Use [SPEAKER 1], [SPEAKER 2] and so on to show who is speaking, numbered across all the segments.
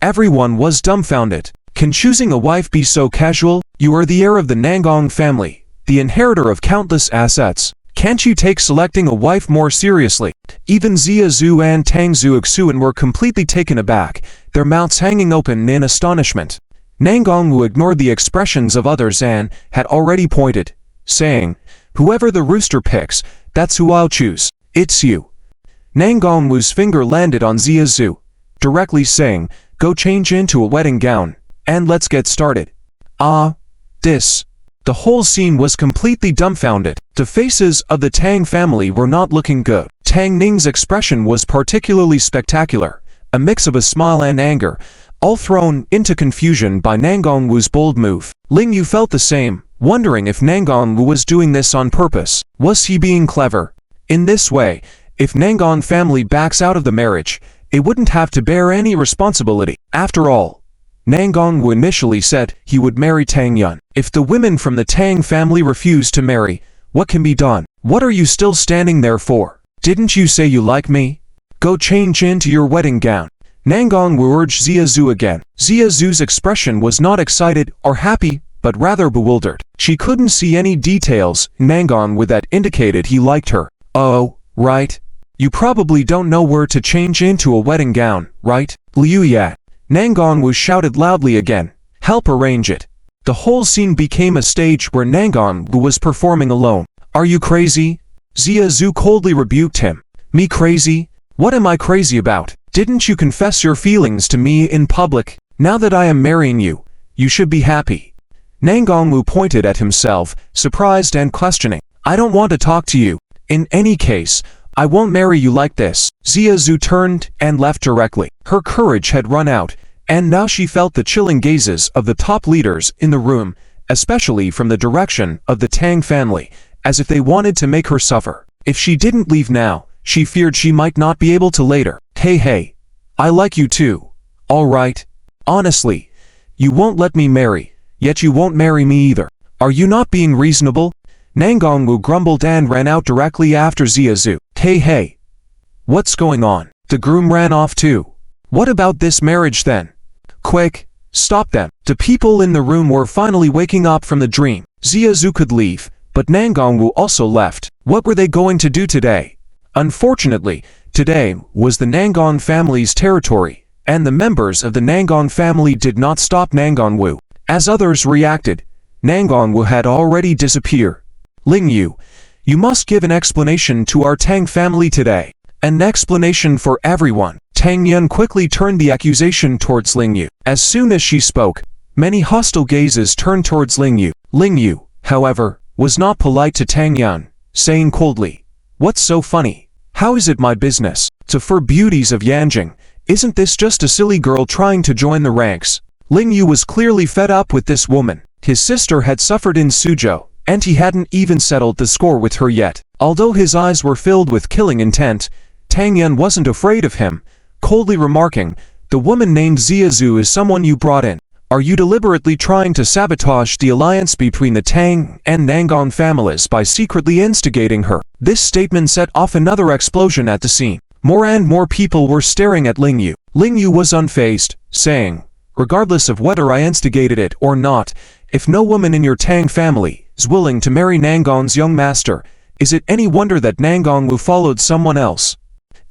[SPEAKER 1] Everyone was dumbfounded. Can choosing a wife be so casual? You are the heir of the Nangong family, the inheritor of countless assets. Can't you take selecting a wife more seriously? Even Xia Zhu and Tang Zuoxuan were completely taken aback, their mouths hanging open in astonishment. Nangong ignored the expressions of others and had already pointed, saying, "Whoever the rooster picks, that's who I'll choose. It's you." Nangong Wu's finger landed on Xia Zhu, directly saying, "Go change into a wedding gown, and let's get started." This. The whole scene was completely dumbfounded. The faces of the Tang family were not looking good. Tang Ning's expression was particularly spectacular, a mix of a smile and anger, all thrown into confusion by Nangong Wu's bold move. Ling Yu felt the same, wondering if Nangong Wu was doing this on purpose. Was he being clever? In this way, if Nangong family backs out of the marriage, it wouldn't have to bear any responsibility. After all, Nangong Wu initially said he would marry Tang Yun. If the women from the Tang family refuse to marry, what can be done? What are you still standing there for? Didn't you say you like me? Go change into your wedding gown. Nangong Wu urged Xia Zhu again. Xia Zhu's expression was not excited or happy, but rather bewildered. She couldn't see any details in Nangong Wu that indicated he liked her. Oh, right. You probably don't know where to change into a wedding gown, right? Liu Ya. Nangong Wu shouted loudly again. Help arrange it. The whole scene became a stage where Nangong Wu was performing alone. Are you crazy? Xia Zhu coldly rebuked him. Me crazy? What am I crazy about? Didn't you confess your feelings to me in public? Now that I am marrying you, you should be happy. Nangong Wu pointed at himself, surprised and questioning. I don't want to talk to you. In any case, I won't marry you like this. Xia Zhu turned and left directly. Her courage had run out, and now she felt the chilling gazes of the top leaders in the room, especially from the direction of the Tang family, as if they wanted to make her suffer. If she didn't leave now, she feared she might not be able to later. Hey, I like you too. All right. Honestly, you won't let me marry, yet you won't marry me either. Are you not being reasonable? Nangong Wu grumbled and ran out directly after Xia Zhu. Hey, what's going on? The groom ran off too. What about this marriage then? Quick, stop them. The people in the room were finally waking up from the dream. Xia Zhu could leave, but Nangong Wu also left. What were they going to do today? Unfortunately, today was the Nangong family's territory, and the members of the Nangong family did not stop Nangong Wu. As others reacted, Nangong Wu had already disappeared. Ling Yu, you must give an explanation to our Tang family today. An explanation for everyone. Tang Yun quickly turned the accusation towards Ling Yu. As soon as she spoke, many hostile gazes turned towards Ling Yu. Ling Yu, however, was not polite to Tang Yun, saying coldly, "What's so funny? How is it my business? To for beauties of Yanjing, isn't this just a silly girl trying to join the ranks?" Ling Yu was clearly fed up with this woman. His sister had suffered in Suzhou, and he hadn't even settled the score with her yet. Although his eyes were filled with killing intent, Tang Yun wasn't afraid of him, coldly remarking, "The woman named Xia Zhu is someone you brought in. Are you deliberately trying to sabotage the alliance between the Tang and Nangong families by secretly instigating her?" This statement set off another explosion at the scene. More and more people were staring at Ling Yu. Ling Yu was unfazed, saying, "Regardless of whether I instigated it or not, if no woman in your Tang family is willing to marry Nangong's young master, is it any wonder that Nangong Wu followed someone else?"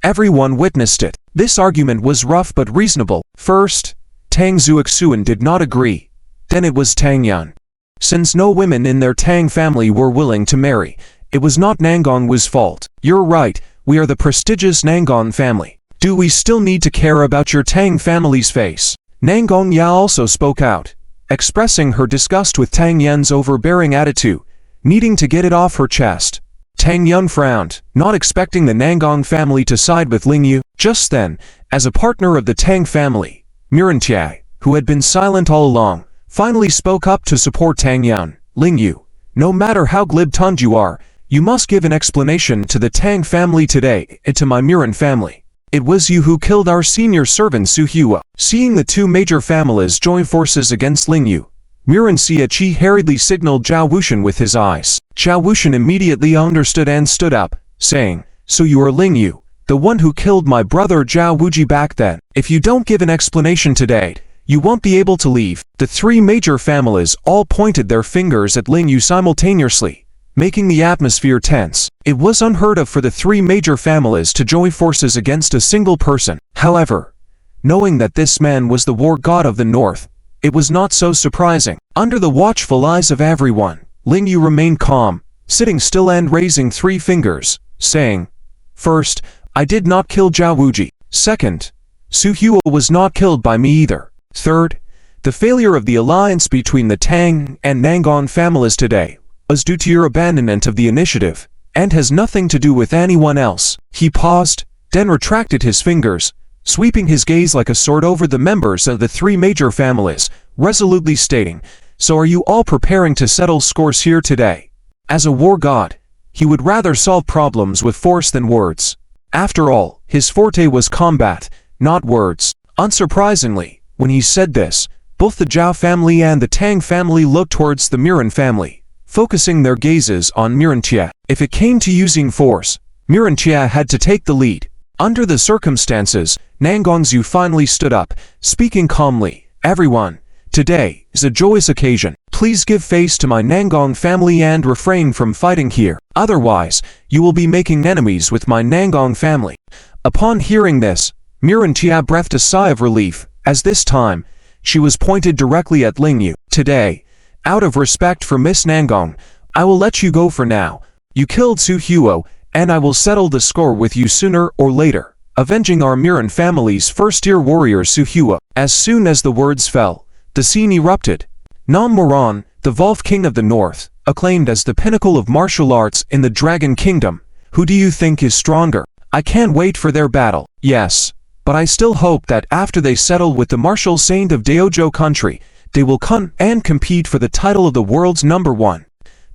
[SPEAKER 1] Everyone witnessed it. This argument was rough but reasonable. First, Tang Zuoxuan did not agree. Then it was Tang Yun. Since no women in their Tang family were willing to marry, it was not Nangong Wu's fault. "You're right, we are the prestigious Nangong family. Do we still need to care about your Tang family's face?" Nangong Ya also spoke out, expressing her disgust with Tang Yun's overbearing attitude, needing to get it off her chest. Tang Yun frowned, not expecting the Nangong family to side with Ling Yu. Just then, as a partner of the Tang family, Moran Chia, who had been silent all along, finally spoke up to support Tang Yun. "Ling Yu, no matter how glib-tongued you are, you must give an explanation to the Tang family today and to my Moran family. It was you who killed our senior servant Su Hua." Seeing the two major families join forces against Ling Yu, Moran Chia hurriedly signaled Zhao Wushan with his eyes. Zhao Wushan immediately understood and stood up, saying, "So you are Ling Yu, The one who killed my brother Zhao Wuji back then. If you don't give an explanation today, you won't be able to leave. The three major families all pointed their fingers at Ling Yu simultaneously, making the atmosphere tense. It was unheard of for the three major families to join forces against a single person. However, knowing that this man was the war god of the north, it was not so surprising. Under the watchful eyes of everyone, Ling Yu remained calm, sitting still and raising three fingers, saying, "First, I did not kill Zhao Wuji. Second, Su Huo was not killed by me either. Third, the failure of the alliance between the Tang and Nangong families today was due to your abandonment of the initiative, and has nothing to do with anyone else." He paused, then retracted his fingers, sweeping his gaze like a sword over the members of the three major families, resolutely stating, "So are you all preparing to settle scores here today?" As a war god, he would rather solve problems with force than words. After all, his forte was combat, not words. Unsurprisingly, when he said this, both the Zhao family and the Tang family looked towards the Moran family, focusing their gazes on Moran Chia. If it came to using force, Moran Chia had to take the lead. Under the circumstances, Nangongzu finally stood up, speaking calmly, "Everyone, today is a joyous occasion. Please give face to my Nangong family and refrain from fighting here. Otherwise, you will be making enemies with my Nangong family." Upon hearing this, Moran Chia breathed a sigh of relief, as this time, she was pointed directly at Ling Yu. "Today, out of respect for Miss Nangong, I will let you go for now. You killed Su Huo, and I will settle the score with you sooner or later, avenging our Moran family's first-year warrior Su Huo." As soon as the words fell, the scene erupted. Nam Moran, the Wolf King of the North, acclaimed as the pinnacle of martial arts in the Dragon Kingdom. "Who do you think is stronger? I can't wait for their battle." "Yes, but I still hope that after they settle with the martial saint of Daojo country, they will come and compete for the title of the world's #1.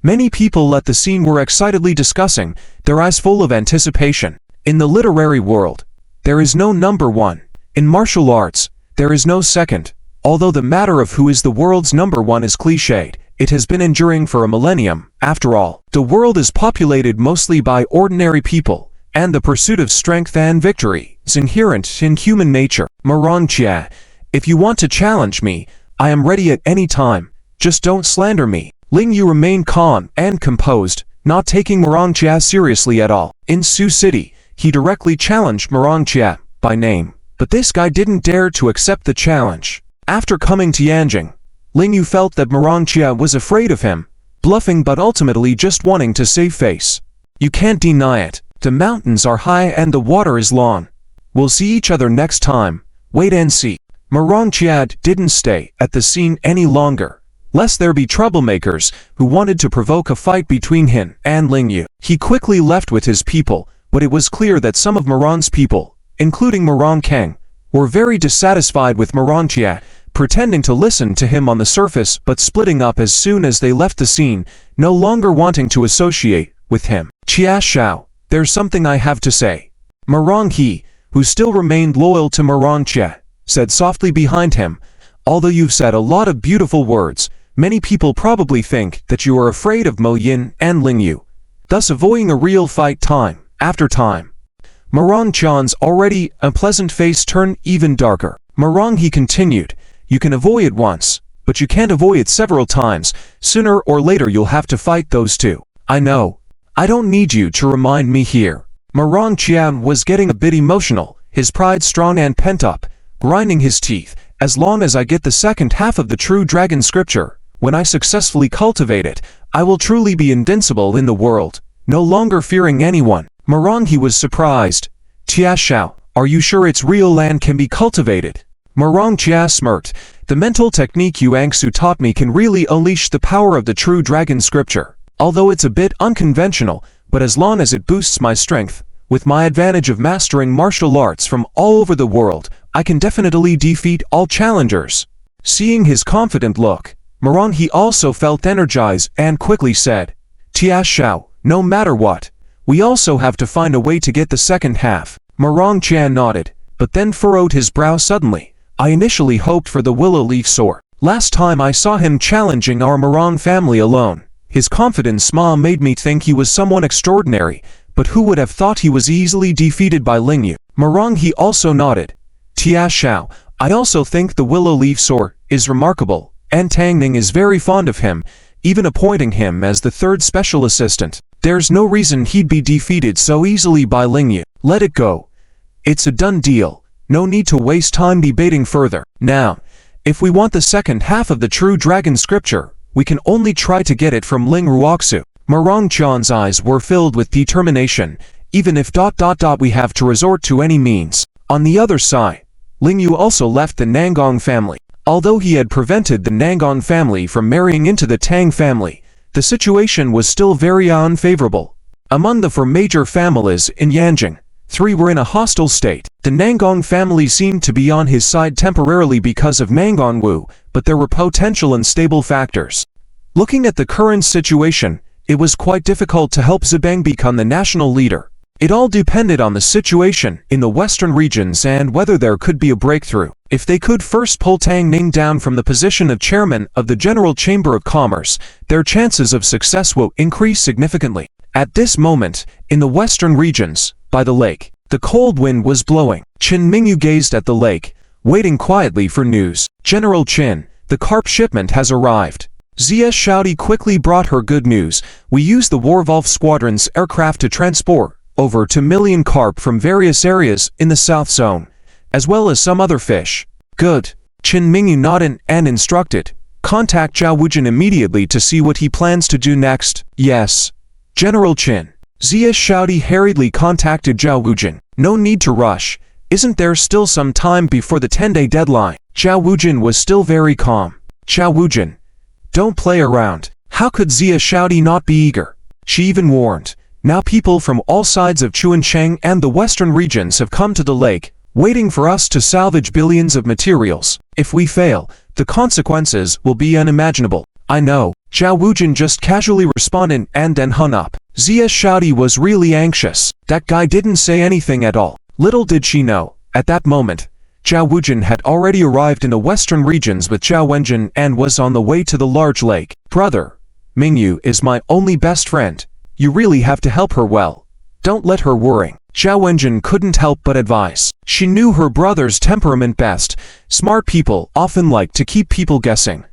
[SPEAKER 1] Many people at the scene were excitedly discussing, their eyes full of anticipation. In the literary world, there is no #1. In martial arts, there is no second. Although the matter of who is the world's #1 is cliched, it has been enduring for a millennium. After all, the world is populated mostly by ordinary people, and the pursuit of strength and victory is inherent in human nature. Moran Chia, if you want to challenge me, I am ready at any time. Just don't slander me. Ling Yu remained calm and composed, not taking Moran Chia seriously at all. In Sioux City, he directly challenged Moran Chia by name, but this guy didn't dare to accept the challenge. After coming to Yanjing, Ling Yu felt that Moran Chia was afraid of him, bluffing but ultimately just wanting to save face. You can't deny it. The mountains are high and the water is long. We'll see each other next time. Wait and see. Moran Chia didn't stay at the scene any longer, lest there be troublemakers who wanted to provoke a fight between him and Ling Yu. He quickly left with his people, but it was clear that some of Moran's people, including Moran Kang, were very dissatisfied with Moran Chia, pretending to listen to him on the surface but splitting up as soon as they left the scene, no longer wanting to associate with him. "Chia Shao, there's something I have to say." Moran He, who still remained loyal to Moran Chia, said softly behind him, "Although you've said a lot of beautiful words, many people probably think that you are afraid of Mo Yin and Ling Yu, thus avoiding a real fight time after time." Moran Chan's already unpleasant face turned even darker. Moran He continued, "You can avoid it once, but you can't avoid it several times. Sooner or later you'll have to fight those two." "I know. I don't need you to remind me here." Moran Chia was getting a bit emotional, his pride strong and pent up, grinding his teeth. "As long as I get the second half of the true dragon scripture, when I successfully cultivate it, I will truly be invincible in the world, no longer fearing anyone." Moran He was surprised. "Chia Shao, are you sure it's real and can be cultivated?" Moran Chia smirked. "The mental technique Yu Angsu taught me can really unleash the power of the true dragon scripture. Although it's a bit unconventional, but as long as it boosts my strength, with my advantage of mastering martial arts from all over the world, I can definitely defeat all challengers." Seeing his confident look, Moran He also felt energized and quickly said, "Tia Shao, no matter what, we also have to find a way to get the second half." Moran Chia nodded, but then furrowed his brow suddenly. "I initially hoped for the willow leaf sword. Last time I saw him challenging our Moran family alone, his confident smile made me think he was someone extraordinary, but who would have thought he was easily defeated by Ling Yu? Moran Chia also nodded. Tia Xiao, I also think the Willow Leaf Sword is remarkable, and Tang Ning is very fond of him, even appointing him as the third special assistant. There's no reason he'd be defeated so easily by Ling Yu. Let it go. It's a done deal. No need to waste time debating further. Now, if we want the second half of the true dragon scripture, we can only try to get it from Ling Ruoxu. Moran Chia's eyes were filled with determination, even if ... we have to resort to any means. On the other side, Ling Yu also left the Nangong family. Although he had prevented the Nangong family from marrying into the Tang family, the situation was still very unfavorable. Among the 4 major families in Yanjing, 3 were in a hostile state. The Nangong family seemed to be on his side temporarily because of Mangong Wu, but there were potential unstable factors. Looking at the current situation, it was quite difficult to help Zibang become the national leader. It all depended on the situation in the western regions and whether there could be a breakthrough. If they could first pull Tang Ning down from the position of chairman of the General Chamber of Commerce, their chances of success will increase significantly. At this moment, in the western regions, by the lake, the cold wind was blowing. Qin Mingyu gazed at the lake, waiting quietly for news. General Qin, the carp shipment has arrived. Zia Shouty quickly brought her good news. We used the Warwolf Squadron's aircraft to transport over 2 million carp from various areas in the South Zone, as well as some other fish. Good. Qin Mingyu nodded and instructed, contact Zhao Wujin immediately to see what he plans to do next. Yes. General Qin. Zia Shouty hurriedly contacted Zhao Wujin. No need to rush. Isn't there still some time before the 10-day deadline? Zhao Wujin was still very calm. Zhao Wujin, don't play around. How could Zia Shouty not be eager? She even warned. Now people from all sides of Chuancheng and the western regions have come to the lake, waiting for us to salvage billions of materials. If we fail, the consequences will be unimaginable. I know. Zhao Wujin just casually responded and then hung up. Zia Shouty was really anxious. That guy didn't say anything at all. Little did she know, at that moment, Zhao Wujin had already arrived in the western regions with Zhao Wenjin and was on the way to the large lake. Brother, Mingyu is my only best friend. You really have to help her well. Don't let her worry. Zhao Wenjin couldn't help but advise. She knew her brother's temperament best. Smart people often like to keep people guessing.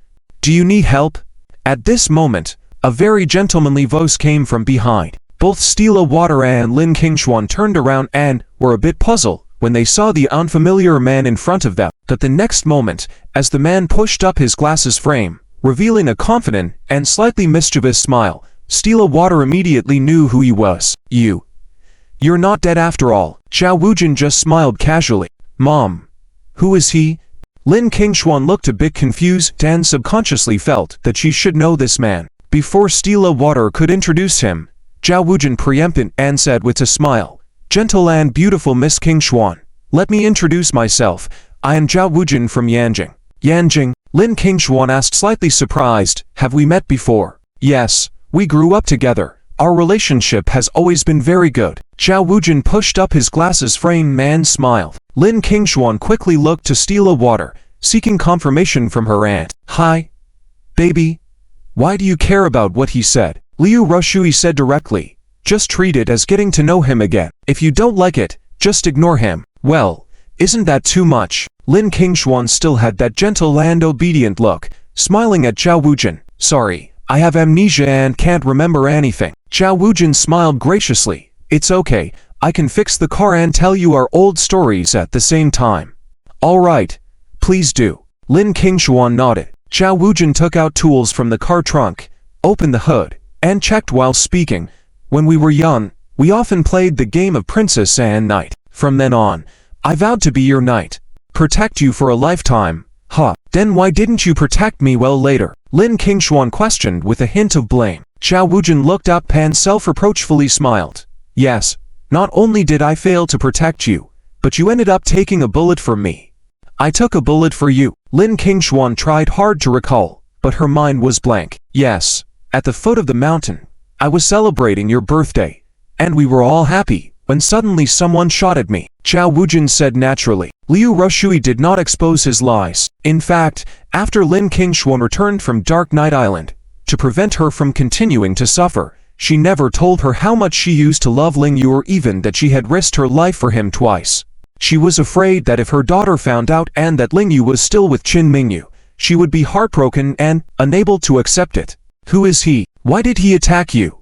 [SPEAKER 1] Do you need help? At this moment, a very gentlemanly voice came from behind. Both Stila Water and Lin Qingshuan turned around and were a bit puzzled when they saw the unfamiliar man in front of them. But the next moment, as the man pushed up his glasses frame, revealing a confident and slightly mischievous smile, Stila Water immediately knew who he was. You're not dead after all. Zhao Wujin just smiled casually. Mom, who is he? Lin Qingshuan looked a bit confused and subconsciously felt that she should know this man. Before Stila Water could introduce him, Zhao Wujin preempted and said with a smile, Gentle and beautiful Miss Qingshuan, let me introduce myself. I am Zhao Wujin from Yanjing. Yanjing? Lin Qingshuan asked, slightly surprised. Have we met before? Yes, we grew up together. Our relationship has always been very good. Zhao Wujin pushed up his glasses frame and smiled. Lin Qingshuan quickly looked to Stila Water, seeking confirmation from her aunt. Hi, baby. Why do you care about what he said? Liu Roshui said directly. Just treat it as getting to know him again. If you don't like it, just ignore him. Well, isn't that too much? Lin Qingshuan still had that gentle and obedient look, smiling at Zhao Wujin. Sorry, I have amnesia and can't remember anything. Zhao Wujin smiled graciously. It's okay, I can fix the car and tell you our old stories at the same time. Alright, please do. Lin Qingshuan nodded. Zhao Wujin took out tools from the car trunk, opened the hood, and checked while speaking. When we were young, we often played the game of princess and knight. From then on, I vowed to be your knight. Protect you for a lifetime. Huh, then why didn't you protect me well later? Lin Qingshuan questioned with a hint of blame. Zhao Wujin looked up and self-reproachfully smiled. Yes, not only did I fail to protect you, but you ended up taking a bullet for me. I took a bullet for you. Lin Qingshuan tried hard to recall, but her mind was blank. Yes, at the foot of the mountain, I was celebrating your birthday, and we were all happy, when suddenly someone shot at me. Zhao Wujin said naturally. Liu Roshui did not expose his lies. In fact, after Lin Qingshuan returned from Dark Night Island, to prevent her from continuing to suffer, She never told her how much she used to love Ling Yu, or even that she had risked her life for him twice. She was afraid that if her daughter found out and that Ling Yu was still with Qin Mingyu, she would be heartbroken and unable to accept it. Who is he? Why did he attack you?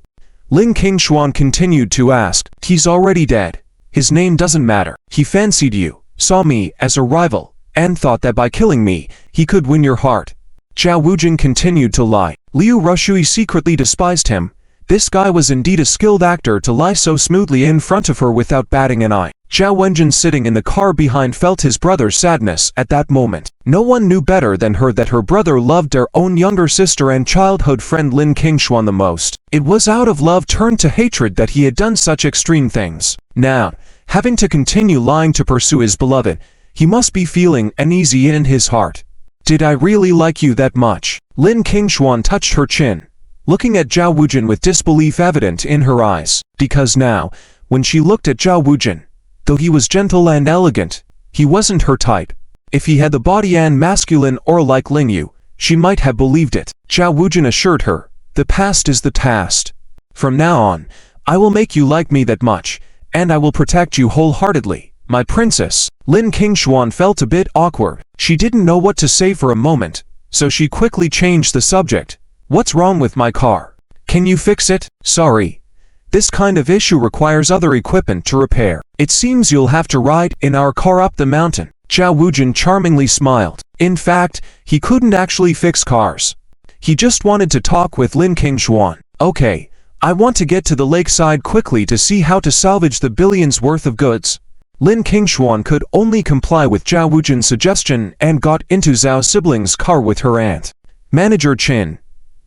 [SPEAKER 1] Ling Qingshuan continued to ask. He's already dead. His name doesn't matter. He fancied you, saw me as a rival, and thought that by killing me, he could win your heart. Zhao Wujing continued to lie. Liu Rushui secretly despised him. This guy was indeed a skilled actor to lie so smoothly in front of her without batting an eye. Zhao Wenjin, sitting in the car behind, felt his brother's sadness at that moment. No one knew better than her that her brother loved their own younger sister and childhood friend Lin Qingshuan the most. It was out of love turned to hatred that he had done such extreme things. Now, having to continue lying to pursue his beloved, he must be feeling uneasy in his heart. Did I really like you that much? Lin Qingshuan touched her chin, looking at Zhao Wujin with disbelief evident in her eyes. Because now, when she looked at Zhao Wujin, though he was gentle and elegant, he wasn't her type. If he had the body and masculine or like Ling Yu, she might have believed it. Zhao Wujin assured her, the past is the past. From now on, I will make you like me that much, and I will protect you wholeheartedly, my princess. Lin Qingshuan felt a bit awkward. She didn't know what to say for a moment, so she quickly changed the subject. What's wrong with my car? Can you fix it? Sorry. This kind of issue requires other equipment to repair. It seems you'll have to ride in our car up the mountain. Zhao Wujin charmingly smiled. In fact, he couldn't actually fix cars. He just wanted to talk with Lin Qingshuan. Okay, I want to get to the lakeside quickly to see how to salvage the billions worth of goods. Lin Qingshuan could only comply with Zhao Wujin's suggestion and got into Zhao's siblings' car with her aunt. Manager Qin,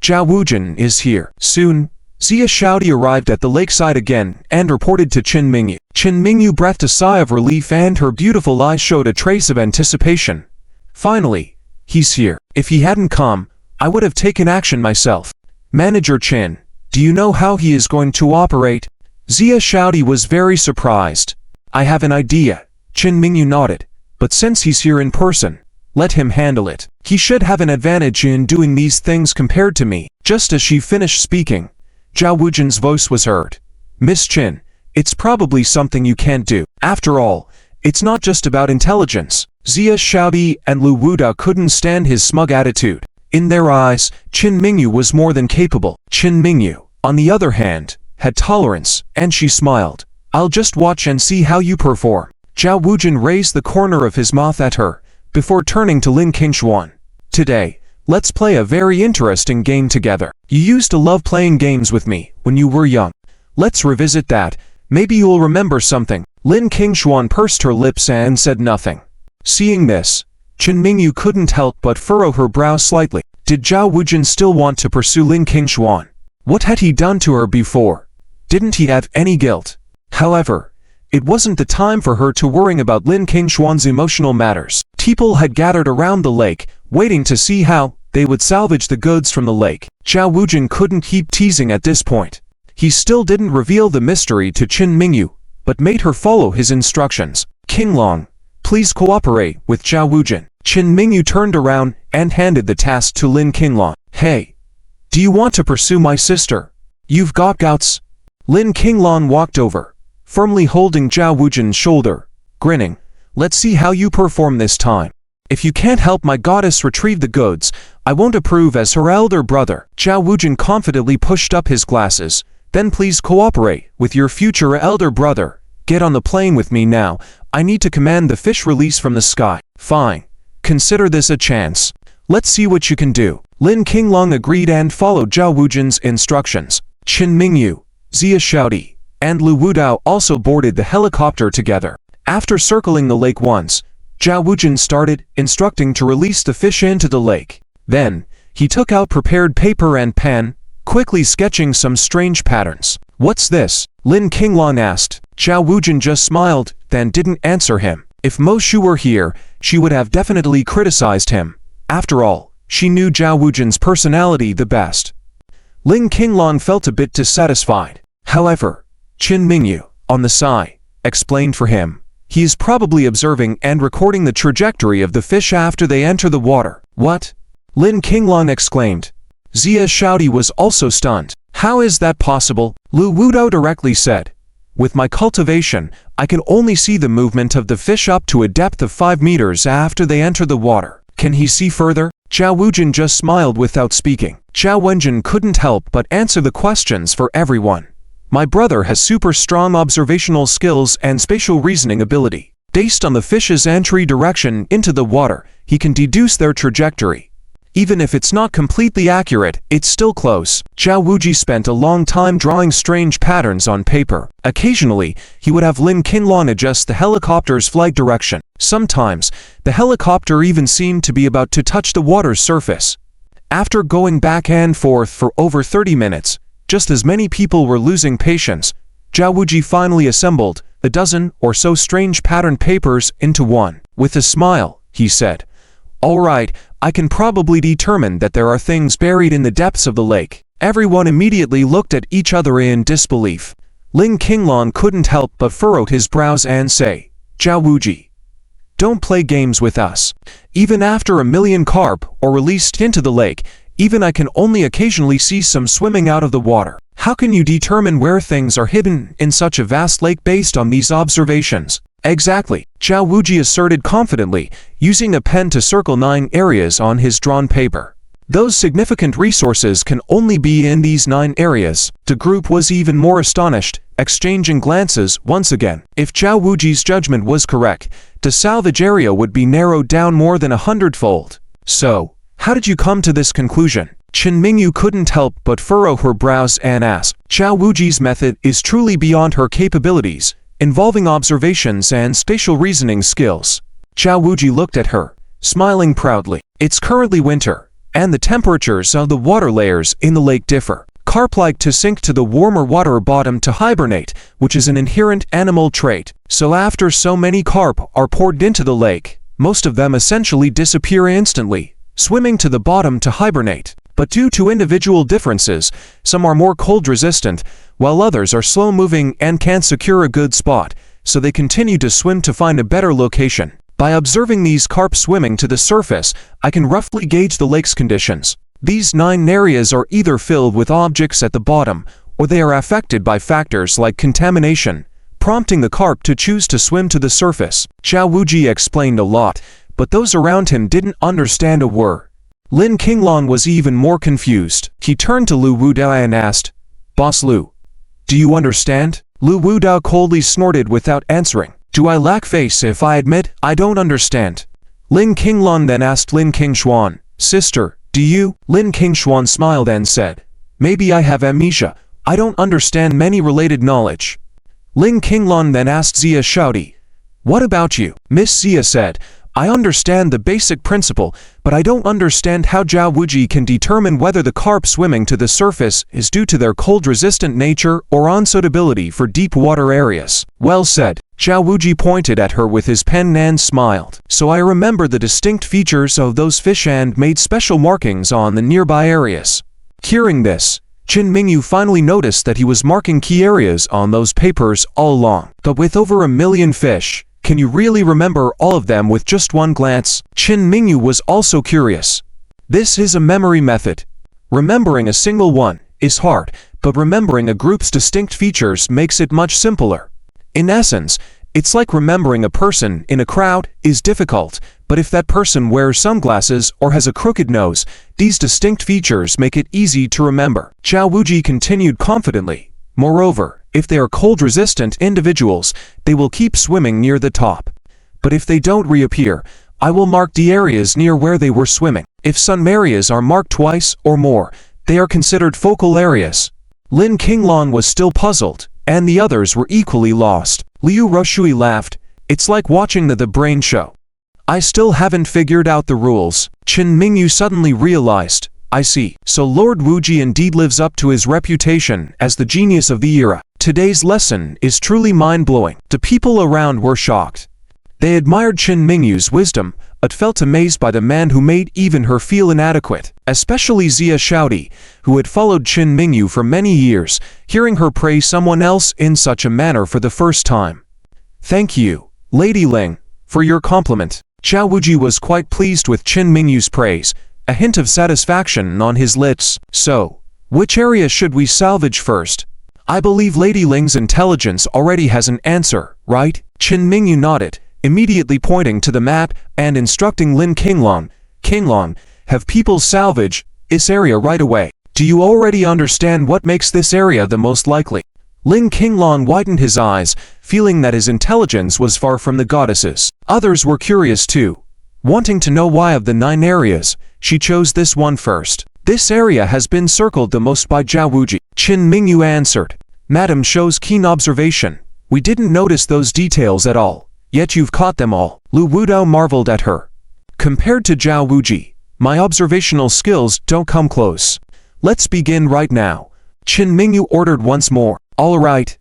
[SPEAKER 1] Zhao Wujin is here. Soon, Xia Shaodi arrived at the lakeside again and reported to Qin Mingyu. Qin Mingyu breathed a sigh of relief and her beautiful eyes showed a trace of anticipation. Finally, he's here. If he hadn't come, I would have taken action myself. Manager Qin, do you know how he is going to operate? Xia Shaodi was very surprised. I have an idea. Qin Mingyu nodded. But since he's here in person, let him handle it. He should have an advantage in doing these things compared to me. Just as she finished speaking, Zhao Wujin's voice was heard. Miss Qin, it's probably something you can't do. After all, it's not just about intelligence. Xia Shaodi and Lu Wuda couldn't stand his smug attitude. In their eyes, Qin Mingyu was more than capable. Qin Mingyu, on the other hand, had tolerance, and she smiled. I'll just watch and see how you perform. Zhao Wujin raised the corner of his mouth at her, before turning to Lin Qingshuan. Today, let's play a very interesting game together. You used to love playing games with me when you were young. Let's revisit that. Maybe you'll remember something. Lin Qingshuan pursed her lips and said nothing. Seeing this, Qin Mingyu couldn't help but furrow her brow slightly. Did Zhao Wujin still want to pursue Lin Qingshuan? What had he done to her before? Didn't he have any guilt? However, it wasn't the time for her to worry about Lin Qingshuan's emotional matters. People had gathered around the lake, waiting to see how they would salvage the goods from the lake. Zhao Wujin couldn't keep teasing at this point. He still didn't reveal the mystery to Qin Mingyu, but made her follow his instructions. King Long, please cooperate with Zhao Wujin. Qin Mingyu turned around and handed the task to Lin Qinglong. Hey, do you want to pursue my sister? You've got guts. Lin Qinglong walked over, firmly holding Zhao Wujin's shoulder, grinning. Let's see how you perform this time. If you can't help my goddess retrieve the goods, I won't approve as her elder brother. Zhao Wujin confidently pushed up his glasses. Then please cooperate with your future elder brother. Get on the plane with me now. I need to command the fish release from the sky. Fine. Consider this a chance. Let's see what you can do. Lin Qinglong agreed and followed Zhao Wujin's instructions. Qin Mingyu, Xia Shaodi, and Lu Wudao also boarded the helicopter together. After circling the lake once, Zhao Wujin started instructing to release the fish into the lake. Then, he took out prepared paper and pen, quickly sketching some strange patterns. What's this? Lin Qinglong asked. Zhao Wujin just smiled, then didn't answer him. If Mo Shu were here, she would have definitely criticized him. After all, she knew Zhao Wujin's personality the best. Lin Qinglong felt a bit dissatisfied. However, Qin Mingyu, on the side, explained for him. He is probably observing and recording the trajectory of the fish after they enter the water. What? Lin Qinglong exclaimed. Xia Shaodi was also stunned. How is that possible? Lu Wudao directly said. With my cultivation, I can only see the movement of the fish up to a depth of 5 meters after they enter the water. Can he see further? Zhao Wujin just smiled without speaking. Zhao Wenjin couldn't help but answer the questions for everyone. My brother has super strong observational skills and spatial reasoning ability. Based on the fish's entry direction into the water, he can deduce their trajectory. Even if it's not completely accurate, it's still close. Zhao Wuji spent a long time drawing strange patterns on paper. Occasionally, he would have Lin Qinlan adjust the helicopter's flight direction. Sometimes, the helicopter even seemed to be about to touch the water's surface. After going back and forth for over 30 minutes, just as many people were losing patience, Zhao Wuji finally assembled a dozen or so strange pattern papers into one. With a smile, he said, "All right, I can probably determine that there are things buried in the depths of the lake." Everyone immediately looked at each other in disbelief. Ling Qinlan couldn't help but furrow his brows and say, "Zhao Wuji, don't play games with us. Even after 1,000,000 carp are released into the lake, even I can only occasionally see some swimming out of the water. How can you determine where things are hidden in such a vast lake based on these observations?" "Exactly," Zhao Wuji asserted confidently, using a pen to circle 9 areas on his drawn paper. "Those significant resources can only be in these 9 areas." The group was even more astonished, exchanging glances once again. If Zhao Wuji's judgment was correct, the salvage area would be narrowed down more than 100-fold. "So, how did you come to this conclusion?" Chen Mingyu couldn't help but furrow her brows and ask. Zhao Wuji's method is truly beyond her capabilities, involving observations and spatial reasoning skills. Zhao Wuji looked at her, smiling proudly. "It's currently winter, and the temperatures of the water layers in the lake differ. Carp like to sink to the warmer water bottom to hibernate, which is an inherent animal trait. So after so many carp are poured into the lake, most of them essentially disappear instantly, swimming to the bottom to hibernate. But due to individual differences, some are more cold resistant, while others are slow moving and can't secure a good spot, so they continue to swim to find a better location. By observing these carp swimming to the surface, I can roughly gauge the lake's conditions. These 9 areas are either filled with objects at the bottom, or they are affected by factors like contamination, prompting the carp to choose to swim to the surface." Zhao Wuji explained a lot, but those around him didn't understand a word. Lin Qinlan was even more confused. He turned to Lu Wudao and asked, "Boss Lu, do you understand?" Lu Wudao coldly snorted without answering. "Do I lack face if I admit I don't understand?" Lin Qinlan then asked Lin Qingshuan, "Sister, do you?" Lin Qingshuan smiled and said, "Maybe I have amnesia. I don't understand many related knowledge." Lin Qinlan then asked Zia Shaodi, "What about you?" Miss Zia said, "I understand the basic principle, but I don't understand how Zhao Wuji can determine whether the carp swimming to the surface is due to their cold-resistant nature or unsuitability for deep water areas." "Well said." Zhao Wuji pointed at her with his pen and smiled. "So I remember the distinct features of those fish and made special markings on the nearby areas." Hearing this, Chen Mingyu finally noticed that he was marking key areas on those papers all along. But with over 1,000,000 fish, can you really remember all of them with just one glance? Chen Mingyu was also curious. This is a memory method. Remembering a single one is hard, but remembering a group's distinct features makes it much simpler. In essence, it's like remembering a person in a crowd is difficult, but if that person wears sunglasses or has a crooked nose, these distinct features make it easy to remember. Zhao Wuji continued confidently. Moreover, if they are cold-resistant individuals, they will keep swimming near the top. But if they don't reappear, I will mark the areas near where they were swimming. If some areas are marked twice or more, they are considered focal areas. Lin Qinlan was still puzzled, and the others were equally lost. Liu Roshui laughed. "It's like watching the brain show. I still haven't figured out the rules." Chen Mingyu suddenly realized, "I see. So Lord Wuji indeed lives up to his reputation as the genius of the era. Today's lesson is truly mind-blowing." The people around were shocked. They admired Chen Mingyu's wisdom, but felt amazed by the man who made even her feel inadequate. Especially Zia Shaodi, who had followed Chen Mingyu for many years, hearing her praise someone else in such a manner for the first time. "Thank you, Lady Ling, for your compliment." Zhao Wuji was quite pleased with Chen Mingyu's praise, a hint of satisfaction on his lips. "So, Which area should we salvage first? I believe Lady Ling's intelligence already has an answer, right? Qin Mingyu nodded, immediately pointing to the map and instructing Lin Qinglong, Qinglong, have people salvage this area right away. Do you already understand what makes this area the most likely? Lin Qinglong widened his eyes, feeling that his intelligence was far from the goddess's. Others were curious too, wanting to know why of the 9 areas, she chose this one first. This area has been circled the most by Zhao Wuji. Qin Mingyu answered. Madam shows keen observation. We didn't notice those details at all, yet you've caught them all. Lu Wudao marveled at her. Compared to Zhao Wuji, my observational skills don't come close. Let's begin right now. Qin Mingyu ordered once more. All right.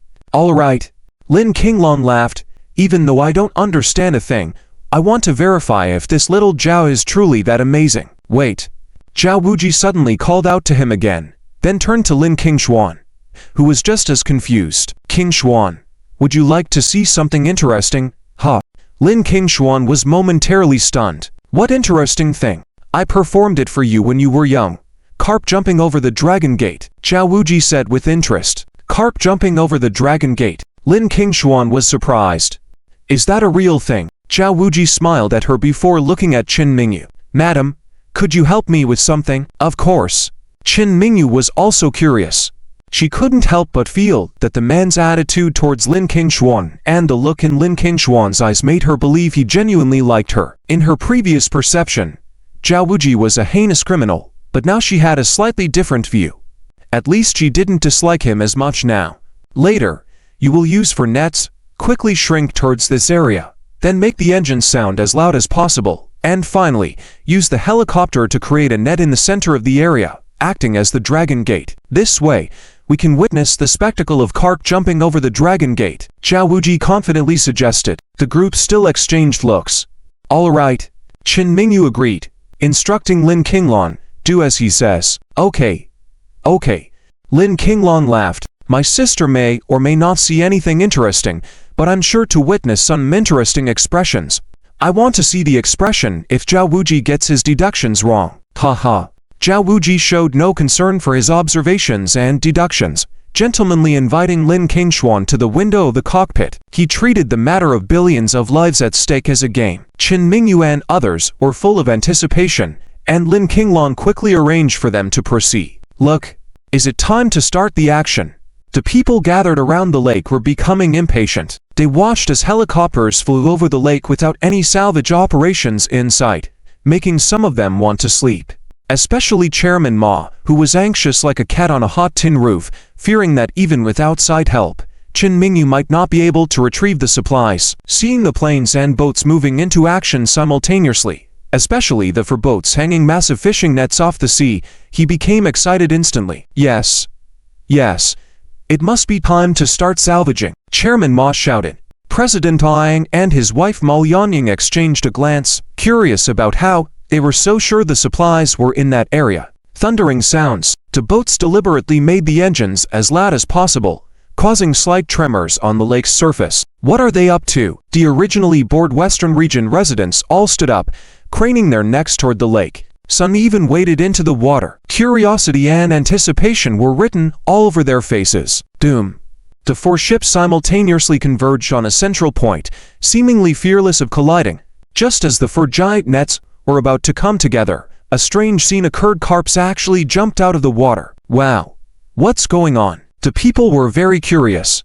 [SPEAKER 1] Lin Qinglong laughed. Even though I don't understand a thing, I want to verify if this little Zhao is truly that amazing. Wait. Zhao Wuji suddenly called out to him again, then turned to Lin Qingshuan, who was just as confused. Qingshuan, would you like to see something interesting? Huh. Lin Qingshuan was momentarily stunned. What interesting thing? I performed it for you when you were young. Carp jumping over the dragon gate, Zhao Wuji said with interest. Carp jumping over the dragon gate. Lin Qingshuan was surprised. Is that a real thing? Zhao Wuji smiled at her before looking at Qin Mingyu. Madam, could you help me with something? Of course. Qin Mingyu was also curious. She couldn't help but feel that the man's attitude towards Lin Qingshuan and the look in Lin Qingshuan's eyes made her believe he genuinely liked her. In her previous perception, Zhao Wuji was a heinous criminal, but now she had a slightly different view. At least she didn't dislike him as much now. Later, you will use for nets, quickly shrink towards this area, then make the engine sound as loud as possible. And finally, use the helicopter to create a net in the center of the area, acting as the dragon gate. This way, we can witness the spectacle of Carp jumping over the dragon gate, Zhao Wuji confidently suggested. The group still exchanged looks. All right. Qin Mingyu agreed, instructing Lin Qinglong, do as he says. Okay. Lin Qinglong laughed. My sister may or may not see anything interesting, but I'm sure to witness some interesting expressions. I want to see the expression if Zhao Wuji gets his deductions wrong. Haha. Zhao Wuji showed no concern for his observations and deductions, gentlemanly inviting Lin Qingshuan to the window of the cockpit. He treated the matter of billions of lives at stake as a game. Qin Mingyu and others were full of anticipation, and Lin Qinglong quickly arranged for them to proceed. Look, is it time to start the action? The people gathered around the lake were becoming impatient. They watched as helicopters flew over the lake without any salvage operations in sight, making some of them want to sleep. Especially Chairman Ma, who was anxious like a cat on a hot tin roof, fearing that even with outside help, Qin Mingyu might not be able to retrieve the supplies. Seeing the planes and boats moving into action simultaneously, especially the four boats hanging massive fishing nets off the sea, he became excited instantly. Yes. It must be time to start salvaging, Chairman Ma shouted. President Liang and his wife Ma Lianying exchanged a glance, curious about how they were so sure the supplies were in that area. Thundering sounds, the boats deliberately made the engines as loud as possible, causing slight tremors on the lake's surface. What are they up to? The originally bored Western region residents all stood up, craning their necks toward the lake. Some even waded into the water. Curiosity and anticipation were written all over their faces. Doom. The four ships simultaneously converged on a central point, seemingly fearless of colliding. Just as the four giant nets were about to come together, a strange scene occurred. Carps actually jumped out of the water. Wow. What's going on? The people were very curious.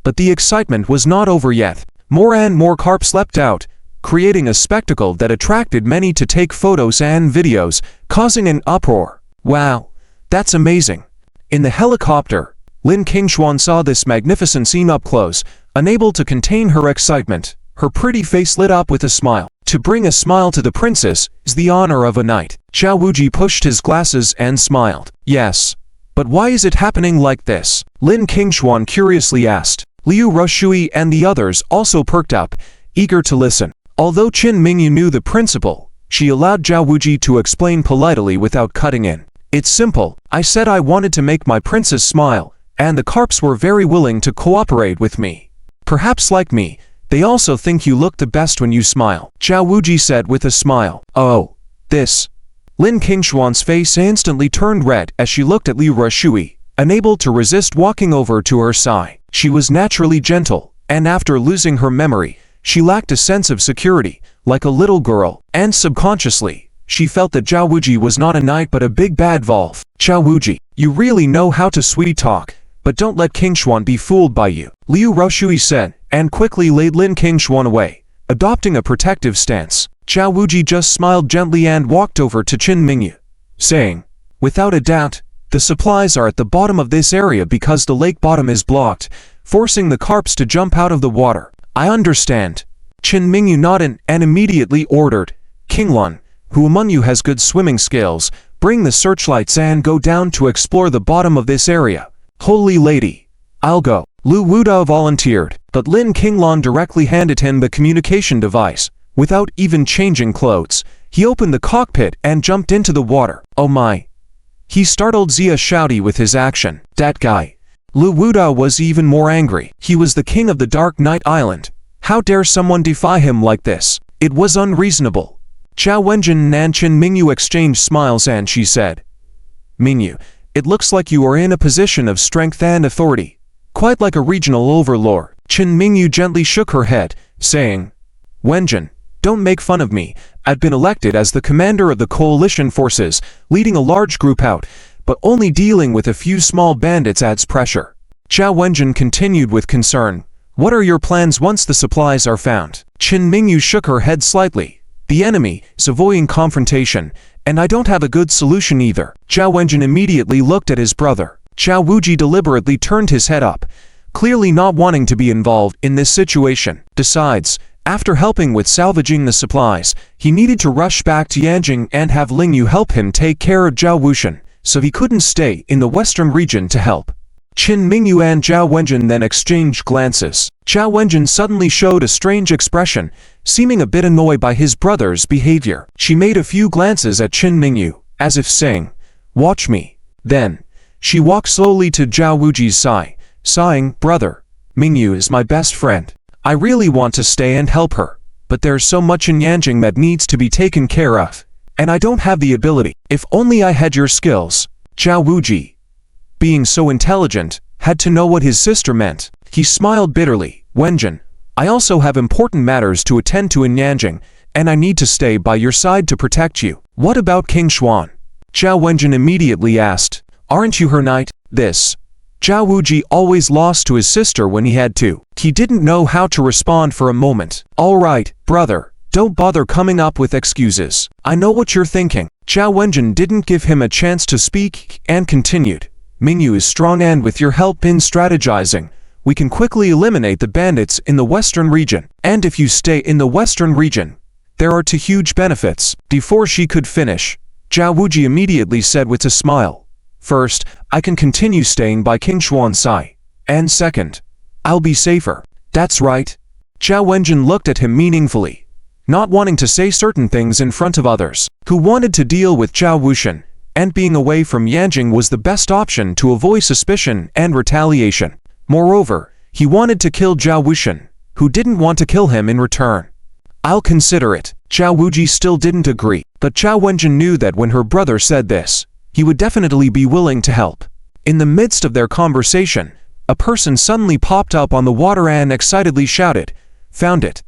[SPEAKER 1] But the excitement was not over yet. More and more carps leapt out, creating a spectacle that attracted many to take photos and videos, causing an uproar. Wow, that's amazing. In the helicopter, Lin Qingshuan saw this magnificent scene up close, unable to contain her excitement. Her pretty face lit up with a smile. To bring a smile to the princess is the honor of a knight. Zhao Wuji pushed his glasses and smiled. Yes, but why is it happening like this? Lin Qingshuan curiously asked. Liu Roshui and the others also perked up, eager to listen. Although Qin Mingyu knew the principle, she allowed Zhao Wuji to explain politely without cutting in. It's simple. I said I wanted to make my princess smile, and the carps were very willing to cooperate with me. Perhaps like me, they also think you look the best when you smile, Zhao Wuji said with a smile. Oh, this. Lin Qingshuan's face instantly turned red as she looked at Liu Rushui, unable to resist walking over to her side. She was naturally gentle, and after losing her memory, she lacked a sense of security, like a little girl, and subconsciously, she felt that Zhao Wuji was not a knight but a big bad wolf. Zhao Wuji, you really know how to sweet talk, but don't let Qingshuan be fooled by you, Liu Rushui said, and quickly laid Lin Qingshuan away, adopting a protective stance. Zhao Wuji just smiled gently and walked over to Qin Mingyu, saying, without a doubt, the supplies are at the bottom of this area because the lake bottom is blocked, forcing the carps to jump out of the water. I understand. Qin Mingyu nodded and immediately ordered, Qinglun, who among you has good swimming skills, bring the searchlights and go down to explore the bottom of this area. Holy lady, I'll go. Lu Wuda volunteered, but Lin Qinglun directly handed him the communication device. Without even changing clothes, he opened the cockpit and jumped into the water. Oh my. He startled Xia Shouty with his action. That guy. Lu Wuda was even more angry. He was the king of the Dark Night Island. How dare someone defy him like this? It was unreasonable. Zhao Wenjin and Qin Mingyu exchanged smiles and she said, Mingyu, it looks like you are in a position of strength and authority, quite like a regional overlord. Qin Mingyu gently shook her head, saying, Wenjin, don't make fun of me. I've been elected as the commander of the coalition forces, leading a large group out, but only dealing with a few small bandits adds pressure. Zhao Wenjin continued with concern. What are your plans once the supplies are found? Qin Mingyu shook her head slightly. The enemy is avoiding confrontation, and I don't have a good solution either. Zhao Wenjin immediately looked at his brother. Zhao Wuji deliberately turned his head up, clearly not wanting to be involved in this situation. Besides, after helping with salvaging the supplies, he needed to rush back to Yanjing and have Ling Yu help him take care of Zhao Wushan, so he couldn't stay in the western region to help. Qin Mingyu and Zhao Wenjin then exchanged glances. Zhao Wenjin suddenly showed a strange expression, seeming a bit annoyed by his brother's behavior. She made a few glances at Qin Mingyu, as if saying, watch me. Then, she walked slowly to Zhao Wuji's side, sighing, brother, Mingyu is my best friend. I really want to stay and help her, but there's so much in Yanjing that needs to be taken care of, and I don't have the ability. If only I had your skills. Zhao Wuji, being so intelligent, had to know what his sister meant. He smiled bitterly. Wenjin, I also have important matters to attend to in Yanjing, and I need to stay by your side to protect you. What about King Xuan? Zhao Wenjin immediately asked. Aren't you her knight? This. Zhao Wuji always lost to his sister when he had to. He didn't know how to respond for a moment. All right, brother, don't bother coming up with excuses. I know what you're thinking. Zhao Wenjin didn't give him a chance to speak and continued. Mingyu is strong and with your help in strategizing, we can quickly eliminate the bandits in the western region. And if you stay in the western region, there are two huge benefits. Before she could finish, Zhao Wuji immediately said with a smile. First, I can continue staying by King Xuan's side. And second, I'll be safer. That's right. Zhao Wenjin looked at him meaningfully, not wanting to say certain things in front of others, who wanted to deal with Zhao Wushan, and being away from Yanjing was the best option to avoid suspicion and retaliation. Moreover, he wanted to kill Zhao Wushan, who didn't want to kill him in return. I'll consider it. Zhao Wuji still didn't agree, but Zhao Wenjin knew that when her brother said this, he would definitely be willing to help. In the midst of their conversation, a person suddenly popped up on the water and excitedly shouted, Found it.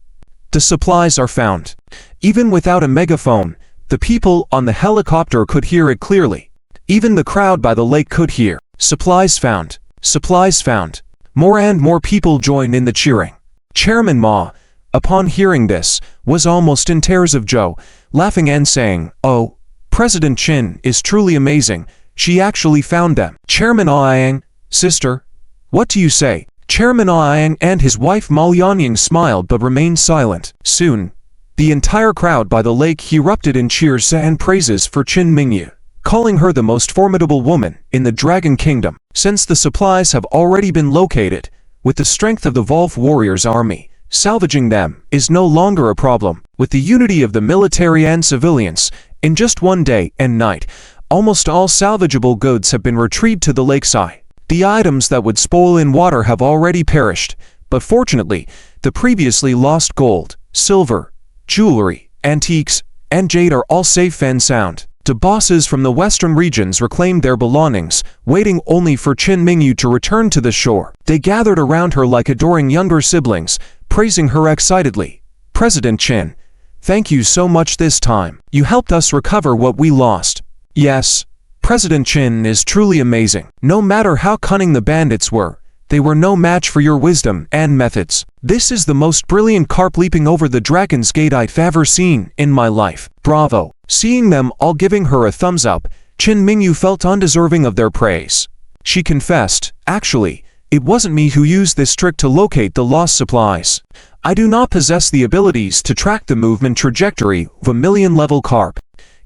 [SPEAKER 1] The supplies are found. Even without a megaphone, the people on the helicopter could hear it clearly. Even the crowd by the lake could hear. Supplies found. Supplies found. More and more people joined in the cheering. Chairman Ma, upon hearing this, was almost in tears of joy, laughing and saying, Oh, President Qin is truly amazing. She actually found them. Chairman Aang, sister, what do you say? Chairman Aang and his wife Ma Lianying smiled but remained silent. Soon, the entire crowd by the lake erupted in cheers and praises for Qin Mingyu, calling her the most formidable woman in the Dragon Kingdom. Since the supplies have already been located, with the strength of the Wolf Warriors army, salvaging them is no longer a problem. With the unity of the military and civilians, in just one day and night, almost all salvageable goods have been retrieved to the lakeside. The items that would spoil in water have already perished, but fortunately, the previously lost gold, silver, jewelry, antiques, and jade are all safe and sound. The bosses from the western regions reclaimed their belongings, waiting only for Qin Mingyu to return to the shore. They gathered around her like adoring younger siblings, praising her excitedly. President Qin, thank you so much this time. You helped us recover what we lost. Yes, President Qin is truly amazing. No matter how cunning the bandits were, they were no match for your wisdom and methods. This is the most brilliant carp leaping over the Dragon's Gate I've ever seen in my life. Bravo. Seeing them all giving her a thumbs up, Qin Mingyu felt undeserving of their praise. She confessed, actually, it wasn't me who used this trick to locate the lost supplies. I do not possess the abilities to track the movement trajectory of a million-level carp.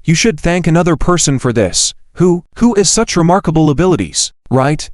[SPEAKER 1] You should thank another person for this. Who has such remarkable abilities, right?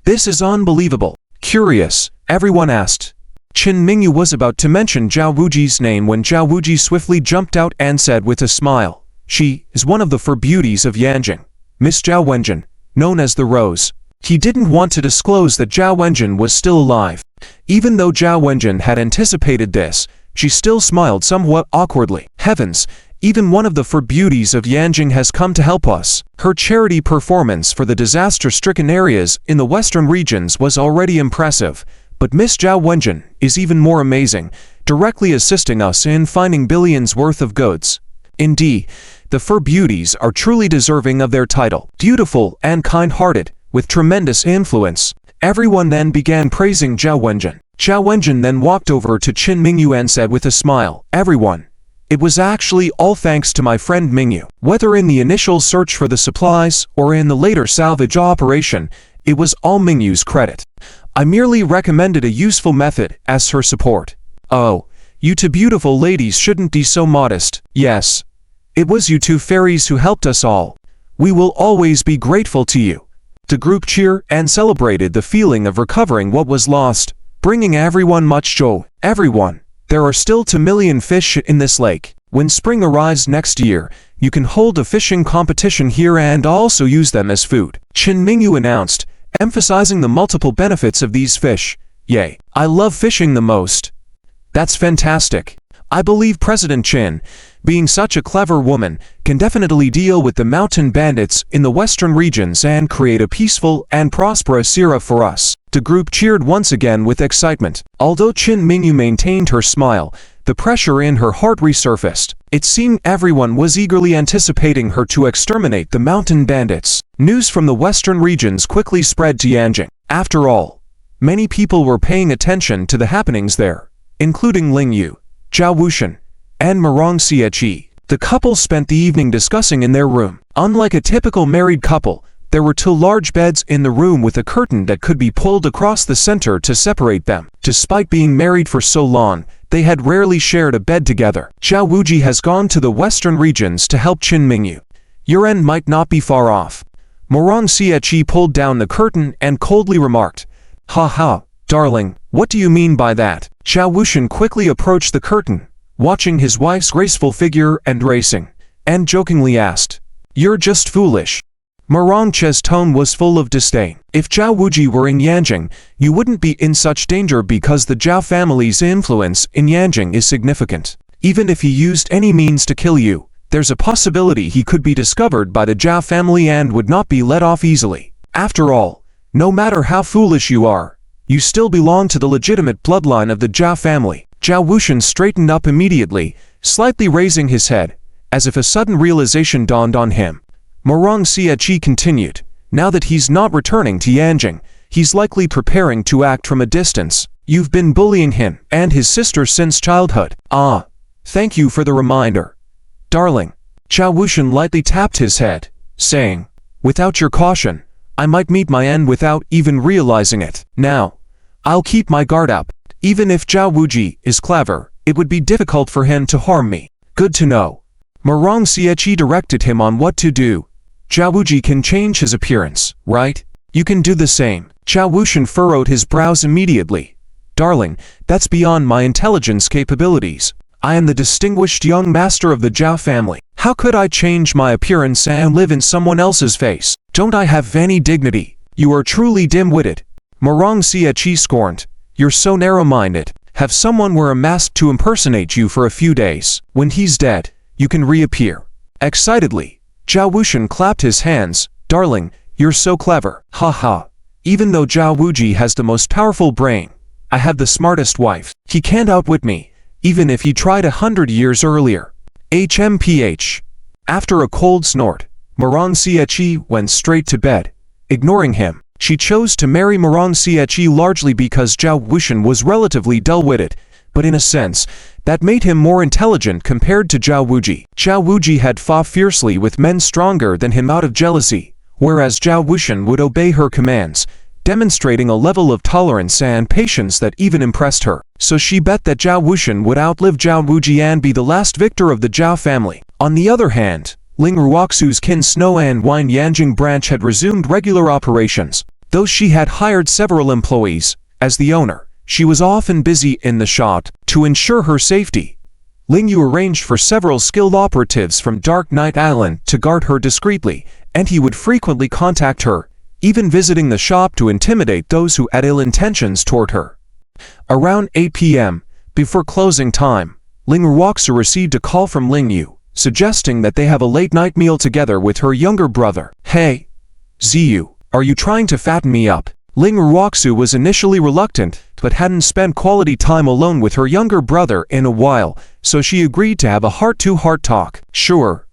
[SPEAKER 1] This is unbelievable. Curious, everyone asked. Qin Mingyu was about to mention Zhao Wuji's name when Zhao Wuji swiftly jumped out and said with a smile, she is one of the four beauties of Yanjing. Miss Zhao Wenjin, known as the Rose. He didn't want to disclose that Zhao Wenjin was still alive. Even though Zhao Wenjin had anticipated this, she still smiled somewhat awkwardly. Heavens, even one of the four beauties of Yanjing has come to help us. Her charity performance for the disaster-stricken areas in the western regions was already impressive, but Miss Zhao Wenjin is even more amazing, directly assisting us in finding billions worth of goods. Indeed, the four beauties are truly deserving of their title, beautiful and kind-hearted, with tremendous influence. Everyone then began praising Zhao Wenjin. Zhao Wenjin then walked over to Qin Mingyu and said with a smile, everyone, it was actually all thanks to my friend Mingyu. Whether in the initial search for the supplies or in the later salvage operation, it was all Mingyu's credit. I merely recommended a useful method as her support. Oh, you two beautiful ladies shouldn't be so modest. Yes, it was you two fairies who helped us all. We will always be grateful to you. The group cheered and celebrated the feeling of recovering what was lost, bringing everyone much joy. Everyone, there are still 2 million fish in this lake. When spring arrives next year, you can hold a fishing competition here and also use them as food. Qin Mingyu announced, emphasizing the multiple benefits of these fish. Yay, I love fishing the most. That's fantastic. I believe President Qin, being such a clever woman, can definitely deal with the mountain bandits in the western regions and create a peaceful and prosperous era for us. The group cheered once again with excitement. Although Qin Mingyu maintained her smile, the pressure in her heart resurfaced. It seemed everyone was eagerly anticipating her to exterminate the mountain bandits. News from the western regions quickly spread to Yanjing. After all, many people were paying attention to the happenings there, including Ling Yu, Zhao Wuxian, and Moran Chia. The couple spent the evening discussing in their room. Unlike a typical married couple, there were 2 large beds in the room with a curtain that could be pulled across the center to separate them. Despite being married for so long, they had rarely shared a bed together. Zhao Wuji has gone to the western regions to help Qin Mingyu. Your end might not be far off. Moran Chia pulled down the curtain and coldly remarked, ha ha, darling, what do you mean by that? Zhao Wuxian quickly approached the curtain, watching his wife's graceful figure and racing, and jokingly asked, you're just foolish. Moran Chia's tone was full of disdain. If Zhao Wuji were in Yanjing, you wouldn't be in such danger because the Zhao family's influence in Yanjing is significant. Even if he used any means to kill you, there's a possibility he could be discovered by the Zhao family and would not be let off easily. After all, no matter how foolish you are, you still belong to the legitimate bloodline of the Zhao family. Zhao Wuxian straightened up immediately, slightly raising his head, as if a sudden realization dawned on him. Moran Chia continued, now that he's not returning to Yanjing, he's likely preparing to act from a distance. You've been bullying him and his sister since childhood. Ah, thank you for the reminder. Darling, Zhao Wuxian lightly tapped his head, saying, without your caution, I might meet my end without even realizing it. Now, I'll keep my guard up. Even if Zhao Wuji is clever, it would be difficult for him to harm me. Good to know. Moran Chia directed him on what to do. Zhao Wuji can change his appearance, right? You can do the same. Zhao Wuxian furrowed his brows immediately. Darling, that's beyond my intelligence capabilities. I am the distinguished young master of the Zhao family. How could I change my appearance and live in someone else's face? Don't I have any dignity? You are truly dim-witted. Moran Chia scorned. You're so narrow-minded. Have someone wear a mask to impersonate you for a few days. When he's dead, you can reappear. Excitedly, Zhao Wuxian clapped his hands. Darling, you're so clever. Ha ha. Even though Zhao Wuji has the most powerful brain, I have the smartest wife. He can't outwit me, even if he tried 100 years earlier. HMPH. After a cold snort, Moran Chia went straight to bed. Ignoring him, she chose to marry Moran Chia largely because Zhao Wuxian was relatively dull-witted, but in a sense, that made him more intelligent compared to Zhao Wuji. Zhao Wuji had fought fiercely with men stronger than him out of jealousy, whereas Zhao Wuxian would obey her commands, demonstrating a level of tolerance and patience that even impressed her. So she bet that Zhao Wuxian would outlive Zhao Wuji and be the last victor of the Zhao family. On the other hand, Ling Ruoxu's Qin Snow and Wine Yanjing branch had resumed regular operations. Though she had hired several employees, as the owner, she was often busy in the shop. To ensure her safety, Ling Yu arranged for several skilled operatives from Dark Knight Island to guard her discreetly, and he would frequently contact her, even visiting the shop to intimidate those who had ill intentions toward her. Around 8 p.m., before closing time, Ling Ruoxu received a call from Ling Yu, suggesting that they have a late-night meal together with her younger brother. Hey, Ziyu, are you trying to fatten me up? Ling Ruoxu was initially reluctant, but hadn't spent quality time alone with her younger brother in a while, so she agreed to have a heart-to-heart talk. Sure.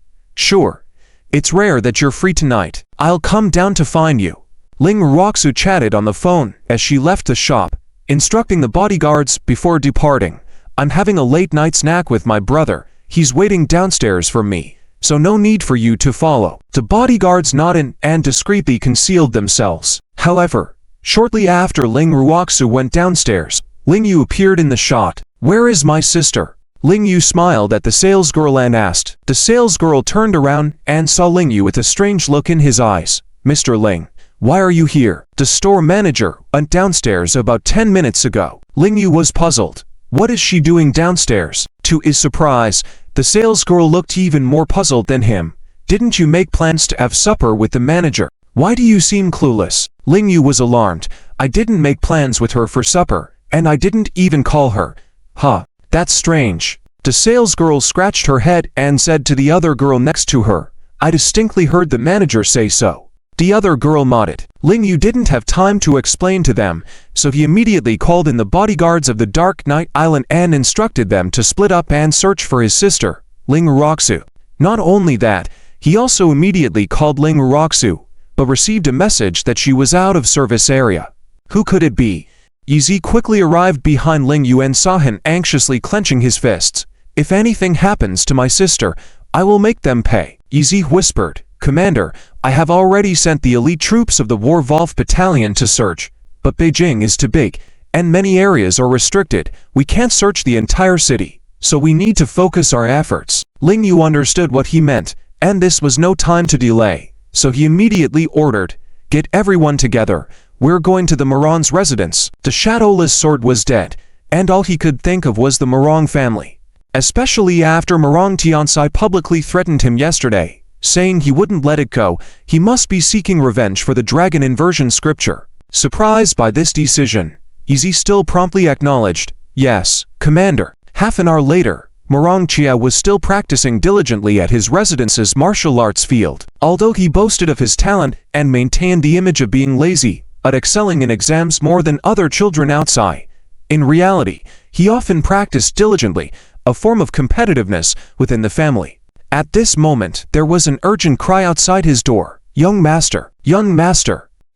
[SPEAKER 1] It's rare that you're free tonight. I'll come down to find you. Ling Ruoxu chatted on the phone as she left the shop, instructing the bodyguards before departing. I'm having a late-night snack with my brother. He's waiting downstairs for me, so no need for you to follow. The bodyguards nodded and discreetly concealed themselves. However, shortly after Ling Ruoxu went downstairs, Ling Yu appeared in the shot. Where is my sister? Ling Yu smiled at the salesgirl and asked. The salesgirl turned around and saw Ling Yu with a strange look in his eyes. Mr. Ling, why are you here? The store manager went downstairs about 10 minutes ago. Ling Yu was puzzled. What is she doing downstairs? To his surprise, the salesgirl looked even more puzzled than him. Didn't you make plans to have supper with the manager? Why do you seem clueless? Ling Yu was alarmed. I didn't make plans with her for supper, and I didn't even call her. Huh, that's strange. The salesgirl scratched her head and said to the other girl next to her, I distinctly heard the manager say so. The other girl nodded. Ling Yu didn't have time to explain to them, so he immediately called in the bodyguards of the Dark Knight Island and instructed them to split up and search for his sister, Ling Ruoxu. Not only that, he also immediately called Ling Ruoxu, but received a message that she was out of service area. Who could it be? Yizi quickly arrived behind Ling Yu and saw him anxiously clenching his fists. If anything happens to my sister, I will make them pay. Yizi whispered, Commander, I have already sent the elite troops of the War Wolf Battalion to search, but Beijing is too big, and many areas are restricted. We can't search the entire city, so we need to focus our efforts. Ling Yu understood what he meant, and this was no time to delay, so he immediately ordered, Get everyone together, we're going to the Moran's residence. The shadowless sword was dead, and all he could think of was the Moran family. Especially after Moran Tianxai publicly threatened him yesterday, saying he wouldn't let it go. He must be seeking revenge for the dragon inversion scripture. Surprised by this decision, Yizi still promptly acknowledged, Yes, Commander. Half an hour later, Moran Chia was still practicing diligently at his residence's martial arts field. Although he boasted of his talent and maintained the image of being lazy, but excelling in exams more than other children outside, in reality, he often practiced diligently, a form of competitiveness within the family. At this moment, there was an urgent cry outside his door. Young master,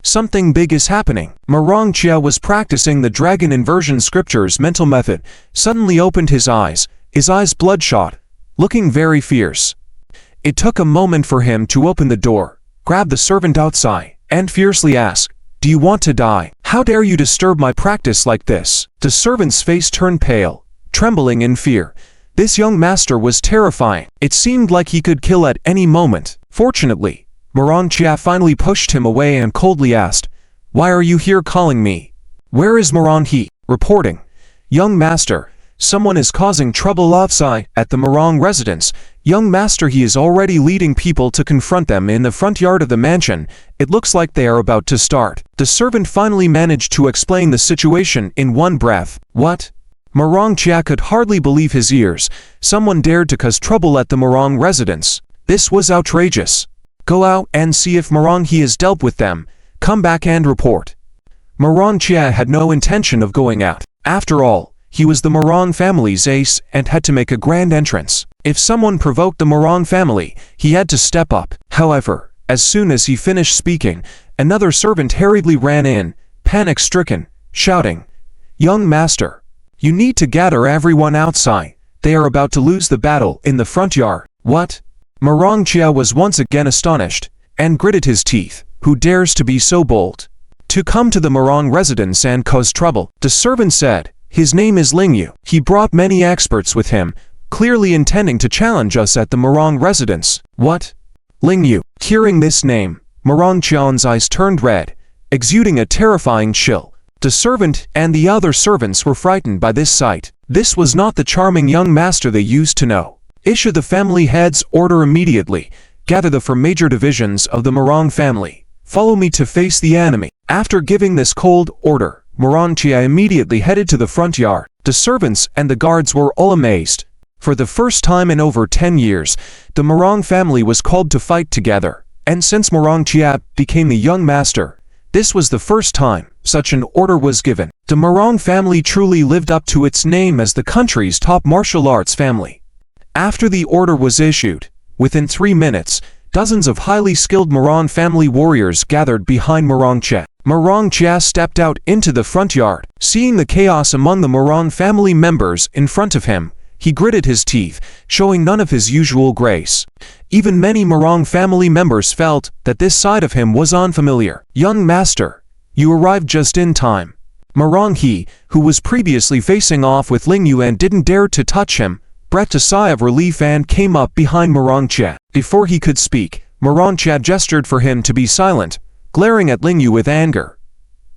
[SPEAKER 1] something big is happening. Moran Chia was practicing the dragon inversion scripture's mental method, suddenly opened his eyes bloodshot, looking very fierce. It took a moment for him to open the door, grab the servant outside, and fiercely ask, Do you want to die? How dare you disturb my practice like this? The servant's face turned pale, trembling in fear. This young master was terrifying. It seemed like he could kill at any moment. Fortunately, Moran Chia finally pushed him away and coldly asked, Why are you here calling me? Where is Moran He? Reporting. Young master, someone is causing trouble outside at the Moran residence. Young master, he is already leading people to confront them in the front yard of the mansion. It looks like they are about to start. The servant finally managed to explain the situation in one breath. What? Moran Chia could hardly believe his ears. Someone dared to cause trouble at the Moran residence. This was outrageous. Go out and see if Moran Chia has dealt with them. Come back and report. Moran Chia had no intention of going out. After all, he was the Moran family's ace and had to make a grand entrance. If someone provoked the Moran family, he had to step up. However, as soon as he finished speaking, another servant hurriedly ran in, panic-stricken, shouting, "Young master, you need to gather everyone outside. They are about to lose the battle in the front yard." What? Moran Chia was once again astonished, and gritted his teeth. Who dares to be so bold? To come to the Moran residence and cause trouble? The servant said, "His name is Ling Yu. He brought many experts with him, clearly intending to challenge us at the Moran residence." What? Ling Yu. Hearing this name, Moran Chia's eyes turned red, exuding a terrifying chill. The servant and the other servants were frightened by this sight. This was not the charming young master they used to know. Issue the family head's order immediately. Gather the 4 major divisions of the Moran family. Follow me to face the enemy. After giving this cold order, Moran Chia immediately headed to the front yard. The servants and the guards were all amazed. For the first time in over 10 years, the Moran family was called to fight together. And since Moran Chia became the young master, this was the first time such an order was given. The Moran family truly lived up to its name as the country's top martial arts family. After the order was issued, within 3 minutes, dozens of highly skilled Moran family warriors gathered behind Moran Chia. Moran Chia stepped out into the front yard. Seeing the chaos among the Moran family members in front of him, he gritted his teeth, showing none of his usual grace. Even many Moran family members felt that this side of him was unfamiliar. "Young master, you arrived just in time." Moran He, who was previously facing off with Ling Yu and didn't dare to touch him, breathed a sigh of relief and came up behind Moran Chia. Before he could speak, Moran Chia gestured for him to be silent, glaring at Ling Yu with anger.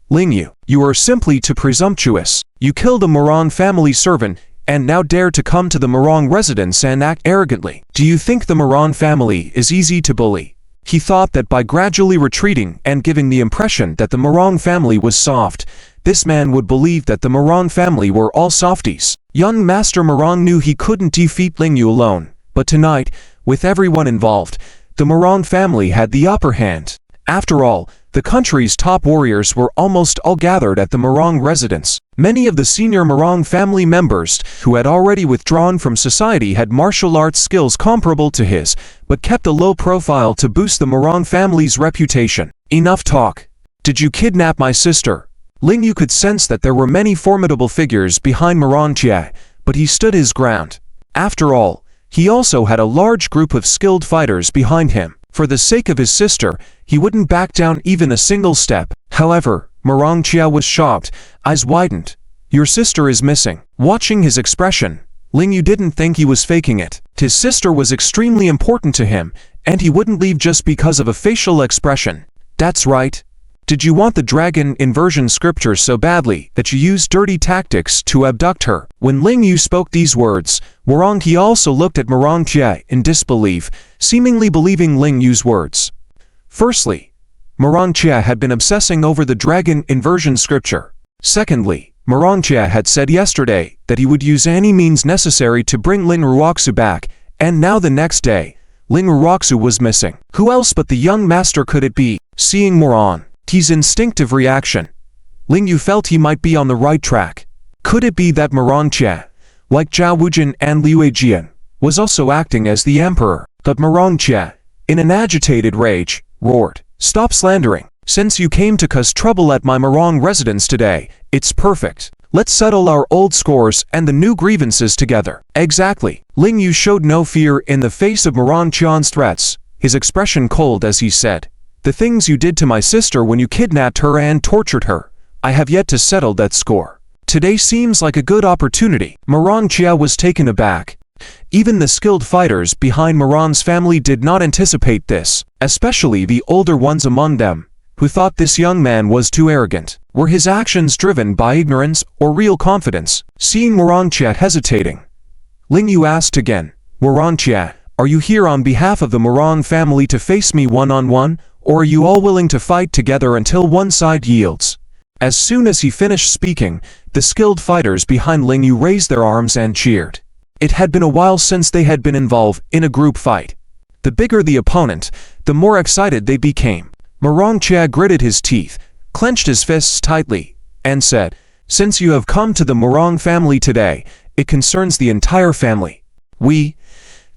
[SPEAKER 1] "Ling Yu, you are simply too presumptuous. You killed a Moran family servant and now dare to come to the Moran residence and act arrogantly. Do you think the Moran family is easy to bully?" He thought that by gradually retreating and giving the impression that the Moran family was soft, this man would believe that the Moran family were all softies. Young Master Moran knew he couldn't defeat Ling Yu alone, but tonight, with everyone involved, the Moran family had the upper hand. After all, the country's top warriors were almost all gathered at the Moran residence. Many of the senior Moran family members, who had already withdrawn from society, had martial arts skills comparable to his, but kept a low profile to boost the Moran family's reputation. "Enough talk. Did you kidnap my sister?" Ling Yu could sense that there were many formidable figures behind Moran Chia, but he stood his ground. After all, he also had a large group of skilled fighters behind him. For the sake of his sister, he wouldn't back down even a single step. However, Moran Chia was shocked, eyes widened. "Your sister is missing." Watching his expression, Ling Yu didn't think he was faking it. His sister was extremely important to him, and he wouldn't leave just because of a facial expression. "That's right. Did you want the dragon inversion scripture so badly that you used dirty tactics to abduct her?" When Ling Yu spoke these words, Moran Chia also looked at Moran Chia in disbelief, seemingly believing Ling Yu's words. Firstly, Moran Chia had been obsessing over the dragon inversion scripture. Secondly, Moran Chia had said yesterday that he would use any means necessary to bring Ling Ruoxu back, and now the next day, Ling Ruoxu was missing. Who else but the young master could it be? Seeing Moran Chia's instinctive reaction, Ling Yu felt he might be on the right track. Could it be that Moran Chia, like Zhao Wujin and Liu Jian, was also acting as the emperor? But Moran Chia, in an agitated rage, roared, "Stop slandering! Since you came to cause trouble at my Moran residence today, it's perfect. Let's settle our old scores and the new grievances together." Exactly. Ling Yu showed no fear in the face of Moran Chia's threats, his expression cold as he said, "The things you did to my sister when you kidnapped her and tortured her, I have yet to settle that score. Today seems like a good opportunity." Moran Chia was taken aback. Even the skilled fighters behind Moran's family did not anticipate this, especially the older ones among them, who thought this young man was too arrogant. Were his actions driven by ignorance or real confidence? Seeing Moran Chia hesitating, Ling Yu asked again, "Moran Chia, are you here on behalf of the Moran family to face me one-on-one, or are you all willing to fight together until one side yields?" As soon as he finished speaking, the skilled fighters behind Ling Yu raised their arms and cheered. It had been a while since they had been involved in a group fight. The bigger the opponent, the more excited they became. Moran Chia gritted his teeth, clenched his fists tightly, and said, "Since you have come to the Moran family today, it concerns the entire family. We,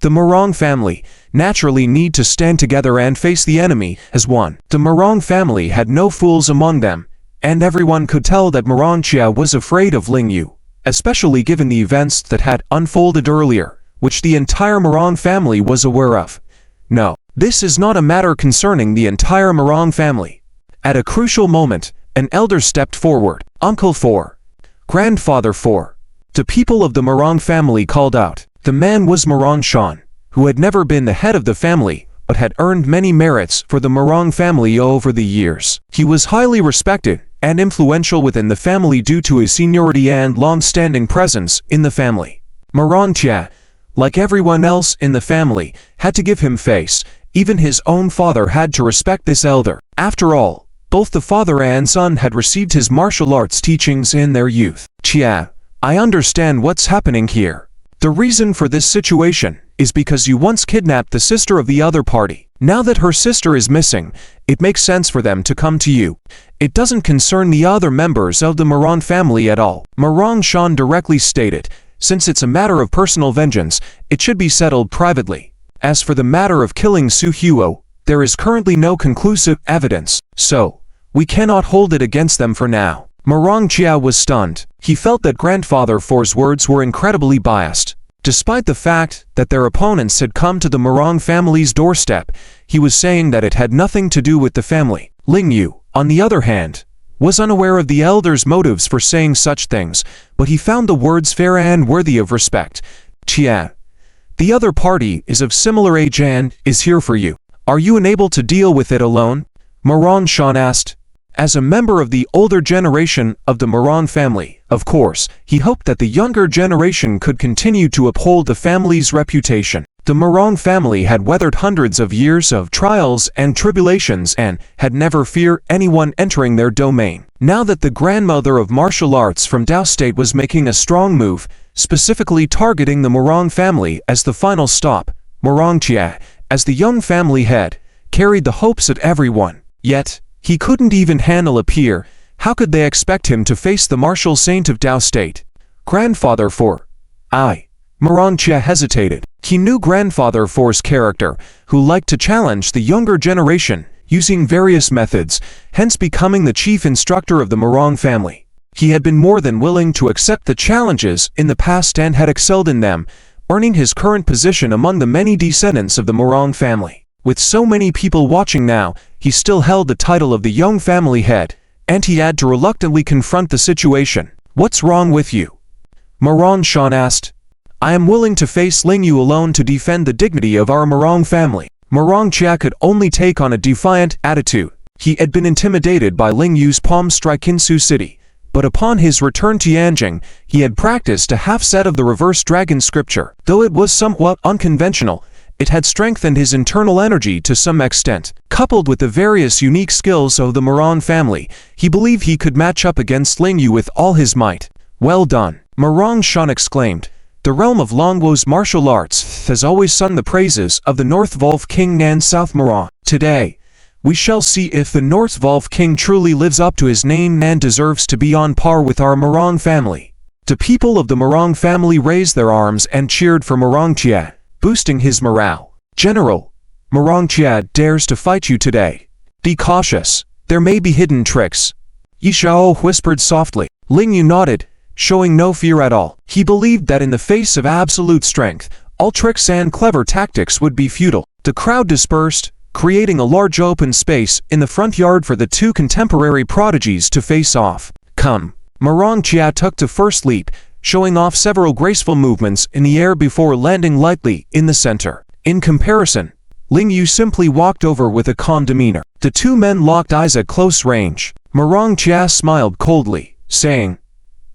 [SPEAKER 1] the Moran family, naturally need to stand together and face the enemy as one." The Moran family had no fools among them, and everyone could tell that Moran Chia was afraid of Ling Yu, especially given the events that had unfolded earlier, which the entire Moran family was aware of. No, this is not a matter concerning the entire Moran family. At a crucial moment, an elder stepped forward. "Uncle 4. Grandfather 4. The people of the Moran family called out. The man was Moran Shan, who had never been the head of the family, but had earned many merits for the Moran family over the years. He was highly respected and influential within the family due to his seniority and long-standing presence in the family. Moran Chia, like everyone else in the family, had to give him face. Even his own father had to respect this elder. After all, both the father and son had received his martial arts teachings in their youth. Chia, I understand what's happening here. The reason for this situation is because you once kidnapped the sister of the other party. Now that her sister is missing, it makes sense for them to come to you. It doesn't concern the other members of the Moran family at all." Moran Shan directly stated, "Since it's a matter of personal vengeance, it should be settled privately. As for the matter of killing Su Huo, there is currently no conclusive evidence, so we cannot hold it against them for now." Moran Chia was stunned. He felt that Grandfather 4's words were incredibly biased. Despite the fact that their opponents had come to the Moran family's doorstep, he was saying that it had nothing to do with the family. Ling Yu, on the other hand, was unaware of the elder's motives for saying such things, but he found the words fair and worthy of respect. "Chia, the other party is of similar age and is here for you. Are you unable to deal with it alone?" Moran Shan asked. As a member of the older generation of the Moran family, of course, he hoped that the younger generation could continue to uphold the family's reputation. The Moran family had weathered hundreds of years of trials and tribulations and had never feared anyone entering their domain. Now that the grandmother of martial arts from Dao State was making a strong move, specifically targeting the Moran family as the final stop, Moran Chia, as the young family head, carried the hopes of everyone. Yet, he couldn't even handle a peer. How could they expect him to face the martial saint of Dao State? Grandfather 4. Moran Chia hesitated. He knew Grandfather 4's character, who liked to challenge the younger generation, using various methods, hence becoming the chief instructor of the Moran family. He had been more than willing to accept the challenges in the past and had excelled in them, earning his current position among the many descendants of the Moran family. With so many people watching now, he still held the title of the young family head, and he had to reluctantly confront the situation. "What's wrong with you?" Moran Shan asked. "I am willing to face Ling Yu alone to defend the dignity of our Moran family." Moran Chia could only take on a defiant attitude. He had been intimidated by Ling Yu's palm strike in Su City, but upon his return to Yanjing, he had practiced a half set of the reverse dragon scripture. Though it was somewhat unconventional, it had strengthened his internal energy to some extent. Coupled with the various unique skills of the Moran family, he believed he could match up against Ling Yu with all his might. "Well done," Moran Shan exclaimed. "The realm of Longwo's martial arts has always sung the praises of the North Volf King Nan South Moran. Today, we shall see if the North Volf King truly lives up to his name and deserves to be on par with our Moran family." The people of the Moran family raised their arms and cheered for Moran Chia, boosting his morale. "General, Moran Chia dares to fight you today. Be cautious, there may be hidden tricks." Yi Xiao whispered softly. Ling Yu nodded, showing no fear at all. He believed that in the face of absolute strength, all tricks and clever tactics would be futile. The crowd dispersed, creating a large open space in the front yard for the two contemporary prodigies to face off. "Come." Moran Chia took the first leap, showing off several graceful movements in the air before landing lightly in the center. In comparison, Ling Yu simply walked over with a calm demeanor. The two men locked eyes at close range. Moran Chia smiled coldly, saying,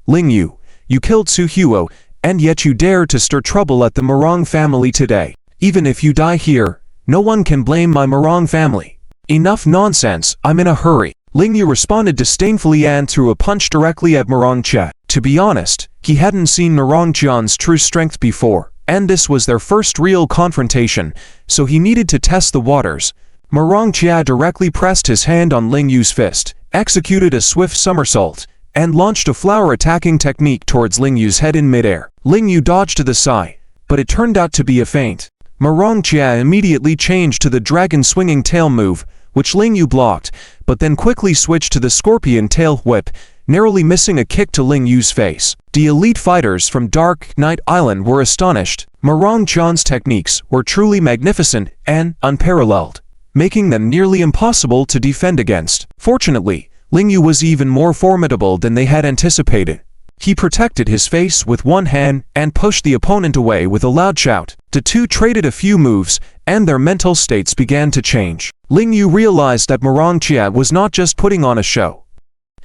[SPEAKER 1] "Ling Yu, you killed Su Huo, and yet you dare to stir trouble at the Moran family today. Even if you die here, no one can blame my Moran family." "Enough nonsense, I'm in a hurry." Ling Yu responded disdainfully and threw a punch directly at Moran Chia. To be honest, he hadn't seen Moran Chia's true strength before, and this was their first real confrontation, so he needed to test the waters. Moran Chia directly pressed his hand on Ling Yu's fist, executed a swift somersault, and launched a flower attacking technique towards Ling Yu's head in midair. Ling Yu dodged to the side, but it turned out to be a feint. Moran Chia immediately changed to the dragon swinging tail move, which Ling Yu blocked, but then quickly switched to the scorpion tail whip, narrowly missing a kick to Ling Yu's face. The elite fighters from Dark Knight Island were astonished. Moran Chia's techniques were truly magnificent and unparalleled, making them nearly impossible to defend against. Fortunately, Ling Yu was even more formidable than they had anticipated. He protected his face with one hand and pushed the opponent away with a loud shout. The two traded a few moves, and their mental states began to change. Ling Yu realized that Moran Chia was not just putting on a show.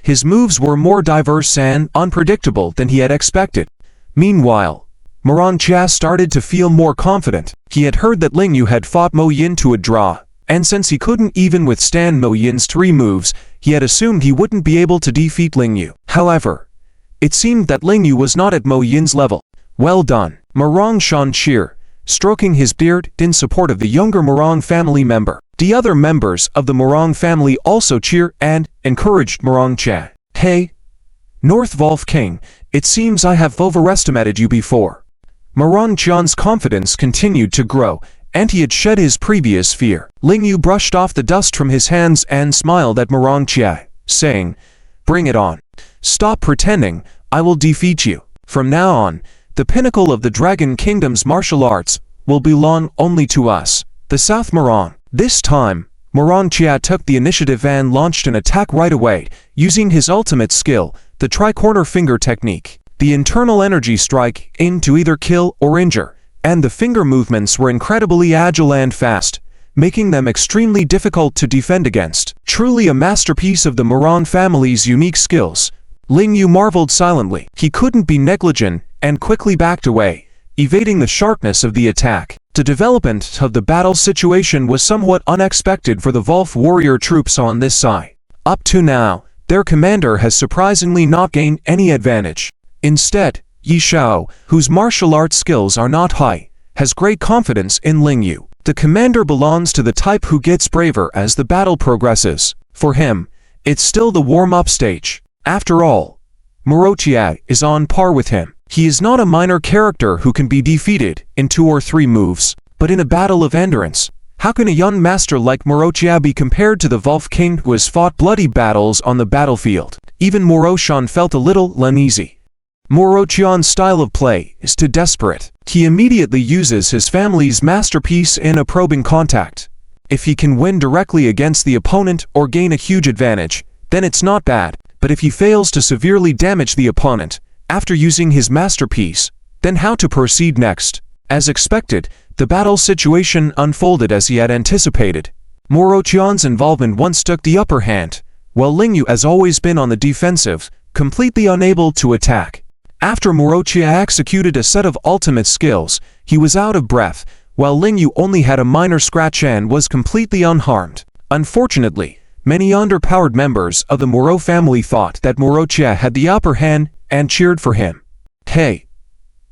[SPEAKER 1] His moves were more diverse and unpredictable than he had expected. Meanwhile, Moran Chia started to feel more confident. He had heard that Ling Yu had fought Mo Yin to a draw, and since he couldn't even withstand Mo Yin's 3 moves, he had assumed he wouldn't be able to defeat Ling Yu. However, it seemed that Ling Yu was not at Mo Yin's level. Well done. Moran Shan cheered, stroking his beard in support of the younger Moran family member. The other members of the Moran family also cheered and encouraged Moran Chia. Hey, North Wolf King, it seems I have overestimated you before. Moran Chia's confidence continued to grow, and he had shed his previous fear. Ling Yu brushed off the dust from his hands and smiled at Moran Chia, saying, "Bring it on. Stop pretending, I will defeat you. From now on, the pinnacle of the Dragon Kingdom's martial arts will belong only to us, the South Moran." This time, Moran Chia took the initiative and launched an attack right away, using his ultimate skill, the tri-corner finger technique. The internal energy strike aimed to either kill or injure, and the finger movements were incredibly agile and fast, making them extremely difficult to defend against. Truly a masterpiece of the Moran family's unique skills. Ling Yu marveled silently. He couldn't be negligent and quickly backed away, evading the sharpness of the attack. The development of the battle situation was somewhat unexpected for the Wolf warrior troops on this side. Up to now, their commander has surprisingly not gained any advantage. Instead, Yi Shao, whose martial arts skills are not high, has great confidence in Ling Yu. The commander belongs to the type who gets braver as the battle progresses. For him, it's still the warm-up stage. After all, Moran Chia is on par with him. He is not a minor character who can be defeated in 2 or 3 moves, but in a battle of endurance, how can a young master like Moran Chia be compared to the Wolf King who has fought bloody battles on the battlefield? Even Moran Shan felt a little uneasy. Moran Chia's style of play is too desperate. He immediately uses his family's masterpiece in a probing contact. If he can win directly against the opponent or gain a huge advantage, then it's not bad, but if he fails to severely damage the opponent after using his masterpiece, then how to proceed next? As expected, the battle situation unfolded as he had anticipated. Moran Chia's involvement once took the upper hand, while Ling Yu has always been on the defensive, completely unable to attack. After Moran Chia executed a set of ultimate skills, he was out of breath, while Ling Yu only had a minor scratch and was completely unharmed. Unfortunately, many underpowered members of the Moran family thought that Moran Chia had the upper hand and cheered for him. Hey,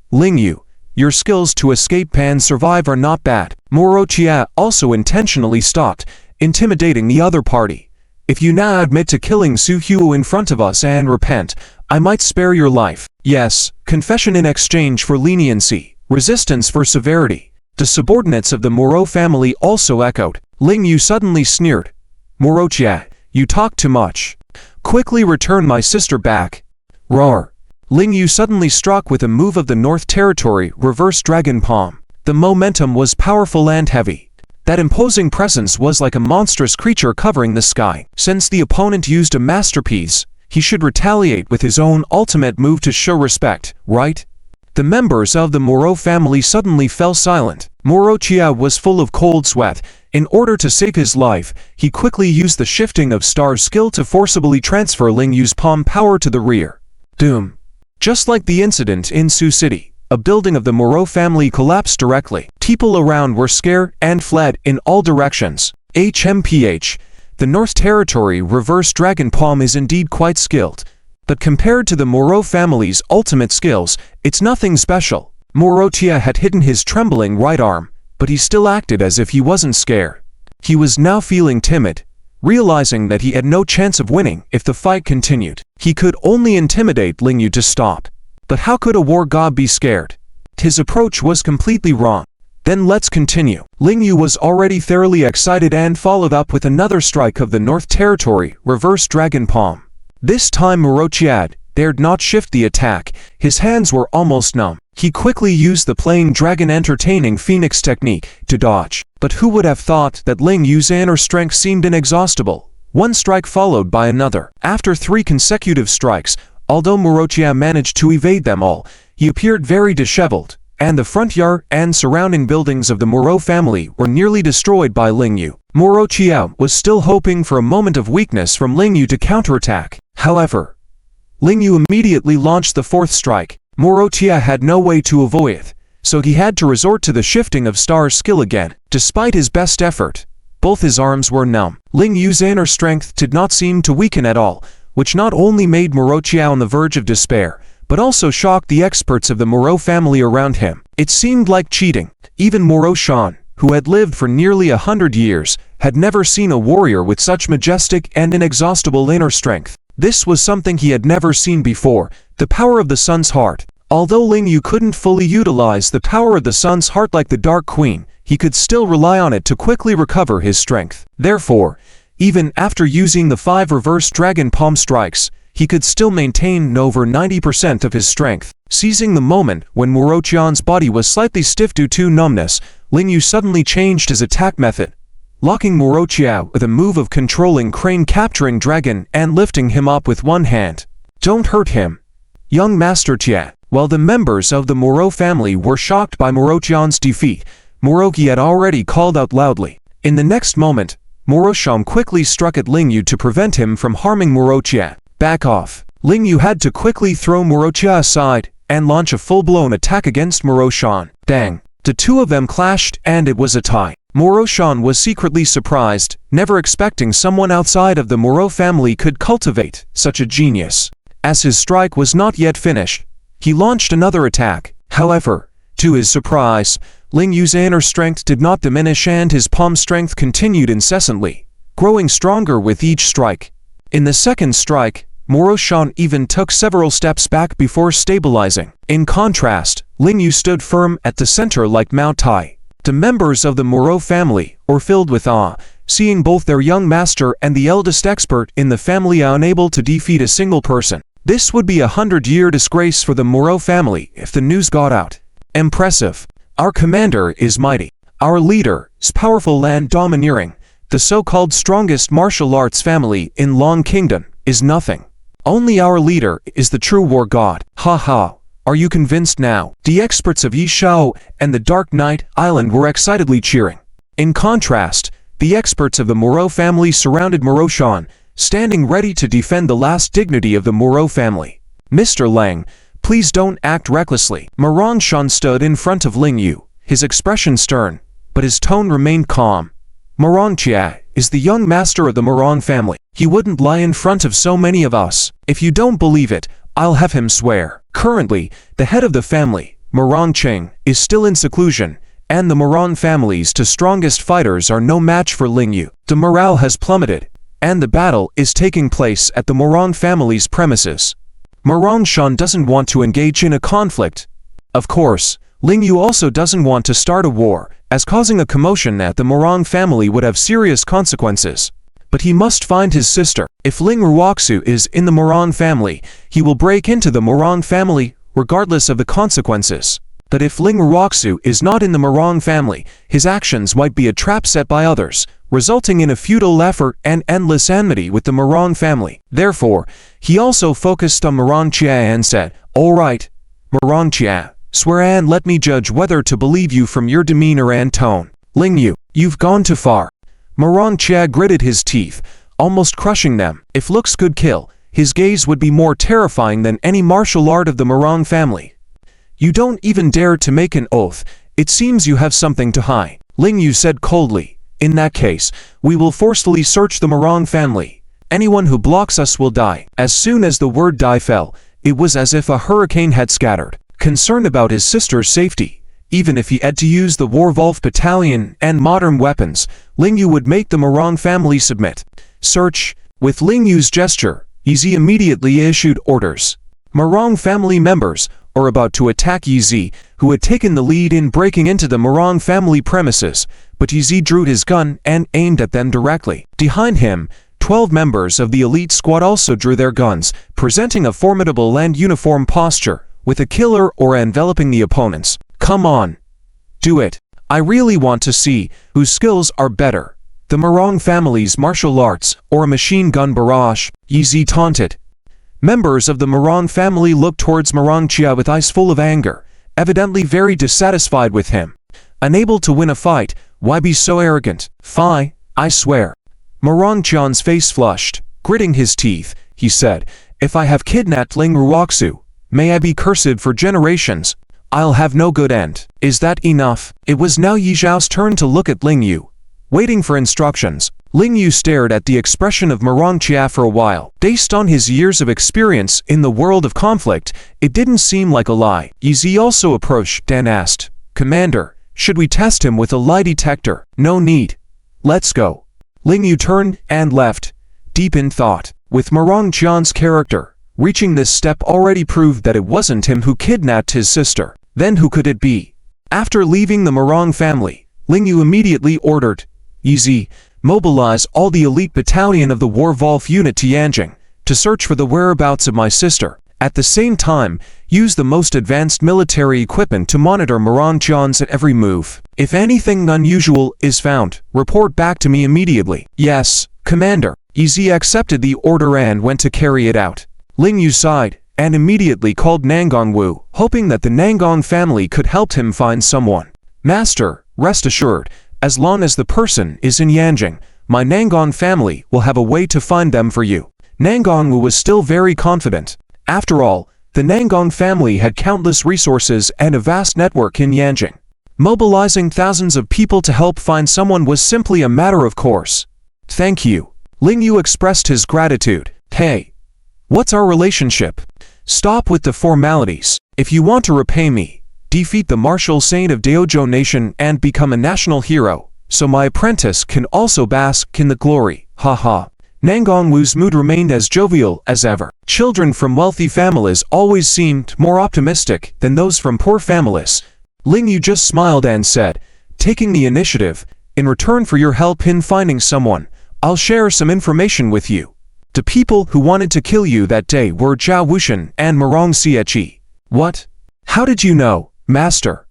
[SPEAKER 1] Ling Yu, your skills to escape and survive are not bad. Moran Chia also intentionally stopped, intimidating the other party. If you now admit to killing Su Huo in front of us and repent, I might spare your life. Yes, confession in exchange for leniency, resistance for severity. The subordinates of the Moran family also echoed. Ling Yu suddenly sneered. Moran Chia, you talk too much. Quickly return my sister back. Roar. Ling Yu suddenly struck with a move of the North Territory Reverse Dragon Palm. The momentum was powerful and heavy. That imposing presence was like a monstrous creature covering the sky. Since the opponent used a masterpiece, he should retaliate with his own ultimate move to show respect, right? The members of the Moran family suddenly fell silent. Moran Chia was full of cold sweat. In order to save his life, he quickly used the shifting of star skill to forcibly transfer Ling Yu's palm power to the rear. Doom. Just like the incident in Sioux City, a building of the Moran family collapsed directly. People around were scared and fled in all directions. HMPH. The North Territory Reverse Dragon Palm is indeed quite skilled, but compared to the Moran family's ultimate skills, it's nothing special. Moran Chia had hidden his trembling right arm, but he still acted as if he wasn't scared. He was now feeling timid, realizing that he had no chance of winning if the fight continued. He could only intimidate Ling Yu to stop. But how could a war god be scared? His approach was completely wrong. Then let's continue. Ling Yu was already thoroughly excited and followed up with another strike of the North Territory, reverse dragon palm. This time Moran Chia dared not shift the attack. His hands were almost numb. He quickly used the playing dragon entertaining phoenix technique to dodge. But who would have thought that Ling Yu's inner strength seemed inexhaustible? One strike followed by another. After 3 consecutive strikes, although Moran Chia managed to evade them all, he appeared very disheveled, and the front yard and surrounding buildings of the Moran family were nearly destroyed by Ling Yu. Moran Chia was still hoping for a moment of weakness from Ling Yu to counterattack. However, Ling Yu immediately launched the 4th strike. Moran Chia had no way to avoid it, so he had to resort to the shifting of Star's skill again. Despite his best effort, both his arms were numb. Ling Yu's inner strength did not seem to weaken at all, which not only made Moran Chia on the verge of despair, but also shocked the experts of the Moran family around him. It seemed like cheating. Even Moran Shan, who had lived for nearly 100 years, had never seen a warrior with such majestic and inexhaustible inner strength. This was something he had never seen before, the power of the Sun's Heart. Although Ling Yu couldn't fully utilize the power of the Sun's Heart like the Dark Queen, he could still rely on it to quickly recover his strength. Therefore, even after using the 5 reverse dragon palm strikes, he could still maintain over 90% of his strength. Seizing the moment when Moran Chia's body was slightly stiff due to numbness, Ling Yu suddenly changed his attack method, locking Moran Chia with a move of controlling crane, capturing dragon and lifting him up with one hand. Don't hurt him, young Master Chia. While the members of the Moran family were shocked by Moran Chia's defeat, Moran Chia had already called out loudly. In the next moment, Moran Chia quickly struck at Ling Yu to prevent him from harming Moran Chia. Back off. Ling Yu had to quickly throw Moran Chia aside and launch a full-blown attack against Moran Chia. Dang. The two of them clashed and it was a tie. Moran Chia was secretly surprised, never expecting someone outside of the Moran family could cultivate such a genius. As his strike was not yet finished, he launched another attack. However, to his surprise, Ling Yu's inner strength did not diminish and his palm strength continued incessantly, growing stronger with each strike. In the second strike, Moran Chia even took several steps back before stabilizing. In contrast, Ling Yu stood firm at the center like Mount Tai. The members of the Moran family were filled with awe, seeing both their young master and the eldest expert in the family unable to defeat a single person. This would be a 100-year disgrace for the Moran family if the news got out. Impressive. Our commander is mighty. Our leader is powerful and domineering. The so-called strongest martial arts family in Long Kingdom is nothing. Only our leader is the true war god. Ha ha. Are you convinced now? The experts of Yishao and the Dark Knight Island were excitedly cheering. In contrast, the experts of the Moran family surrounded Moran Chia, standing ready to defend the last dignity of the Moran family. Mr. Lang, please don't act recklessly. Moran Chia stood in front of Ling Yu, his expression stern, but his tone remained calm. Moran Chia is the young master of the Moran family. He wouldn't lie in front of so many of us. If you don't believe it, I'll have him swear. Currently, the head of the family, Moran Ching, is still in seclusion, and the Moran family's two strongest fighters are no match for Ling Yu. The morale has plummeted, and the battle is taking place at the Moran family's premises. Moran Chia doesn't want to engage in a conflict. Of course, Ling Yu also doesn't want to start a war, as causing a commotion at the Moran family would have serious consequences. But he must find his sister. If Ling Ruoxu is in the Moran family, he will break into the Moran family, regardless of the consequences. But if Ling Ruoxu is not in the Moran family, his actions might be a trap set by others, resulting in a futile effort and endless enmity with the Moran family. Therefore, he also focused on Moran Chia and said, "All right, Moran Chia, swear and let me judge whether to believe you from your demeanor and tone." Ling Yu, you've gone too far. Moran Chia gritted his teeth, almost crushing them. If looks could kill, his gaze would be more terrifying than any martial art of the Moran family. You don't even dare to make an oath. It seems you have something to hide. Ling Yu said coldly. In that case, we will forcefully search the Moran family. Anyone who blocks us will die. As soon as the word die fell, it was as if a hurricane had scattered. concerned about his sister's safety. Even if he had to use the Werewolf Battalion and modern weapons, Ling Yu would make the Moran family submit. Search. With Ling Yu's gesture, Yizi immediately issued orders. Moran family members are about to attack Yizi, who had taken the lead in breaking into the Moran family premises, but Yizi drew his gun and aimed at them directly. Behind him, 12 members of the elite squad also drew their guns, presenting a formidable and uniform posture, with a killer aura enveloping the opponents. Come on. Do it. I really want to see whose skills are better. The Moran family's martial arts, or a machine gun barrage, Yizi taunted. Members of the Moran family looked towards Moran Chia with eyes full of anger, evidently very dissatisfied with him. Unable to win a fight, why be so arrogant? Fine, I swear. Moran Chia's face flushed. Gritting his teeth, he said, if I have kidnapped Ling Ruoxu, may I be cursed for generations. I'll have no good end. Is that enough? It was now Yi Zhao's turn to look at Ling Yu. Waiting for instructions, Ling Yu stared at the expression of Moran Chia for a while. Based on his years of experience in the world of conflict, it didn't seem like a lie. Yizi also approached and asked, Commander, should we test him with a lie detector? No need. Let's go. Ling Yu turned and left, deep in thought. With Moran Chia's character, reaching this step already proved that it wasn't him who kidnapped his sister. Then who could it be? After leaving the Moran family, Ling Yu immediately ordered, Yizi, mobilize all the elite battalion of the Werewolf unit Tianjing to search for the whereabouts of my sister. At the same time, use the most advanced military equipment to monitor Moran Chia's every move. If anything unusual is found, report back to me immediately. Yes, Commander. Yizi accepted the order and went to carry it out. Ling Yu sighed and immediately called Nangang Wu, hoping that the Nangang family could help him find someone. Master, rest assured, as long as the person is in Yanjing, my Nangang family will have a way to find them for you. Nangang Wu was still very confident. After all, the Nangang family had countless resources and a vast network in Yanjing. Mobilizing thousands of people to help find someone was simply a matter of course. Thank you. Ling Yu expressed his gratitude. Hey, what's our relationship? Stop with the formalities. If you want to repay me, defeat the martial saint of Daojo Nation and become a national hero, so my apprentice can also bask in the glory. Haha. Nangang Wu's mood remained as jovial as ever. Children from wealthy families always seemed more optimistic than those from poor families. Ling Yu just smiled and said, taking the initiative, in return for your help in finding someone, I'll share some information with you. The people who wanted to kill you that day were Zhao Wushan and Moran Chia. What? How did you know, Master?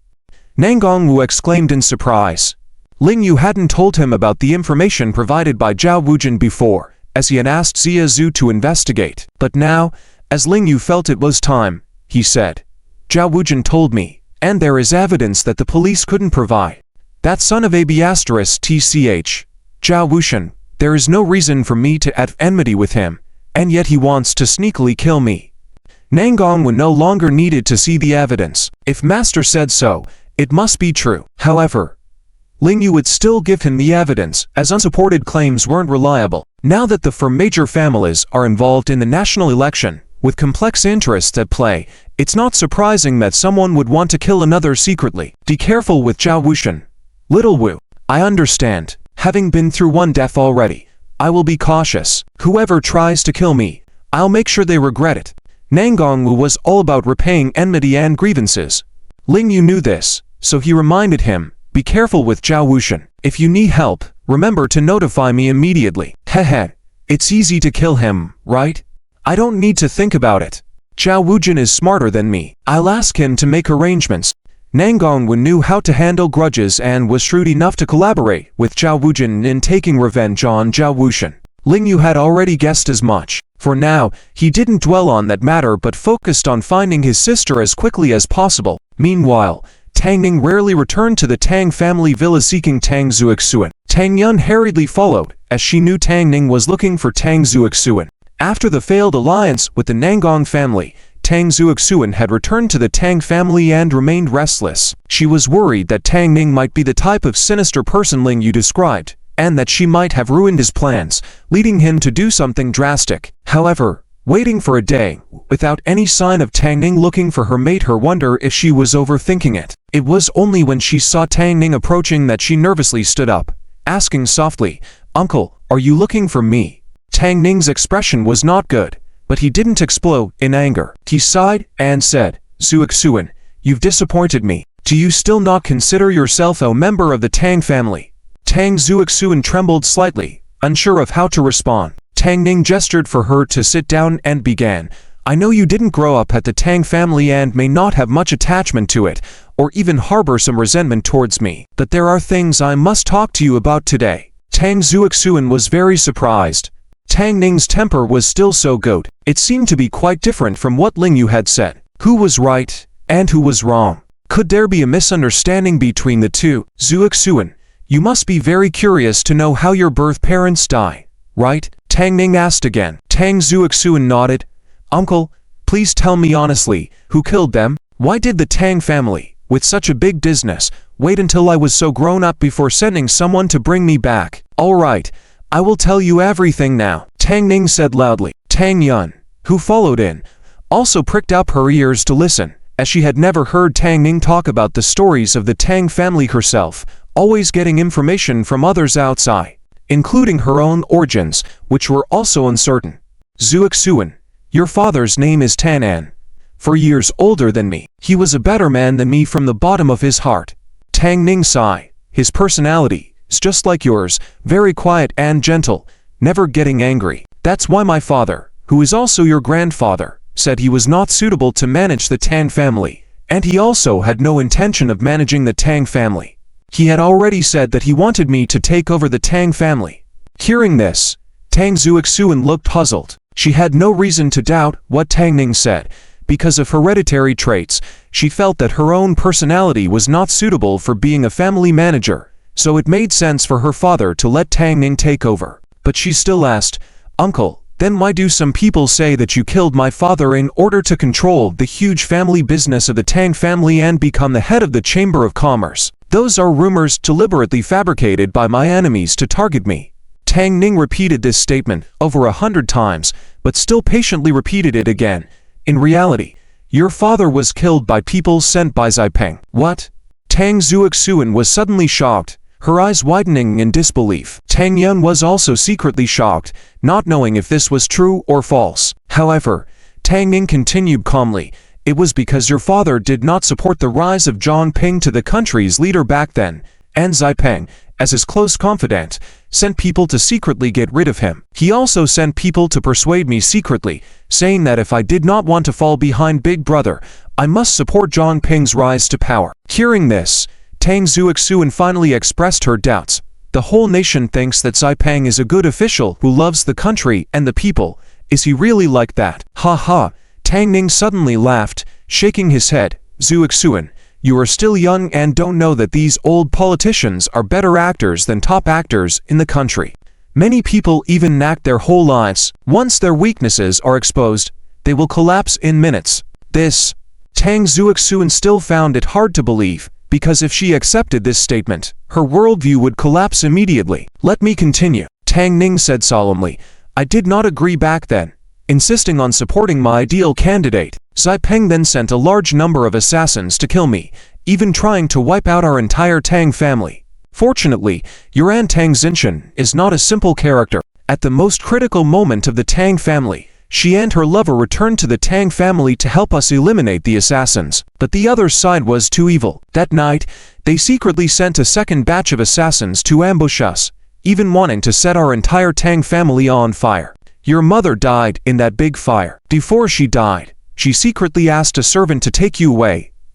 [SPEAKER 1] Nangang Wu exclaimed in surprise. Ling Yu hadn't told him about the information provided by Zhao Wujin before, as he had asked Xia Zhu to investigate. But now, as Ling Yu felt it was time, he said, Zhao Wujin told me, and there is evidence that the police couldn't provide. That son of a *tch, Zhao Wushan, there is no reason for me to have enmity with him, and yet he wants to sneakily kill me. Nangang Wu no longer needed to see the evidence. If Master said so, it must be true. However, Ling Yu would still give him the evidence, as unsupported claims weren't reliable. Now that the four major families are involved in the national election, with complex interests at play, it's not surprising that someone would want to kill another secretly. Be careful with Zhao Wushan. Little Wu, I understand. Having been through one death already, I will be cautious. Whoever tries to kill me, I'll make sure they regret it. Nangang Wu was all about repaying enmity and grievances. Ling Yu knew this, so he reminded him, be careful with Zhao Wushan. If you need help, remember to notify me immediately. Hehe, it's easy to kill him, right? I don't need to think about it. Zhao Wujin is smarter than me. I'll ask him to make arrangements. Nangang Wu knew how to handle grudges and was shrewd enough to collaborate with Zhao Wujin in taking revenge on Zhao Wushan. Ling Yu had already guessed as much. For now, he didn't dwell on that matter but focused on finding his sister as quickly as possible. Meanwhile, Tang Ning rarely returned to the Tang family villa seeking Tang Zuoxuan. Tang Yun hurriedly followed, as she knew Tang Ning was looking for Tang Zuoxuan. After the failed alliance with the Nangang family, Tang Zuoxuan had returned to the Tang family and remained restless. She was worried that Tang Ning might be the type of sinister person Ling Yu described, and that she might have ruined his plans, leading him to do something drastic. However, waiting for a day, without any sign of Tang Ning looking for her made her wonder if she was overthinking it. It was only when she saw Tang Ning approaching that she nervously stood up, asking softly, "Uncle, are you looking for me?" Tang Ning's expression was not good, but he didn't explode in anger. He sighed and said, "Zuixuan, you've disappointed me. Do you still not consider yourself a member of the Tang family?" Tang Zuixuan trembled slightly, unsure of how to respond. Tang Ning gestured for her to sit down and began, "I know you didn't grow up at the Tang family and may not have much attachment to it, or even harbor some resentment towards me, but there are things I must talk to you about today." Tang Zuixuan was very surprised. Tang Ning's temper was still so good. It seemed to be quite different from what Ling Yu had said. Who was right, and who was wrong? Could there be a misunderstanding between the two? "Zuixuan, you must be very curious to know how your birth parents die, right?" Tang Ning asked again. Tang Zuixuan nodded. "Uncle, please tell me honestly, who killed them? Why did the Tang family, with such a big business, wait until I was so grown up before sending someone to bring me back?" "All right, I will tell you everything now," Tang Ning said loudly. Tang Yun, who followed in, also pricked up her ears to listen, as she had never heard Tang Ning talk about the stories of the Tang family herself, always getting information from others outside, including her own origins, which were also uncertain. "Zuixuan, your father's name is Tanan. 4 years older than me. He was a better man than me from the bottom of his heart." Tang Ning sighed. "His personality is just like yours, very quiet and gentle, never getting angry. That's why my father, who is also your grandfather, said he was not suitable to manage the Tang family, and he also had no intention of managing the Tang family. He had already said that he wanted me to take over the Tang family." Hearing this, Tang Zuixuan looked puzzled. She had no reason to doubt what Tang Ning said. Because of hereditary traits, she felt that her own personality was not suitable for being a family manager, so it made sense for her father to let Tang Ning take over. But she still asked, "Uncle, then why do some people say that you killed my father in order to control the huge family business of the Tang family and become the head of the Chamber of Commerce? Those are rumors deliberately fabricated by my enemies to target me." Tang Ning repeated this statement over 100 times, but still patiently repeated it again. "In reality, your father was killed by people sent by Xipeng." "What?" Tang Zuixuan was suddenly shocked, her eyes widening in disbelief. Tang Yun was also secretly shocked, not knowing if this was true or false. However, Tang Ning continued calmly, "It was because your father did not support the rise of Zhang Ping to the country's leader back then, and Xipeng, as his close confidant, sent people to secretly get rid of him. He also sent people to persuade me secretly, saying that if I did not want to fall behind Big Brother, I must support Zhang Ping's rise to power." Hearing this, Tang Zuixuan finally expressed her doubts. "The whole nation thinks that Xipeng is a good official who loves the country and the people. Is he really like that?" "Ha ha." Tang Ning suddenly laughed, shaking his head. "Zuixuan, you are still young and don't know that these old politicians are better actors than top actors in the country. Many people even act their whole lives. Once their weaknesses are exposed, they will collapse in minutes." This, Tang Zuixuan still found it hard to believe, because if she accepted this statement, her worldview would collapse immediately. "Let me continue," Tang Ning said solemnly. "I did not agree back then, insisting on supporting my ideal candidate. Xipeng then sent a large number of assassins to kill me, even trying to wipe out our entire Tang family. Fortunately, your aunt Tang Xinshan is not a simple character. At the most critical moment of the Tang family, she and her lover returned to the Tang family to help us eliminate the assassins. But the other side was too evil. That night, they secretly sent a second batch of assassins to ambush us, even wanting to set our entire Tang family on fire. Your mother died in that big fire. Before she died, she secretly asked a servant to take you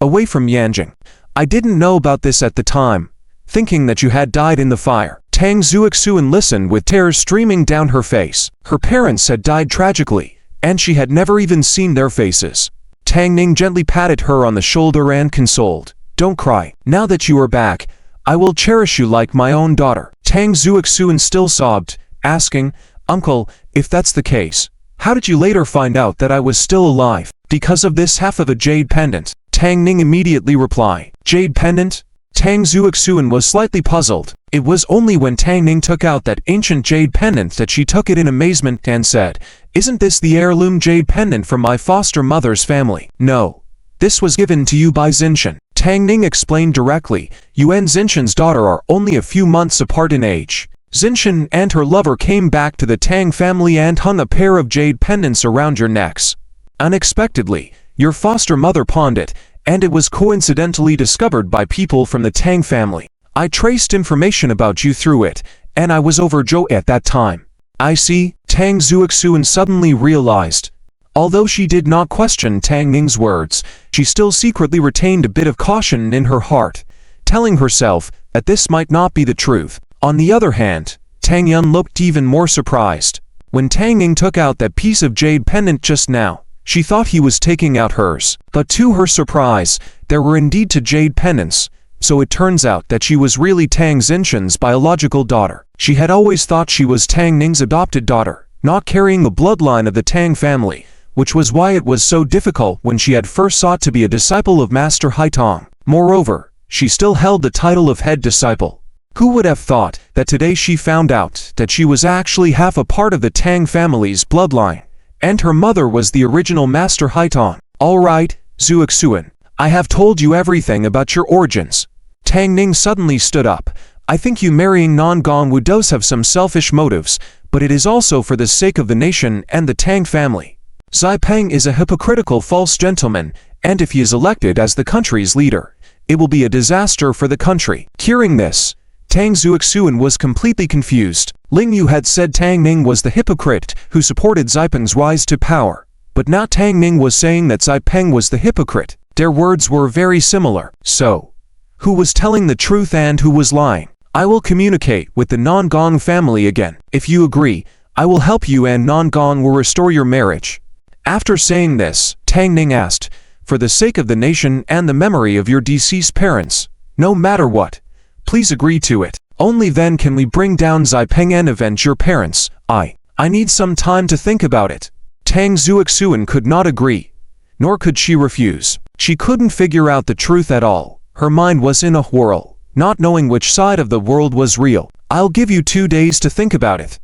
[SPEAKER 1] away from Yanjing. I didn't know about this at the time, thinking that you had died in the fire." Tang Zuixuan listened with tears streaming down her face. Her parents had died tragically, and she had never even seen their faces. Tang Ning gently patted her on the shoulder and consoled. "Don't cry. Now that you are back, I will cherish you like my own daughter." Tang Zuixuan still sobbed, asking, "Uncle, if that's the case, how did you later find out that I was still alive?" "Because of this half of a jade pendant," Tang Ning immediately replied. "Jade pendant?" Tang Zuixuan was slightly puzzled. It was only when Tang Ning took out that ancient jade pendant that she took it in amazement and said, Isn't this the heirloom jade pendant from my foster mother's family? No. This was given to you by Zinshan. Tang Ning explained directly. You and Zinshan's daughter are only a few months apart in age. Zinshan and her lover came back to the Tang family and hung a pair of jade pendants around your necks. Unexpectedly, your foster mother pawned it, and it was coincidentally discovered by people from the Tang family. I traced information about you through it, and I was over Zhou at that time. I see, Tang Zuoxuan suddenly realized. Although she did not question Tang Ning's words, she still secretly retained a bit of caution in her heart, telling herself that this might not be the truth. On the other hand, Tang Yun looked even more surprised. When Tang Ning took out that piece of jade pendant just now, she thought he was taking out hers. But to her surprise, there were indeed two jade pendants, so it turns out that she was really Tang Zinshan's biological daughter. She had always thought she was Tang Ning's adopted daughter, not carrying the bloodline of the Tang family, which was why it was so difficult when she had first sought to be a disciple of Master Haitong. Moreover, she still held the title of head disciple. Who would have thought that today she found out that she was actually half a part of the Tang family's bloodline, and her mother was the original Master Haitong? All right, Zuoxuan, I have told you everything about your origins. Tang Ning suddenly stood up. I think you marrying Non-Gong does have some selfish motives, but it is also for the sake of the nation and the Tang family. Xi Peng is a hypocritical false gentleman, and if he is elected as the country's leader, it will be a disaster for the country. Hearing this, Tang Zuoxuan was completely confused. Ling Yu had said Tang Ning was the hypocrite who supported Xi Peng's rise to power, but now Tang Ning was saying that Xi Peng was the hypocrite. Their words were very similar. So, who was telling the truth and who was lying? I will communicate with the Non-Gong family again. If you agree, I will help you and Non-Gong will restore your marriage. After saying this, Tang Ning asked, for the sake of the nation and the memory of your deceased parents, no matter what, please agree to it. Only then can we bring down Xi Peng and avenge your parents. I need some time to think about it. Tang Zuoxuan could not agree, nor could she refuse. She couldn't figure out the truth at all. Her mind was in a whirl, not knowing which side of the world was real. I'll give you 2 days to think about it.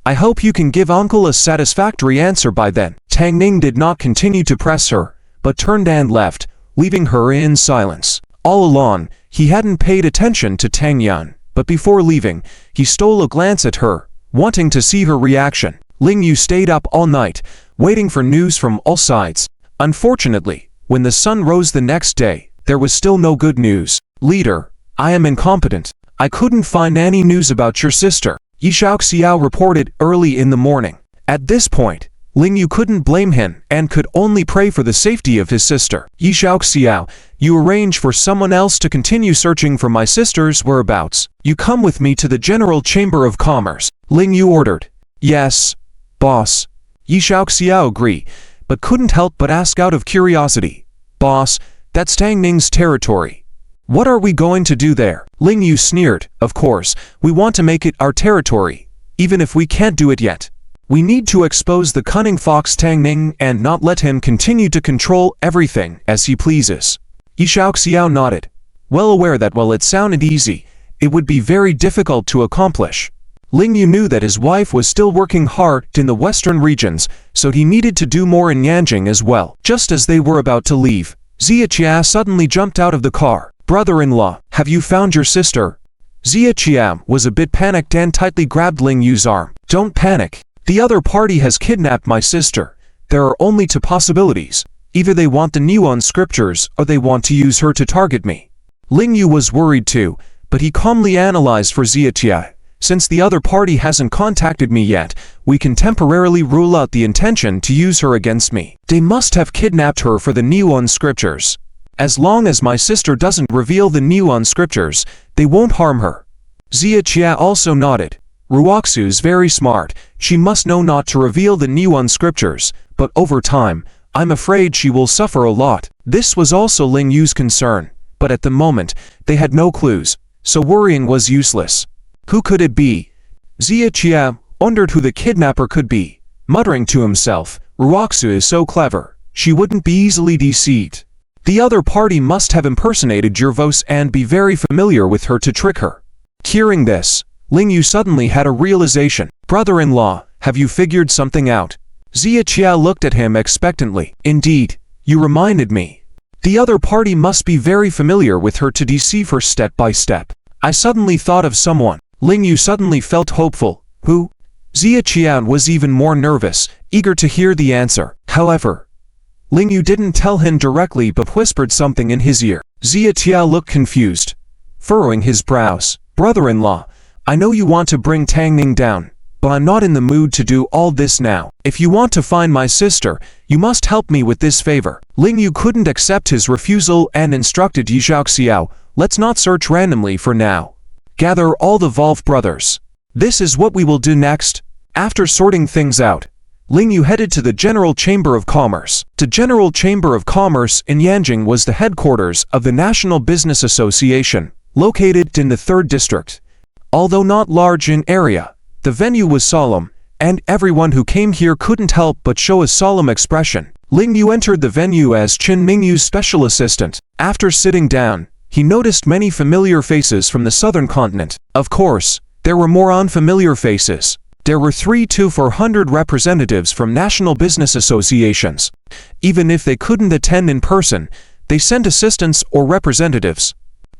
[SPEAKER 1] I hope you can give uncle a satisfactory answer by then. Tang Ning did not continue to press her, but turned and left, leaving her in silence. All along, he hadn't paid attention to Tang Yun, but before leaving, he stole a glance at her, wanting to see her reaction. Ling Yu stayed up all night, waiting for news from all sides. Unfortunately, when the sun rose the next day, there was still no good news. Leader, I am incompetent. I couldn't find any news about your sister, Yi Xiao reported early in the morning. At this point, Ling Yu couldn't blame him and could only pray for the safety of his sister. Yi Xiao, you arrange for someone else to continue searching for my sister's whereabouts. You come with me to the General Chamber of Commerce, Ling Yu ordered. Yes, boss. Yi Xiao agreed, but couldn't help but ask out of curiosity. Boss, that's Tang Ning's territory. What are we going to do there? Ling Yu sneered. Of course, we want to make it our territory, even if we can't do it yet. We need to expose the cunning fox Tang Ning and not let him continue to control everything as he pleases. Yi Xiao nodded, well aware that while it sounded easy, it would be very difficult to accomplish. Ling Yu knew that his wife was still working hard in the western regions, so he needed to do more in Yanjing as well. Just as they were about to leave, Xia Chia suddenly jumped out of the car. Brother-in-law, have you found your sister? Xia Chia was a bit panicked and tightly grabbed Ling Yu's arm. Don't panic. The other party has kidnapped my sister. There are only 2 possibilities. Either they want the Nuon scriptures or they want to use her to target me. Ling Yu was worried too, but he calmly analyzed for Xia Chia. Since the other party hasn't contacted me yet, we can temporarily rule out the intention to use her against me. They must have kidnapped her for the Nuon scriptures. As long as my sister doesn't reveal the Nuon scriptures, they won't harm her. Xia Chia also nodded. Ruoxu's very smart. She must know not to reveal the Nuon scriptures, but over time, I'm afraid she will suffer a lot. This was also Ling Yu's concern, but at the moment, they had no clues, so worrying was useless. Who could it be? Xia Chia wondered who the kidnapper could be. Muttering to himself, Ruoxu is so clever, she wouldn't be easily deceived. The other party must have impersonated Gervos and be very familiar with her to trick her. Hearing this, Ling Yu suddenly had a realization. Brother-in-law, have you figured something out? Xia Chia looked at him expectantly. Indeed, you reminded me. The other party must be very familiar with her to deceive her step by step. I suddenly thought of someone. Ling Yu suddenly felt hopeful. Who? Xia Chia was even more nervous, eager to hear the answer. However, Ling Yu didn't tell him directly but whispered something in his ear. Xia Chia looked confused, furrowing his brows. Brother-in-law, I know you want to bring Tang Ning down, but I'm not in the mood to do all this now. If you want to find my sister, you must help me with this favor. Ling Yu couldn't accept his refusal and instructed Yi Xiao, let's not search randomly for now. Gather all the Volve brothers. This is what we will do next. After sorting things out, Ling Yu headed to the General Chamber of Commerce. The General Chamber of Commerce in Yanjing was the headquarters of the National Business Association, located in the 3rd District. Although not large in area, the venue was solemn, and everyone who came here couldn't help but show a solemn expression. Ling Yu entered the venue as Qin Mingyu's special assistant. After sitting down, he noticed many familiar faces from the southern continent. Of course, there were more unfamiliar faces. There were 300 representatives from national business associations. Even if they couldn't attend in person, they sent assistants or representatives.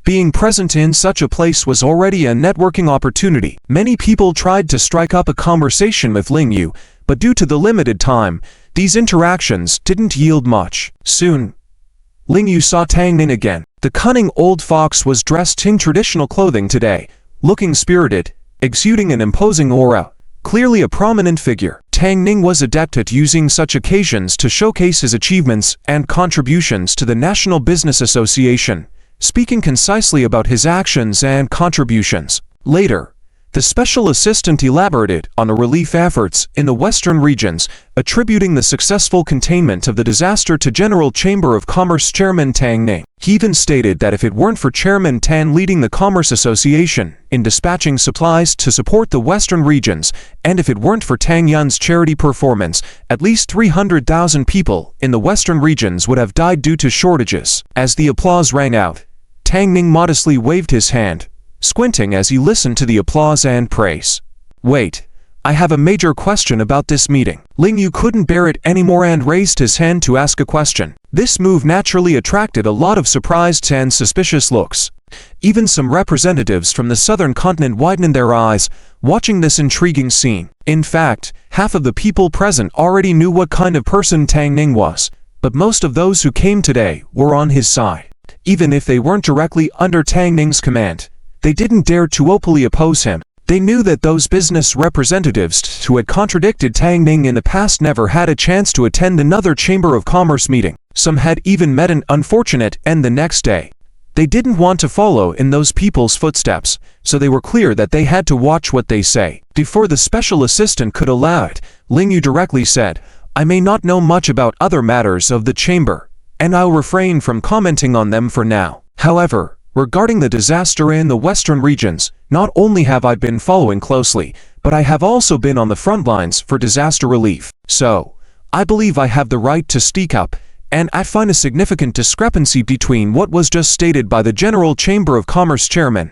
[SPEAKER 1] Being present in such a place was already a networking opportunity. Many people tried to strike up a conversation with Ling Yu, but due to the limited time, these interactions didn't yield much. Soon, Ling Yu saw Tang Ning again. The cunning old fox was dressed in traditional clothing today, looking spirited, exuding an imposing aura, clearly a prominent figure. Tang Ning was adept at using such occasions to showcase his achievements and contributions to the National Business Association, speaking concisely about his actions and contributions. Later, the special assistant elaborated on the relief efforts in the western regions, attributing the successful containment of the disaster to General Chamber of Commerce Chairman Tang Ning. He even stated that if it weren't for Chairman Tan leading the Commerce Association in dispatching supplies to support the western regions, and if it weren't for Tang Yun's charity performance, at least 300,000 people in the western regions would have died due to shortages. As the applause rang out, Tang Ning modestly waved his hand, squinting as he listened to the applause and praise. Wait, I have a major question about this meeting. Ling Yu couldn't bear it anymore and raised his hand to ask a question. This move naturally attracted a lot of surprised and suspicious looks. Even some representatives from the southern continent widened their eyes, watching this intriguing scene. In fact, half of the people present already knew what kind of person Tang Ning was, but most of those who came today were on his side. Even if they weren't directly under Tang Ning's command, they didn't dare to openly oppose him. They knew that those business representatives who had contradicted Tang Ning in the past never had a chance to attend another Chamber of Commerce meeting. Some had even met an unfortunate end the next day. They didn't want to follow in those people's footsteps, so they were clear that they had to watch what they say. Before the special assistant could allow it, Ling Yu directly said, I may not know much about other matters of the chamber, and I'll refrain from commenting on them for now. However, regarding the disaster in the western regions, not only have I been following closely, but I have also been on the front lines for disaster relief. So, I believe I have the right to speak up, and I find a significant discrepancy between what was just stated by the General Chamber of Commerce chairman.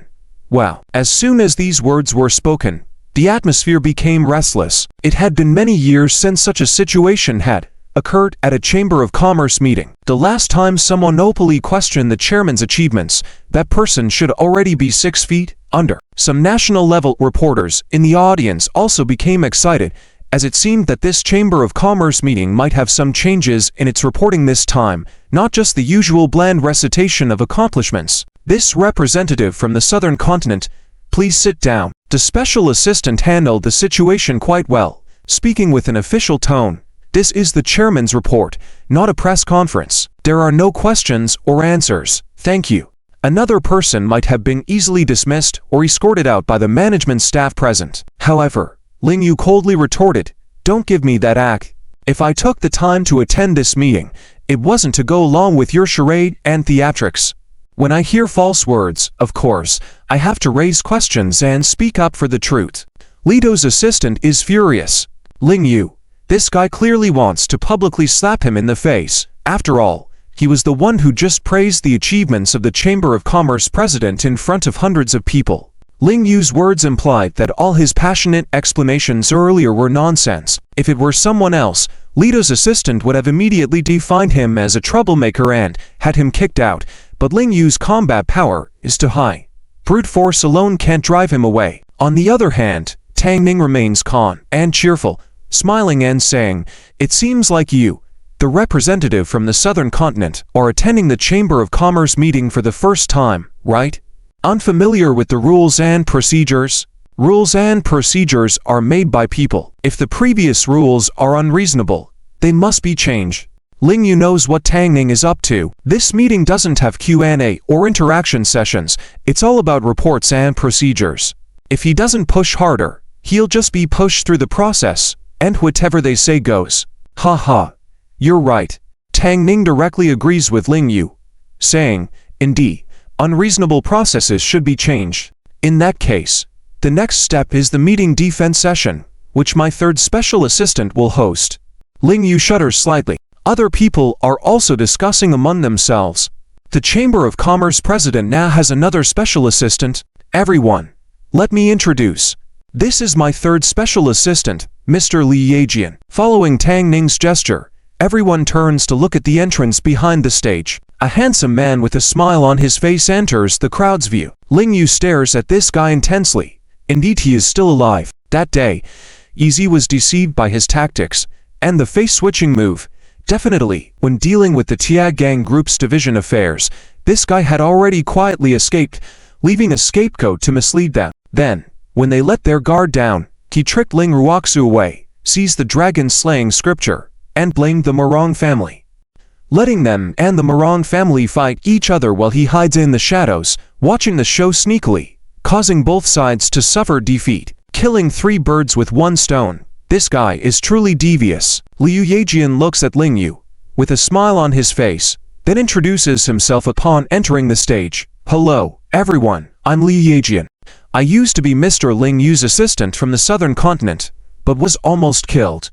[SPEAKER 1] Well, as soon as these words were spoken, the atmosphere became restless. It had been many years since such a situation had occurred at a Chamber of Commerce meeting. The last time someone openly questioned the chairman's achievements, that person should already be 6 feet under. Some national-level reporters in the audience also became excited, as it seemed that this Chamber of Commerce meeting might have some changes in its reporting this time, not just the usual bland recitation of accomplishments. This representative from the southern continent, please sit down. The special assistant handled the situation quite well, speaking with an official tone. This is the chairman's report, not a press conference. There are no questions or answers. Thank you. Another person might have been easily dismissed or escorted out by the management staff present. However, Ling Yu coldly retorted, don't give me that act. If I took the time to attend this meeting, it wasn't to go along with your charade and theatrics. When I hear false words, of course, I have to raise questions and speak up for the truth. Lito's assistant is furious. Ling Yu, this guy clearly wants to publicly slap him in the face. After all, he was the one who just praised the achievements of the Chamber of Commerce president in front of hundreds of people. Ling Yu's words implied that all his passionate explanations earlier were nonsense. If it were someone else, Lito's assistant would have immediately defined him as a troublemaker and had him kicked out, but Ling Yu's combat power is too high. Brute force alone can't drive him away. On the other hand, Tang Ning remains calm and cheerful, smiling and saying, "It seems like you, the representative from the southern continent, are attending the Chamber of Commerce meeting for the first time, right? Unfamiliar with the rules and procedures? Rules and procedures are made by people. If the previous rules are unreasonable, they must be changed." Ling Yu knows what Tang Ning is up to. This meeting doesn't have Q&A or interaction sessions, it's all about reports and procedures. If he doesn't push harder, he'll just be pushed through the process, and whatever they say goes. Haha, you're right. Tang Ning directly agrees with Ling Yu, saying, "Indeed, unreasonable processes should be changed. In that case, the next step is the meeting defense session, which my third special assistant will host." Ling Yu shudders slightly. Other people are also discussing among themselves. The Chamber of Commerce president now has another special assistant. "Everyone, let me introduce. This is my third special assistant, Mr. Li Yajian." Following Tang Ning's gesture, everyone turns to look at the entrance behind the stage. A handsome man with a smile on his face enters the crowd's view. Ling Yu stares at this guy intensely. Indeed, he is still alive. That day, Easy was deceived by his tactics and the face-switching move. Definitely, when dealing with the Tia Gang Group's division affairs, this guy had already quietly escaped, leaving a scapegoat to mislead them. Then, when they let their guard down, he tricked Ling Ruoxu away, seized the dragon-slaying scripture, and blamed the Moran family, letting them and the Moran family fight each other while he hides in the shadows, watching the show sneakily, causing both sides to suffer defeat, killing 3 birds with 1 stone. This guy is truly devious. Liu Yajian looks at Ling Yu, with a smile on his face, then introduces himself upon entering the stage. "Hello, everyone, I'm Liu Yajian. I used to be Mr. Ling Yu's assistant from the southern continent, but was almost killed.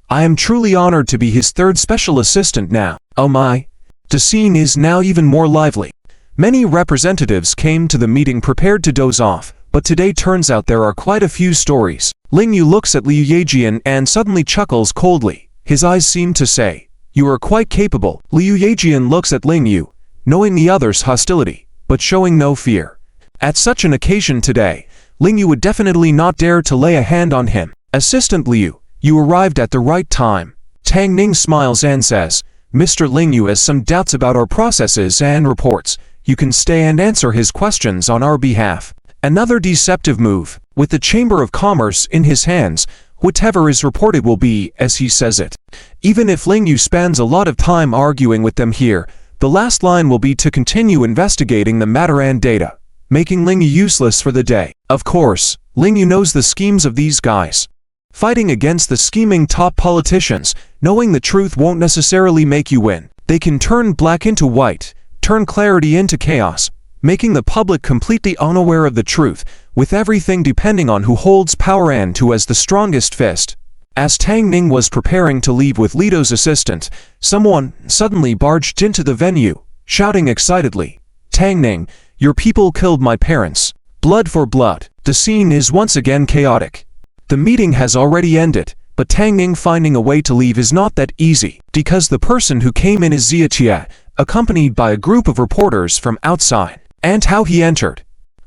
[SPEAKER 1] I am truly honored to be his third special assistant now." Oh my! The scene is now even more lively. Many representatives came to the meeting prepared to doze off, but today turns out there are quite a few stories. Ling Yu looks at Liu Yajian and suddenly chuckles coldly. His eyes seem to say, "You are quite capable." Liu Yajian looks at Ling Yu, knowing the other's hostility, but showing no fear. At such an occasion today, Ling Yu would definitely not dare to lay a hand on him. "Assistant Liu, you arrived at the right time." Tang Ning smiles and says, "Mr. Ling Yu has some doubts about our processes and reports. You can stay and answer his questions on our behalf." Another deceptive move. With the Chamber of Commerce in his hands, whatever is reported will be as he says it. Even if Ling Yu spends a lot of time arguing with them here, the last line will be to continue investigating the matter and data, making Ling Yu useless for the day. Of course, Ling Yu knows the schemes of these guys. Fighting against the scheming top politicians, knowing the truth won't necessarily make you win. They can turn black into white, turn clarity into chaos, making the public completely unaware of the truth, with everything depending on who holds power and who has the strongest fist. As Tang Ning was preparing to leave with Lito's assistant, someone suddenly barged into the venue, shouting excitedly, "Tang Ning, your people killed my parents. Blood for blood." The scene is once again chaotic. The meeting has already ended, but Tang Ning finding a way to leave is not that easy, because the person who came in is Xia Chia, accompanied by a group of reporters from outside. And how he entered?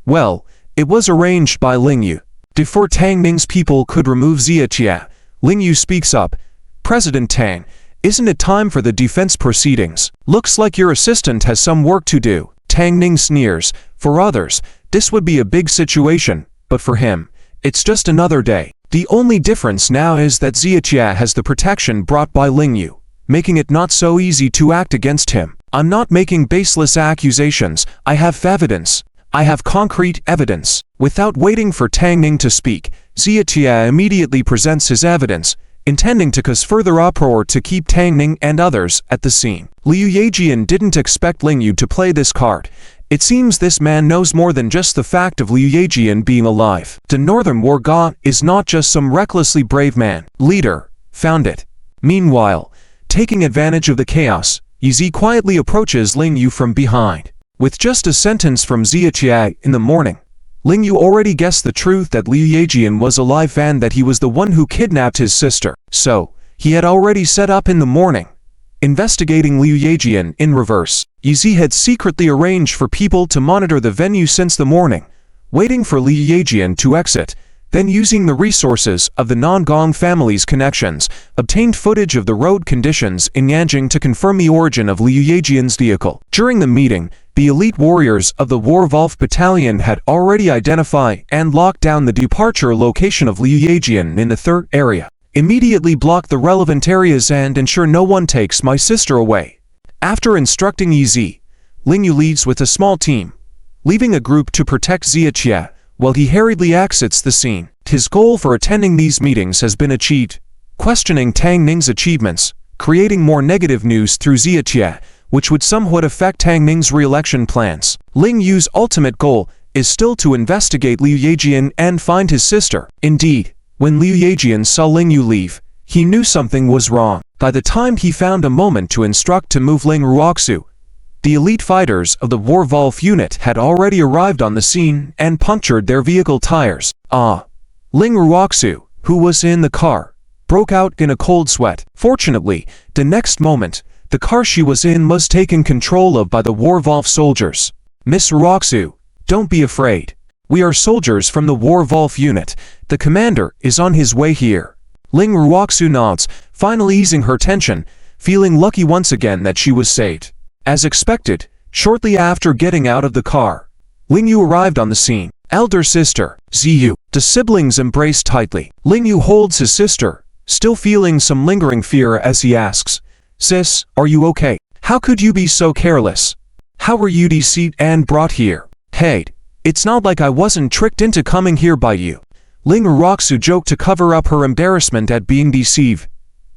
[SPEAKER 1] Well, it was arranged by Ling Yu. Before Tang Ning's people could remove Xia Chia, Ling Yu speaks up. "President Tang, isn't it time for the defense proceedings? Looks like your assistant has some work to do." Tang Ning sneers. For others, this would be a big situation, but for him, it's just another day. The only difference now is that Xia Chia has the protection brought by Ling Yu, making it not so easy to act against him. "I'm not making baseless accusations, I have evidence. I have concrete evidence." Without waiting for Tang Ning to speak, Xia Chia immediately presents his evidence, intending to cause further uproar to keep Tang Ning and others at the scene. Liu Yajian didn't expect Ling Yu to play this card. It seems this man knows more than just the fact of Liu Yajian being alive. The Northern War God is not just some recklessly brave man. Leader, found it. Meanwhile, taking advantage of the chaos, Yizi quietly approaches Ling Yu from behind. With just a sentence from Xia Chia in the morning, Ling Yu already guessed the truth that Liu Yajian was alive and that he was the one who kidnapped his sister. So, he had already set up in the morning. Investigating Liu Yejian in reverse, Yizi had secretly arranged for people to monitor the venue since the morning, waiting for Liu Yejian to exit, then using the resources of the Nangong family's connections, obtained footage of the road conditions in Yanjing to confirm the origin of Liu Yejian's vehicle. During the meeting, the elite warriors of the Warwolf battalion had already identified and locked down the departure location of Liu Yejian in the third area. Immediately block the relevant areas and ensure no one takes my sister away. After instructing Yizi, Ling Yu leaves with a small team, leaving a group to protect Xia Chia, while he hurriedly exits the scene. His goal for attending these meetings has been achieved, questioning Tang Ning's achievements, creating more negative news through Xia Chia, which would somewhat affect Tang Ning's re-election plans. Ling Yu's ultimate goal is still to investigate Liu Yejian and find his sister. Indeed, when Liu Yejian saw Ling Yu leave, he knew something was wrong. By the time he found a moment to instruct to move Ling Ruoxu, the elite fighters of the Warwolf unit had already arrived on the scene and punctured their vehicle tires. Ling Ruoxu, who was in the car, broke out in a cold sweat. Fortunately, the next moment, the car she was in was taken control of by the Warwolf soldiers. Miss Ruoxu, don't be afraid. We are soldiers from the Warwolf unit. The commander is on his way here. Ling Ruoxu nods, finally easing her tension, feeling lucky once again that she was saved. As expected, shortly after getting out of the car, Ling Yu arrived on the scene. Elder sister, Ziyu. The siblings embrace tightly. Ling Yu holds his sister, still feeling some lingering fear as he asks, "Sis, are you okay? How could you be so careless? How were you deceived and brought here? Hey, it's not like I wasn't tricked into coming here by you." Ling Ruoxu joked to cover up her embarrassment at being deceived.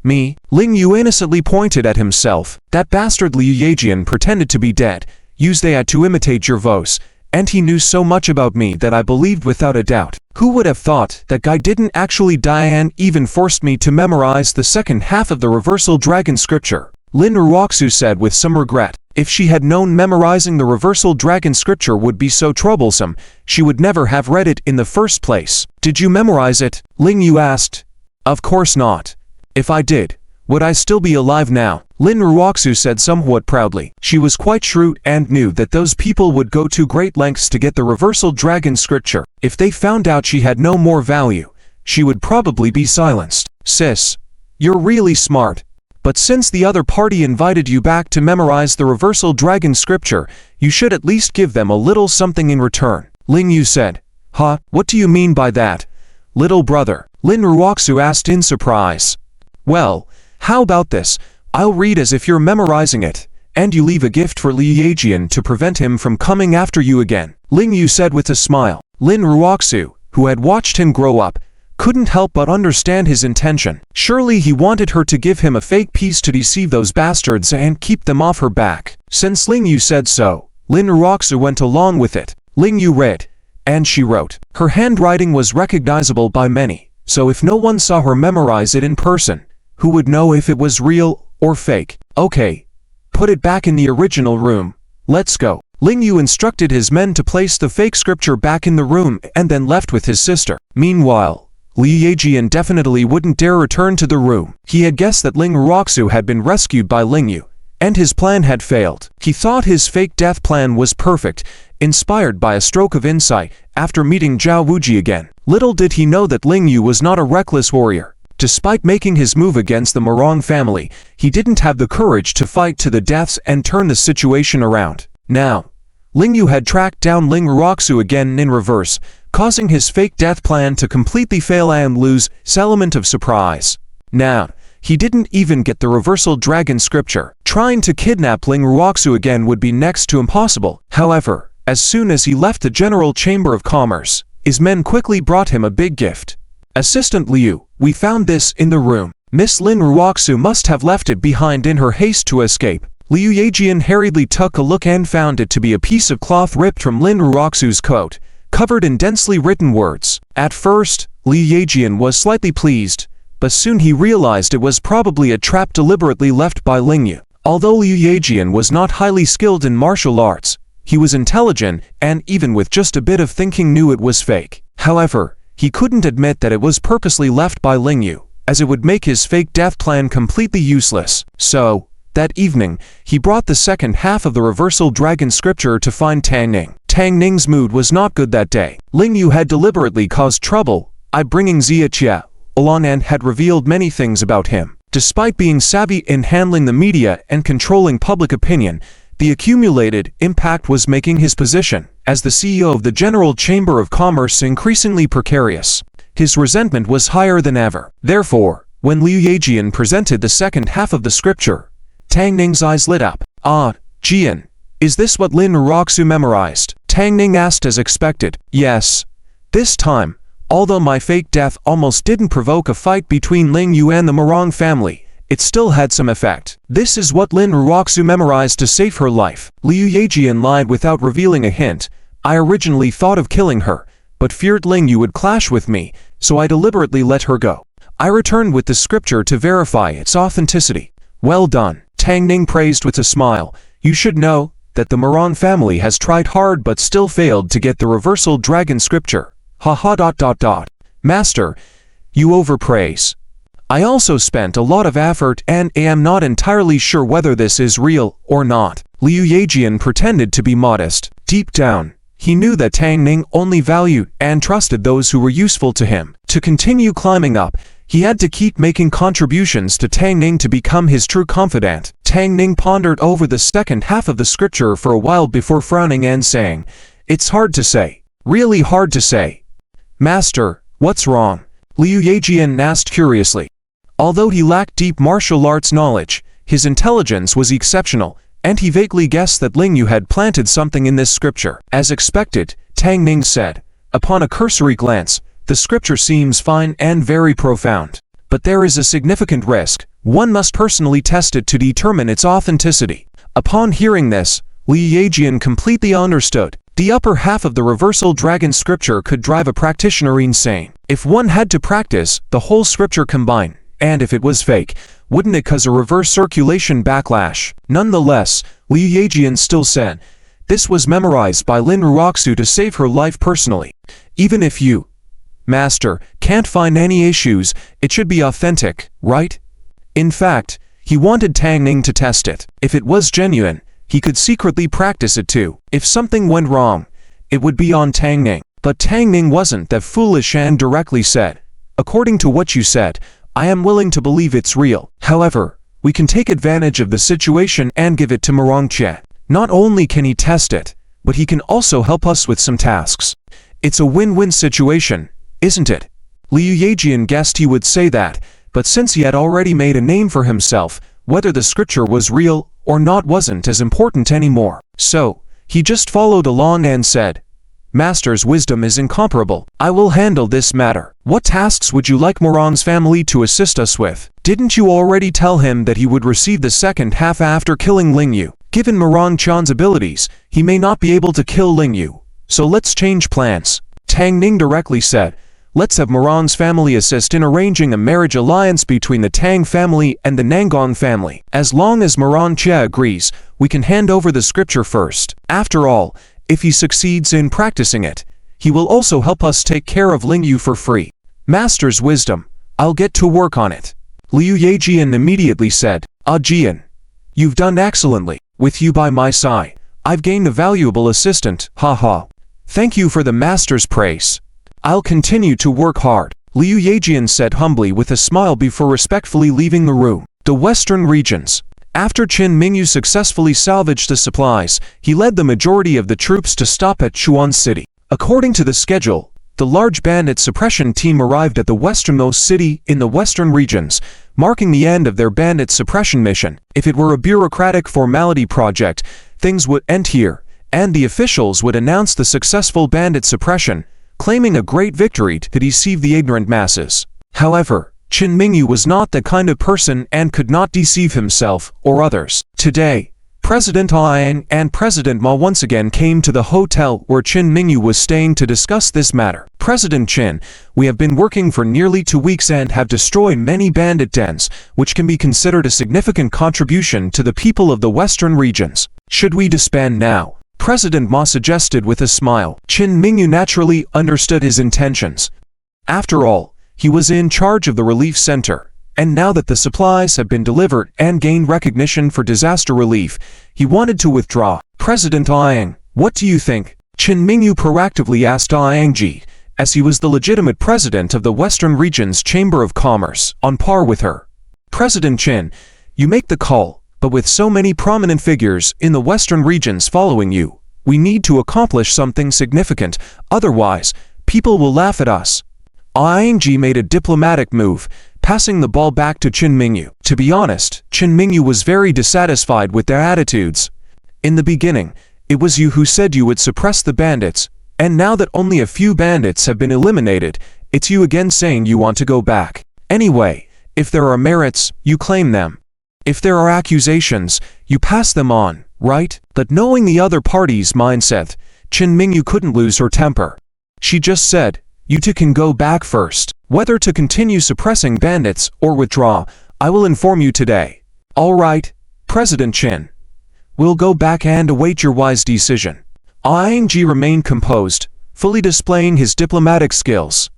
[SPEAKER 1] Me? Ling Yu innocently pointed at himself. That bastard Liu Yejian pretended to be dead, used that to imitate your voice, and he knew so much about me that I believed without a doubt. Who would have thought that guy didn't actually die and even forced me to memorize the second half of the reversal dragon scripture? Lin Ruoxu said with some regret. If she had known memorizing the reversal dragon scripture would be so troublesome, she would never have read it in the first place. Did you memorize it? Ling Yu asked. Of course not. If I did, would I still be alive now? Lin Ruoxu said somewhat proudly. She was quite shrewd and knew that those people would go to great lengths to get the reversal dragon scripture. If they found out she had no more value, she would probably be silenced. Sis, you're really smart. But since the other party invited you back to memorize the reversal dragon scripture, you should at least give them a little something in return. Ling Yu said. Huh? What do you mean by that? Little brother, Lin Ruoxu asked in surprise. Well, how about this? I'll read as if you're memorizing it, and you leave a gift for Liu Yejian to prevent him from coming after you again. Ling Yu said with a smile. Lin Ruoxu, who had watched him grow up, couldn't help but understand his intention. Surely he wanted her to give him a fake piece to deceive those bastards and keep them off her back. Since Ling Yu said so, Lin Ruoxu went along with it. Ling Yu read, and she wrote. Her handwriting was recognizable by many, so if no one saw her memorize it in person, who would know if it was real or fake? Okay, put it back in the original room. Let's go. Ling Yu instructed his men to place the fake scripture back in the room and then left with his sister. Meanwhile, Liu Yejian definitely wouldn't dare return to the room. He had guessed that Ling Ruoxu had been rescued by Ling Yu, and his plan had failed. He thought his fake death plan was perfect, inspired by a stroke of insight after meeting Zhao Wuji again. Little did he know that Ling Yu was not a reckless warrior. Despite making his move against the Moran family, he didn't have the courage to fight to the deaths and turn the situation around. Now, Ling Yu had tracked down Ling Ruoxu again in reverse, causing his fake death plan to completely fail and lose his element of surprise. Now, he didn't even get the reversal dragon scripture. Trying to kidnap Ling Ruoxu again would be next to impossible. However, as soon as he left the General Chamber of Commerce, his men quickly brought him a big gift. Assistant Liu, we found this in the room. Miss Lin Ruoxu must have left it behind in her haste to escape. Liu Yejian hurriedly took a look and found it to be a piece of cloth ripped from Lin Ruoxu's coat, covered in densely written words. At first, Liu Yejian was slightly pleased, but soon he realized it was probably a trap deliberately left by Ling Yu. Although Liu Yejian was not highly skilled in martial arts, he was intelligent and even with just a bit of thinking knew it was fake. However, he couldn't admit that it was purposely left by Ling Yu, as it would make his fake death plan completely useless. So, that evening, he brought the second half of the reversal dragon scripture to find Tang Ning. Tang Ning's mood was not good that day. Ling Yu had deliberately caused trouble by bringing Xia Chia along and had revealed many things about him. Despite being savvy in handling the media and controlling public opinion, the accumulated impact was making his position as the CEO of the General Chamber of Commerce increasingly precarious. His resentment was higher than ever. Therefore, when Liu Yejian presented the second half of the scripture, Tang Ning's eyes lit up. "Ah, Jian, is this what Lin Ruoxu memorized?" Tang Ning asked as expected. "Yes. This time, although my fake death almost didn't provoke a fight between Ling Yu and the Moran family, it still had some effect. This is what Lin Ruoxu memorized to save her life." Liu Yejian lied without revealing a hint. "I originally thought of killing her, but feared Ling Yu would clash with me, so I deliberately let her go. I returned with the scripture to verify its authenticity." "Well done," Tang Ning praised with a smile. "You should know that the Moran family has tried hard but still failed to get the reversal dragon scripture. Ha. Master, you overpraise. I also spent a lot of effort and am not entirely sure whether this is real or not." Liu Yejian pretended to be modest. Deep down, he knew that Tang Ning only valued and trusted those who were useful to him. To continue climbing up, he had to keep making contributions to Tang Ning to become his true confidant. Tang Ning pondered over the second half of the scripture for a while before frowning and saying, "It's hard to say. Really hard to say." "Master, what's wrong?" Liu Yejian asked curiously. Although he lacked deep martial arts knowledge, his intelligence was exceptional, and he vaguely guessed that Ling Yu had planted something in this scripture. As expected, Tang Ning said, "Upon a cursory glance, the scripture seems fine and very profound. But there is a significant risk. One must personally test it to determine its authenticity." Upon hearing this, Liu Yejian completely understood. The upper half of the reversal dragon scripture could drive a practitioner insane. If one had to practice the whole scripture combined, and if it was fake, wouldn't it cause a reverse circulation backlash? Nonetheless, Liu Yejian still said, "This was memorized by Lin Ruoxu to save her life personally. Even if you, Master, can't find any issues, it should be authentic, right?" In fact, he wanted Tang Ning to test it. If it was genuine, he could secretly practice it too. If something went wrong, it would be on Tang Ning. But Tang Ning wasn't that foolish and directly said, "According to what you said, I am willing to believe it's real. However, we can take advantage of the situation and give it to Moran Chia. Not only can he test it, but he can also help us with some tasks. It's a win-win situation, isn't it?" Liu Yejian guessed he would say that, but since he had already made a name for himself, whether the scripture was real or not wasn't as important anymore. So, he just followed along and said, "Master's wisdom is incomparable. I will handle this matter. What tasks would you like Moran's family to assist us with?" "Didn't you already tell him that he would receive the second half after killing Ling Yu? Given Moran Chan's abilities, he may not be able to kill Ling Yu. So let's change plans." Tang Ning directly said, "Let's have Moran's family assist in arranging a marriage alliance between the Tang family and the Nangong family. As long as Moran Chia agrees, we can hand over the scripture first. After all, if he succeeds in practicing it, he will also help us take care of Ling Yu for free. Master's wisdom, I'll get to work on it." Liu Yejian immediately said, "Ah Jian, you've done excellently. With you by my side, I've gained a valuable assistant, haha. Thank you for the master's praise. I'll continue to work hard," Liu Yejian said humbly with a smile before respectfully leaving the room. The Western regions. After Qin Mingyu successfully salvaged the supplies, he led the majority of the troops to stop at Chuan City. According to the schedule, the large bandit suppression team arrived at the westernmost city in the western regions, marking the end of their bandit suppression mission. If it were a bureaucratic formality project, things would end here, and the officials would announce the successful bandit suppression, claiming a great victory to deceive the ignorant masses. However, Qin Mingyu was not the kind of person and could not deceive himself or others. Today, President Aang and President Ma once again came to the hotel where Qin Mingyu was staying to discuss this matter. "President Qin, we have been working for nearly 2 weeks and have destroyed many bandit dens, which can be considered a significant contribution to the people of the western regions. Should we disband now?" President Ma suggested with a smile. Qin Mingyu naturally understood his intentions. After all, He was in charge of the relief center, and now that the supplies have been delivered and gained recognition for disaster relief, he wanted to withdraw. President Liang, what do you think? Qin Mingyu proactively asked Liangji, as he was the legitimate president of the Western Region's Chamber of Commerce, on par with her. President Qin, you make the call, but with so many prominent figures in the Western regions following you, we need to accomplish something significant, otherwise, people will laugh at us. Liangji made a diplomatic move, passing the ball back to Qin Mingyu. To be honest, Qin Mingyu was very dissatisfied with their attitudes. In the beginning, it was you who said you would suppress the bandits, and now that only a few bandits have been eliminated, it's you again saying you want to go back. Anyway, if there are merits, you claim them. If there are accusations, you pass them on, right? But knowing the other party's mindset, Qin Mingyu couldn't lose her temper. She just said, you two can go back first. Whether to continue suppressing bandits or withdraw, I will inform you today. All right, President Qin. We'll go back and await your wise decision. Liangji remained composed, fully displaying his diplomatic skills.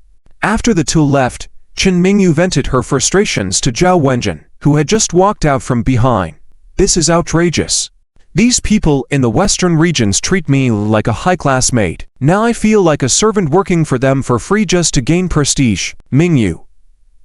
[SPEAKER 1] After the two left, Qin Mingyu vented her frustrations to Zhao Wenjin, who had just walked out from behind. This is outrageous. These people in the Western regions treat me like a high-class maid. Now I feel like a servant working for them for free just to gain prestige. Mingyu,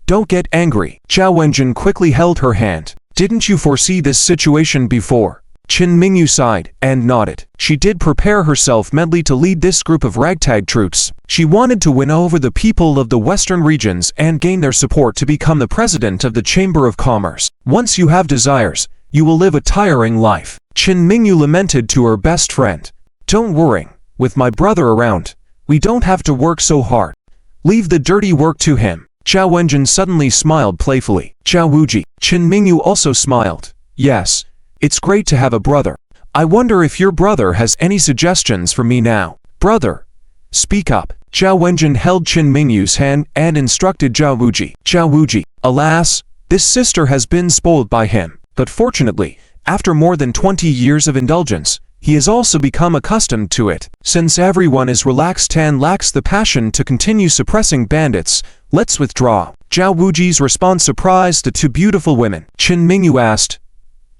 [SPEAKER 1] don't get angry. Zhao Wenjin quickly held her hand. Didn't you foresee this situation before? Qin Mingyu sighed and nodded. She did prepare herself mentally to lead this group of ragtag troops. She wanted to win over the people of the Western regions and gain their support to become the president of the Chamber of Commerce. Once you have desires, you will live a tiring life. Qin Mingyu lamented to her best friend. Don't worry, with my brother around, we don't have to work so hard. Leave the dirty work to him. Zhao Wenjin suddenly smiled playfully. Zhao Wuji. Qin Mingyu also smiled. Yes, it's great to have a brother. I wonder if your brother has any suggestions for me now. Brother, speak up. Zhao Wenjin held Qin Mingyu's hand and instructed Zhao Wuji. Zhao Wuji, alas, this sister has been spoiled by him, but fortunately, after more than 20 years of indulgence, he has also become accustomed to it. Since everyone is relaxed and lacks the passion to continue suppressing bandits, let's withdraw. Zhao Wuji's response surprised the two beautiful women. Qin Mingyu asked,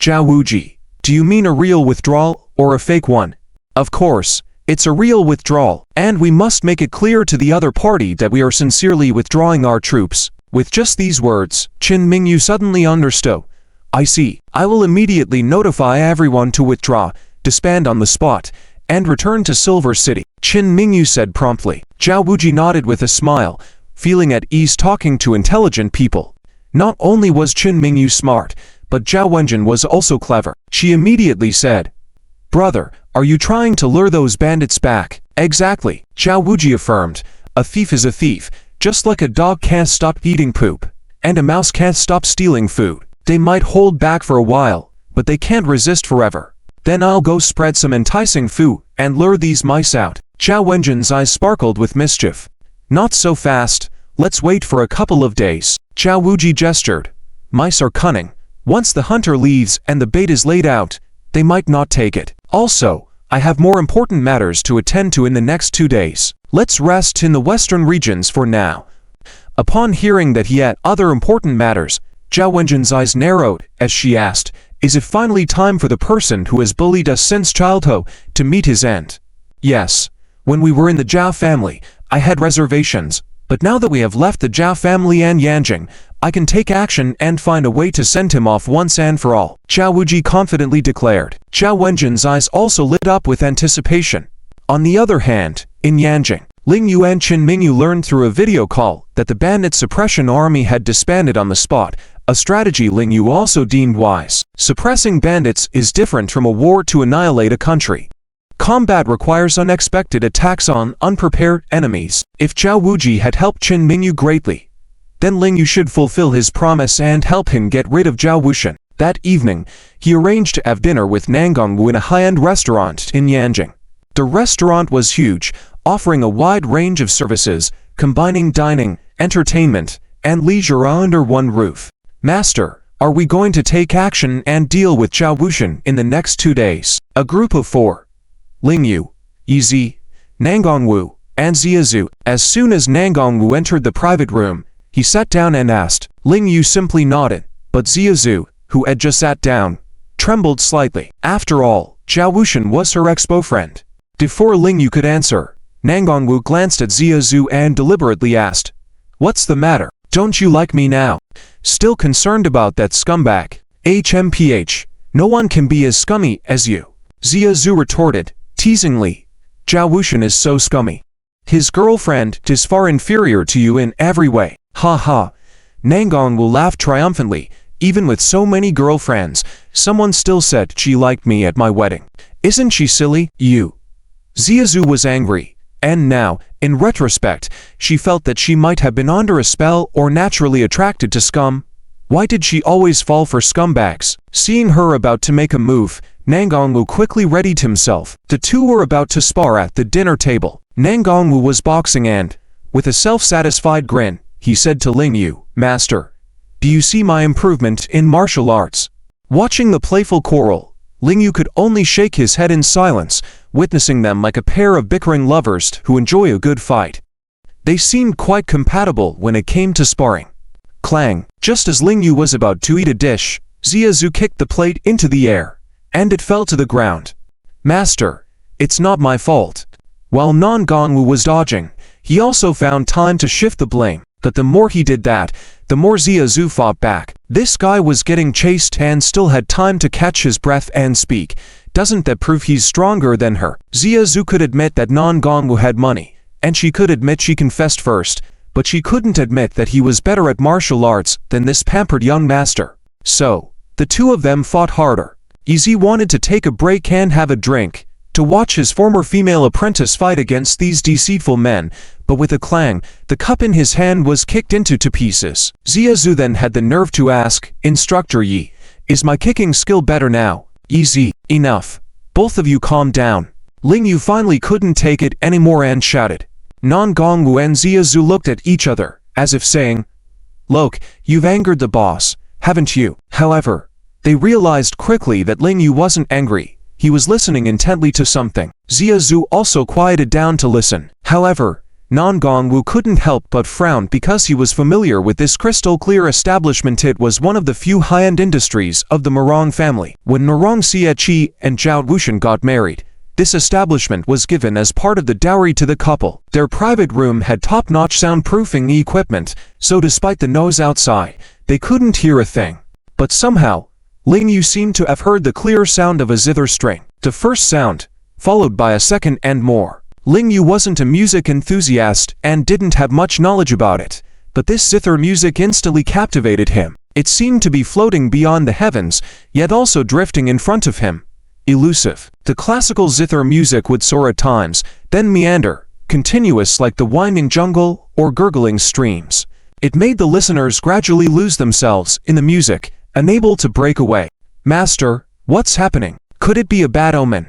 [SPEAKER 1] Zhao Wuji, do you mean a real withdrawal or a fake one? Of course, it's a real withdrawal, and we must make it clear to the other party that we are sincerely withdrawing our troops. With just these words, Qin Mingyu suddenly understood. I see. I will immediately notify everyone to withdraw, disband on the spot, and return to Silver City. Qin Mingyu said promptly. Zhao Wuji nodded with a smile, feeling at ease talking to intelligent people. Not only was Qin Mingyu smart, but Zhao Wenjin was also clever. She immediately said, Brother, are you trying to lure those bandits back? Exactly, Zhao Wuji affirmed. A thief is a thief, just like a dog can't stop eating poop, and a mouse can't stop stealing food. They might hold back for a while, but they can't resist forever. Then I'll go spread some enticing food and lure these mice out. Zhao Wenjin's eyes sparkled with mischief. Not so fast, let's wait for a couple of days. Zhao Wuji gestured. Mice are cunning. Once the hunter leaves and the bait is laid out, they might not take it. Also, I have more important matters to attend to in the next 2 days. Let's rest in the Western regions for now. Upon hearing that he had other important matters, Zhao Wenjin's eyes narrowed as she asked, Is it finally time for the person who has bullied us since childhood to meet his end? Yes. When we were in the Zhao family, I had reservations, but now that we have left the Zhao family and Yanjing, I can take action and find a way to send him off once and for all, Zhao Wuji confidently declared. Zhao Wenjin's eyes also lit up with anticipation. On the other hand, in Yanjing, Ling Yu and Qin Mingyu learned through a video call that the bandit suppression army had disbanded on the spot, a strategy Ling Yu also deemed wise. Suppressing bandits is different from a war to annihilate a country. Combat requires unexpected attacks on unprepared enemies. If Zhao Wuji had helped Qin Mingyu greatly, then Ling Yu should fulfill his promise and help him get rid of Zhao Wuxian. That evening, he arranged to have dinner with Nangongwu in a high-end restaurant in Yanjing. The restaurant was huge, offering a wide range of services, combining dining, entertainment, and leisure under one roof. Master, are we going to take action and deal with Zhao Wuxian in the next 2 days? A group of 4. Ling Yu, Yizi, Nangongwu, and Ziazu. As soon as Nangongwu entered the private room, He sat down and asked. Ling Yu simply nodded, but Ziazu, who had just sat down, trembled slightly. After all, Zhao Wuxian was her ex-boyfriend. Before Ling Yu could answer, Nangongwu glanced at Ziazu and deliberately asked, "What's the matter? Don't you like me now? Still concerned about that scumbag? HMPH, no one can be as scummy as you." Ziazu retorted, teasingly, "Zhao Wuxian is so scummy. His girlfriend is far inferior to you in every way." Ha ha. Nangongwu laughed triumphantly. Even with so many girlfriends, someone still said she liked me at my wedding. Isn't she silly, you? Ziazu was angry, and now, in retrospect, she felt that she might have been under a spell or naturally attracted to scum. Why did she always fall for scumbags? Seeing her about to make a move, Nangongwu quickly readied himself. The two were about to spar at the dinner table. Nangongwu was boxing and, with a self-satisfied grin, he said to Ling Yu, "Master, do you see my improvement in martial arts?" Watching the playful quarrel, Ling Yu could only shake his head in silence, witnessing them like a pair of bickering lovers who enjoy a good fight. They seemed quite compatible when it came to sparring. Clang! Just as Ling Yu was about to eat a dish, Ziazu kicked the plate into the air, and it fell to the ground. "Master, it's not my fault." While Nangongwu was dodging, he also found time to shift the blame, but the more he did that, the more Ziazu fought back. This guy was getting chased and still had time to catch his breath and speak. Doesn't that prove he's stronger than her? Ziazu could admit that Nangongwu had money, and she could admit she confessed first, but she couldn't admit that he was better at martial arts than this pampered young master. So, the two of them fought harder. Izzy wanted to take a break and have a drink, to watch his former female apprentice fight against these deceitful men, but with a clang, the cup in his hand was kicked into two pieces. Ziazu then had the nerve to ask, "Instructor Yi, is my kicking skill better now?" "Easy, enough. Both of you calm down." Ling Yu finally couldn't take it anymore and shouted. Nangongwu and Ziazu looked at each other, as if saying, "Look, you've angered the boss, haven't you?" However, they realized quickly that Ling Yu wasn't angry. He was listening intently to something. Ziazu also quieted down to listen. However, Nangongwu couldn't help but frown because he was familiar with this crystal-clear establishment. It was one of the few high-end industries of the Moran family. When Moran Chia and Zhao Wuxian got married, this establishment was given as part of the dowry to the couple. Their private room had top-notch soundproofing equipment, so despite the noise outside, they couldn't hear a thing. But somehow, Ling Yu seemed to have heard the clear sound of a zither string. The first sound, followed by a second and more. Ling Yu wasn't a music enthusiast and didn't have much knowledge about it, but this zither music instantly captivated him. It seemed to be floating beyond the heavens, yet also drifting in front of him. Elusive. The classical zither music would soar at times, then meander, continuous like the winding jungle or gurgling streams. It made the listeners gradually lose themselves in the music, unable to break away. "Master, what's happening? Could it be a bad omen?"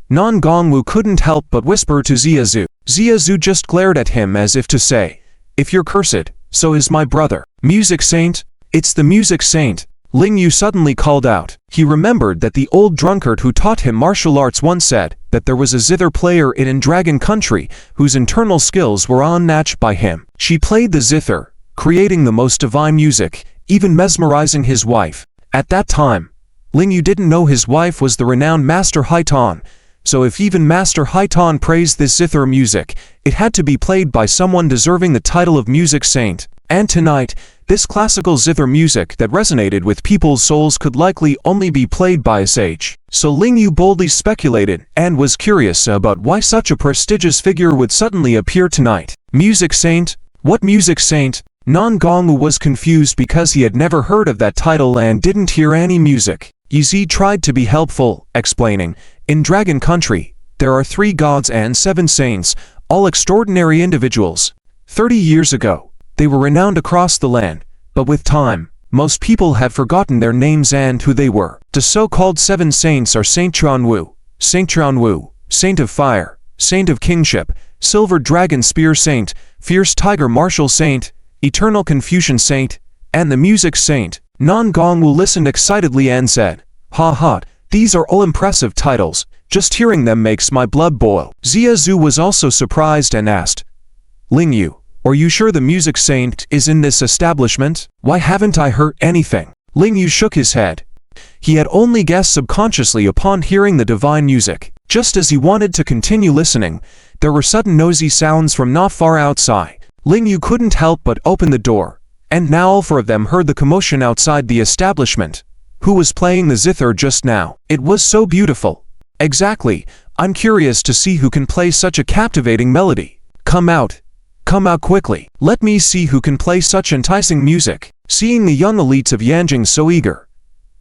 [SPEAKER 1] Nangongwu couldn't help but whisper to Ziazu. Ziazu just glared at him as if to say, "If you're cursed, so is my brother." "Music saint? It's the music saint," Ling Yu suddenly called out. He remembered that the old drunkard who taught him martial arts once said that there was a zither player in Dragon Country whose internal skills were unmatched by him. She played the zither, creating the most divine music, even mesmerizing his wife. At that time, Ling Yu didn't know his wife was the renowned Master Haitan, so if even Master Haitan praised this zither music, it had to be played by someone deserving the title of music saint. And tonight, this classical zither music that resonated with people's souls could likely only be played by a sage. So Ling Yu boldly speculated and was curious about why such a prestigious figure would suddenly appear tonight. Music saint? What music saint? Nangongwu was confused because he had never heard of that title and didn't hear any music. Yizi tried to be helpful, explaining, "In Dragon Country, there are 3 gods and 7 saints, all extraordinary individuals. 30 years ago, they were renowned across the land, but with time, most people have forgotten their names and who they were. The so-called 7 saints are Saint Chuanwu, Saint of Fire, Saint of Kingship, Silver Dragon Spear Saint, Fierce Tiger Martial Saint, Eternal Confucian Saint, and the Music Saint." Nangongwu listened excitedly and said, "Ha ha, these are all impressive titles. Just hearing them makes my blood boil." Ziazu was also surprised and asked, "Ling Yu, Are you sure the music saint is in this establishment? Why haven't I heard anything? Ling Yu shook his head. He had only guessed subconsciously upon hearing the divine music. Just as he wanted to continue listening, there were sudden noisy sounds from not far outside. Ling Yu couldn't help but open the door, and now all four of them heard the commotion outside the establishment. Who was playing the zither just now? It was so beautiful. Exactly. I'm curious to see who can play such a captivating melody. Come out. Come out quickly. Let me see who can play such enticing music. Seeing the young elites of Yanjing so eager,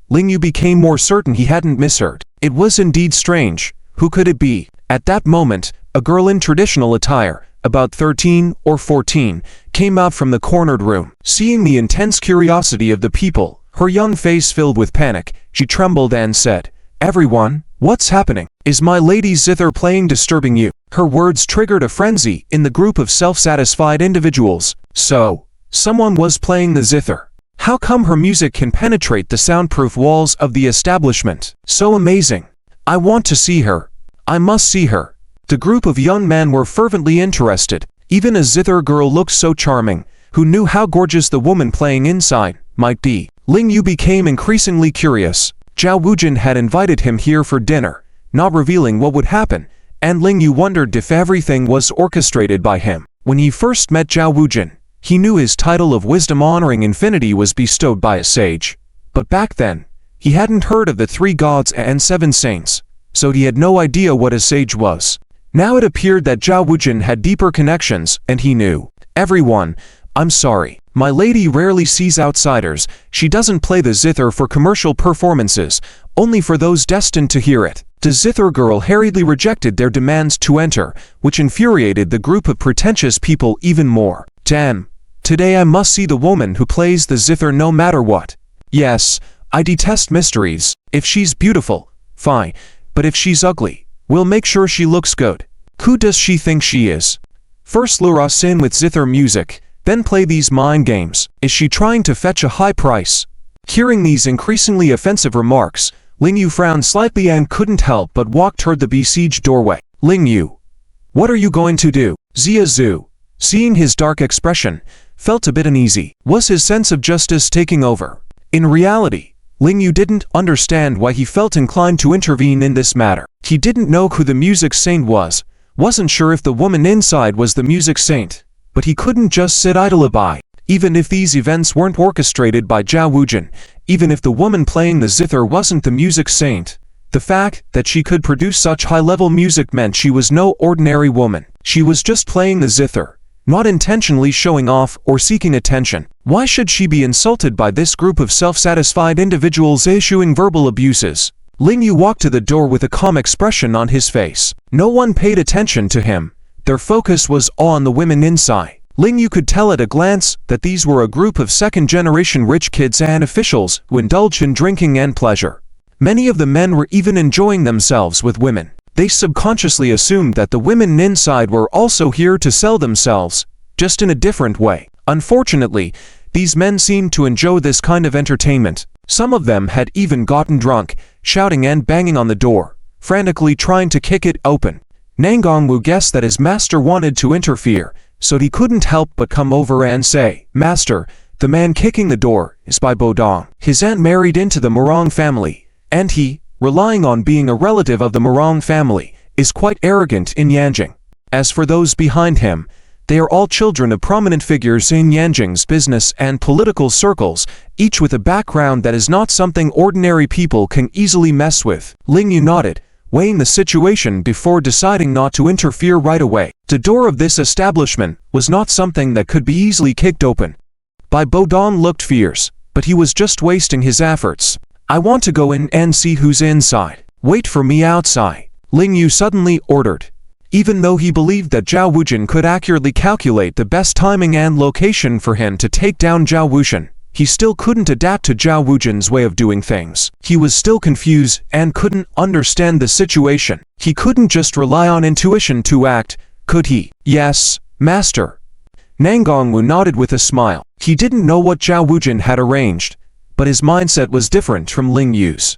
[SPEAKER 1] Ling Yu became more certain he hadn't misheard. It was indeed strange. Who could it be? At that moment, a girl in traditional attire, about 13 or 14, came out from the cornered room. Seeing the intense curiosity of the people, her young face filled with panic, she trembled and said, "Everyone, what's happening? Is my lady's zither playing disturbing you?" Her words triggered a frenzy in the group of self-satisfied individuals. So, someone was playing the zither. How come her music can penetrate the soundproof walls of the establishment? So amazing. I want to see her. I must see her. The group of young men were fervently interested. Even a zither girl looked so charming. Who knew how gorgeous the woman playing inside might be? Ling Yu became increasingly curious. Zhao Wujin had invited him here for dinner, not revealing what would happen, and Ling Yu wondered if everything was orchestrated by him. When he first met Zhao Wujin, he knew his title of wisdom honoring infinity was bestowed by a sage. But back then, he hadn't heard of the 3 gods and 7 saints, so he had no idea what a sage was. Now it appeared that Zhao Wujin had deeper connections, and he knew. "Everyone, I'm sorry. My lady rarely sees outsiders. She doesn't play the zither for commercial performances, only for those destined to hear it." The zither girl hurriedly rejected their demands to enter, which infuriated the group of pretentious people even more. Damn. Today I must see the woman who plays the zither no matter what. Yes, I detest mysteries. If she's beautiful, fine. But if she's ugly, we'll make sure she looks good. Who does she think she is? First lure us in with zither music, then play these mind games. Is she trying to fetch a high price? Hearing these increasingly offensive remarks, Ling Yu frowned slightly and couldn't help but walk toward the besieged doorway. Ling Yu, what are you going to do? Xia Zhu, seeing his dark expression, felt a bit uneasy. Was his sense of justice taking over? In reality, Ling Yu didn't understand why he felt inclined to intervene in this matter. He didn't know who the music saint was, wasn't sure if the woman inside was the music saint, but he couldn't just sit idly by. Even if these events weren't orchestrated by Zhao Wujin, even if the woman playing the zither wasn't the music saint, the fact that she could produce such high-level music meant she was no ordinary woman. She was just playing the zither, not intentionally showing off or seeking attention. Why should she be insulted by this group of self-satisfied individuals issuing verbal abuses? Ling Yu walked to the door with a calm expression on his face. No one paid attention to him. Their focus was on the women inside. Ling Yu could tell at a glance that these were a group of second-generation rich kids and officials who indulged in drinking and pleasure. Many of the men were even enjoying themselves with women. They subconsciously assumed that the women inside were also here to sell themselves, just in a different way. Unfortunately, these men seemed to enjoy this kind of entertainment. Some of them had even gotten drunk, shouting and banging on the door, frantically trying to kick it open. Nangongwu guessed that his master wanted to interfere, so he couldn't help but come over and say, "Master, the man kicking the door is Bai Bodong. His aunt married into the Moran family, and he, relying on being a relative of the Moran family, is quite arrogant in Yanjing. As for those behind him, they are all children of prominent figures in Yanjing's business and political circles, each with a background that is not something ordinary people can easily mess with." Ling Yu nodded, weighing the situation before deciding not to interfere right away. The door of this establishment was not something that could be easily kicked open. Bai Bodong looked fierce, but he was just wasting his efforts. "I want to go in and see who's inside. Wait for me outside," Ling Yu suddenly ordered. Even though he believed that Zhao Wujin could accurately calculate the best timing and location for him to take down Zhao Wujin, he still couldn't adapt to Zhao Wujin's way of doing things. He was still confused and couldn't understand the situation. He couldn't just rely on intuition to act, could he? "Yes, master." Nangongwu nodded with a smile. He didn't know what Zhao Wujin had arranged, but his mindset was different from Ling Yu's.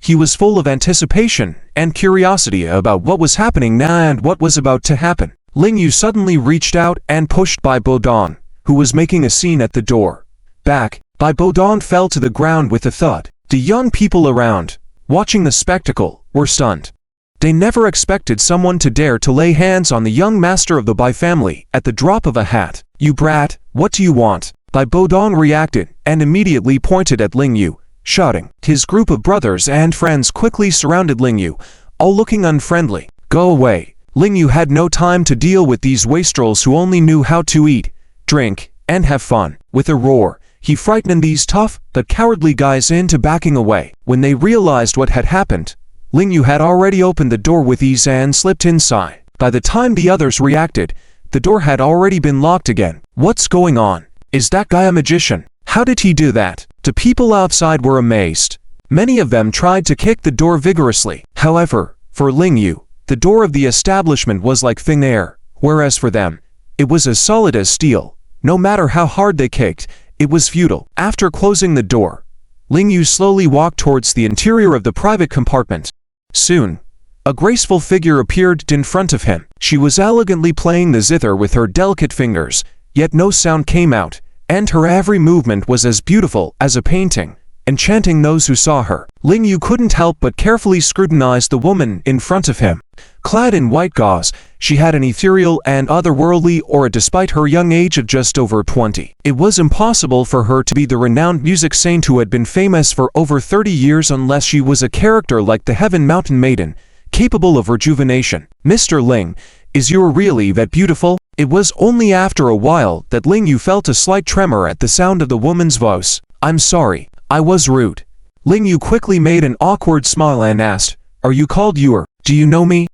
[SPEAKER 1] He was full of anticipation and curiosity about what was happening now and what was about to happen. Ling Yu suddenly reached out and pushed Bai Bodong, who was making a scene at the door. Back, Bai Bodong fell to the ground with a thud. The young people around, watching the spectacle, were stunned. They never expected someone to dare to lay hands on the young master of the Bai family at the drop of a hat. "You brat, what do you want?" Bai Bodong reacted and immediately pointed at Ling Yu, shouting. His group of brothers and friends quickly surrounded Ling Yu, all looking unfriendly. "Go away." Ling Yu had no time to deal with these wastrels who only knew how to eat, drink, and have fun. With a roar, he frightened these tough but cowardly guys into backing away. When they realized what had happened, Ling Yu had already opened the door with ease and slipped inside. By the time the others reacted, the door had already been locked again. "What's going on? Is that guy a magician? How did he do that?" The people outside were amazed. Many of them tried to kick the door vigorously. However, for Ling Yu, the door of the establishment was like thin air, whereas for them, it was as solid as steel. No matter how hard they kicked, it was futile. After closing the door, Ling Yu slowly walked towards the interior of the private compartment. Soon, a graceful figure appeared in front of him. She was elegantly playing the zither with her delicate fingers, yet no sound came out, and her every movement was as beautiful as a painting, enchanting those who saw her. Ling Yu couldn't help but carefully scrutinize the woman in front of him. Clad in white gauze, she had an ethereal and otherworldly aura despite her young age of just over 20. It was impossible for her to be the renowned music saint who had been famous for over 30 years unless she was a character like the Heaven Mountain Maiden, capable of rejuvenation. "Mr. Ling, is you really that beautiful?" It was only after a while that Ling Yu felt a slight tremor at the sound of the woman's voice. "I'm sorry, I was rude." Ling Yu quickly made an awkward smile and asked, "Are you called Yu? Do you know me?"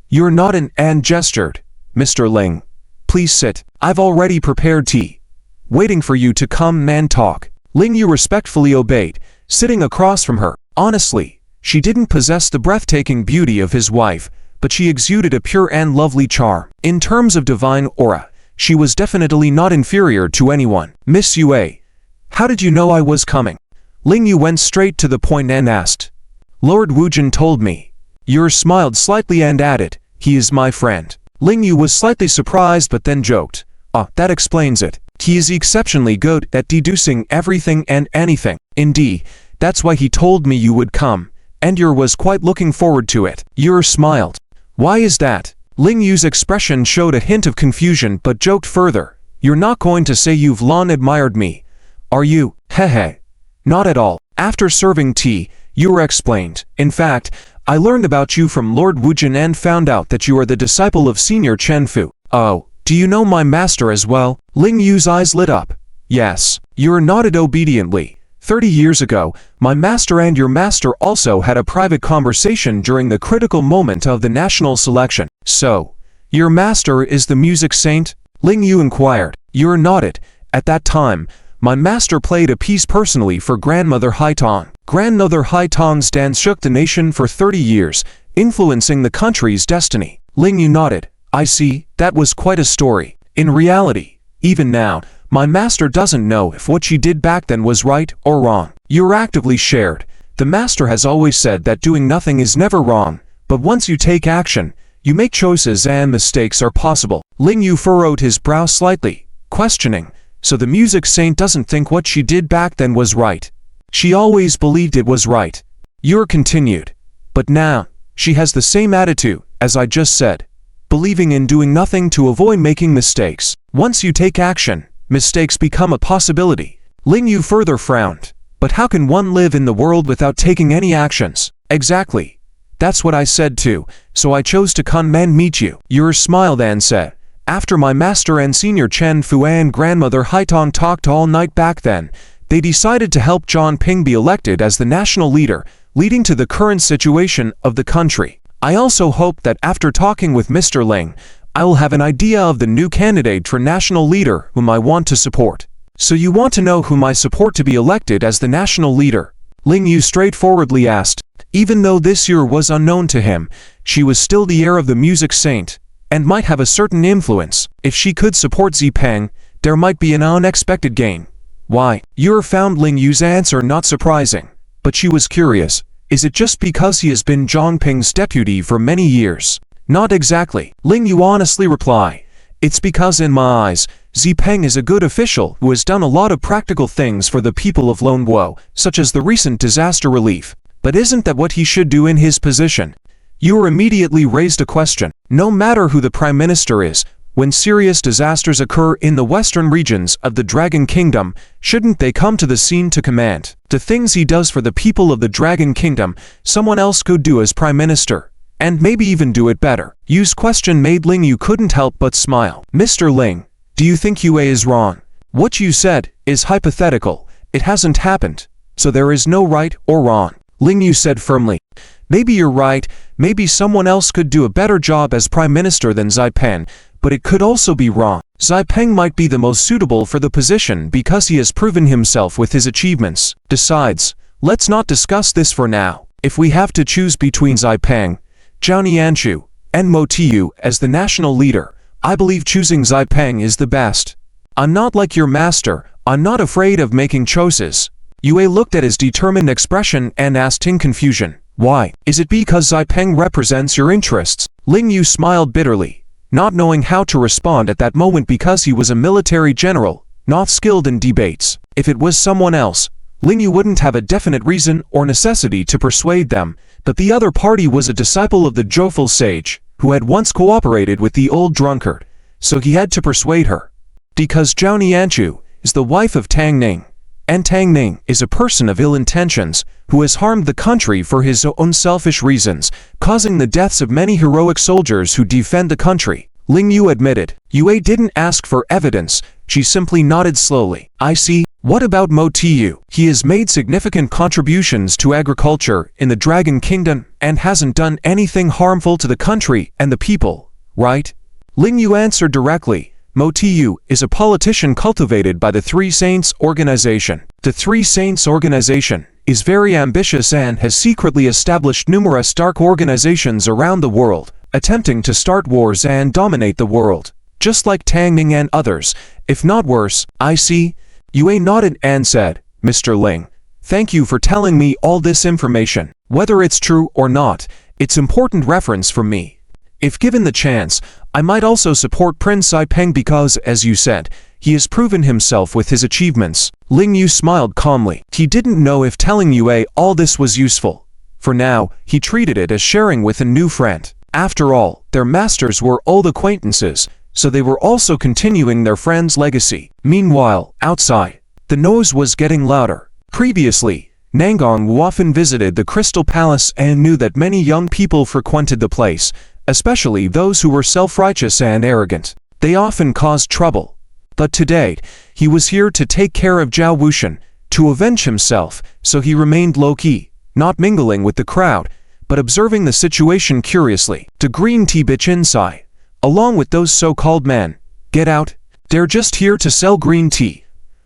[SPEAKER 1] You're not an," and gestured. "Mr. Ling, please sit. I've already prepared tea, waiting for you to come and talk." Ling Yu respectfully obeyed, sitting across from her. Honestly, she didn't possess the breathtaking beauty of his wife, but she exuded a pure and lovely charm. In terms of divine aura, she was definitely not inferior to anyone. "Miss Yue, how did you know I was coming?" Ling Yu went straight to the point and asked. "Lord Wujin told me." Yu smiled slightly and added, "He is my friend." Ling Yu was slightly surprised but then joked, "Ah, that explains it. He is exceptionally good at deducing everything and anything. Indeed, that's why he told me you would come, and Yu was quite looking forward to it." Yu smiled. "Why is that?" Ling Yu's expression showed a hint of confusion but joked further, "You're not going to say you've long admired me, are you?" "Hehe. Not at all." After serving tea, Yu explained, "In fact, I learned about you from Lord Wujin and found out that you are the disciple of Senior Chen Fu." "Oh, do you know my master as well?" Ling Yu's eyes lit up. "Yes." Yu nodded obediently. 30 years ago, my master and your master also had a private conversation during the critical moment of the national selection." "So, your master is the music saint?" Ling Yu inquired. Yu nodded. "At that time, my master played a piece personally for Grandmother Haitong. Grandmother Haitong's dance shook the nation for 30 years, influencing the country's destiny." Ling Yu nodded. "I see, that was quite a story. In reality, even now, my master doesn't know if what she did back then was right or wrong." Yu actively shared, "The master has always said that doing nothing is never wrong, but once you take action, you make choices and mistakes are possible." Ling Yu furrowed his brow slightly, questioning, "So the music saint doesn't think what she did back then was right? She always believed it was right." Yu continued, "But now, she has the same attitude, as I just said, believing in doing nothing to avoid making mistakes. Once you take action, mistakes become a possibility." Ling Yu further frowned. "But how can one live in the world without taking any actions?" "Exactly. That's what I said too, so I chose to come and meet you." Yu smiled and said, "After my master and Senior Chen Fu and Grandmother Haitong talked all night back then, they decided to help John Ping be elected as the national leader, leading to the current situation of the country. I also hope that after talking with Mr. Ling, I will have an idea of the new candidate for national leader whom I want to support." "So you want to know whom I support to be elected as the national leader?" Ling Yu straightforwardly asked. Even though this year was unknown to him, she was still the heir of the music saint, and might have a certain influence. If she could support Zipeng, there might be an unexpected gain. "Why?" Yu found Ling Yu's answer not surprising, but she was curious. Is it just because he has been Zhang Ping's deputy for many years? Not exactly, Ling Yu honestly reply. It's because in my eyes, Zipeng is a good official who has done a lot of practical things for the people of Lone Guo, such as the recent disaster relief. But isn't that what he should do in his position? You immediately raised a question. No matter who the Prime Minister is, when serious disasters occur in the western regions of the Dragon Kingdom, shouldn't they come to the scene to command? The things he does for the people of the Dragon Kingdom, someone else could do as Prime Minister, and maybe even do it better. Yu's question made Ling Yu couldn't help but smile. Mr. Ling, do you think Yue is wrong? What you said is hypothetical. It hasn't happened, so there is no right or wrong, Ling Yu said firmly. Maybe you're right, maybe someone else could do a better job as Prime Minister than Zipeng, but it could also be wrong. Zipeng might be the most suitable for the position because he has proven himself with his achievements. Besides, let's not discuss this for now. If we have to choose between Zipeng, Zhao Nianchu, and Mo Tiu as the national leader, I believe choosing Zipeng is the best. I'm not like your master, I'm not afraid of making choices. Yue looked at his determined expression and asked in confusion, why? Is it because Zipeng represents your interests? Ling Yu smiled bitterly, not knowing how to respond at that moment because he was a military general, not skilled in debates. If it was someone else, Ling Yu wouldn't have a definite reason or necessity to persuade them, but the other party was a disciple of the Joyful Sage, who had once cooperated with the old drunkard, so he had to persuade her. Because Zhao Nianchu is the wife of Tang Ning, and Tang Ning is a person of ill intentions, who has harmed the country for his own selfish reasons, causing the deaths of many heroic soldiers who defend the country. Ling Yu admitted. Yue didn't ask for evidence, she simply nodded slowly. I see. What about Mo Tiu? He has made significant contributions to agriculture in the Dragon Kingdom and hasn't done anything harmful to the country and the people, right? Ling Yu answered directly. Mo Tiu is a politician cultivated by the Three Saints organization. The Three Saints organization is very ambitious and has secretly established numerous dark organizations around the world, attempting to start wars and dominate the world, just like Tang Ning and others, if not worse. I see. Yue nodded and said, Mr. Ling, thank you for telling me all this information. Whether it's true or not, it's important reference for me. If given the chance, I might also support Prince Zipeng because, as you said, he has proven himself with his achievements. Ling Yu smiled calmly. He didn't know if telling Yue all this was useful. For now, he treated it as sharing with a new friend. After all, their masters were old acquaintances, so they were also continuing their friend's legacy. Meanwhile, outside, the noise was getting louder. Previously, Nangang Wu often visited the Crystal Palace and knew that many young people frequented the place, especially those who were self-righteous and arrogant. They often caused trouble. But today, he was here to take care of Zhao Wushan, to avenge himself, so he remained low-key, not mingling with the crowd, but observing the situation curiously. The green tea bitch inside, along with those so-called men. Get out. They're just here to sell green tea.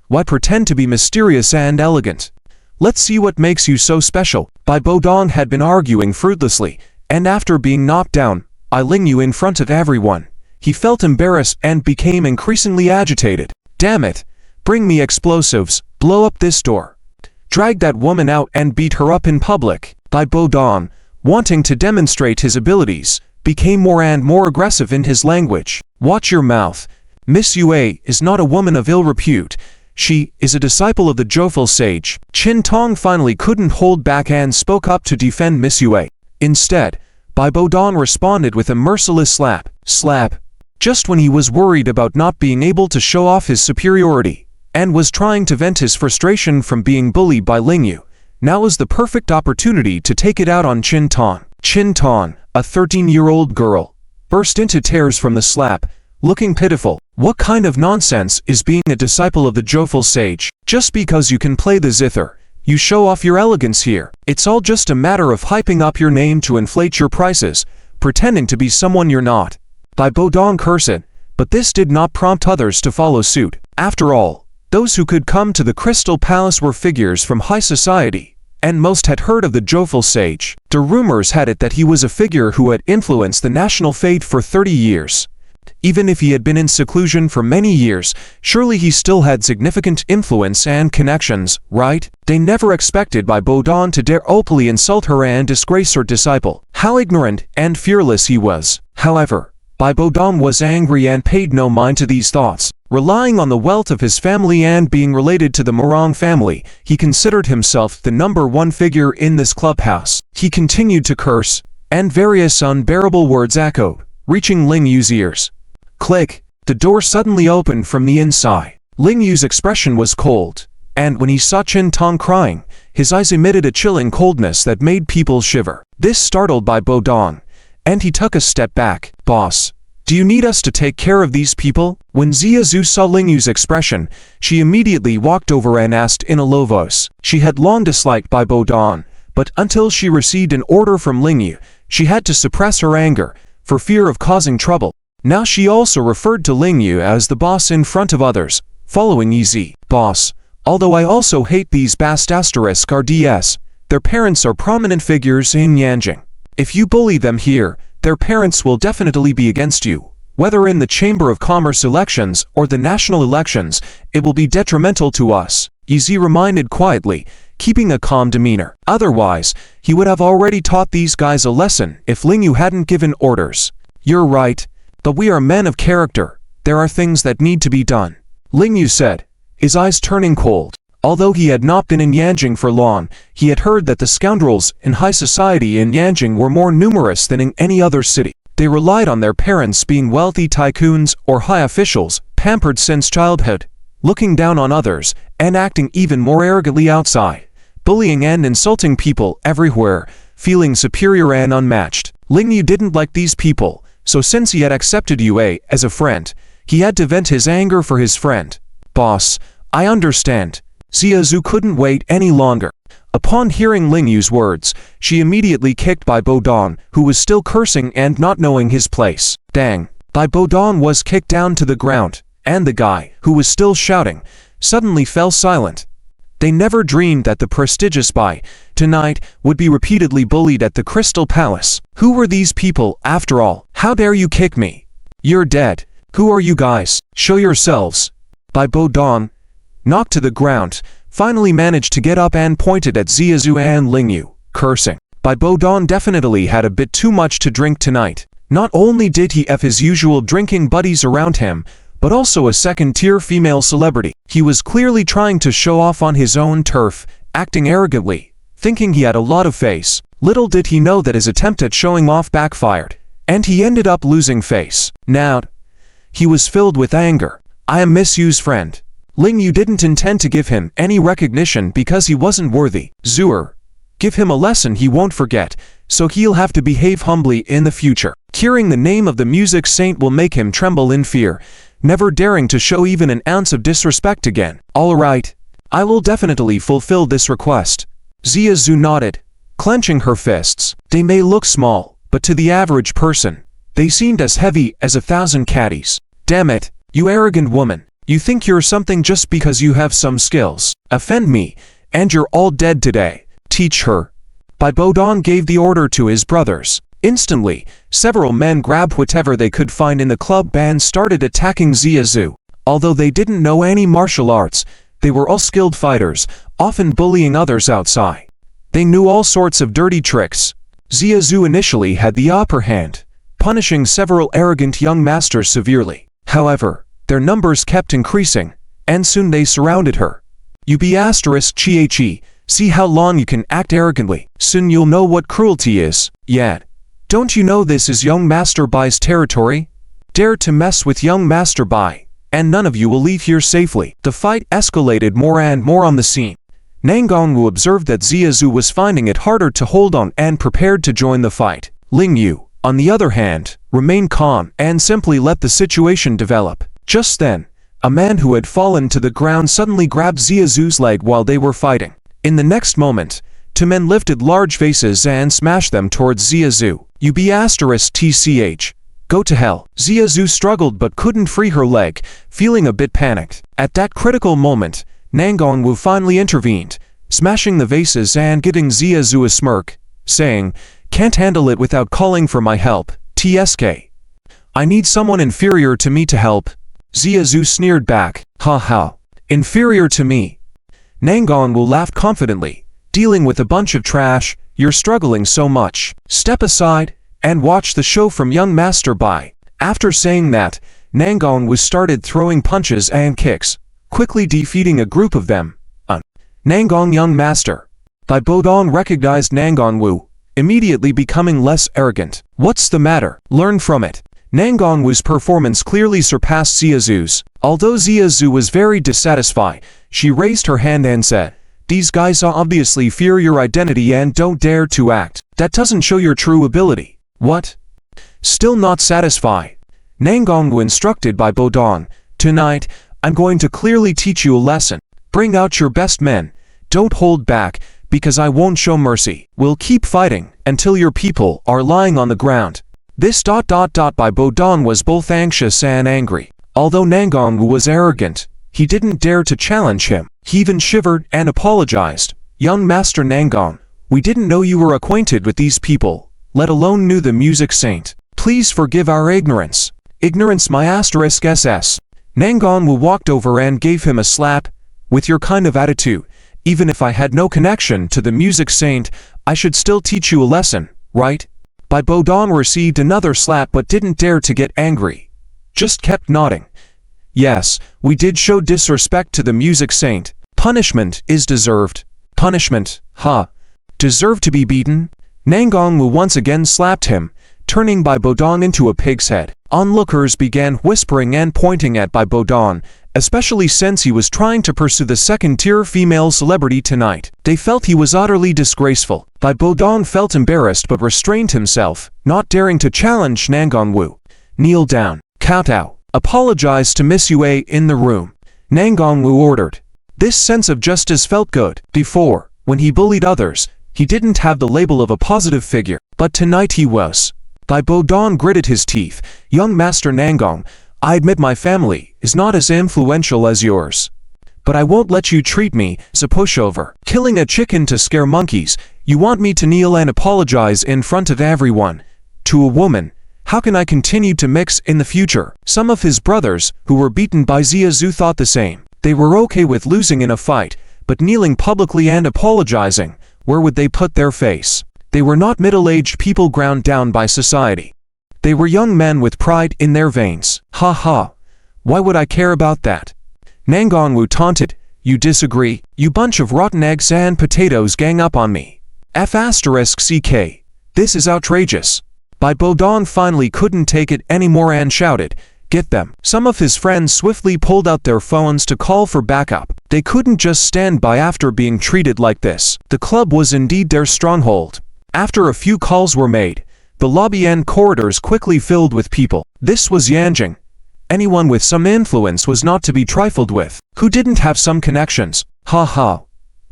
[SPEAKER 1] Why pretend to be mysterious and elegant? Let's see what makes you so special. Bai Bodong had been arguing fruitlessly, and after being knocked down by Ling Yu in front of everyone, he felt embarrassed and became increasingly agitated. Damn it! Bring me explosives, blow up this door. Drag that woman out and beat her up in public. Bai Bodong, wanting to demonstrate his abilities, became more and more aggressive in his language. Watch your mouth. Miss Yue is not a woman of ill repute. She is a disciple of the Joyful Sage. Qin Tong finally couldn't hold back and spoke up to defend Miss Yue. Instead, Bai Bodong responded with a merciless slap. Slap. Just when he was worried about not being able to show off his superiority, and was trying to vent his frustration from being bullied by Ling Yu, now was the perfect opportunity to take it out on Qin Tong. Qin Tong, a 13-year-old girl, burst into tears from the slap, looking pitiful. What kind of nonsense is being a disciple of the Joyful Sage? Just because you can play the zither, you show off your elegance here. It's all just a matter of hyping up your name to inflate your prices, pretending to be someone you're not. Bai Bodong cursed, but this did not prompt others to follow suit. After all, those who could come to the Crystal Palace were figures from high society, and most had heard of the Joyful Sage. The rumors had it that he was a figure who had influenced the national fate for 30 years. Even if he had been in seclusion for many years, surely he still had significant influence and connections, right? They never expected Bai Bodong to dare openly insult her and disgrace her disciple. How ignorant and fearless he was. However, Bai Bodong was angry and paid no mind to these thoughts. Relying on the wealth of his family and being related to the Moran family, he considered himself the #1 figure in this clubhouse. He continued to curse, and various unbearable words echoed, reaching Ling Yu's ears. Click! The door suddenly opened from the inside. Ling Yu's expression was cold, and when he saw Chin Tong crying, his eyes emitted a chilling coldness that made people shiver. This startled Bai Bodong, and he took a step back. Boss, do you need us to take care of these people? When Xia Zhu saw Ling Yu's expression, she immediately walked over and asked in a low voice. She had long disliked Bai Bodong, but until she received an order from Ling Yu, she had to suppress her anger, for fear of causing trouble. Now she also referred to Ling Yu as the boss in front of others, following easy. Boss, although I also hate these *RDS, their parents are prominent figures in Yanjing. If you bully them here, their parents will definitely be against you. Whether in the Chamber of Commerce elections or the national elections, it will be detrimental to us, Yizi reminded quietly, keeping a calm demeanor. Otherwise, he would have already taught these guys a lesson if Ling Yu hadn't given orders. You're right. But we are men of character. There are things that need to be done, Ling Yu said, his eyes turning cold. Although he had not been in Yanjing for long, he had heard that the scoundrels in high society in Yanjing were more numerous than in any other city. They relied on their parents being wealthy tycoons or high officials, pampered since childhood, looking down on others, and acting even more arrogantly outside, bullying and insulting people everywhere, feeling superior and unmatched. Ling Yu didn't like these people. So since he had accepted Yue as a friend, he had to vent his anger for his friend. Boss, I understand. Xia Zhu couldn't wait any longer. Upon hearing Ling Yu's words, she immediately kicked Bai Bodong, who was still cursing and not knowing his place. Dang! Bai Bodong was kicked down to the ground, and the guy, who was still shouting, suddenly fell silent. They never dreamed that the prestigious Bai, tonight, would be repeatedly bullied at the Crystal Palace. Who were these people, after all? How dare you kick me? You're dead. Who are you guys? Show yourselves. Bai Bodong, knocked to the ground, finally managed to get up and pointed at Xia Zhu and Ling Yu, cursing. Bai Bodong definitely had a bit too much to drink tonight. Not only did he have his usual drinking buddies around him, but also a second-tier female celebrity. He was clearly trying to show off on his own turf, acting arrogantly, thinking he had a lot of face. Little did he know that his attempt at showing off backfired, and he ended up losing face. Now, he was filled with anger. I am Miss Yu's friend. Ling Yu didn't intend to give him any recognition because he wasn't worthy. Zuer, give him a lesson he won't forget, so he'll have to behave humbly in the future. Hearing the name of the music saint will make him tremble in fear, never daring to show even an ounce of disrespect again. All right, I will definitely fulfill this request. Xia Zhu nodded, clenching her fists. They may look small, but to the average person, they seemed as heavy as 1,000 caddies. Damn it, you arrogant woman. You think you're something just because you have some skills. Offend me, and you're all dead today. Teach her. Bai Bodong gave the order to his brothers. Instantly, several men grabbed whatever they could find in the club and started attacking Xia Zhu. Although they didn't know any martial arts, they were all skilled fighters, often bullying others outside. They knew all sorts of dirty tricks. Xia Zhu initially had the upper hand, punishing several arrogant young masters severely. However, their numbers kept increasing, and soon they surrounded her. You be *Chi, see how long you can act arrogantly. Soon you'll know what cruelty is. Yet, don't you know this is young Master Bai's territory? Dare to mess with young Master Bai, and none of you will leave here safely. The fight escalated more and more on the scene. Nangongwu observed that Xia Zhu was finding it harder to hold on and prepared to join the fight. Ling Yu, on the other hand, remained calm and simply let the situation develop. Just then, a man who had fallen to the ground suddenly grabbed Xia Zhu's leg while they were fighting. In the next moment, two men lifted large vases and smashed them towards Xia Zhu. You be *TCH. Go to hell. Xia Zhu struggled but couldn't free her leg, feeling a bit panicked. At that critical moment, Nangongwu finally intervened, smashing the vases and giving Xia Zhu a smirk, saying, can't handle it without calling for my help, TSK. I need someone inferior to me to help. Zhu sneered back. Ha ha. Inferior to me? Nangon Wu laughed confidently. Dealing with a bunch of trash, you're struggling so much. Step aside and watch the show from young master Bai. After saying that, Nangon Wu started throwing punches and kicks, quickly defeating a group of them. Nangon young master. Bai Bodong recognized Nangon Wu, immediately becoming less arrogant. What's the matter? Learn from it. Nangon Wu's performance clearly surpassed Zhu's. Although Zhu was very dissatisfied, she raised her hand and said, "These guys obviously fear your identity and don't dare to act. That doesn't show your true ability." What? Still not satisfied? Nangon Wu instructed Bai Bodong, "Tonight, I'm going to clearly teach you a lesson. Bring out your best men. Don't hold back, because I won't show mercy. We'll keep fighting until your people are lying on the ground." This Bai Bodong was both anxious and angry. Although Nangon Wu was arrogant, he didn't dare to challenge him. He even shivered and apologized. "Young Master Nangon, we didn't know you were acquainted with these people, let alone knew the music saint. Please forgive our ignorance." Ignorance my *SS. Nangon Wu walked over and gave him a slap. "With your kind of attitude, even if I had no connection to the music saint, I should still teach you a lesson, right?" Bai Bodong received another slap but didn't dare to get angry. Just kept nodding. "Yes, we did show disrespect to the music saint. Punishment is deserved." "Punishment, huh? Deserve to be beaten?" Nangon Wu once again slapped him, turning Bai Bodong into a pig's head. Onlookers began whispering and pointing at Bai Bodong, especially since he was trying to pursue the second-tier female celebrity tonight. They felt he was utterly disgraceful. Bai Bodong felt embarrassed but restrained himself, not daring to challenge Nangon Wu. "Kneel down. Kowtow. Apologize to Miss Yue in the room," Nangon Wu ordered. This sense of justice felt good. Before, when he bullied others, he didn't have the label of a positive figure, but tonight he was. Bai Bodong gritted his teeth. "Young Master Nangon, I admit my family is not as influential as yours. But I won't let you treat me as a pushover. Killing a chicken to scare monkeys, you want me to kneel and apologize in front of everyone. To a woman, how can I continue to mix in the future?" Some of his brothers, who were beaten by Zhu, thought the same. They were okay with losing in a fight, but kneeling publicly and apologizing, where would they put their face? They were not middle-aged people ground down by society. They were young men with pride in their veins. "Ha ha. Why would I care about that?" Nangon Wu taunted. "You disagree? You bunch of rotten eggs and potatoes gang up on me. F***CK. This is outrageous." Bai Bodong finally couldn't take it anymore and shouted, "Get them." Some of his friends swiftly pulled out their phones to call for backup. They couldn't just stand by after being treated like this. The club was indeed their stronghold. After a few calls were made, the lobby and corridors quickly filled with people. This was Yanjing. Anyone with some influence was not to be trifled with. Who didn't have some connections? Ha ha.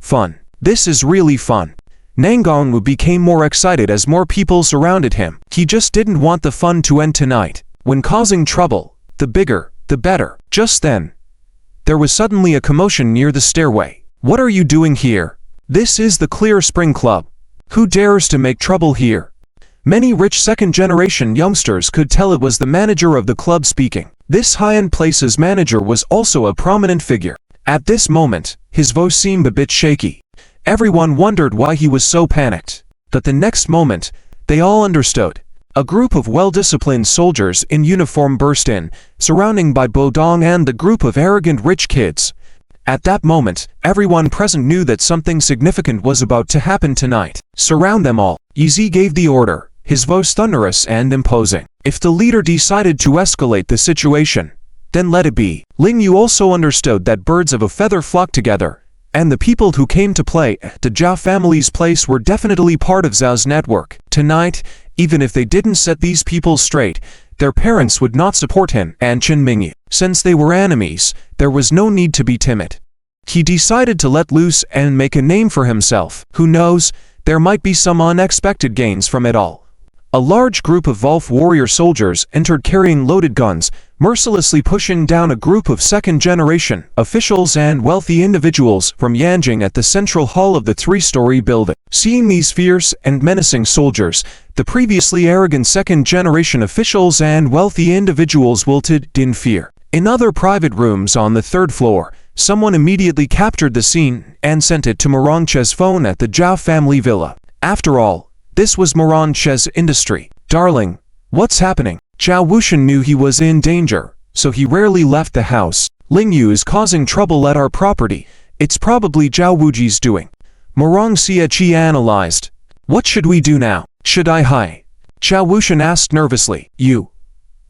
[SPEAKER 1] Fun. This is really fun. Nangon Wu became more excited as more people surrounded him. He just didn't want the fun to end tonight. When causing trouble, the bigger, the better. Just then, there was suddenly a commotion near the stairway. "What are you doing here? This is the Clear Spring Club. Who dares to make trouble here?" Many rich second-generation youngsters could tell it was the manager of the club speaking. This high-end place's manager was also a prominent figure. At this moment, his voice seemed a bit shaky. Everyone wondered why he was so panicked. But the next moment, they all understood. A group of well-disciplined soldiers in uniform burst in, surrounding Bai Bodong and the group of arrogant rich kids. At that moment, everyone present knew that something significant was about to happen tonight. "Surround them all." Yizi gave the order, his voice thunderous and imposing. If the leader decided to escalate the situation, then let it be. Ling Yu also understood that birds of a feather flock together, and the people who came to play at the Zhao family's place were definitely part of Zhao's network. Tonight, even if they didn't set these people straight, their parents would not support him and Chen Mingyu. Since they were enemies, there was no need to be timid. He decided to let loose and make a name for himself. Who knows, there might be some unexpected gains from it all. A large group of Wolf warrior soldiers entered carrying loaded guns, mercilessly pushing down a group of second-generation officials and wealthy individuals from Yanjing at the central hall of the three-story building. Seeing these fierce and menacing soldiers, the previously arrogant second-generation officials and wealthy individuals wilted in fear. In other private rooms on the third floor, someone immediately captured the scene and sent it to Moran Chia's phone at the Zhao family villa. After all, this was Moran Chia's industry. "Darling, what's happening?" Zhao Wuxian knew he was in danger, so he rarely left the house. "Ling Yu is causing trouble at our property. It's probably Zhao Wuji's doing." Moran Chia analyzed. "What should we do now? Should I hide?" Zhao Wuxian asked nervously. "You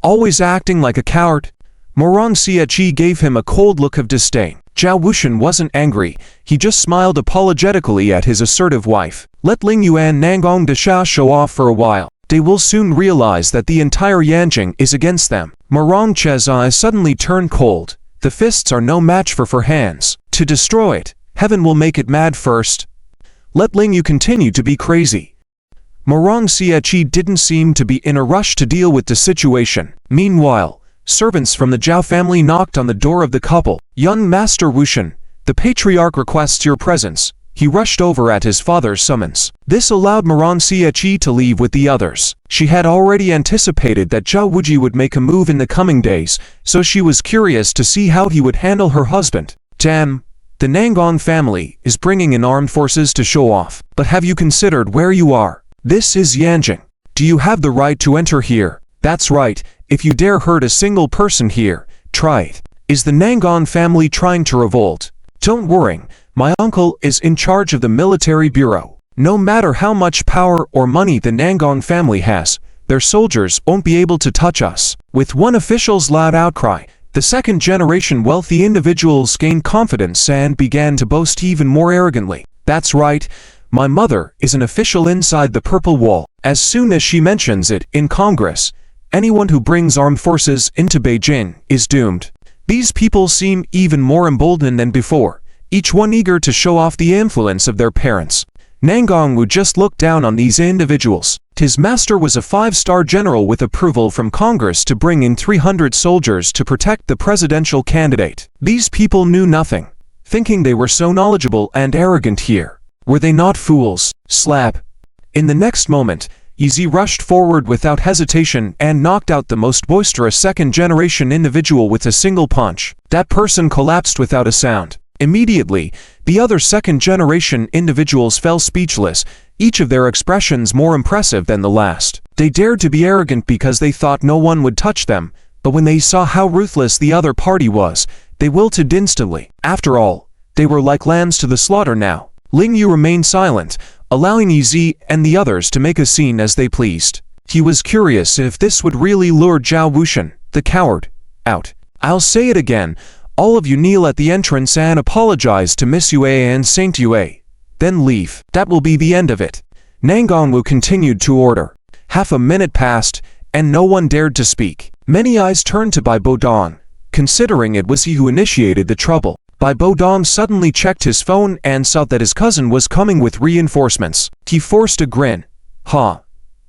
[SPEAKER 1] always acting like a coward?" Moran Chia gave him a cold look of disdain. Zhao Wuxian wasn't angry, he just smiled apologetically at his assertive wife. "Let Ling Yu and Nangong Desha show off for a while. They will soon realize that the entire Yanjing is against them." Moran Chia's eyes suddenly turned cold. The fists are no match for hands. To destroy it, heaven will make it mad first. Let Ling Yu continue to be crazy. Moran Chia didn't seem to be in a rush to deal with the situation. Meanwhile, servants from the Zhao family knocked on the door of the couple. "Young Master Wuxian, the patriarch requests your presence." He rushed over at his father's summons. This allowed Moran Chia to leave with the others. She had already anticipated that Zhao Wuji would make a move in the coming days, so she was curious to see how he would handle her husband. "Damn, the Nangong family is bringing in armed forces to show off. But have you considered where you are? This is Yanjing. Do you have the right to enter here? That's right. If you dare hurt a single person here, try it. Is the Nangong family trying to revolt? Don't worry, my uncle is in charge of the military bureau. No matter how much power or money the Nangong family has, their soldiers won't be able to touch us." With one official's loud outcry, the second-generation wealthy individuals gained confidence and began to boast even more arrogantly. "That's right, my mother is an official inside the Purple Wall. As soon as she mentions it in Congress, anyone who brings armed forces into Beijing is doomed." These people seem even more emboldened than before, each one eager to show off the influence of their parents. Nangong would just look down on these individuals. His master was a 5-star general with approval from Congress to bring in 300 soldiers to protect the presidential candidate. These people knew nothing, thinking they were so knowledgeable and arrogant here. Were they not fools? Slap. In the next moment, Yizi rushed forward without hesitation and knocked out the most boisterous second-generation individual with a single punch. That person collapsed without a sound. Immediately, the other second-generation individuals fell speechless, each of their expressions more impressive than the last. They dared to be arrogant because they thought no one would touch them, but when they saw how ruthless the other party was, they wilted instantly. After all, they were like lambs to the slaughter now. Ling Yu remained silent, allowing Yizi and the others to make a scene as they pleased. He was curious if this would really lure Zhao Wuxian, the coward, out. "I'll say it again, all of you kneel at the entrance and apologize to Miss Yue and Saint Yue. Then leave. That will be the end of it." Nangongwu continued to order. Half a minute passed, and no one dared to speak. Many eyes turned to Bai Bodong, considering it was he who initiated the trouble. Bai Bodong suddenly checked his phone and saw that his cousin was coming with reinforcements. He forced a grin. "Huh.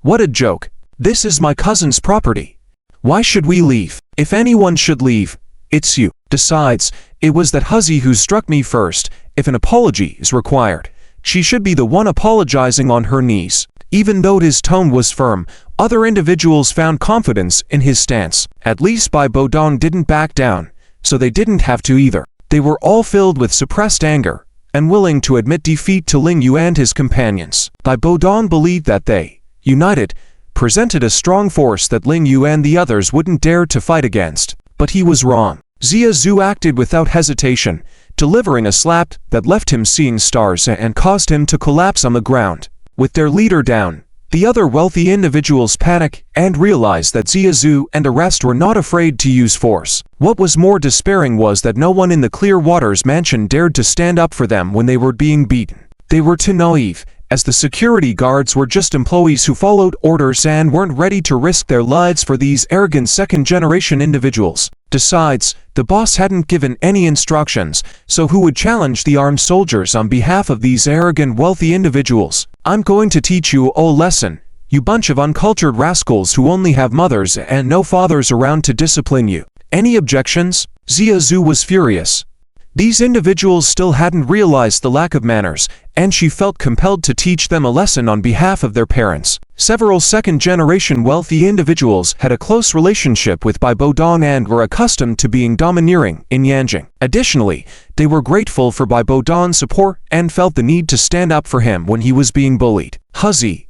[SPEAKER 1] What a joke. This is my cousin's property. Why should we leave? If anyone should leave, it's you. Besides, it was that hussy who struck me first. If an apology is required, she should be the one apologizing on her knees." Even though his tone was firm, other individuals found confidence in his stance. At least Bai Bodong didn't back down, so they didn't have to either. They were all filled with suppressed anger, and willing to admit defeat to Ling Yu and his companions. Bai Bodong believed that they, united, presented a strong force that Ling Yu and the others wouldn't dare to fight against. But he was wrong. Xia Zhu acted without hesitation, delivering a slap that left him seeing stars and caused him to collapse on the ground. With their leader down, the other wealthy individuals panicked and realized that Xia Zhu and the rest were not afraid to use force. What was more despairing was that no one in the Clear Waters mansion dared to stand up for them when they were being beaten. They were too naive, as the security guards were just employees who followed orders and weren't ready to risk their lives for these arrogant second-generation individuals. Besides, the boss hadn't given any instructions, so who would challenge the armed soldiers on behalf of these arrogant wealthy individuals? "I'm going to teach you a lesson. You bunch of uncultured rascals who only have mothers and no fathers around to discipline you. Any objections? Xia Zhu was furious. These individuals still hadn't realized the lack of manners, and she felt compelled to teach them a lesson on behalf of their parents. Several second-generation wealthy individuals had a close relationship with Bai Bodong and were accustomed to being domineering in Yanjing. Additionally, they were grateful for Bai Bodong's support and felt the need to stand up for him when he was being bullied. Huzi,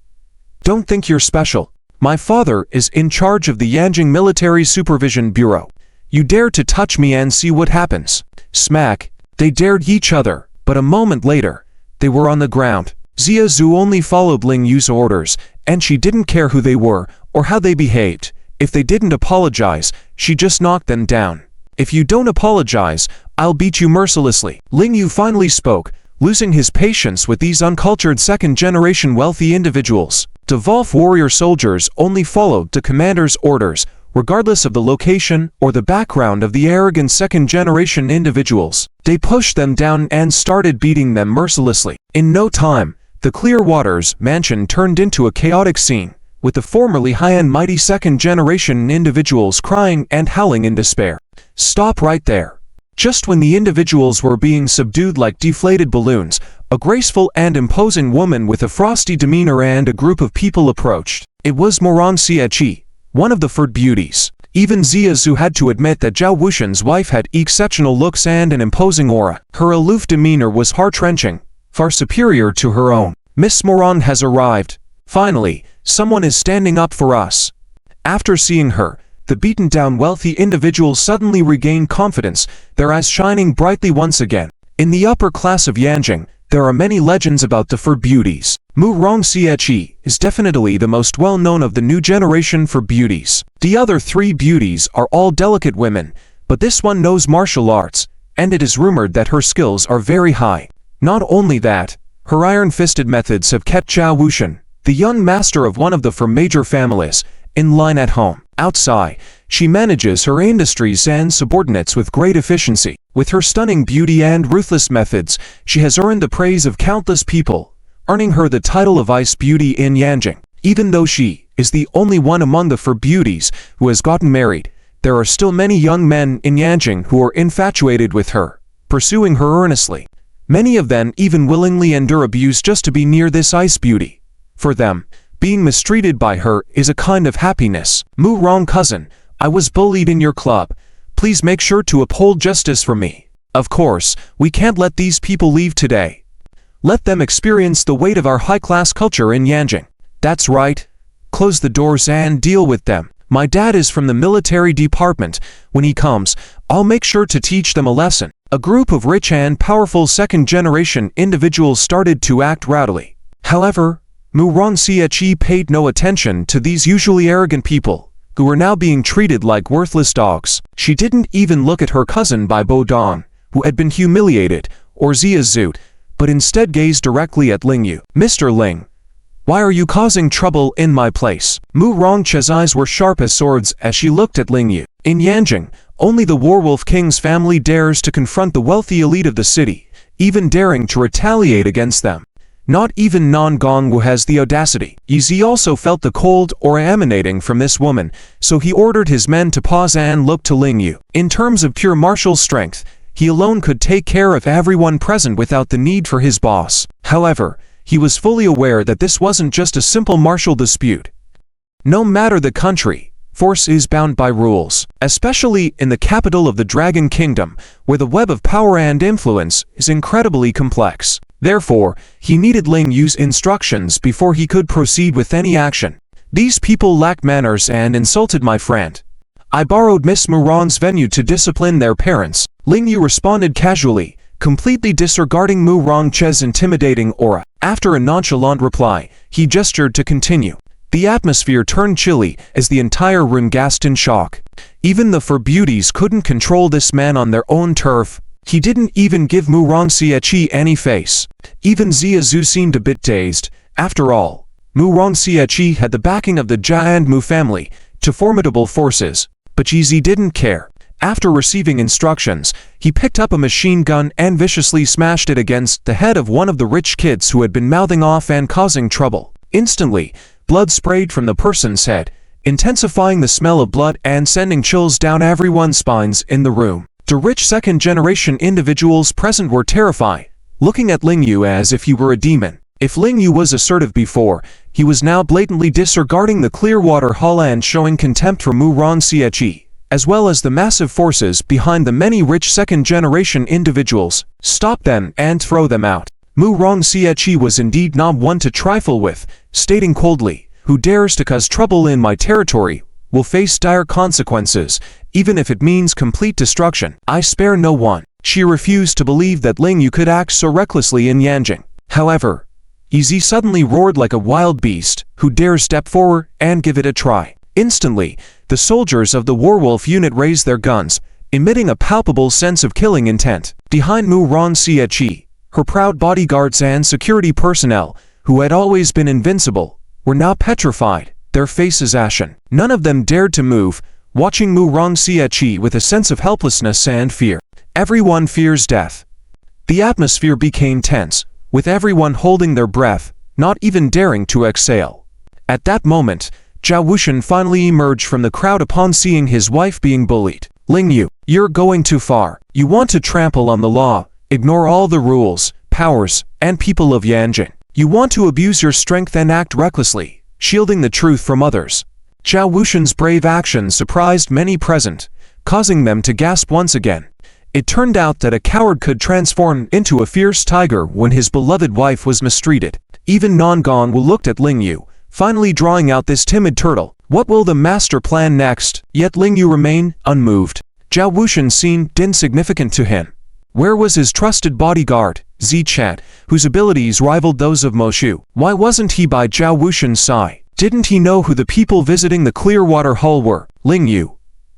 [SPEAKER 1] don't think you're special. My father is in charge of the Yanjing Military Supervision Bureau. You dare to touch me and see what happens. Smack. They dared each other, but a moment later, they were on the ground. Xia Zhu only followed Ling Yu's orders, and she didn't care who they were or how they behaved. If they didn't apologize, she just knocked them down. If you don't apologize, I'll beat you mercilessly. Ling Yu finally spoke, losing his patience with these uncultured second-generation wealthy individuals. The Wolf warrior soldiers only followed the commander's orders, regardless of the location or the background of the arrogant second-generation individuals. They pushed them down and started beating them mercilessly. In no time, the Clearwater's mansion turned into a chaotic scene, with the formerly high and mighty second-generation individuals crying and howling in despair. Stop right there. Just when the individuals were being subdued like deflated balloons, a graceful and imposing woman with a frosty demeanor and a group of people approached. It was Moran Chia, one of the Furt beauties. Even Xia Zhu had to admit that Zhao Wuxian's wife had exceptional looks and an imposing aura. Her aloof demeanor was heart-wrenching, far superior to her own. Miss Moran has arrived. Finally, someone is standing up for us. After seeing her, the beaten-down wealthy individuals suddenly regained confidence, their eyes shining brightly once again. In the upper class of Yanjing, there are many legends about the Fur beauties. Moran Chia is definitely the most well-known of the new generation for beauties. The other three beauties are all delicate women, but this one knows martial arts, and it is rumored that her skills are very high. Not only that, her iron-fisted methods have kept Zhao Wuxian, the young master of one of the Fur major families, in line at home. Outside, she manages her industries and subordinates with great efficiency. With her stunning beauty and ruthless methods, she has earned the praise of countless people, earning her the title of Ice Beauty in Yanjing. Even though she is the only one among the Fur beauties who has gotten married, there are still many young men in Yanjing who are infatuated with her, pursuing her earnestly. Many of them even willingly endure abuse just to be near this Ice Beauty. For them, being mistreated by her is a kind of happiness. Moran cousin, I was bullied in your club. Please make sure to uphold justice for me. Of course, we can't let these people leave today. Let them experience the weight of our high-class culture in Yanjing. That's right. Close the doors and deal with them. My dad is from the military department. When he comes, I'll make sure to teach them a lesson. A group of rich and powerful second-generation individuals started to act rowdily. However, Moran Chia paid no attention to these usually arrogant people, who were now being treated like worthless dogs. She didn't even look at her cousin Bai Bodong, who had been humiliated, or Xia Zhu, but instead gazed directly at Ling Yu. Mr. Ling, why are you causing trouble in my place? Moran Chia's eyes were sharp as swords as she looked at Ling Yu. In Yanjing, only the Werewolf King's family dares to confront the wealthy elite of the city, even daring to retaliate against them. Not even Nan Gongwu has the audacity. Yizi also felt the cold aura emanating from this woman, so he ordered his men to pause and look to Ling Yu. In terms of pure martial strength, he alone could take care of everyone present without the need for his boss. However, he was fully aware that this wasn't just a simple martial dispute. No matter the country, force is bound by rules, especially in the capital of the Dragon Kingdom, where the web of power and influence is incredibly complex. Therefore, he needed Ling Yu's instructions before he could proceed with any action. These people lack manners and insulted my friend. I borrowed Miss Moran's venue to discipline their parents. Ling Yu responded casually, completely disregarding Moran Chia's intimidating aura. After a nonchalant reply, he gestured to continue. The atmosphere turned chilly as the entire room gasped in shock. Even the Fur beauties couldn't control this man on their own turf. He didn't even give Moran Chia any face. Even Xia Zhu seemed a bit dazed. After all, Moran Chia had the backing of the Jia and Mu family, to formidable forces, but Yizi didn't care. After receiving instructions, he picked up a machine gun and viciously smashed it against the head of one of the rich kids who had been mouthing off and causing trouble. Instantly, blood sprayed from the person's head, intensifying the smell of blood and sending chills down everyone's spines in the room. The rich second-generation individuals present were terrified, looking at Ling Yu as if he were a demon. If Ling Yu was assertive before, he was now blatantly disregarding the Clearwater Hall and showing contempt for Moran Chia, as well as the massive forces behind the many rich second-generation individuals. Stop them and throw them out. Moran Chia was indeed not one to trifle with, stating coldly, "Who dares to cause trouble in my territory will face dire consequences, even if it means complete destruction. I spare no one." She refused to believe that Ling Yu could act so recklessly in Yanjing. However, Easy suddenly roared like a wild beast. "Who dares step forward and give it a try?" Instantly, the soldiers of the Werewolf unit raised their guns, emitting a palpable sense of killing intent. Behind Moran Chia, her proud bodyguards and security personnel, who had always been invincible, were now petrified, their faces ashen. None of them dared to move, watching Moran Chia with a sense of helplessness and fear. Everyone fears death. The atmosphere became tense, with everyone holding their breath, not even daring to exhale. At that moment, Zhao Wuxian finally emerged from the crowd upon seeing his wife being bullied. "Ling Yu, you're going too far. You want to trample on the law, ignore all the rules, powers, and people of Yanjing. You want to abuse your strength and act recklessly, shielding the truth from others." Zhao Wuxian's brave actions surprised many present, causing them to gasp once again. It turned out that a coward could transform into a fierce tiger when his beloved wife was mistreated. Even Non-Gong looked at Ling Yu, finally drawing out this timid turtle. What will the master plan next? Yet Ling Yu remained unmoved. Zhao Wuxian seemed insignificant to him. Where was his trusted bodyguard, Zichat, whose abilities rivaled those of Mo Shu? Why wasn't he by Zhao Wuxian's side? Didn't he know who the people visiting the Clearwater Hall were? "Ling Yu,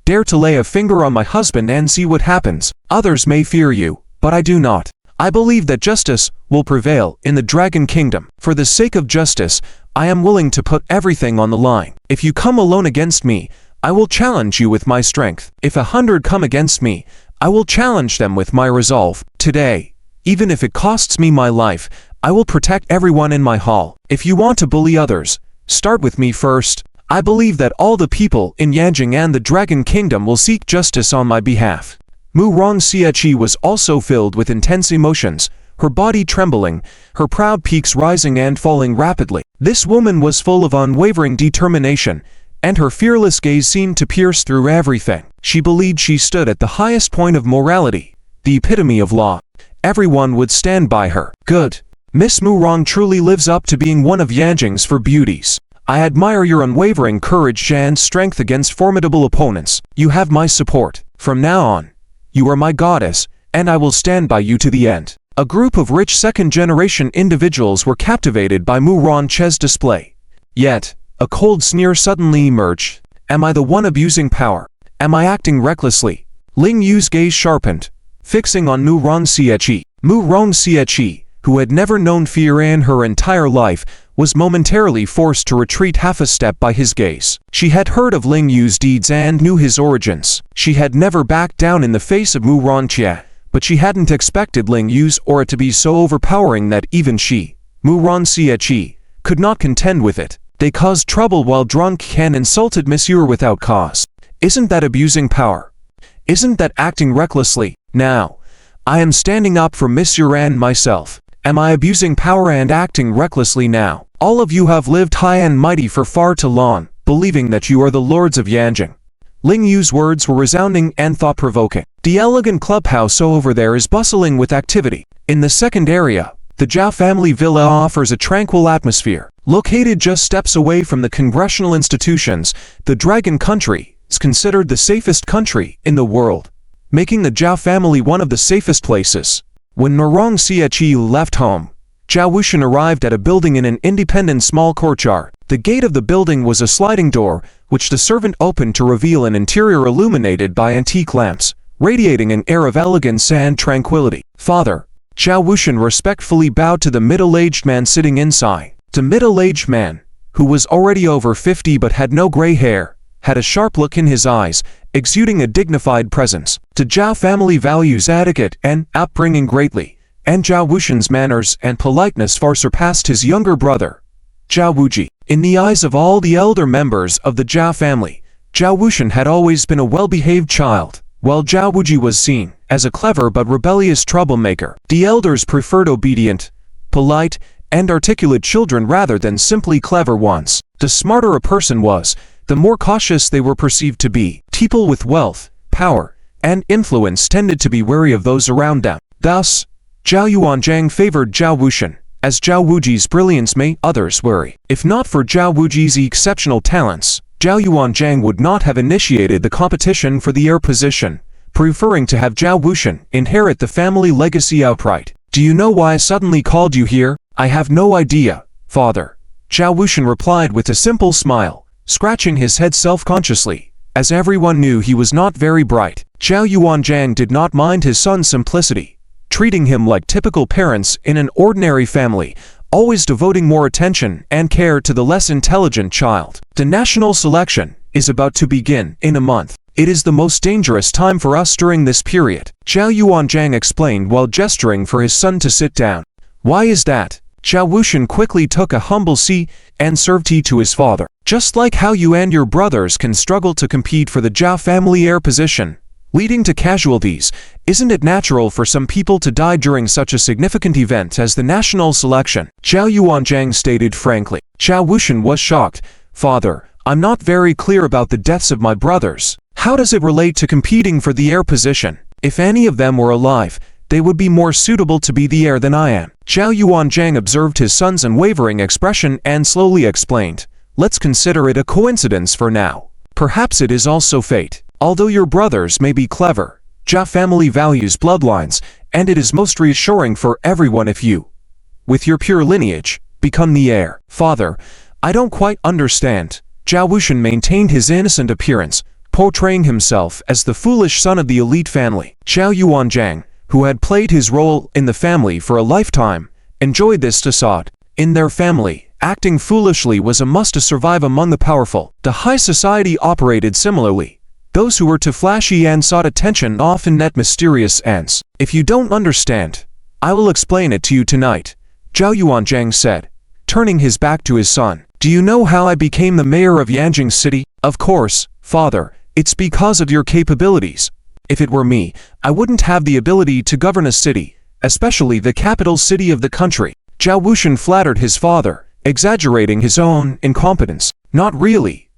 [SPEAKER 1] dare to lay a finger on my husband and see what happens. Others may fear you, but I do not. I believe that justice will prevail in the Dragon Kingdom. For the sake of justice, I am willing to put everything on the line. If you come alone against me, I will challenge you with my strength. If 100 come against me, I will challenge them with my resolve. Today, even if it costs me my life, I will protect everyone in my hall. If you want to bully others, start with me first. I believe that all the people in Yanjing and the Dragon Kingdom will seek justice on my behalf." Moran Chia was also filled with intense emotions, her body trembling, her proud peaks rising and falling rapidly. This woman was full of unwavering determination, and her fearless gaze seemed to pierce through everything. She believed she stood at the highest point of morality, the epitome of law. Everyone would stand by her. "Good. Miss Moran truly lives up to being one of Yanjing's four beauties. I admire your unwavering courage and strength against formidable opponents. You have my support. From now on, you are my goddess, and I will stand by you to the end." A group of rich second-generation individuals were captivated by Moran Chia's display. Yet, a cold sneer suddenly emerged. "Am I the one abusing power? Am I acting recklessly?" Ling Yu's gaze sharpened, fixing on Moran Chia. Moran Chia, who had never known fear in her entire life, was momentarily forced to retreat half a step by his gaze. She had heard of Ling Yu's deeds and knew his origins. She had never backed down in the face of Moran Chia, but she hadn't expected Ling Yu's aura to be so overpowering that even she, Moran Chia, could not contend with it. They caused trouble while drunk and insulted Monsieur without cause. Isn't that abusing power? Isn't that acting recklessly? Now, I am standing up for Monsieur and myself. Am I abusing power and acting recklessly now? All of you have lived high and mighty for far too long, believing that you are the lords of Yanjing. Ling Yu's words were resounding and thought-provoking. The elegant clubhouse over there is bustling with activity. In the second area, the Zhao family villa offers a tranquil atmosphere. Located just steps away from the congressional institutions, the Dragon Country is considered the safest country in the world, making the Zhao family one of the safest places. When Moran Chia left home, Zhao Wuxian arrived at a building in an independent small courtyard. The gate of the building was a sliding door, which the servant opened to reveal an interior illuminated by antique lamps, radiating an air of elegance and tranquility. "Father," Zhao Wuxian respectfully bowed to the middle-aged man sitting inside. The middle-aged man, who was already over 50 but had no gray hair, had a sharp look in his eyes, exuding a dignified presence. The Zhao family values etiquette and upbringing greatly, and Zhao Wuxian's manners and politeness far surpassed his younger brother, Zhao Wuji. In the eyes of all the elder members of the Zhao family, Zhao Wuxian had always been a well-behaved child, while Zhao Wuji was seen as a clever but rebellious troublemaker. The elders preferred obedient, polite, and articulate children rather than simply clever ones. The smarter a person was, the more cautious they were perceived to be. People with wealth, power, and influence tended to be wary of those around them. Thus, Zhao Yuanzhang favored Zhao Wuxian, as Zhao Wuji's brilliance made others wary. If not for Zhao Wuji's exceptional talents, Zhao Yuanzhang would not have initiated the competition for the heir position, preferring to have Zhao Wuxian inherit the family legacy outright. Do you know why I suddenly called you here? I have no idea, father. Zhao Wuxian replied with a simple smile, scratching his head self-consciously, as everyone knew he was not very bright. Zhao Yuanzhang did not mind his son's simplicity, treating him like typical parents in an ordinary family, always devoting more attention and care to the less intelligent child. The national selection is about to begin in a month. It is the most dangerous time for us during this period, Zhao Yuanzhang explained while gesturing for his son to sit down. Why is that? Zhao Wuxian quickly took a humble seat and served tea to his father. Just like how you and your brothers can struggle to compete for the Zhao family heir position, leading to casualties, isn't it natural for some people to die during such a significant event as the national selection? Zhao Yuanzhang stated frankly. Zhao Wuxian was shocked. Father, I'm not very clear about the deaths of my brothers. How does it relate to competing for the heir position? If any of them were alive, they would be more suitable to be the heir than I am. Zhao Yuanzhang observed his son's unwavering expression and slowly explained, let's consider it a coincidence for now. Perhaps it is also fate. Although your brothers may be clever, Zhao family values bloodlines, and it is most reassuring for everyone if you, with your pure lineage, become the heir. Father, I don't quite understand. Zhao Wuxian maintained his innocent appearance, portraying himself as the foolish son of the elite family. Zhao Yuanzhang, who had played his role in the family for a lifetime, enjoyed this facade. In their family, acting foolishly was a must to survive among the powerful. The high society operated similarly. Those who were too flashy and sought attention often met mysterious ends. If you don't understand, I will explain it to you tonight, Zhao Yuanzhang said, turning his back to his son. Do you know how I became the mayor of Yanjing City? Of course, father, it's because of your capabilities. If it were me, I wouldn't have the ability to govern a city, especially the capital city of the country. Zhao Wuxian flattered his father, exaggerating his own incompetence. Not really.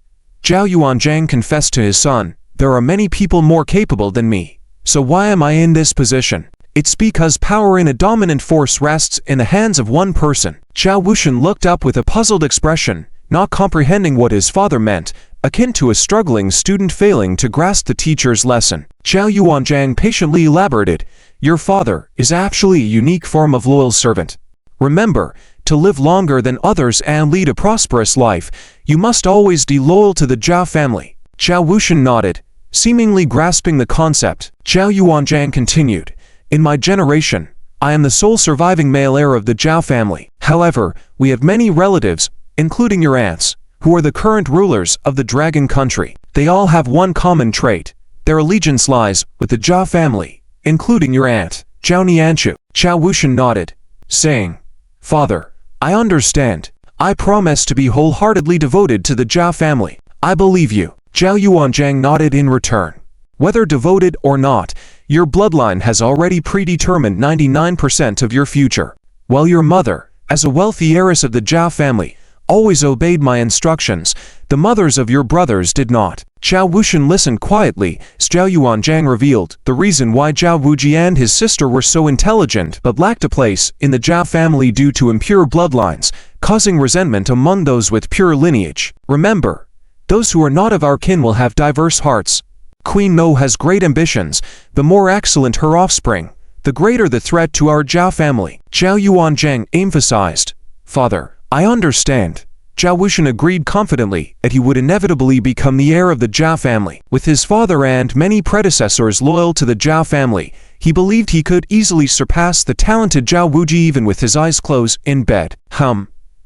[SPEAKER 1] Zhao Yuanzhang confessed to his son, there are many people more capable than me. So why am I in this position? It's because power in a dominant force rests in the hands of one person. Zhao Wuxian looked up with a puzzled expression, not comprehending what his father meant, akin to a struggling student failing to grasp the teacher's lesson. Zhao Yuanzhang patiently elaborated, your father is actually a unique form of loyal servant. Remember, to live longer than others and lead a prosperous life, you must always be loyal to the Zhao family. Zhao Wuxian nodded, seemingly grasping the concept. Zhao Yuanzhang continued, in my generation, I am the sole surviving male heir of the Zhao family. However, we have many relatives, including your aunts, who are the current rulers of the Dragon Country. They all have one common trait. Their allegiance lies with the Zhao family, including your aunt, Zhao Nianchu. Zhao Wuxian nodded, saying, Father, I understand. I promise to be wholeheartedly devoted to the Zhao family. I believe you. Zhao Yuanzhang nodded in return. Whether devoted or not, your bloodline has already predetermined 99% of your future, while your mother, as a wealthy heiress of the Zhao family, always obeyed my instructions. The mothers of your brothers did not. Zhao Wuxian listened quietly as Zhao Yuanzhang revealed the reason why Zhao Wuji and his sister were so intelligent but lacked a place in the Zhao family due to impure bloodlines, causing resentment among those with pure lineage. Remember, those who are not of our kin will have diverse hearts. Queen Mo has great ambitions. The more excellent her offspring, the greater the threat to our Zhao family. Zhao Yuanzhang emphasized, Father, I understand. Zhao Wuxian agreed confidently that he would inevitably become the heir of the Zhao family. With his father and many predecessors loyal to the Zhao family, he believed he could easily surpass the talented Zhao Wuji even with his eyes closed in bed.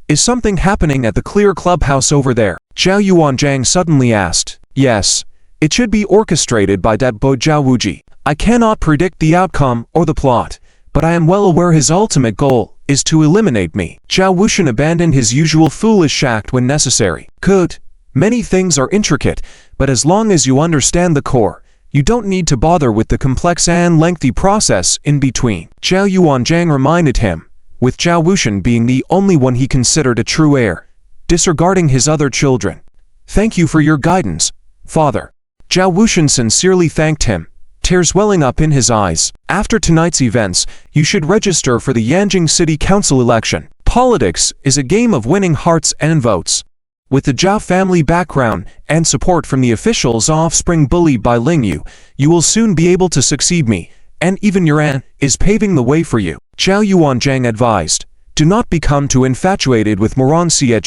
[SPEAKER 1] Is something happening at the Clear Clubhouse over there? Zhao Yuanzhang suddenly asked. Yes, it should be orchestrated by that boy Zhao Wuji. I cannot predict the outcome or the plot, but I am well aware his ultimate goal is to eliminate me. Zhao Wuxian abandoned his usual foolish act when necessary. Good. Many things are intricate, but as long as you understand the core, you don't need to bother with the complex and lengthy process in between. Zhao Yuanzhang reminded him, with Zhao Wuxian being the only one he considered a true heir, disregarding his other children. Thank you for your guidance, father. Zhao Wuxian sincerely thanked him, tears welling up in his eyes. After tonight's events, you should register for the Yanjing City Council election. Politics is a game of winning hearts and votes. With the Zhao family background and support from the officials' offspring bullied by Ling Yu, you will soon be able to succeed me, and even your aunt is paving the way for you. Zhao Yuanzhang advised, do not become too infatuated with Moran Chia.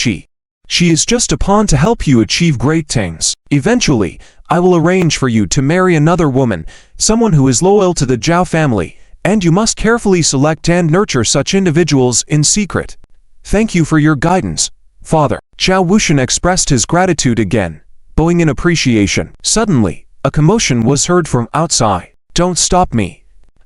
[SPEAKER 1] She is just a pawn to help you achieve great things. Eventually, I will arrange for you to marry another woman, someone who is loyal to the Zhao family, and you must carefully select and nurture such individuals in secret. Thank you for your guidance, father. Zhao Wuxian expressed his gratitude again, bowing in appreciation. Suddenly, a commotion was heard from outside. Don't stop me.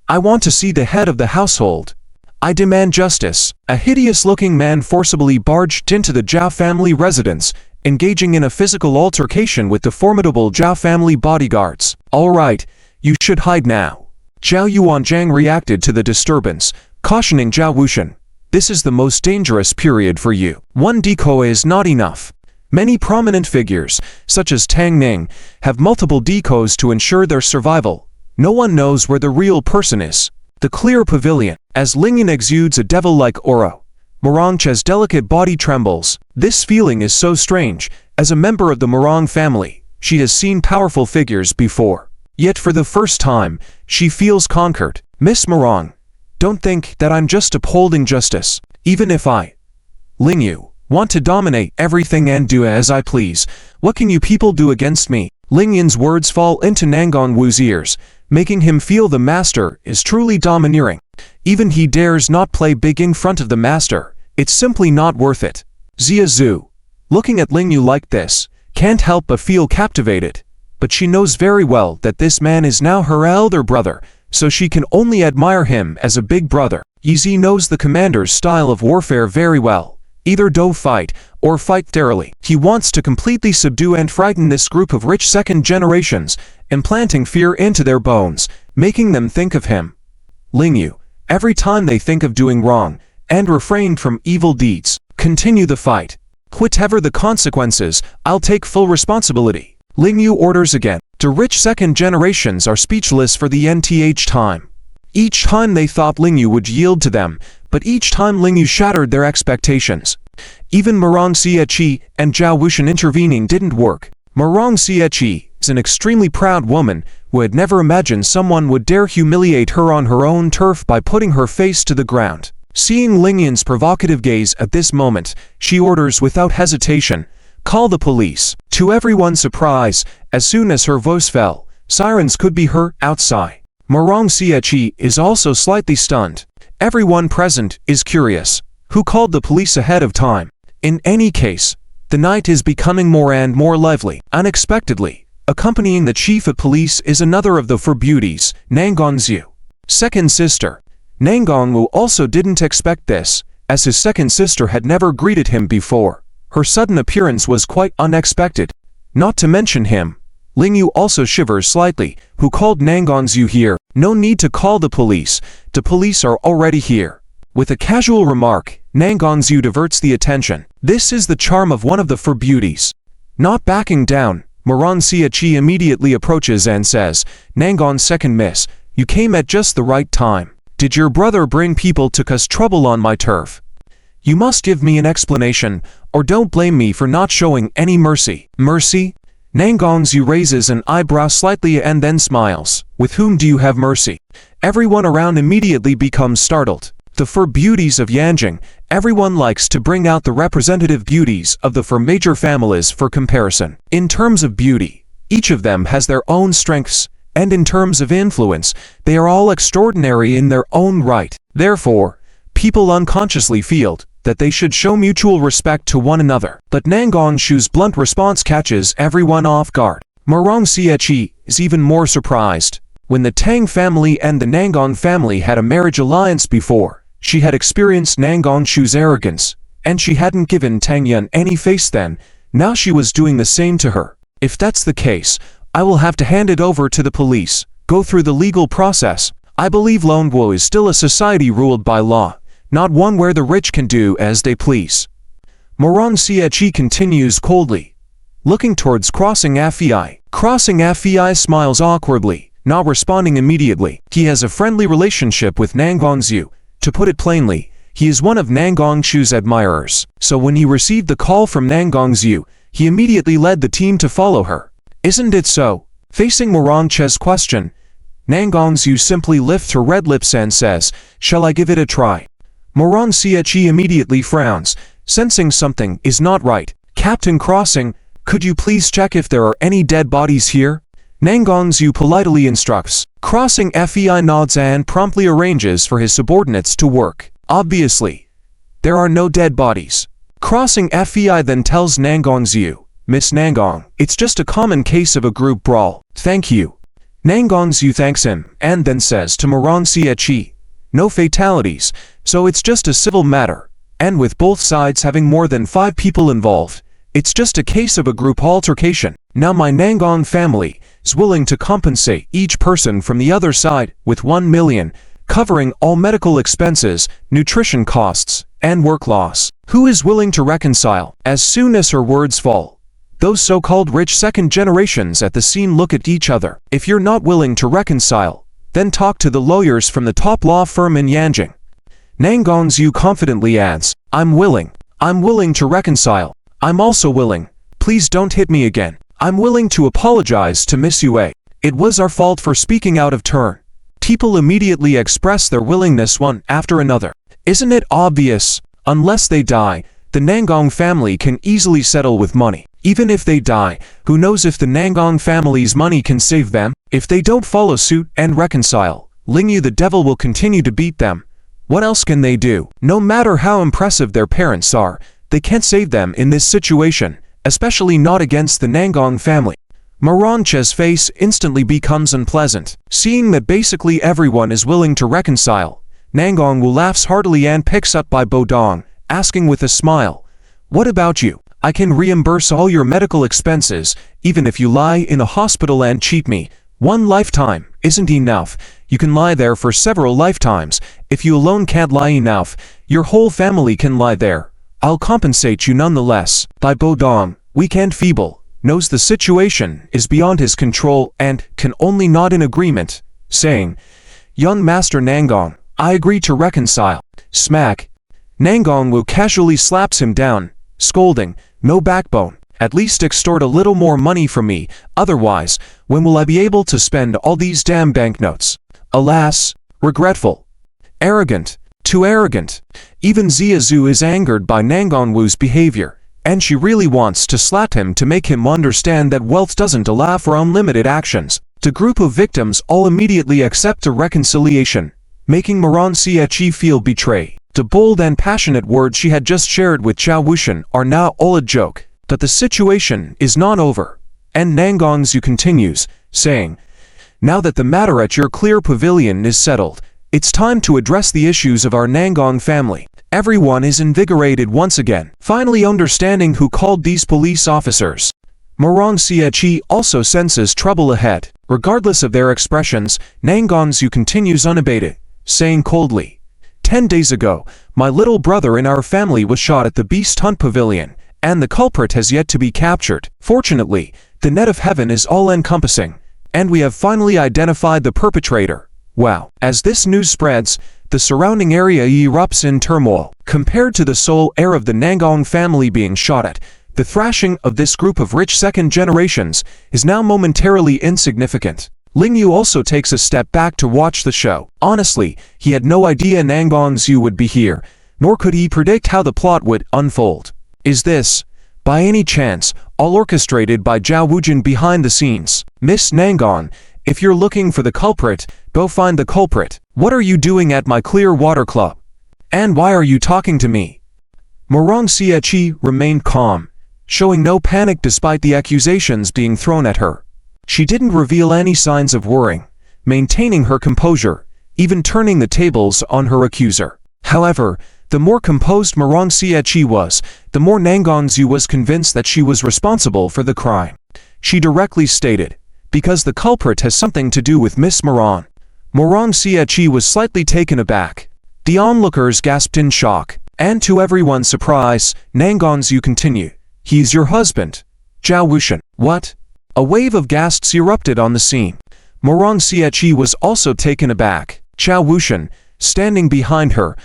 [SPEAKER 1] I want to see the head of the household. I demand justice. A hideous-looking man forcibly barged into the Zhao family residence, engaging in a physical altercation with the formidable Zhao family bodyguards. All right, you should hide now. Zhao Yuanzhang reacted to the disturbance, cautioning Zhao Wuxian, this is the most dangerous period for you. One decoy is not enough. Many prominent figures, such as Tang Ning, have multiple decoys to ensure their survival. No one knows where the real person is. The clear pavilion. As Ling Yu exudes a devil-like aura, Moran Chia's delicate body trembles. This feeling is so strange. As a member of the Moran family, she has seen powerful figures before. Yet for the first time, she feels conquered. Miss Moran, don't think that I'm just upholding justice. Even if I, Ling Yu, want to dominate everything and do as I please, what can you people do against me? Ling Yun's words fall into Nangang Wu's ears, making him feel the master is truly domineering. Even he dares not play big in front of the master. It's simply not worth it. Zia Zhu, looking at Ling Yu like this, can't help but feel captivated. But she knows very well that this man is now her elder brother, so she can only admire him as a big brother. Yizi knows the commander's style of warfare very well. Either do fight, or fight thoroughly. He wants to completely subdue and frighten this group of rich second generations, implanting fear into their bones, making them think of him, Ling Yu, every time they think of doing wrong, and refrain from evil deeds. Continue the fight. Whatever the consequences, I'll take full responsibility. Ling Yu orders again. The rich second generations are speechless for the nth time. Each time they thought Ling Yu would yield to them, but each time Ling Yu shattered their expectations. Even Moran Chia and Zhao Wuxian intervening didn't work. Moran Chia is an extremely proud woman who had never imagined someone would dare humiliate her on her own turf by putting her face to the ground. Seeing Ling Yun's provocative gaze at this moment, she orders without hesitation, call the police. To everyone's surprise, as soon as her voice fell, sirens could be heard outside. Moran Chia is also slightly stunned. Everyone present is curious. Who called the police ahead of time? In any case, the night is becoming more and more lively. Unexpectedly, accompanying the chief of police is another of the four beauties, Nangang Zhu. Second sister. Nangang Wu also didn't expect this, as his second sister had never greeted him before. Her sudden appearance was quite unexpected. Not to mention him, Ling Yu also shivers slightly. Who called Nangang Zhu here? No need to call the police are already here. With a casual remark, Nangang Zhu diverts the attention. This is the charm of one of the four beauties. Not backing down, Moran Chia immediately approaches and says, Nangang second miss, you came at just the right time. Did your brother bring people to cause trouble on my turf? You must give me an explanation, or don't blame me for not showing any mercy. Mercy? Nangang Zhu raises an eyebrow slightly and then smiles. With whom do you have mercy? Everyone around immediately becomes startled. The four beauties of Yanjing, everyone likes to bring out the representative beauties of the four major families for comparison. In terms of beauty, each of them has their own strengths, and in terms of influence, they are all extraordinary in their own right. Therefore, people unconsciously feel that they should show mutual respect to one another. But Nangang Zhu's blunt response catches everyone off guard. Moran Chia is even more surprised. When the Tang family and the Nangang family had a marriage alliance before, She had experienced Nangongchu's arrogance, and she hadn't given Tang Yun any face then. Now she was doing the same to her. If that's the case, I will have to hand it over to the police, go through the legal process. I believe Longguo is still a society ruled by law, not one where the rich can do as they please. Moran Chia continues coldly, looking towards Crossing Fei. Crossing Fei smiles awkwardly, not responding immediately. He has a friendly relationship with Nangongzu. To put it plainly, he is one of Nangongchu's admirers. So when he received the call from Nangongzu, he immediately led the team to follow her. Isn't it so? Facing Moran Chia's question, Nangongzu simply lifts her red lips and says, "Shall I give it a try?" Moran Chia immediately frowns, sensing something is not right. "Captain Crossing, could you please check if there are any dead bodies here?" Nangongzu politely instructs. Crossing Fei nods and promptly arranges for his subordinates to work. Obviously, there are no dead bodies. Crossing Fei then tells Nangongzu, "Miss Nangong, it's just a common case of a group brawl. Thank you." Nangongzu thanks him and then says to Moran Chia, "No fatalities, so it's just a civil matter, and with both sides having more than 5 people involved, it's just a case of a group altercation. Now my Nangong family is willing to compensate each person from the other side with 1 million, covering all medical expenses, nutrition costs, and work loss. Who is willing to reconcile?" As soon as her words fall, those so-called rich second generations at the scene look at each other. If you're not willing to reconcile, then talk to the lawyers from the top law firm in Yanjing. Nangongzu confidently adds, I'm willing to reconcile. I'm also willing. Please don't hit me again. I'm willing to apologize to Miss Yue. It was our fault for speaking out of turn." People immediately express their willingness one after another. Isn't it obvious? Unless they die, the Nangong family can easily settle with money. Even if they die, who knows if the Nangong family's money can save them? If they don't follow suit and reconcile, Ling Yu the devil will continue to beat them. What else can they do? No matter how impressive their parents are, they can't save them in this situation, especially not against the Nangong family. Moran Chia's face instantly becomes unpleasant. Seeing that basically everyone is willing to reconcile, Nangong Wu laughs heartily and picks up by Bodong, asking with a smile, "What about you? I can reimburse all your medical expenses, even if you lie in a hospital and cheat me. 1 lifetime isn't enough. You can lie there for several lifetimes. If you alone can't lie enough, your whole family can lie there. I'll compensate you nonetheless." By Bodong, weak and feeble, knows the situation is beyond his control and can only nod in agreement, saying, "Young Master Nangong, I agree to reconcile." Smack. Nangong Wu casually slaps him down, scolding, "No backbone. At least extort a little more money from me, otherwise, when will I be able to spend all these damn banknotes?" Alas, regretful. Arrogant. Too arrogant. Even Ziazu is angered by Nangong Wu's behavior, and she really wants to slap him to make him understand that wealth doesn't allow for unlimited actions. The group of victims all immediately accept a reconciliation, making Moran Chia feel betrayed. The bold and passionate words she had just shared with Chao Wushan are now all a joke. But the situation is not over, and Nangongzu continues, saying, "Now that the matter at your clear pavilion is settled, it's time to address the issues of our Nangong family." Everyone is invigorated once again, finally understanding who called these police officers. Moran Chia also senses trouble ahead. Regardless of their expressions, Nangongzu continues unabated, saying coldly, 10 days ago, my little brother in our family was shot at the Beast Hunt Pavilion, and the culprit has yet to be captured. Fortunately, the net of heaven is all-encompassing, and we have finally identified the perpetrator. Wow. As this news spreads, the surrounding area erupts in turmoil. Compared to the sole heir of the Nangong family being shot at, the thrashing of this group of rich second generations is now momentarily insignificant. Ling Yu also takes a step back to watch the show. Honestly, he had no idea Nangongzu would be here, nor could he predict how the plot would unfold. Is this, by any chance, all orchestrated by Zhao Wujin behind the scenes? Miss Nangong, if you're looking for the culprit, go find the culprit. What are you doing at my Clear Water Club? And why are you talking to me? Moran Chia remained calm, showing no panic despite the accusations being thrown at her. She didn't reveal any signs of worrying, maintaining her composure, even turning the tables on her accuser. However, the more composed Moran Chia was, the more Yu was convinced that she was responsible for the crime. She directly stated, "Because the culprit has something to do with Miss Moran." Moran Chia was slightly taken aback. The onlookers gasped in shock, and to everyone's surprise, Yu continued, "He's your husband." Zhao Wuxian. What? A wave of gasps erupted on the scene. Moran Chia was also taken aback. Zhao Wuxian, standing behind her,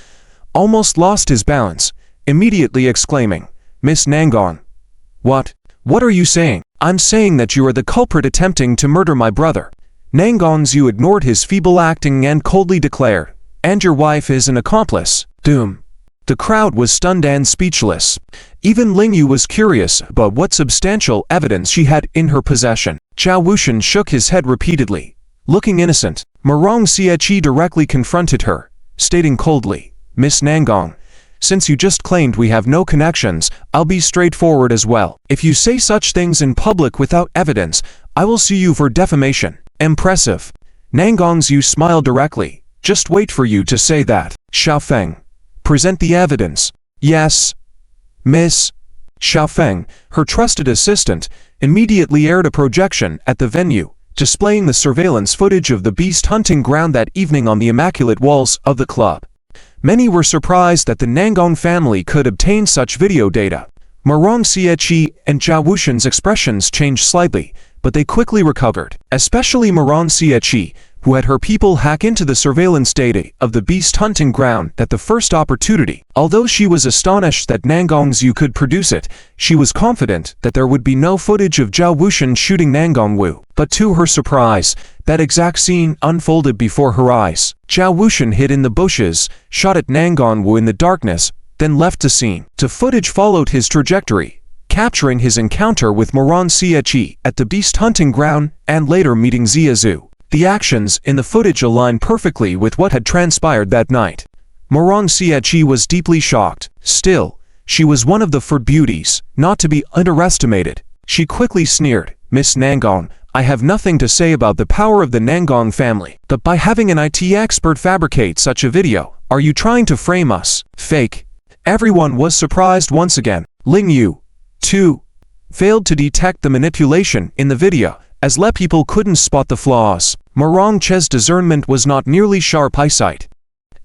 [SPEAKER 1] almost lost his balance, immediately exclaiming, "Miss Nangon." What? What are you saying? I'm saying that you are the culprit attempting to murder my brother. Yu ignored his feeble acting and coldly declared, "And your wife is an accomplice." Doom. The crowd was stunned and speechless. Even Ling Yu was curious about what substantial evidence she had in her possession. Zhao Wuxian shook his head repeatedly, looking innocent. Moran Chia directly confronted her, stating coldly, "Miss Nangon, since you just claimed we have no connections, I'll be straightforward as well. If you say such things in public without evidence, I will sue you for defamation." Impressive. Yu smiled directly. "Just wait for you to say that. Xiaofeng, present the evidence." "Yes, Miss." Xiaofeng, her trusted assistant, immediately aired a projection at the venue, displaying the surveillance footage of the beast hunting ground that evening on the immaculate walls of the club. Many were surprised that the Nangon family could obtain such video data. Moran Chia and Zhao Wuxian's expressions changed slightly, but they quickly recovered, especially Moran Chia, who had her people hack into the surveillance data of the beast hunting ground at the first opportunity. Although she was astonished that Yu could produce it, she was confident that there would be no footage of Zhao Wuxian shooting Wu. But to her surprise, that exact scene unfolded before her eyes. Zhao Wuxian hid in the bushes, shot at Wu in the darkness, then left the scene. The footage followed his trajectory, capturing his encounter with Moran Chia at the beast hunting ground and later meeting Zia Zhu. The actions in the footage aligned perfectly with what had transpired that night. Moran Chia was deeply shocked. Still, she was one of the Furt beauties, not to be underestimated. She quickly sneered, "Miss Nangon, I have nothing to say about the power of the Nangon family, but by having an IT expert fabricate such a video, are you trying to frame us?" Fake. Everyone was surprised once again. Ling Yu, too, failed to detect the manipulation in the video, as people couldn't spot the flaws. Moran Chia's discernment was not nearly sharp eyesight.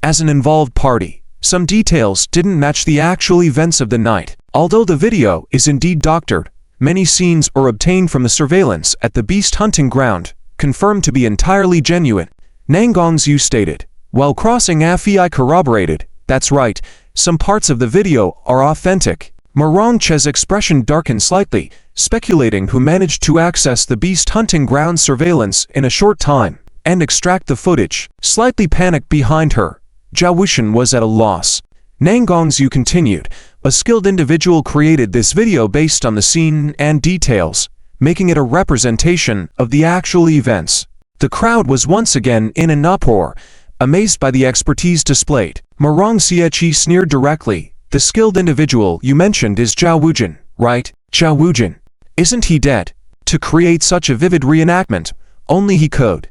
[SPEAKER 1] As an involved party, some details didn't match the actual events of the night. Although the video is indeed doctored, many scenes are obtained from the surveillance at the beast hunting ground, confirmed to be entirely genuine. Yu stated, while crossing FEI corroborated, "That's right, some parts of the video are authentic." Moran Chia's expression darkened slightly, speculating who managed to access the beast hunting ground surveillance in a short time and extract the footage. Slightly panicked behind her, Zhao Wuxian was at a loss. Yu continued, "A skilled individual created this video based on the scene and details, making it a representation of the actual events." The crowd was once again in an uproar, amazed by the expertise displayed. Moran Chia sneered directly, "The skilled individual you mentioned is Zhao Wuxian, right? Zhao Wuxian. Isn't he dead? To create such a vivid reenactment, only he could."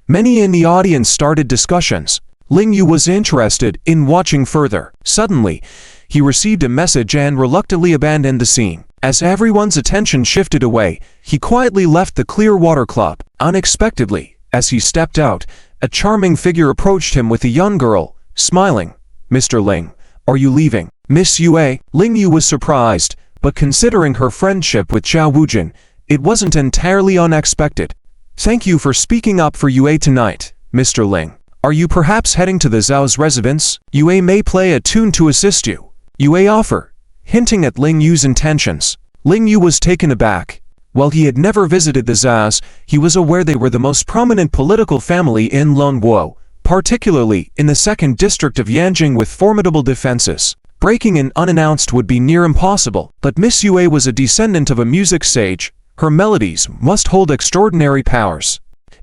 [SPEAKER 1] Many in the audience started discussions. Ling Yu was interested in watching further. Suddenly, he received a message and reluctantly abandoned the scene. As everyone's attention shifted away, he quietly left the Clearwater Club. Unexpectedly, as he stepped out, a charming figure approached him with a young girl, smiling. "Mr. Ling, are you leaving?" "Miss Yue." Ling Yu was surprised, but considering her friendship with Zhao Wuxian, it wasn't entirely unexpected. "Thank you for speaking up for Yue tonight, Mr. Ling. Are you perhaps heading to the Zhao's residence? Yue may play a tune to assist you." Yue offered, hinting at Ling Yu's intentions. Ling Yu was taken aback. While he had never visited the Zhaos, he was aware they were the most prominent political family in Longguo, particularly in the 2nd district of Yanjing with formidable defenses. Breaking in unannounced would be near impossible, but Miss Yue was a descendant of a music sage. Her melodies must hold extraordinary powers.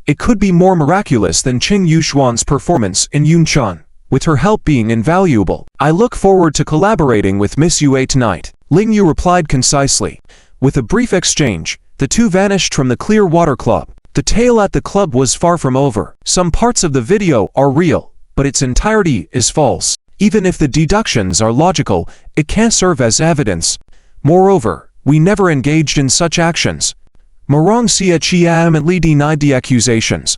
[SPEAKER 1] It could be more miraculous than Qing Yushuan's performance in Yunchuan, with her help being invaluable. "I look forward to collaborating with Miss Yue tonight," Ling Yu replied concisely. With a brief exchange, the two vanished from the Clearwater Club. The tale at the club was far from over. Some parts of the video are real, but its entirety is false. Even if the deductions are logical, it can't serve as evidence. Moreover, we never engaged in such actions. Moran Chia adamantly denied the accusations.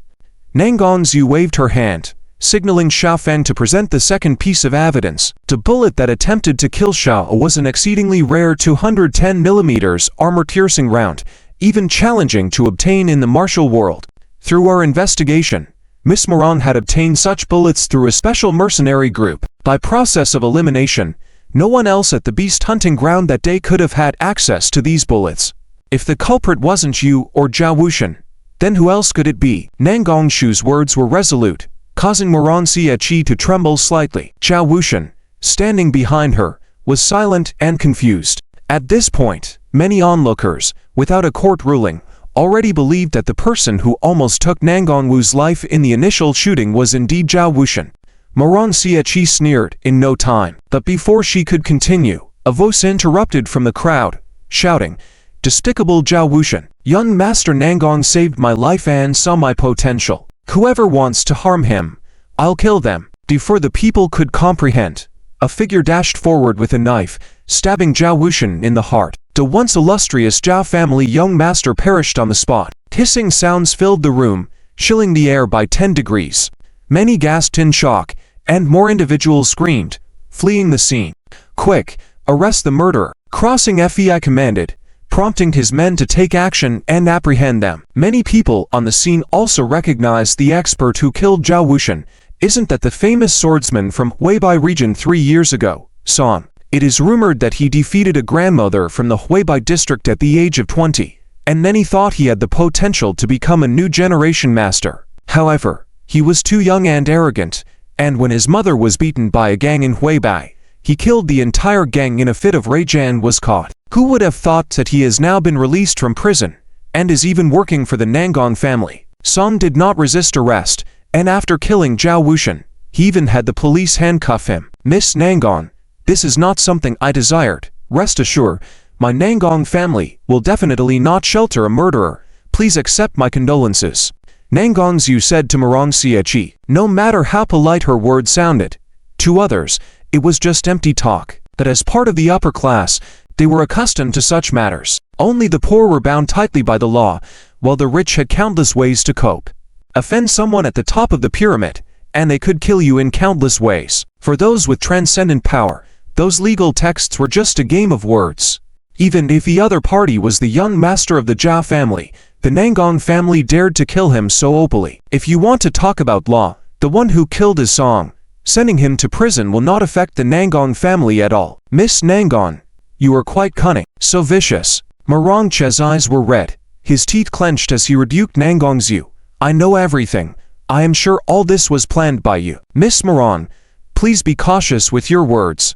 [SPEAKER 1] Nangang Zhu waved her hand, signaling Xiao Feng to present the second piece of evidence. The bullet that attempted to kill Xiao was an exceedingly rare 210mm armor-piercing round, even challenging to obtain in the martial world. Through our investigation, Miss Moran had obtained such bullets through a special mercenary group. By process of elimination, no one else at the beast hunting ground that day could have had access to these bullets. If the culprit wasn't you or Zhao Wushan, then who else could it be? Nangang Shu's words were resolute, causing Moran Chia to tremble slightly. Zhao Wushan, standing behind her, was silent and confused. At this point, many onlookers, without a court ruling, already believed that the person who almost took Nangang Wu's life in the initial shooting was indeed Zhao Wushan. Moran Chia sneered in no time, but before she could continue, a voice interrupted from the crowd, shouting, "Despicable Zhao Wushan, young Master Nangang saved my life and saw my potential. Whoever wants to harm him, I'll kill them." Before the people could comprehend, a figure dashed forward with a knife, stabbing Zhao Wushan in the heart. The once illustrious Zhao family young master perished on the spot. Hissing sounds filled the room, chilling the air by 10 degrees. Many gasped in shock, and more individuals screamed, fleeing the scene. "Quick, arrest the murderer," Crossing FEI commanded, prompting his men to take action and apprehend them. Many people on the scene also recognized the expert who killed Zhao Wushan. Isn't that the famous swordsman from Huibai region 3 years ago, Son? It is rumored that he defeated a grandmother from the Huibai district at the age of 20, and many thought he had the potential to become a new generation master. However, he was too young and arrogant, and when his mother was beaten by a gang in Huibai, he killed the entire gang in a fit of rage and was caught. Who would have thought that he has now been released from prison, and is even working for the Nangang family? Son did not resist arrest, and after killing Zhao Wushan, he even had the police handcuff him. "Miss Nangang, this is not something I desired. Rest assured, my Nangang family will definitely not shelter a murderer. Please accept my condolences." Nangang Zhu said to Moran Chia. No matter how polite her words sounded, to others, it was just empty talk. But as part of the upper class, they were accustomed to such matters. Only the poor were bound tightly by the law, while the rich had countless ways to cope. Offend someone at the top of the pyramid, and they could kill you in countless ways. For those with transcendent power, those legal texts were just a game of words. Even if the other party was the young master of the Zhao family, the Nangang family dared to kill him so openly. If you want to talk about law, the one who killed his song, sending him to prison will not affect the Nangang family at all. "Miss Nangang, you are quite cunning, so vicious." Moran Chia's eyes were red, his teeth clenched as he rebuked Nangang Zhu. "I know everything. I am sure all this was planned by you." "Miss Moran, please be cautious with your words,"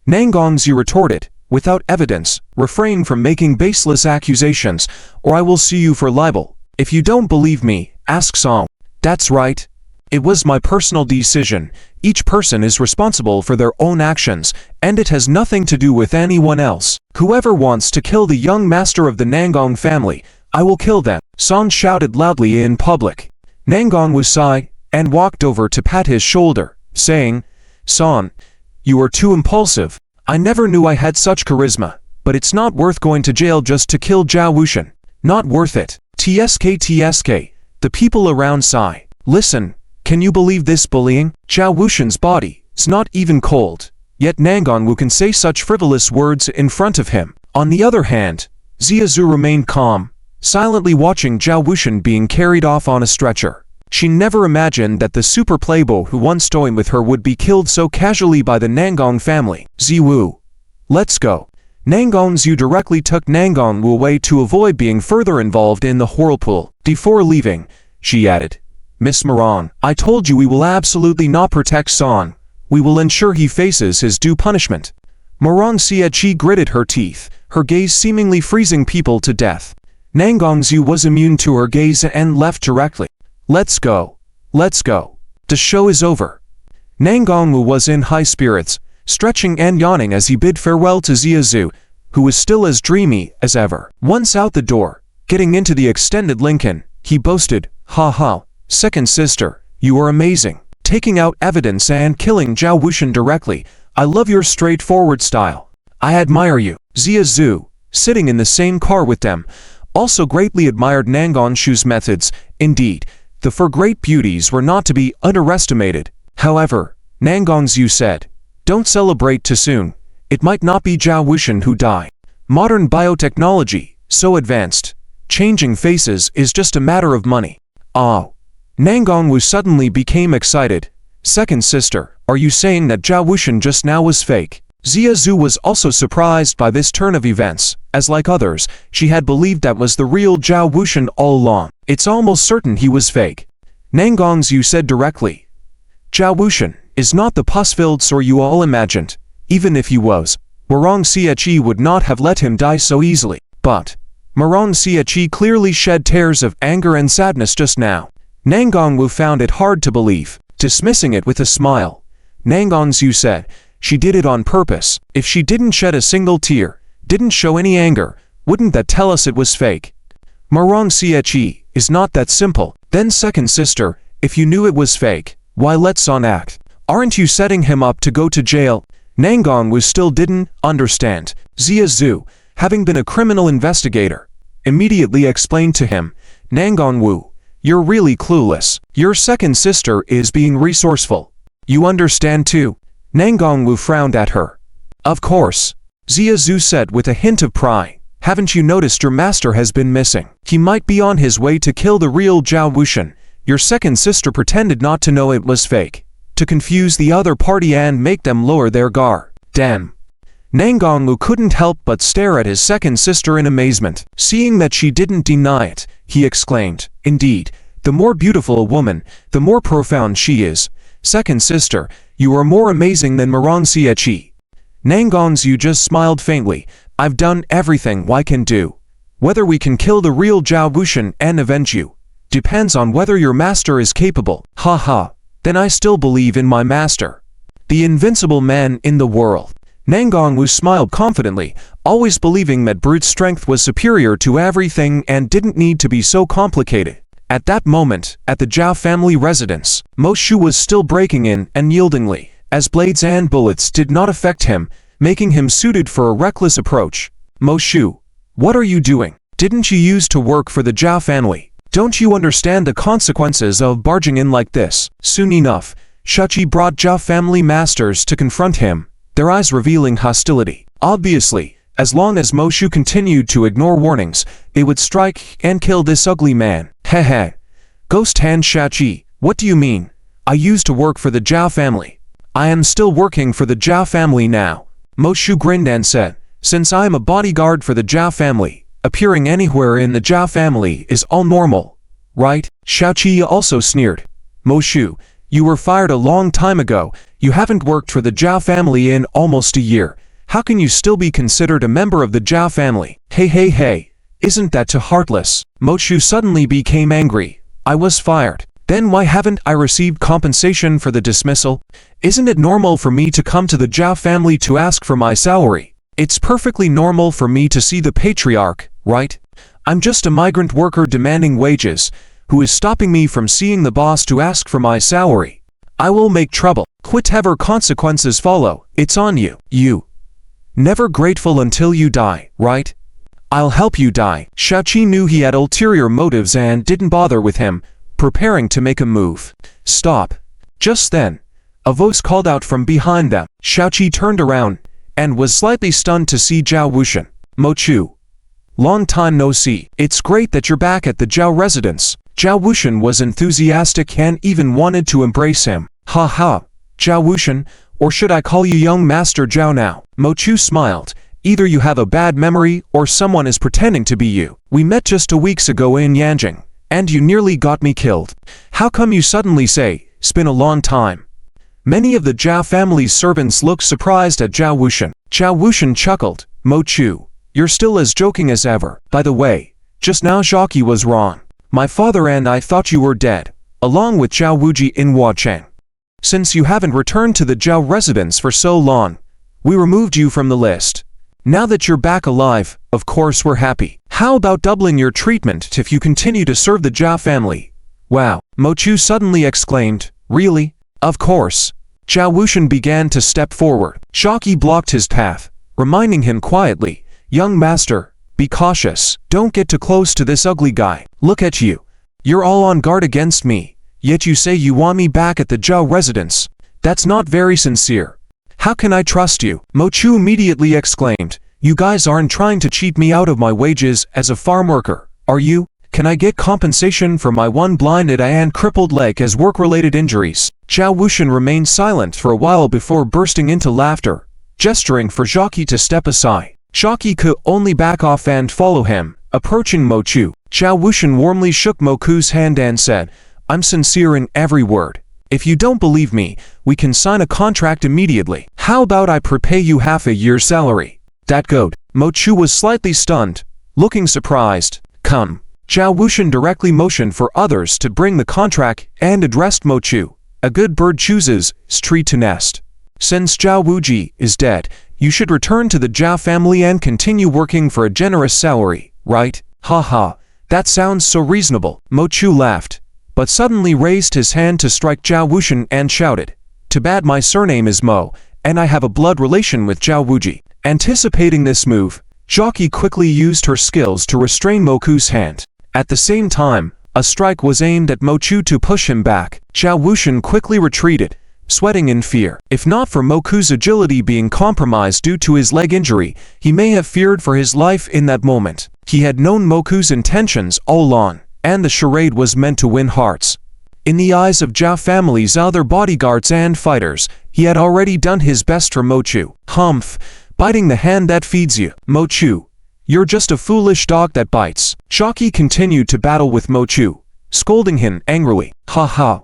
[SPEAKER 1] Nangang Zhu retorted. "Without evidence, refrain from making baseless accusations, or I will sue you for libel. If you don't believe me, ask Song." "That's right. It was my personal decision. Each person is responsible for their own actions, and it has nothing to do with anyone else. Whoever wants to kill the young master of the Nangang family, I will kill them," Song shouted loudly in public. Nangang Wu sighed and walked over to pat his shoulder, saying, "Son, you are too impulsive. I never knew I had such charisma, but it's not worth going to jail just to kill Zhao Wushan. Not worth it." TSK, the people around sigh. "Listen, can you believe this bullying? Zhao Wushan's body is not even cold, yet Nangang Wu can say such frivolous words in front of him." On the other hand, Zia Zhu remained calm, silently watching Zhao Wushan being carried off on a stretcher. She never imagined that the super playboy who once toyed with her would be killed so casually by the Nangang family. "Ziwu, let's go." Nangang Zhu directly took Nangang Wu away to avoid being further involved in the whirlpool. Before leaving, she added, "Miss Moran, I told you we will absolutely not protect Son. We will ensure he faces his due punishment." Moran Chia gritted her teeth, her gaze seemingly freezing people to death. Nangang Zhu was immune to her gaze and left directly. "Let's go. Let's go. The show is over." Nangang Wu was in high spirits, stretching and yawning as he bid farewell to Zia Zhu, who was still as dreamy as ever. Once out the door, getting into the extended Lincoln, he boasted, "Ha ha, second sister, you are amazing." taking out evidence and killing Zhao Wuxian directly. I love your straightforward style. I admire you. Xia Zhu, sitting in the same car with them, also greatly admired Nangongshu's methods. Indeed, the four great beauties were not to be underestimated. However, Nangongshu said, "Don't celebrate too soon. It might not be Zhao Wuxian who die. Modern biotechnology, so advanced, changing faces is just a matter of money." Oh. Nangongshu suddenly became excited. "Second sister, are you saying that Zhao Wuxian just now was fake?" Xia Zhu was also surprised by this turn of events, as like others, she had believed that was the real Zhao Wuxian all along. It's almost certain he was fake. Nangongshu said directly, "Zhao Wuxian is not the pus-filled sore you all imagined. Even if he was, Moran Chia would not have let him die so easily." But Moran Chia clearly shed tears of anger and sadness just now. Nangongshu found it hard to believe, dismissing it with a smile. Nangongshu said, "She did it on purpose. If she didn't shed a single tear, didn't show any anger, wouldn't that tell us it was fake?" Moran Chia is not that simple. Then second sister, if you knew it was fake, why let's on act? Aren't you setting him up to go to jail? Nangongshu still didn't understand. Xia Zhu, having been a criminal investigator, immediately explained to him, "Nangongshu, you're really clueless. Your second sister is being resourceful. You understand too?" Nangongshu frowned at her. "Of course," Xia Zhu said with a hint of pride. "Haven't you noticed your master has been missing? He might be on his way to kill the real Zhao Wuxian." Your second sister pretended not to know it was fake, to confuse the other party and make them lower their guard. Damn. Nangongshu couldn't help but stare at his second sister in amazement. Seeing that she didn't deny it, he exclaimed, "Indeed, the more beautiful a woman, the more profound she is. Second sister, you are more amazing than Moran Chia." Nangongshu just smiled faintly. "I've done everything I can do. Whether we can kill the real Zhao Wuxian and avenge you depends on whether your master is capable." "Ha ha, then I still believe in my master. The invincible man in the world." Nangongshu smiled confidently, always believing that brute strength was superior to everything and didn't need to be so complicated. At that moment, at the Zhao family residence, Mo Shu was still breaking in unyieldingly, as blades and bullets did not affect him, making him suited for a reckless approach. "Mo Shu, what are you doing? Didn't you used to work for the Zhao family? Don't you understand the consequences of barging in like this?" Soon enough, Shachi brought Zhao family masters to confront him, their eyes revealing hostility. Obviously, as long as Mo Shu continued to ignore warnings, they would strike and kill this ugly man. Hehe. Ghost Hand Shachi, what do you mean? I used to work for the Zhao family. I am still working for the Zhao family now. Mo Shu grinned and said, "Since I am a bodyguard for the Zhao family, appearing anywhere in the Zhao family is all normal, right?" Shachi also sneered. "Mo Shu, you were fired a long time ago. You haven't worked for the Zhao family in almost a year. How can you still be considered a member of the Zhao family? Hey, isn't that too heartless?" Mo Shu suddenly became angry. "I was fired. Then why haven't I received compensation for the dismissal? Isn't it normal for me to come to the Zhao family to ask for my salary? It's perfectly normal for me to see the patriarch, right? I'm just a migrant worker demanding wages, who is stopping me from seeing the boss to ask for my salary. I will make trouble. Whatever consequences follow, it's on you. You. Never grateful until you die, right? I'll help you die." Shachi knew he had ulterior motives and didn't bother with him, preparing to make a move. "Stop." Just then, a voice called out from behind them. Shachi turned around, and was slightly stunned to see Zhao Wuxian. "Mo Chu. Long time no see. It's great that you're back at the Zhao residence." Zhao Wuxian was enthusiastic and even wanted to embrace him. "Ha ha, Zhao Wuxian, or should I call you young Master Zhao now?" Mo Chu smiled. "Either you have a bad memory or someone is pretending to be you. We met just 2 weeks ago in Yanjing, and you nearly got me killed. How come you suddenly say, it's been a long time?" Many of the Zhao family's servants looked surprised at Zhao Wuxian. Zhao Wuxian chuckled. "Mo Chu, you're still as joking as ever. By the way, just now Zhaki was wrong. My father and I thought you were dead, along with Zhao Wuji in Huacheng. Since you haven't returned to the Zhao residence for so long, we removed you from the list. Now that you're back alive, of course we're happy. How about doubling your treatment if you continue to serve the Zhao family?" "Wow," Mo Chu suddenly exclaimed. "Really? Of course. Zhao Wuxian began to step forward. Shocky blocked his path, reminding him quietly, "Young master, be cautious. Don't get too close to this ugly guy. Look at you. You're all on guard against me, yet you say you want me back at the Zhao residence. That's not very sincere. How can I trust you?" Mo Chu immediately exclaimed, "You guys aren't trying to cheat me out of my wages as a farm worker, are you? Can I get compensation for my one blinded and crippled leg as work-related injuries?" Zhao Wuxian remained silent for a while before bursting into laughter, gesturing for Jockey to step aside. Jockey could only back off and follow him, approaching Mo Chu. Zhao Wuxian warmly shook Mo Chu's hand and said, "I'm sincere in every word. If you don't believe me, we can sign a contract immediately. How about I prepay you half a year's salary?" "That good?" Mo Chu was slightly stunned, looking surprised. "Come." Zhao Wuxian directly motioned for others to bring the contract and addressed Mo Chu. "A good bird chooses its tree to nest. Since Zhao Wuji is dead, you should return to the Zhao family and continue working for a generous salary, right? Ha ha, that sounds so reasonable." Mo Chu laughed, but suddenly raised his hand to strike Zhao Wuxian and shouted, "Too bad my surname is Mo, and I have a blood relation with Zhao Wuji." Anticipating this move, Jockey quickly used her skills to restrain Mo Chu's hand. At the same time, a strike was aimed at Mo Chu to push him back. Zhao Wuxian quickly retreated, sweating in fear. If not for Mo Chu's agility being compromised due to his leg injury, he may have feared for his life in that moment. He had known Mo Chu's intentions all along, and the charade was meant to win hearts. In the eyes of Zhao family's other bodyguards and fighters, he had already done his best for Mo Chu. Humph, biting the hand that feeds you. Mo Chu, you're just a foolish dog that bites. Jockey continued to battle with Mo Chu, scolding him angrily. "Ha ha,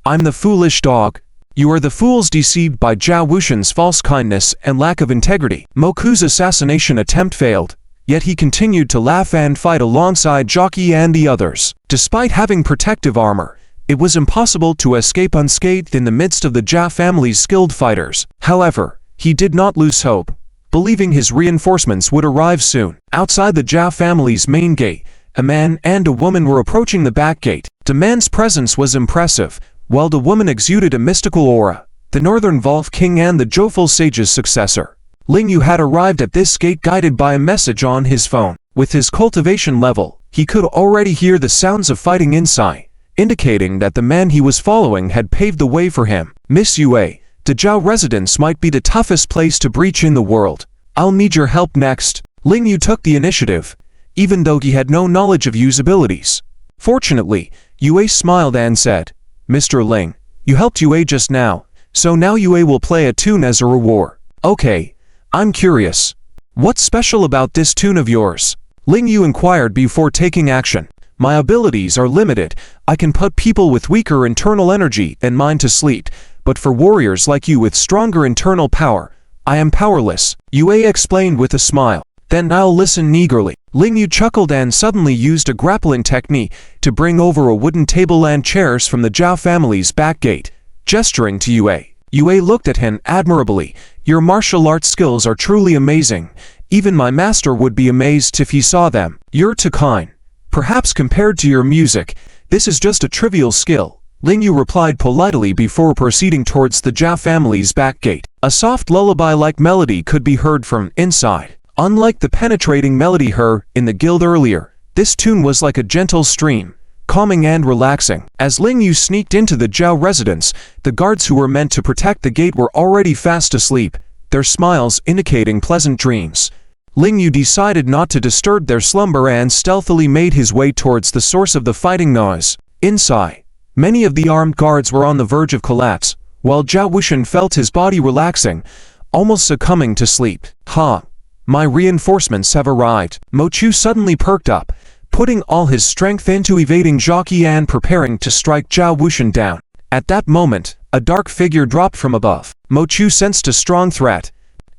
[SPEAKER 1] I'm the foolish dog. You are the fools deceived by Zhao Wuxian's false kindness and lack of integrity." Mo Chu's assassination attempt failed, yet he continued to laugh and fight alongside Jockey and the others. Despite having protective armor, it was impossible to escape unscathed in the midst of the Zhao family's skilled fighters. However, he did not lose hope, believing his reinforcements would arrive soon. Outside the Zhao family's main gate, a man and a woman were approaching the back gate. The man's presence was impressive, while the woman exuded a mystical aura, the Northern Wolf King and the Joyful Sage's successor. Ling Yu had arrived at this gate guided by a message on his phone. With his cultivation level, he could already hear the sounds of fighting inside, indicating that the man he was following had paved the way for him. "Miss Yue, the Zhao residence might be the toughest place to breach in the world. I'll need your help next." Ling Yu took the initiative, even though he had no knowledge of Yu's abilities. Fortunately, Yue smiled and said, "Mr. Ling, you helped Yue just now, so now Yue will play a tune as a reward." "Okay, I'm curious. What's special about this tune of yours?" Ling Yu inquired before taking action. "My abilities are limited. I can put people with weaker internal energy than mine to sleep, but for warriors like you with stronger internal power, I am powerless," Yue explained with a smile. "Then I'll listen eagerly." Ling Yu chuckled and suddenly used a grappling technique to bring over a wooden table and chairs from the Zhao family's back gate, gesturing to Yue. Yue looked at him admirably. "Your martial arts skills are truly amazing. Even my master would be amazed if he saw them. You're too kind. Perhaps compared to your music, this is just a trivial skill," Ling Yu replied politely before proceeding towards the Zhao family's back gate. A soft lullaby-like melody could be heard from inside. Unlike the penetrating melody heard in the guild earlier, this tune was like a gentle stream, calming and relaxing. As Ling Yu sneaked into the Zhao residence, the guards who were meant to protect the gate were already fast asleep, their smiles indicating pleasant dreams. Ling Yu decided not to disturb their slumber and stealthily made his way towards the source of the fighting noise. Inside, many of the armed guards were on the verge of collapse, while Zhao Wuxian felt his body relaxing, almost succumbing to sleep. "Ha! My reinforcements have arrived." Mo Chu suddenly perked up, putting all his strength into evading Jockey and preparing to strike Zhao Wuxian down. At that moment, a dark figure dropped from above. Mo Chu sensed a strong threat.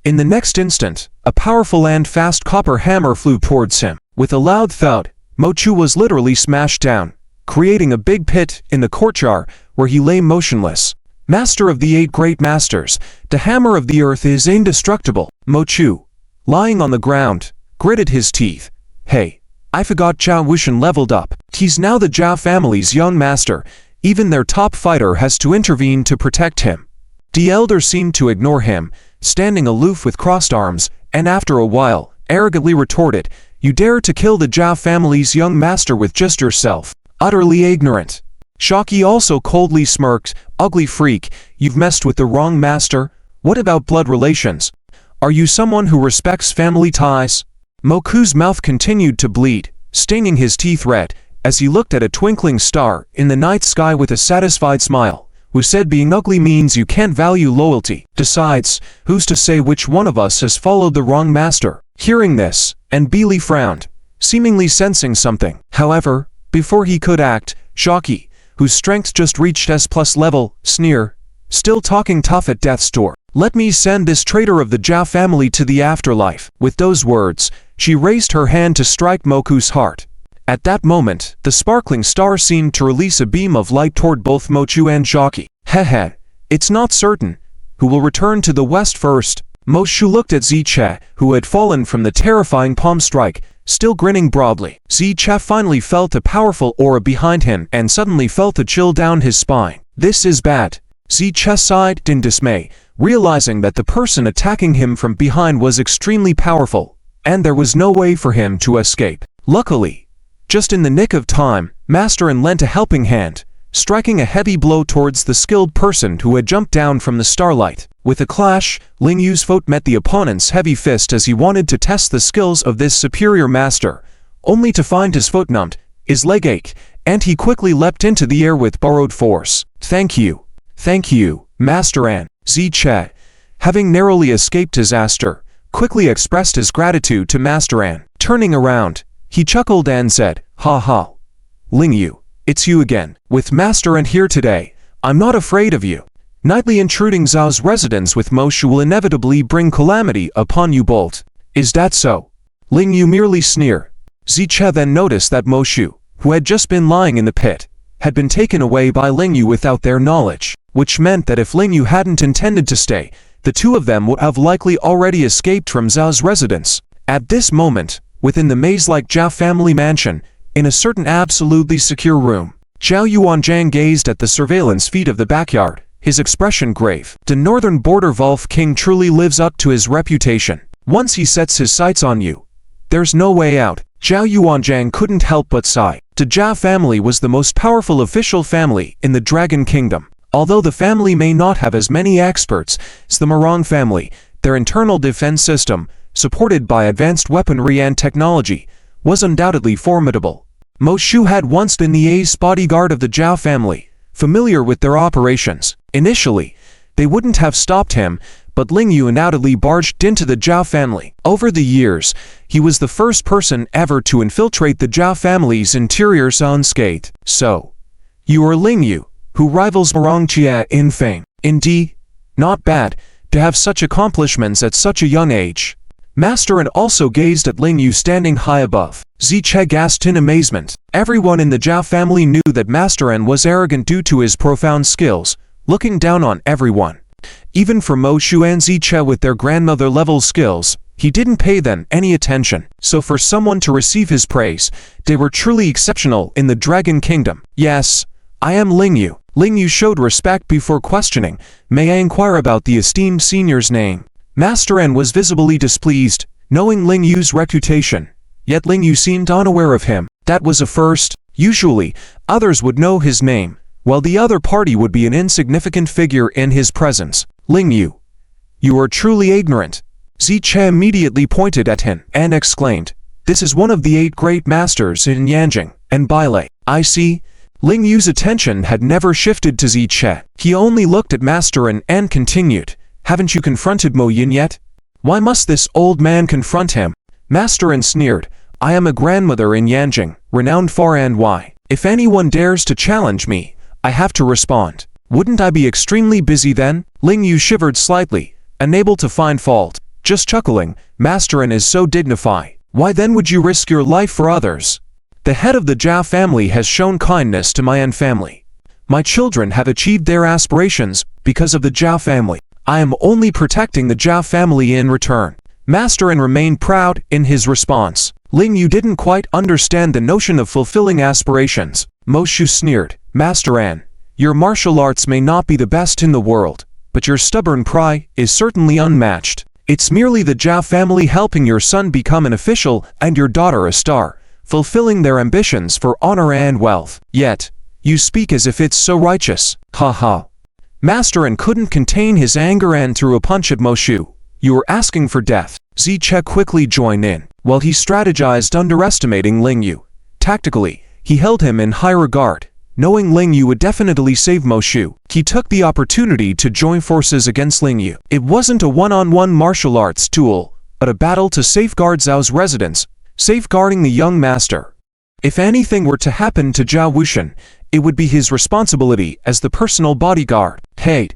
[SPEAKER 1] In the next instant, a powerful and fast copper hammer flew towards him. With a loud thud, Mo Chu was literally smashed down, creating a big pit in the courtyard where he lay motionless. Master of the 8 great masters, the hammer of the earth is indestructible. Mo Chu, lying on the ground, gritted his teeth. "Hey, I forgot Zhao Wuxian leveled up. He's now the Zhao family's young master. Even their top fighter has to intervene to protect him. The elder seemed to ignore him, standing aloof with crossed arms, and after a while, arrogantly retorted, "You dare to kill the Jia family's young master with just yourself. Utterly ignorant." Shocky also coldly smirked, "Ugly freak, you've messed with the wrong master. What about blood relations? Are you someone who respects family ties?" Moku's mouth continued to bleed, staining his teeth red, as he looked at a twinkling star in the night sky with a satisfied smile, who said being ugly means you can't value loyalty. Besides, who's to say which one of us has followed the wrong master? Hearing this, and Beely frowned, seemingly sensing something. However, before he could act, Shocky, whose strength just reached S+ level, sneer, "Still talking tough at death's door. Let me send this traitor of the Jia family to the afterlife." With those words, she raised her hand to strike Moku's heart. At that moment, the sparkling star seemed to release a beam of light toward both Mochu and Shocky. Heh, it's not certain. Who will return to the west first? Mochu looked at Ziche, who had fallen from the terrifying palm strike, still grinning broadly. Ziche finally felt a powerful aura behind him and suddenly felt a chill down his spine. This is bad. Ziche sighed in dismay, realizing that the person attacking him from behind was extremely powerful, and there was no way for him to escape. Luckily, just in the nick of time, Masterin lent a helping hand, striking a heavy blow towards the skilled person who had jumped down from the starlight. With a clash, Ling Yu's foot met the opponent's heavy fist as he wanted to test the skills of this superior master, only to find his foot numbed, his leg ache, and he quickly leapt into the air with borrowed force. Thank you, Masteran." Ziche, having narrowly escaped disaster, quickly expressed his gratitude to Masteran. Turning around, he chuckled and said, "Ha ha. Ling Yu, it's you again. With Masteran here today, I'm not afraid of you. Nightly intruding Zhao's residence with Mochu will inevitably bring calamity upon you both. Is that so?" Ling Yu merely sneered. Ziche then noticed that Mochu, who had just been lying in the pit, had been taken away by Ling Yu without their knowledge, which meant that if Ling Yu hadn't intended to stay, the two of them would have likely already escaped from Zhao's residence. At this moment, within the maze-like Jia family mansion, in a certain absolutely secure room, Zhao Yuanzhang gazed at the surveillance feed of the backyard, his expression grave. The northern border Wolf King truly lives up to his reputation. Once he sets his sights on you, there's no way out. Zhao Yuanzhang couldn't help but sigh. The Jia family was the most powerful official family in the Dragon Kingdom. Although the family may not have as many experts as the Moran family, their internal defense system, supported by advanced weaponry and technology, was undoubtedly formidable. Mochu had once been the ace bodyguard of the Zhao family, familiar with their operations. Initially, they wouldn't have stopped him, but Ling Yu undoubtedly barged into the Zhao family. Over the years, he was the first person ever to infiltrate the Zhao family's interior unscathed. So, you are Ling Yu, who rivals Moran Chia in fame. Indeed, not bad to have such accomplishments at such a young age. Masterin also gazed at Ling Yu standing high above. Ziche gasped in amazement. Everyone in the Zhao family knew that Masterin was arrogant due to his profound skills, looking down on everyone. Even for Mochu and Ziche with their grandmother-level skills, he didn't pay them any attention. So for someone to receive his praise, they were truly exceptional in the Dragon Kingdom. "Yes, I am Ling Yu." Ling Yu showed respect before questioning, "May I inquire about the esteemed senior's name?" Masterin was visibly displeased, knowing Ling Yu's reputation, yet Ling Yu seemed unaware of him. That was a first. Usually, others would know his name, while the other party would be an insignificant figure in his presence. "Ling Yu, you are truly ignorant." Ziche immediately pointed at him and exclaimed, "This is one of the 8 great masters in Yanjing and Bailei." "I see." Ling Yu's attention had never shifted to Ziche. He only looked at Masterin and continued, "Haven't you confronted Mo Yin yet? Why must this old man confront him?" Masterin sneered, "I am a grandmother in Yanjing, renowned far and wide. If anyone dares to challenge me, I have to respond. Wouldn't I be extremely busy then?" Ling Yu shivered slightly, unable to find fault, just chuckling, "Masterin is so dignified. Why then would you risk your life for others? The head of the Zhao family has shown kindness to my own family. My children have achieved their aspirations because of the Zhao family. I am only protecting the Zhao family in return." Masterin remained proud in his response. Ling Yu didn't quite understand the notion of fulfilling aspirations. Mochu sneered, "Masteran, Your martial arts may not be the best in the world, but your stubborn pride is certainly unmatched. It's merely the Zhao family helping your son become an official and your daughter a star, fulfilling their ambitions for honor and wealth. Yet, you speak as if it's so righteous. Ha ha. Master An couldn't contain his anger and threw a punch at Mo Shu. You were asking for death. Ziche quickly joined in. While he strategized underestimating Ling Yu, tactically, he held him in high regard. Knowing Ling Yu would definitely save Mo Shu, he took the opportunity to join forces against Ling Yu. It wasn't a one-on-one martial arts duel, but a battle to safeguard Zhao's residence, safeguarding the young master. If anything were to happen to Zhao Wuxian, it would be his responsibility as the personal bodyguard. Hey,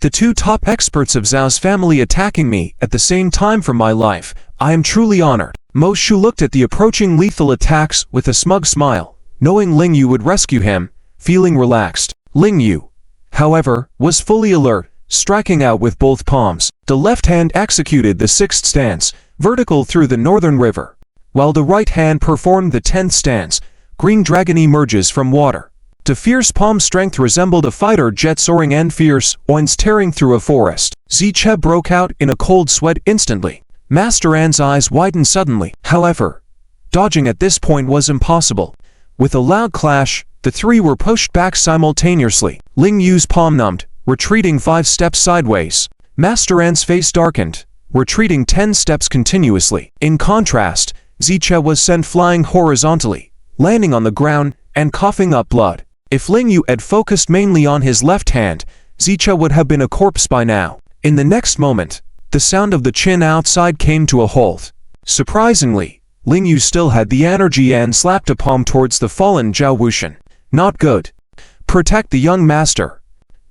[SPEAKER 1] the two top experts of Zhao's family attacking me at the same time for my life. I am truly honored. Mo Shu looked at the approaching lethal attacks with a smug smile, knowing Ling Yu would rescue him, feeling relaxed. Ling Yu, however, was fully alert, striking out with both palms. The left hand executed the 6th stance, vertical through the northern river, while the right hand performed the 10th stance, green dragon emerges from water. The fierce palm strength resembled a fighter jet soaring and fierce winds tearing through a forest. Ziche broke out in a cold sweat instantly. Master An's eyes widened suddenly. However, dodging at this point was impossible. With a loud clash, the three were pushed back simultaneously. Ling Yu's palm numbed, retreating 5 steps sideways. Master An's face darkened, retreating 10 steps continuously. In contrast, Ziche was sent flying horizontally, landing on the ground and coughing up blood. If Ling Yu had focused mainly on his left hand, Ziche would have been a corpse by now. In the next moment, the sound of the chin outside came to a halt. Surprisingly, Ling Yu still had the energy and slapped a palm towards the fallen Zhao Wuxian. Not good. Protect the young master.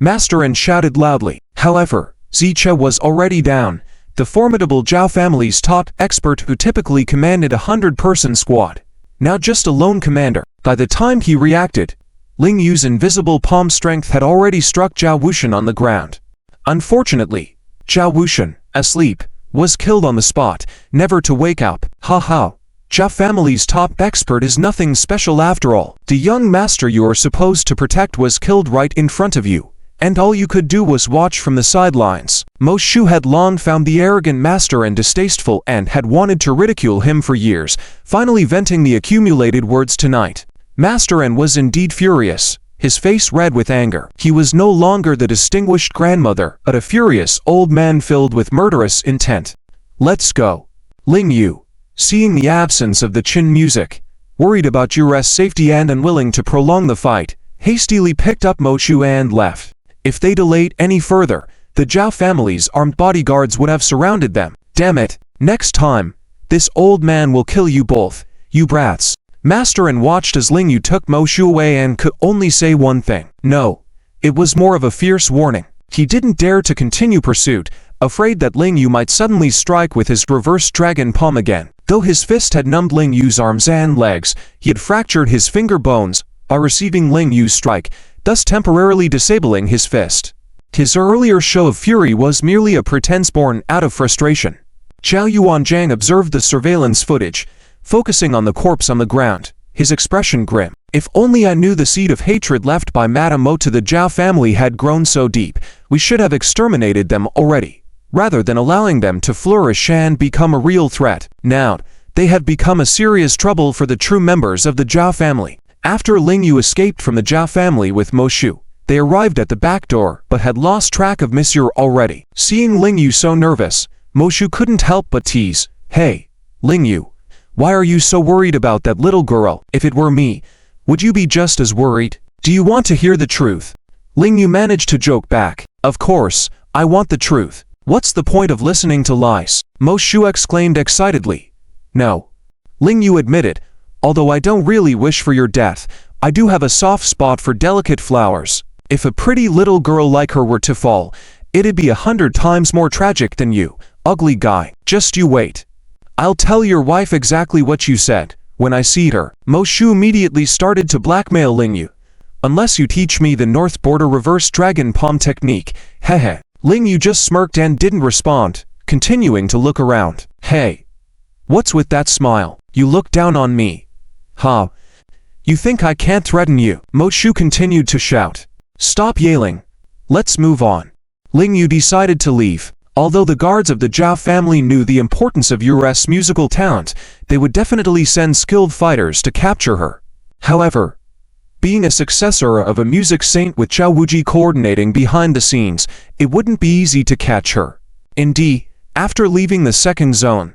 [SPEAKER 1] Master An shouted loudly. However, Ziche was already down, the formidable Zhao family's top expert who typically commanded a 100-person squad. Now just a lone commander. By the time he reacted, Ling Yu's invisible palm strength had already struck Zhao Wuxian on the ground. Unfortunately, Zhao Wuxian, asleep, was killed on the spot, never to wake up. Ha ha. Zhao family's top expert is nothing special after all. The young master you are supposed to protect was killed right in front of you, and all you could do was watch from the sidelines. Mo Shu had long found the arrogant master An distasteful and had wanted to ridicule him for years, finally venting the accumulated words tonight. Master An was indeed furious, his face red with anger. He was no longer the distinguished grandmother, but a furious old man filled with murderous intent. Let's go. Ling Yu, seeing the absence of the chin music, worried about Yure's safety and unwilling to prolong the fight, hastily picked up Mo Shu and left. If they delayed any further, the Zhao family's armed bodyguards would have surrounded them. Damn it, next time, this old man will kill you both, you brats. Master An watched as Ling Yu took Mo Shu away and could only say one thing. No. It was more of a fierce warning. He didn't dare to continue pursuit, afraid that Ling Yu might suddenly strike with his reverse dragon palm again. Though his fist had numbed Ling Yu's arms and legs, he had fractured his finger bones by receiving Ling Yu's strike, thus temporarily disabling his fist. His earlier show of fury was merely a pretense born out of frustration. Zhao Yuanzhang observed the surveillance footage, focusing on the corpse on the ground, his expression grim. If only I knew the seed of hatred left by Madame Mo to the Zhao family had grown so deep, we should have exterminated them already, rather than allowing them to flourish and become a real threat. Now, they had become a serious trouble for the true members of the Zhao family. After Ling Yu escaped from the Zhao family with Mo Shu, they arrived at the back door but had lost track of Monsieur already. Seeing Ling Yu so nervous, Mo Shu couldn't help but tease. Hey, Ling Yu. Why are you so worried about that little girl? If it were me, would you be just as worried? Do you want to hear the truth? Ling Yu managed to joke back. Of course, I want the truth. What's the point of listening to lies? Mo Shu exclaimed excitedly. No. Ling Yu admitted, although I don't really wish for your death, I do have a soft spot for delicate flowers. If a pretty little girl like her were to fall, it'd be 100 times more tragic than you, ugly guy. Just you wait. I'll tell your wife exactly what you said, when I see her. Mo Shu immediately started to blackmail Ling Yu. Unless you teach me the North Border reverse dragon palm technique, hehe. Ling Yu just smirked and didn't respond, continuing to look around. Hey. What's with that smile? You look down on me. Ha. You think I can't threaten you? Mo Shu continued to shout. Stop yelling. Let's move on. Ling Yu decided to leave. Although the guards of the Zhao family knew the importance of Yu's musical talent, they would definitely send skilled fighters to capture her. However, being a successor of a music saint with Zhao Wuji coordinating behind the scenes, it wouldn't be easy to catch her. Indeed, after leaving the second zone,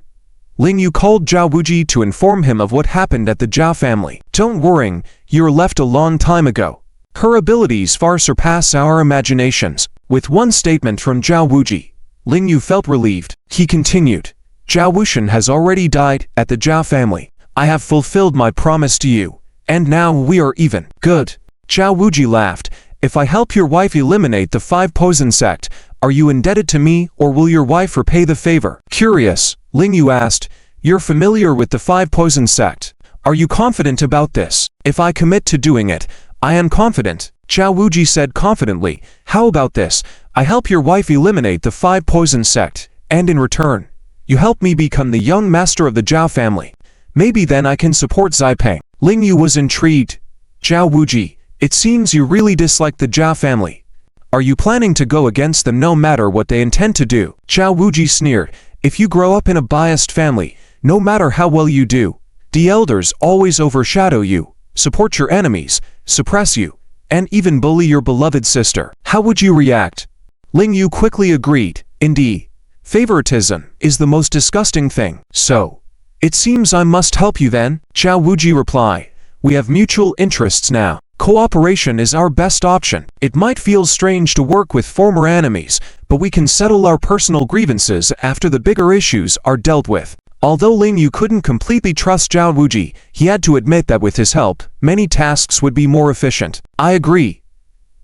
[SPEAKER 1] Ling Yu called Zhao Wuji to inform him of what happened at the Zhao family. Don't worry, you left a long time ago. Her abilities far surpass our imaginations. With one statement from Zhao Wuji, Ling Yu felt relieved. He continued, Zhao Wushan has already died at the Zhao family. I have fulfilled my promise to you, and now we are even. Good. Zhao Wuji laughed. If I help your wife eliminate the 5 poison sect, are you indebted to me or will your wife repay the favor? Curious, Ling Yu asked, you're familiar with the 5 poison sect. Are you confident about this? If I commit to doing it, I am confident. Zhao Wuji said confidently, how about this? I help your wife eliminate the 5 poison sect, and in return, you help me become the young master of the Zhao family. Maybe then I can support Xipeng. Ling Yu was intrigued. Zhao Wuji, it seems you really dislike the Zhao family. Are you planning to go against them no matter what they intend to do? Zhao Wuji sneered, if you grow up in a biased family, no matter how well you do, the elders always overshadow you, support your enemies, suppress you, and even bully your beloved sister. How would you react? Ling Yu quickly agreed. Indeed, favoritism is the most disgusting thing. So, it seems I must help you then. Zhao Wuji replied, we have mutual interests now. Cooperation is our best option. It might feel strange to work with former enemies, but we can settle our personal grievances after the bigger issues are dealt with. Although Ling Yu couldn't completely trust Zhao Wuji, he had to admit that with his help, many tasks would be more efficient. I agree.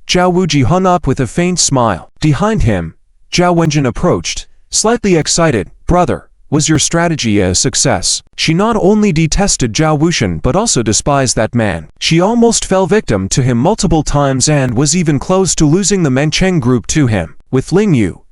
[SPEAKER 1] Zhao Wuji hung up with a faint smile. Behind him, Zhao Wenjin approached, slightly excited. Brother, was your strategy a success? She not only detested Zhao Wushan but also despised that man. She almost fell victim to him multiple times and was even close to losing the Mencheng group to him. With Ling Yu,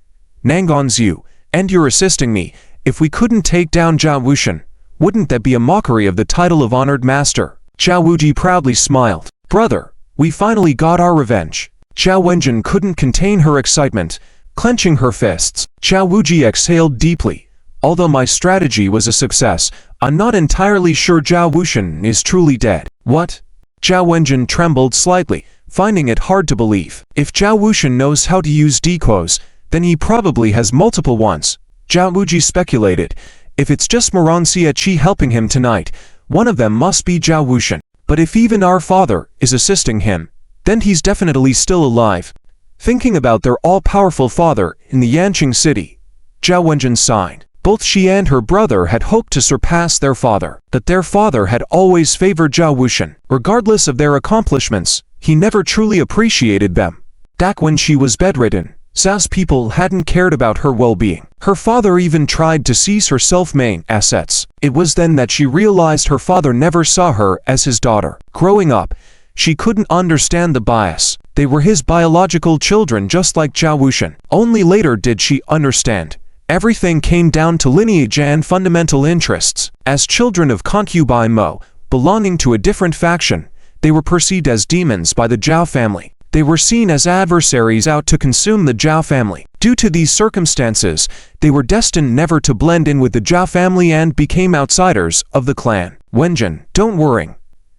[SPEAKER 1] Nangon's Yu, and you're assisting me, if we couldn't take down Zhao Wushan, wouldn't that be a mockery of the title of honored master? Zhao Wuji proudly smiled. Brother, we finally got our revenge. Zhao Wenjin couldn't contain her excitement, clenching her fists. Zhao Wuji exhaled deeply. Although my strategy was a success, I'm not entirely sure Zhao Wushan is truly dead. What? Zhao Wenjin trembled slightly, finding it hard to believe. If Zhao Wushan knows how to use decoys, then he probably has multiple ones. Zhao Wuji speculated. If it's just Moran Chia helping him tonight, one of them must be Zhao Wushan. But if even our father is assisting him, then he's definitely still alive. Thinking about their all-powerful father in the Yanqing city, Zhao Wenjin sighed. Both she and her brother had hoped to surpass their father, but their father had always favored Zhao Wushan. Regardless of their accomplishments, he never truly appreciated them. Back when she was bedridden, Zhao's people hadn't cared about her well-being. Her father even tried to seize her self-made assets. It was then that she realized her father never saw her as his daughter. Growing up, she couldn't understand the bias. They were his biological children just like Zhao Wushan. Only later did she understand. Everything came down to lineage and fundamental interests. As children of concubine Mo, belonging to a different faction, they were perceived as demons by the Zhao family. They were seen as adversaries out to consume the Zhao family. Due to these circumstances, they were destined never to blend in with the Zhao family and became outsiders of the clan. Wenjin, don't worry.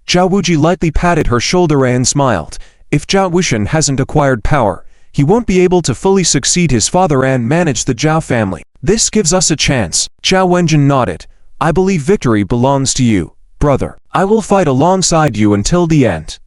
[SPEAKER 1] Zhao Wuji lightly patted her shoulder and smiled. If Zhao Wushan hasn't acquired power, he won't be able to fully succeed his father and manage the Zhao family. This gives us a chance. Zhao Wenjin nodded. I believe victory belongs to you, brother. I will fight alongside you until the end.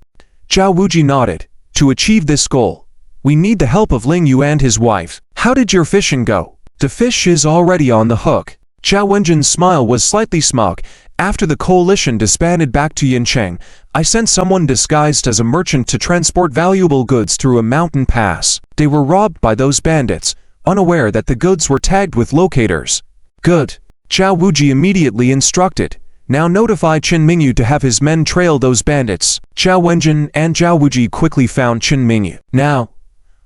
[SPEAKER 1] Zhao Wuji nodded. To achieve this goal, we need the help of Ling Yu and his wife. How did your fishing go? The fish is already on the hook. Zhao Wenjin's smile was slightly smug. After the coalition disbanded back to Yancheng, I sent someone disguised as a merchant to transport valuable goods through a mountain pass. They were robbed by those bandits, unaware that the goods were tagged with locators. Good. Zhao Wuji immediately instructed. Now notify Qin Mingyu to have his men trail those bandits. Zhao Wenjin and Zhao Wuji quickly found Qin Mingyu. Now,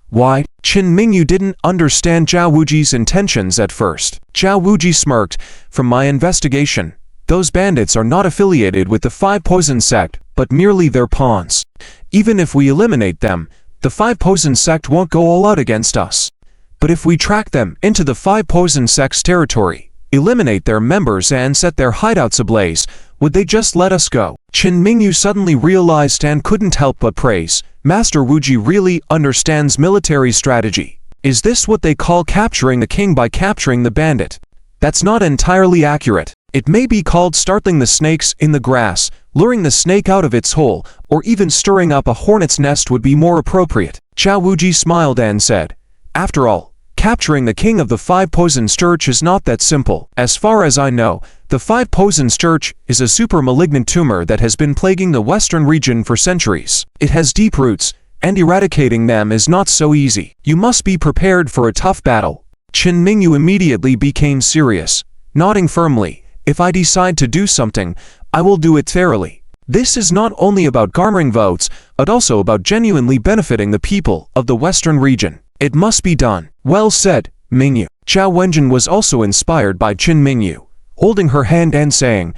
[SPEAKER 1] why? Qin Mingyu didn't understand Zhao Wuji's intentions at first. Zhao Wuji smirked. From my investigation, those bandits are not affiliated with the 5 Poison sect, but merely their pawns. Even if we eliminate them, The Five Poison sect won't go all out against us. But if we track them into the Five Poison sect's territory, eliminate their members and set their hideouts ablaze, would they just let us go? Qin Mingyu suddenly realized and couldn't help but praise. Master Wuji really understands military strategy. Is this what they call capturing the king by capturing the bandit? That's not entirely accurate. It may be called startling the snakes in the grass, luring the snake out of its hole, or even stirring up a hornet's nest would be more appropriate. Zhao Wuji smiled and said, after all, capturing the king of the Five Poisons Church is not that simple. As far as I know, the Five Poisons Church is a super malignant tumor that has been plaguing the western region for centuries. It has deep roots, and eradicating them is not so easy. You must be prepared for a tough battle. Qin Mingyu immediately became serious, nodding firmly. If I decide to do something, I will do it thoroughly. This is not only about garnering votes, but also about genuinely benefiting the people of the western region. It must be done. Well said, Mingyu. Zhao Wenjin was also inspired by Qin Mingyu, holding her hand and saying,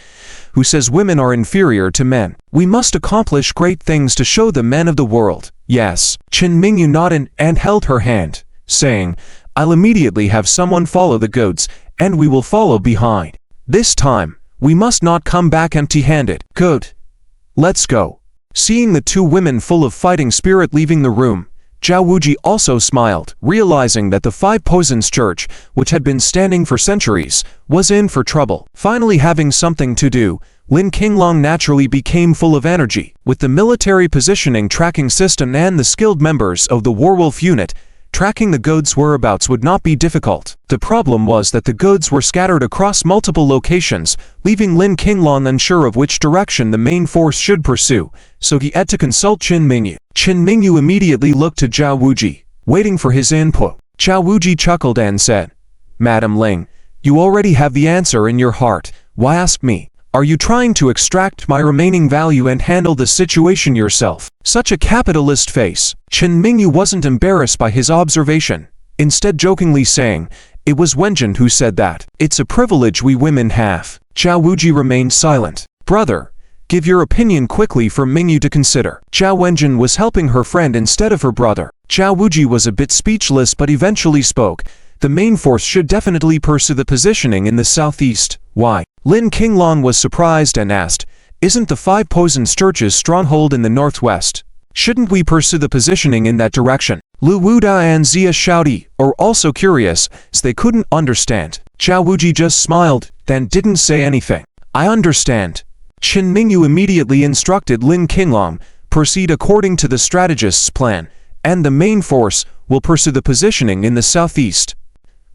[SPEAKER 1] who says women are inferior to men? We must accomplish great things to show the men of the world. Yes. Qin Mingyu nodded and held her hand, saying, I'll immediately have someone follow the goods, and we will follow behind. This time, we must not come back empty-handed. Good. Let's go. Seeing the two women full of fighting spirit leaving the room, Zhao Wuji also smiled, realizing that the Five Poisons Church, which had been standing for centuries, was in for trouble. Finally having something to do, Lin Qinglong naturally became full of energy. With the military positioning tracking system and the skilled members of the Warwolf unit, tracking the goods' whereabouts would not be difficult. The problem was that the goods were scattered across multiple locations, leaving Lin Qinglong unsure of which direction the main force should pursue, so he had to consult Qin Mingyu. Qin Mingyu immediately looked to Zhao Wuji, waiting for his input. Zhao Wuji chuckled and said, Madam Ling, you already have the answer in your heart. Why ask me? Are you trying to extract my remaining value and handle the situation yourself? Such a capitalist face. Qin Mingyu wasn't embarrassed by his observation, instead jokingly saying, it was Wenjin who said that. It's a privilege we women have. Zhao Wuji remained silent. Brother, give your opinion quickly for Mingyu to consider. Zhao Wenjin was helping her friend instead of her brother. Zhao Wuji was a bit speechless but eventually spoke. The main force should definitely pursue the positioning in the southeast. Why? Lin Qinglong was surprised and asked, isn't the Five Poisons Church's stronghold in the northwest? Shouldn't we pursue the positioning in that direction? Lu Wuda and Xia Shaodi are also curious, as they couldn't understand. Zhao Wuji just smiled, then didn't say anything. I understand. Qin Mingyu immediately instructed Lin Qinglong, proceed according to the strategist's plan, and the main force will pursue the positioning in the southeast.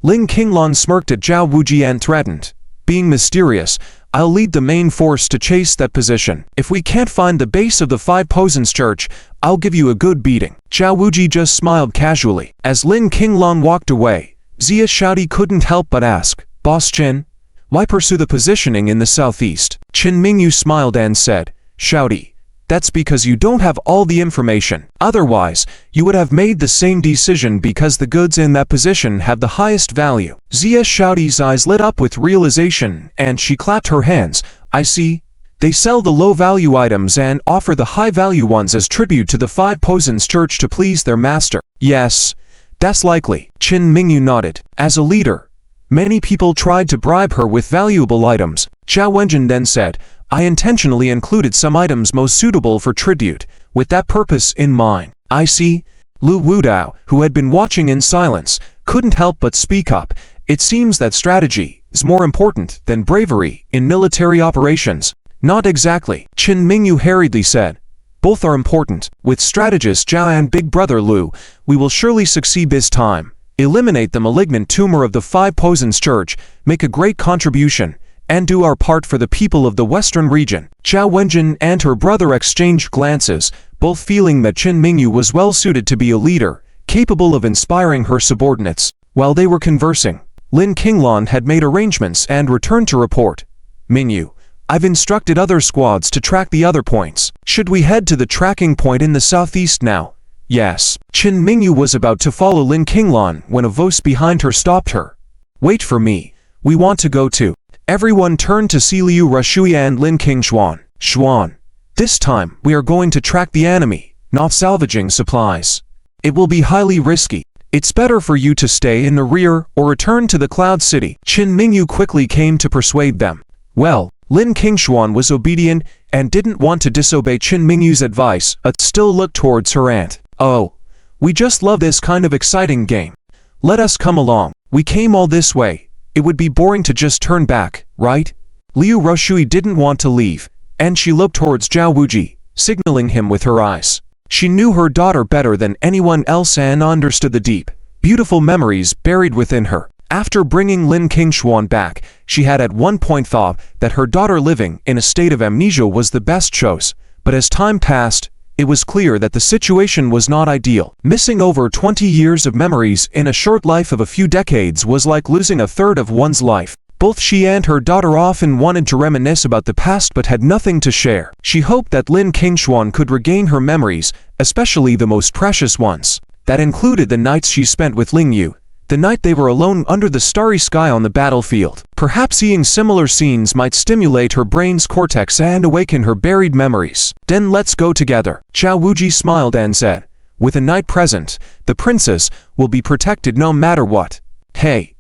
[SPEAKER 1] Lin Qinglong smirked at Zhao Wuji and threatened, being mysterious, I'll lead the main force to chase that position. If we can't find the base of the Five Poisons Church, I'll give you a good beating. Zhao Wuji just smiled casually. As Lin Qinglong walked away, Xia Shaodi couldn't help but ask, Boss Qin, why pursue the positioning in the southeast? Qin Mingyu smiled and said, Shaodi, that's because you don't have all the information. Otherwise, you would have made the same decision because the goods in that position have the highest value. Xia Shaodi's eyes lit up with realization and she clapped her hands. I see. They sell the low-value items and offer the high-value ones as tribute to the Five Poisons Church to please their master. Yes, that's likely. Qin Mingyu nodded. As a leader, many people tried to bribe her with valuable items. Zhao Wenjin then said, I intentionally included some items most suitable for tribute, with that purpose in mind. I see. Lu Wudao, who had been watching in silence, couldn't help but speak up. It seems that strategy is more important than bravery in military operations. Not exactly. Qin Mingyu hurriedly said. Both are important. With strategist Zhao and Big Brother Lu, we will surely succeed this time. Eliminate the malignant tumor of the Five Poisons Church, make a great contribution, and do our part for the people of the western region. Zhao Wenjin and her brother exchanged glances, both feeling that Qin Mingyu was well suited to be a leader, capable of inspiring her subordinates. While they were conversing, Lin Qinglong had made arrangements and returned to report. Mingyu, I've instructed other squads to track the other points. Should we head to the tracking point in the southeast now? Yes. Qin Mingyu was about to follow Lin Qinglong when a voice behind her stopped her. Wait for me. We want to go too. Everyone turned to Liu Rashui and Lin Qingxuan. Xuan. This time, we are going to track the enemy, not salvaging supplies. It will be highly risky. It's better for you to stay in the rear or return to the Cloud City. Qin Mingyu quickly came to persuade them. Well, Lin Qingshuan was obedient and didn't want to disobey Qin Mingyu's advice, but still looked towards her aunt. Oh, we just love this kind of exciting game. Let us come along. We came all this way. It would be boring to just turn back, right? Liu Roshui didn't want to leave, and she looked towards Zhao Wuji, signaling him with her eyes. She knew her daughter better than anyone else and understood the deep, beautiful memories buried within her. After bringing Lin Qingshuan back, she had at one point thought that her daughter living in a state of amnesia was the best choice, but as time passed, it was clear that the situation was not ideal. Missing over 20 years of memories in a short life of a few decades was like losing a third of one's life. Both she and her daughter often wanted to reminisce about the past but had nothing to share. She hoped that Lin Qingshuan could regain her memories, especially the most precious ones. That included the nights she spent with Ling Yu, the night they were alone under the starry sky on the battlefield. Perhaps seeing similar scenes might stimulate her brain's cortex and awaken her buried memories. Then let's go together. Zhao Wuji smiled and said, with a knight present, the princess will be protected no matter what. Hey,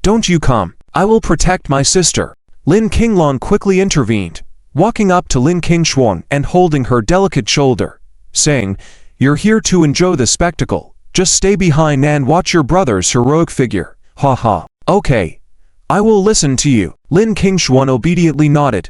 [SPEAKER 1] don't you come. I will protect my sister. Lin Qinglan quickly intervened, walking up to Lin Qingshuan and holding her delicate shoulder, saying, "You're here to enjoy the spectacle. Just stay behind and watch your brother's heroic figure." Ha ha. Okay. I will listen to you. Lin Qingshuan obediently nodded,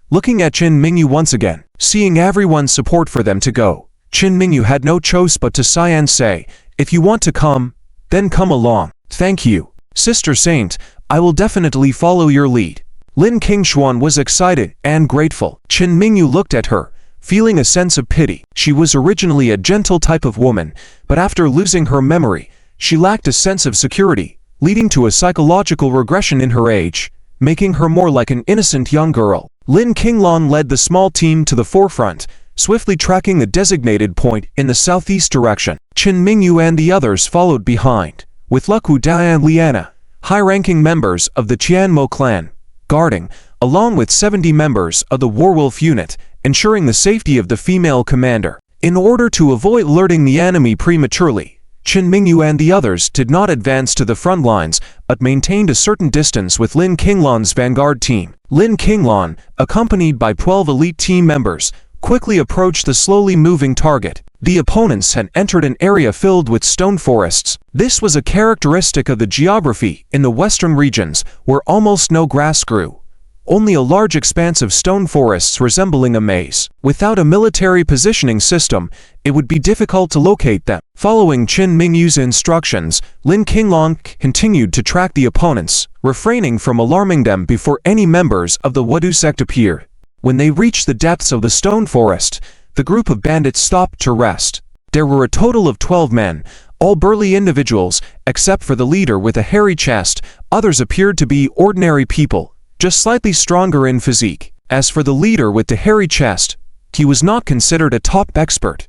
[SPEAKER 1] looking at Qin Mingyu once again. Seeing everyone's support for them to go, Qin Mingyu had no choice but to sigh and say, "If you want to come, then come along." "Thank you, Sister Saint. I will definitely follow your lead." Lin Qingshuan was excited and grateful. Qin Mingyu looked at her, feeling a sense of pity. She was originally a gentle type of woman, but after losing her memory, she lacked a sense of security, leading to a psychological regression in her age, making her more like an innocent young girl. Lin Qinglan led the small team to the forefront, swiftly tracking the designated point in the southeast direction. Qin Mingyu and the others followed behind, with Luku Da and Liana, high-ranking members of the Qianmo clan, guarding, along with 70 members of the Warwolf unit, ensuring the safety of the female commander. In order to avoid alerting the enemy prematurely, Qin Mingyu and the others did not advance to the front lines, but maintained a certain distance with Lin Qinglan's vanguard team. Lin Qinglan, accompanied by 12 elite team members, quickly approached the slowly moving target. The opponents had entered an area filled with stone forests. This was a characteristic of the geography in the western regions, where almost no grass grew. Only a large expanse of stone forests resembling a maze. Without a military positioning system, it would be difficult to locate them. Following Qin Mingyu's instructions, Lin Qinglan continued to track the opponents, refraining from alarming them before any members of the Wadu sect appeared. When they reached the depths of the stone forest, the group of bandits stopped to rest. There were a total of 12 men, all burly individuals, except for the leader with a hairy chest. Others appeared to be ordinary people, just slightly stronger in physique. As for the leader with the hairy chest, he was not considered a top expert.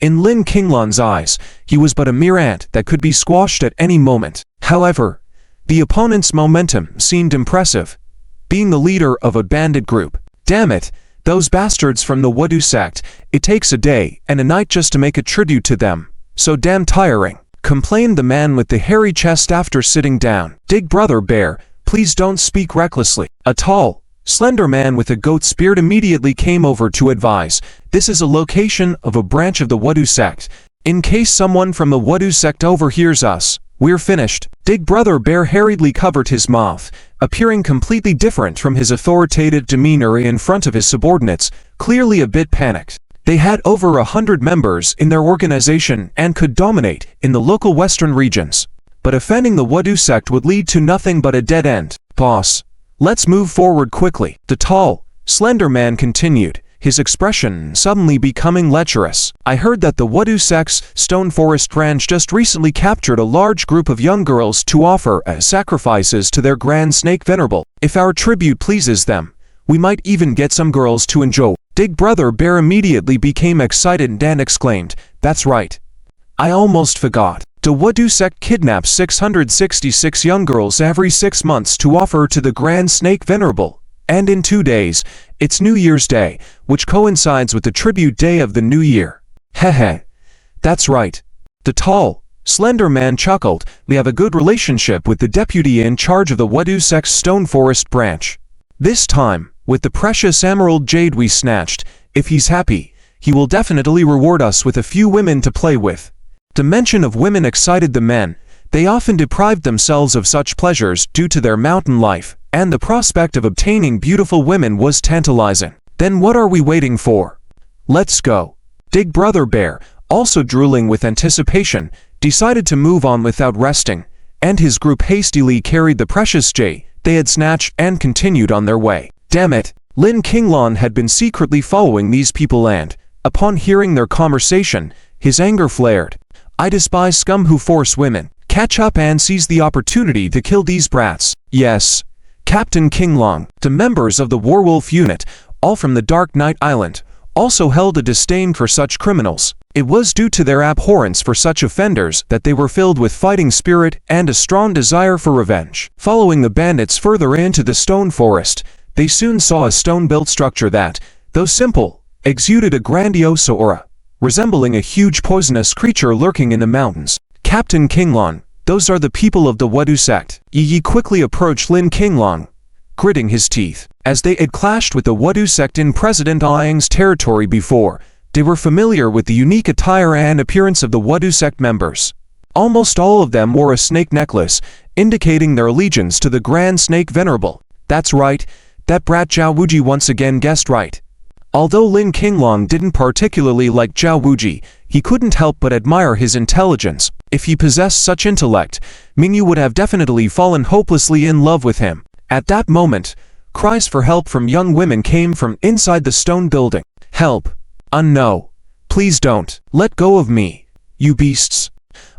[SPEAKER 1] In Lin Qinglan's eyes, he was but a mere ant that could be squashed at any moment. However, the opponent's momentum seemed impressive, being the leader of a bandit group. Damn it! Those bastards from the Wadu sect, it takes a day and a night just to make a tribute to them. So damn tiring, complained the man with the hairy chest after sitting down. Big brother bear, please don't speak recklessly. A tall, slender man with a goat's beard immediately came over to advise. This is a location of a branch of the Wadu sect. In case someone from the Wadu sect overhears us, we're finished. Big brother bear hurriedly covered his mouth, appearing completely different from his authoritative demeanor in front of his subordinates, clearly a bit panicked. They had over 100 members in their organization and could dominate in the local western regions. But offending the Wadu sect would lead to nothing but a dead end. Boss, let's move forward quickly. The tall, slender man continued, his expression suddenly becoming lecherous. I heard that the Wadu sect's Stone Forest Ranch just recently captured a large group of young girls to offer as sacrifices to their Grand Snake Venerable. If our tribute pleases them, we might even get some girls to enjoy. Big brother bear immediately became excited and exclaimed, "That's right. I almost forgot. The Wadu sect kidnaps 666 young girls every 6 months to offer to the Grand Snake Venerable. And in 2 days, it's New Year's Day, which coincides with the tribute day of the new year." Hehe. That's right. The tall, slender man chuckled. We have a good relationship with the deputy in charge of the Wadu sect's Stone Forest branch. This time, with the precious emerald jade we snatched, if he's happy, he will definitely reward us with a few women to play with. The mention of women excited the men. They often deprived themselves of such pleasures due to their mountain life, and the prospect of obtaining beautiful women was tantalizing. Then what are we waiting for? Let's go. Big Brother Bear, also drooling with anticipation, decided to move on without resting, and his group hastily carried the precious jade they had snatched and continued on their way. Damn it! Lin Qinglong had been secretly following these people and, upon hearing their conversation, his anger flared. I despise scum who force women. Catch up and seize the opportunity to kill these brats. Yes, Captain Qinglong. The members of the Werewolf unit, all from the Dark Knight Island, also held a disdain for such criminals. It was due to their abhorrence for such offenders that they were filled with fighting spirit and a strong desire for revenge. Following the bandits further into the stone forest, they soon saw a stone-built structure that, though simple, exuded a grandiose aura, resembling a huge poisonous creature lurking in the mountains. Captain Qinglong, those are the people of the Wadu sect. Yi quickly approached Lin Qinglong, gritting his teeth. As they had clashed with the Wadu sect in President Ayang's territory before, they were familiar with the unique attire and appearance of the Wadu sect members. Almost all of them wore a snake necklace, indicating their allegiance to the Grand Snake Venerable. That's right, that brat Zhao Wuji once again guessed right. Although Lin Qinglong didn't particularly like Zhao Wuji, he couldn't help but admire his intelligence. If he possessed such intellect, Ling Yu would have definitely fallen hopelessly in love with him. At that moment, cries for help from young women came from inside the stone building. Help! No! Please don't! Let go of me, you beasts!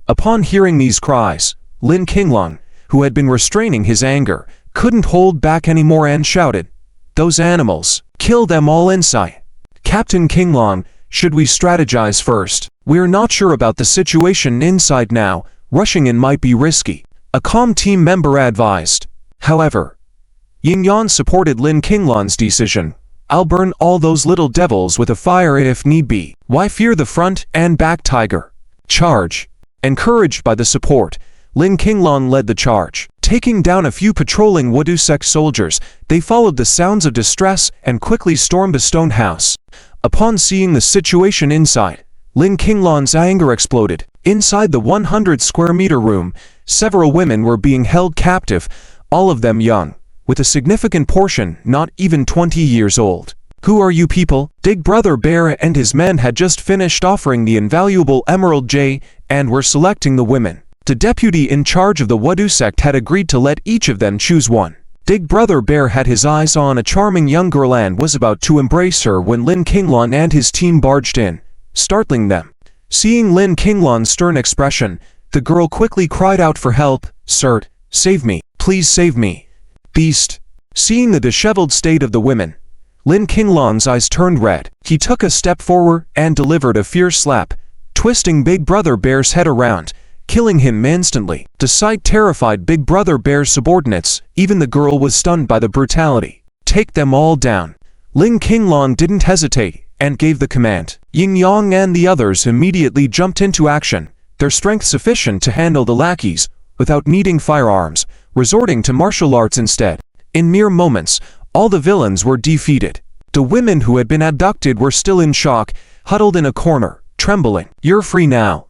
[SPEAKER 1] Upon hearing these cries, Lin Qinglong, who had been restraining his anger, couldn't hold back anymore and shouted, "Those animals! Kill them all inside!" Captain Qinglong, should we strategize first? We're not sure about the situation inside now. Rushing in might be risky, a calm team member advised. However, Yin Yan supported Lin Qinglong's decision. I'll burn all those little devils with a fire if need be. Why fear the front and back tiger? Charge! Encouraged by the support, Lin Qinglong led the charge. Taking down a few patrolling Wadu sect soldiers, they followed the sounds of distress and quickly stormed the stone house. Upon seeing the situation inside, Lin Qinglong's anger exploded. Inside the 100-square-meter room, several women were being held captive, all of them young, with a significant portion not even 20 years old. Who are you people? Big Brother Bear and his men had just finished offering the invaluable Emerald Jade and were selecting the women. The deputy in charge of the Wadu sect had agreed to let each of them choose one. Big Brother Bear had his eyes on a charming young girl and was about to embrace her when Lin Qinglong and his team barged in, startling them. Seeing Lin Qinglong's stern expression, the girl quickly cried out for help. "Sir, save me, please save me." Beast! Seeing the disheveled state of the women, Lin Qinglong's eyes turned red. He took a step forward and delivered a fierce slap, twisting Big Brother Bear's head around, killing him instantly. The sight terrified Big Brother Bear's subordinates. Even the girl was stunned by the brutality. Take them all down. Lin Qinglong didn't hesitate and gave the command. Yin Yang and the others immediately jumped into action, their strength sufficient to handle the lackeys without needing firearms, resorting to martial arts instead. In mere moments, all the villains were defeated. The women who had been abducted were still in shock, huddled in a corner, trembling. "You're free now.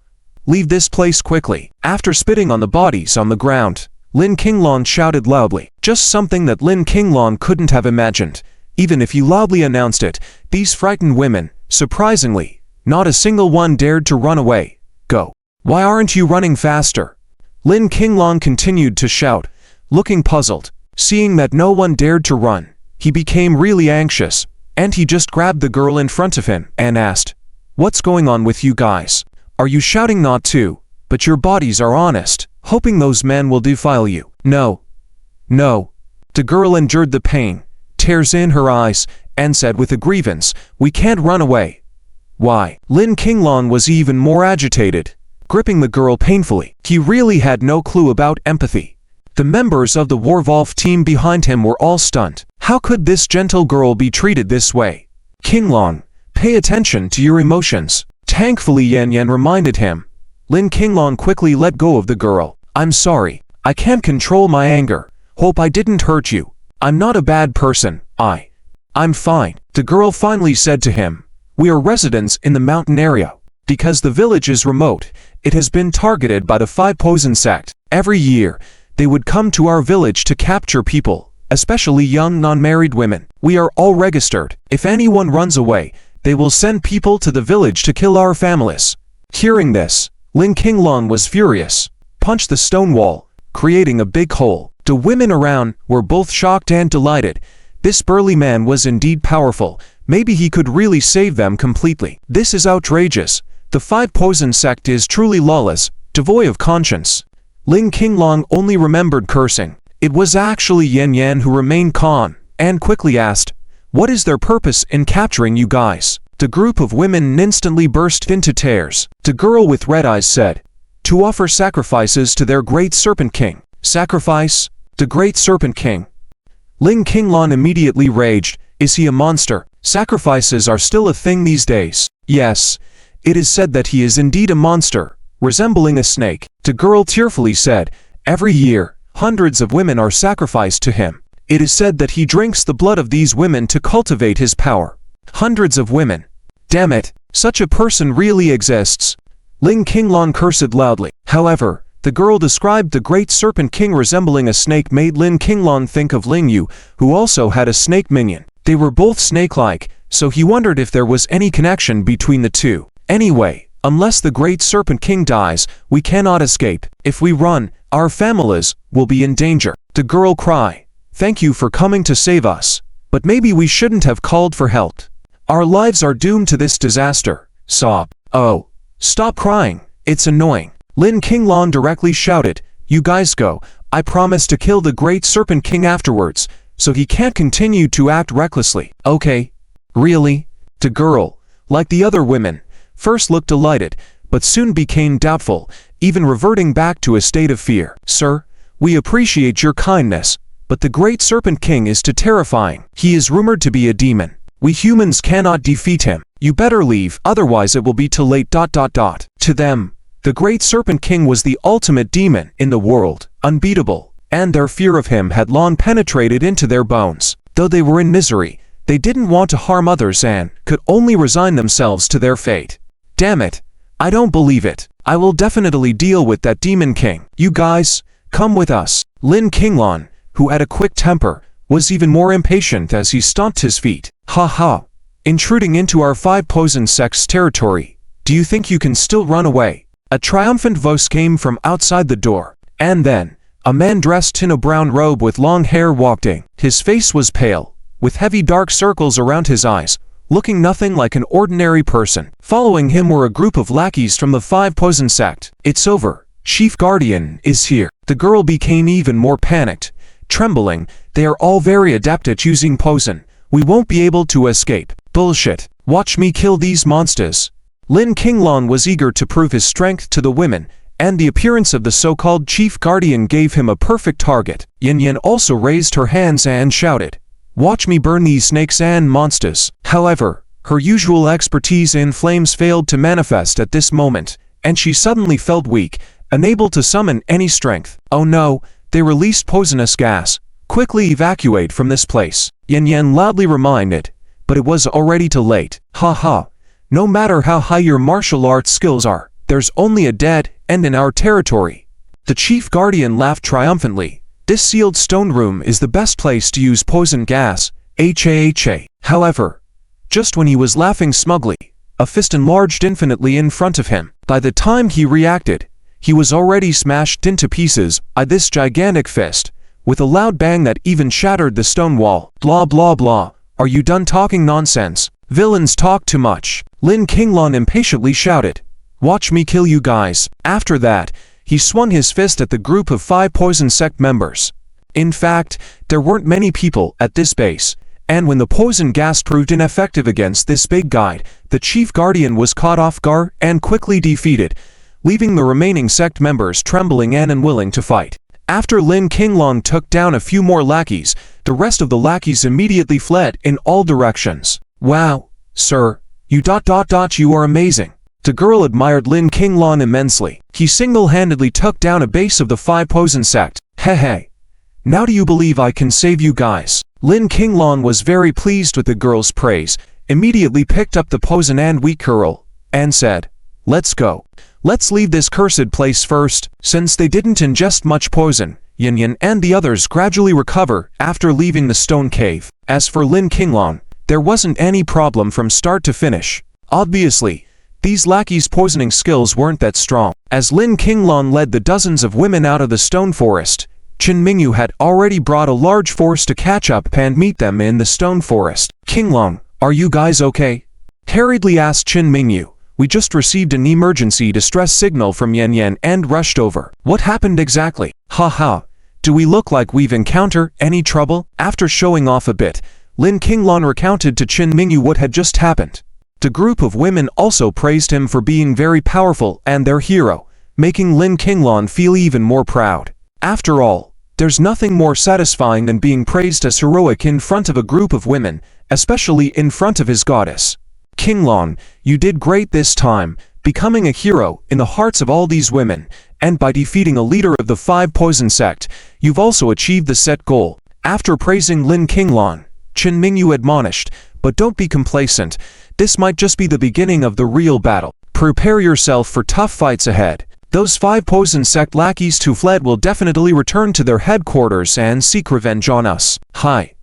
[SPEAKER 1] Leave this place quickly." After spitting on the bodies on the ground, Lin Qinglong shouted loudly, just something that Lin Qinglong couldn't have imagined. Even if he loudly announced it, these frightened women, surprisingly, not a single one dared to run away. "Go. Why aren't you running faster?" Lin Qinglong continued to shout, looking puzzled. Seeing that no one dared to run, he became really anxious, and he just grabbed the girl in front of him and asked, "What's going on with you guys? Are you shouting not to, but your bodies are honest, hoping those men will defile you?" No. The girl endured the pain, tears in her eyes, and said with a grievance, "We can't run away." Why? Lin Qinglong was even more agitated, gripping the girl painfully. He really had no clue about empathy. The members of the Werewolf team behind him were all stunned. How could this gentle girl be treated this way? "Qinglong, pay attention to your emotions." Thankfully Yan Yan reminded him. Lin Qinglong quickly let go of the girl. I'm sorry. I can't control my anger. Hope I didn't hurt you. I'm not a bad person. I'm fine. The girl finally said to him. We are residents in the mountain area. Because the village is remote, it has been targeted by the Five Poison sect. Every year, they would come to our village to capture people, especially young non-married women. We are all registered. If anyone runs away, they will send people to the village to kill our families. Hearing this, Lin Qinglong was furious, punched the stone wall, creating a big hole. The women around were both shocked and delighted. This burly man was indeed powerful. Maybe he could really save them completely. This is outrageous. The Five Poison sect is truly lawless, devoid of conscience. Lin Qinglong only remembered cursing. It was actually Yan Yan who remained calm, and quickly asked, what is their purpose in capturing you guys? The group of women instantly burst into tears. The girl with red eyes said, to offer sacrifices to their great serpent king. Sacrifice? The great serpent king? Lin Qinglong immediately raged. Is he a monster? Sacrifices are still a thing these days. Yes, it is said that he is indeed a monster, resembling a snake. The girl tearfully said, every year, hundreds of women are sacrificed to him. It is said that he drinks the blood of these women to cultivate his power. Hundreds of women. Damn it, such a person really exists. Lin Qinglong cursed loudly. However, the girl described the great serpent king resembling a snake made Lin Qinglong think of Ling Yu, who also had a snake minion. They were both snake-like, so he wondered if there was any connection between the two. Anyway, unless the great serpent king dies, we cannot escape. If we run, our families will be in danger. The girl cried. Thank you for coming to save us, but maybe we shouldn't have called for help. Our lives are doomed to this disaster. Sob. Oh, stop crying. It's annoying. Lin Qinglong directly shouted, you guys go. I promise to kill the great serpent king afterwards, so he can't continue to act recklessly. Okay. Really? The girl, like the other women, first looked delighted, but soon became doubtful, even reverting back to a state of fear. Sir, we appreciate your kindness, but the great serpent king is too terrifying. He is rumored to be a demon. We humans cannot defeat him. You better leave, otherwise it will be too late. To them, the great serpent king was the ultimate demon in the world, unbeatable, and their fear of him had long penetrated into their bones. Though they were in misery, they didn't want to harm others and could only resign themselves to their fate. Damn it, I don't believe it. I will definitely deal with that demon king. You guys, come with us. Lin Qinglong, who had a quick temper, was even more impatient as he stomped his feet. Ha ha, intruding into our Five Poison sect's territory. Do you think you can still run away? A triumphant voice came from outside the door, and then, a man dressed in a brown robe with long hair walked in. His face was pale, with heavy dark circles around his eyes, looking nothing like an ordinary person. Following him were a group of lackeys from the Five Poison sect. It's over. Chief Guardian is here. The girl became even more panicked. Trembling, they are all very adept at using poison. We won't be able to escape. Bullshit. Watch me kill these monsters. Lin Qinglong was eager to prove his strength to the women, and the appearance of the so-called Chief Guardian gave him a perfect target. Yan Yan also raised her hands and shouted, watch me burn these snakes and monsters. However, her usual expertise in flames failed to manifest at this moment, and she suddenly felt weak, unable to summon any strength. Oh no, they released poisonous gas. Quickly evacuate from this place. Yan Yan loudly reminded, but it was already too late. Ha ha. No matter how high your martial arts skills are, there's only a dead end in our territory. The Chief Guardian laughed triumphantly. This sealed stone room is the best place to use poison gas. Ha. However, just when he was laughing smugly, a fist enlarged infinitely in front of him. By the time he reacted, he was already smashed into pieces by this gigantic fist, with a loud bang that even shattered the stone wall. Blah blah blah. Are you done talking nonsense? Villains talk too much. Lin Qinglong impatiently shouted, watch me kill you guys. After that, he swung his fist at the group of 5 poison sect members. In fact, there weren't many people at this base, and when the poison gas proved ineffective against this big guy, the Chief Guardian was caught off guard and quickly defeated, leaving the remaining sect members trembling and unwilling to fight. After Lin Qinglong took down a few more lackeys, the rest of the lackeys immediately fled in all directions. Wow, sir, you are amazing. The girl admired Lin Qinglan immensely. He single-handedly took down a base of the Five Poison sect. Hey. Now do you believe I can save you guys? Lin Qinglan was very pleased with the girl's praise, immediately picked up the poison and weak curl, and said, "Let's go. Let's leave this cursed place first." Since they didn't ingest much poison, Yin and the others gradually recover after leaving the stone cave. As for Lin Qinglan, there wasn't any problem from start to finish. Obviously, these lackeys' poisoning skills weren't that strong. As Lin Qinglan led the dozens of women out of the stone forest, Chen Mingyu had already brought a large force to catch up and meet them in the stone forest. "Qinglan, are you guys okay?" hurriedly asked Chen Mingyu. "We just received an emergency distress signal from Yan and rushed over." "What happened exactly?" "Haha. Do we look like we've encountered any trouble?" After showing off a bit, Lin Qinglan recounted to Chen Mingyu what had just happened. The group of women also praised him for being very powerful and their hero, making Lin Qinglan feel even more proud. After all, there's nothing more satisfying than being praised as heroic in front of a group of women, especially in front of his goddess. "Qinglan, you did great this time, becoming a hero in the hearts of all these women, and by defeating a leader of the Five Poison sect, you've also achieved the set goal." After praising Lin Qinglan, Chen Mingyu admonished, "But don't be complacent. This might just be the beginning of the real battle. Prepare yourself for tough fights ahead. Those Five Poison sect lackeys who fled will definitely return to their headquarters and seek revenge on us." "Hi.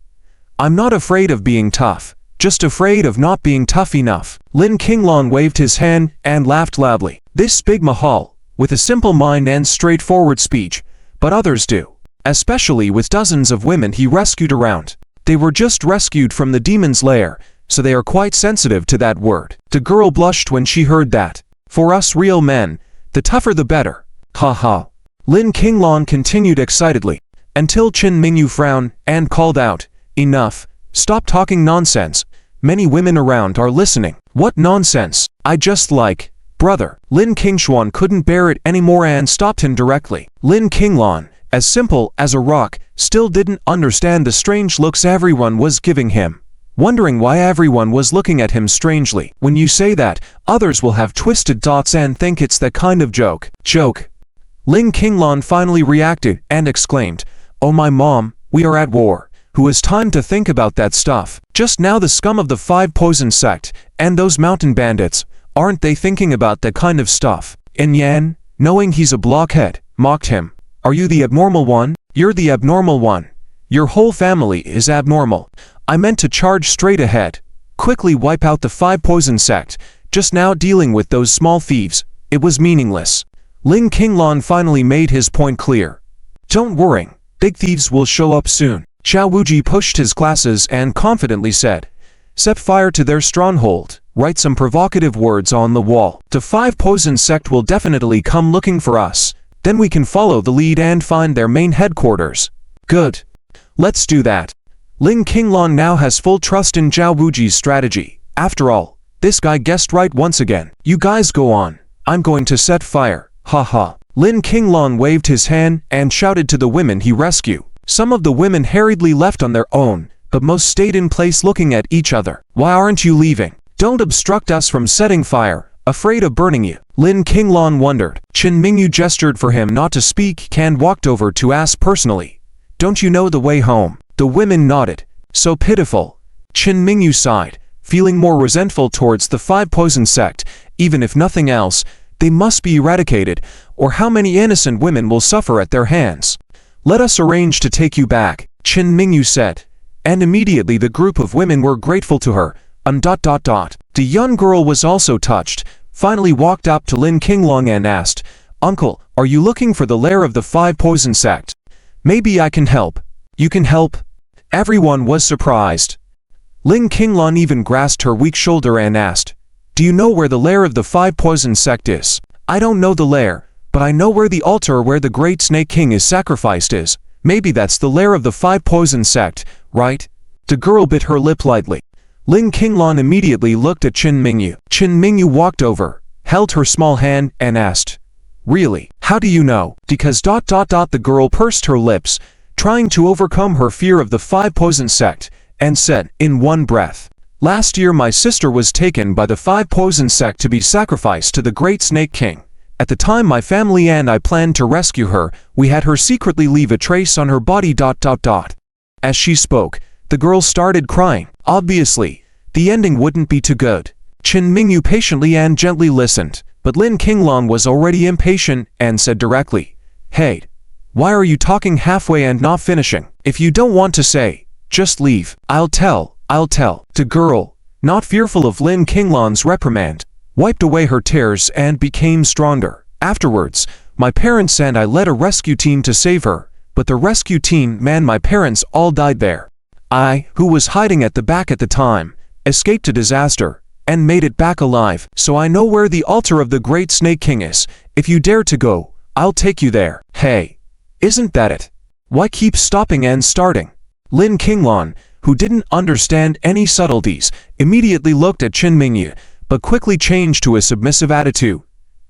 [SPEAKER 1] I'm not afraid of being tough, just afraid of not being tough enough." Lin Qinglan waved his hand and laughed loudly. This big Mahal, with a simple mind and straightforward speech, but others do. Especially with dozens of women he rescued around. They were just rescued from the demon's lair, so they are quite sensitive to that word. The girl blushed when she heard that. "For us real men, the tougher the better." Haha. Lin Qinglan continued excitedly, until Chen Mingyu frowned and called out, "Enough, stop talking nonsense. Many women around are listening." "What nonsense? I just like, brother." Lin Qingshuan couldn't bear it anymore and stopped him directly. Lin Qinglan, as simple as a rock, still didn't understand the strange looks everyone was giving him, wondering why everyone was looking at him strangely. "When you say that, others will have twisted thoughts and think it's that kind of joke." "Joke?" Lin Qinglan finally reacted and exclaimed, "Oh my mom, we are at war. Who has time to think about that stuff? Just now the scum of the Five Poison sect, and those mountain bandits, aren't they thinking about that kind of stuff?" And Yan, knowing he's a blockhead, mocked him. "Are you the abnormal one? You're the abnormal one. Your whole family is abnormal. I meant to charge straight ahead, quickly wipe out the Five Poison sect. Just now dealing with those small thieves, it was meaningless." Lin Qinglan finally made his point clear. "Don't worry, big thieves will show up soon." Xiao Wuji pushed his glasses and confidently said, "Set fire to their stronghold, write some provocative words on the wall. The Five Poison sect will definitely come looking for us. Then we can follow the lead and find their main headquarters." "Good. Let's do that." Lin Qinglan now has full trust in Xiao Wuji's strategy. After all, this guy guessed right once again. "You guys go on. I'm going to set fire. Haha." Lin Qinglan waved his hand and shouted to the women he rescued. Some of the women hurriedly left on their own, but most stayed in place looking at each other. "Why aren't you leaving? Don't obstruct us from setting fire. Afraid of burning you." Lin Qinglan wondered. Chen Mingyu gestured for him not to speak and walked over to ask personally, "Don't you know the way home?" The women nodded. "So pitiful." Chen Mingyu sighed, feeling more resentful towards the Five Poison sect. Even if nothing else, they must be eradicated, or how many innocent women will suffer at their hands. "Let us arrange to take you back," Chen Mingyu said. And immediately the group of women were grateful to her. The young girl was also touched, finally walked up to Lin Qinglan and asked, "Uncle, are you looking for the lair of the Five Poison sect? Maybe I can help." "You can help?" Everyone was surprised. Lin Qinglan even grasped her weak shoulder and asked, "Do you know where the lair of the Five Poison sect is?" "I don't know the lair, but I know where the altar where the Great Snake King is sacrificed is. Maybe that's the lair of the Five Poison sect, right?" The girl bit her lip lightly. Lin Qinglan immediately looked at Chen Mingyu. Chen Mingyu walked over, held her small hand, and asked, "Really? How do you know?" "Because ... The girl pursed her lips, trying to overcome her fear of the Five Poison sect, and said, in one breath, Last year my sister was taken by the 5 poison sect to be sacrificed to the Great Snake King. At the time my family and I planned to rescue her, we had her secretly leave a trace on her body. As she spoke, the girl started crying. Obviously, the ending wouldn't be too good. Qin Mingyu patiently and gently listened, but Lin Qinglong was already impatient and said directly, "Hey, why are you talking halfway and not finishing? If you don't want to say, just leave. I'll tell. The girl, not fearful of Lin Qinglong's reprimand, wiped away her tears and became stronger. Afterwards, my parents and I led a rescue team to save her, but the rescue team, my parents all died there. I, who was hiding at the back at the time, escaped a disaster and made it back alive, so I know where the altar of the Great Snake King is. If you dare to go, I'll take you there." Hey, isn't that it? Why keep stopping and starting? Lin Qinglong, who didn't understand any subtleties, immediately looked at Qin Mingyu, but quickly changed to a submissive attitude.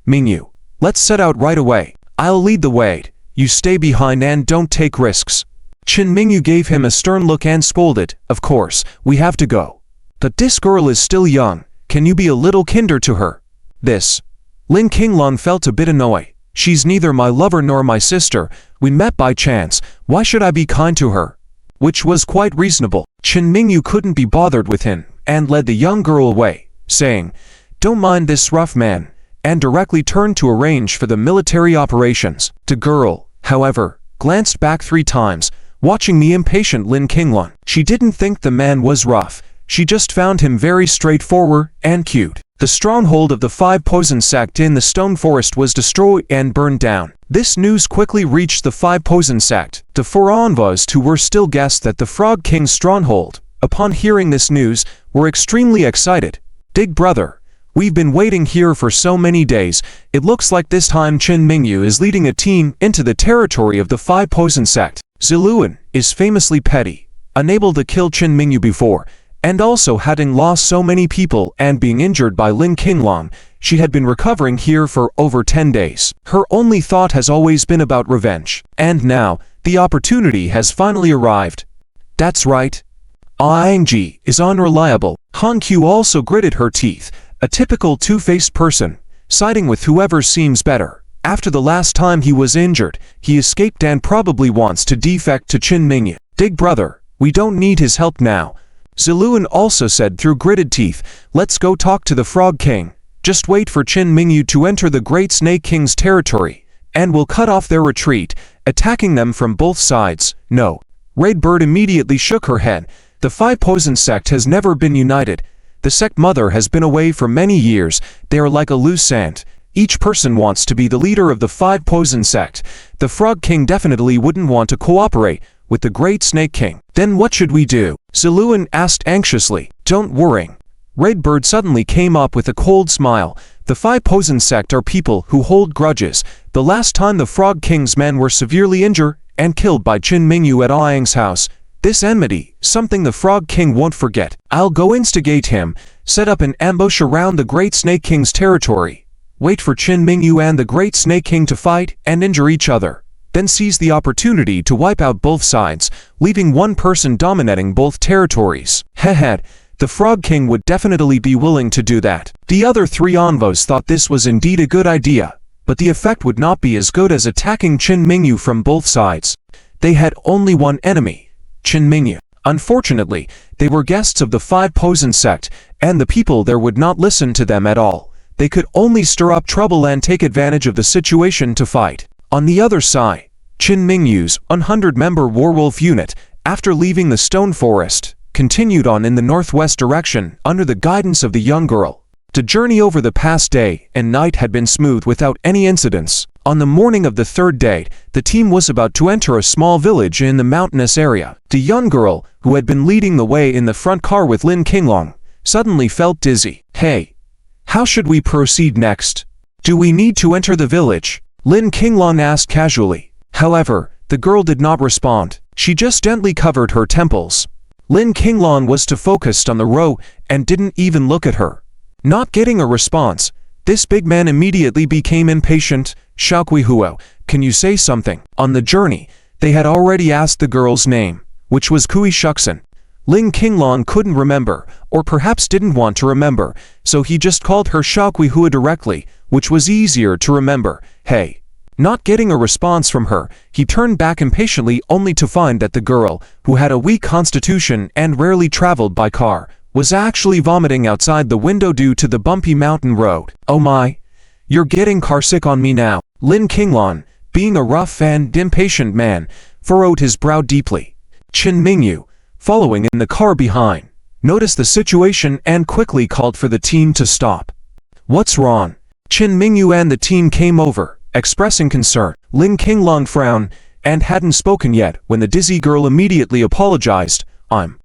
[SPEAKER 1] "Mingyu, let's set out right away. I'll lead the way. You stay behind and don't take risks." Qin Mingyu gave him a stern look and scolded, "Of course, we have to go. But this girl is still young. Can you be a little kinder to her?" This. Lin Qinglong felt a bit annoyed. "She's neither my lover nor my sister. We met by chance. Why should I be kind to her?" Which was quite reasonable. Qin Mingyu couldn't be bothered with him and led the young girl away, saying, "Don't mind this rough man," and directly turned to arrange for the military operations. The girl, however, glanced back 3 times, watching the impatient Lin Qinglong. She didn't think the man was rough. She just found him very straightforward and cute. The stronghold of the 5 poison sect in the stone forest was destroyed and burned down. This news quickly reached the 5 poison sect. The 4 envoys who were still guests at the Frog King's stronghold, upon hearing this news, were extremely excited. "Big brother, we've been waiting here for so many days. It looks like this time Qin Mingyu is leading a team into the territory of the 5 poison sect. Ziluan is famously petty, unable to kill Qin Mingyu before, and also having lost so many people and being injured by Lin Qinglong, she had been recovering here for over 10 days. Her only thought has always been about revenge. And now, the opportunity has finally arrived." "That's right. Aangji is unreliable." Han Q also gritted her teeth, a typical two-faced person, siding with whoever seems better. After the last time he was injured, he escaped and probably wants to defect to Qin Mingyu. "Big brother, we don't need his help now." Ziluan also said through gritted teeth, "Let's go talk to the Frog King. Just wait for Qin Mingyu to enter the Great Snake King's territory, and we'll cut off their retreat, attacking them from both sides." "No." Redbird immediately shook her head. "The 5 poison sect has never been united. The sect mother has been away for many years. They are like a loose ant. Each person wants to be the leader of the 5 poison sect. The Frog King definitely wouldn't want to cooperate with the Great Snake King." "Then what should we do?" Ziluan asked anxiously. "Don't worry." Redbird suddenly came up with a cold smile. "The 5 poison sect are people who hold grudges. The last time the Frog King's men were severely injured and killed by Qin Mingyu at Aang's house. This enmity, something the Frog King won't forget. I'll go instigate him, set up an ambush around the Great Snake King's territory, wait for Qin Mingyu and the Great Snake King to fight and injure each other, then seize the opportunity to wipe out both sides, leaving one person dominating both territories." Hehe, the Frog King would definitely be willing to do that. The other 3 envoys thought this was indeed a good idea, but the effect would not be as good as attacking Qin Mingyu from both sides. They had only one enemy, Qin Mingyu. Unfortunately, they were guests of the 5 poison sect, and the people there would not listen to them at all. They could only stir up trouble and take advantage of the situation to fight. On the other side, Qin Mingyu's 100-member werewolf unit, after leaving the stone forest, continued on in the northwest direction under the guidance of the young girl. The journey over the past day and night had been smooth without any incidents. On the morning of the 3rd day, the team was about to enter a small village in the mountainous area. The young girl, who had been leading the way in the front car with Lin Qinglong, suddenly felt dizzy. "Hey, how should we proceed next? Do we need to enter the village?" Lin Qinglong asked casually. However, the girl did not respond. She just gently covered her temples. Lin Qinglong was too focused on the road and didn't even look at her. Not getting a response, this big man immediately became impatient. "Shaokui Huo, can you say something?" On the journey, they had already asked the girl's name, which was Kui Shuxin. Ling Qinglong couldn't remember, or perhaps didn't want to remember, so he just called her Shaoqui directly, which was easier to remember. Hey. Not getting a response from her, he turned back impatiently only to find that the girl, who had a weak constitution and rarely traveled by car, was actually vomiting outside the window due to the bumpy mountain road. Oh my. You're getting carsick on me now. Ling Qinglong, being a rough and impatient man, furrowed his brow deeply. Chen Mingyu, following in the car behind, noticed the situation and quickly called for the team to stop. What's wrong? Chen Mingyu and the team came over, expressing concern. Ling Qinglong frowned and hadn't spoken yet when the dizzy girl immediately apologized. I'm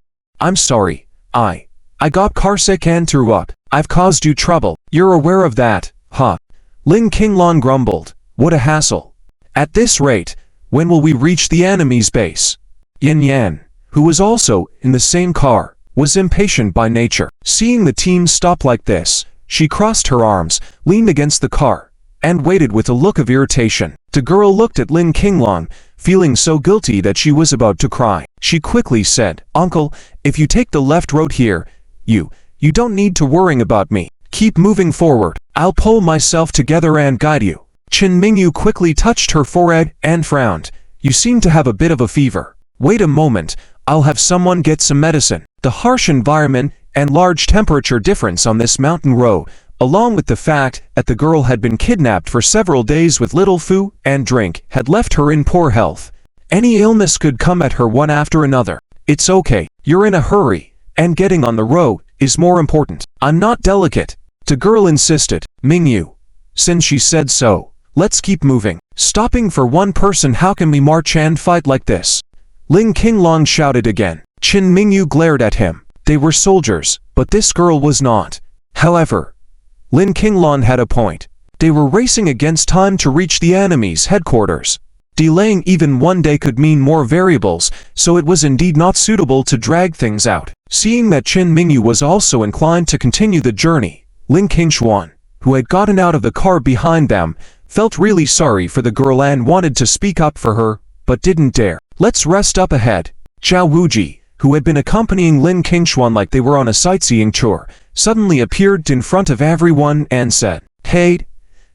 [SPEAKER 1] sorry. I got carsick and threw up. I've caused you trouble. You're aware of that, huh? Ling Qinglong grumbled. What a hassle. At this rate, when will we reach the enemy's base? Yin Yan, who was also in the same car, was impatient by nature. Seeing the team stop like this, she crossed her arms, leaned against the car, and waited with a look of irritation. The girl looked at Ling Qinglong, feeling so guilty that she was about to cry. She quickly said, Uncle, if you take the left road here, you don't need to worry about me. Keep moving forward. I'll pull myself together and guide you. Chen Mingyu quickly touched her forehead and frowned. You seem to have a bit of a fever. Wait a moment, I'll have someone get some medicine. The harsh environment and large temperature difference on this mountain road, along with the fact that the girl had been kidnapped for several days with little food and drink, had left her in poor health. Any illness could come at her one after another. It's okay, you're in a hurry, and getting on the road is more important. I'm not delicate, the girl insisted. Mingyu, since she said so, let's keep moving. Stopping for one person, how can we march and fight like this? Ling Qinglong shouted again. Chen Mingyu glared at him. They were soldiers, but this girl was not. However, Ling Qinglong had a point. They were racing against time to reach the enemy's headquarters. Delaying even one day could mean more variables, so it was indeed not suitable to drag things out. Seeing that Chen Mingyu was also inclined to continue the journey, Ling Qinglong, who had gotten out of the car behind them, felt really sorry for the girl and wanted to speak up for her, but didn't dare. Let's rest up ahead. Zhao Wuji, who had been accompanying Ling Qinglong like they were on a sightseeing tour, suddenly appeared in front of everyone and said, Hey,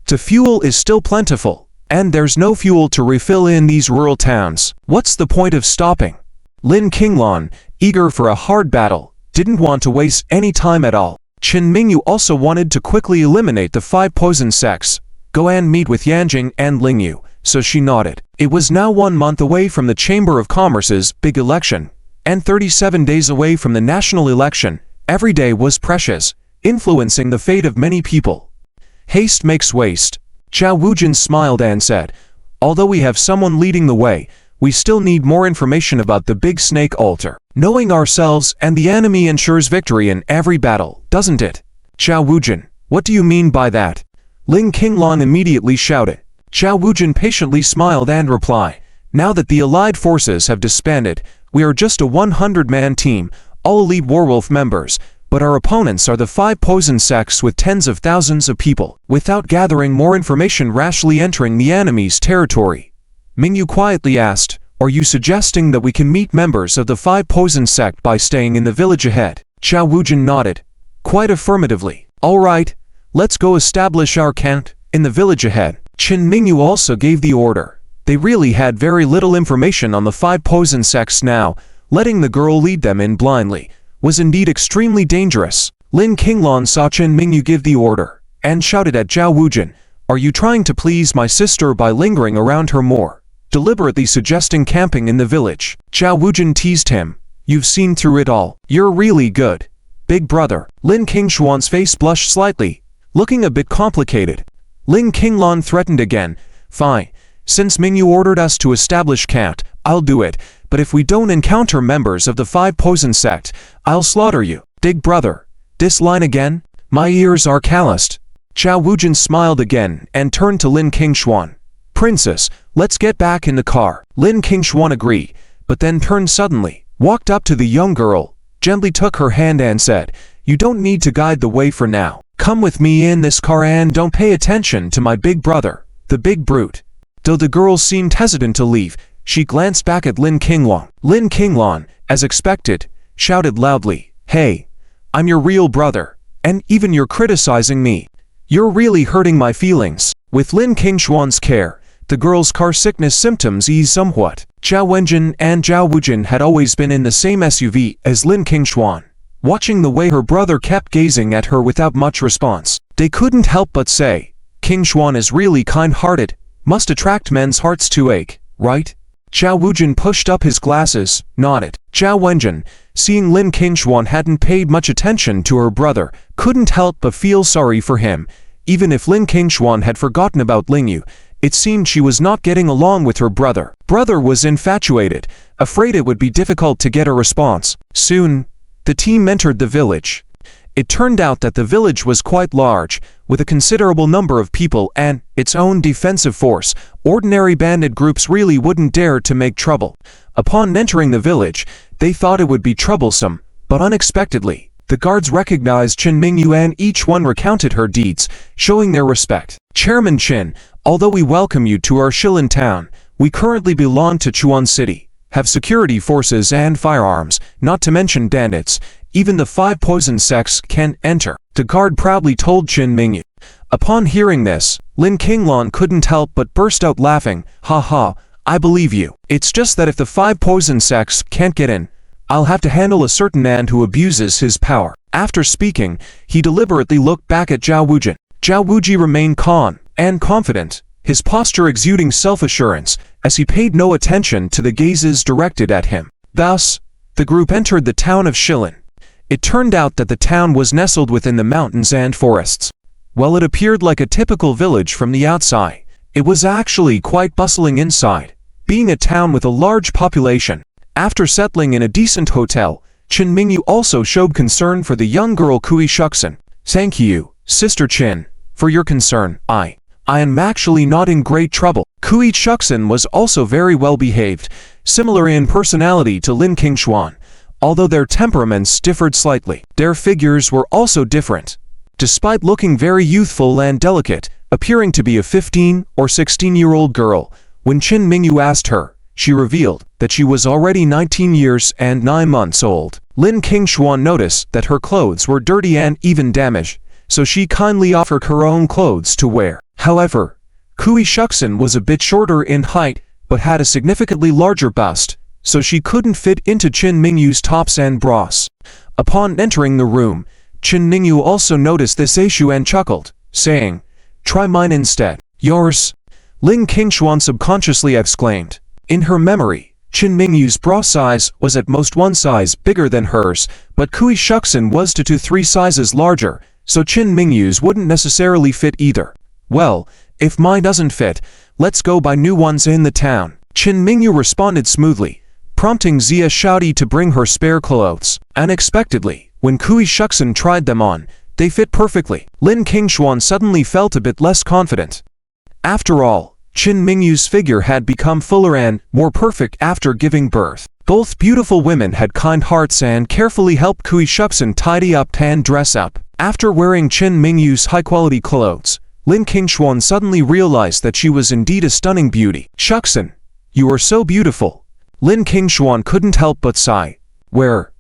[SPEAKER 1] the fuel is still plentiful, and there's no fuel to refill in these rural towns. What's the point of stopping? Ling Qinglong, eager for a hard battle, didn't want to waste any time at all. Chen Mingyu also wanted to quickly eliminate the 5 poison sects, go and meet with Yanjing and Ling Yu, so she nodded. It was now 1 month away from the Chamber of Commerce's big election, and 37 days away from the national election. Every day was precious, influencing the fate of many people. Haste makes waste. Zhao Wujin smiled and said, although we have someone leading the way, we still need more information about the big snake altar. Knowing ourselves and the enemy ensures victory in every battle, doesn't it? Zhao Wujin, what do you mean by that? Ling Qinglong immediately shouted. Zhao Wujin patiently smiled and replied, now that the allied forces have disbanded, we are just a 100-man team, all elite Warwolf members, but our opponents are the 5 poison sects with tens of thousands of people. Without gathering more information, rashly entering the enemy's territory, Mingyu quietly asked, are you suggesting that we can meet members of the 5 poison sect by staying in the village ahead? Zhao Wujin nodded, quite affirmatively. All right, let's go establish our camp in the village ahead. Chen Mingyu also gave the order. They really had very little information on the 5 poison sects now. Letting the girl lead them in blindly was indeed extremely dangerous. Ling Qinglong saw Chen Mingyu give the order, and shouted at Zhao Wujin, are you trying to please my sister by lingering around her more? Deliberately suggesting camping in the village. Zhao Wujin teased him, you've seen through it all. You're really good, big brother. Ling Qinglong's face blushed slightly, looking a bit complicated. Ling Qinglong threatened again, fine, since Mingyu ordered us to establish camp, I'll do it. But if we don't encounter members of the 5 poison sect, I'll slaughter you. Big brother, this line again? My ears are calloused. Zhao Wujin smiled again and turned to Ling Qinglong. Princess, let's get back in the car. Ling Qinglong agreed, but then turned suddenly, walked up to the young girl, gently took her hand and said, you don't need to guide the way for now. Come with me in this car and don't pay attention to my big brother, the big brute. Though the girl seemed hesitant to leave, she glanced back at Ling Qinglong. Ling Qinglong, as expected, shouted loudly, "Hey, I'm your real brother, and even you're criticizing me. You're really hurting my feelings." With Lin Qingshuan's care, the girl's car sickness symptoms eased somewhat. Zhao Wenjin and Zhao Wujin had always been in the same SUV as Lin Qingshuan. Watching the way her brother kept gazing at her without much response, they couldn't help but say, "Qingshuan is really kind-hearted, must attract men's hearts to ache, right?" Zhao Wujin pushed up his glasses, nodded. Zhao Wenjin, seeing Lin Qingshuan hadn't paid much attention to her brother, couldn't help but feel sorry for him. Even if Lin Qingshuan had forgotten about Ling Yu, it seemed she was not getting along with her brother. Brother was infatuated, afraid it would be difficult to get a response. Soon, the team entered the village. It turned out that the village was quite large, with a considerable number of people and its own defensive force. Ordinary bandit groups really wouldn't dare to make trouble. Upon entering the village, they thought it would be troublesome, but unexpectedly, the guards recognized Qin Mingyu and each one recounted her deeds, showing their respect. "Chairman Qin, although we welcome you to our Shilin town, we currently belong to Chuan City, have security forces and firearms, not to mention bandits. Even the 5 poison sects can enter," the guard proudly told Qin Mingyu. Upon hearing this, Lin Qinglan couldn't help but burst out laughing. "Ha ha, I believe you. It's just that if the 5 poison sects can't get in, I'll have to handle a certain man who abuses his power." After speaking, he deliberately looked back at Zhao Wujin. Zhao Wuji remained calm and confident, his posture exuding self-assurance, as he paid no attention to the gazes directed at him. Thus, the group entered the town of Shilin. It turned out that the town was nestled within the mountains and forests. While it appeared like a typical village from the outside, it was actually quite bustling inside, being a town with a large population. After settling in a decent hotel, Qin Mingyu also showed concern for the young girl Kui Shuxin. "Thank you, Sister Qin, for your concern. I am actually not in great trouble." Kui Shuxin was also very well behaved, similar in personality to Lin Qingshuan, although their temperaments differed slightly. Their figures were also different. Despite looking very youthful and delicate, appearing to be a 15 or 16-year-old girl, when Qin Mingyu asked her, she revealed that she was already 19 years and 9 months old. Lin Qingshuan noticed that her clothes were dirty and even damaged, so she kindly offered her own clothes to wear. However, Kui Shuxin was a bit shorter in height, but had a significantly larger bust, so she couldn't fit into Qin Mingyu's tops and bras. Upon entering the room, Qin Mingyu also noticed this issue and chuckled, saying, "Try mine instead." "Yours?" Lin Qingshuan subconsciously exclaimed. In her memory, Qin Mingyu's bra size was at most 1 size bigger than hers, but Kui Shuxin was 2 to 3 sizes larger, so Qin Mingyu's wouldn't necessarily fit either. "Well, if mine doesn't fit, let's go buy new ones in the town." Qin Mingyu responded smoothly, prompting Xia Shaodi to bring her spare clothes. Unexpectedly, when Kui Shuxin tried them on, they fit perfectly. Lin Qingshuan suddenly felt a bit less confident. After all, Qin Mingyu's figure had become fuller and more perfect after giving birth. Both beautiful women had kind hearts and carefully helped Kui Shuxin tidy up and dress up. After wearing Qin Mingyu's high-quality clothes, Lin Qingshuan suddenly realized that she was indeed a stunning beauty. "Shuxin, you are so beautiful." Lin Qingshuan couldn't help but sigh. "Where?"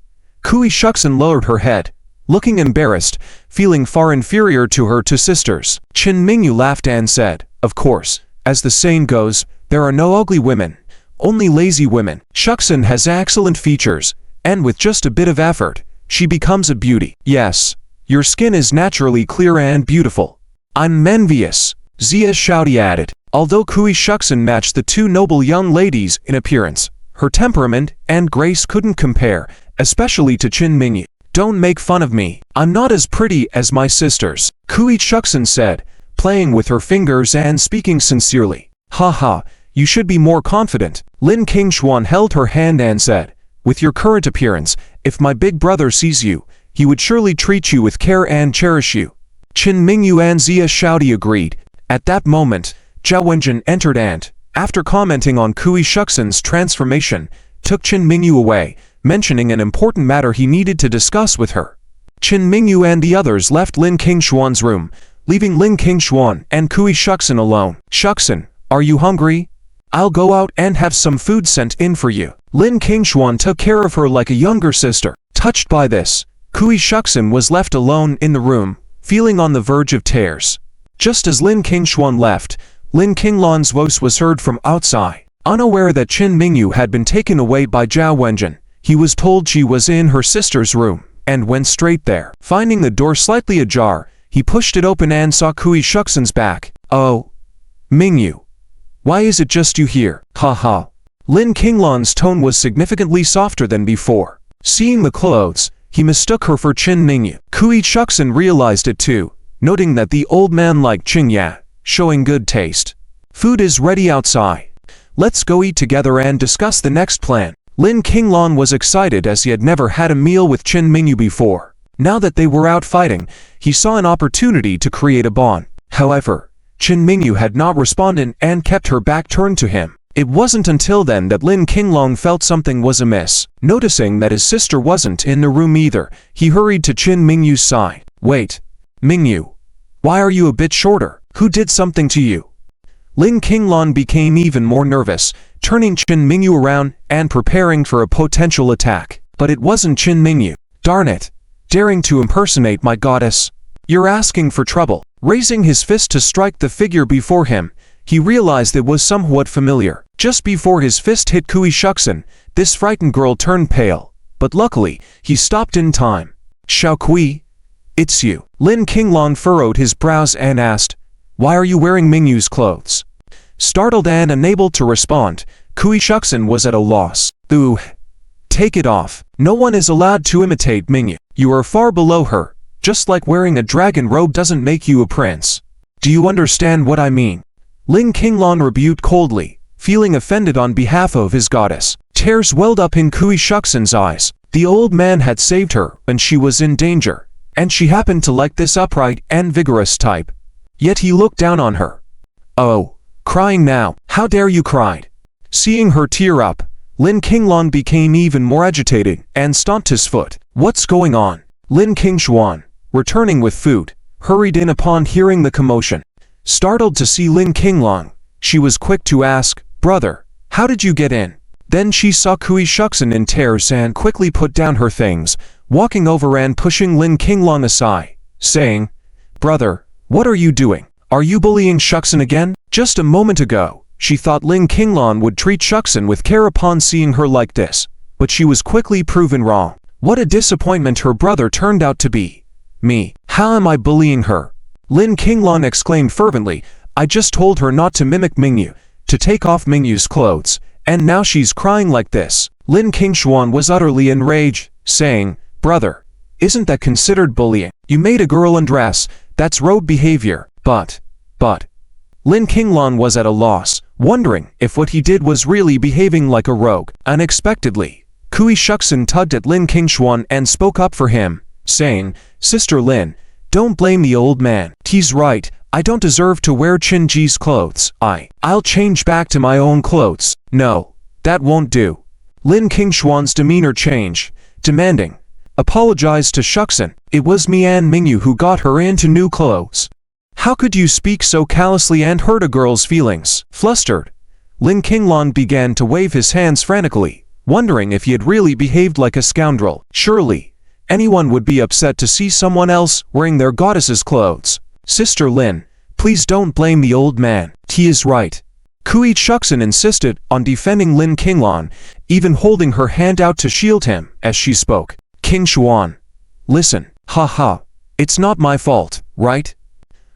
[SPEAKER 1] Kui Shuxin lowered her head, looking embarrassed, feeling far inferior to her 2 sisters. Qin Mingyu laughed and said, "Of course, as the saying goes, there are no ugly women, only lazy women. Shuxin has excellent features, and with just a bit of effort, she becomes a beauty. Yes, your skin is naturally clear and beautiful. I'm envious," Xia Shaodi added. Although Kui Shuxin matched the 2 noble young ladies in appearance, her temperament and grace couldn't compare, especially to Qin Mingyu. "Don't make fun of me. I'm not as pretty as my sisters," Kui Shuxin said, playing with her fingers and speaking sincerely. "Ha ha, you should be more confident." Lin Qingshuan held her hand and said, "With your current appearance, if my big brother sees you, he would surely treat you with care and cherish you." Qin Mingyu and Xia Shaodi agreed. At that moment, Zhao Wenjin entered and, after commenting on Kui Shuxin's transformation, took Qin Mingyu away, mentioning an important matter he needed to discuss with her. Qin Mingyu and the others left Lin Qingshuan's room, leaving Lin Qingshuan and Kui Shuxin alone. "Shuxin, are you hungry? I'll go out and have some food sent in for you." Lin Qingshuan took care of her like a younger sister. Touched by this, Kui Shuxin was left alone in the room, feeling on the verge of tears. Just as Lin Qingshuan left, Lin Qinglan's voice was heard from outside. Unaware that Qin Mingyu had been taken away by Zhao Wenjin, he was told she was in her sister's room, and went straight there. Finding the door slightly ajar, he pushed it open and saw Kui Shuxin's back. "Oh, Mingyu. Why is it just you here? Ha ha." Lin Qinglan's tone was significantly softer than before. Seeing the clothes, he mistook her for Qin Mingyu. Kui Shuxin realized it too, noting that the old man liked Qing Ya, showing good taste. "Food is ready outside. Let's go eat together and discuss the next plan." Lin Qinglan was excited as he had never had a meal with Qin Mingyu before. Now that they were out fighting, he saw an opportunity to create a bond. However, Qin Mingyu had not responded and kept her back turned to him. It wasn't until then that Lin Qinglan felt something was amiss. Noticing that his sister wasn't in the room either, he hurried to Qin Mingyu's side. "Wait, Mingyu. Why are you a bit shorter? Who did something to you?" Lin Qinglan became even more nervous, turning Qin Mingyu around and preparing for a potential attack. But it wasn't Qin Mingyu. "Darn it. Daring to impersonate my goddess. You're asking for trouble." Raising his fist to strike the figure before him, he realized it was somewhat familiar. Just before his fist hit Kui Shuxin, this frightened girl turned pale. But luckily, he stopped in time. "Xiao Kui, it's you." Lin Qinglan furrowed his brows and asked, "Why are you wearing Mingyu's clothes?" Startled and unable to respond, Kui Shuxin was at a loss. "Ooh, take it off. No one is allowed to imitate Mingyu. You are far below her. Just like wearing a dragon robe doesn't make you a prince. Do you understand what I mean?" Lin Qinglan rebuked coldly, feeling offended on behalf of his goddess. Tears welled up in Kui Shuxin's eyes. The old man had saved her when she was in danger, and she happened to like this upright and vigorous type. Yet he looked down on her. "Oh, crying now. How dare you cry?" Seeing her tear up, Lin Qinglan became even more agitated and stomped his foot. "What's going on?" Lin Qingshuan, returning with food, hurried in upon hearing the commotion. Startled to see Lin Qinglan, she was quick to ask, "Brother, how did you get in?" Then she saw Kui Shuxin in tears and quickly put down her things, walking over and pushing Lin Qinglan aside, saying, "Brother, what are you doing? Are you bullying Shuxin again?" Just a moment ago, she thought Lin Qinglan would treat Shuxin with care upon seeing her like this, but she was quickly proven wrong. What a disappointment her brother turned out to be. "Me? How am I bullying her?" Lin Qinglan exclaimed fervently. "I just told her not to mimic Mingyu, to take off Mingyu's clothes, and now she's crying like this." Lin Qingshuan was utterly enraged, saying, "Brother, isn't that considered bullying? You made a girl undress, that's rogue behavior." But, Lin Qinglan was at a loss, wondering if what he did was really behaving like a rogue. Unexpectedly, Kui Shuxin tugged at Lin Qingshuan and spoke up for him, saying, "Sister Lin, don't blame the old man. He's right, I don't deserve to wear Qin Ji's clothes. I'll change back to my own clothes." "No, that won't do." Lin Qingshuan's demeanor changed, demanding, "Apologize to Shuxin. It was me and Mingyu who got her into new clothes." "How could you speak so callously and hurt a girl's feelings?" Flustered, Lin Qinglan began to wave his hands frantically, wondering if he had really behaved like a scoundrel. Surely, anyone would be upset to see someone else wearing their goddess's clothes. "Sister Lin, please don't blame the old man. He is right." Kui Shuxin insisted on defending Lin Qinglan, even holding her hand out to shield him as she spoke. "Qingshuan, listen, haha, it's not my fault, right?"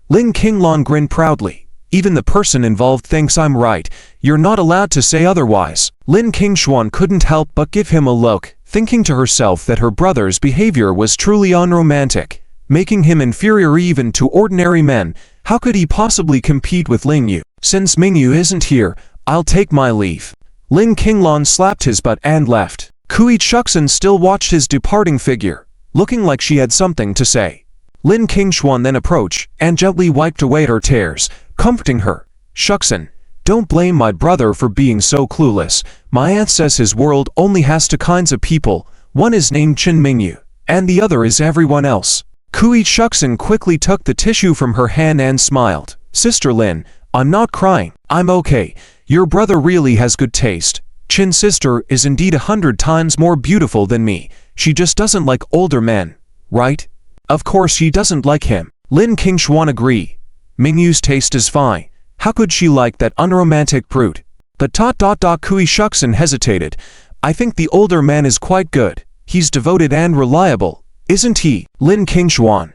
[SPEAKER 1] Lin Qinglan grinned proudly. "Even the person involved thinks I'm right. You're not allowed to say otherwise." Lin Qingshuan couldn't help but give him a look, thinking to herself that her brother's behavior was truly unromantic, making him inferior even to ordinary men. How could he possibly compete with Ling Yu? "Since Mingyu isn't here, I'll take my leave." Lin Qinglan slapped his butt and left. Kui Shuxin still watched his departing figure, looking like she had something to say. Lin Qingshuan then approached and gently wiped away her tears, comforting her. "Shuxin, don't blame my brother for being so clueless. My aunt says his world only has two kinds of people. One is named Qin Mingyu, and the other is everyone else." Kui Shuxin quickly took the tissue from her hand and smiled. "Sister Lin, I'm not crying. I'm okay. Your brother really has good taste. Qin's sister is indeed 100 times more beautiful than me, she just doesn't like older men, right? Of course she doesn't like him. Lin Qingshuan agree. Mingyu's taste is fine. How could she like that unromantic brute? But Kui Shuxin hesitated. I think the older man is quite good. He's devoted and reliable, isn't he? Lin Qingshuan.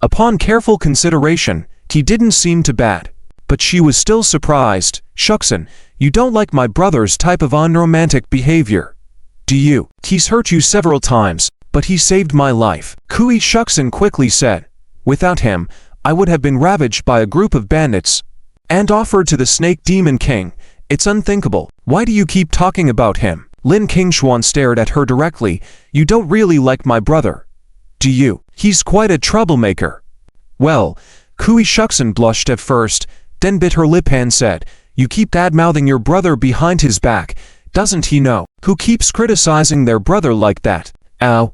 [SPEAKER 1] Upon careful consideration, he didn't seem too bad. But she was still surprised. Shuxin, you don't like my brother's type of unromantic behavior, do you? He's hurt you several times, but he saved my life. Kui Shuxin quickly said. Without him, I would have been ravaged by a group of bandits and offered to the Snake Demon King. It's unthinkable. Why do you keep talking about him? Lin Qingshuan stared at her directly. You don't really like my brother, do you? He's quite a troublemaker. Well, Kui Shuxin blushed at first, then bit her lip and said, you keep bad-mouthing your brother behind his back. Doesn't he know? Who keeps criticizing their brother like that? Ow.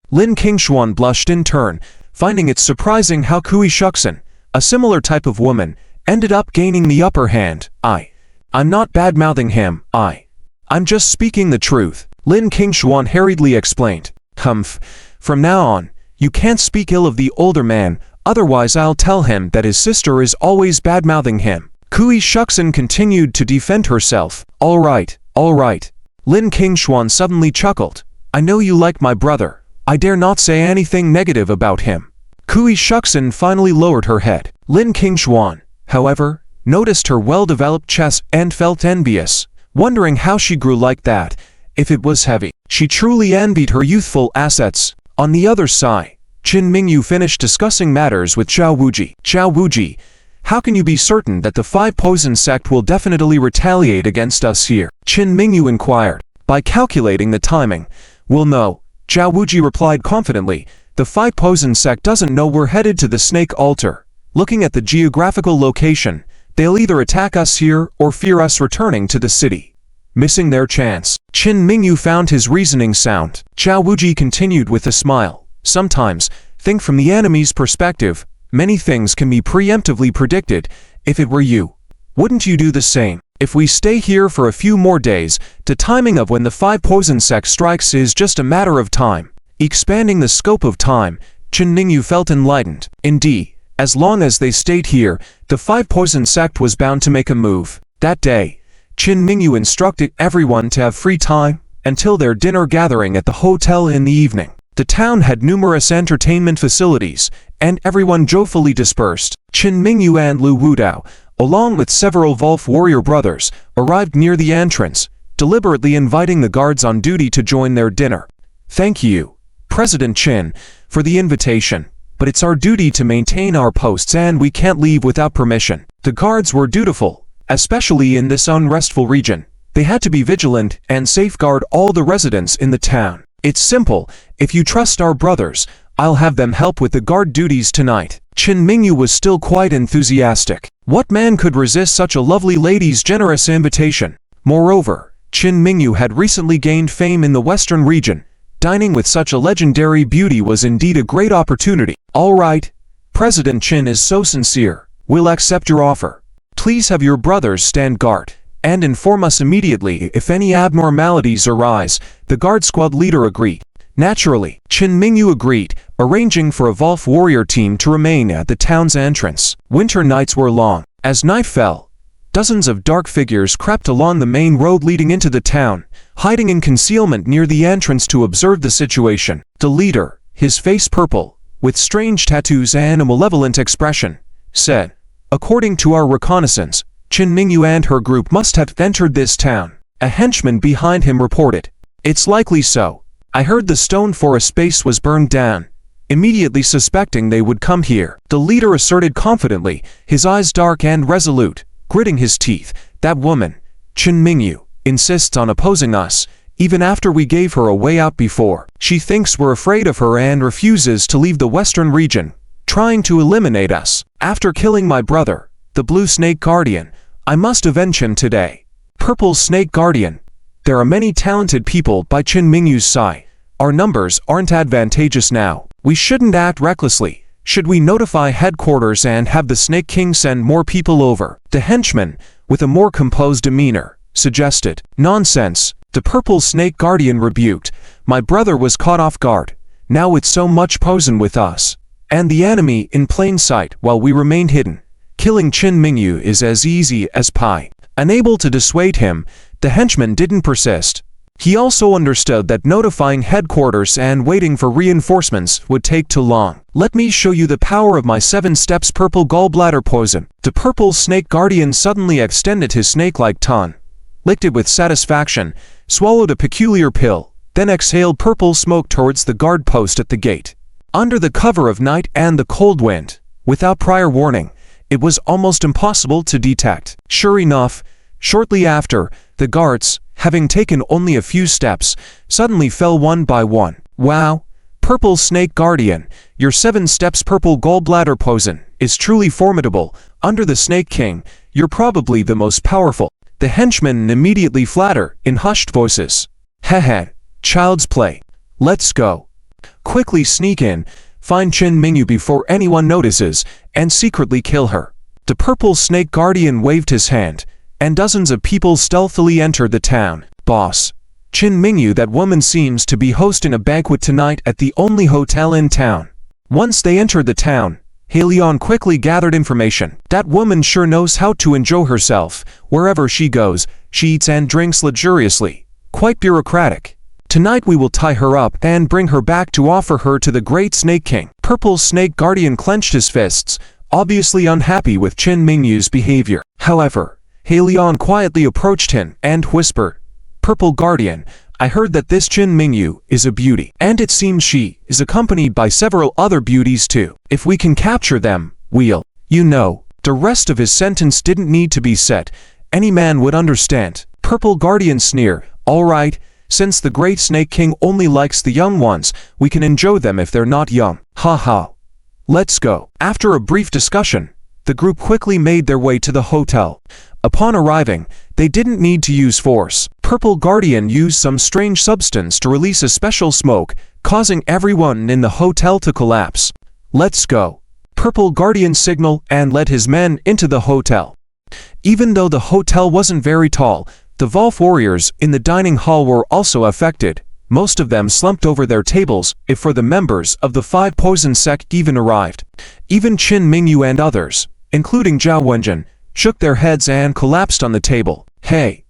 [SPEAKER 1] Lin Qingshuan blushed in turn, finding it surprising how Kui Shuxin, a similar type of woman, ended up gaining the upper hand. I'm not bad-mouthing him, I'm just speaking the truth. Lin Qingshuan hurriedly explained. Humph. From now on, you can't speak ill of the older man, otherwise I'll tell him that his sister is always bad-mouthing him. Kui Shuxin continued to defend herself. All right. Lin Qingshuan suddenly chuckled. I know you like my brother. I dare not say anything negative about him. Kui Shuxin finally lowered her head. Lin Qingshuan, however, noticed her well-developed chest and felt envious, wondering how she grew like that. If it was heavy, she truly envied her youthful assets. On the other side, Qin Mingyu finished discussing matters with Zhao Wuji. Zhao Wuji, how can you be certain that the Five Poison sect will definitely retaliate against us here? Qin Mingyu inquired. By calculating the timing, we'll know. Zhao Wuji replied confidently. The Five Poison sect doesn't know we're headed to the Snake Altar. Looking at the geographical location, they'll either attack us here or fear us returning to the city, missing their chance. Qin Mingyu found his reasoning sound. Zhao Wuji continued with a smile. Sometimes, think from the enemy's perspective. Many things can be preemptively predicted. If it were you, wouldn't you do the same? If we stay here for a few more days, the timing of when the Five Poison sect strikes is just a matter of time. Expanding the scope of time, Qin Mingyu felt enlightened. Indeed, as long as they stayed here, the Five Poison sect was bound to make a move. That day, Qin Mingyu instructed everyone to have free time until their dinner gathering at the hotel in the evening. The town had numerous entertainment facilities, and everyone joyfully dispersed. Qin Mingyu and Lu Wudao, along with several Wolf warrior brothers, arrived near the entrance, deliberately inviting the guards on duty to join their dinner. Thank you, President Qin, for the invitation, but it's our duty to maintain our posts and we can't leave without permission. The guards were dutiful, especially in this unrestful region. They had to be vigilant and safeguard all the residents in the town. It's simple. If you trust our brothers, I'll have them help with the guard duties tonight. Qin Mingyu was still quite enthusiastic. What man could resist such a lovely lady's generous invitation? Moreover, Qin Mingyu had recently gained fame in the western region. Dining with such a legendary beauty was indeed a great opportunity. All right, President Qin is so sincere. We'll accept your offer. Please have your brothers stand guard and inform us immediately if any abnormalities arise. The guard squad leader agreed. Naturally, Qin Mingyu agreed, arranging for a Wolf warrior team to remain at the town's entrance. Winter nights were long. As night fell, dozens of dark figures crept along the main road leading into the town, hiding in concealment near the entrance to observe the situation. The leader, his face purple, with strange tattoos and a malevolent expression, said, "According to our reconnaissance, Qin Mingyu and her group must have entered this town." A henchman behind him reported, "It's likely so. I heard the stone forest base was burned down, immediately suspecting they would come here." The leader asserted confidently, his eyes dark and resolute, gritting his teeth. "That woman, Qin Mingyu, insists on opposing us, even after we gave her a way out before. She thinks we're afraid of her and refuses to leave the western region, trying to eliminate us. After killing my brother, the Blue Snake Guardian, I must avenge him today." Purple Snake Guardian. There are many talented people by Qin Mingyu's side. Our numbers aren't advantageous now. We shouldn't act recklessly. Should we notify headquarters and have the Snake King send more people over? The henchman, with a more composed demeanor, suggested. "Nonsense," the Purple Snake Guardian rebuked. My brother was caught off guard. Now it's so much poison with us. And the enemy in plain sight while we remain hidden. Killing Qin Mingyu is as easy as pie. Unable to dissuade him, the henchman didn't persist. He also understood that notifying headquarters and waiting for reinforcements would take too long. Let me show you the power of my 7 steps purple gallbladder poison. The purple snake guardian suddenly extended his snake-like tongue, licked it with satisfaction, swallowed a peculiar pill, then exhaled purple smoke towards the guard post at the gate. Under the cover of night and the cold wind, without prior warning, it was almost impossible to detect. Sure enough, shortly after, the guards, having taken only a few steps, suddenly fell one by one. Wow! Purple Snake Guardian, your 7 steps purple gallbladder poison is truly formidable. Under the Snake King, you're probably the most powerful. The henchmen immediately flatter in hushed voices. Heh, child's play. Let's go. Quickly sneak in, find Qin Mingyu before anyone notices, and secretly kill her. The Purple Snake Guardian waved his hand, and dozens of people stealthily entered the town. Boss, Qin Mingyu, that woman seems to be hosting a banquet tonight at the only hotel in town. Once they entered the town, Halion quickly gathered information. That woman sure knows how to enjoy herself. Wherever she goes, she eats and drinks luxuriously. Quite bureaucratic. Tonight we will tie her up and bring her back to offer her to the great Snake King. Purple Snake Guardian clenched his fists, obviously unhappy with Qin Mingyu's behavior. However, Halion quietly approached him and whispered, Purple Guardian, I heard that this Qin Mingyu is a beauty, and it seems she is accompanied by several other beauties too. If we can capture them, we'll, you know. The rest of his sentence didn't need to be said. Any man would understand. Purple Guardian sneer, all right, since the great Snake King only likes the young ones, we can enjoy them if they're not young. Ha ha. Let's go. After a brief discussion, the group quickly made their way to the hotel. Upon arriving, they didn't need to use force. Purple Guardian used some strange substance to release a special smoke, causing everyone in the hotel to collapse. Let's go. Purple Guardian signaled and led his men into the hotel. Even though the hotel wasn't very tall, the Wolf warriors in the dining hall were also affected. Most of them slumped over their tables, if for the members of the 5 poison sect even arrived. Even Qin Mingyu and others, including Zhao Wenjin, shook their heads and collapsed on the table. Hey,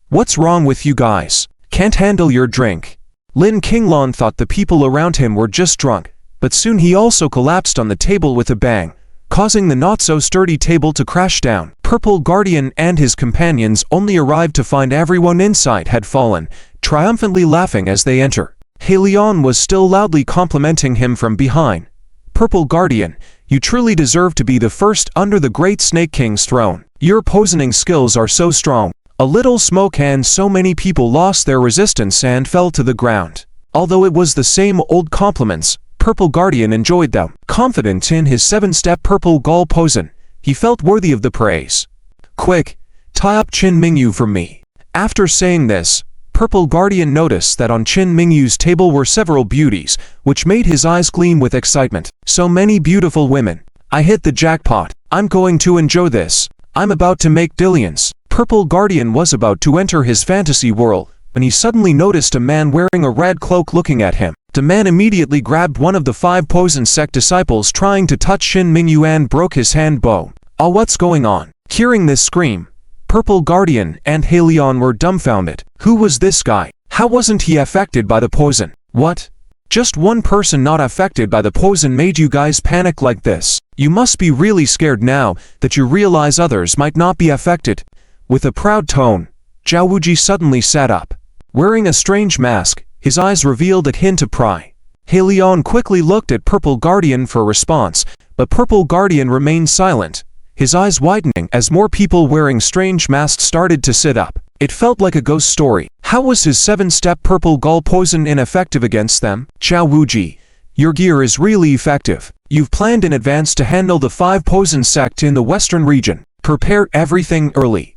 [SPEAKER 1] what's wrong with you guys? Can't handle your drink? Lin Qinglan thought the people around him were just drunk, but soon he also collapsed on the table with a bang, causing the not-so-sturdy table to crash down. Purple Guardian and his companions only arrived to find everyone inside had fallen, triumphantly laughing as they enter. Halion was still loudly complimenting him from behind. Purple Guardian, you truly deserve to be the first under the great Snake King's throne. Your poisoning skills are so strong. A little smoke and so many people lost their resistance and fell to the ground. Although it was the same old compliments, Purple Guardian enjoyed them. Confident in his 7-step purple gall poison, he felt worthy of the praise. Quick, tie up Qin Mingyu for me. After saying this, Purple Guardian noticed that on Qin Mingyu's table were several beauties, which made his eyes gleam with excitement. So many beautiful women. I hit the jackpot. I'm going to enjoy this. I'm about to make billions. Purple Guardian was about to enter his fantasy world, when he suddenly noticed a man wearing a red cloak looking at him. The man immediately grabbed one of the 5 poison sect disciples trying to touch Qin Mingyu and broke his hand bone. Oh, what's going on? Hearing this scream, Purple Guardian and Halion were dumbfounded. Who was this guy? How wasn't he affected by the poison? What? Just one person not affected by the poison made you guys panic like this? You must be really scared now that you realize others might not be affected. With a proud tone, Zhao Wuji suddenly sat up. Wearing a strange mask, his eyes revealed a hint of pride. Halion quickly looked at Purple Guardian for a response, but Purple Guardian remained silent, his eyes widening as more people wearing strange masks started to sit up. It felt like a ghost story. How was his 7-step purple gall poison ineffective against them? Zhao Wuji, your gear is really effective. You've planned in advance to handle the 5 poison sect in the western region. Prepare everything early.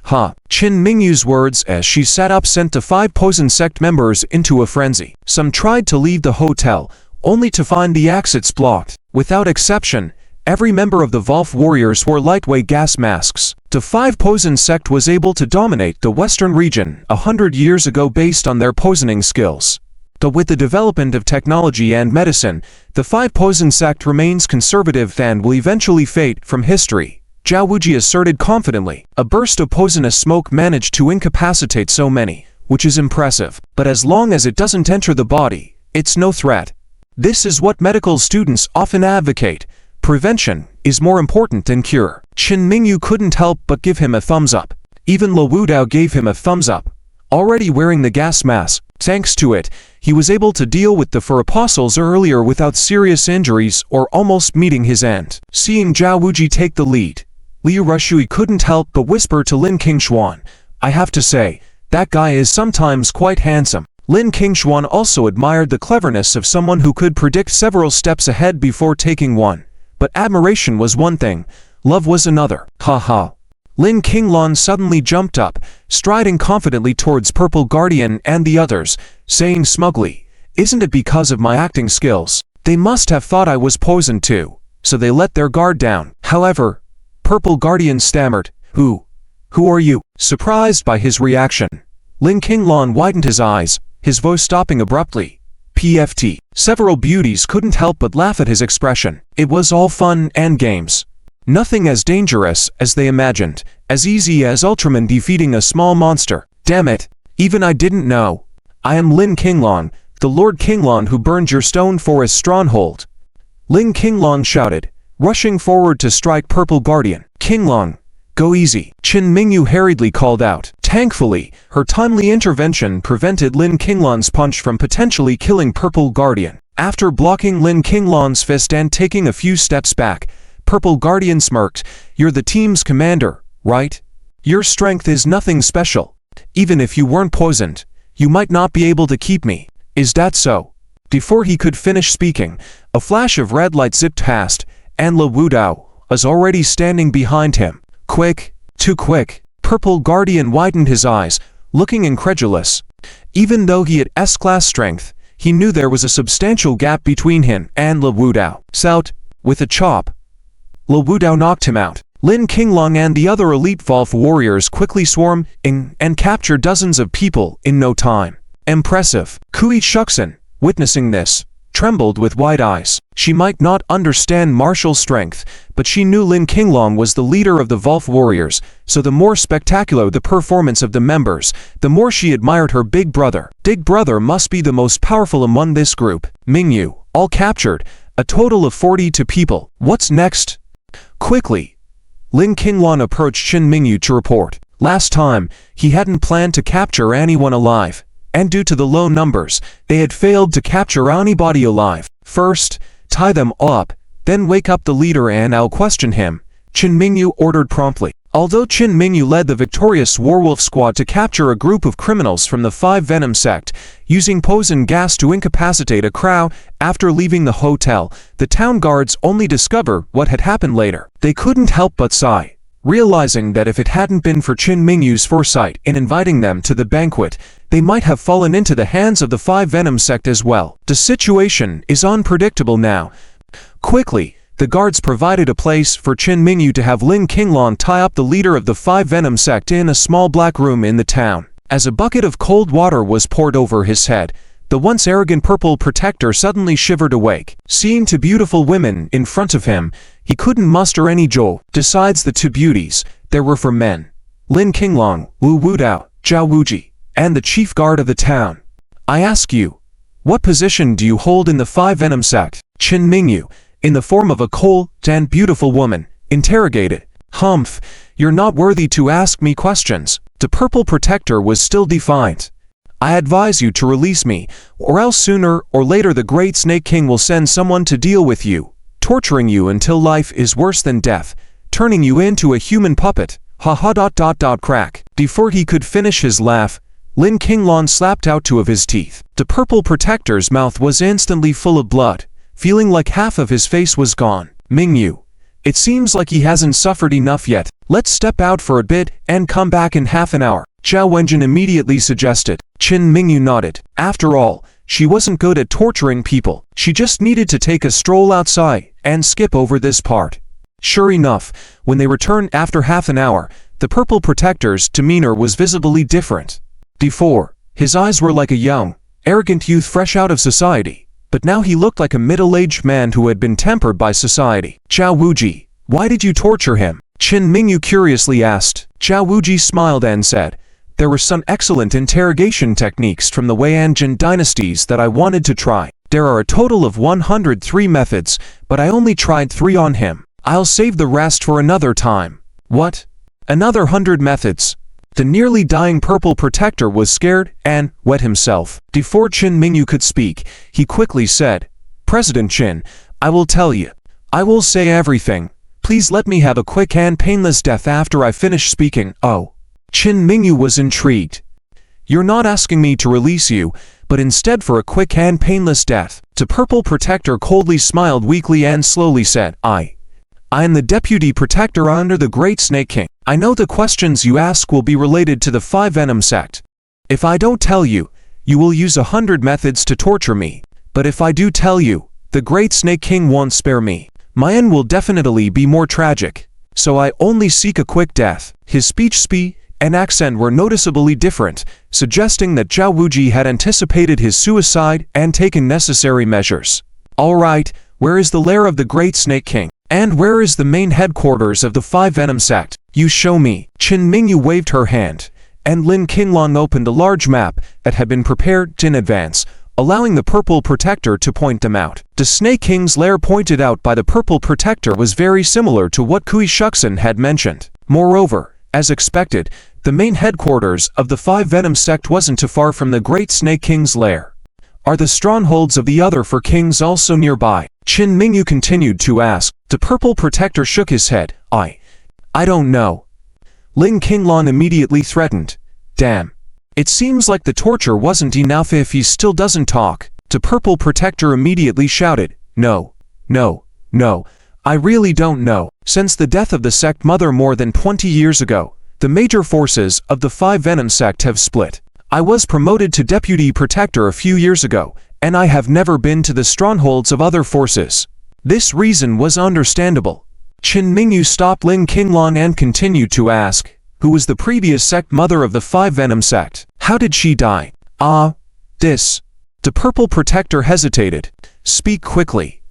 [SPEAKER 1] Ha! Qin Mingyu's words as she sat up sent the 5 poison sect members into a frenzy. Some tried to leave the hotel, only to find the exits blocked. Without exception, every member of the Wolf warriors wore lightweight gas masks. The 5 poison sect was able to dominate the western region 100 years ago based on their poisoning skills. But with the development of technology and medicine, the Five Poison sect remains conservative and will eventually fade from history, Zhao Wuji asserted confidently. A burst of poisonous smoke managed to incapacitate so many, which is impressive. But as long as it doesn't enter the body, it's no threat. This is what medical students often advocate. Prevention is more important than cure. Qin Mingyu couldn't help but give him a thumbs up. Even Lu Wudao gave him a thumbs up. Already wearing the gas mask, thanks to it, he was able to deal with the Four Apostles earlier without serious injuries or almost meeting his end. Seeing Zhao Wuji take the lead, Liu Rushui couldn't help but whisper to Lin Qingshuan, "I have to say, that guy is sometimes quite handsome." Lin Qingshuan also admired the cleverness of someone who could predict several steps ahead before taking one. But admiration was one thing, love was another. Ha. Lin Qinglan suddenly jumped up, striding confidently towards Purple Guardian and the others, saying smugly, "Isn't it because of my acting skills? They must have thought I was poisoned too, so they let their guard down." However, Purple Guardian stammered, Who are you?" Surprised by his reaction, Lin Qinglan widened his eyes, his voice stopping abruptly. PFT. Several beauties couldn't help but laugh at his expression. It was all fun and games. Nothing as dangerous as they imagined, as easy as Ultraman defeating a small monster. Damn it, even I didn't know. I am Lin Qinglan, the Lord Qinglan who burned your stone forest stronghold. Lin Qinglan shouted, rushing forward to strike Purple Guardian. Qinglan, go easy, Qin Mingyu hurriedly called out. Thankfully, her timely intervention prevented Lin Qinglan's punch from potentially killing Purple Guardian. After blocking Lin Qinglan's fist and taking a few steps back, Purple Guardian smirked, "You're the team's commander, right? Your strength is nothing special. Even if you weren't poisoned, you might not be able to keep me. Is that so?" Before he could finish speaking, a flash of red light zipped past, and Lu Wudao was already standing behind him. Quick, too quick. Purple Guardian widened his eyes, looking incredulous. Even though he had S-class strength, he knew there was a substantial gap between him and Lu Wudao. Sout, with a chop, Lu Wudao knocked him out. Lin Qinglan and the other elite Valve warriors quickly swarmed in and captured dozens of people in no time. Impressive. Kui Shuxin, witnessing this, trembled with wide eyes. She might not understand martial strength, but she knew Lin Qinglan was the leader of the Valve warriors, so the more spectacular the performance of the members, the more she admired her big brother. Big brother must be the most powerful among this group. Mingyu, all captured, a total of 42 people. What's next? Quickly, Lin Qinglan approached Qin Mingyu to report. Last time, he hadn't planned to capture anyone alive, and due to the low numbers, they had failed to capture anybody alive. First, tie them up, then wake up the leader and I'll question him, Qin Mingyu ordered promptly. Although Qin Mingyu led the victorious Werewolf squad to capture a group of criminals from the Five Venom sect, using poison gas to incapacitate a crowd, after leaving the hotel, the town guards only discover what had happened later. They couldn't help but sigh, realizing that if it hadn't been for Qin Mingyu's foresight in inviting them to the banquet, they might have fallen into the hands of the Five Venom sect as well. The situation is unpredictable now. Quickly, the guards provided a place for Qin Mingyu to have Lin Qinglan tie up the leader of the Five Venom sect in a small black room in the town. As a bucket of cold water was poured over his head, the once arrogant purple protector suddenly shivered awake. Seeing two beautiful women in front of him, he couldn't muster any joy. Besides the two beauties, there were four men: Lin Qinglan, Lu Wudao, Zhao Wuji, and the chief guard of the town. I ask you, what position do you hold in the Five Venom sect? Qin Mingyu, in the form of a cold and beautiful woman, interrogated. Humph, you're not worthy to ask me questions. The purple protector was still defiant. I advise you to release me, or else sooner or later the great Snake King will send someone to deal with you, torturing you until life is worse than death, turning you into a human puppet. Crack. Before he could finish his laugh, Lin Qinglan slapped out two of his teeth. The purple protector's mouth was instantly full of blood, feeling like half of his face was gone. Mingyu, it seems like he hasn't suffered enough yet. Let's step out for a bit and come back in half an hour, Zhao Wenjin immediately suggested. Qin Mingyu nodded. After all, she wasn't good at torturing people. She just needed to take a stroll outside and skip over this part. Sure enough, when they returned after half an hour, the purple protector's demeanor was visibly different. Before, his eyes were like a young arrogant youth fresh out of society, but now he looked like a middle-aged man who had been tempered by society. Zhao Wuji, why did you torture him? Qin Mingyu curiously asked. Zhao Wuji smiled and said, there were some excellent interrogation techniques from the Wei and Jin dynasties that I wanted to try. There are a total of 103 methods, but I only tried 3 on him. I'll save the rest for another time. What? Another 100 methods? The nearly dying purple protector was scared and wet himself. Before Qin Mingyu could speak, he quickly said, President Qin, I will tell you. I will say everything. Please let me have a quick and painless death after I finish speaking. Oh. Qin Mingyu was intrigued. You're not asking me to release you, but instead for a quick and painless death. The purple protector coldly smiled weakly and slowly said, I am the deputy protector under the Great Snake King. I know the questions you ask will be related to the 5 Venom sect. If I don't tell you, you will use 100 methods to torture me. But if I do tell you, the Great Snake King won't spare me. My end will definitely be more tragic. So I only seek a quick death. His speech and accent were noticeably different, suggesting that Zhao Wuji had anticipated his suicide and taken necessary measures. Alright, where is the lair of the Great Snake King? And where is the main headquarters of the 5 Venom sect? You show me. Qin Mingyu waved her hand, and Lin Qinglong opened a large map that had been prepared in advance, allowing the purple protector to point them out. The Snake King's lair pointed out by the purple protector was very similar to what Kui Shuxin had mentioned. Moreover, as expected, the main headquarters of the 5 Venom sect wasn't too far from the Great Snake King's lair. Are the strongholds of the other 4 kings also nearby? Qin Mingyu continued to ask. The purple protector shook his head. I don't know. Ling Qinglong immediately threatened. Damn. It seems like the torture wasn't enough if he still doesn't talk. The purple protector immediately shouted. No. I really don't know. Since the death of the sect mother more than 20 years ago, the major forces of the 5 Venom sect have split. I was promoted to deputy protector a few years ago, and I have never been to the strongholds of other forces. This reason was understandable. Qin Mingyu stopped Ling Qinglong and continued to ask, who was the previous sect mother of the 5 Venom sect? How did she die? This. The purple protector hesitated. Speak quickly.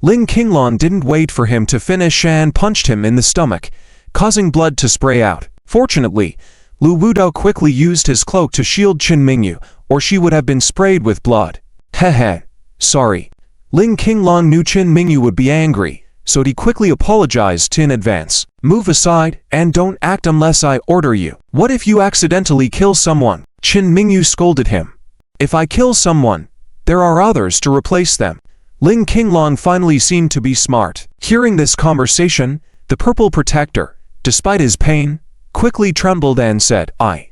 [SPEAKER 1] Ling Qinglong didn't wait for him to finish and punched him in the stomach, causing blood to spray out. Fortunately, Lu Wudao quickly used his cloak to shield Qin Mingyu, or she would have been sprayed with blood. Heh. Sorry. Ling Qinglong knew Qin Mingyu would be angry, so he quickly apologized in advance. Move aside, and don't act unless I order you. What if you accidentally kill someone? Qin Mingyu scolded him. If I kill someone, there are others to replace them. Ling Qinglong finally seemed to be smart. Hearing this conversation, the purple protector, despite his pain, quickly trembled and said, I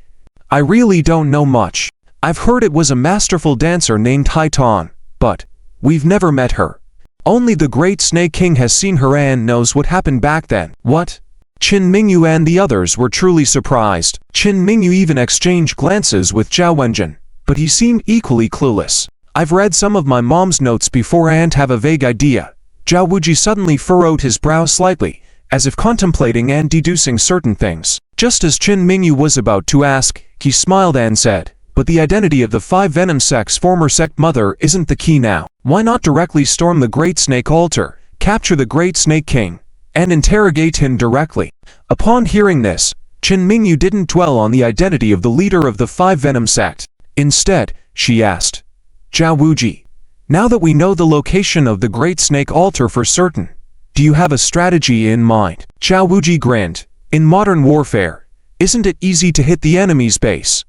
[SPEAKER 1] really don't know much. I've heard it was a masterful dancer named Haitan, but we've never met her. Only the Great Snake King has seen her and knows what happened back then. What? Qin Mingyu and the others were truly surprised. Qin Mingyu even exchanged glances with Zhao Wenjin, but he seemed equally clueless. I've read some of my mom's notes before and have a vague idea. Zhao Wuji suddenly furrowed his brow slightly, as if contemplating and deducing certain things. Just as Qin Mingyu was about to ask, he smiled and said, but the identity of the 5 Venom sect's former sect mother isn't the key now. Why not directly storm the Great Snake Altar, capture the Great Snake King, and interrogate him directly? Upon hearing this, Qin Mingyu didn't dwell on the identity of the leader of the 5 Venom sect. Instead, she asked, Zhao Wuji, now that we know the location of the Great Snake Altar for certain, do you have a strategy in mind? Zhao Wuji grinned. In modern warfare, isn't it easy to hit the enemy's base?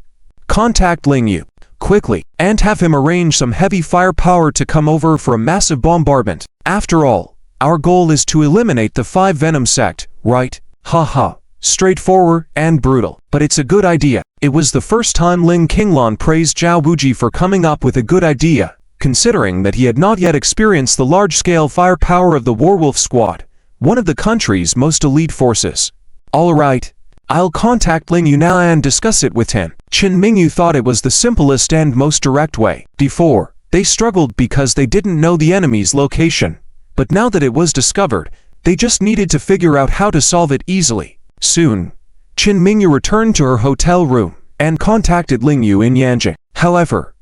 [SPEAKER 1] Contact Ling Yu quickly and have him arrange some heavy firepower to come over for a massive bombardment. After all, our goal is to eliminate the 5 Venom sect, right? Haha. Straightforward and brutal, but it's a good idea. It was the first time Ling Qinglong praised Zhao Wuji for coming up with a good idea, considering that he had not yet experienced the large-scale firepower of the Warwolf Squad, one of the country's most elite forces. Alright, I'll contact Ling Yu now and discuss it with him. Qin Mingyu thought it was the simplest and most direct way. Before, they struggled because they didn't know the enemy's location, but now that it was discovered, they just needed to figure out how to solve it easily. Soon, Qin Mingyu returned to her hotel room and contacted Ling Yu in Yanjing. However,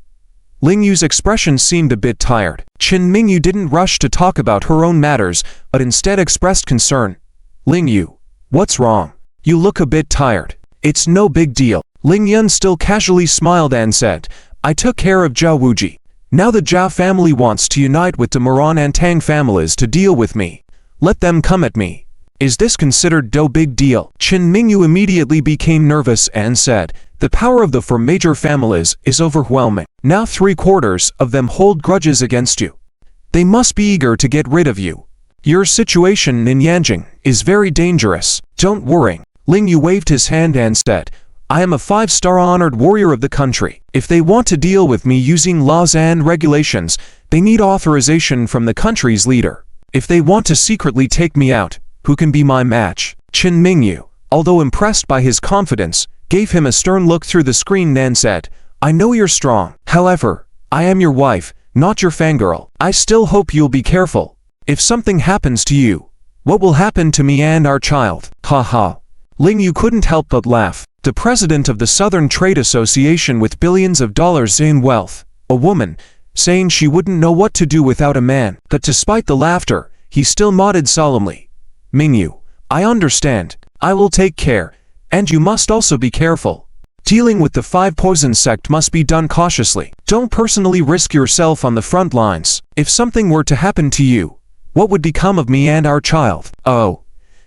[SPEAKER 1] Ling Yu's expression seemed a bit tired. Qin Mingyu didn't rush to talk about her own matters, but instead expressed concern. Ling Yu, what's wrong? You look a bit tired. It's no big deal. Ling Yun still casually smiled and said, I took care of Zhao Wuji. Now the Zhao family wants to unite with the Moran and Tang families to deal with me. Let them come at me. Is this considered no big deal? Qin Mingyu immediately became nervous and said, the power of the four major families is overwhelming. Now 3/4 of them hold grudges against you. They must be eager to get rid of you. Your situation in Yanjing is very dangerous. Don't worry. Ling Yu waved his hand and said, I am a 5-star honored warrior of the country. If they want to deal with me using laws and regulations, they need authorization from the country's leader. If they want to secretly take me out, who can be my match? Qin Mingyu, although impressed by his confidence, gave him a stern look through the screen and said, I know you're strong. However, I am your wife, not your fangirl. I still hope you'll be careful. If something happens to you, what will happen to me and our child? Ha ha. Ling Yu couldn't help but laugh. The president of the Southern Trade Association with billions of dollars in wealth, a woman, saying she wouldn't know what to do without a man. But despite the laughter, he still nodded solemnly. Mingyu, I understand. I will take care. And you must also be careful. Dealing with the 5 poison sect must be done cautiously. Don't personally risk yourself on the front lines. If something were to happen to you, what would become of me and our child? Oh,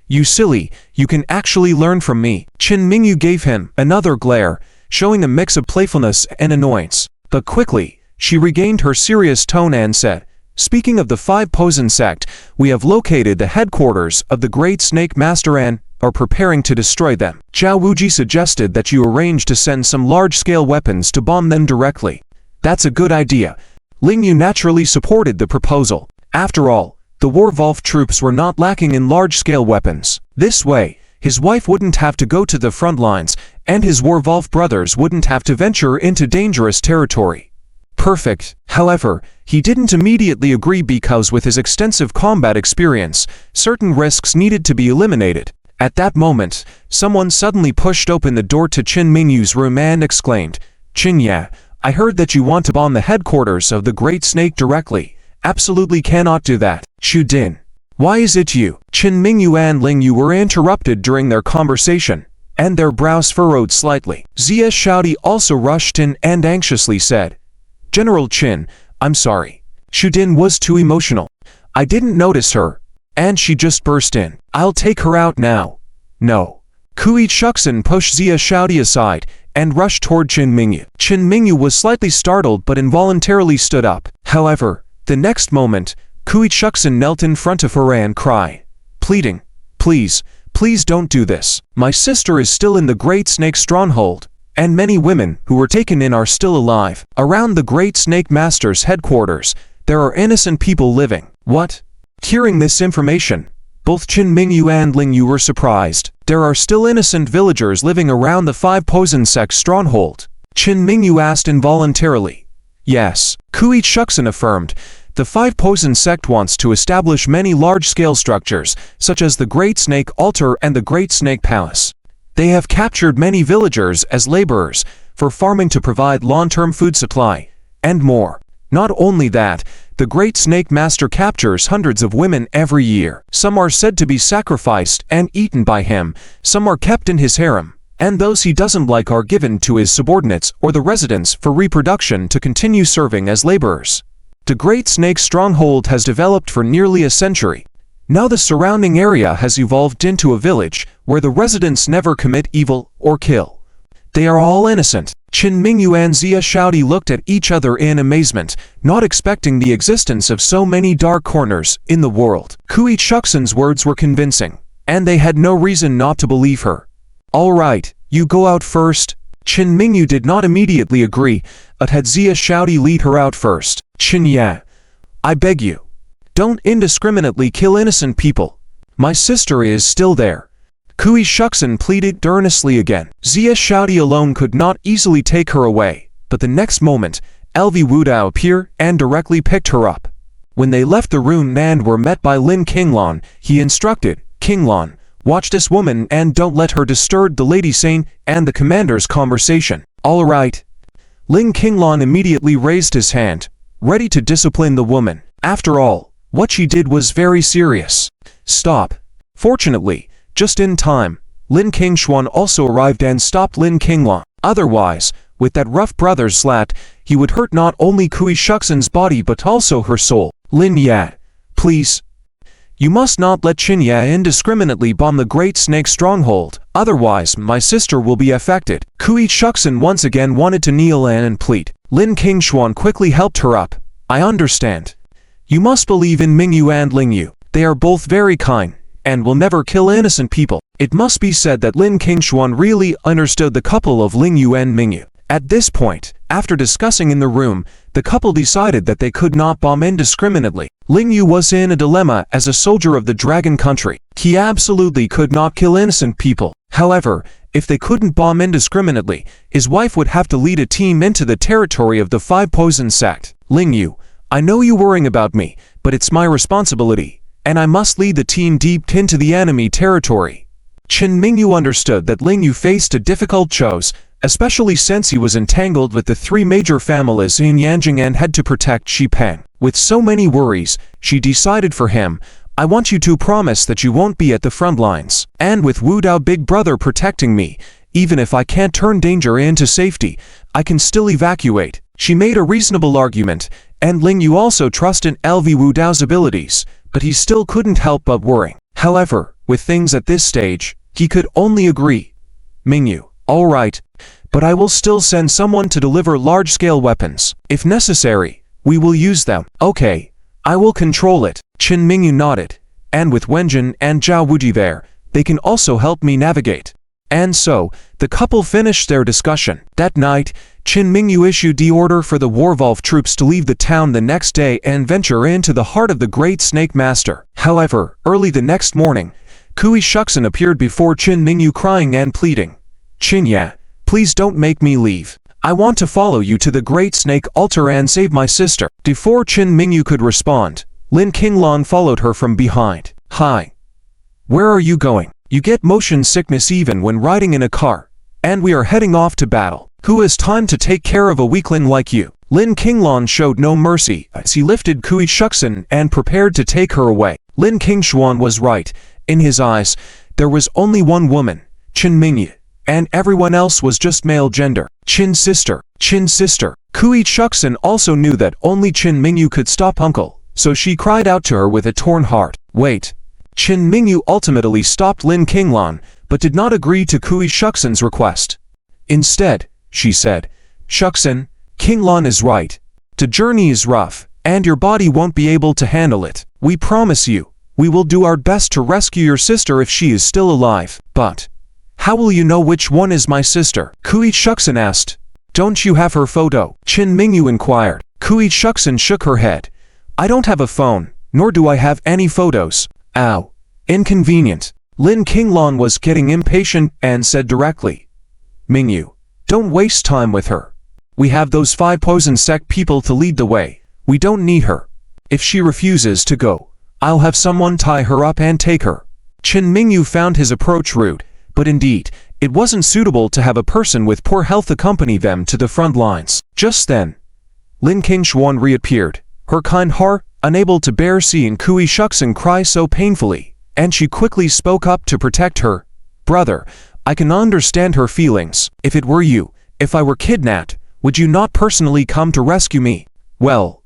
[SPEAKER 1] you silly, you can actually learn from me. Qin Mingyu gave him another glare, showing a mix of playfulness and annoyance. But quickly, she regained her serious tone and said, speaking of the 5 poison sect, we have located the headquarters of the Great Snake Master and are preparing to destroy them. Zhao Wuji suggested that you arrange to send some large-scale weapons to bomb them directly. That's a good idea. Ling Yu naturally supported the proposal. After all, the Warwolf troops were not lacking in large-scale weapons. This way, his wife wouldn't have to go to the front lines, and his Warwolf brothers wouldn't have to venture into dangerous territory. Perfect. However, he didn't immediately agree because with his extensive combat experience, certain risks needed to be eliminated. At that moment, someone suddenly pushed open the door to Qin Mingyu's room and exclaimed, Qin Ya, I heard that you want to bomb the headquarters of the Great Snake directly. Absolutely cannot do that. Xu Din. Why is it you? Qin Mingyu and Ling Yu were interrupted during their conversation, and their brows furrowed slightly. Zia Shaodi also rushed in and anxiously said, General Qin, I'm sorry. Xu Din was too emotional. I didn't notice her. And she just burst in. I'll take her out now. No. Kui Shuxin pushed Zia Shaodi aside and rushed toward Qin Mingyu. Qin Mingyu was slightly startled but involuntarily stood up. However, the next moment, Kui Shuxin knelt in front of her and cried, pleading, please, please don't do this. My sister is still in the Great Snake stronghold, and many women who were taken in are still alive. Around the Great Snake Master's headquarters, there are innocent people living. What? Hearing this information, both Qin Mingyu and Ling Yu were surprised. There are still innocent villagers living around the 5 poison sect stronghold. Qin Mingyu asked involuntarily. Yes, Kui Shuxin affirmed. The 5 poison sect wants to establish many large-scale structures, such as the Great Snake Altar and the Great Snake Palace. They have captured many villagers as laborers, for farming to provide long-term food supply, and more. Not only that, the Great Snake Master captures hundreds of women every year. Some are said to be sacrificed and eaten by him, some are kept in his harem, and those he doesn't like are given to his subordinates or the residents for reproduction to continue serving as laborers. The Great Snake stronghold has developed for nearly a century. Now the surrounding area has evolved into a village where the residents never commit evil or kill. They are all innocent. Qin Mingyu and Zia Shaodi looked at each other in amazement, not expecting the existence of so many dark corners in the world. Kui Shuxin's words were convincing, and they had no reason not to believe her. All right, you go out first. Qin Mingyu did not immediately agree, but had Zia Shaodi lead her out first. Qin Ya, I beg you, don't indiscriminately kill innocent people. My sister is still there. Kui Shuxin pleaded earnestly again. Zia Shaodi alone could not easily take her away, but the next moment, Elvi Wudao appeared and directly picked her up. When they left the room and were met by Lin Qinglan, he instructed, Qinglan, watch this woman and don't let her disturb the Lady Sane and the commander's conversation. All right. Ling Qinglan immediately raised his hand, ready to discipline the woman. After all, what she did was very serious. Stop. Fortunately, just in time, Lin Qingshuan also arrived and stopped Lin Qinglan. Otherwise, with that rough brother's slat, he would hurt not only Kui Shuxin's body but also her soul. Lin Ya, please. You must not let Qin Ya indiscriminately bomb the Great Snake stronghold, otherwise my sister will be affected. Kui Shuxin once again wanted to kneel and plead. Lin Qingshuan quickly helped her up. I understand. You must believe in Ming Yu and Ling Yu. They are both very kind, and will never kill innocent people. It must be said that Lin Qingshuan really understood the couple of Ling Yu and Ming Yu. At this point, after discussing in the room, the couple decided that they could not bomb indiscriminately. Ling Yu was in a dilemma as a soldier of the Dragon Country. He absolutely could not kill innocent people. However, if they couldn't bomb indiscriminately, his wife would have to lead a team into the territory of the Five Poison Sect. Ling Yu, I know you worrying about me, but it's my responsibility, and I must lead the team deep into the enemy territory. Qin Mingyu understood that Ling Yu faced a difficult choice, especially since he was entangled with the three major families in Yanjing and had to protect Xipeng. With so many worries, she decided for him, I want you to promise that you won't be at the front lines. And with Wu Dao Big Brother protecting me, even if I can't turn danger into safety, I can still evacuate. She made a reasonable argument, and Ling Yu also trusted LV Wu Dao's abilities, but he still couldn't help but worrying. However, with things at this stage, he could only agree. Mingyu, all right, but I will still send someone to deliver large-scale weapons. If necessary, we will use them. Okay, I will control it. Qin Mingyu nodded, and with Wenjin and Zhao Wuji there, they can also help me navigate. And so, the couple finished their discussion. That night, Qin Mingyu issued the order for the Warvolf troops to leave the town the next day and venture into the heart of the Great Snake Master. However, early the next morning, Kui Shuxin appeared before Qin Mingyu crying and pleading. Qin Ya, please don't make me leave. I want to follow you to the Great Snake altar and save my sister. Before Qin Mingyu could respond, Lin Qinglan followed her from behind. Hi. Where are you going? You get motion sickness even when riding in a car, and we are heading off to battle. Who has time to take care of a weakling like you? Lin Qinglan showed no mercy as he lifted Kui Shuxin and prepared to take her away. Lin Qingshuan was right. In his eyes, there was only one woman, Qin Mingyu, and everyone else was just male gender. Qin's sister, Qin's sister. Kui Shuxin also knew that only Qin Mingyu could stop uncle, so she cried out to her with a torn heart. Wait. Qin Mingyu ultimately stopped Lin Qinglan, but did not agree to Kui Shuxin's request. Instead, she said, Shuxin, Qinglan is right. The journey is rough, and your body won't be able to handle it. We promise you, we will do our best to rescue your sister if she is still alive. But how will you know which one is my sister? Kui Shuxin asked. Don't you have her photo? Qin Mingyu inquired. Kui Shuxin shook her head. I don't have a phone, nor do I have any photos. Ow. Inconvenient. Lin Qinglan was getting impatient and said directly, Mingyu, don't waste time with her. We have those Five Poison Sect people to lead the way. We don't need her. If she refuses to go, I'll have someone tie her up and take her. Qin Mingyu found his approach rude, but indeed, it wasn't suitable to have a person with poor health accompany them to the front lines. Just then, Lin Qingshuan reappeared, her kind heart unable to bear seeing Kui Shuxin cry so painfully, and she quickly spoke up to protect her. Brother, I can understand her feelings. If it were you, if I were kidnapped, would you not personally come to rescue me? Well,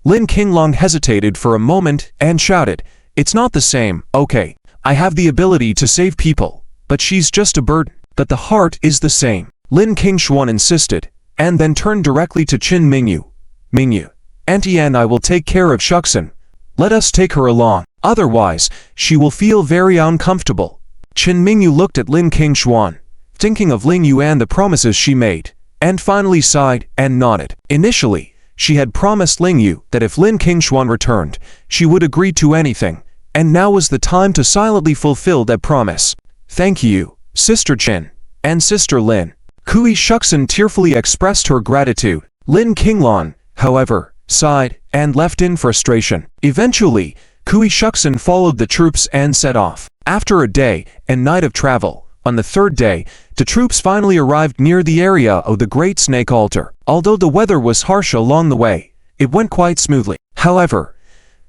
[SPEAKER 1] Lin Qinglan hesitated for a moment and shouted, it's not the same. Okay, I have the ability to save people, but she's just a burden. But the heart is the same. Lin Qingshuan insisted, and then turned directly to Qin Mingyu. Mingyu, Auntie and I will take care of Shuxin. Let us take her along. Otherwise, she will feel very uncomfortable. Qin Mingyu looked at Lin Qingshuan, thinking of Ling Yu and the promises she made, and finally sighed and nodded. Initially, she had promised Ling Yu that if Lin Qingshuan returned, she would agree to anything, and now was the time to silently fulfill that promise. Thank you, Sister Qin, and Sister Lin. Kui Shuxin tearfully expressed her gratitude. Lin Qinglan, however, sighed and left in frustration. Eventually, Kui Shuxin followed the troops and set off. After a day and night of travel, on the third day, the troops finally arrived near the area of the Great Snake Altar. Although the weather was harsh along the way, it went quite smoothly. However,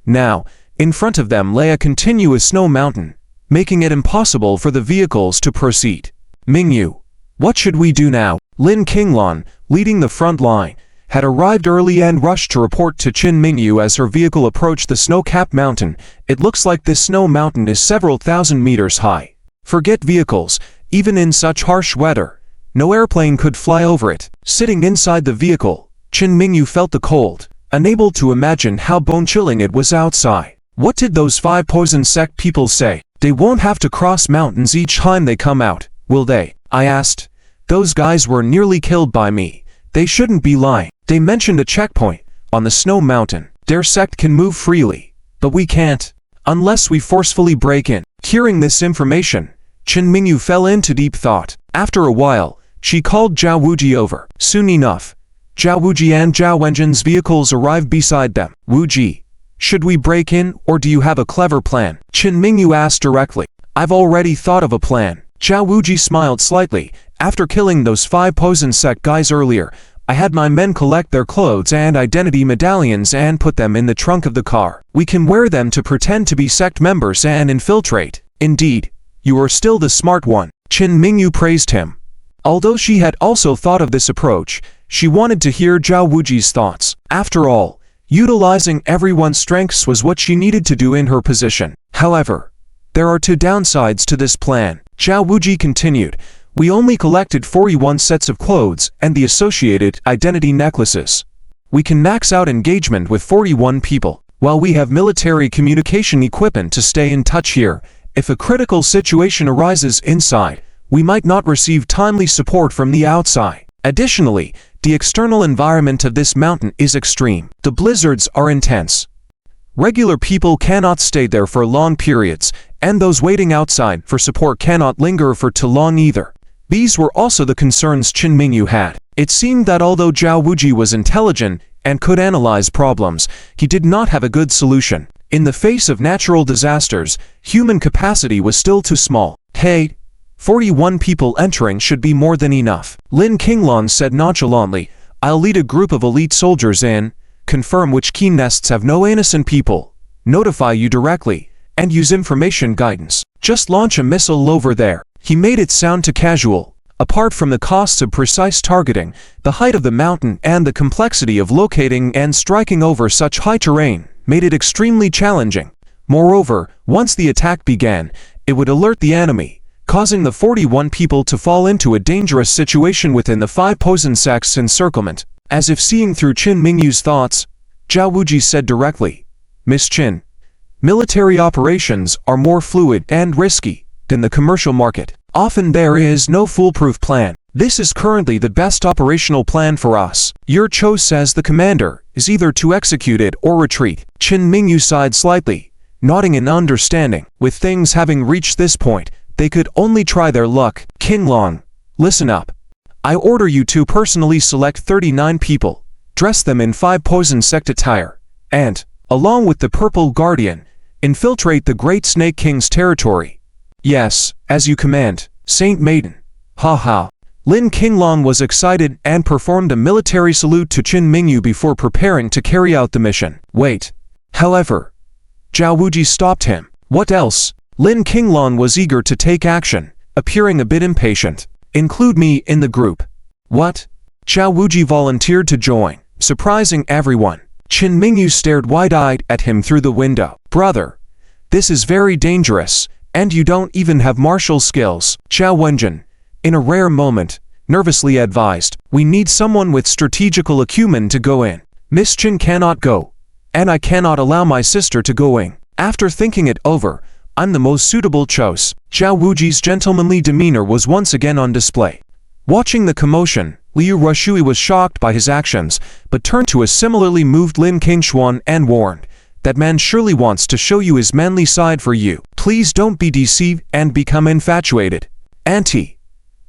[SPEAKER 1] now, in front of them lay a continuous snow mountain, making it impossible for the vehicles to proceed. Ling Yu, what should we do now? Lin Qinglan, leading the front line, had arrived early and rushed to report to Qin Mingyu as her vehicle approached the snow-capped mountain. It looks like this snow mountain is several thousand meters high. Forget vehicles, even in such harsh weather, no airplane could fly over it. Sitting inside the vehicle, Qin Mingyu felt the cold, unable to imagine how bone-chilling it was outside. What did those 5 poison sect people say? They won't have to cross mountains each time they come out, will they? I asked. Those guys were nearly killed by me. They shouldn't be lying. They mentioned a checkpoint on the snow mountain. Their sect can move freely, but we can't, unless we forcefully break in. Hearing this information, Qin Mingyu fell into deep thought. After a while, she called Zhao Wuji over. Soon enough, Zhao Wuji and Zhao Wenjin's vehicles arrived beside them. Wuji, should we break in, or do you have a clever plan? Qin Mingyu asked directly. I've already thought of a plan. Zhao Wuji smiled slightly. After killing those 5 poison sect guys earlier, I had my men collect their clothes and identity medallions and put them in the trunk of the car. We can wear them to pretend to be sect members and infiltrate. Indeed, you are still the smart one. Qin Mingyu praised him. Although she had also thought of this approach, she wanted to hear Zhao Wuji's thoughts. After all, utilizing everyone's strengths was what she needed to do in her position. However, there are 2 downsides to this plan. Zhao Wuji continued. We only collected 41 sets of clothes and the associated identity necklaces. We can max out engagement with 41 people. While we have military communication equipment to stay in touch here, if a critical situation arises inside, we might not receive timely support from the outside. Additionally, the external environment of this mountain is extreme. The blizzards are intense. Regular people cannot stay there for long periods, and those waiting outside for support cannot linger for too long either. These were also the concerns Qin Mingyu had. It seemed that although Zhao Wuji was intelligent and could analyze problems, he did not have a good solution. In the face of natural disasters, human capacity was still too small. Hey, 41 people entering should be more than enough. Lin Qinglan said nonchalantly, I'll lead a group of elite soldiers in, confirm which key nests have no innocent people, notify you directly, and use information guidance. Just launch a missile over there. He made it sound too casual. Apart from the costs of precise targeting, the height of the mountain and the complexity of locating and striking over such high terrain made it extremely challenging. Moreover, once the attack began, it would alert the enemy, causing the 41 people to fall into a dangerous situation within the 5 poison sects encirclement. As if seeing through Qin Mingyu's thoughts, Zhao Wuji said directly, Miss Qin, military operations are more fluid and risky than the commercial market. Often there is no foolproof plan. This is currently the best operational plan for us. Your choice as the commander is either to execute it or retreat. Qin Mingyu sighed slightly, nodding in understanding. With things having reached this point, they could only try their luck. Qinglan, listen up. I order you to personally select 39 people, dress them in 5 poison sect attire, and, along with the Purple Guardian, infiltrate the Great Snake King's territory. Yes, as you command, Saint Maiden. Ha ha. Lin Qinglan was excited and performed a military salute to Qin Mingyu before preparing to carry out the mission. Wait. However, Zhao Wuji stopped him. What else? Lin Qinglan was eager to take action, appearing a bit impatient. Include me in the group. What? Zhao Wuji volunteered to join, surprising everyone. Qin Mingyu stared wide-eyed at him through the window. Brother, this is very dangerous. And you don't even have martial skills. Zhao Wenjin, in a rare moment, nervously advised, we need someone with strategical acumen to go in. Miss Qin cannot go, and I cannot allow my sister to go in. After thinking it over, I'm the most suitable choice. Zhao Wuji's gentlemanly demeanor was once again on display. Watching the commotion, Liu Rashui was shocked by his actions, but turned to a similarly moved Lin Qingshuan and warned, that man surely wants to show you his manly side for you. Please don't be deceived and become infatuated. Auntie.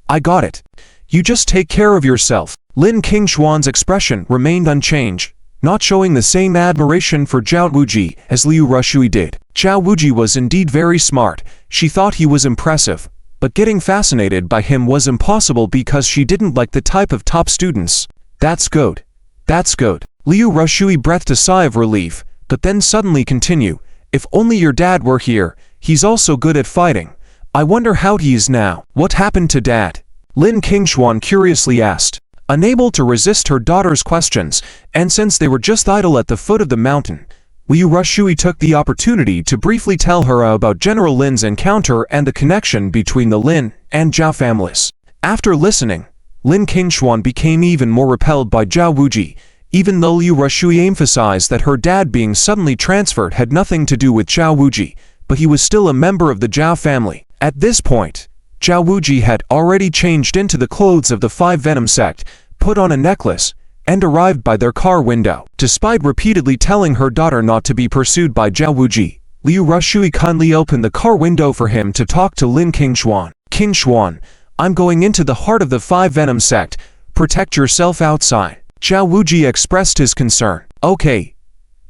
[SPEAKER 1] I got it. You just take care of yourself. Lin Qingshuan's expression remained unchanged, not showing the same admiration for Zhao Wuji as Liu Rashui did. Zhao Wuji was indeed very smart. She thought he was impressive, but getting fascinated by him was impossible because she didn't like the type of top students. That's good. That's good. Liu Rushui breathed a sigh of relief, but then suddenly continue. If only your dad were here, he's also good at fighting. I wonder how he is now. What happened to dad? Lin Qingshuan curiously asked. Unable to resist her daughter's questions, and since they were just idle at the foot of the mountain, Liu Rushui took the opportunity to briefly tell her about General Lin's encounter and the connection between the Lin and Zhao families. After listening, Lin Qingshuan became even more repelled by Zhao Wuji, even though Liu Rushui emphasized that her dad being suddenly transferred had nothing to do with Zhao Wuji, but he was still a member of the Zhao family. At this point, Zhao Wuji had already changed into the clothes of the Five Venom sect, put on a necklace, and arrived by their car window. Despite repeatedly telling her daughter not to be pursued by Zhao Wuji, Liu Rushui kindly opened the car window for him to talk to Lin Qingshuan. Qingshuan, I'm going into the heart of the Five Venom sect. Protect yourself outside. Zhao Wuji expressed his concern. Okay.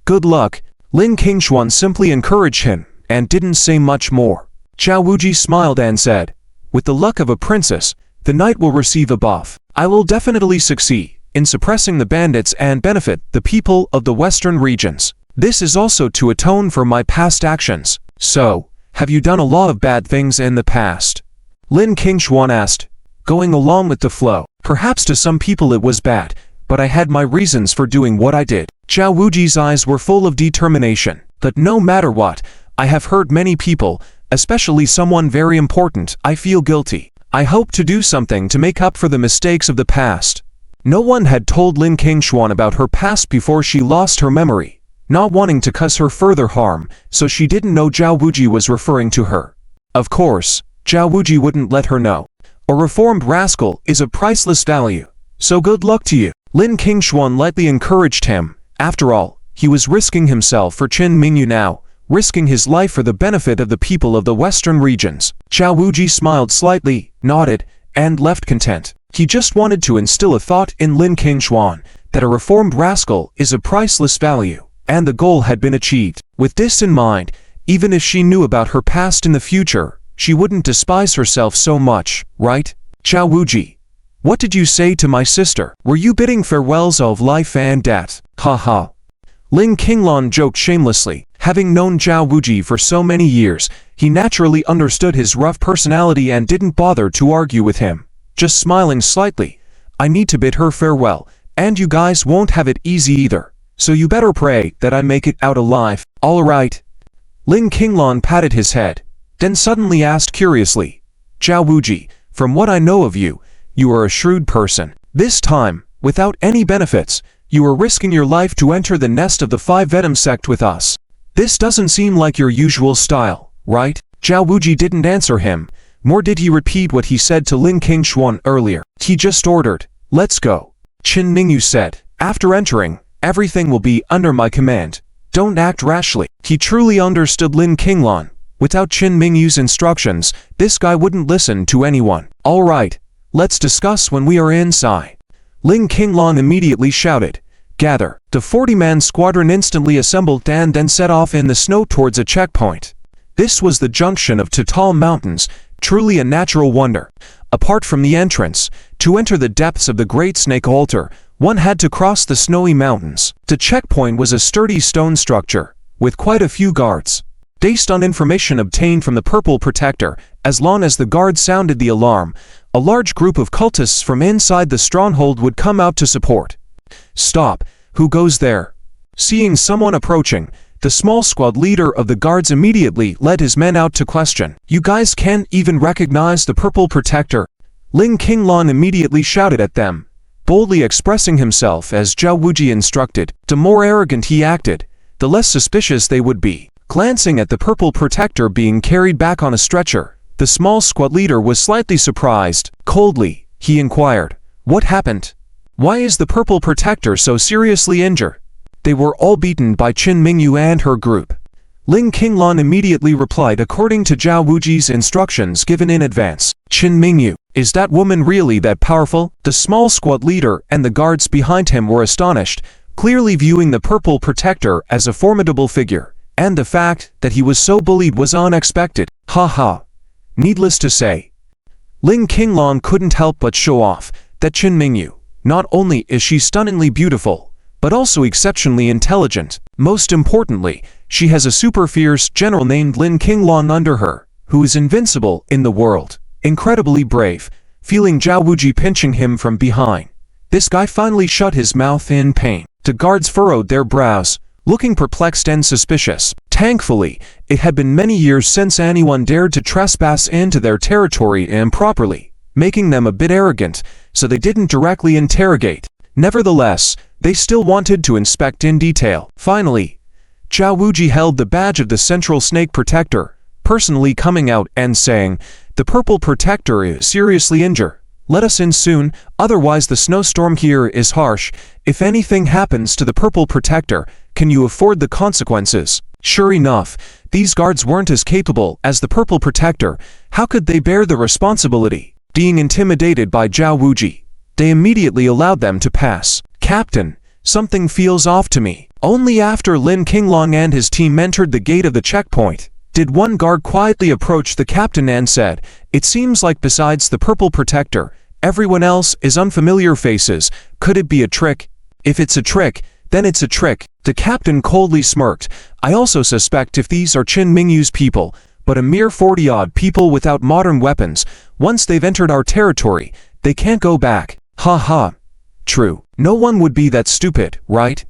[SPEAKER 1] Good luck. Lin Qingshuan simply encouraged him, and didn't say much more. Zhao Wuji smiled and said, with the luck of a princess, the knight will receive a buff. I will definitely succeed in suppressing the bandits and benefit the people of the western regions. This is also to atone for my past actions. So, have you done a lot of bad things in the past? Lin Qingshuan asked, going along with the flow. Perhaps to some people it was bad, but I had my reasons for doing what I did. Zhao Wuji's eyes were full of determination. But no matter what, I have hurt many people, especially someone very important. I feel guilty. I hope to do something to make up for the mistakes of the past. No one had told Lin Qingshuan about her past before she lost her memory, not wanting to cause her further harm, so she didn't know Zhao Wuji was referring to her. Of course, Zhao Wuji wouldn't let her know. A reformed rascal is of priceless value, so good luck to you. Lin Qingshuan lightly encouraged him. After all, he was risking himself for Qin Mingyu now, risking his life for the benefit of the people of the western regions. Zhao Wuji smiled slightly, nodded, and left content. He just wanted to instill a thought in Lin Qingshuan, that a reformed rascal is of priceless value, and the goal had been achieved. With this in mind, even if she knew about her past in the future, she wouldn't despise herself so much, right? Zhao Wuji, what did you say to my sister? Were you bidding farewells of life and death? Ha ha. Lin Qingshuan joked shamelessly. Having known Zhao Wuji for so many years, he naturally understood his rough personality and didn't bother to argue with him, just smiling slightly. I need to bid her farewell, and you guys won't have it easy either, so you better pray that I make it out alive. All right. Lin Qingshuan patted his head, then suddenly asked curiously, Zhao Wuji, from what I know of you, you are a shrewd person. This time, without any benefits, you are risking your life to enter the nest of the Five Venom sect with us. This doesn't seem like your usual style, right? Zhao Wuji didn't answer him, nor did he repeat what he said to Lin Qingshuan earlier. He just ordered, let's go. Qin Mingyu said, after entering, everything will be under my command. Don't act rashly. He truly understood Lin Qingshuan. Without Qin Mingyu's instructions, this guy wouldn't listen to anyone. All right, let's discuss when we are inside. Lin Qingshuan immediately shouted, gather. The 40-man squadron instantly assembled and then set off in the snow towards a checkpoint. This was the junction of two tall mountains, truly a natural wonder. Apart from the entrance, to enter the depths of the Great Snake Altar, one had to cross the snowy mountains. The checkpoint was a sturdy stone structure, with quite a few guards. Based on information obtained from the Purple Protector, as long as the guards sounded the alarm, a large group of cultists from inside the stronghold would come out to support. Stop, who goes there? Seeing someone approaching, the small squad leader of the guards immediately led his men out to question. You guys can't even recognize the Purple Protector? Lin Qingshuan immediately shouted at them, boldly expressing himself as Zhao Wuji instructed. The more arrogant he acted, the less suspicious they would be. Glancing at the Purple Protector being carried back on a stretcher, the small squad leader was slightly surprised. Coldly, he inquired, what happened? Why is the Purple Protector so seriously injured? They were all beaten by Qin Mingyu and her group. Lin Qingshuan immediately replied according to Zhao Wuji's instructions given in advance. Qin Mingyu, is that woman really that powerful? The small squad leader and the guards behind him were astonished, clearly viewing the Purple Protector as a formidable figure, and the fact that he was so bullied was unexpected. Ha ha. Needless to say, Lin Qingshuan couldn't help but show off that Qin Mingyu Not only is she stunningly beautiful, but also exceptionally intelligent. Most importantly, she has a super fierce general named Lin Qinglong under her, who is invincible in the world. Incredibly brave. Feeling Zhao Wuji pinching him from behind, this guy finally shut his mouth in pain. The guards furrowed their brows, looking perplexed and suspicious. Thankfully, it had been many years since anyone dared to trespass into their territory improperly, making them a bit arrogant, so they didn't directly interrogate. Nevertheless, they still wanted to inspect in detail. Finally, Zhao Wuji held the badge of the Central Snake Protector, personally coming out and saying, "The Purple Protector is seriously injured. Let us in soon, otherwise the snowstorm here is harsh. If anything happens to the Purple Protector, can you afford the consequences?" Sure enough, these guards weren't as capable as the Purple Protector. How could they bear the responsibility? Being intimidated by Zhao Wuji, they immediately allowed them to pass. "Captain, something feels off to me." Only after Lin Qinglong and his team entered the gate of the checkpoint did one guard quietly approach the captain and said, "It seems like besides the Purple Protector, everyone else is unfamiliar faces. Could it be a trick? If it's a trick, then it's a trick." The captain coldly smirked. "I also suspect if these are Qin Mingyu's people, but a mere 40-odd people without modern weapons. Once they've entered our territory, they can't go back." Ha ha. True. No one would be that stupid, right?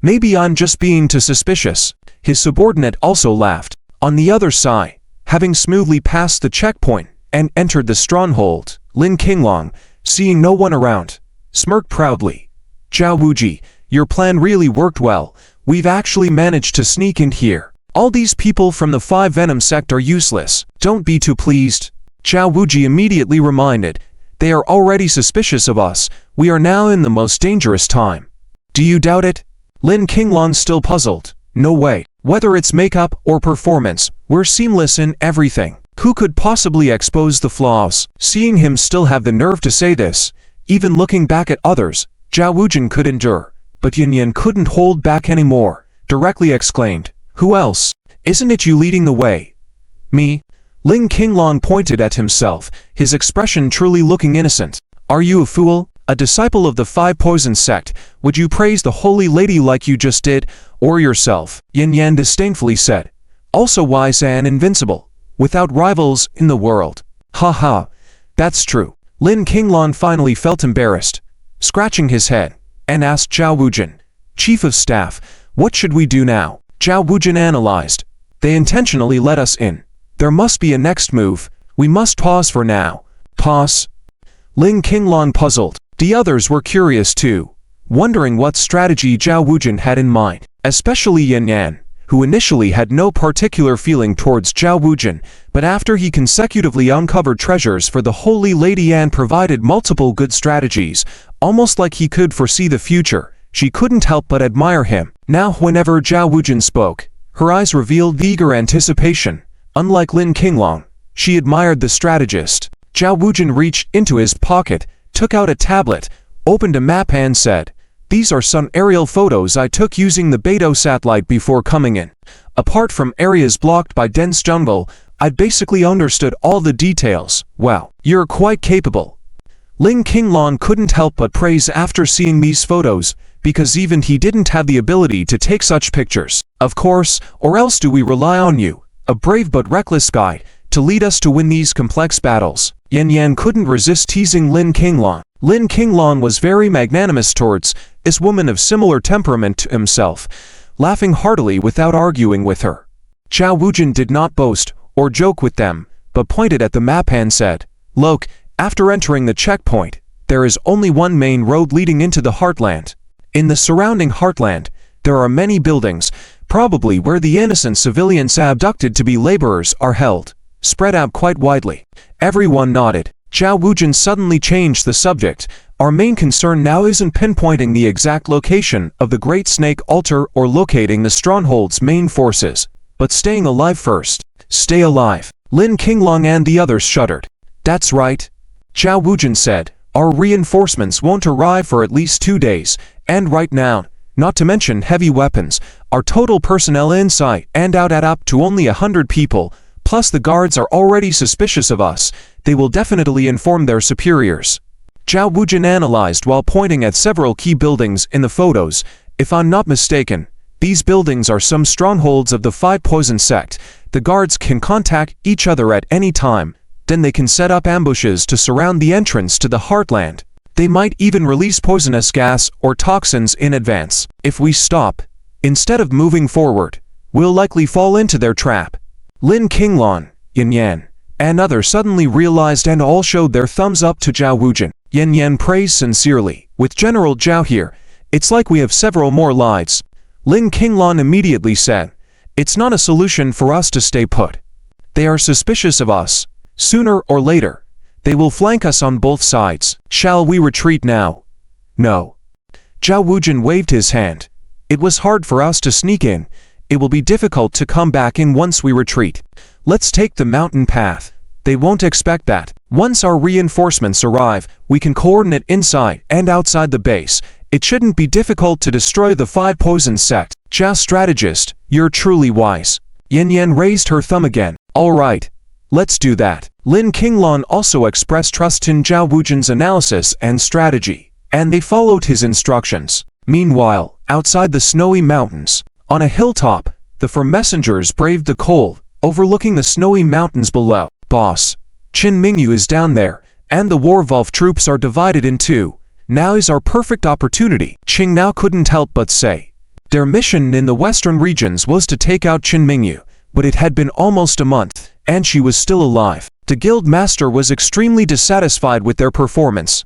[SPEAKER 1] Maybe I'm just being too suspicious. His subordinate also laughed. On the other side, having smoothly passed the checkpoint and entered the stronghold, Lin Qinglong, seeing no one around, smirked proudly. "Zhao Wuji, your plan really worked well. We've actually managed to sneak in here. All these people from the 5 Venom sect are useless. Don't be too pleased." Zhao Wuji immediately reminded, "They are already suspicious of us. We are now in the most dangerous time." "Do you doubt it?" Lin Qinglong still puzzled. "No way. Whether it's makeup or performance, we're seamless in everything. Who could possibly expose the flaws?" Seeing him still have the nerve to say this, even looking back at others, Zhao Wujin could endure. But Yin Yan couldn't hold back anymore, directly exclaimed, "Who else? Isn't it you leading the way?" "Me?" Lin Qinglong pointed at himself, his expression truly looking innocent. "Are you a fool? A disciple of the 5 Poison sect? Would you praise the holy lady like you just did, or yourself?" Yin Yan disdainfully said. "Also wise and invincible, without rivals in the world." "Ha ha, that's true." Lin Qinglong finally felt embarrassed, scratching his head, and asked Zhao Wujin, "Chief of Staff, what should we do now?" Zhao Wujin analyzed. "They intentionally let us in. There must be a next move. We must pause for now." "Pause?" Lin Qinglong puzzled. The others were curious too, wondering what strategy Zhao Wujin had in mind, especially Yin Yan, who initially had no particular feeling towards Zhao Wujin, but after he consecutively uncovered treasures for the Holy Lady and provided multiple good strategies, almost like he could foresee the future, she couldn't help but admire him. Now whenever Zhao Wujin spoke, her eyes revealed eager anticipation. Unlike Lin Qinglong, she admired the strategist. Zhao Wujin reached into his pocket, took out a tablet, opened a map and said, "These are some aerial photos I took using the Beidou satellite before coming in. Apart from areas blocked by dense jungle, I basically understood all the details." "Wow, you're quite capable." Lin Qinglong couldn't help but praise after seeing these photos, because even he didn't have the ability to take such pictures. "Of course, or else do we rely on you, a brave but reckless guy, to lead us to win these complex battles?" Yin Yan couldn't resist teasing Lin Qinglong. Lin Qinglong was very magnanimous towards this woman of similar temperament to himself, laughing heartily without arguing with her. Zhao Wujin did not boast or joke with them, but pointed at the map and said, "Look, after entering the checkpoint, there is only one main road leading into the heartland. In the surrounding heartland, there are many buildings, probably where the innocent civilians abducted to be laborers are held, spread out quite widely." Everyone nodded. Zhao Wujin suddenly changed the subject. "Our main concern now isn't pinpointing the exact location of the Great Snake Altar or locating the stronghold's main forces, but staying alive first." "Stay alive." Lin Qinglong and the others shuddered. "That's right," Zhao Wujin said. "Our reinforcements won't arrive for at least 2 days, and right now, not to mention heavy weapons, our total personnel inside and out add up to only 100 people. Plus the guards are already suspicious of us. They will definitely inform their superiors." Zhao Wujin analyzed while pointing at several key buildings in the photos. If I'm not mistaken, these buildings are some strongholds of the Five Poison sect. The guards can contact each other at any time, then they can set up ambushes to surround the entrance to the Heartland. They might even release poisonous gas or toxins in advance. If we stop, instead of moving forward, we'll likely fall into their trap. Lin Qinglan, Yin Yan, and others suddenly realized and all showed their thumbs up to Zhao Wujin. Yin Yan praised sincerely. With General Zhao here, it's like we have several more lives. Ling Qinglan immediately said, it's not a solution for us to stay put. They are suspicious of us. Sooner or later, they will flank us on both sides. Shall we retreat now? No. Zhao Wujin waved his hand. It was hard for us to sneak in. It will be difficult to come back in once we retreat. Let's take the mountain path. They won't expect that. Once our reinforcements arrive, we can coordinate inside and outside the base. It shouldn't be difficult to destroy the Five Poison sect. Zhao strategist, you're truly wise. Yin Yan raised her thumb again. All right. Let's do that. Lin Qinglan also expressed trust in Zhao Wujin's analysis and strategy, and they followed his instructions. Meanwhile, outside the snowy mountains, on a hilltop, the four messengers braved the cold, overlooking the snowy mountains below. Boss, Qin Mingyu is down there, and the Warwolf troops are divided in two. Now is our perfect opportunity. Qing now couldn't help but say. Their mission in the western regions was to take out Qin Mingyu, but it had been almost a month, and she was still alive. The guild master was extremely dissatisfied with their performance.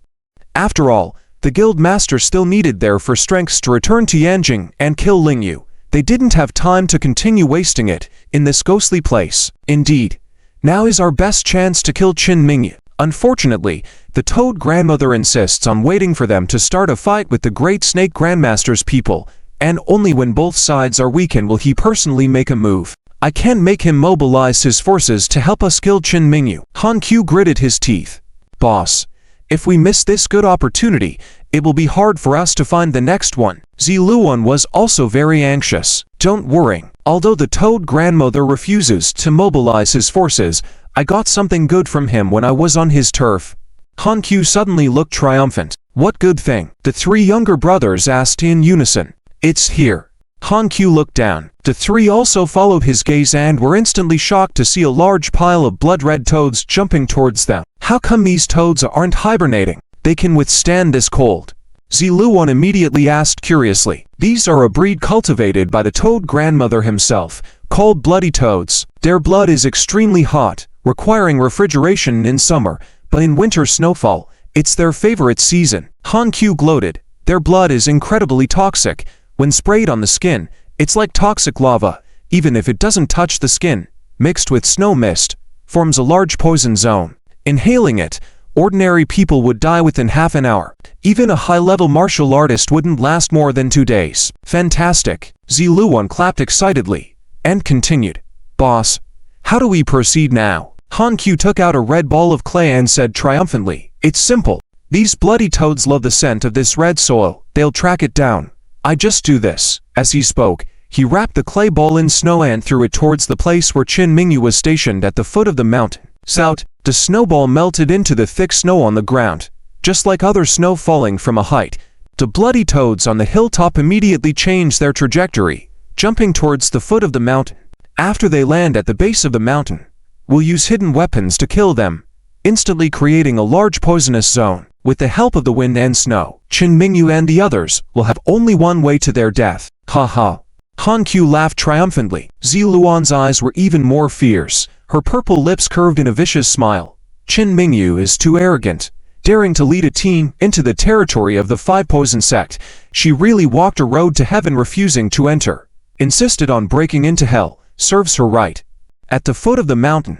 [SPEAKER 1] After all, the guild master still needed there for strengths to return to Yanjing and kill Ling Yu. They didn't have time to continue wasting it in this ghostly place. Indeed, now is our best chance to kill Qin Mingyu. Unfortunately, the Toad grandmother insists on waiting for them to start a fight with the Great Snake Grandmaster's people, and only when both sides are weakened will he personally make a move. I can't make him mobilize his forces to help us kill Qin Mingyu. Han Qiu gritted his teeth. Boss, if we miss this good opportunity, it will be hard for us to find the next one. Ziluan was also very anxious. Don't worry, although the Toad grandmother refuses to mobilize his forces, I got something good from him when I was on his turf. Han Qiu suddenly looked triumphant. What good thing? The three younger brothers asked in unison. It's here. Han Qiu looked down. The three also followed his gaze and were instantly shocked to see a large pile of blood-red toads jumping towards them. How come these toads aren't hibernating? They can withstand this cold. Ziluan immediately asked curiously. These are a breed cultivated by the Toad grandmother himself, called bloody toads. Their blood is extremely hot, requiring refrigeration in summer, but in winter snowfall, it's their favorite season. Han Qiu gloated. Their blood is incredibly toxic. When sprayed on the skin, it's like toxic lava. Even if it doesn't touch the skin, mixed with snow mist, forms a large poison zone. Inhaling it, ordinary people would die within half an hour. Even a high-level martial artist wouldn't last more than 2 days. Fantastic. Ziluan clapped excitedly, and continued. Boss, how do we proceed now? Han Qiu took out a red ball of clay and said triumphantly. It's simple. These bloody toads love the scent of this red soil. They'll track it down. I just do this. As he spoke, he wrapped the clay ball in snow and threw it towards the place where Qin Mingyu was stationed at the foot of the mountain. Sout, the snowball melted into the thick snow on the ground. Just like other snow falling from a height, the bloody toads on the hilltop immediately changed their trajectory, jumping towards the foot of the mountain. After they land at the base of the mountain, we'll use hidden weapons to kill them, instantly creating a large poisonous zone. With the help of the wind and snow, Qin Mingyu and the others will have only one way to their death. Ha ha. Han Qiu laughed triumphantly. Ziluan's eyes were even more fierce. Her purple lips curved in a vicious smile. Qin Mingyu is too arrogant, daring to lead a team into the territory of the Five Poison sect. She really walked a road to heaven, refusing to enter. Insisted on breaking into hell. Serves her right. At the foot of the mountain,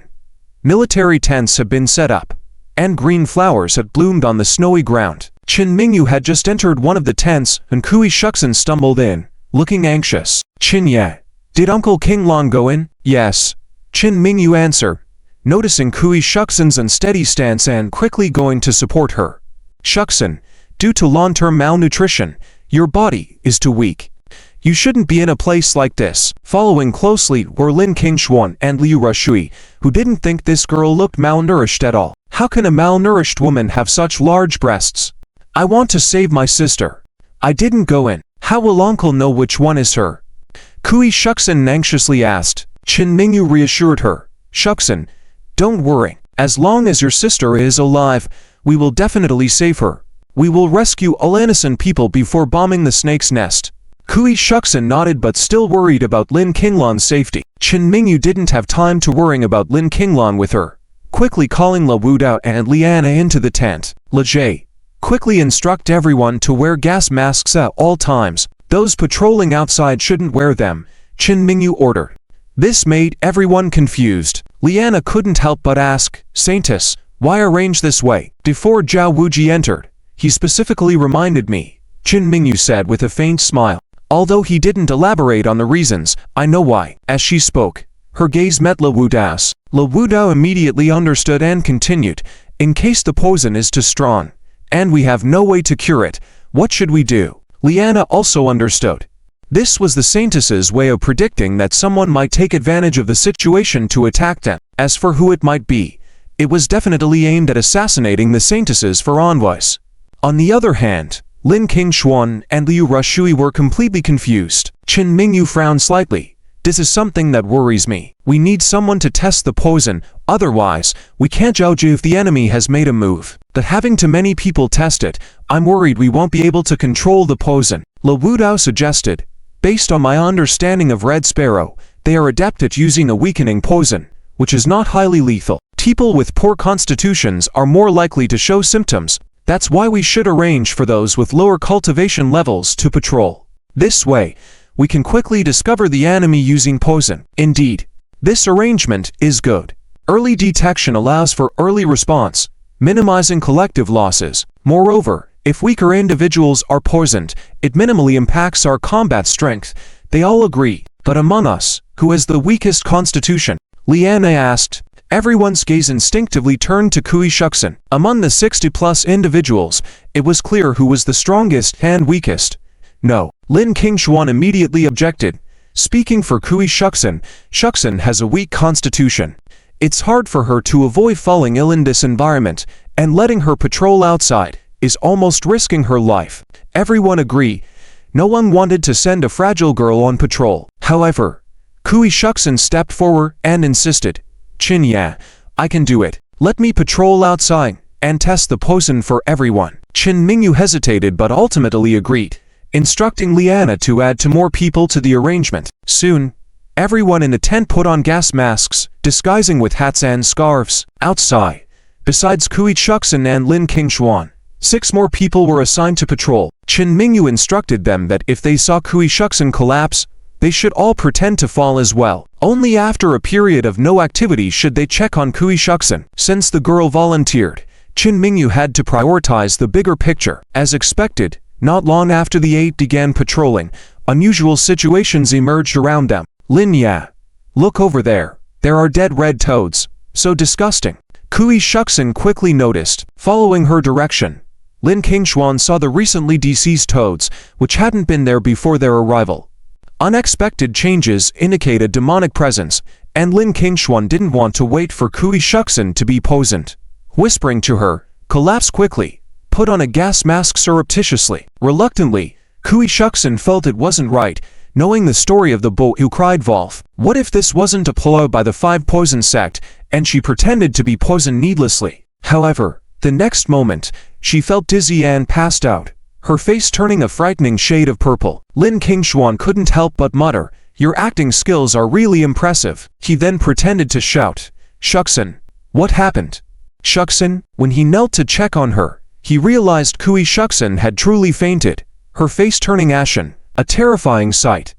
[SPEAKER 1] military tents have been set up, and green flowers had bloomed on the snowy ground. Qin Mingyu had just entered one of the tents, and Kui Shuxin stumbled in, looking anxious. Qin Ye, did Uncle Qinglan go in? Yes. Qin Mingyu answered, noticing Kui Shuxin's unsteady stance and quickly going to support her. Shuxin, due to long-term malnutrition, your body is too weak. You shouldn't be in a place like this. Following closely were Lin Qingshuan and Liu Rashui, who didn't think this girl looked malnourished at all. How can a malnourished woman have such large breasts? I want to save my sister. I didn't go in. How will uncle know which one is her? Kui Shuxin anxiously asked. Qin Mingyu reassured her. Shuxin, don't worry. As long as your sister is alive, we will definitely save her. We will rescue all innocent people before bombing the snake's nest. Kui Shuxin nodded but still worried about Lin Qinglan's safety. Qin Mingyu didn't have time to worry about Lin Qinglan with her. Quickly calling La Wudao and Liana into the tent. La Jie, quickly instruct everyone to wear gas masks at all times. Those patrolling outside shouldn't wear them, Qin Mingyu ordered. This made everyone confused. Liana couldn't help but ask, Saintess, why arrange this way? Before Zhao Wuji entered, he specifically reminded me, Qin Mingyu said with a faint smile. Although he didn't elaborate on the reasons, I know why. As she spoke, her gaze met La Wudao's. La Wudao immediately understood and continued, in case the poison is too strong, and we have no way to cure it, what should we do? Liana also understood. This was the Saintess's way of predicting that someone might take advantage of the situation to attack them. As for who it might be, it was definitely aimed at assassinating the Saintesses for envoys. On the other hand, Lin Qingshuan and Liu Rashui were completely confused. Qin Mingyu frowned slightly. This is something that worries me. We need someone to test the poison, otherwise, we can't judge if the enemy has made a move. But having too many people test it, I'm worried we won't be able to control the poison. La Wudao suggested. Based on my understanding of Red Sparrow, they are adept at using a weakening poison, which is not highly lethal. People with poor constitutions are more likely to show symptoms. That's why we should arrange for those with lower cultivation levels to patrol. This way, we can quickly discover the enemy using poison. Indeed, this arrangement is good. Early detection allows for early response, minimizing collective losses. Moreover, if weaker individuals are poisoned, it minimally impacts our combat strength. They all agree. But among us, who has the weakest constitution? Liana asked. Everyone's gaze instinctively turned to Kui Shuxin. Among the 60+ individuals, it was clear who was the strongest and weakest. No, Lin Qingshuan immediately objected. Speaking for Kui Shuxin, Shuxin has a weak constitution. It's hard for her to avoid falling ill in this environment, and letting her patrol outside is almost risking her life. Everyone agree. No one wanted to send a fragile girl on patrol. However, Kui Shuxin stepped forward and insisted. Qin Ya, I can do it. Let me patrol outside and test the poison for everyone. Qin Mingyu hesitated but ultimately agreed, instructing Liana to add 2 more people to the arrangement. Soon, everyone in the tent put on gas masks, disguising with hats and scarves. Outside, besides Kui Shuxin and Lin Qingshuan, 6 more people were assigned to patrol. Qin Mingyu instructed them that if they saw Kui Shuxin collapse, they should all pretend to fall as well. Only after a period of no activity should they check on Kui Shuxin. Since the girl volunteered, Qin Mingyu had to prioritize the bigger picture. As expected, not long after the 8 began patrolling, unusual situations emerged around them. Lin Ya, look over there. There are dead red toads. So disgusting. Kui Shuxin quickly noticed. Following her direction, Lin Qingshuan saw the recently deceased toads, which hadn't been there before their arrival. Unexpected changes indicate a demonic presence, and Lin Qingshuan didn't want to wait for Kui Shuxin to be poisoned. Whispering to her, collapse quickly, put on a gas mask surreptitiously. Reluctantly, Kui Shuxin felt it wasn't right, knowing the story of the boy who cried wolf. What if this wasn't a ploy by the 5 poison sect, and she pretended to be poisoned needlessly? However, the next moment, she felt dizzy and passed out, her face turning a frightening shade of purple. Lin Qingshuan couldn't help but mutter, your acting skills are really impressive. He then pretended to shout, Shuxin, what happened? Shuxin, when he knelt to check on her, he realized Kui Shuxin had truly fainted, her face turning ashen, a terrifying sight.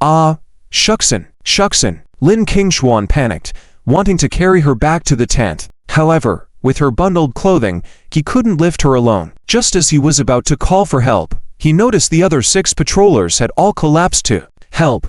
[SPEAKER 1] Ah, Shuxin, Shuxin. Lin Qingshuan panicked, wanting to carry her back to the tent. However, with her bundled clothing, he couldn't lift her alone. Just as he was about to call for help, he noticed the other 6 patrollers had all collapsed too. Help!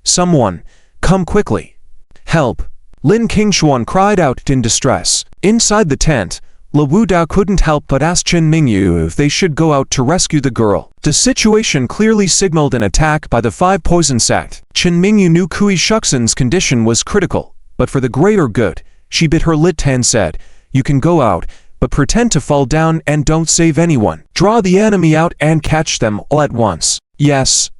[SPEAKER 1] Someone! Come quickly! Help! Lin Qingshuan cried out in distress. Inside the tent, La Wudao couldn't help but ask Qin Mingyu if they should go out to rescue the girl. The situation clearly signaled an attack by the 5 poison sect. Qin Mingyu knew Kui Shuxin's condition was critical, but for the greater good, she bit her lip and said, You can go out, but pretend to fall down and don't save anyone. Draw the enemy out and catch them all at once. Yes,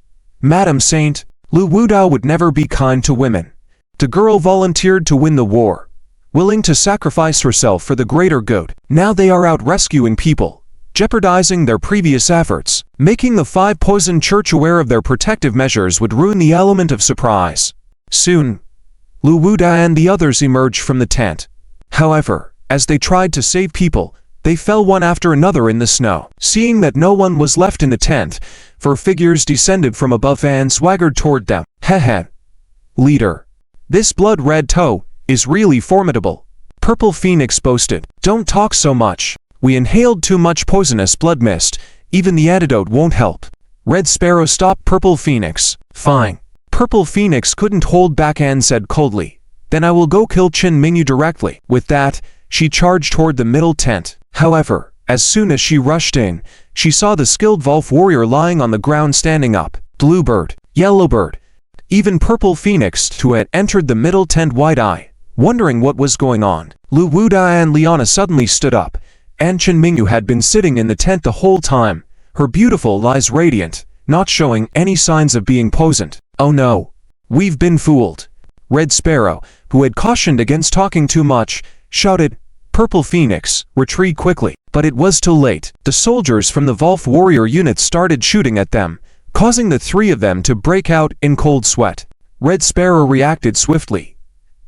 [SPEAKER 1] Madam Saint, Lu Wudao would never be kind to women. The girl volunteered to win the war, willing to sacrifice herself for the greater good. Now they are out rescuing people, jeopardizing their previous efforts. Making the 5 Poison Church aware of their protective measures would ruin the element of surprise. Soon, Lu Wudao and the others emerged from the tent. However, as they tried to save people, they fell one after another in the snow. Seeing that no one was left in the tent, 4 figures descended from above and swaggered toward them. Heh. Leader, this blood-red toe is really formidable. Purple Phoenix boasted. Don't talk so much. We inhaled too much poisonous blood mist. Even the antidote won't help. Red Sparrow stopped Purple Phoenix. Fine. Purple Phoenix couldn't hold back and said coldly, then I will go kill Qin Mingyu directly. With that, she charged toward the middle tent. However, as soon as she rushed in, she saw the skilled Wolf warrior lying on the ground standing up. Bluebird, Yellowbird, even Purple Phoenix, who had entered the middle tent wide-eyed, wondering what was going on. Lu Wudao and Liana suddenly stood up, and Qin Mingyu had been sitting in the tent the whole time, her beautiful eyes radiant, not showing any signs of being poisoned. Oh no, we've been fooled. Red Sparrow, who had cautioned against talking too much, shouted, Purple Phoenix, retreat quickly. But it was too late. The soldiers from the Wolf warrior unit started shooting at them, causing the 3 of them to break out in cold sweat. Red Sparrow reacted swiftly,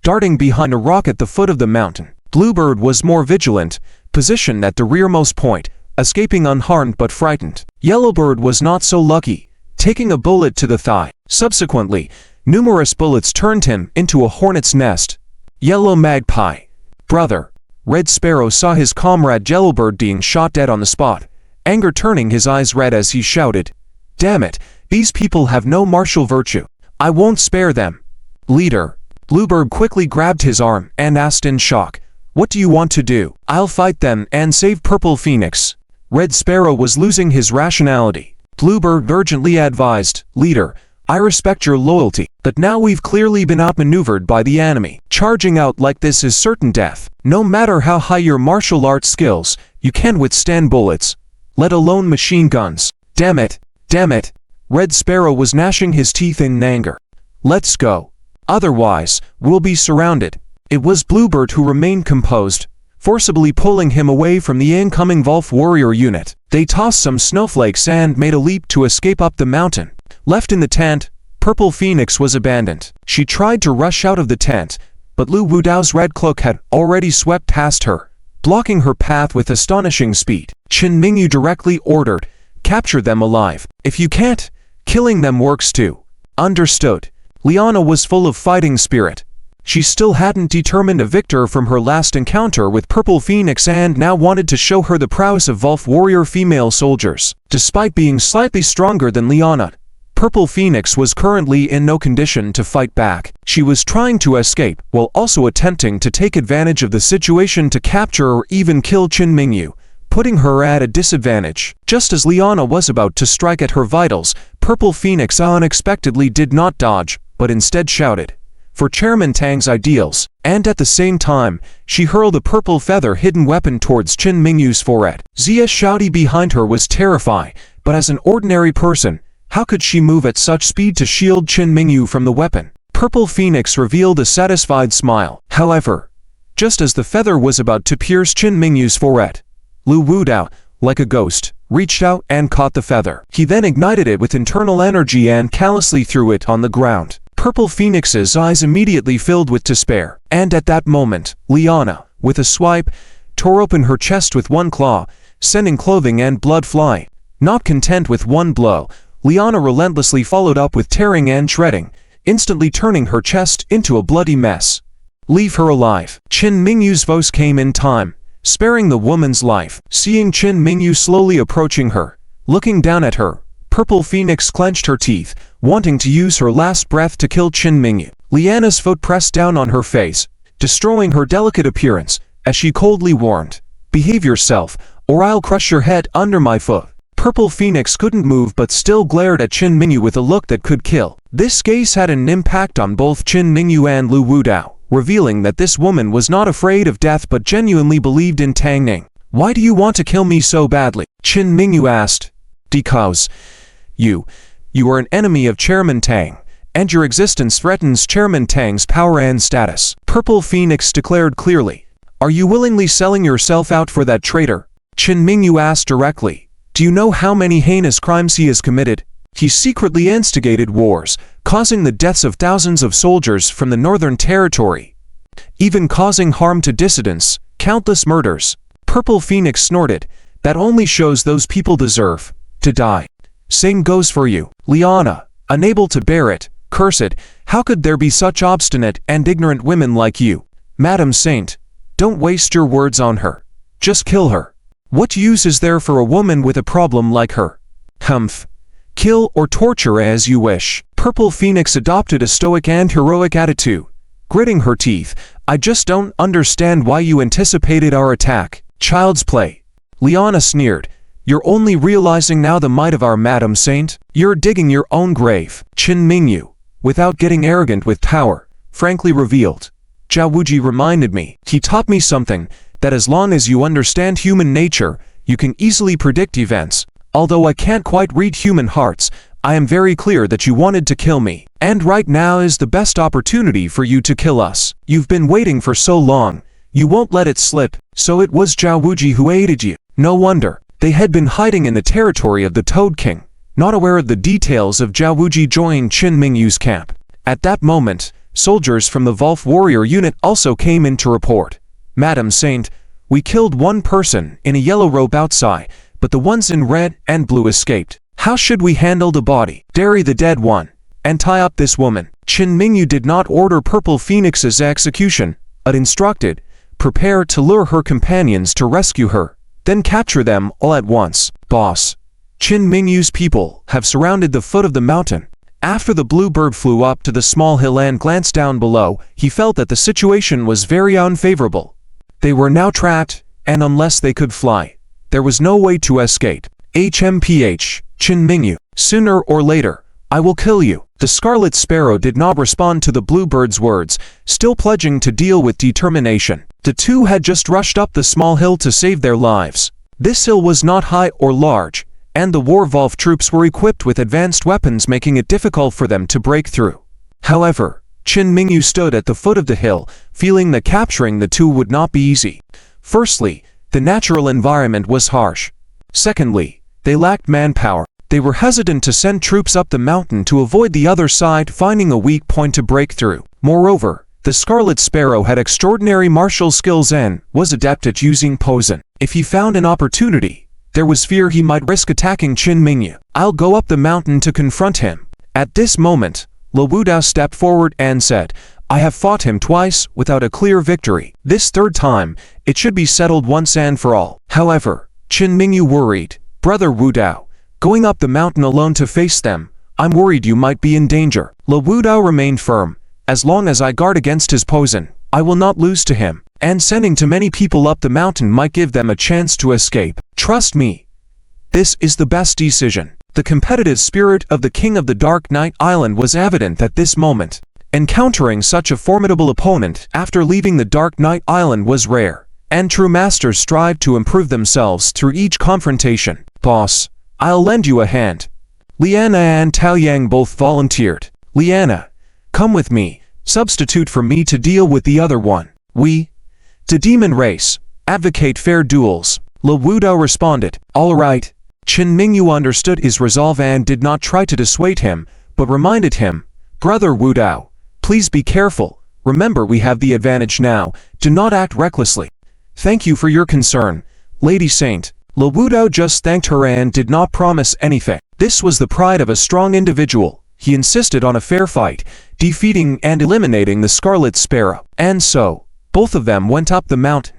[SPEAKER 1] darting behind a rock at the foot of the mountain. Bluebird was more vigilant, positioned at the rearmost point, escaping unharmed but frightened. Yellowbird was not so lucky, taking a bullet to the thigh. Subsequently, numerous bullets turned him into a hornet's nest. Yellow Magpie, brother. Red Sparrow saw his comrade Yellowbird being shot dead on the spot, anger turning his eyes red as he shouted, Damn it, these people have no martial virtue. I won't spare them. Leader, Bluebird quickly grabbed his arm and asked in shock, What do you want to do? I'll fight them and save Purple Phoenix. Red Sparrow was losing his rationality. Bluebird urgently advised, Leader, I respect your loyalty, but now we've clearly been outmaneuvered by the enemy. Charging out like this is certain death. No matter how high your martial arts skills, you can't withstand bullets, let alone machine guns. Damn it, damn it. Red Sparrow was gnashing his teeth in anger. Let's go. Otherwise, we'll be surrounded. It was Bluebird who remained composed, forcibly pulling him away from the incoming Wolf warrior unit. They tossed some snowflakes and made a leap to escape up the mountain. Left in the tent, Purple Phoenix was abandoned. She tried to rush out of the tent, but Lu Wudao's red cloak had already swept past her, blocking her path with astonishing speed. Qin Mingyu directly ordered, Capture them alive. If you can't, killing them works too. Understood. Liana was full of fighting spirit. She still hadn't determined a victor from her last encounter with Purple Phoenix and now wanted to show her the prowess of Wolf warrior female soldiers. Despite being slightly stronger than Liana, Purple Phoenix was currently in no condition to fight back. She was trying to escape, while also attempting to take advantage of the situation to capture or even kill Qin Mingyu, putting her at a disadvantage. Just as Liana was about to strike at her vitals, Purple Phoenix unexpectedly did not dodge, but instead shouted, For Chairman Tang's ideals, and at the same time, she hurled a purple feather-hidden weapon towards Qin Mingyu's forehead. Zia Shouty behind her was terrified, but as an ordinary person, how could she move at such speed to shield Qin Mingyu from the weapon? Purple Phoenix revealed a satisfied smile. However, just as the feather was about to pierce Qin Mingyu's forehead, Lu Wudao, like a ghost, reached out and caught the feather. He then ignited it with internal energy and callously threw it on the ground. Purple Phoenix's eyes immediately filled with despair, and at that moment, Liana, with a swipe, tore open her chest with one claw, sending clothing and blood flying. Not content with one blow, Liana relentlessly followed up with tearing and shredding, instantly turning her chest into a bloody mess. Leave her alive. Qin Mingyu's voice came in time, sparing the woman's life. Seeing Qin Mingyu slowly approaching her, looking down at her, Purple Phoenix clenched her teeth, wanting to use her last breath to kill Qin Mingyu. Liana's foot pressed down on her face, destroying her delicate appearance, as she coldly warned, Behave yourself, or I'll crush your head under my foot. Purple Phoenix couldn't move but still glared at Qin Mingyu with a look that could kill. This gaze had an impact on both Qin Mingyu and Lu Wudao. revealing that this woman was not afraid of death but genuinely believed in Tang Ning. "Why do you want to kill me so badly?" Qin Mingyu asked. "Because you are an enemy of Chairman Tang, and your existence threatens Chairman Tang's power and status," Purple Phoenix declared clearly. "Are you willingly selling yourself out for that traitor?" Qin Mingyu asked directly. "Do you know how many heinous crimes he has committed? He secretly instigated wars, causing the deaths of thousands of soldiers from the Northern Territory, even causing harm to dissidents, countless murders." Purple Phoenix snorted. "That only shows those people deserve to die. Same goes for you." Liana, unable to bear it, cursed, "How could there be such obstinate and ignorant women like you? Madam Saint, don't waste your words on her. Just kill her. What use is there for a woman with a problem like her? Humph. Kill or torture as you wish." Purple Phoenix adopted a stoic and heroic attitude, gritting her teeth. "I just don't understand why you anticipated our attack. Child's play." Liana sneered. "You're only realizing now the might of our Madam Saint? You're digging your own grave." Qin Mingyu, without getting arrogant with power, frankly revealed. "Zhao Wuji reminded me. He taught me something, that as long as you understand human nature, you can easily predict events. Although I can't quite read human hearts, I am very clear that you wanted to kill me. And right now is the best opportunity for you to kill us. You've been waiting for so long. You won't let it slip. So it was Zhao Wuji who aided you." No wonder. They had been hiding in the territory of the Toad King, not aware of the details of Zhao Wuji joining Qin Mingyu's camp. At that moment, soldiers from the Wolf Warrior unit also came in to report. "Madam Saint, we killed one person in a yellow robe outside, but the ones in red and blue escaped. How should we handle the body? Bury the dead one, and tie up this woman." Qin Mingyu did not order Purple Phoenix's execution, but instructed, "Prepare to lure her companions to rescue her, then capture them all at once." "Boss, Qin Mingyu's people have surrounded the foot of the mountain." After the bluebird flew up to the small hill and glanced down below, he felt that the situation was very unfavorable. They were now trapped, and unless they could fly, there was no way to escape. HMPH, Qin Mingyu, "Sooner or later, I will kill you." The Scarlet Sparrow did not respond to the bluebird's words, still pledging to deal with determination. The two had just rushed up the small hill to save their lives. This hill was not high or large, and the Warvolf troops were equipped with advanced weapons, making it difficult for them to break through. However, Qin Mingyu stood at the foot of the hill, feeling that capturing the two would not be easy. Firstly, the natural environment was harsh. Secondly, they lacked manpower. They were hesitant to send troops up the mountain to avoid the other side finding a weak point to break through. Moreover, the Scarlet Sparrow had extraordinary martial skills and was adept at using poison. If he found an opportunity, there was fear he might risk attacking Qin Mingyu. "I'll go up the mountain to confront him." At this moment, Lu Wudao stepped forward and said, "I have fought him twice without a clear victory. This third time, it should be settled once and for all." However, Qin Mingyu worried. "Brother Wudao, going up the mountain alone to face them, I'm worried you might be in danger." Lu Wudao remained firm. "As long as I guard against his poison, I will not lose to him, and sending too many people up the mountain might give them a chance to escape. Trust me, this is the best decision." The competitive spirit of the King of the Dark Knight Island was evident at this moment. Encountering such a formidable opponent after leaving the Dark Knight Island was rare, and true masters strive to improve themselves through each confrontation. "Boss, I'll lend you a hand." Liana and Taoyang both volunteered. "Liana, come with me. Substitute for me to deal with the other one. We, the demon race, advocate fair duels." Lu Wudao responded. "All right." Qin Mingyu understood his resolve and did not try to dissuade him, but reminded him, "Brother Wudao, please be careful. Remember we have the advantage now. Do not act recklessly." "Thank you for your concern, Lady Saint." Lu Wudao just thanked her and did not promise anything. This was the pride of a strong individual. He insisted on a fair fight, defeating and eliminating the Scarlet Sparrow. And so, both of them went up the mountain.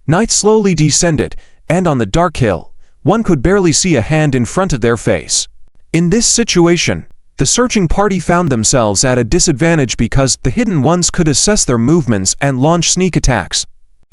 [SPEAKER 1] Night slowly descended, and on the dark hill, one could barely see a hand in front of their face. In this situation, the searching party found themselves at a disadvantage because the hidden ones could assess their movements and launch sneak attacks.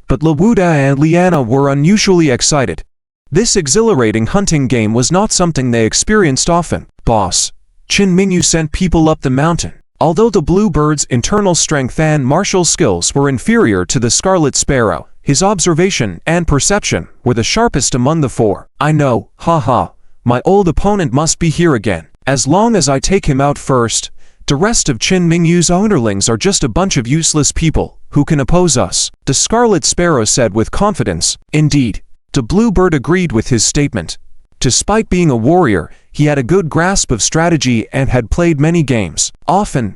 [SPEAKER 1] But Lu Wudao and Liana were unusually excited. This exhilarating hunting game was not something they experienced often. "Boss, Qin Mingyu sent people up the mountain. Although the Bluebird's internal strength and martial skills were inferior to the Scarlet Sparrow, his observation and perception were the sharpest among the four. I know, haha, my old opponent must be here again. As long as I take him out first, the rest of Ling Yu's underlings are just a bunch of useless people who can oppose us, the Scarlet Sparrow said with confidence. Indeed, the Bluebird agreed with his statement. Despite being a warrior, he had a good grasp of strategy and had played many games. Often,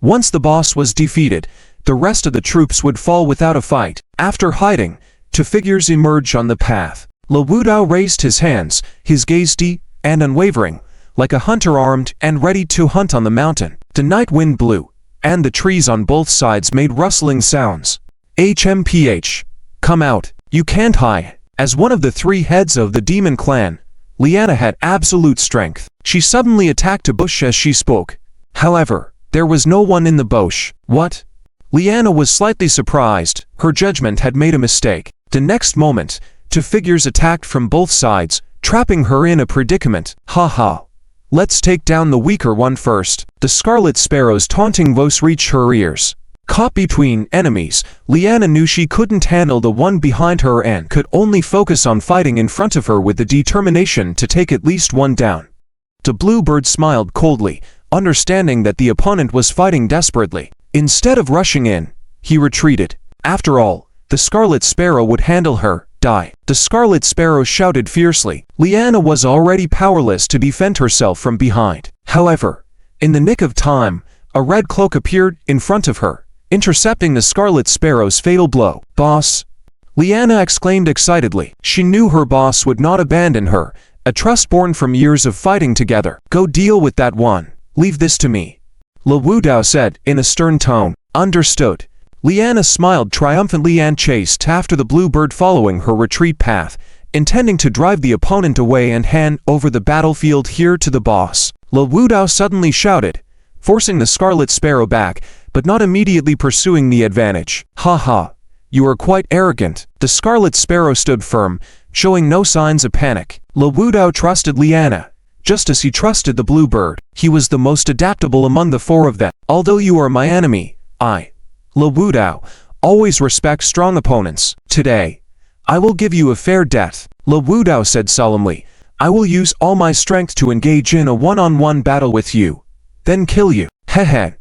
[SPEAKER 1] once the boss was defeated, the rest of the troops would fall without a fight. After hiding, two figures emerged on the path. Lu Wudao raised his hands, his gaze deep and unwavering, like a hunter armed and ready to hunt on the mountain. The night wind blew, and the trees on both sides made rustling sounds. HMPH. Come out, you can't hide. As one of the three heads of the demon clan, Liana had absolute strength. She suddenly attacked a bush as she spoke. However, there was no one in the bush. What? Liana was slightly surprised. Her judgment had made a mistake. The next moment, two figures attacked from both sides, trapping her in a predicament. Haha. Let's take down the weaker one first. The Scarlet Sparrow's taunting voice reached her ears. Caught between enemies, Liana knew she couldn't handle the one behind her and could only focus on fighting in front of her with the determination to take at least one down. The Bluebird smiled coldly, understanding that the opponent was fighting desperately. Instead of rushing in, he retreated. After all, the Scarlet Sparrow would handle her. Die. The Scarlet Sparrow shouted fiercely. Liana was already powerless to defend herself from behind. However, in the nick of time, a red cloak appeared in front of her, intercepting the Scarlet Sparrow's fatal blow. Boss! Liana exclaimed excitedly. She knew her boss would not abandon her, a trust born from years of fighting together. Go deal with that one. Leave this to me. Lu Wudao said in a stern tone. Understood. Liana smiled triumphantly and chased after the Bluebird, following her retreat path, intending to drive the opponent away and hand over the battlefield here to the boss. Lu Wudao suddenly shouted, forcing the Scarlet Sparrow back, but not immediately pursuing the advantage. Haha, you are quite arrogant. The Scarlet Sparrow stood firm, showing no signs of panic. Lu Wudao trusted Liana, just as he trusted the Bluebird. He was the most adaptable among the four of them. Although you are my enemy, Lu Wudao, always respect strong opponents. Today, I will give you a fair death. Lu Wudao said solemnly. I will use all my strength to engage in a one-on-one battle with you, then kill you. Hehe.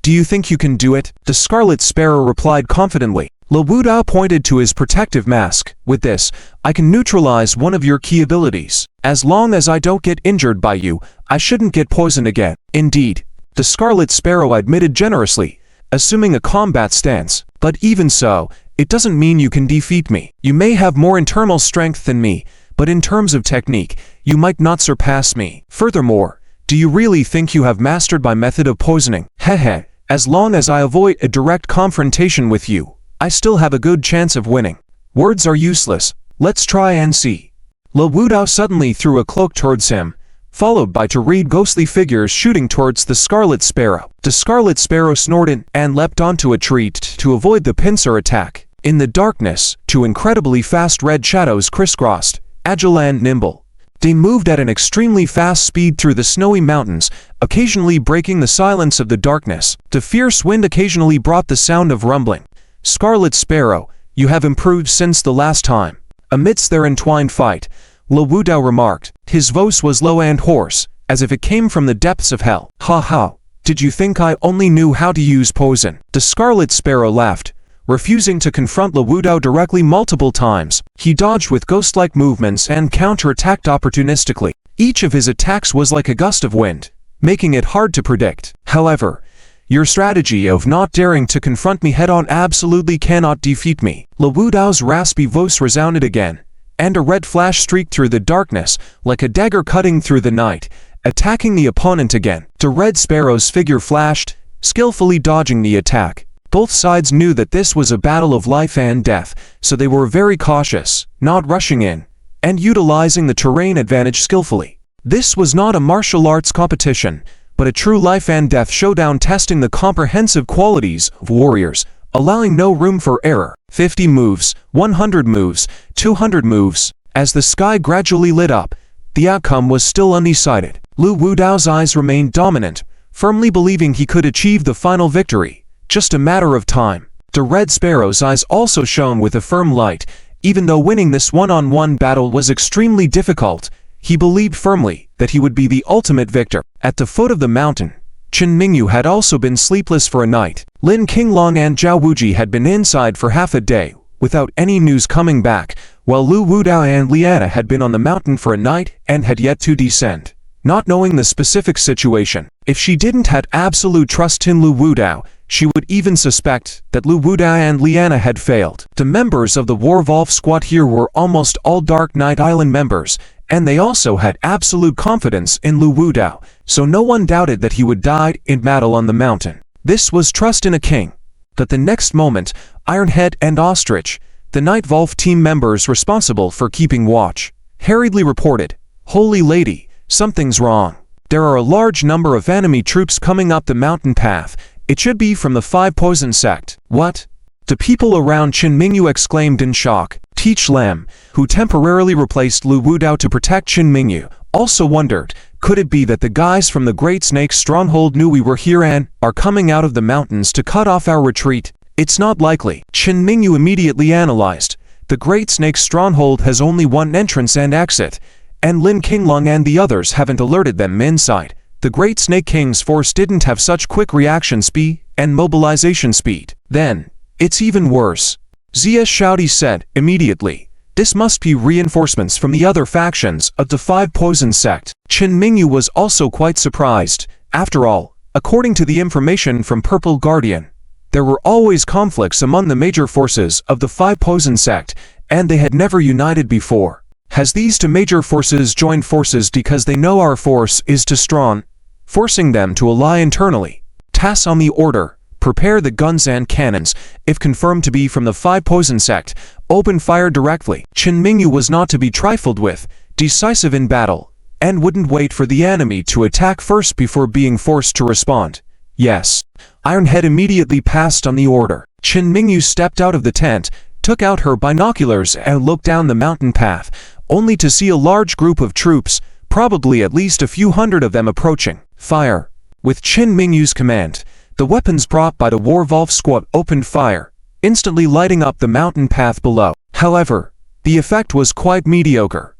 [SPEAKER 1] Do you think you can do it? The Scarlet Sparrow replied confidently. Lu Wudao pointed to his protective mask. With this, I can neutralize one of your key abilities. As long as I don't get injured by you, I shouldn't get poisoned again. Indeed, the Scarlet Sparrow admitted generously, assuming a combat stance. But even so, it doesn't mean you can defeat me. You may have more internal strength than me, but in terms of technique, you might not surpass me. Furthermore, do you really think you have mastered my method of poisoning? Hehe, as long as I avoid a direct confrontation with you, I still have a good chance of winning. Words are useless. Let's try and see. Lu Wudao suddenly threw a cloak towards him, followed by two ghostly figures shooting towards the Scarlet Sparrow. The Scarlet Sparrow snorted and leapt onto a tree to avoid the pincer attack. In the darkness, two incredibly fast red shadows crisscrossed, agile and nimble. They moved at an extremely fast speed through the snowy mountains, occasionally breaking the silence of the darkness. The fierce wind occasionally brought the sound of rumbling. Scarlet Sparrow, you have improved since the last time. Amidst their entwined fight, Lu Wudao remarked. His voice was low and hoarse, as if it came from the depths of hell. Ha ha, did you think I only knew how to use poison? The Scarlet Sparrow laughed, refusing to confront Lu Wudao directly multiple times. He dodged with ghost-like movements and counter-attacked opportunistically. Each of his attacks was like a gust of wind, making it hard to predict. However, your strategy of not daring to confront me head-on absolutely cannot defeat me. Lu Wudao's raspy voice resounded again, and a red flash streaked through the darkness, like a dagger cutting through the night, attacking the opponent again. The Red Sparrow's figure flashed, skillfully dodging the attack. Both sides knew that this was a battle of life and death, so they were very cautious, not rushing in, and utilizing the terrain advantage skillfully. This was not a martial arts competition, but a true life and death showdown testing the comprehensive qualities of warriors, allowing no room for error. 50 moves, 100 moves, 200 moves. As the sky gradually lit up, the outcome was still undecided. Lu Wudao's eyes remained dominant, firmly believing he could achieve the final victory, just a matter of time. The Red Sparrow's eyes also shone with a firm light. Even though winning this one-on-one battle was extremely difficult, he believed firmly that he would be the ultimate victor. At the foot of the mountain, Chen Mingyu had also been sleepless for a night. Lin Qinglong and Zhao Wuji had been inside for half a day, without any news coming back, while Lu Wudao and Liana had been on the mountain for a night and had yet to descend. Not knowing the specific situation, if she didn't have absolute trust in Lu Wudao, she would even suspect that Lu Wudao and Liana had failed. The members of the Warvolf squad here were almost all Dark Knight Island members, and they also had absolute confidence in Lu Wudao, so no one doubted that he would die in battle on the mountain. This was trust in a king. But the next moment, Ironhead and Ostrich, the Night Wolf team members responsible for keeping watch, hurriedly reported, "Holy Lady, something's wrong. There are a large number of enemy troops coming up the mountain path. It should be from the Five Poison sect." "What?" The people around Chen Mingyu exclaimed in shock. Teach Lam, who temporarily replaced Lu Wudao to protect Chen Mingyu, also wondered, could it be that the guys from the Great Snake's stronghold knew we were here and are coming out of the mountains to cut off our retreat? It's not likely. Chen Mingyu immediately analyzed. The Great Snake's stronghold has only one entrance and exit, and Lin Qinglong and the others haven't alerted them inside. The Great Snake King's force didn't have such quick reaction speed and mobilization speed. Then, it's even worse. Zia Shouty said immediately. This must be reinforcements from the other factions of the Five Poison sect. Chen Mingyu was also quite surprised. After all, according to the information from Purple Guardian, there were always conflicts among the major forces of the Five Poison sect, and they had never united before. Has these two major forces joined forces because they know our force is too strong, forcing them to ally internally? Tass on the order. Prepare the guns and cannons. If confirmed to be from the Five Poison sect, open fire directly. Chen Mingyu was not to be trifled with, decisive in battle, and wouldn't wait for the enemy to attack first before being forced to respond. Yes. Ironhead immediately passed on the order. Chen Mingyu stepped out of the tent, took out her binoculars and looked down the mountain path, only to see a large group of troops, probably at least a few hundred of them approaching. Fire. With Chen Mingyu's command, the weapons brought by the Warvolf squad opened fire, instantly lighting up the mountain path below. However, the effect was quite mediocre.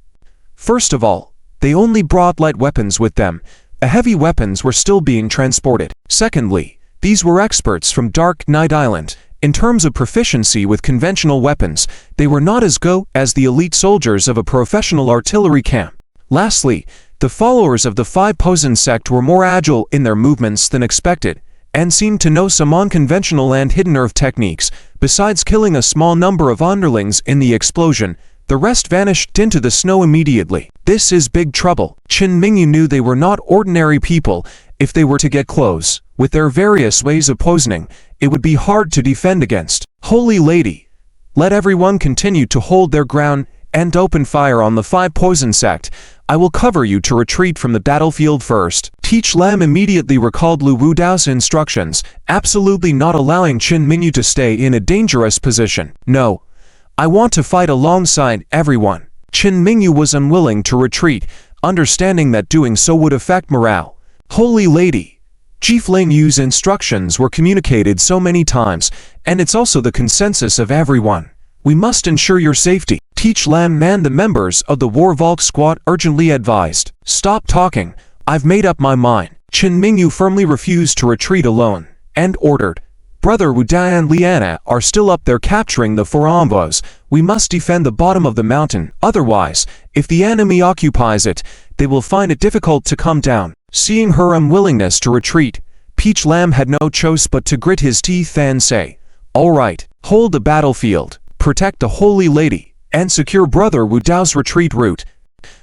[SPEAKER 1] First of all, they only brought light weapons with them. The heavy weapons were still being transported. Secondly, these were experts from Dark Knight Island. In terms of proficiency with conventional weapons, they were not as good as the elite soldiers of a professional artillery camp. Lastly, the followers of the Five Poison sect were more agile in their movements than expected, and seemed to know some unconventional and hidden nerve techniques. Besides killing a small number of underlings in the explosion, the rest vanished into the snow immediately. This is big trouble. Chen Mingyu knew they were not ordinary people. If they were to get close, with their various ways of poisoning, it would be hard to defend against. Holy Lady, let everyone continue to hold their ground and open fire on the Five Poison sect. I will cover you to retreat from the battlefield first. Teach Lam immediately recalled Lu Wudao's instructions, absolutely not allowing Chen Mingyu to stay in a dangerous position. No, I want to fight alongside everyone. Chen Mingyu was unwilling to retreat, understanding that doing so would affect morale. Holy Lady, Chief Ling Yu's instructions were communicated so many times, and it's also the consensus of everyone. We must ensure your safety. Teach Lam Man, the members of the Warvolk squad urgently advised. Stop talking. I've made up my mind. Chen Mingyu firmly refused to retreat alone, and ordered, Brother Wu Dao and Liana are still up there capturing the four envoys. We must defend the bottom of the mountain. Otherwise, if the enemy occupies it, they will find it difficult to come down. Seeing her unwillingness to retreat, Peach Lam had no choice but to grit his teeth and say, All right, hold the battlefield, protect the Holy Lady, and secure Brother Wu Dao's retreat route.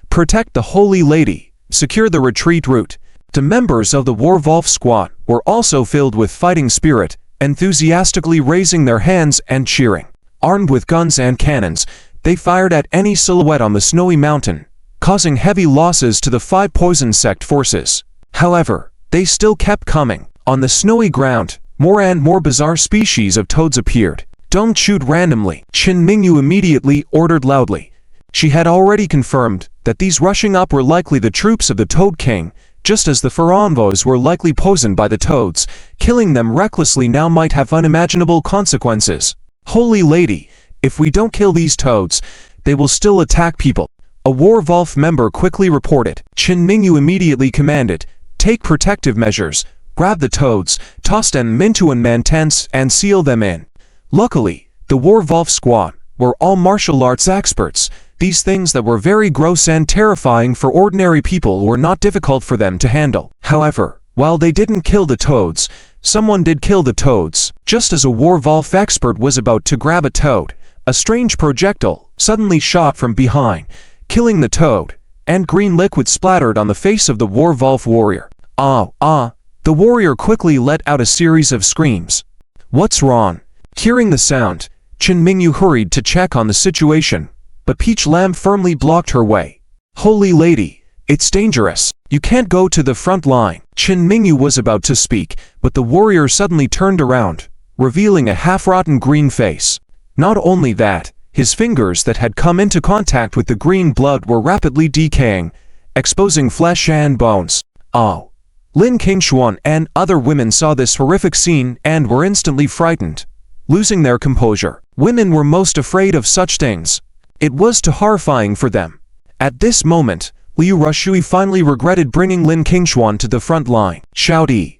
[SPEAKER 1] Protect the Holy Lady, secure the retreat route. The members of the Warvolf squad were also filled with fighting spirit, enthusiastically raising their hands and cheering. Armed with guns and cannons, they fired at any silhouette on the snowy mountain, causing heavy losses to the Five Poison sect forces. However, they still kept coming. On the snowy ground, more and more bizarre species of toads appeared. Don't shoot randomly, Chen Mingyu immediately ordered loudly. She had already confirmed that these rushing up were likely the troops of the Toad King. just as the four envoys were likely poisoned by the toads. Killing them recklessly now might have unimaginable consequences. Holy lady, if we don't kill these toads, they will still attack people. A War-Wolf member quickly reported. Chen Mingyu immediately commanded, take protective measures, grab the toads, toss them into an man tents, and seal them in. Luckily, the War-Wolf squad were all martial arts experts. These things that were very gross and terrifying for ordinary people were not difficult for them to handle. However, while they didn't kill the toads, someone did kill the toads. Just as a War-Wolf expert was about to grab a toad, a strange projectile suddenly shot from behind, killing the toad, and green liquid splattered on the face of the War-Wolf warrior. Ah! The warrior quickly let out a series of screams. What's wrong? Hearing the sound, Chen Mingyu hurried to check on the situation, but Peach Lamb firmly blocked her way. Holy lady, it's dangerous. You can't go to the front line. Chen Mingyu was about to speak, but the warrior suddenly turned around, revealing a half-rotten green face. Not only that, his fingers that had come into contact with the green blood were rapidly decaying, exposing flesh and bones. Oh! Lin Qingshuan and other women saw this horrific scene and were instantly frightened, losing their composure. Women were most afraid of such things. It was too horrifying for them. At this moment, Liu Rashui finally regretted bringing Lin Qingshuan to the front line. Xiaodi,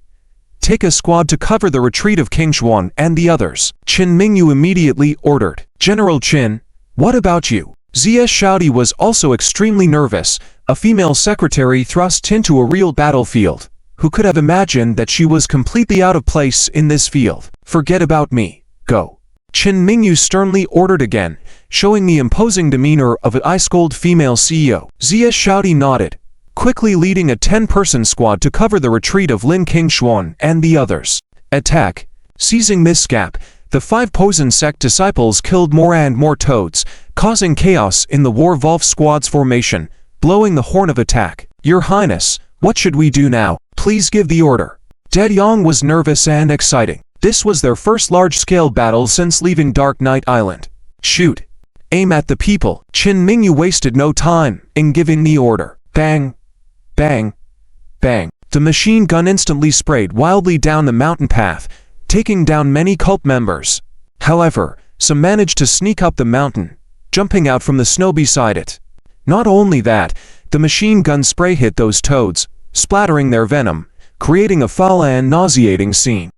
[SPEAKER 1] take a squad to cover the retreat of Qingshuan and the others. Chen Mingyu immediately ordered. General Qin, what about you? Zia Xiaodi was also extremely nervous. A female secretary thrust into a real battlefield. Who could have imagined that she was completely out of place in this field? Forget about me. Go. Chen Mingyu sternly ordered again, showing the imposing demeanor of an ice-cold female CEO. Zia Xiaodi nodded, quickly leading a 10-person squad to cover the retreat of Lin Qingshuan and the others. Attack. Seizing this gap, the 5 Poison Sect disciples killed more and more toads, causing chaos in the War-Wolf squad's formation, blowing the horn of attack. Your Highness, what should we do now? Please give the order. Dead Yang was nervous and exciting. This was their first large-scale battle since leaving Dark Knight Island. Shoot. Aim at the people. Chen Mingyu wasted no time in giving the order. Bang. Bang. Bang. The machine gun instantly sprayed wildly down the mountain path, taking down many cult members. However, some managed to sneak up the mountain, jumping out from the snow beside it. Not only that, the machine gun spray hit those toads, splattering their venom, creating a foul and nauseating scene.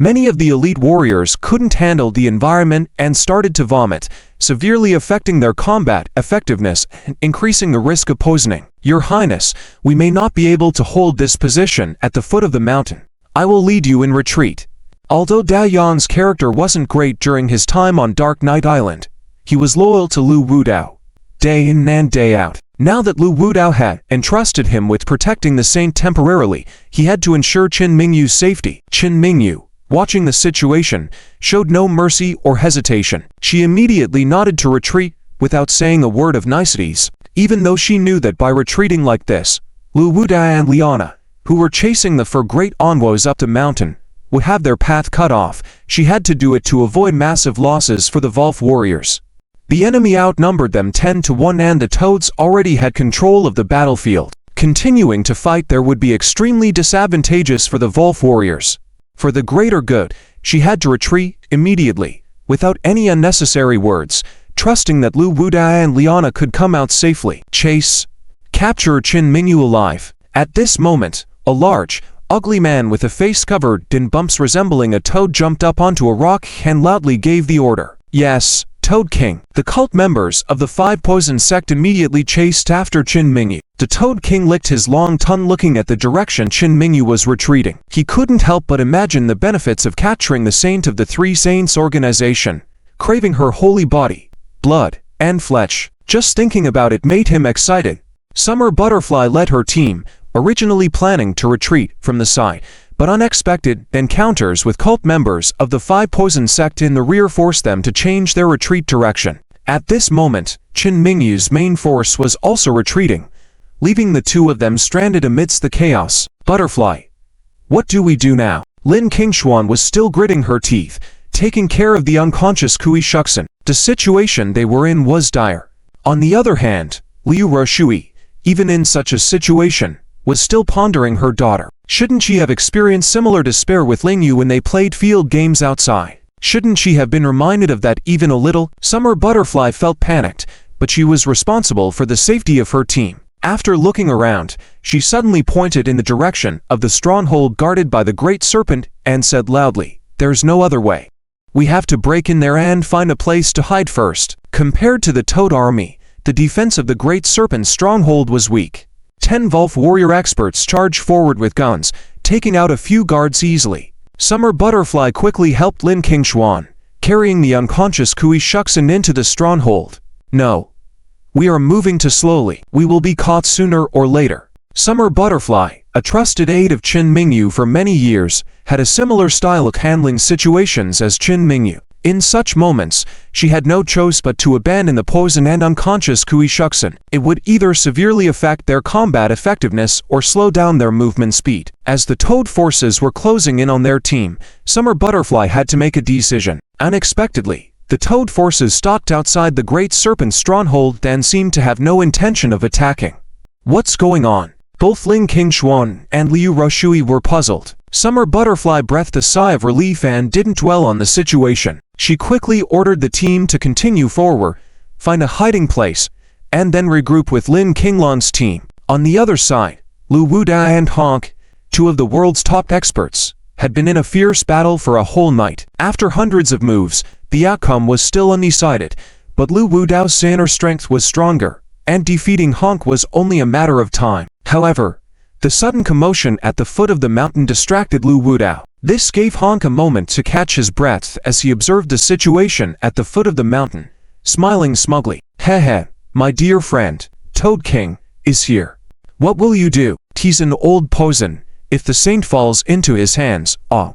[SPEAKER 1] Many of the elite warriors couldn't handle the environment and started to vomit, severely affecting their combat effectiveness and increasing the risk of poisoning. Your Highness, we may not be able to hold this position at the foot of the mountain. I will lead you in retreat. Although Da Yang's character wasn't great during his time on Dark Knight Island, he was loyal to Lu Wudao, day in and day out. Now that Lu Wudao had entrusted him with protecting the saint temporarily, he had to ensure Chen Mingyu's safety. Chen Mingyu, watching the situation, showed no mercy or hesitation. She immediately nodded to retreat without saying a word of niceties, even though she knew that by retreating like this, Lu Wudao and Liana, who were chasing the 4 great envoys up the mountain, would have their path cut off. She had to do it to avoid massive losses for the Wolf warriors. The enemy outnumbered them 10-1 and the toads already had control of the battlefield. Continuing to fight there would be extremely disadvantageous for the Wolf warriors. For the greater good, she had to retreat immediately, without any unnecessary words, trusting that Lu Wudao and Liana could come out safely. Chase. Capture Chen Mingyu alive. At this moment, a large, ugly man with a face covered in bumps resembling a toad jumped up onto a rock and loudly gave the order. Yes. Toad King. The cult members of the 5 Poison Sect immediately chased after Chen Mingyu. The Toad King licked his long tongue looking at the direction Chen Mingyu was retreating. He couldn't help but imagine the benefits of capturing the saint of the 3 Saints organization, craving her holy body, blood, and flesh. Just thinking about it made him excited. Summer Butterfly led her team, originally planning to retreat from the side, but unexpected encounters with cult members of the 5 Poison Sect in the rear forced them to change their retreat direction. At this moment, Chen Mingyu's main force was also retreating, leaving the 2 of them stranded amidst the chaos. Butterfly. What do we do now? Lin Qingshuan was still gritting her teeth, taking care of the unconscious Kui Shuxin. The situation they were in was dire. On the other hand, Liu Rashui, even in such a situation, was still pondering her daughter. Shouldn't she have experienced similar despair with Ling Yu when they played field games outside? Shouldn't she have been reminded of that even a little? Summer Butterfly felt panicked, but she was responsible for the safety of her team. After looking around, she suddenly pointed in the direction of the stronghold guarded by the Great Serpent and said loudly, "There's no other way. We have to break in there and find a place to hide first." Compared to the Toad army, the defense of the Great Serpent's stronghold was weak. 10 Wolf warrior experts charged forward with guns, taking out a few guards easily. Summer Butterfly quickly helped Lin Qingshuan, carrying the unconscious Kui Shuxin into the stronghold. "No. We are moving too slowly. We will be caught sooner or later." Summer Butterfly, a trusted aide of Qin Mingyu for many years, had a similar style of handling situations as Qin Mingyu. In such moments, she had no choice but to abandon the poison and unconscious Kui Shuxin. It would either severely affect their combat effectiveness or slow down their movement speed. As the Toad forces were closing in on their team, Summer Butterfly had to make a decision. Unexpectedly, the Toad forces stopped outside the Great Serpent's stronghold and seemed to have no intention of attacking. What's going on? Both Ling Qingshuan and Liu Roshui were puzzled. Summer Butterfly breathed a sigh of relief and didn't dwell on the situation. She quickly ordered the team to continue forward, find a hiding place, and then regroup with Lin Qinglan's team. On the other side, Lu Wudao and Honk, two of the world's top experts, had been in a fierce battle for a whole night. After hundreds of moves, the outcome was still undecided, but Lu Wudao's inner strength was stronger, and defeating Honk was only a matter of time. However, the sudden commotion at the foot of the mountain distracted Lu Wudao. This gave Honk a moment to catch his breath as he observed the situation at the foot of the mountain, smiling smugly. "Heh, my dear friend, Toad King, is here. What will you do? He's an old poison. If the saint falls into his hands, oh.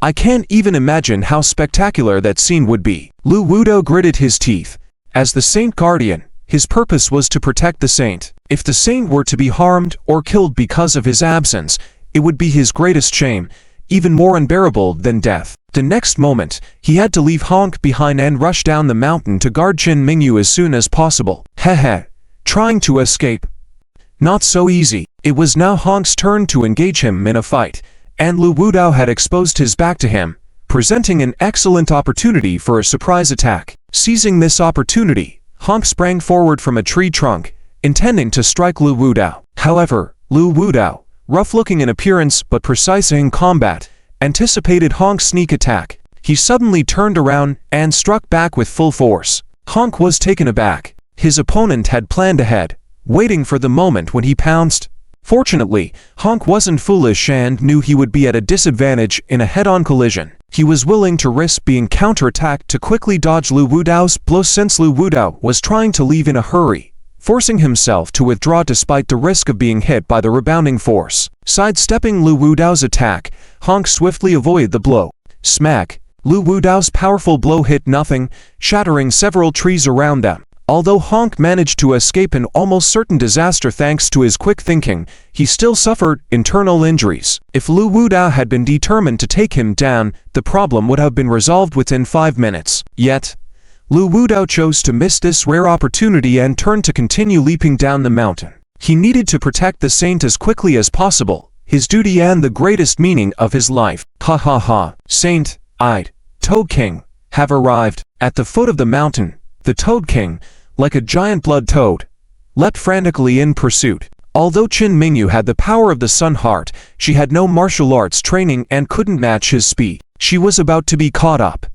[SPEAKER 1] I can't even imagine how spectacular that scene would be." Lu Wudao gritted his teeth. As the saint guardian, his purpose was to protect the saint. If the saint were to be harmed or killed because of his absence, it would be his greatest shame, even more unbearable than death. The next moment, he had to leave Honk behind and rush down the mountain to guard Qin Mingyu as soon as possible. Heh, trying to escape? Not so easy. It was now Honk's turn to engage him in a fight, and Lu Wudao had exposed his back to him, presenting an excellent opportunity for a surprise attack. Seizing this opportunity, Honk sprang forward from a tree trunk, intending to strike Lu Wudao. However, Lu Wudao, rough-looking in appearance but precise in combat, anticipated Honk's sneak attack. He suddenly turned around and struck back with full force. Honk was taken aback. His opponent had planned ahead, waiting for the moment when he pounced. Fortunately, Honk wasn't foolish and knew he would be at a disadvantage in a head-on collision. He was willing to risk being counterattacked to quickly dodge Lu Wudao's blow since Lu Wudao was trying to leave in a hurry, forcing himself to withdraw despite the risk of being hit by the rebounding force. Sidestepping Lu Wudao's attack, Honk swiftly avoided the blow. Smack! Lu Wudao's powerful blow hit nothing, shattering several trees around them. Although Honk managed to escape an almost certain disaster thanks to his quick thinking, he still suffered internal injuries. If Lu Wudao had been determined to take him down, the problem would have been resolved within 5 minutes. Yet, Lu Wudao chose to miss this rare opportunity and turned to continue leaping down the mountain. He needed to protect the saint as quickly as possible, his duty and the greatest meaning of his life. Ha ha ha. Saint, I'd, Toad King, have arrived. At the foot of the mountain, the Toad King, like a giant blood toad, leapt frantically in pursuit. Although Qin Mingyu had the power of the Sun Heart, she had no martial arts training and couldn't match his speed. She was about to be caught up.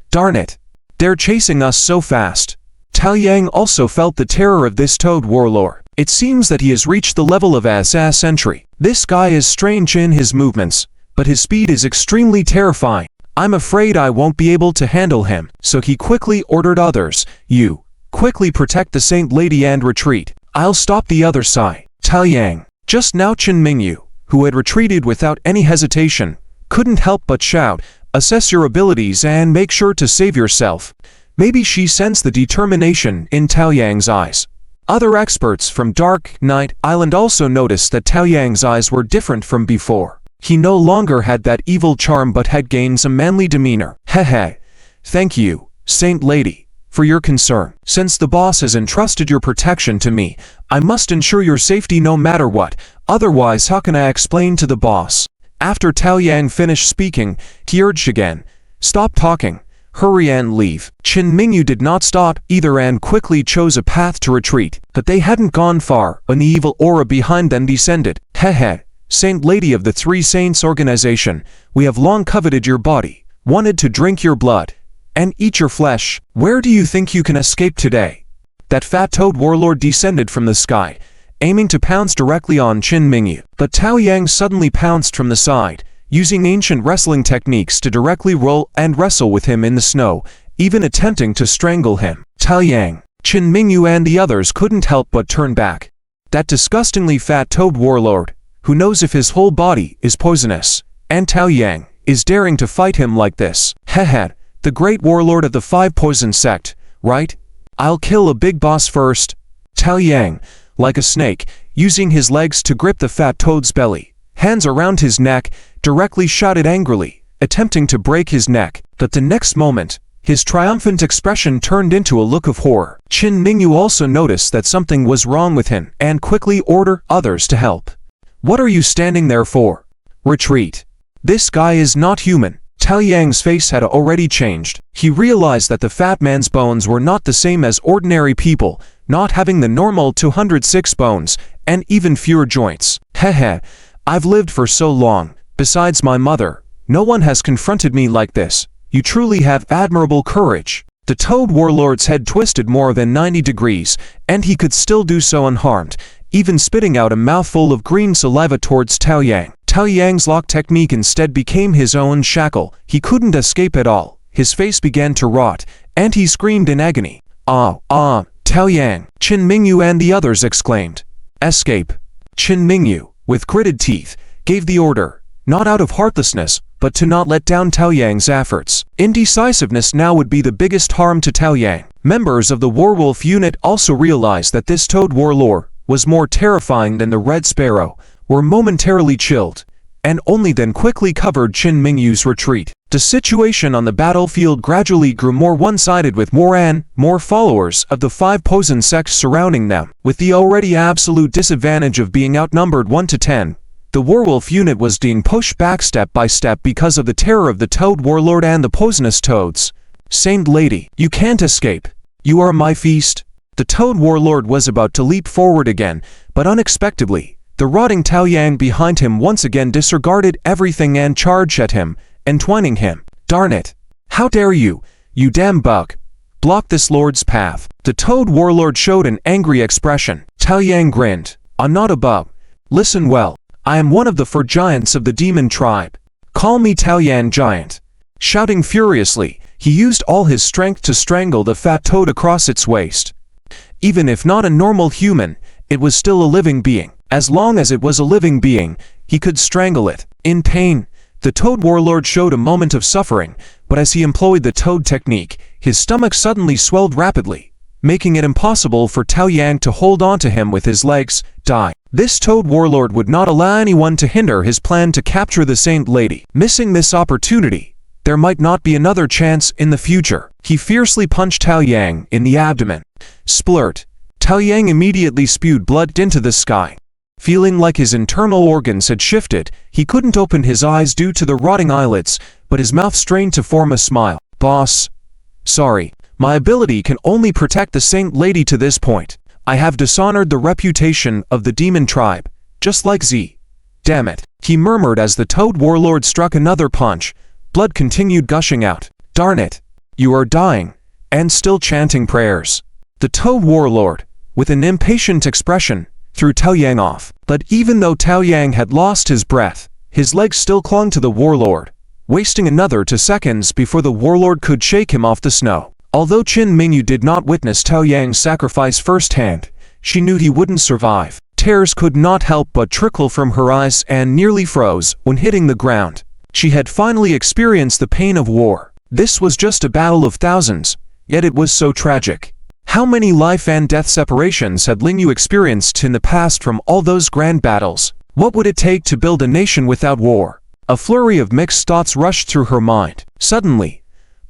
[SPEAKER 1] Darn it! They're chasing us so fast. Tao Yang also felt the terror of this toad warlord. It seems that he has reached the level of SS entry. This guy is strange in his movements, but his speed is extremely terrifying. I'm afraid I won't be able to handle him. So he quickly ordered others, "You, quickly protect the Saint Lady and retreat. I'll stop the other side." Tao Yang. Just now Qin Mingyu, who had retreated without any hesitation, couldn't help but shout, "Assess your abilities and make sure to save yourself." Maybe she sensed the determination in Tao Yang's eyes. Other experts from Dark Knight Island also noticed that Tao Yang's eyes were different from before. He no longer had that evil charm but had gained some manly demeanor. Heh. Thank you, Saint Lady, for your concern. Since the boss has entrusted your protection to me, I must ensure your safety no matter what. Otherwise, how can I explain to the boss? After Tao Yang finished speaking, he urged again, "Stop talking. Hurry and leave." Qin Mingyu did not stop either and quickly chose a path to retreat. But they hadn't gone far when the evil aura behind them descended. Hehe, Saint Lady of the Three Saints organization, we have long coveted your body, wanted to drink your blood, and eat your flesh. Where do you think you can escape today? That fat toad warlord descended from the sky, aiming to pounce directly on Qin Mingyu. But Tao Yang suddenly pounced from the side, using ancient wrestling techniques to directly roll and wrestle with him in the snow, even attempting to strangle him. Tao Yang, Qin Mingyu and the others couldn't help but turn back. That disgustingly fat toad warlord, who knows if his whole body is poisonous, and Tao Yang is daring to fight him like this. Hehe, the great warlord of the Five Poison sect, right? I'll kill a big boss first. Tao Yang, like a snake, using his legs to grip the fat toad's belly, hands around his neck, directly shouted angrily, attempting to break his neck. But the next moment, his triumphant expression turned into a look of horror. Qin Mingyu also noticed that something was wrong with him and quickly ordered others to help. What are you standing there for? Retreat. This guy is not human. Tao Yang's face had already changed. He realized that the fat man's bones were not the same as ordinary people, not having the normal 206 bones, and even fewer joints. Hehe, I've lived for so long. Besides my mother, no one has confronted me like this. You truly have admirable courage. The Toad Warlord's head twisted more than 90 degrees, and he could still do so unharmed, even spitting out a mouthful of green saliva towards Tao Yang. Tao Yang's lock technique instead became his own shackle. He couldn't escape at all. His face began to rot, and he screamed in agony. Ah, Tao Yang, Qin Mingyu and the others exclaimed. Escape. Qin Mingyu, with gritted teeth, gave the order, not out of heartlessness, but to not let down Tao Yang's efforts. Indecisiveness now would be the biggest harm to Tao Yang. Members of the Werewolf unit also realized that this Toad Warlord was more terrifying than the Red Sparrow, were momentarily chilled, and only then quickly covered Qin Mingyu's retreat. The situation on the battlefield gradually grew more one-sided with more followers of the Five Poison sects surrounding them. With the already absolute disadvantage of being outnumbered 1 to 10, the Werewolf unit was being pushed back step by step because of the terror of the Toad Warlord and the poisonous toads. Saint Lady, you can't escape. You are my feast. The Toad Warlord was about to leap forward again, but unexpectedly, the rotting Tao Yang behind him once again disregarded everything and charged at him, entwining him. Darn it! How dare you, you damn bug! Block this lord's path. The Toad Warlord showed an angry expression. Tao Yang grinned. I'm not a bug. Listen well. I am one of the 4 giants of the demon tribe. Call me Tao Yang Giant. Shouting furiously, he used all his strength to strangle the fat toad across its waist. Even if not a normal human, it was still a living being. As long as it was a living being, he could strangle it. In pain, the Toad Warlord showed a moment of suffering, but as he employed the toad technique, his stomach suddenly swelled rapidly, making it impossible for Tao Yang to hold on to him with his legs. Die. This Toad Warlord would not allow anyone to hinder his plan to capture the Saint Lady. Missing this opportunity, there might not be another chance in the future. He fiercely punched Tao Yang in the abdomen. Splurt. Tao Yang immediately spewed blood into the sky. Feeling like his internal organs had shifted, he couldn't open his eyes due to the rotting eyelids, but his mouth strained to form a smile. Boss. Sorry, my ability can only protect the Saint Lady to this point. I have dishonored the reputation of the demon tribe, just like Z. Damn it, he murmured as the Toad Warlord struck another punch. Blood continued gushing out. Darn it, you are dying, and still chanting prayers. The Toad Warlord, with an impatient expression, threw Tao Yang off. But even though Tao Yang had lost his breath, his legs still clung to the Warlord, wasting another 2 seconds before the Warlord could shake him off the snow. Although Qin Mingyu did not witness Tao Yang's sacrifice firsthand, she knew he wouldn't survive. Tears could not help but trickle from her eyes and nearly froze when hitting the ground. She had finally experienced the pain of war. This was just a battle of thousands, yet it was so tragic. How many life and death separations had Ling Yu experienced in the past from all those grand battles? What would it take to build a nation without war? A flurry of mixed thoughts rushed through her mind. Suddenly,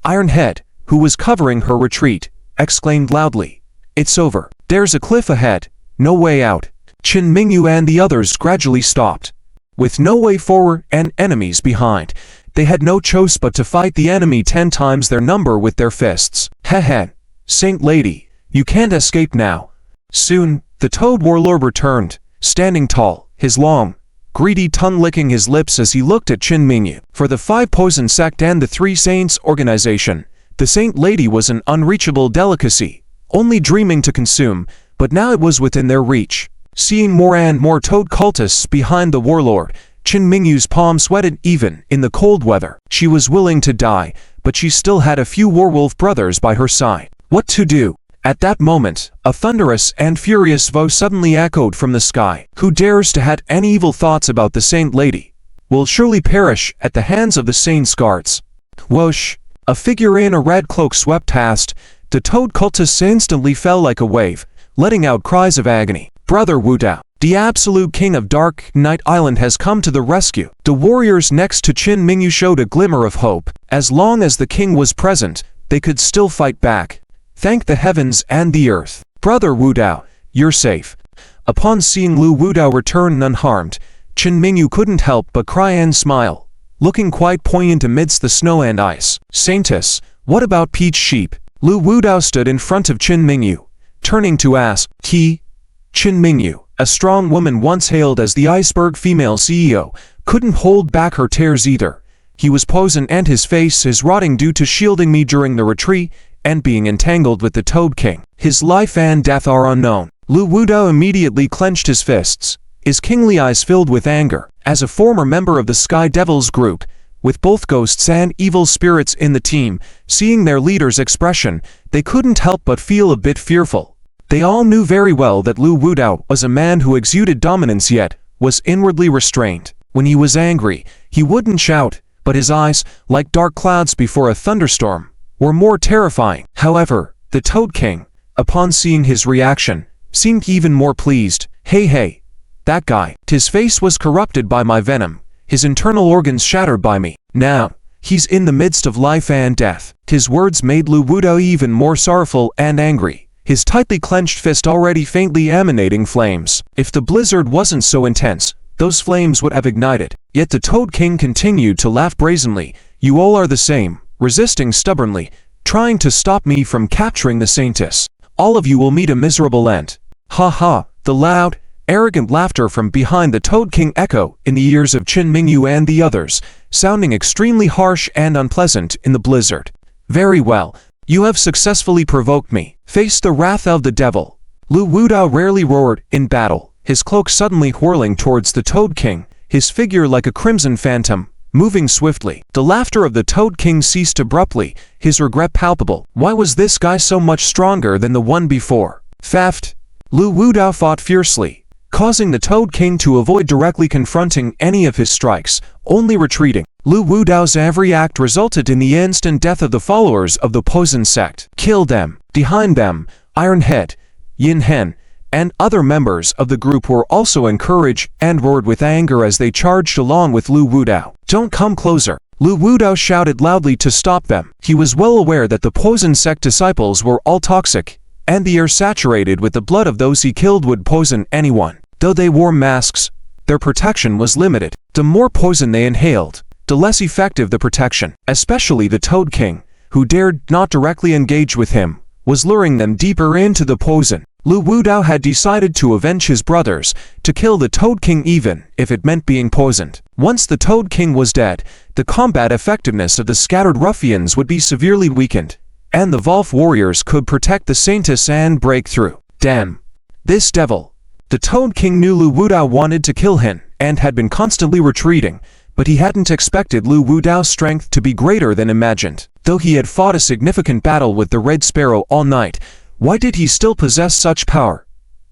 [SPEAKER 1] Ironhead, who was covering her retreat, exclaimed loudly, "It's over. There's a cliff ahead. No way out." Qin Mingyu and the others gradually stopped. With no way forward and enemies behind, they had no choice but to fight the enemy 10 times their number with their fists. Heh, Saint Lady, you can't escape now. Soon, the Toad Warlord returned, standing tall, his long, greedy tongue licking his lips as he looked at Qin Mingyu. For the 5 Poison Sect and the 3 Saints organization, the Saint Lady was an unreachable delicacy, only dreaming to consume, but now it was within their reach. Seeing more and more Toad cultists behind the warlord, Qin Mingyu's palm sweated even in the cold weather. She was willing to die, but she still had a few werewolf brothers by her side. What to do? At that moment, a thunderous and furious voice suddenly echoed from the sky. Who dares to have any evil thoughts about the Saint Lady will surely perish at the hands of the Saint's guards. Whoosh! A figure in a red cloak swept past. The Toad cultists instantly fell like a wave, letting out cries of agony. Brother Wu Dao, the absolute king of Dark Knight Island, has come to the rescue. The warriors next to Qin Mingyu showed a glimmer of hope. As long as the king was present, they could still fight back. Thank the heavens and the earth. Brother Wu Dao, you're safe. Upon seeing Lu Wu Dao return unharmed, Qin Mingyu couldn't help but cry and smile, looking quite poignant amidst the snow and ice. Saintess, what about Peach Sheep? Lu Wu Dao stood in front of Qin Mingyu, turning to ask. Qin Mingyu, a strong woman once hailed as the iceberg female CEO, couldn't hold back her tears either. He was poisoned and his face is rotting due to shielding me during the retreat and being entangled with the Toad King. His life and death are unknown. Lu Wu Dao immediately clenched his fists, his kingly eyes filled with anger. As a former member of the Sky Devils group, with both ghosts and evil spirits in the team, seeing their leader's expression, they couldn't help but feel a bit fearful. They all knew very well that Lu Wu Dao was a man who exuded dominance yet was inwardly restrained. When he was angry, he wouldn't shout, but his eyes, like dark clouds before a thunderstorm, were more terrifying. However, the Toad King, upon seeing his reaction, seemed even more pleased. Hey, that guy. His face was corrupted by my venom, his internal organs shattered by me. Now, he's in the midst of life and death. His words made Lu Wu Dao even more sorrowful and angry, his tightly clenched fist already faintly emanating flames. If the blizzard wasn't so intense, those flames would have ignited. Yet the Toad King continued to laugh brazenly. You all are the same, resisting stubbornly, trying to stop me from capturing the Saintess. All of you will meet a miserable end. Ha ha! The loud, arrogant laughter from behind the Toad King echoed in the ears of Qin Mingyu and the others, sounding extremely harsh and unpleasant in the blizzard. Very well. You have successfully provoked me. Face the wrath of the devil. Lu Wu Dao rarely roared in battle, his cloak suddenly whirling towards the Toad King, his figure like a crimson phantom, moving swiftly. The laughter of the Toad King ceased abruptly, his regret palpable. Why was this guy so much stronger than the one before? Theft! Lu Wu Dao fought fiercely, causing the Toad King to avoid directly confronting any of his strikes, only retreating. Lu Wu Dao's every act resulted in the instant death of the followers of the Poison Sect. Kill them. Behind them, Iron Head, Yin Hen, and other members of the group were also encouraged and roared with anger as they charged along with Lu Wu Dao. Don't come closer. Lu Wu Dao shouted loudly to stop them. He was well aware that the Poison Sect disciples were all toxic, and the air saturated with the blood of those he killed would poison anyone. Though they wore masks, their protection was limited. The more poison they inhaled, the less effective the protection. Especially the Toad King, who dared not directly engage with him, was luring them deeper into the poison. Lu Wu Dao had decided to avenge his brothers, to kill the Toad King even if it meant being poisoned. Once the Toad King was dead, the combat effectiveness of the scattered ruffians would be severely weakened, and the Volf warriors could protect the Saintess and break through. Damn! This devil! The Toad King knew Lu Wu Dao wanted to kill him, and had been constantly retreating, but he hadn't expected Lu Wu Dao's strength to be greater than imagined. Though he had fought a significant battle with the Red Sparrow all night, why did he still possess such power?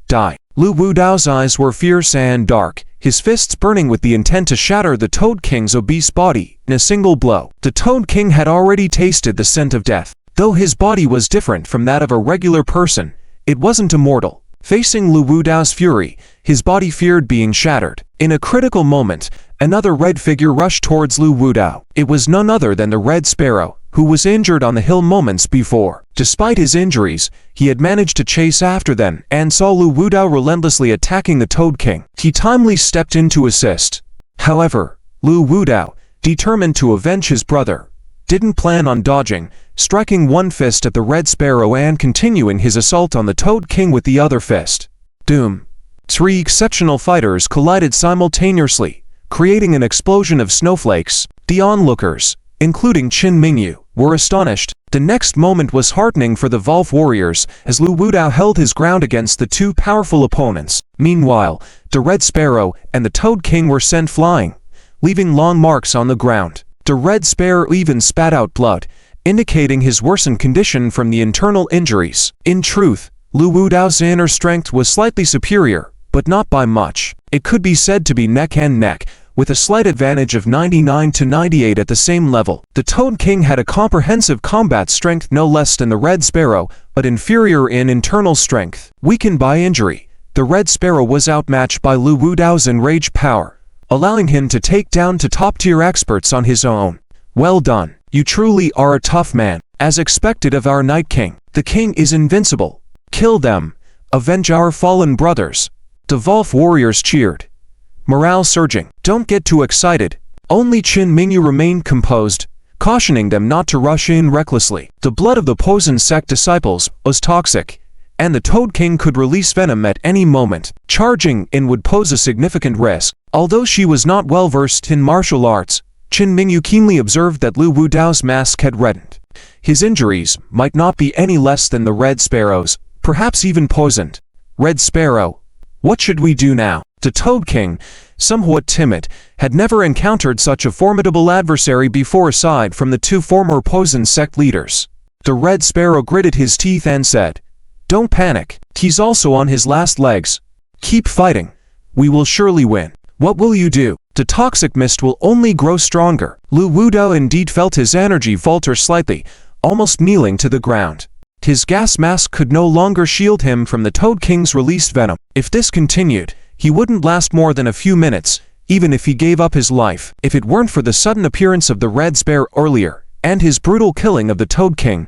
[SPEAKER 1] Die. Lu Wu Dao's eyes were fierce and dark, his fists burning with the intent to shatter the Toad King's obese body in a single blow. The Toad King had already tasted the scent of death. Though his body was different from that of a regular person, it wasn't immortal. Facing Lu Wu Dao's fury, his body feared being shattered. In a critical moment, another red figure rushed towards Lu Wu Dao. It was none other than the Red Sparrow, who was injured on the hill moments before. Despite his injuries, he had managed to chase after them and saw Lu Wudao relentlessly attacking the Toad King. He timely stepped in to assist. However, Lu Wudao, determined to avenge his brother, didn't plan on dodging, striking one fist at the Red Sparrow and continuing his assault on the Toad King with the other fist. Doom. 3 exceptional fighters collided simultaneously, creating an explosion of snowflakes. The onlookers, including Qin Mingyu, were astonished. The next moment was heartening for the Wolf warriors as Lu Wudao held his ground against the 2 powerful opponents. Meanwhile, the Red Sparrow and the Toad King were sent flying, leaving long marks on the ground. The Red Sparrow even spat out blood, indicating his worsened condition from the internal injuries. In truth, Lu Wudao's inner strength was slightly superior, but not by much. It could be said to be neck and neck, with a slight advantage of 99 to 98 at the same level. The Toad King had a comprehensive combat strength no less than the Red Sparrow, but inferior in internal strength. Weakened by injury, the Red Sparrow was outmatched by Lu Wudao's enraged power, allowing him to take down to top-tier experts on his own. Well done. You truly are a tough man. As expected of our Night King, the king is invincible. Kill them. Avenge our fallen brothers. The Wolf warriors cheered, morale surging. Don't get too excited. Only Qin Mingyu remained composed, cautioning them not to rush in recklessly. The blood of the Poison Sect disciples was toxic, and the Toad King could release venom at any moment. Charging in would pose a significant risk. Although she was not well versed in martial arts, Qin Mingyu keenly observed that Lu Wudao's mask had reddened. His injuries might not be any less than the Red Sparrow's, perhaps even poisoned. Red Sparrow, what should we do now? The Toad King, somewhat timid, had never encountered such a formidable adversary before aside from the 2 former Poison Sect leaders. The Red Sparrow gritted his teeth and said, "Don't panic. He's also on his last legs. Keep fighting. We will surely win." What will you do? The toxic mist will only grow stronger. Lu Wudao indeed felt his energy falter slightly, almost kneeling to the ground. His gas mask could no longer shield him from the Toad King's released venom. If this continued, he wouldn't last more than a few minutes, even if he gave up his life. If it weren't for the sudden appearance of the Red Sparrow earlier, and his brutal killing of the Toad King,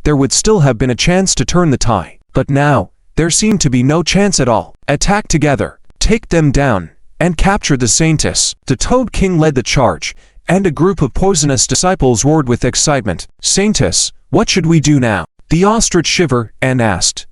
[SPEAKER 1] there would still have been a chance to turn the tide. But now, there seemed to be no chance at all. Attack together, take them down, and capture the Saintess. The Toad King led the charge, and a group of poisonous disciples roared with excitement. Saintess, what should we do now? The ostrich shivered and asked.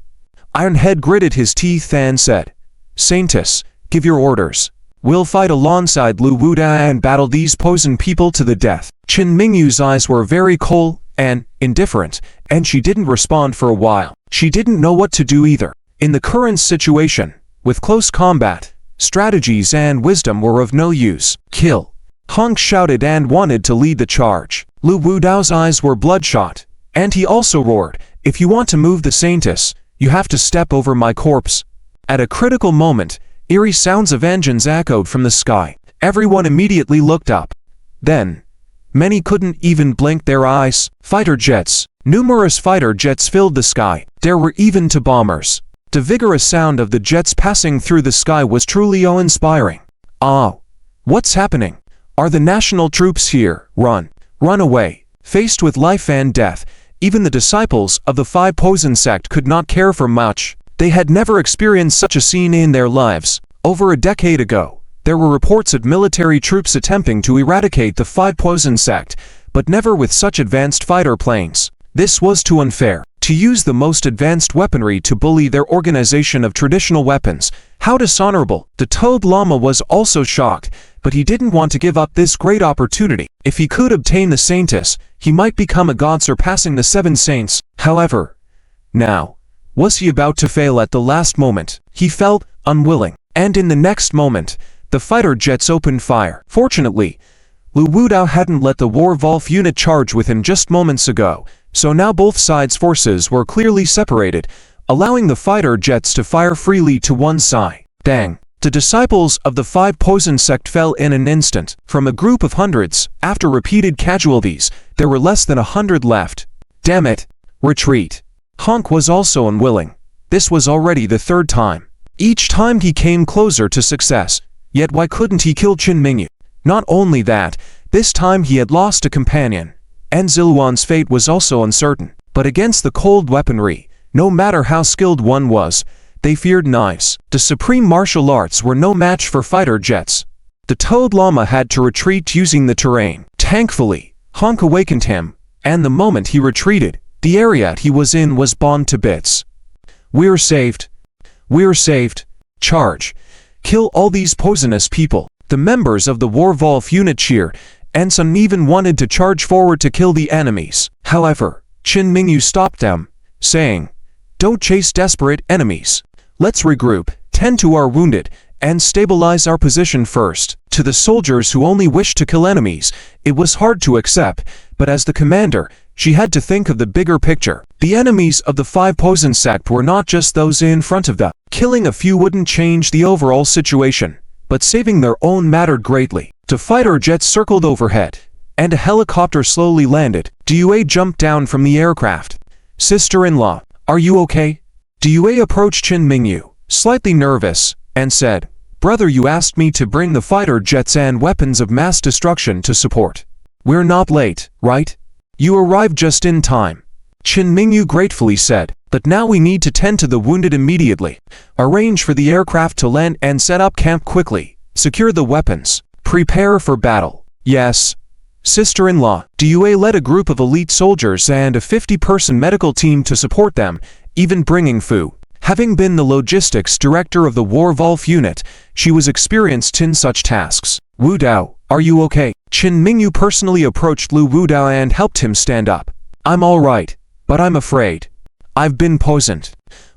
[SPEAKER 1] Ironhead gritted his teeth and said, Saintess, give your orders. We'll fight alongside Lu Wudao and battle these poison people to the death. Qin Mingyu's eyes were very cold and indifferent, and she didn't respond for a while. She didn't know what to do either. In the current situation, with close combat, strategies and wisdom were of no use. Kill! Hunk shouted and wanted to lead the charge. Lu Wudao's eyes were bloodshot, and he also roared, if you want to move the Saintess, you have to step over my corpse. At a critical moment, eerie sounds of engines echoed from the sky. Everyone immediately looked up. Then, many couldn't even blink their eyes. Fighter jets. Numerous fighter jets filled the sky. There were even 2 bombers. The vigorous sound of the jets passing through the sky was truly awe-inspiring. Oh, what's happening? Are the national troops here? Run. Run away. Faced with life and death, even the disciples of the 5 Poison Sect could not care for much. They had never experienced such a scene in their lives. Over a decade ago, there were reports of military troops attempting to eradicate the 5 Poison Sect, but never with such advanced fighter planes. This was too unfair. To use the most advanced weaponry to bully their organization of traditional weapons. How dishonorable. The Toad Llama was also shocked, but he didn't want to give up this great opportunity. If he could obtain the Saintess, he might become a god surpassing the 7 saints. However, now, was he about to fail at the last moment? He felt unwilling, and in the next moment, the fighter jets opened fire. Fortunately, Lu Wudao hadn't let the War Wolf unit charge with him just moments ago, so now both sides' forces were clearly separated, allowing the fighter jets to fire freely to one side. Bang! The disciples of the 5 Poison Sect fell in an instant. From a group of hundreds, after repeated casualties, there were less than 100 left. Damn it! Retreat! Hunk was also unwilling. This was already the 3rd time. Each time he came closer to success. Yet why couldn't he kill Qin Mingyu? Not only that, this time he had lost a companion. and Ziluan's fate was also uncertain. But against the cold weaponry, no matter how skilled one was, they feared knives. The supreme martial arts were no match for fighter jets. The Toad Llama had to retreat using the terrain. Thankfully, Honk awakened him, and the moment he retreated, the area he was in was bombed to bits. We're saved. We're saved. Charge. Kill all these poisonous people. The members of the Werewolf unit cheered, and some even wanted to charge forward to kill the enemies. However, Qin Mingyu stopped them, saying, "Don't chase desperate enemies. Let's regroup, tend to our wounded, and stabilize our position first." To the soldiers who only wished to kill enemies, it was hard to accept, but as the commander, she had to think of the bigger picture. The enemies of the Five Poison Sect were not just those in front of them. Killing a few wouldn't change the overall situation, but saving their own mattered greatly. The fighter jets circled overhead, and a helicopter slowly landed. Due jumped down from the aircraft. "Sister-in-law, are you okay?" Due approached Qin Mingyu, slightly nervous, and said, "Brother, you asked me to bring the fighter jets and weapons of mass destruction to support. We're not late, right? You arrived just in time." Qin Mingyu gratefully said, "But now we need to tend to the wounded immediately. Arrange for the aircraft to land and set up camp quickly. Secure the weapons. Prepare for battle." "Yes, sister-in-law." Due led a group of elite soldiers and a 50-person medical team to support them, even bringing food. Having been the logistics director of the Werewolf unit, she was experienced in such tasks. "Wu Dao, are you okay?" Qin Mingyu personally approached Lu Wudao and helped him stand up. "I'm all right, but I'm afraid I've been poisoned.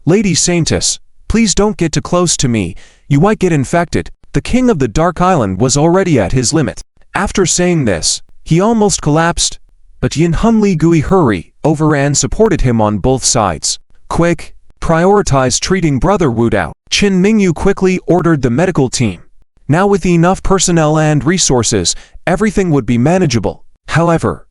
[SPEAKER 1] Lady Saintess, please don't get too close to me, you might get infected." The king of the Dark Island was already at his limit. After saying this, he almost collapsed, but Yin Hunli Gui hurried over and supported him on both sides. "Quick, prioritize treating Brother Wudao." Qin Mingyu quickly ordered the medical team. Now with enough personnel and resources, everything would be manageable. However,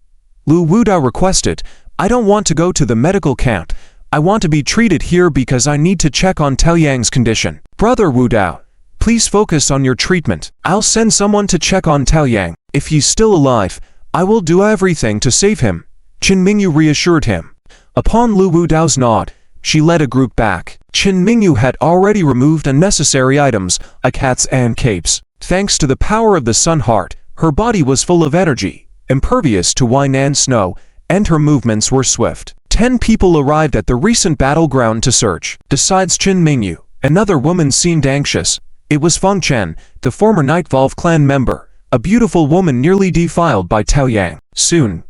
[SPEAKER 1] Lu Wudao requested, "I don't want to go to the medical camp. I want to be treated here because I need to check on Taoyang's condition." "Brother Wudao, please focus on your treatment. I'll send someone to check on Taoyang. If he's still alive, I will do everything to save him," Qin Mingyu reassured him. Upon Lu Wudao's nod, she led a group back. Qin Mingyu had already removed unnecessary items, like hats and capes. Thanks to the power of the Sun Heart, her body was full of energy, impervious to wind and snow, and her movements were swift. 10 people arrived at the recent battleground to search. Besides Qin Mingyu, another woman seemed anxious. It was Feng Chen, the former Nightwolf clan member, a beautiful woman nearly defiled by Taoyang. Soon,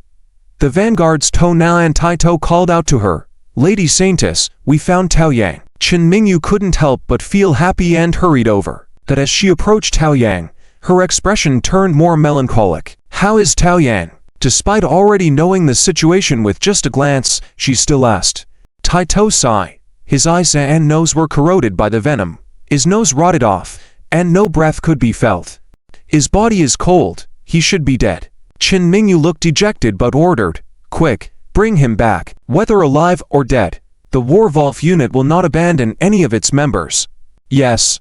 [SPEAKER 1] the vanguard's To Na and Tai To called out to her, "Lady Saintess, we found Taoyang." Qin Mingyu couldn't help but feel happy and hurried over. But as she approached Taoyang, her expression turned more melancholic. "How is Taoyang?" Despite already knowing the situation with just a glance, she still asked. Tai To sighed. His eyes and nose were corroded by the venom. His nose rotted off, and no breath could be felt. "His body is cold. He should be dead." Qin Mingyu looked dejected but ordered, "Quick, bring him back. Whether alive or dead, the Werewolf unit will not abandon any of its members." "Yes,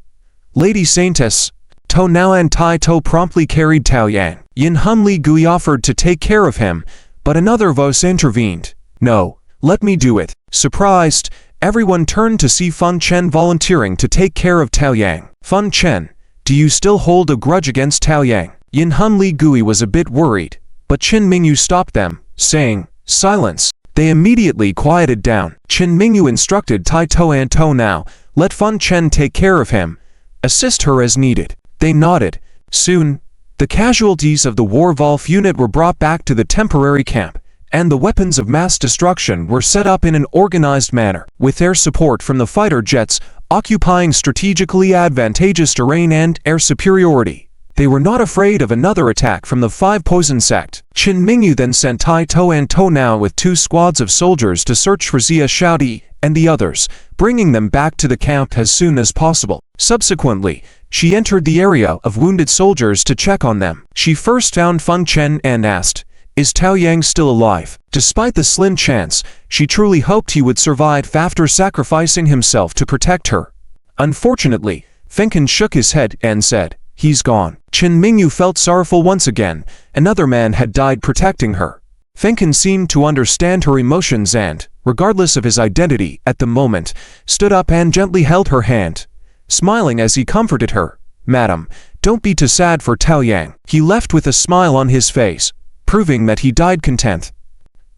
[SPEAKER 1] Lady Saintess." To Na and Tai To promptly carried Taoyang. Yin Hunli Gui offered to take care of him, but another voice intervened. "No, let me do it." Surprised, everyone turned to see Feng Chen volunteering to take care of Taoyang. "Feng Chen, do you still hold a grudge against Taoyang?" Yin Hunli Gui was a bit worried, but Qin Mingyu stopped them, saying, "Silence." They immediately quieted down. Qin Mingyu instructed Tai To and To Na, "Let Feng Chen take care of him. Assist her as needed." They nodded. Soon, the casualties of the Werewolf unit were brought back to the temporary camp, and the weapons of mass destruction were set up in an organized manner, with their support from the fighter jets occupying strategically advantageous terrain and air superiority. They were not afraid of another attack from the Five Poison Sect. Qin Mingyu then sent Tai To and To Na with 2 squads of soldiers to search for Xia Shaodi and the others, bringing them back to the camp as soon as possible. Subsequently, she entered the area of wounded soldiers to check on them. She first found Feng Chen and asked, "Is Taoyang still alive?" Despite the slim chance, she truly hoped he would survive after sacrificing himself to protect her. Unfortunately, Feng Chen shook his head and said, "He's gone." Qin Mingyu felt sorrowful once again. Another man had died protecting her. Fenkin seemed to understand her emotions and, regardless of his identity at the moment, stood up and gently held her hand, smiling as he comforted her. "Madam, don't be too sad for Taoyang." He left with a smile on his face, proving that he died content.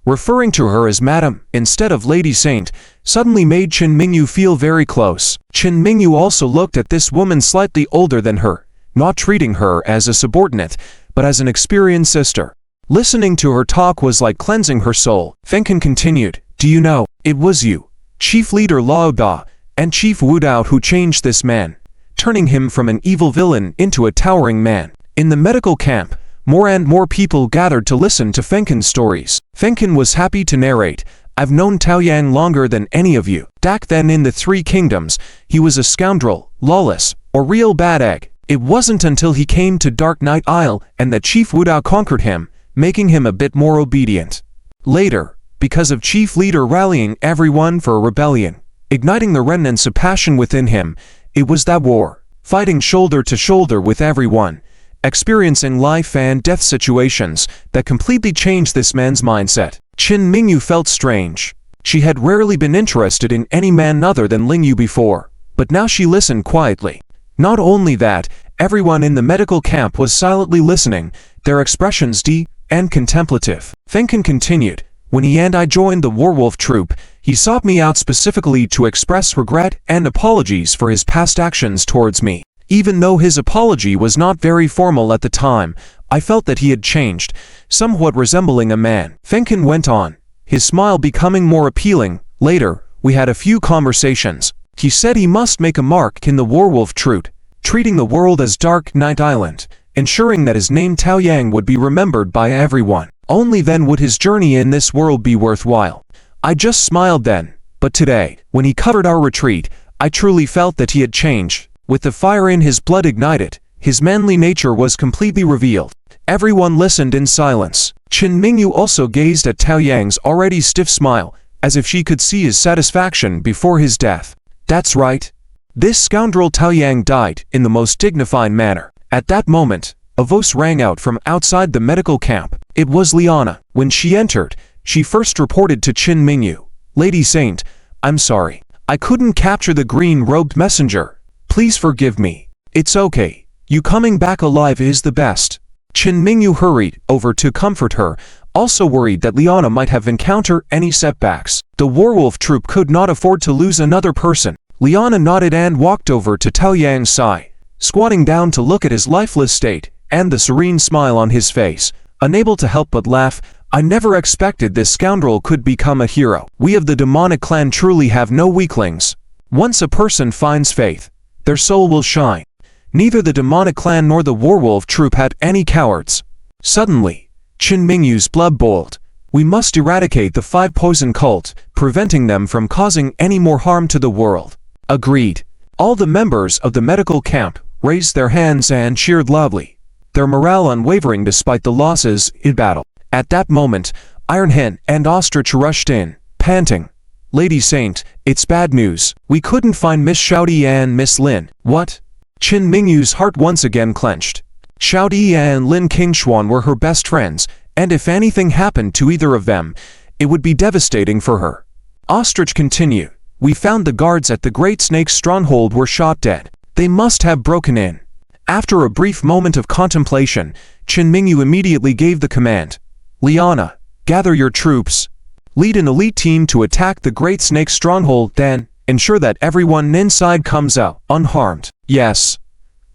[SPEAKER 1] Referring to her as Madam instead of Lady Saint suddenly made Qin Mingyu feel very close. Qin Mingyu also looked at this woman slightly older than her, not treating her as a subordinate, but as an experienced sister. Listening to her talk was like cleansing her soul. Fenkin continued, "Do you know, it was you, Chief Leader Lao Da, and Chief Wu Dao who changed this man, turning him from an evil villain into a towering man." In the medical camp, more and more people gathered to listen to Fenkin's stories. Fenkin was happy to narrate, "I've known Taoyang longer than any of you. Back then in the Three Kingdoms, he was a scoundrel, lawless, or real bad egg. It wasn't until he came to Dark Knight Isle and that Chief Wu Dao conquered him, making him a bit more obedient. Later, because of Chief Leader rallying everyone for a rebellion, igniting the remnants of passion within him, it was that war, fighting shoulder to shoulder with everyone, experiencing life and death situations that completely changed this man's mindset." Qin Mingyu felt strange. She had rarely been interested in any man other than Ling Yu before, but now she listened quietly. Not only that, everyone in the medical camp was silently listening, their expressions deep and contemplative. Fenkin continued, "When he and I joined the werewolf troop, he sought me out specifically to express regret and apologies for his past actions towards me. Even though his apology was not very formal at the time, I felt that he had changed, somewhat resembling a man." Fenkin went on, his smile becoming more appealing. "Later, we had a few conversations. He said he must make a mark in the werewolf troop, treating the world as Dark Knight Island, ensuring that his name Taoyang would be remembered by everyone. Only then would his journey in this world be worthwhile." I just smiled then, but today, when he covered our retreat, I truly felt that he had changed. With the fire in his blood ignited, his manly nature was completely revealed. Everyone listened in silence. Qin Mingyu also gazed at Taoyang's already stiff smile, as if she could see his satisfaction before his death. "That's right. This scoundrel Taoyang died in the most dignified manner." At that moment, a voice rang out from outside the medical camp. It was Liana. When she entered, she first reported to Qin Mingyu, "Lady Saint, I'm sorry. I couldn't capture the green-robed messenger. Please forgive me. It's okay. You coming back alive is the best." Qin Mingyu hurried over to comfort her, also worried that Liana might have encountered any setbacks. The werewolf troop could not afford to lose another person. Liana nodded and walked over to Taoyang's side, squatting down to look at his lifeless state and the serene smile on his face, unable to help but laugh. "I never expected this scoundrel could become a hero. We of the demonic clan truly have no weaklings. Once a person finds faith, their soul will shine." Neither the demonic clan nor the werewolf troop had any cowards. Suddenly, Qin Mingyu's blood boiled. "We must eradicate the five poison cult, preventing them from causing any more harm to the world." Agreed. All the members of the medical camp raised their hands and cheered loudly, their morale unwavering despite the losses in battle. At that moment, Iron Hen and Ostrich rushed in, panting, "Lady Saint, it's bad news. We couldn't find Miss Xiaodi and Miss Lin." "What?" Qin Mingyu's heart once again clenched. Xiaodi and Lin Qingshuan were her best friends, and if anything happened to either of them, it would be devastating for her. Ostrich continued, "We found the guards at the Great Snake's stronghold were shot dead. They must have broken in." After a brief moment of contemplation, Qin Mingyu immediately gave the command, "Liana, gather your troops. Lead an elite team to attack the Great Snake's stronghold, then ensure that everyone inside comes out unharmed." "Yes,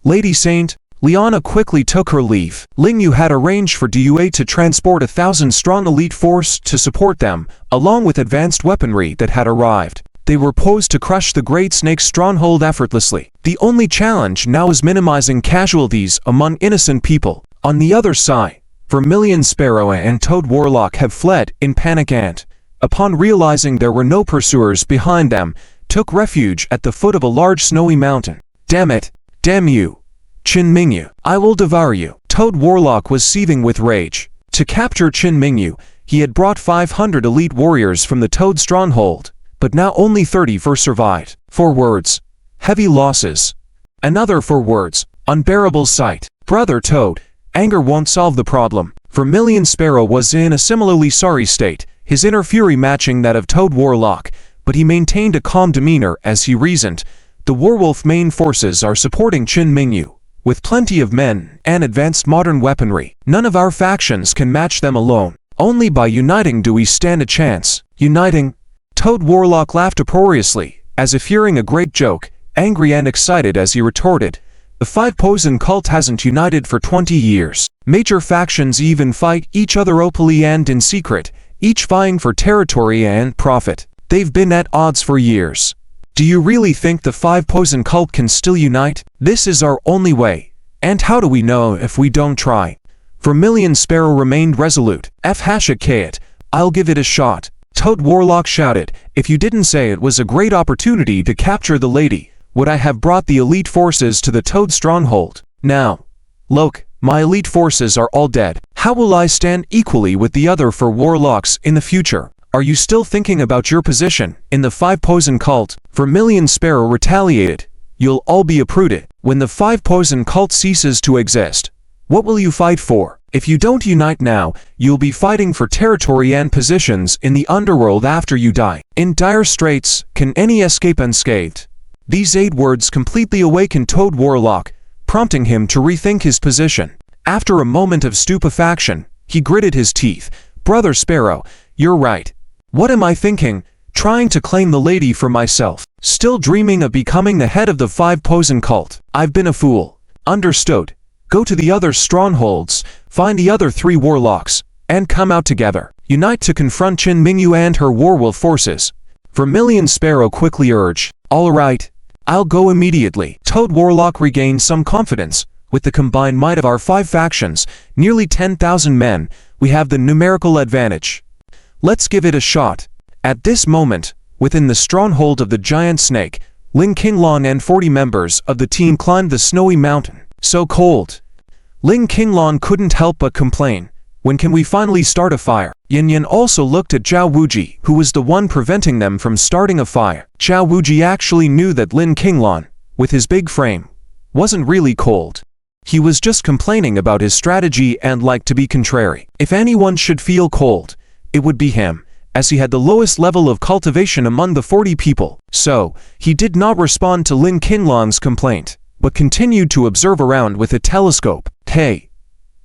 [SPEAKER 1] Lady Saint." Liana quickly took her leave. Ling Yu had arranged for DUA to transport 1,000-strong elite force to support them, along with advanced weaponry that had arrived. They were poised to crush the Great Snake's stronghold effortlessly. The only challenge now is minimizing casualties among innocent people. On the other side, Vermilion Sparrow and Toad Warlock have fled in panic and, upon realizing there were no pursuers behind them, took refuge at the foot of a large snowy mountain. "Damn it! Damn you! Qin Mingyu, I will devour you." Toad Warlock was seething with rage. To capture Qin Mingyu, he had brought 500 elite warriors from the Toad stronghold, but now only 30 survived. 4 words. Heavy losses. Another 4 words. Unbearable sight. "Brother Toad, anger won't solve the problem. Vermilion Sparrow was in a similarly sorry state, his inner fury matching that of Toad Warlock, but he maintained a calm demeanor as he reasoned. The Warwolf main forces are supporting Ling Yu, with plenty of men and advanced modern weaponry. None of our factions can match them alone. Only by uniting do we stand a chance. Uniting? Toad Warlock laughed uproariously, as if hearing a great joke, angry and excited as he retorted. The Five Poison cult hasn't united for 20 years. Major factions even fight each other openly and in secret, each vying for territory and profit. They've been at odds for years. Do you really think the Five Poison cult can still unite? This is our only way. And how do we know if we don't try? Vermilion Sparrow remained resolute. It, I'll give it a shot. Toad Warlock shouted, if you didn't say it was a great opportunity to capture the lady, would I have brought the elite forces to the Toad stronghold? Now, look, my elite forces are all dead. How will I stand equally with the other four warlocks in the future? Are you still thinking about your position in the Five Poison cult? Vermilion Sparrow retaliated. You'll all be uprooted when the Five Poison cult ceases to exist. What will you fight for? If you don't unite now, you'll be fighting for territory and positions in the underworld after you die. In dire straits, can any escape unscathed? These 8 words completely awakened Toad Warlock, prompting him to rethink his position. After a moment of stupefaction, he gritted his teeth. Brother Sparrow, you're right. What am I thinking? Trying to claim the lady for myself. Still dreaming of becoming the head of the Five Poison cult. I've been a fool. Understood. Go to the other strongholds, find the other 3 warlocks, and come out together. Unite to confront Ling Yu and her warwolf forces. Vermilion Sparrow quickly urged. All right. I'll go immediately. Toad Warlock regained some confidence. With the combined might of our 5 factions, nearly 10,000 men, we have the numerical advantage. Let's give it a shot. At this moment, within the stronghold of the giant snake, Ling Qinglong and 40 members of the team climbed the snowy mountain. So cold. Ling Qinglong couldn't help but complain. When can we finally start a fire? Yin Yin also looked at Zhao Wuji, who was the one preventing them from starting a fire. Zhao Wuji actually knew that Ling Qinglong, with his big frame, wasn't really cold. He was just complaining about his strategy and liked to be contrary. If anyone should feel cold, it would be him, as he had the lowest level of cultivation among the 40 people. So, he did not respond to Ling Qinglong's complaint, but continued to observe around with a telescope. Hey,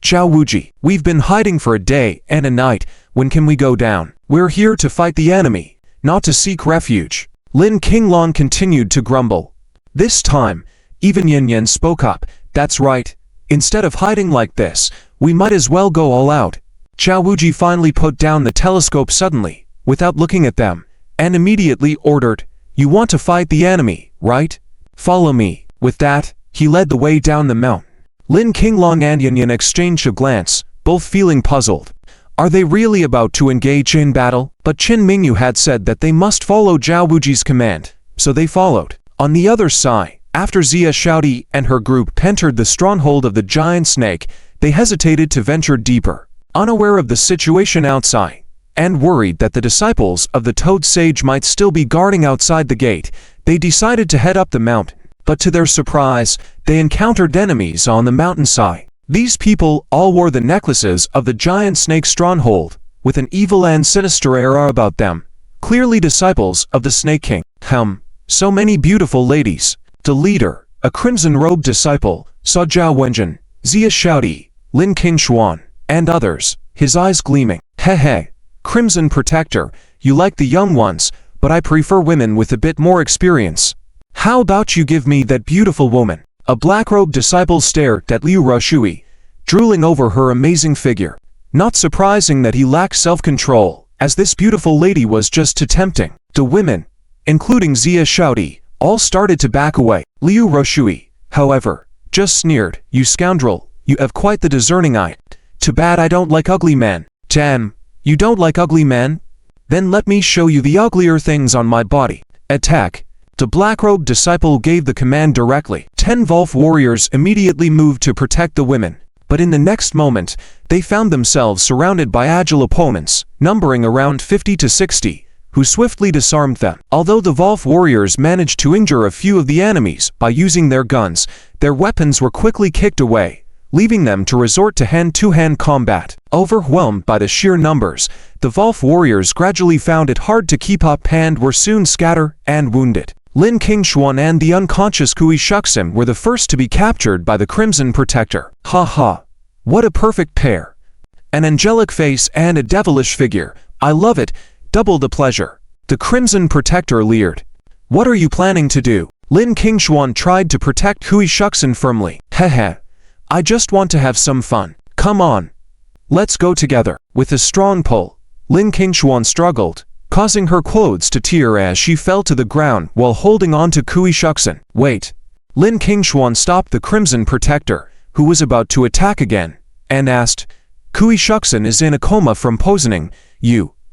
[SPEAKER 1] Zhao Wuji, we've been hiding for a day and a night. When can we go down? We're here to fight the enemy, not to seek refuge. Ling Qinglong continued to grumble. This time, even Yin Yin spoke up. That's right. Instead of hiding like this, we might as well go all out. Zhao Wuji finally put down the telescope suddenly, without looking at them, and immediately ordered, you want to fight the enemy, right? Follow me. With that, he led the way down the mountain. Ling Qinglong and Yin Yin exchanged a glance, both feeling puzzled. Are they really about to engage in battle? But Ling Yu had said that they must follow Zhao Wuji's command, so they followed. On the other side, after Zia Shouty and her group entered the stronghold of the giant snake, they hesitated to venture deeper, unaware of the situation outside, and worried that the disciples of the Toad Sage might still be guarding outside the gate. They decided to head up the mountain. But to their surprise, they encountered enemies on the mountainside. These people all wore the necklaces of the giant snake stronghold, with an evil and sinister aura about them, clearly disciples of the Snake King. So many beautiful ladies. The leader, a crimson-robed disciple, saw Zhao Wenjin, Zia Shouty, Lin Qingshuan, and others, his eyes gleaming. Hey, Crimson Protector, you like the young ones, but I prefer women with a bit more experience. How about you give me that beautiful woman? A black-robed disciple stared at Liu Roshui, drooling over her amazing figure. Not surprising that he lacked self-control, as this beautiful lady was just too tempting. The women, including Zia Shouty, all started to back away. Liu Roshui, however, just sneered. You scoundrel, you have quite the discerning eye. Too bad I don't like ugly men. Damn, you don't like ugly men? Then let me show you the uglier things on my body. Attack. The black-robed disciple gave the command directly. 10 Wolf warriors immediately moved to protect the women, but in the next moment, they found themselves surrounded by agile opponents, numbering around 50 to 60, who swiftly disarmed them. Although the Wolf warriors managed to injure a few of the enemies by using their guns, their weapons were quickly kicked away, leaving them to resort to hand-to-hand combat. Overwhelmed by the sheer numbers, the Wolf warriors gradually found it hard to keep up and were soon scattered and wounded. Lin Qingshuan and the unconscious Kui Shuxin were the first to be captured by the Crimson Protector. Ha ha! What a perfect pair! An angelic face and a devilish figure. I love it, double the pleasure. The Crimson Protector leered. What are you planning to do? Lin Qingshuan tried to protect Kui Shuxin firmly. Heh. I just want to have some fun. Come on. Let's go together. With a strong pull, Lin Qingshuan struggled, causing her clothes to tear as she fell to the ground while holding on to Kui Shuxin. Wait. Lin Qingshuan stopped the Crimson Protector, who was about to attack again, and asked, Kui Shuxin is in a coma from poisoning.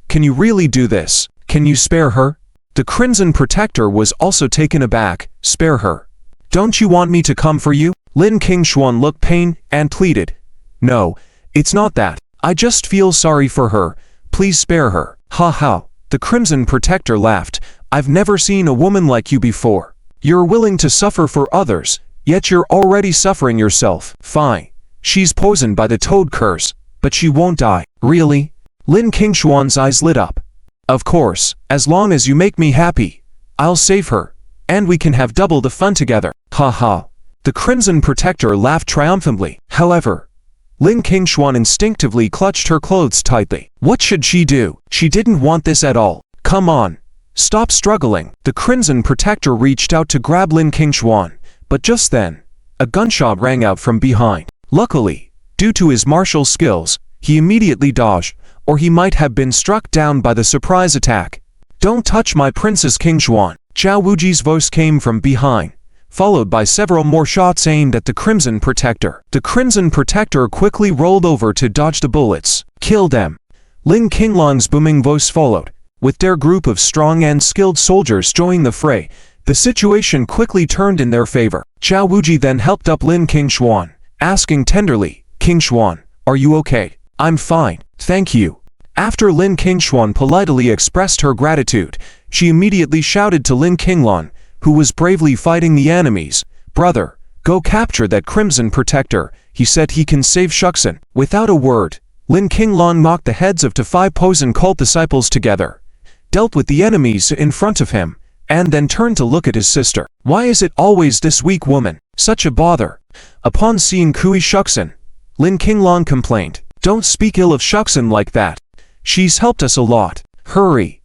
[SPEAKER 1] Can you really do this? Can you spare her? The Crimson Protector was also taken aback. Spare her? Don't you want me to come for you? Lin Qingshuan looked pained and pleaded. No, it's not that. I just feel sorry for her. Please spare her. Ha ha. The Crimson Protector laughed. I've never seen a woman like you before. You're willing to suffer for others, yet you're already suffering yourself. Fine. She's poisoned by the toad curse, but she won't die. Really? Lin Qingshuan's eyes lit up. Of course, as long as you make me happy, I'll save her, and we can have double the fun together. Ha ha. The Crimson Protector laughed triumphantly. However, Lin Qingshuan instinctively clutched her clothes tightly. What should she do? She didn't want this at all. Come on. Stop struggling. The Crimson Protector reached out to grab Lin Qingshuan, but just then, a gunshot rang out from behind. Luckily, due to his martial skills, he immediately dodged, or he might have been struck down by the surprise attack. Don't touch my Princess Qingshuan. Zhao Wuji's voice came from behind, followed by several more shots aimed at the Crimson Protector. The Crimson Protector quickly rolled over to dodge the bullets. Kill them. Lin Qinglong's booming voice followed. With their group of strong and skilled soldiers joining the fray, the situation quickly turned in their favor. Zhao Wuji then helped up Lin Qingshuan, asking tenderly, Qingshuan, are you okay? I'm fine, thank you. After Lin Qingshuan politely expressed her gratitude, she immediately shouted to Lin Qinglong, who was bravely fighting the enemies, Brother, go capture that Crimson Protector. He said he can save Shuxin. Without a word, Lin Qinglong knocked the heads of the 5 Poison cult disciples together, dealt with the enemies in front of him, and then turned to look at his sister. Why is it always this weak woman? Such a bother. Upon seeing Kui Shuxin, Lin Qinglong complained. Don't speak ill of Shuxin like that. She's helped us a lot. Hurry.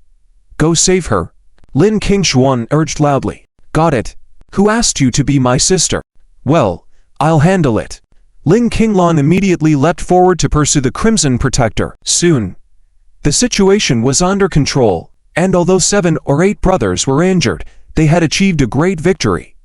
[SPEAKER 1] Go save her. Lin Qingshuan urged loudly. Got it. Who asked you to be my sister? Well, I'll handle it. Lin Qinglong immediately leapt forward to pursue the Crimson Protector. Soon, the situation was under control, and although 7 or 8 brothers were injured, they had achieved a great victory.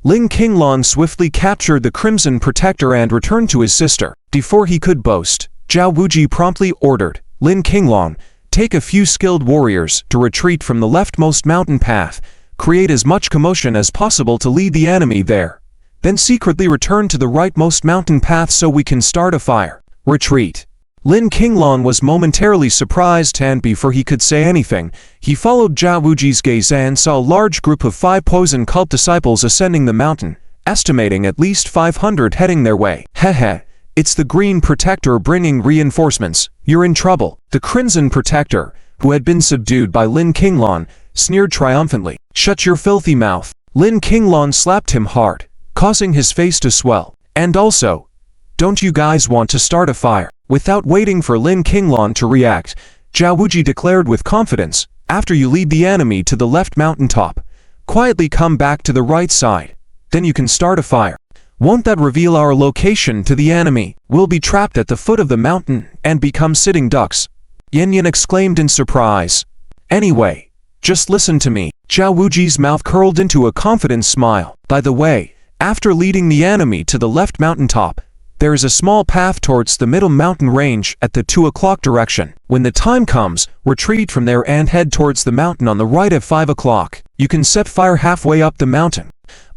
[SPEAKER 1] Lin Qinglong swiftly captured the Crimson Protector and returned to his sister. Before he could boast, Zhao Wuji promptly ordered Lin Qinglong, take a few skilled warriors to retreat from the leftmost mountain path, create as much commotion as possible to lead the enemy there, then secretly return to the rightmost mountain path so we can start a fire. Retreat. Lin Qinglong was momentarily surprised, and before he could say anything, he followed Zhao Wuji's gaze and saw a large group of 5 Poison cult disciples ascending the mountain, estimating at least 500 heading their way. Heh. It's the Green Protector bringing reinforcements. You're in trouble. The Crimson Protector, who had been subdued by Lin Qinglong, sneered triumphantly. Shut your filthy mouth. Lin Qinglong slapped him hard, causing his face to swell. And also, don't you guys want to start a fire? Without waiting for Lin Qinglong to react, Zhao Wuji declared with confidence, after you lead the enemy to the left mountaintop, quietly come back to the right side. Then you can start a fire. Won't that reveal our location to the enemy? We'll be trapped at the foot of the mountain and become sitting ducks. Yin Yin exclaimed in surprise. Anyway, just listen to me. Zhao Wuji's mouth curled into a confident smile. By the way, after leading the enemy to the left mountaintop, there is a small path towards the middle mountain range at the 2 o'clock direction. When the time comes, retreat from there and head towards the mountain on the right at 5 o'clock. You can set fire halfway up the mountain.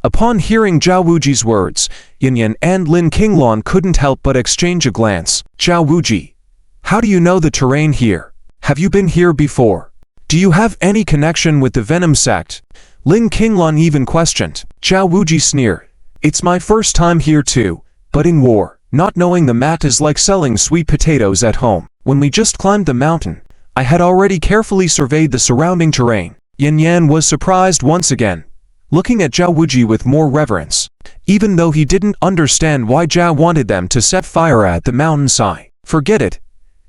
[SPEAKER 1] Upon hearing Zhao Wuji's words, Yin Yin and Lin Qinglong couldn't help but exchange a glance. Zhao Wuji, how do you know the terrain here? Have you been here before? Do you have any connection with the Venom sect? Lin Qinglong even questioned. Zhao Wuji sneered. It's my first time here too, but in war, not knowing the mat is like selling sweet potatoes at home. When we just climbed the mountain, I had already carefully surveyed the surrounding terrain. Yin Yan was surprised once again, looking at Zhao Wuji with more reverence, even though he didn't understand why Zhao wanted them to set fire at the mountainside. Forget it.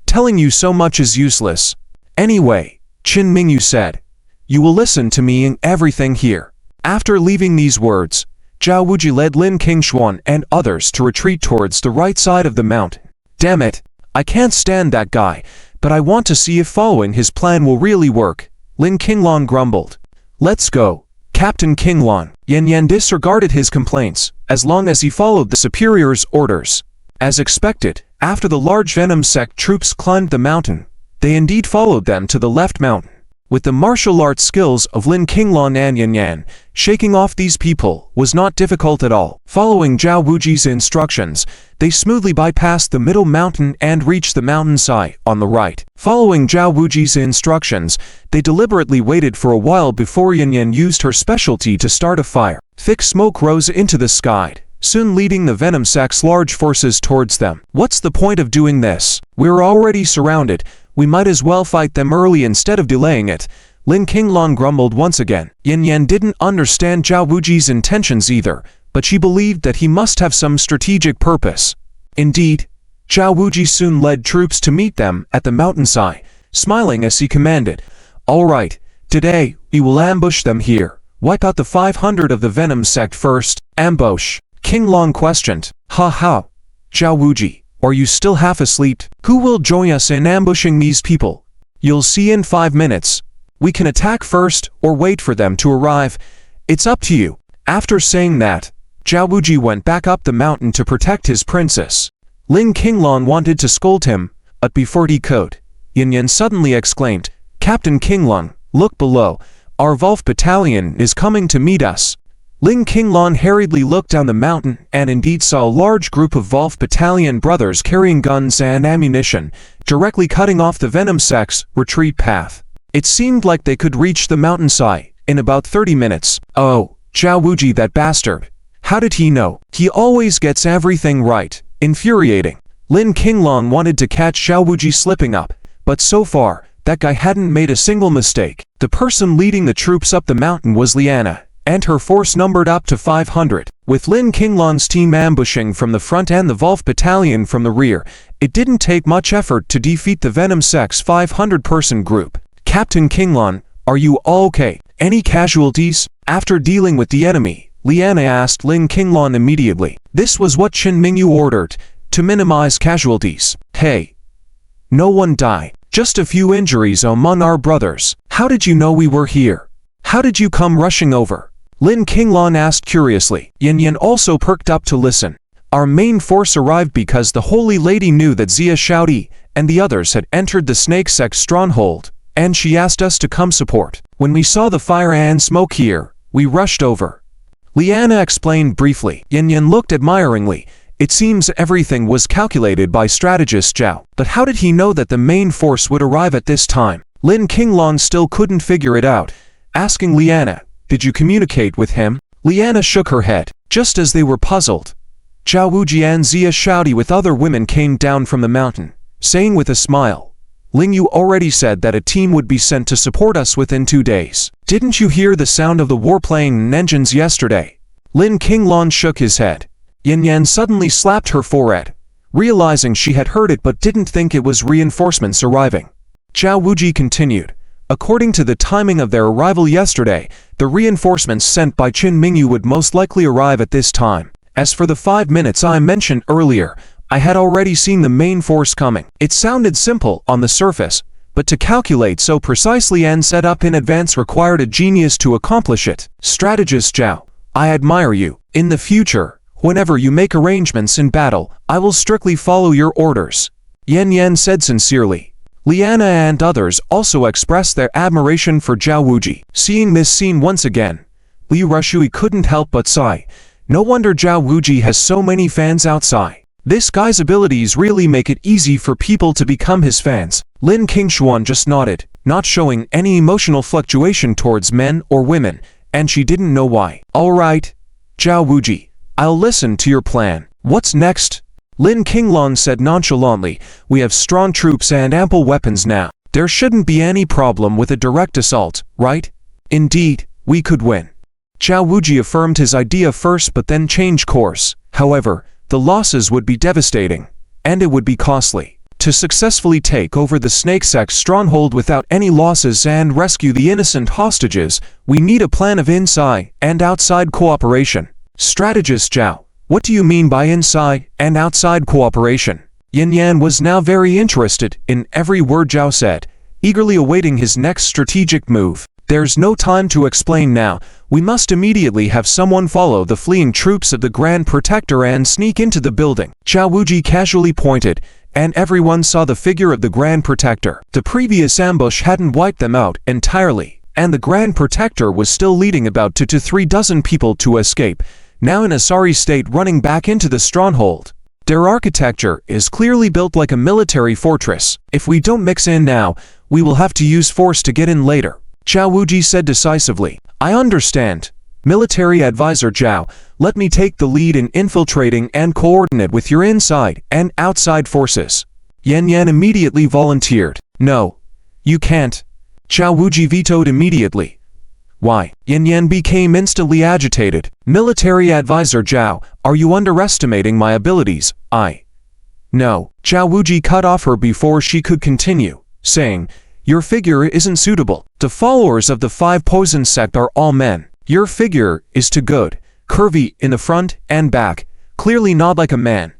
[SPEAKER 1] Telling you so much is useless. Anyway, Qin Mingyu said, you will listen to me in everything here. After leaving these words, Zhao Wuji led Lin Qingshuan and others to retreat towards the right side of the mountain. Damn it, I can't stand that guy, but I want to see if following his plan will really work, Lin Qinglan grumbled. Let's go, Captain Qinglan. Yin Yan disregarded his complaints, as long as he followed the superior's orders. As expected, after the large Venom sect troops climbed the mountain, they indeed followed them to the left mountain. With the martial arts skills of Lin Qinglan and Yin Yan, shaking off these people was not difficult at all. Following Zhao Wuji's instructions, they smoothly bypassed the middle mountain and reached the mountainside on the right. Following Zhao Wuji's instructions, they deliberately waited for a while before Yin Yan used her specialty to start a fire. Thick smoke rose into the sky, soon leading the Venom sect's large forces towards them. What's the point of doing this? We're already surrounded. We might as well fight them early instead of delaying it, Lin Qinglan grumbled once again. Yin Yan didn't understand Zhao Wuji's intentions either, but she believed that he must have some strategic purpose. Indeed, Zhao Wuji soon led troops to meet them at the mountainside, smiling as he commanded, all right, today, we will ambush them here. Wipe out the 500 of the Venom sect first. Ambush? Qinglan questioned. Ha ha, Zhao Wuji. Are you still half asleep? Who will join us in ambushing these people? You'll see in 5 minutes. We can attack first or wait for them to arrive. It's up to you. After saying that, Zhao Wuji went back up the mountain to protect his princess. Lin Qinglan wanted to scold him, but before he could, Yin Yan suddenly exclaimed, Captain Qinglan, look below. Our Wolf battalion is coming to meet us. Lin Qinglan hurriedly looked down the mountain and indeed saw a large group of Wolf battalion brothers carrying guns and ammunition, directly cutting off the Venom sect's retreat path. It seemed like they could reach the mountainside in about 30 minutes. Oh, Zhao Wuji, that bastard. How did he know? He always gets everything right. Infuriating. Lin Qinglan wanted to catch Zhao Wuji slipping up, but so far, that guy hadn't made a single mistake. The person leading the troops up the mountain was Liana, and her force numbered up to 500. With Lin Qinglan's team ambushing from the front and the Wolf battalion from the rear, it didn't take much effort to defeat the Venom sect's 500-person group. Captain Qinglan, are you all okay? Any casualties? After dealing with the enemy, Liana asked Lin Qinglan immediately. This was what Qin Mingyu ordered, to minimize casualties. Hey, no one died. Just a few injuries among our brothers. How did you know we were here? How did you come rushing over? Lin Qinglan asked curiously. Yin Yan also perked up to listen. Our main force arrived because the Holy Lady knew that Xia Shaodi and the others had entered the Snake Sect's stronghold, and she asked us to come support. When we saw the fire and smoke here, we rushed over. Liana explained briefly. Yin Yan looked admiringly. It seems everything was calculated by strategist Zhao. But how did he know that the main force would arrive at this time? Lin Qinglan still couldn't figure it out, asking Liana, did you communicate with him? Liana shook her head. Just as they were puzzled, Zhao Wuji and Xia Shaodi with other women came down from the mountain, saying with a smile, Ling Yu already said that a team would be sent to support us within 2 days. Didn't you hear the sound of the warplane engines yesterday? Lin Qinglan shook his head. Yin Yan suddenly slapped her forehead, realizing she had heard it but didn't think it was reinforcements arriving. Zhao Wuji continued. According to the timing of their arrival yesterday, the reinforcements sent by Qin Mingyu would most likely arrive at this time. As for the 5 minutes I mentioned earlier, I had already seen the main force coming. It sounded simple on the surface, but to calculate so precisely and set up in advance required a genius to accomplish it. Strategist Zhao, I admire you. In the future, whenever you make arrangements in battle, I will strictly follow your orders. Yin Yan said sincerely. Liana and others also expressed their admiration for Zhao Wuji. Seeing this scene once again, Li Rushui couldn't help but sigh. No wonder Zhao Wuji has so many fans outside. This guy's abilities really make it easy for people to become his fans. Lin Qingshuan just nodded, not showing any emotional fluctuation towards men or women, and she didn't know why. All right, Zhao Wuji, I'll listen to your plan. What's next? Lin Qinglong said nonchalantly, "We have strong troops and ample weapons now. There shouldn't be any problem with a direct assault, right? Indeed, we could win." Zhao Wuji affirmed his idea first but then changed course. However, the losses would be devastating, and it would be costly. To successfully take over the Snake Sect's stronghold without any losses and rescue the innocent hostages, we need a plan of inside and outside cooperation. Strategist Zhao, what do you mean by inside and outside cooperation? Yin Yan was now very interested in every word Zhao said, eagerly awaiting his next strategic move. There's no time to explain now. We must immediately have someone follow the fleeing troops of the Grand Protector and sneak into the building. Zhao Wuji casually pointed, and everyone saw the figure of the Grand Protector. The previous ambush hadn't wiped them out entirely, and the Grand Protector was still leading about 2 to 3 dozen people to escape, now in a sorry state running back into the stronghold. Their architecture is clearly built like a military fortress. If we don't mix in now, we will have to use force to get in later, Zhao Wuji said decisively. I understand. Military Advisor Zhao, let me take the lead in infiltrating and coordinate with your inside and outside forces. Yan Yan immediately volunteered. No, you can't. Zhao Wuji vetoed immediately. Why? Yan Yan became instantly agitated. Military Advisor Zhao, are you underestimating my abilities? No. Zhao Wuji cut off her before she could continue, saying, your figure isn't suitable. The followers of the 5 Poison sect are all men. Your figure is too good, curvy in the front and back, clearly not like a man.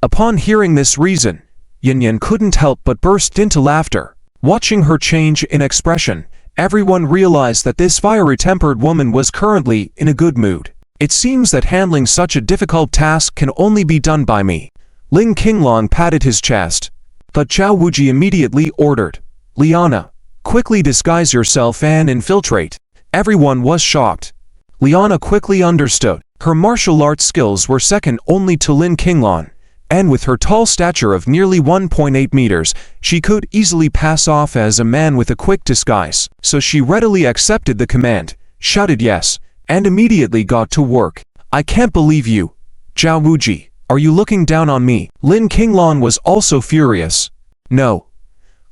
[SPEAKER 1] Upon hearing this reason, Yin Yan couldn't help but burst into laughter. Watching her change in expression, everyone realized that this fiery-tempered woman was currently in a good mood. It seems that handling such a difficult task can only be done by me. Ling Qinglong patted his chest. But Zhao Wuji immediately ordered, Liana, quickly disguise yourself and infiltrate. Everyone was shocked. Liana quickly understood. Her martial arts skills were second only to Lin Qinglong, and with her tall stature of nearly 1.8 meters, she could easily pass off as a man with a quick disguise. So she readily accepted the command, shouted yes, and immediately got to work. I can't believe you. Zhao Wuji, are you looking down on me? Lin Qinglong was also furious. No.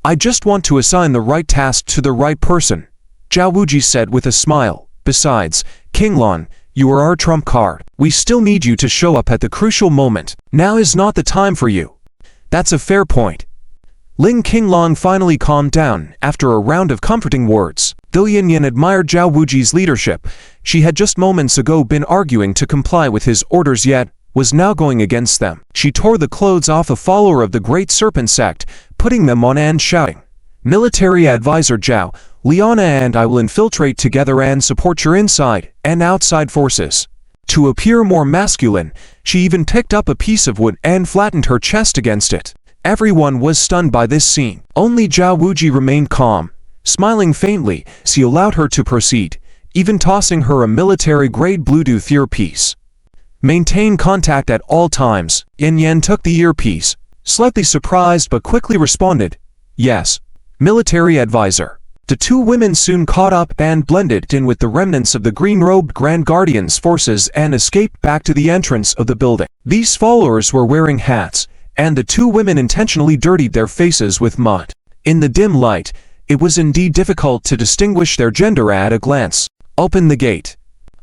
[SPEAKER 1] I just want to assign the right task to the right person, Zhao Wuji said with a smile. Besides, Qinglong, you are our trump card. We still need you to show up at the crucial moment. Now is not the time for you. That's a fair point. Ling Qinglong finally calmed down after a round of comforting words. Though Yin Yan admired Zhao Wuji's leadership, she had just moments ago been arguing to comply with his orders yet was now going against them. She tore the clothes off a follower of the Great Serpent sect, putting them on and shouting, Military Advisor Zhao, Liana and I will infiltrate together and support your inside and outside forces. To appear more masculine, she even picked up a piece of wood and flattened her chest against it. Everyone was stunned by this scene. Only Zhao Wuji remained calm. Smiling faintly, she allowed her to proceed, even tossing her a military-grade Bluetooth earpiece. Maintain contact at all times. Yin Yan took the earpiece, slightly surprised but quickly responded, yes, Military Advisor. The 2 women soon caught up and blended in with the remnants of the green-robed Grand Guardian's forces and escaped back to the entrance of the building. These followers were wearing hats, and the 2 women intentionally dirtied their faces with mud. In the dim light, it was indeed difficult to distinguish their gender at a glance. Open the gate.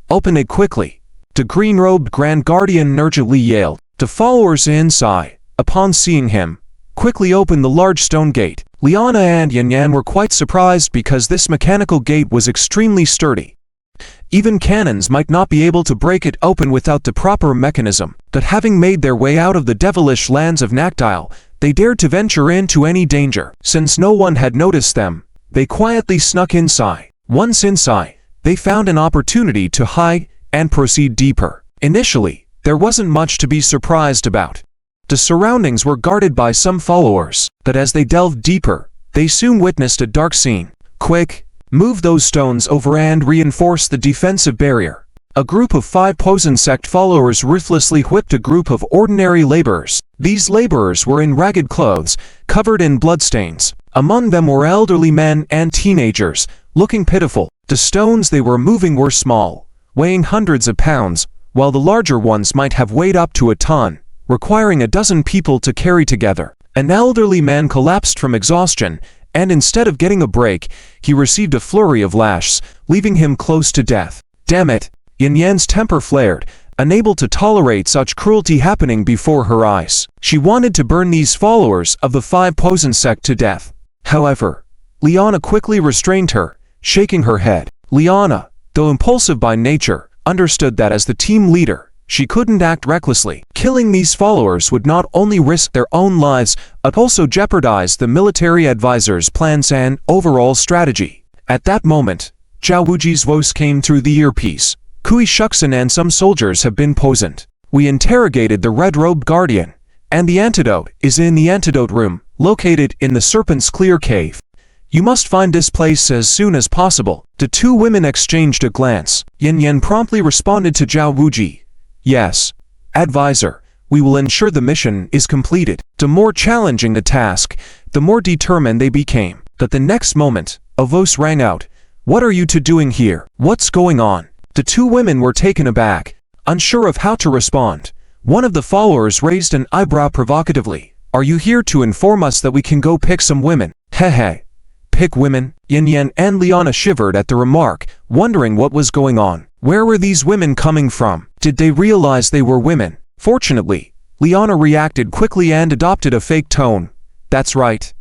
[SPEAKER 1] Open it quickly. The green-robed Grand Guardian urgently yelled. The followers inside, upon seeing him, quickly opened the large stone gate. Liana and Yan Yan were quite surprised because this mechanical gate was extremely sturdy. Even cannons might not be able to break it open without the proper mechanism. But having made their way out of the devilish lands of Nactile, they dared to venture into any danger. Since no one had noticed them, they quietly snuck inside. Once inside, they found an opportunity to hide and proceed deeper. Initially, there wasn't much to be surprised about. The surroundings were guarded by some followers, but as they delved deeper, they soon witnessed a dark scene. Quick, move those stones over and reinforce the defensive barrier. A group of 5 Poison sect followers ruthlessly whipped a group of ordinary laborers. These laborers were in ragged clothes, covered in bloodstains. Among them were elderly men and teenagers, looking pitiful. The stones they were moving were small, weighing hundreds of pounds, while the larger ones might have weighed up to a ton. requiring a dozen people to carry together. An elderly man collapsed from exhaustion, and instead of getting a break, he received a flurry of lashes, leaving him close to death. Damn it! Yin Yan's temper flared, unable to tolerate such cruelty happening before her eyes. She wanted to burn these followers of the Five Poison sect to death. However, Liana quickly restrained her, shaking her head. Liana, though impulsive by nature, understood that as the team leader, she couldn't act recklessly. Killing these followers would not only risk their own lives, but also jeopardize the military advisor's plans and overall strategy. At that moment, Zhao Wuji's voice came through the earpiece. Kui Shuxin and some soldiers have been poisoned. We interrogated the red-robed guardian, and the antidote is in the antidote room, located in the Serpent's Clear Cave. You must find this place as soon as possible. The two women exchanged a glance. Yin Yan promptly responded to Zhao Wuji. Yes, advisor, we will ensure the mission is completed. The more challenging the task, the more determined they became. But the next moment, a voice rang out. What are you two doing here? What's going on? The two women were taken aback, unsure of how to respond. One of the followers raised an eyebrow provocatively. Are you here to inform us that we can go pick some women? Hehe. Pick women? Yin Yan and Liana shivered at the remark, wondering what was going on. Where were these women coming from? Did they realize they were women? Fortunately, Liana reacted quickly and adopted a fake tone. That's right.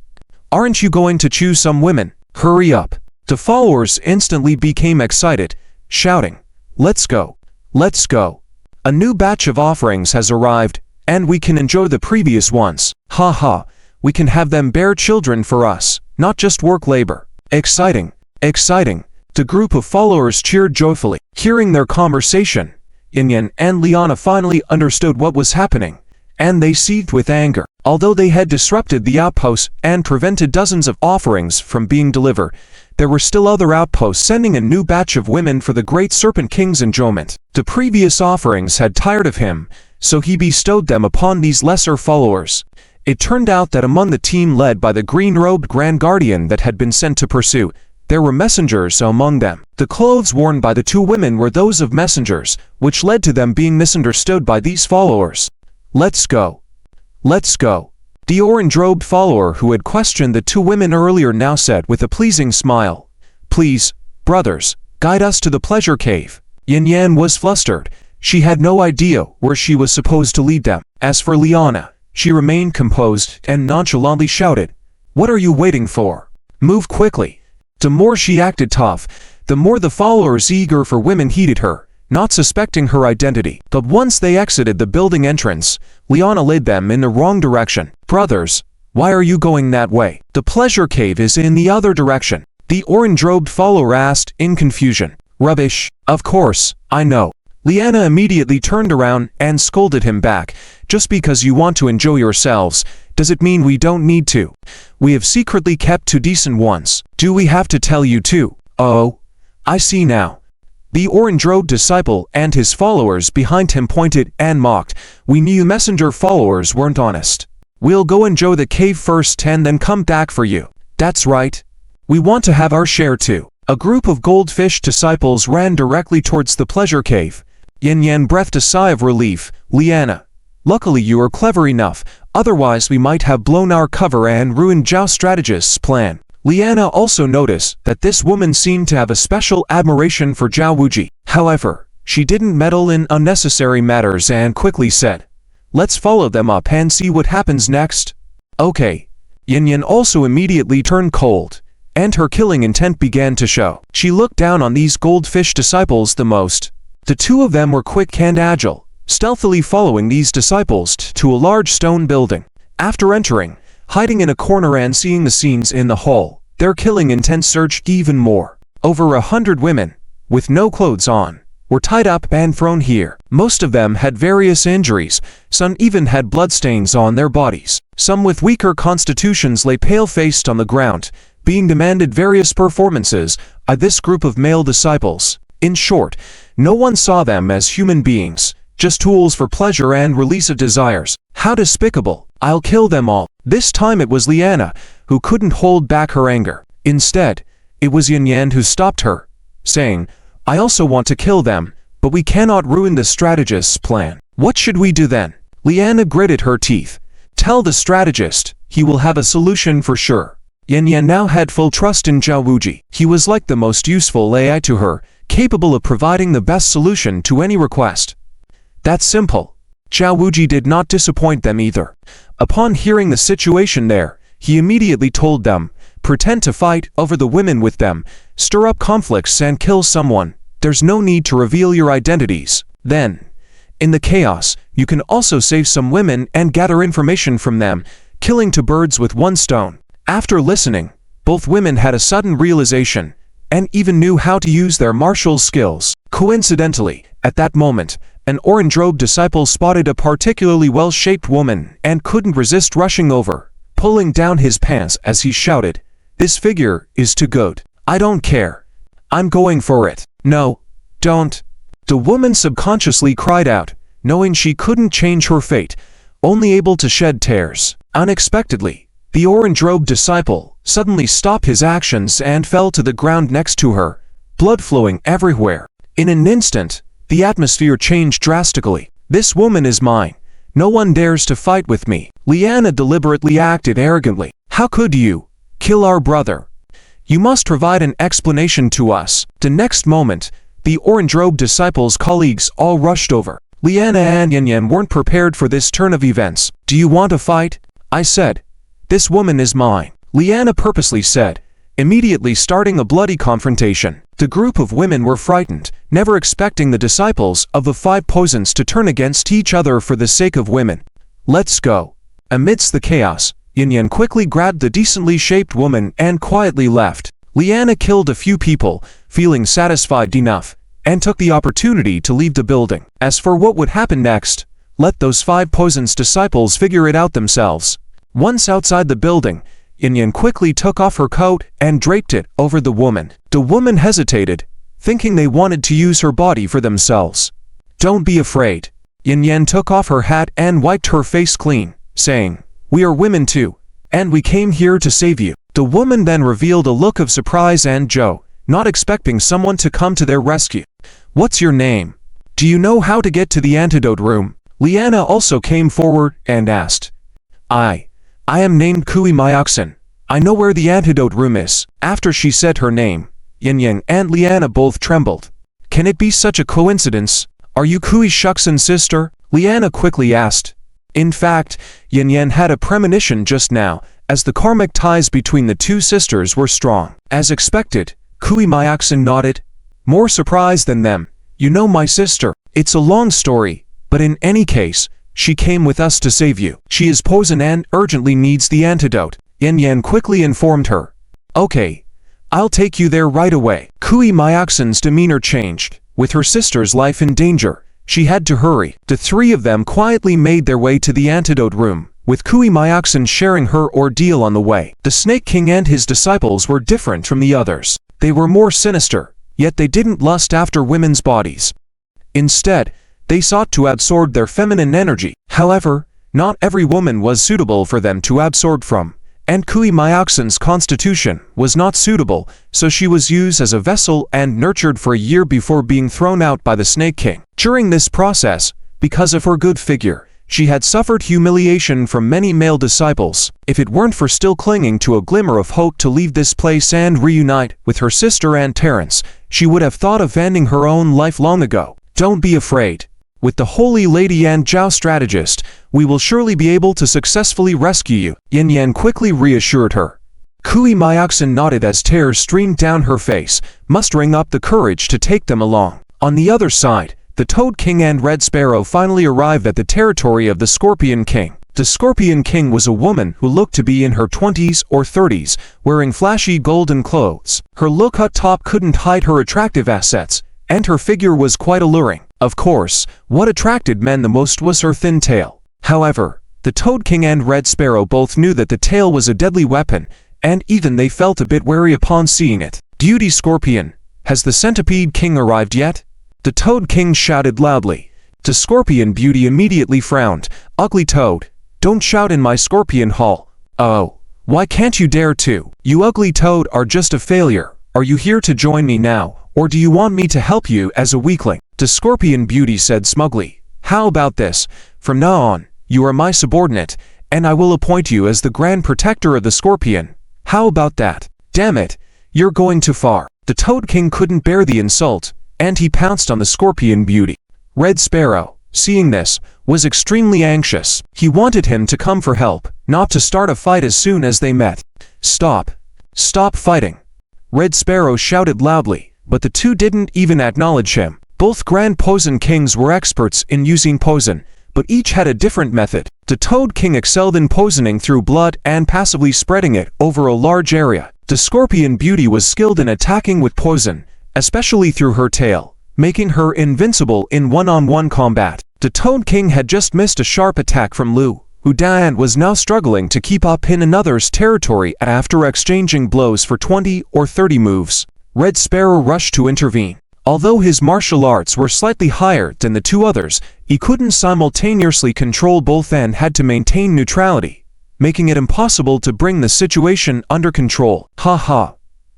[SPEAKER 1] Aren't you going to choose some women? Hurry up. The followers instantly became excited, shouting, Let's go. Let's go. A new batch of offerings has arrived, and we can enjoy the previous ones. Ha ha. We can have them bear children for us, not just work labor. Exciting. Exciting. The group of followers cheered joyfully. Hearing their conversation, Yin Yan and Liana finally understood what was happening, and they seethed with anger. Although they had disrupted the outposts and prevented dozens of offerings from being delivered, there were still other outposts sending a new batch of women for the Great Serpent King's enjoyment. The previous offerings had tired of him, so he bestowed them upon these lesser followers. It turned out that among the team led by the green-robed Grand Guardian that had been sent to pursue, there were messengers among them. The clothes worn by the two women were those of messengers, which led to them being misunderstood by these followers. Let's go. Let's go. The orange-robed follower who had questioned the two women earlier now said with a pleasing smile, Please, brothers, guide us to the pleasure cave. Yin Yan was flustered. She had no idea where she was supposed to lead them. As for Liana, she remained composed and nonchalantly shouted, What are you waiting for? Move quickly. The more she acted tough, the more the followers eager for women heeded her, not suspecting her identity. But once they exited the building entrance, Liana led them in the wrong direction. Brothers, why are you going that way? The pleasure cave is in the other direction. The orange-robed follower asked in confusion. Rubbish. Of course, I know. Liana immediately turned around and scolded him back. Just because you want to enjoy yourselves, does it mean we don't need to? We have secretly kept two decent ones. Do we have to tell you too? Oh, I see now. The orange-robed disciple and his followers behind him pointed and mocked. We knew messenger followers weren't honest. We'll go enjoy the cave first and then come back for you. That's right. We want to have our share too. A group of goldfish disciples ran directly towards the pleasure cave. Yin Yan breathed a sigh of relief. Liana, luckily you are clever enough, otherwise we might have blown our cover and ruined Zhao strategist's plan. Liana also noticed that this woman seemed to have a special admiration for Zhao Wuji. However, she didn't meddle in unnecessary matters and quickly said, Let's follow them up and see what happens next. Okay. Yin Yan also immediately turned cold, and her killing intent began to show. She looked down on these goldfish disciples the most. The two of them were quick and agile, stealthily following these disciples to a large stone building. After entering, hiding in a corner and seeing the scenes in the hall, their killing intent surged even more. Over 100 women, with no clothes on, were tied up and thrown here. Most of them had various injuries, some even had bloodstains on their bodies. Some with weaker constitutions lay pale-faced on the ground, being demanded various performances by this group of male disciples. In short, no one saw them as human beings, just tools for pleasure and release of desires. How despicable. I'll kill them all. This time it was Liana who couldn't hold back her anger. Instead, it was Yin Yan who stopped her, saying, I also want to kill them, but we cannot ruin the strategist's plan. What should we do then? Liana gritted her teeth. Tell the strategist, he will have a solution for sure. Yan Yan now had full trust in Zhao Wuji. He was like the most useful AI to her, capable of providing the best solution to any request. That's simple. Zhao Wuji did not disappoint them either. Upon hearing the situation there, he immediately told them, pretend to fight over the women with them, stir up conflicts and kill someone. There's no need to reveal your identities. Then, in the chaos, you can also save some women and gather information from them, killing two birds with one stone. After listening, both women had a sudden realization, and even knew how to use their martial skills. Coincidentally, at that moment, an orange-robed disciple spotted a particularly well-shaped woman and couldn't resist rushing over, pulling down his pants as he shouted, "This figure is too good. I don't care. I'm going for it." "No, don't." The woman subconsciously cried out, knowing she couldn't change her fate, only able to shed tears. Unexpectedly, the orange-robed disciple suddenly stopped his actions and fell to the ground next to her, blood flowing everywhere. In an instant, the atmosphere changed drastically. "This woman is mine. No one dares to fight with me." Liana deliberately acted arrogantly. "How could you kill our brother? You must provide an explanation to us." The next moment, the orange-robed disciple's colleagues all rushed over. Liana and Yan Yan weren't prepared for this turn of events. "Do you want to fight?" I said. "This woman is mine," Liana purposely said, immediately starting a bloody confrontation. The group of women were frightened, never expecting the disciples of the five poisons to turn against each other for the sake of women. "Let's go." Amidst the chaos, Yan Yan quickly grabbed the decently shaped woman and quietly left. Liana killed a few people, feeling satisfied enough, and took the opportunity to leave the building. As for what would happen next, let those five poisons disciples figure it out themselves. Once outside the building, Yan Yan quickly took off her coat and draped it over the woman. The woman hesitated, thinking they wanted to use her body for themselves. "Don't be afraid." Yan Yan took off her hat and wiped her face clean, saying, "We are women too, and we came here to save you." The woman then revealed a look of surprise and joy, not expecting someone to come to their rescue. "What's your name? Do you know how to get to the antidote room?" Liana also came forward and asked. I am named Kui Myoxin. I know where the antidote room is." After she said her name, Yan Yan and Liana both trembled. "Can it be such a coincidence? Are you Kui Shuxin's sister?" Liana quickly asked. In fact, Yan Yan had a premonition just now, as the karmic ties between the two sisters were strong. As expected, Kui Myoxin nodded, more surprised than them. "You know my sister. It's a long story, but in any case, she came with us to save you. She is poisoned and urgently needs the antidote," Yan Yan quickly informed her. "Okay, I'll take you there right away." Kui Myoxin's demeanor changed. With her sister's life in danger, she had to hurry. The three of them quietly made their way to the antidote room, with Kui Myoxin sharing her ordeal on the way. The Snake King and his disciples were different from the others. They were more sinister, yet they didn't lust after women's bodies. Instead, they sought to absorb their feminine energy. However, not every woman was suitable for them to absorb from, and Kui Myoxin's constitution was not suitable, so she was used as a vessel and nurtured for a year before being thrown out by the Snake King. During this process, because of her good figure, she had suffered humiliation from many male disciples. If it weren't for still clinging to a glimmer of hope to leave this place and reunite with her sister and Terence, she would have thought of ending her own life long ago. "Don't be afraid. With the Holy Lady and Zhao strategist, we will surely be able to successfully rescue you," Yan Yan quickly reassured her. Kui Myoxin nodded as tears streamed down her face, mustering up the courage to take them along. On the other side, the Toad King and Red Sparrow finally arrived at the territory of the Scorpion King. The Scorpion King was a woman who looked to be in her 20s or 30s, wearing flashy golden clothes. Her low-cut top couldn't hide her attractive assets, and her figure was quite alluring. Of course, what attracted men the most was her thin tail. However, the Toad King and Red Sparrow both knew that the tail was a deadly weapon, and even they felt a bit wary upon seeing it. "Beauty Scorpion, has the Centipede King arrived yet?" The Toad King shouted loudly. The Scorpion Beauty immediately frowned. "Ugly toad, don't shout in my Scorpion Hall." "Oh, why can't you dare to? You ugly toad are just a failure. Are you here to join me now, or do you want me to help you as a weakling?" The Scorpion Beauty said smugly. "How about this? From now on, you are my subordinate, and I will appoint you as the Grand Protector of the Scorpion. How about that? Damn it, you're going too far. The Toad King couldn't bear the insult, and he pounced on the Scorpion Beauty. Red Sparrow, seeing this, was extremely anxious. He wanted him to come for help, not to start a fight as soon as they met. Stop. Stop fighting. Red Sparrow shouted loudly, but the two didn't even acknowledge him. Both Grand Poison Kings were experts in using poison, but each had a different method. The Toad King excelled in poisoning through blood and passively spreading it over a large area. The Scorpion Beauty was skilled in attacking with poison, especially through her tail, making her invincible in one-on-one combat. The Toad King had just missed a sharp attack from Lu, who was now struggling to keep up in another's territory after exchanging blows for 20 or 30 moves. Red Sparrow rushed to intervene. Although his martial arts were slightly higher than the two others, he couldn't simultaneously control both and had to maintain neutrality, making it impossible to bring the situation under control. Haha.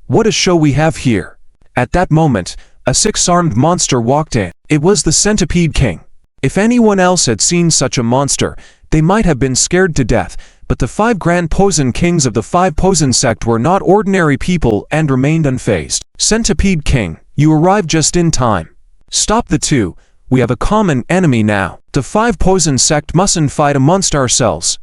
[SPEAKER 1] What a show we have here. At that moment, a six-armed monster walked in. It was the Centipede King. If anyone else had seen such a monster, they might have been scared to death, but the 5 Grand Poison Kings of the 5 Poison sect were not ordinary people and remained unfazed. Centipede King, you arrived just in time. Stop the two, we have a common enemy now. The 5 Poison sect mustn't fight amongst ourselves.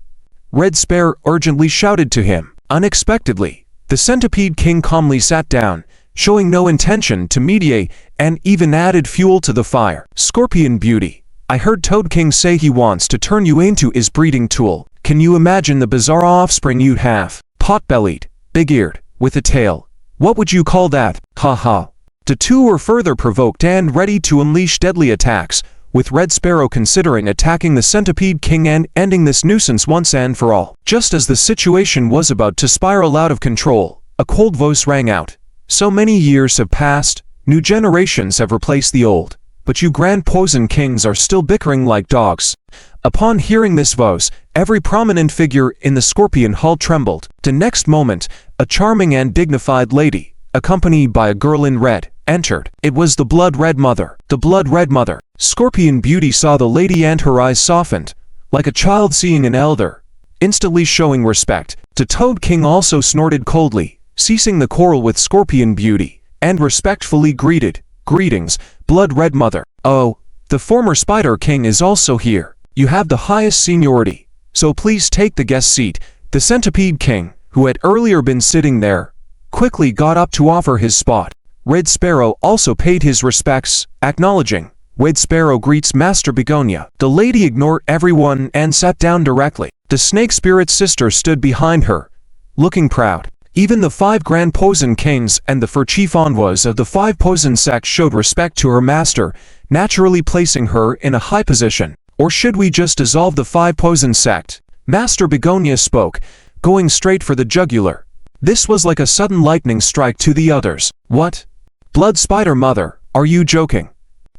[SPEAKER 1] Red Sparrow urgently shouted to him. Unexpectedly, the Centipede King calmly sat down, showing no intention to mediate, and even added fuel to the fire. Scorpion Beauty, I heard Toad King say he wants to turn you into his breeding tool. Can you imagine the bizarre offspring you'd have? Pot-bellied, big-eared, with a tail. What would you call that? Haha. The two were further provoked and ready to unleash deadly attacks, with Red Sparrow considering attacking the Centipede King and ending this nuisance once and for all. Just as the situation was about to spiral out of control, a cold voice rang out. So many years have passed, new generations have replaced the old, but you Grand Poison Kings are still bickering like dogs. Upon hearing this voice, every prominent figure in the Scorpion Hall trembled. The next moment, a charming and dignified lady, accompanied by a girl in red, entered. It was the Blood Red Mother. The Blood Red Mother. Scorpion Beauty saw the lady and her eyes softened, like a child seeing an elder, instantly showing respect. The Toad King also snorted coldly, ceasing the quarrel with Scorpion Beauty, and respectfully greeted, "Greetings, Blood Red Mother. Oh, the former Spider King is also here. You have the highest seniority, so please take the guest seat." The Centipede King, who had earlier been sitting there, quickly got up to offer his spot. Red Sparrow also paid his respects, acknowledging. Red Sparrow greets Master Begonia. The lady ignored everyone and sat down directly. The Snake Spirit's sister stood behind her, looking proud. Even the 5 Grand Poison Kings and the 4 chief envoys of the 5 Poison sects showed respect to her master, naturally placing her in a high position. Or should we just dissolve the 5 Poison sect? Master Begonia spoke, going straight for the jugular. This was like a sudden lightning strike to the others. What? Blood Spider Mother, are you joking?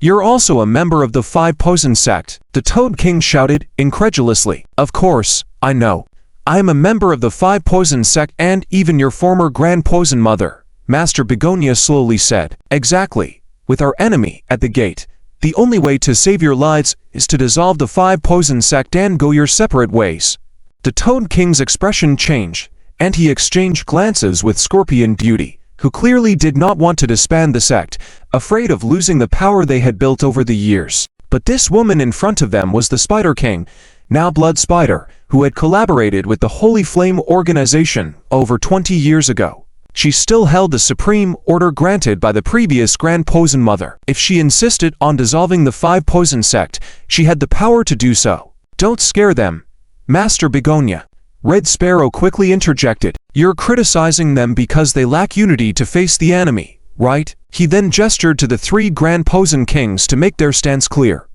[SPEAKER 1] You're also a member of the 5 Poison sect, the Toad King shouted, incredulously. Of course, I know. I am a member of the 5 Poison sect and even your former Grand Poison Mother, Master Begonia slowly said. Exactly. With our enemy at the gate, the only way to save your lives is to dissolve the 5 Poison sect and go your separate ways. The Toad King's expression changed, and he exchanged glances with Scorpion Beauty, who clearly did not want to disband the sect, afraid of losing the power they had built over the years. But this woman in front of them was the Spider King, now Blood Spider, who had collaborated with the Holy Flame organization over 20 years ago. She still held the supreme order granted by the previous Grand Poison Mother. If she insisted on dissolving the 5 Poison sect, she had the power to do so. Don't scare them, Master Begonia. Red Sparrow quickly interjected. You're criticizing them because they lack unity to face the enemy, right? He then gestured to the 3 Grand Poison Kings to make their stance clear.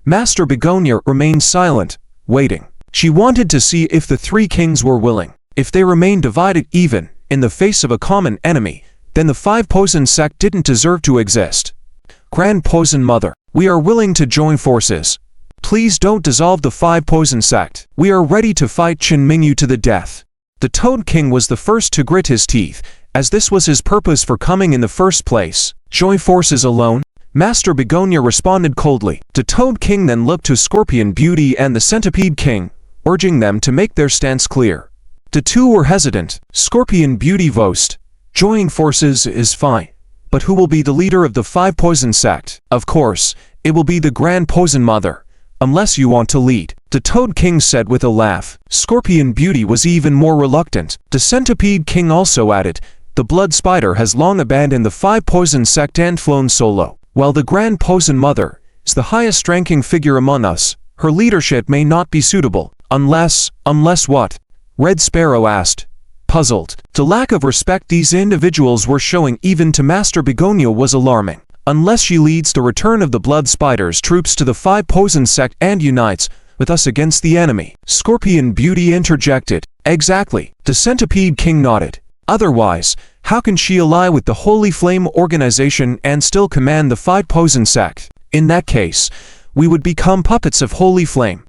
[SPEAKER 1] Master Begonia remained silent, waiting. She wanted to see if the 3 kings were willing. If they remained divided even in the face of a common enemy, then the 5 Poison sect didn't deserve to exist. Grand Poison Mother, we are willing to join forces. Please don't dissolve the 5 Poison sect. We are ready to fight Chen Mingyu to the death. The Toad King was the first to grit his teeth, as this was his purpose for coming in the first place. Join forces alone? Master Begonia responded coldly. The Toad King then looked to Scorpion Beauty and the Centipede King, urging them to make their stance clear. The two were hesitant. Scorpion Beauty voiced, "Joining forces is fine. But who will be the leader of the 5 Poison sect? Of course, it will be the Grand Poison Mother, unless you want to lead," the Toad King said with a laugh. Scorpion Beauty was even more reluctant. The Centipede King also added, "The Blood Spider has long abandoned the 5 Poison sect and flown solo. While the Grand Poison Mother is the highest-ranking figure among us, her leadership may not be suitable. Unless what?" Red Sparrow asked, puzzled. The lack of respect these individuals were showing even to Master Begonia was alarming. "Unless she leads the return of the Blood Spider's troops to the 5 Poison sect and unites with us against the enemy," Scorpion Beauty interjected. "Exactly," the Centipede King nodded. "Otherwise, how can she ally with the Holy Flame organization and still command the 5 Poison sect? In that case, we would become puppets of Holy Flame.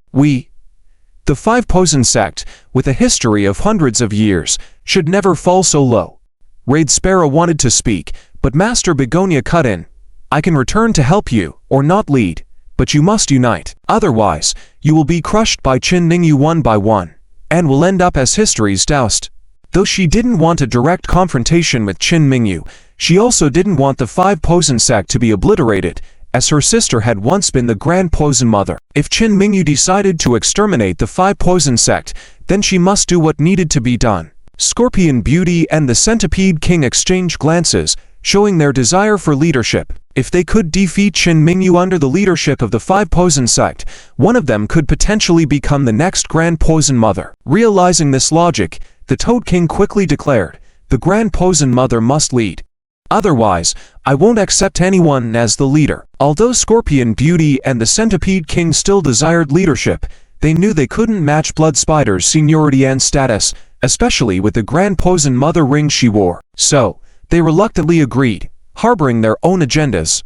[SPEAKER 1] The 5 Poison sect, with a history of hundreds of years, should never fall so low." Red Sparrow wanted to speak, but Master Begonia cut in. "I can return to help you, or not lead, but you must unite. Otherwise, you will be crushed by Ling Yu one by one, and will end up as history's doused." Though she didn't want a direct confrontation with Ling Yu, she also didn't want the 5 Poison sect to be obliterated, as her sister had once been the Grand Poison Mother. If Ling Yu decided to exterminate the 5 Poison sect, then she must do what needed to be done. Scorpion Beauty and the Centipede King exchanged glances, showing their desire for leadership. If they could defeat Ling Yu under the leadership of the 5 Poison sect, one of them could potentially become the next Grand Poison Mother. Realizing this logic, the Toad King quickly declared, "The Grand Poison Mother must lead. Otherwise, I won't accept anyone as the leader." Although Scorpion Beauty and the Centipede King still desired leadership, they knew they couldn't match Blood Spider's seniority and status, especially with the Grand Poison Mother ring she wore. So, they reluctantly agreed, harboring their own agendas.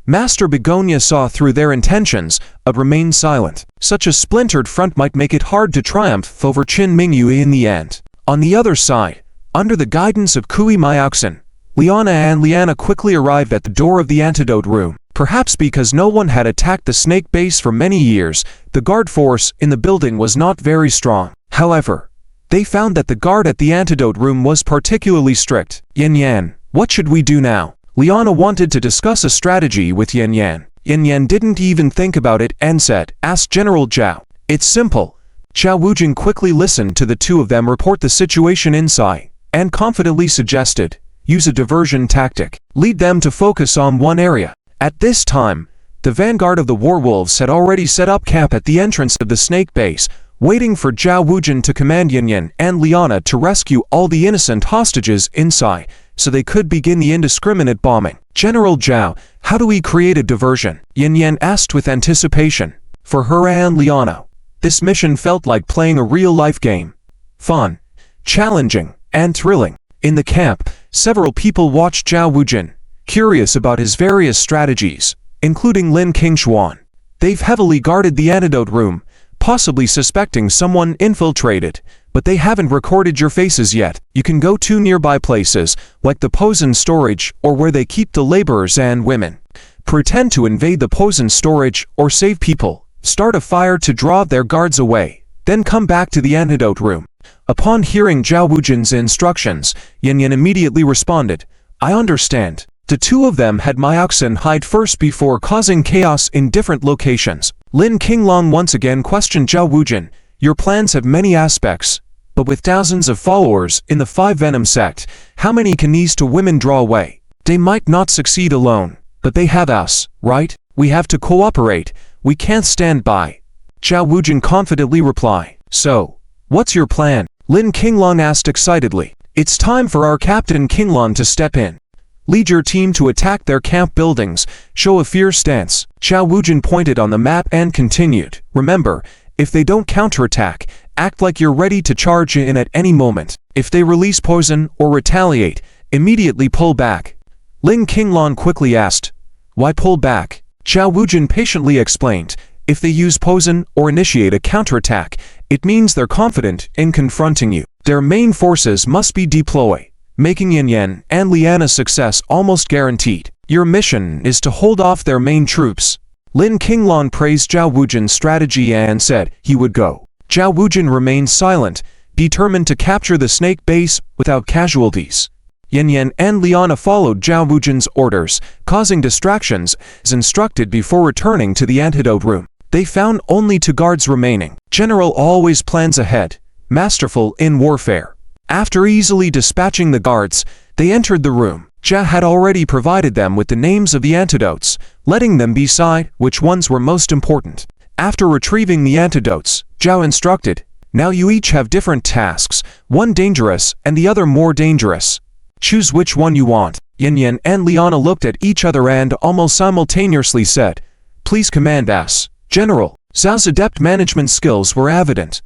[SPEAKER 1] Master Begonia saw through their intentions, but remained silent. Such a splintered front might make it hard to triumph over Ling Yu in the end. On the other side, under the guidance of Kui Myoxin, Liana and Liana quickly arrived at the door of the antidote room. Perhaps because no one had attacked the snake base for many years, the guard force in the building was not very strong. However, they found that the guard at the antidote room was particularly strict. "Yin Yan, what should we do now?" Liana wanted to discuss a strategy with Yin Yan. Yin Yan didn't even think about it and said, "Ask General Zhao." "It's simple." Zhao Wujin quickly listened to the two of them report the situation inside, and confidently suggested, "Use a diversion tactic. Lead them to focus on one area." At this time, the vanguard of the Warwolves had already set up camp at the entrance of the snake base, waiting for Zhao Wujin to command Yin Yan and Liana to rescue all the innocent hostages inside, so they could begin the indiscriminate bombing. "General Zhao, how do we create a diversion?" Yin Yan asked with anticipation. For her and Liana, this mission felt like playing a real-life game. Fun, challenging, and thrilling. In the camp, several people watched Zhao Wujin, curious about his various strategies, including Lin Qingshuan. They've heavily guarded the antidote room, possibly suspecting someone infiltrated, but they haven't recorded your faces yet. You can go to nearby places, like the Poison storage or where they keep the laborers and women. Pretend to invade the Poison storage or save people. Start a fire to draw their guards away, then come back to the antidote room. Upon hearing Zhao Wujin's instructions, Yin Yan immediately responded, "I understand." The two of them had Myoxin hide first before causing chaos in different locations. Lin Qinglong once again questioned Zhao Wujin, "Your plans have many aspects, but with thousands of followers in the 5 Venom sect, how many can these two women draw away? They might not succeed alone, but they have us, right? We have to cooperate. We can't stand by." Zhao Wujin confidently replied. "So, what's your plan?" Lin Qinglong asked excitedly. "It's time for our Captain Qinglong to step in. Lead your team to attack their camp buildings, show a fierce stance." Zhao Wujin pointed on the map and continued, "Remember, if they don't counterattack, act like you're ready to charge in at any moment. If they release poison or retaliate, immediately pull back." Ling Qinglong quickly asked, "Why pull back?" Zhao Wujin patiently explained, "If they use poison or initiate a counterattack, it means they're confident in confronting you. Their main forces must be deployed, making Yin Yan and Liana's success almost guaranteed." Your mission is to hold off their main troops. Lin Qinglong praised Zhao Wujin's strategy and said he would go. Zhao Wujin remained silent, determined to capture the snake base without casualties. Yan Yan and Liana followed Zhao Wujin's orders, causing distractions as instructed before returning to the antidote room. They found only 2 guards remaining. General always plans ahead, masterful in warfare. After easily dispatching the guards, they entered the room. Jia had already provided them with the names of the antidotes, letting them decide which ones were most important. After retrieving the antidotes, Zhao instructed, "Now you each have different tasks, one dangerous and the other more dangerous. Choose which one you want." Yan Yan and Liana looked at each other and almost simultaneously said, "Please command us." General, Zhao's adept management skills were evident.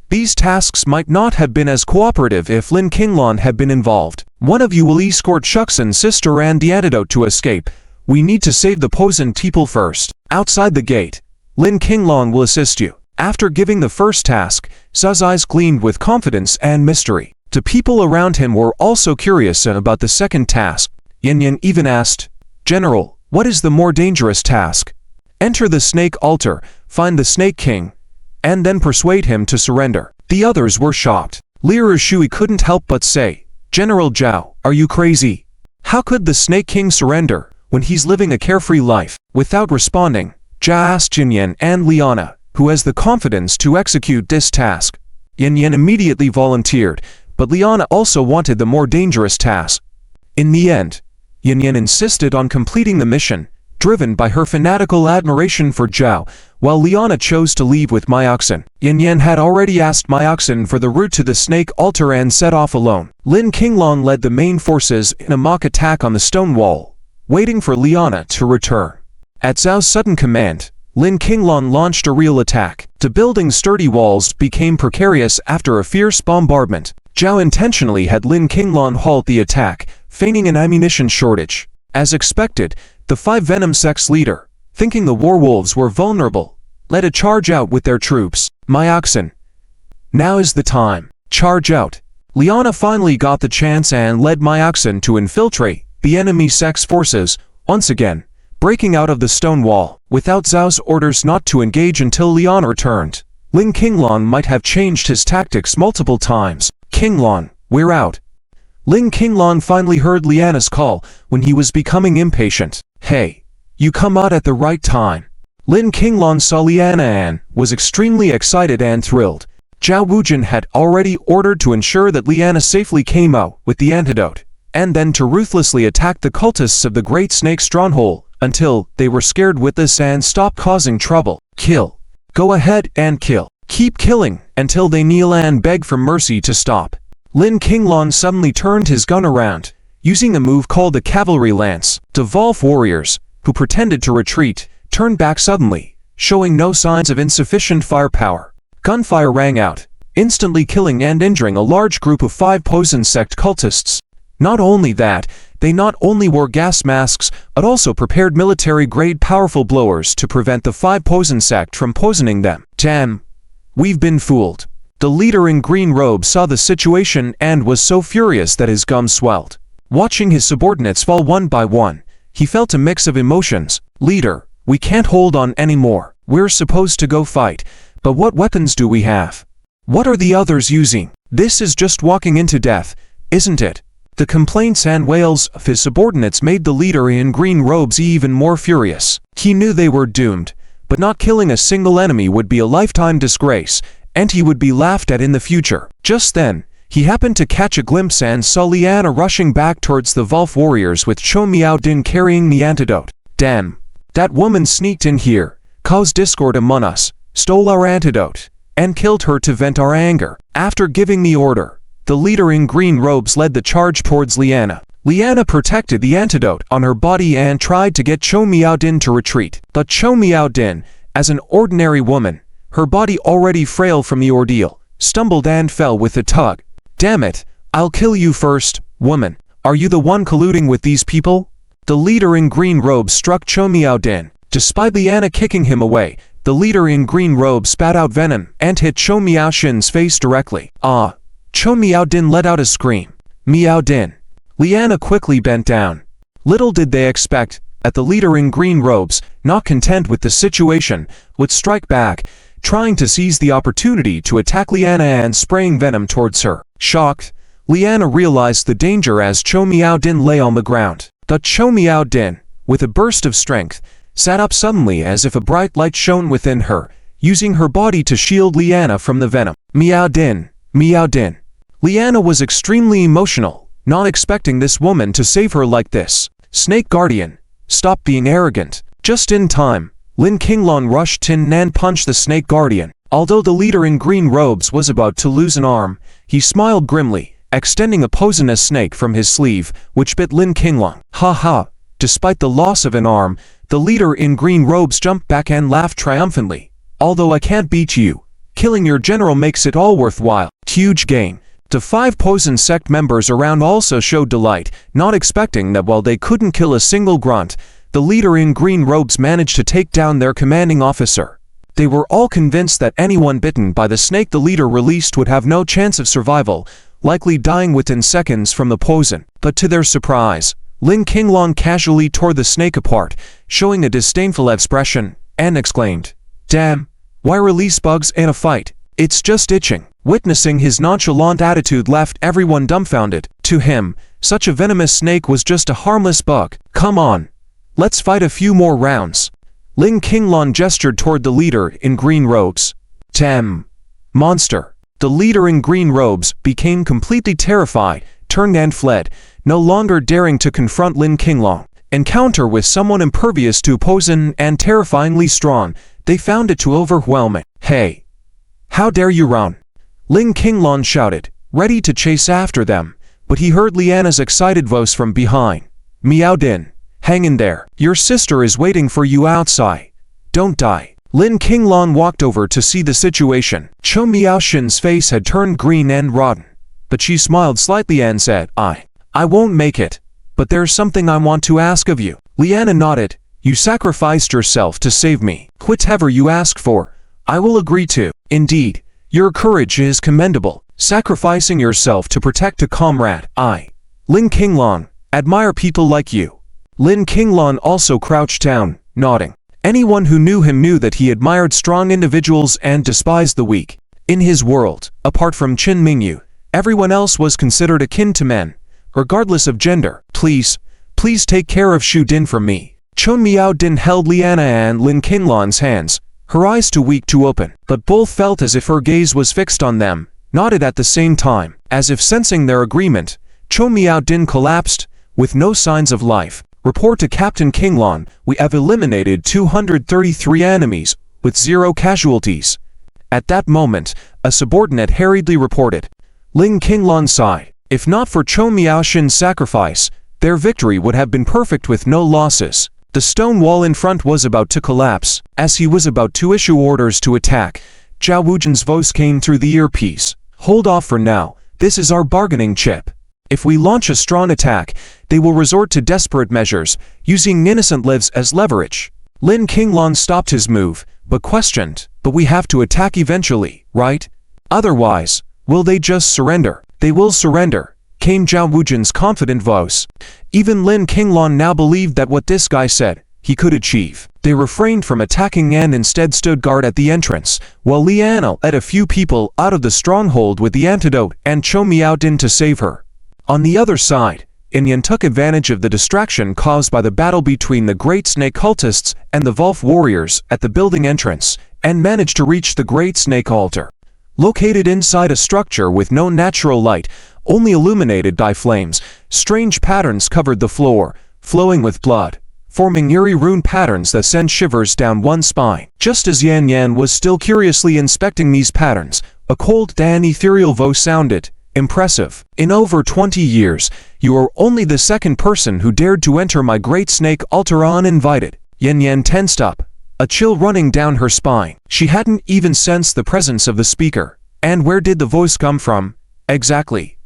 [SPEAKER 1] These tasks might not have been as cooperative if Lin Qinglong had been involved. One of you will escort Shuxin's sister and the antidote to escape. We need to save the poisoned people first. Outside the gate, Lin Qinglong will assist you. After giving the first task, Zhao's eyes gleamed with confidence and mystery. The people around him were also curious about the second task. Yan Yan even asked, "General, what is the more dangerous task?" "Enter the snake altar, find the snake king, and then persuade him to surrender." The others were shocked. Liu Shui couldn't help but say, "General Zhao, are you crazy? How could the Snake King surrender when he's living a carefree life?" Without responding, Zhao asked Yan Yan and Liana, who has the confidence to execute this task. Yan Yan immediately volunteered, but Liana also wanted the more dangerous task. In the end, Yan Yan insisted on completing the mission, driven by her fanatical admiration for Zhao, while Liana chose to leave with Myoxin. Yan Yan had already asked Myoxin for the route to the snake altar and set off alone. Lin Qinglong led the main forces in a mock attack on the stone wall, waiting for Liana to return. At Zhao's sudden command, Lin Qinglong launched a real attack. The building's sturdy walls became precarious after a fierce bombardment. Zhao intentionally had Lin Qinglong halt the attack, feigning an ammunition shortage. As expected, the 5 Venom sect's leader, thinking the werewolves were vulnerable, led a charge out with their troops. Myoxin, now is the time. Charge out. Liana finally got the chance and led Myoxin to infiltrate the enemy sect's forces, once again, breaking out of the stone wall. Without Zhao's orders not to engage until Liana returned, Lin Qinglong might have changed his tactics multiple times. "Qinglong, we're out." Lin Qinglong finally heard Liana's call when he was becoming impatient. "Hey, you come out at the right time." Lin Qinglong saw Liana and was extremely excited and thrilled. Zhao Wujin had already ordered to ensure that Liana safely came out with the antidote, and then to ruthlessly attack the cultists of the Great Snake Stronghold until they were scared witless and stopped causing trouble. Kill. Go ahead and kill. Keep killing until they kneel and beg for mercy to stop. Lin Qinglong suddenly turned his gun around, using a move called the Cavalry Lance. The Wolf warriors, who pretended to retreat, turned back suddenly, showing no signs of insufficient firepower. Gunfire rang out, instantly killing and injuring a large group of 5 Poison sect cultists. Not only that, they not only wore gas masks, but also prepared military-grade powerful blowers to prevent the 5 Poison sect from poisoning them. Damn, we've been fooled. The leader in green robe saw the situation and was so furious that his gums swelled. Watching his subordinates fall one by one, he felt a mix of emotions. "Leader, we can't hold on anymore. We're supposed to go fight, but what weapons do we have? What are the others using? This is just walking into death, isn't it?" The complaints and wails of his subordinates made the leader in green robes even more furious. He knew they were doomed, but not killing a single enemy would be a lifetime disgrace, and he would be laughed at in the future. Just then, he happened to catch a glimpse and saw Liana rushing back towards the Wolf warriors with Cho Miao Din carrying the antidote. "Damn, that woman sneaked in here, caused discord among us, stole our antidote, and killed her to vent our anger." After giving the order, the leader in green robes led the charge towards Liana. Liana protected the antidote on her body and tried to get Cho Miao Din to retreat. But Cho Miao Din, as an ordinary woman, her body already frail from the ordeal, stumbled and fell with a tug. "Damn it, I'll kill you first, woman. Are you the one colluding with these people?" The leader in green robes struck Cho Miao Din. Despite Liana kicking him away, the leader in green robes spat out venom and hit Cho Miao Shin's face directly. "Ah!" Cho Miao Din let out a scream. "Miao Din." Liana quickly bent down. Little did they expect that the leader in green robes, not content with the situation, would strike back, trying to seize the opportunity to attack Liana and spraying venom towards her. Shocked, Liana realized the danger as Cho Miao Din lay on the ground. But Cho Miao Din, with a burst of strength, sat up suddenly as if a bright light shone within her, using her body to shield Liana from the venom. Miao Din, Miao Din. Liana was extremely emotional, not expecting this woman to save her like this. Snake Guardian, stop being arrogant. Just in time, Lin Qinglong rushed in and punched the Snake Guardian. Although the leader in green robes was about to lose an arm, he smiled grimly, extending a poisonous snake from his sleeve, which bit Lin Qinglong. Ha ha! Despite the loss of an arm, the leader in green robes jumped back and laughed triumphantly. Although I can't beat you, killing your general makes it all worthwhile. Huge gain. The 5 poison sect members around also showed delight, not expecting that while they couldn't kill a single grunt, the leader in green robes managed to take down their commanding officer. They were all convinced that anyone bitten by the snake the leader released would have no chance of survival, likely dying within seconds from the poison. But to their surprise, Lin Qinglong casually tore the snake apart, showing a disdainful expression, and exclaimed, "Damn, why release bugs in a fight? It's just itching." Witnessing his nonchalant attitude left everyone dumbfounded. To him, such a venomous snake was just a harmless bug. Come on, let's fight a few more rounds. Ling Qinglong gestured toward the leader in green robes. Damn, monster. The leader in green robes became completely terrified, turned and fled, no longer daring to confront Lin Qinglong. Encounter with someone impervious to poison and terrifyingly strong, they found it too overwhelming. Hey, how dare you run? Ling Qinglong shouted, ready to chase after them, but he heard Liana's excited voice from behind. Miao Din, hang in there. Your sister is waiting for you outside. Don't die. Lin Qinglong walked over to see the situation. Cho Miaoxin's face had turned green and rotten, but she smiled slightly and said, I won't make it, but there's something I want to ask of you. Liana nodded. You sacrificed yourself to save me. Whatever you ask for, I will agree to. Indeed, your courage is commendable, sacrificing yourself to protect a comrade. I, Lin Qinglong, admire people like you. Lin Qinglong also crouched down, nodding. Anyone who knew him knew that he admired strong individuals and despised the weak. In his world, apart from Qin Mingyu, everyone else was considered akin to men, regardless of gender. Please take care of Shu Din from me. Cho Miao Din held Liana and Lin Qinglong's hands, her eyes too weak to open, but both felt as if her gaze was fixed on them, nodded at the same time. As if sensing their agreement, Cho Miao Din collapsed, with no signs of life. Report to Captain Qinglong, we have eliminated 233 enemies, with 0 casualties. At that moment, a subordinate hurriedly reported. Ling Qinglong sighed. If not for Cho Miaoxin's sacrifice, their victory would have been perfect with no losses. The stone wall in front was about to collapse. As he was about to issue orders to attack, Zhao Wujin's voice came through the earpiece. Hold off for now, this is our bargaining chip. If we launch a strong attack, they will resort to desperate measures, using innocent lives as leverage. Lin Qinglong stopped his move, but questioned, but we have to attack eventually, right? Otherwise, will they just surrender? They will surrender, came Zhao Wujin's confident voice. Even Lin Qinglong now believed that what this guy said, he could achieve. They refrained from attacking and instead stood guard at the entrance, while Liana led a few people out of the stronghold with the antidote and Cho Miao Din to save her. On the other side, Inyan took advantage of the distraction caused by the battle between the Great Snake cultists and the Wolf warriors at the building entrance, and managed to reach the Great Snake altar. Located inside a structure with no natural light, only illuminated by flames, strange patterns covered the floor, flowing with blood, forming eerie rune patterns that sent shivers down one's spine. Just as Yan Yan was still curiously inspecting these patterns, a cold and ethereal voice sounded. Impressive. In over 20 years, you are only the second person who dared to enter my Great Snake altar uninvited. Yan Yan tensed up, a chill running down her spine. She hadn't even sensed the presence of the speaker. And where did the voice come from? Exactly.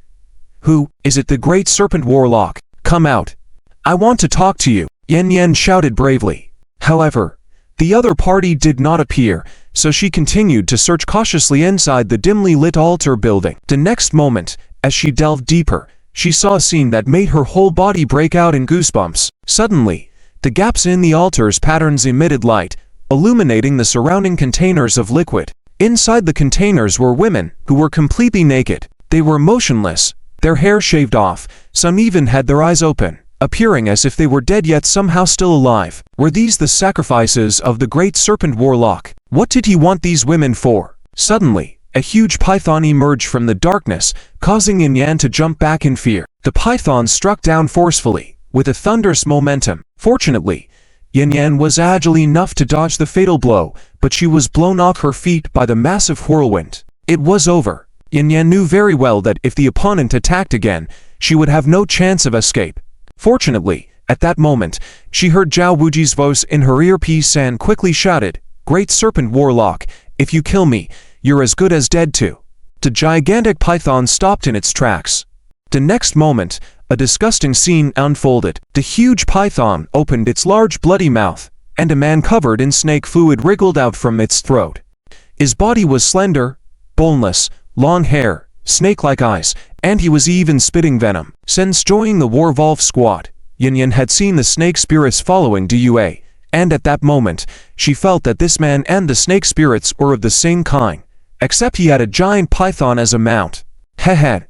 [SPEAKER 1] Who, is it the Great Serpent Warlock? Come out. I want to talk to you, Yan Yan shouted bravely. However, the other party did not appear, so she continued to search cautiously inside the dimly lit altar building. The next moment, as she delved deeper, she saw a scene that made her whole body break out in goosebumps. Suddenly, the gaps in the altar's patterns emitted light, illuminating the surrounding containers of liquid. Inside the containers were women, who were completely naked. They were motionless, their hair shaved off, some even had their eyes open, appearing as if they were dead yet somehow still alive. Were these the sacrifices of the great serpent warlock? What did he want these women for? Suddenly, a huge python emerged from the darkness, causing Yin Yan to jump back in fear. The python struck down forcefully, with a thunderous momentum. Fortunately, Yin Yan was agile enough to dodge the fatal blow, but she was blown off her feet by the massive whirlwind. It was over. Yin Yan knew very well that if the opponent attacked again, she would have no chance of escape. Fortunately, at that moment, she heard Zhao Wuji's voice in her earpiece and quickly shouted, "Great Serpent Warlock, if you kill me, you're as good as dead too." The gigantic python stopped in its tracks. The next moment, a disgusting scene unfolded. The huge python opened its large bloody mouth, and a man covered in snake fluid wriggled out from its throat. His body was slender, boneless, long hair, snake-like eyes, and he was even spitting venom. Since joining the Warvolf squad, Yin Yan had seen the snake spirits following Dua, and at that moment, she felt that this man and the snake spirits were of the same kind, except he had a giant python as a mount. Hehe.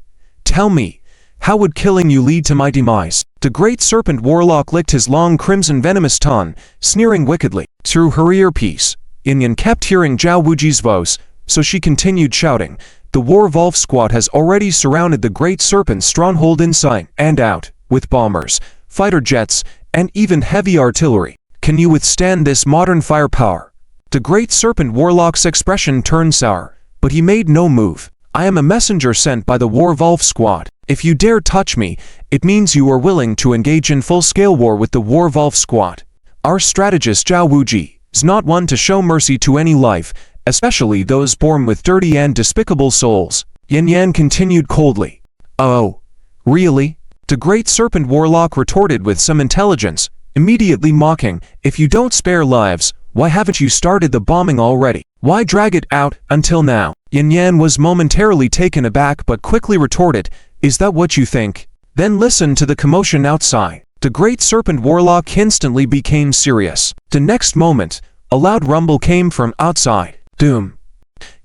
[SPEAKER 1] Tell me, how would killing you lead to my demise? The great serpent warlock licked his long crimson venomous tongue, sneering wickedly. Through her earpiece, Yin Yan kept hearing Zhao Wuji's voice, so she continued shouting, "The Warvolf squad has already surrounded the great serpent's stronghold inside and out, with bombers, fighter jets, and even heavy artillery. Can you withstand this modern firepower?" The great serpent warlock's expression turned sour, but he made no move. "I am a messenger sent by the Warvolf squad. If you dare touch me, it means you are willing to engage in full-scale war with the Warvolf squad. Our strategist Zhao Wuji is not one to show mercy to any life, especially those born with dirty and despicable souls." Yin Yan continued coldly. "Oh, really?" The great serpent warlock retorted with some intelligence, immediately mocking, "If you don't spare lives, why haven't you started the bombing already? Why drag it out until now?" Yin Yan was momentarily taken aback but quickly retorted, "Is that what you think? Then listen to the commotion outside." The great serpent warlock instantly became serious. The next moment, a loud rumble came from outside. Doom.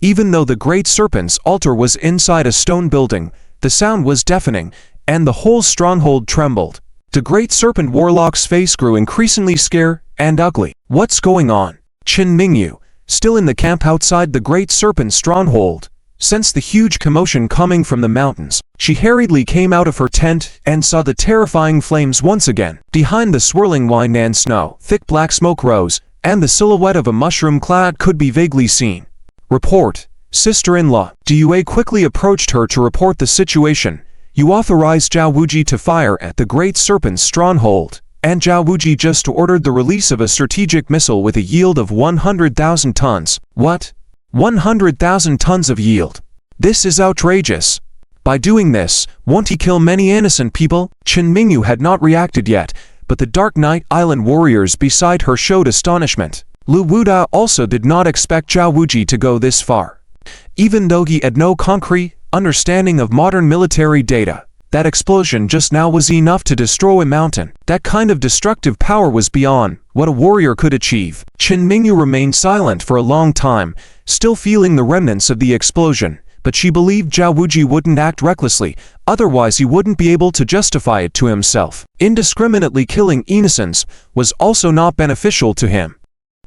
[SPEAKER 1] Even though the great serpent's altar was inside a stone building, the sound was deafening, and the whole stronghold trembled. The great serpent warlock's face grew increasingly scared and ugly. "What's going on?" Qin Mingyu, still in the camp outside the great serpent's stronghold, sensed the huge commotion coming from the mountains. She hurriedly came out of her tent and saw the terrifying flames once again. Behind the swirling wind and snow, thick black smoke rose, and the silhouette of a mushroom cloud could be vaguely seen. "Report, sister-in-law." Dua quickly approached her to report the situation. "You authorized Zhao Wuji to fire at the great serpent's stronghold, and Zhao Wuji just ordered the release of a strategic missile with a yield of 100,000 tons. What? 100,000 tons of yield? This is outrageous. By doing this, won't he kill many innocent people?" Qin Mingyu had not reacted yet, but the Dark Knight Island warriors beside her showed astonishment. Lu Wuda also did not expect Zhao Wuji to go this far. Even though he had no concrete understanding of modern military data, that explosion just now was enough to destroy a mountain. That kind of destructive power was beyond what a warrior could achieve. Qin Mingyu remained silent for a long time, still feeling the remnants of the explosion, but she believed Zhao Wuji wouldn't act recklessly, otherwise he wouldn't be able to justify it to himself. Indiscriminately killing innocents was also not beneficial to him.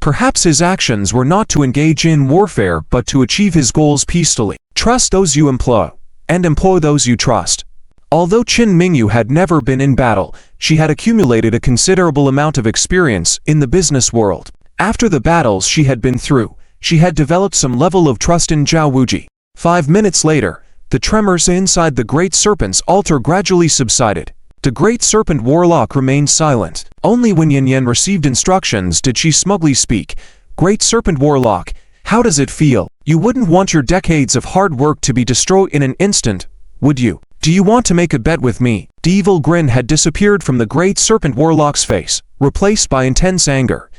[SPEAKER 1] Perhaps his actions were not to engage in warfare but to achieve his goals peacefully. Trust those you employ, and employ those you trust. Although Qin Mingyu had never been in battle, she had accumulated a considerable amount of experience in the business world. After the battles she had been through, she had developed some level of trust in Zhao Wuji. 5 minutes later, the tremors inside the great serpent's altar gradually subsided. The great serpent warlock remained silent. Only when Yin Yan received instructions did she smugly speak. "Great serpent warlock, how does it feel? You wouldn't want your decades of hard work to be destroyed in an instant, would you? Do you want to make a bet with me?" The evil grin had disappeared from the great serpent warlock's face, replaced by intense anger.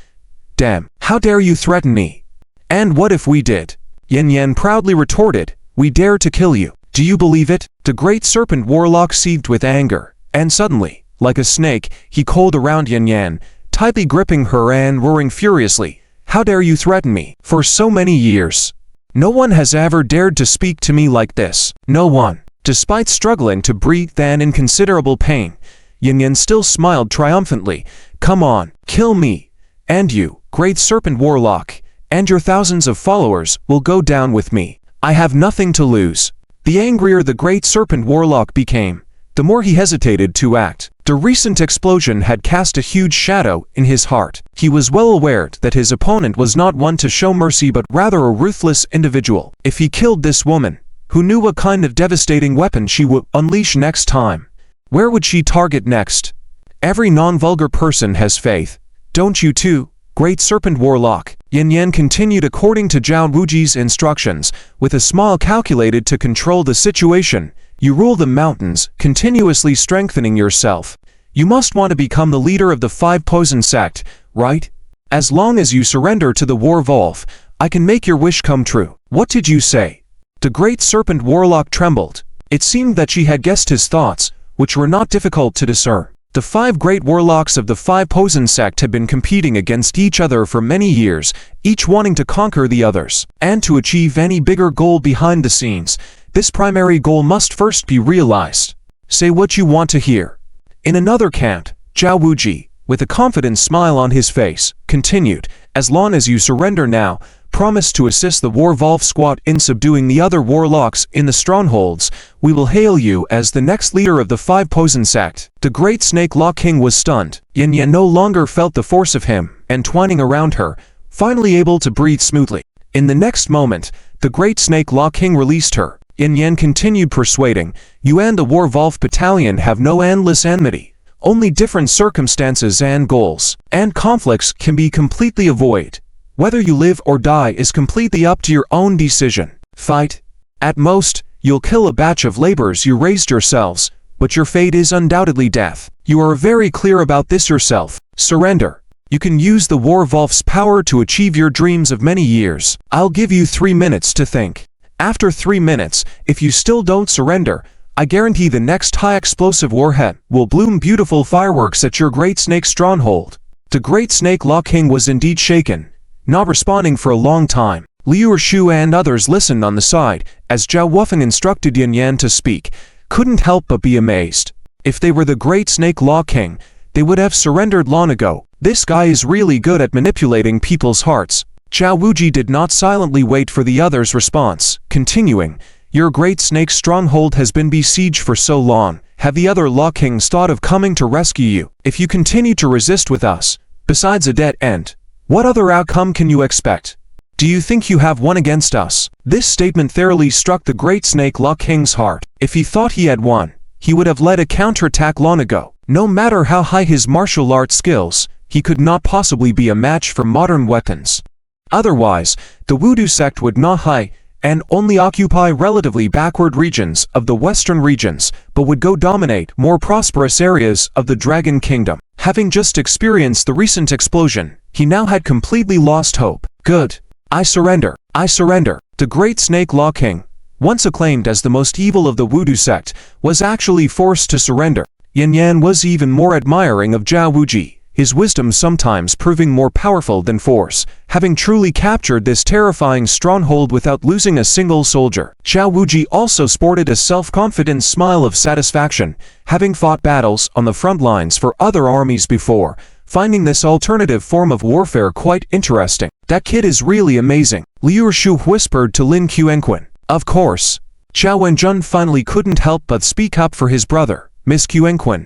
[SPEAKER 1] "Damn, how dare you threaten me? And what if we did?" Yin Yan proudly retorted, "We dare to kill you. Do you believe it?" The great serpent warlock seethed with anger, and suddenly, like a snake, he coiled around Yan Yan, tightly gripping her and roaring furiously, "How dare you threaten me? For so many years, no one has ever dared to speak to me like this. No one." Despite struggling to breathe and in considerable pain, Yan Yan still smiled triumphantly. "Come on, kill me, and you, great serpent warlock, and your thousands of followers will go down with me. I have nothing to lose." The angrier the great serpent warlock became, the more he hesitated to act. The recent explosion had cast a huge shadow in his heart. He was well aware that his opponent was not one to show mercy but rather a ruthless individual. If he killed this woman, who knew what kind of devastating weapon she would unleash next time? Where would she target next? Every non-vulgar person has faith. Don't you too, great serpent warlock? Yan Yan continued according to Zhao Wuji's instructions, with a smile calculated to control the situation. You rule the mountains, continuously strengthening yourself. You must want to become the leader of the 5 Poison sect, right? As long as you surrender to the War Wolf, I can make your wish come true. What did you say? The great serpent warlock trembled. It seemed that she had guessed his thoughts, which were not difficult to discern. The 5 great warlocks of the 5 Poison sect had been competing against each other for many years, each wanting to conquer the others. And to achieve any bigger goal behind the scenes, this primary goal must first be realized. Say what you want to hear. In another camp, Zhao Wuji, with a confident smile on his face, continued, "As long as you surrender now, promise to assist the War Wolf squad in subduing the other warlocks in the strongholds, we will hail you as the next leader of the 5 Poison sect." The great Snake Law King was stunned. Yan Yan no longer felt the force of him, entwining around her, finally able to breathe smoothly. In the next moment, the great Snake Law King released her. Yan Yan continued persuading, "You and the War Wolf battalion have no endless enmity. Only different circumstances and goals, and conflicts can be completely avoided. Whether you live or die is completely up to your own decision. Fight. At most, you'll kill a batch of laborers you raised yourselves, but your fate is undoubtedly death. You are very clear about this yourself. Surrender. You can use the War Wolf's power to achieve your dreams of many years. I'll give you 3 minutes to think. After 3 minutes, if you still don't surrender, I guarantee the next high-explosive warhead will bloom beautiful fireworks at your Great Snake stronghold." The Great Snake Law King was indeed shaken, not responding for a long time. Liu Shu and others listened on the side, as Zhao Wufeng instructed Yan Yan to speak, couldn't help but be amazed. If they were the Great Snake Law King, they would have surrendered long ago. This guy is really good at manipulating people's hearts. Zhao Wuji did not silently wait for the others' response, continuing, "Your Great Snake stronghold has been besieged for so long. Have the other Law Kings thought of coming to rescue you? If you continue to resist with us, besides a dead end, what other outcome can you expect? Do you think you have won against us?" This statement thoroughly struck the Great Snake Law King's heart. If he thought he had won, he would have led a counterattack long ago. No matter how high his martial arts skills, he could not possibly be a match for modern weapons. Otherwise, the Voodoo sect would not high and only occupy relatively backward regions of the western regions, but would go dominate more prosperous areas of the Dragon Kingdom. Having just experienced the recent explosion, he now had completely lost hope. "Good. I surrender. I surrender." The Great Snake Law King, once acclaimed as the most evil of the Voodoo sect, was actually forced to surrender. Yan Yan was even more admiring of Zhao Wuji, his wisdom sometimes proving more powerful than force, having truly captured this terrifying stronghold without losing a single soldier. Zhao Wuji also sported a self-confident smile of satisfaction, having fought battles on the front lines for other armies before, finding this alternative form of warfare quite interesting. "That kid is really amazing," Liu Shu whispered to Lin Quenquin. "Of course." Zhao Wenjun finally couldn't help but speak up for his brother. "Miss Quenquin,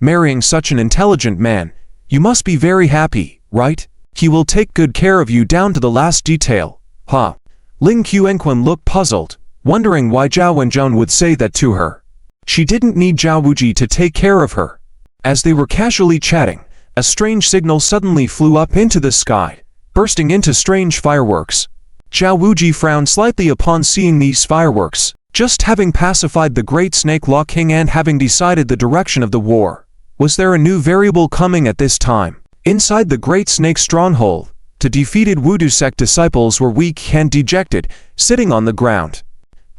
[SPEAKER 1] marrying such an intelligent man, you must be very happy, right? He will take good care of you down to the last detail." "Huh?" Ling Quenquin looked puzzled, wondering why Zhao Wenjun would say that to her. She didn't need Zhao Wuji to take care of her. As they were casually chatting, a strange signal suddenly flew up into the sky, bursting into strange fireworks. Zhao Wuji frowned slightly upon seeing these fireworks. Just having pacified the Great Snake Law King and having decided the direction of the war, was there a new variable coming at this time? Inside the Great Snake stronghold, the defeated Voodoo sect disciples were weak and dejected, sitting on the ground.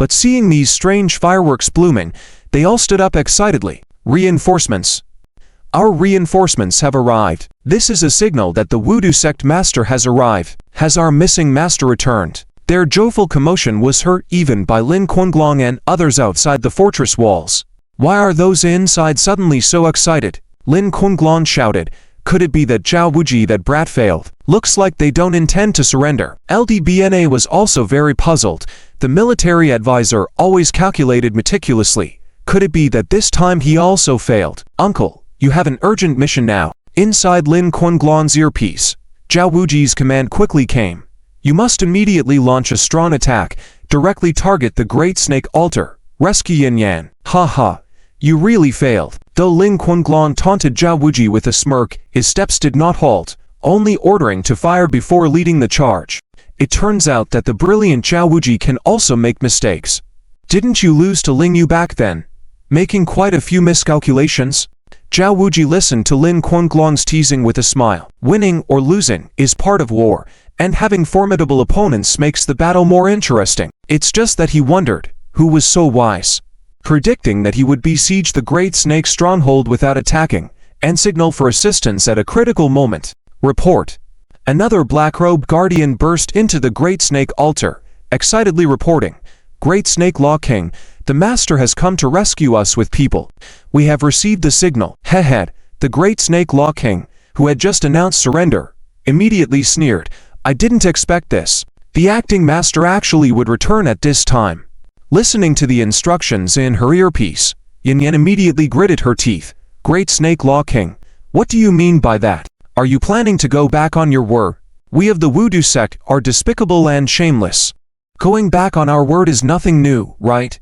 [SPEAKER 1] But seeing these strange fireworks blooming, they all stood up excitedly. Reinforcements. Our reinforcements have arrived. This is a signal that the Voodoo sect master has arrived. Has our missing master returned? Their joyful commotion was heard even by Lin Quanglong and others outside the fortress walls. Why are those inside suddenly so excited? Lin Quanglong shouted. Could it be that Zhao Wuji that brat failed? Looks like they don't intend to surrender. LDBNA was also very puzzled. The military advisor always calculated meticulously. Could it be that this time he also failed? Uncle, you have an urgent mission now. Inside Lin Quanglong's earpiece, Zhao Wuji's command quickly came. You must immediately launch a strong attack, directly target the Great Snake Altar. Rescue Yin Yan. Ha ha. You really failed. Though Lin Quanglong taunted Zhao Wuji with a smirk, his steps did not halt, only ordering to fire before leading the charge. It turns out that the brilliant Zhao Wuji can also make mistakes. Didn't you lose to Ling Yu back then? Making quite a few miscalculations? Zhao Wuji listened to Lin Quanglong's teasing with a smile. Winning or losing is part of war, and having formidable opponents makes the battle more interesting. It's just that he wondered, who was so wise, predicting that he would besiege the Great Snake stronghold without attacking, and signal for assistance at a critical moment. Report. Another black-robed guardian burst into the Great Snake altar, excitedly reporting, Great Snake Law King, the Master has come to rescue us with people. We have received the signal. Head, the Great Snake Law King, who had just announced surrender, immediately sneered, I didn't expect this. The acting master actually would return at this time. Listening to the instructions in her earpiece, Yin Yan immediately gritted her teeth. Great Snake Law King, what do you mean by that? Are you planning to go back on your word? We of the Voodoo sect are despicable and shameless. Going back on our word is nothing new, right?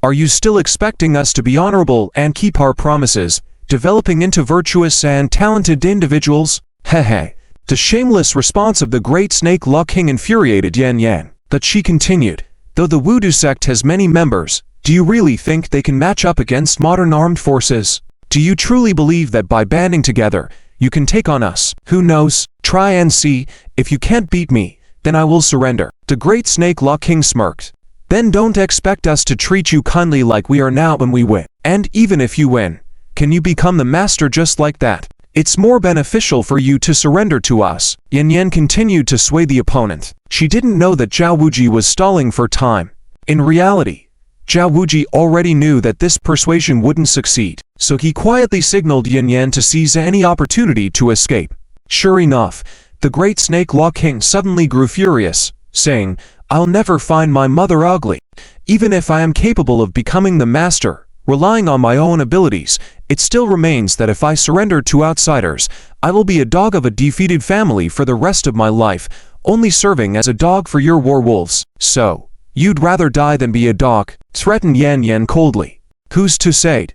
[SPEAKER 1] Are you still expecting us to be honorable and keep our promises, developing into virtuous and talented individuals? Hehe. The shameless response of the Great Snake Law King infuriated Yan Yan, but she continued, though the Voodoo sect has many members, do you really think they can match up against modern armed forces? Do you truly believe that by banding together, you can take on us? Who knows? Try and see. If you can't beat me, then I will surrender. The Great Snake Law King smirked. Then don't expect us to treat you kindly like we are now when we win. And even if you win, can you become the master just like that? It's more beneficial for you to surrender to us. Yin Yan continued to sway the opponent. She didn't know that Zhao Wuji was stalling for time. In reality, Zhao Wuji already knew that this persuasion wouldn't succeed, so he quietly signaled Yin Yan to seize any opportunity to escape. Sure enough, the Great Snake Law King suddenly grew furious, saying, I'll never find my mother ugly. Even if I am capable of becoming the master, relying on my own abilities, it still remains that if I surrender to outsiders, I will be a dog of a defeated family for the rest of my life, only serving as a dog for your werewolves. So, you'd rather die than be a dog? Threatened Yan Yan coldly. Who's to say?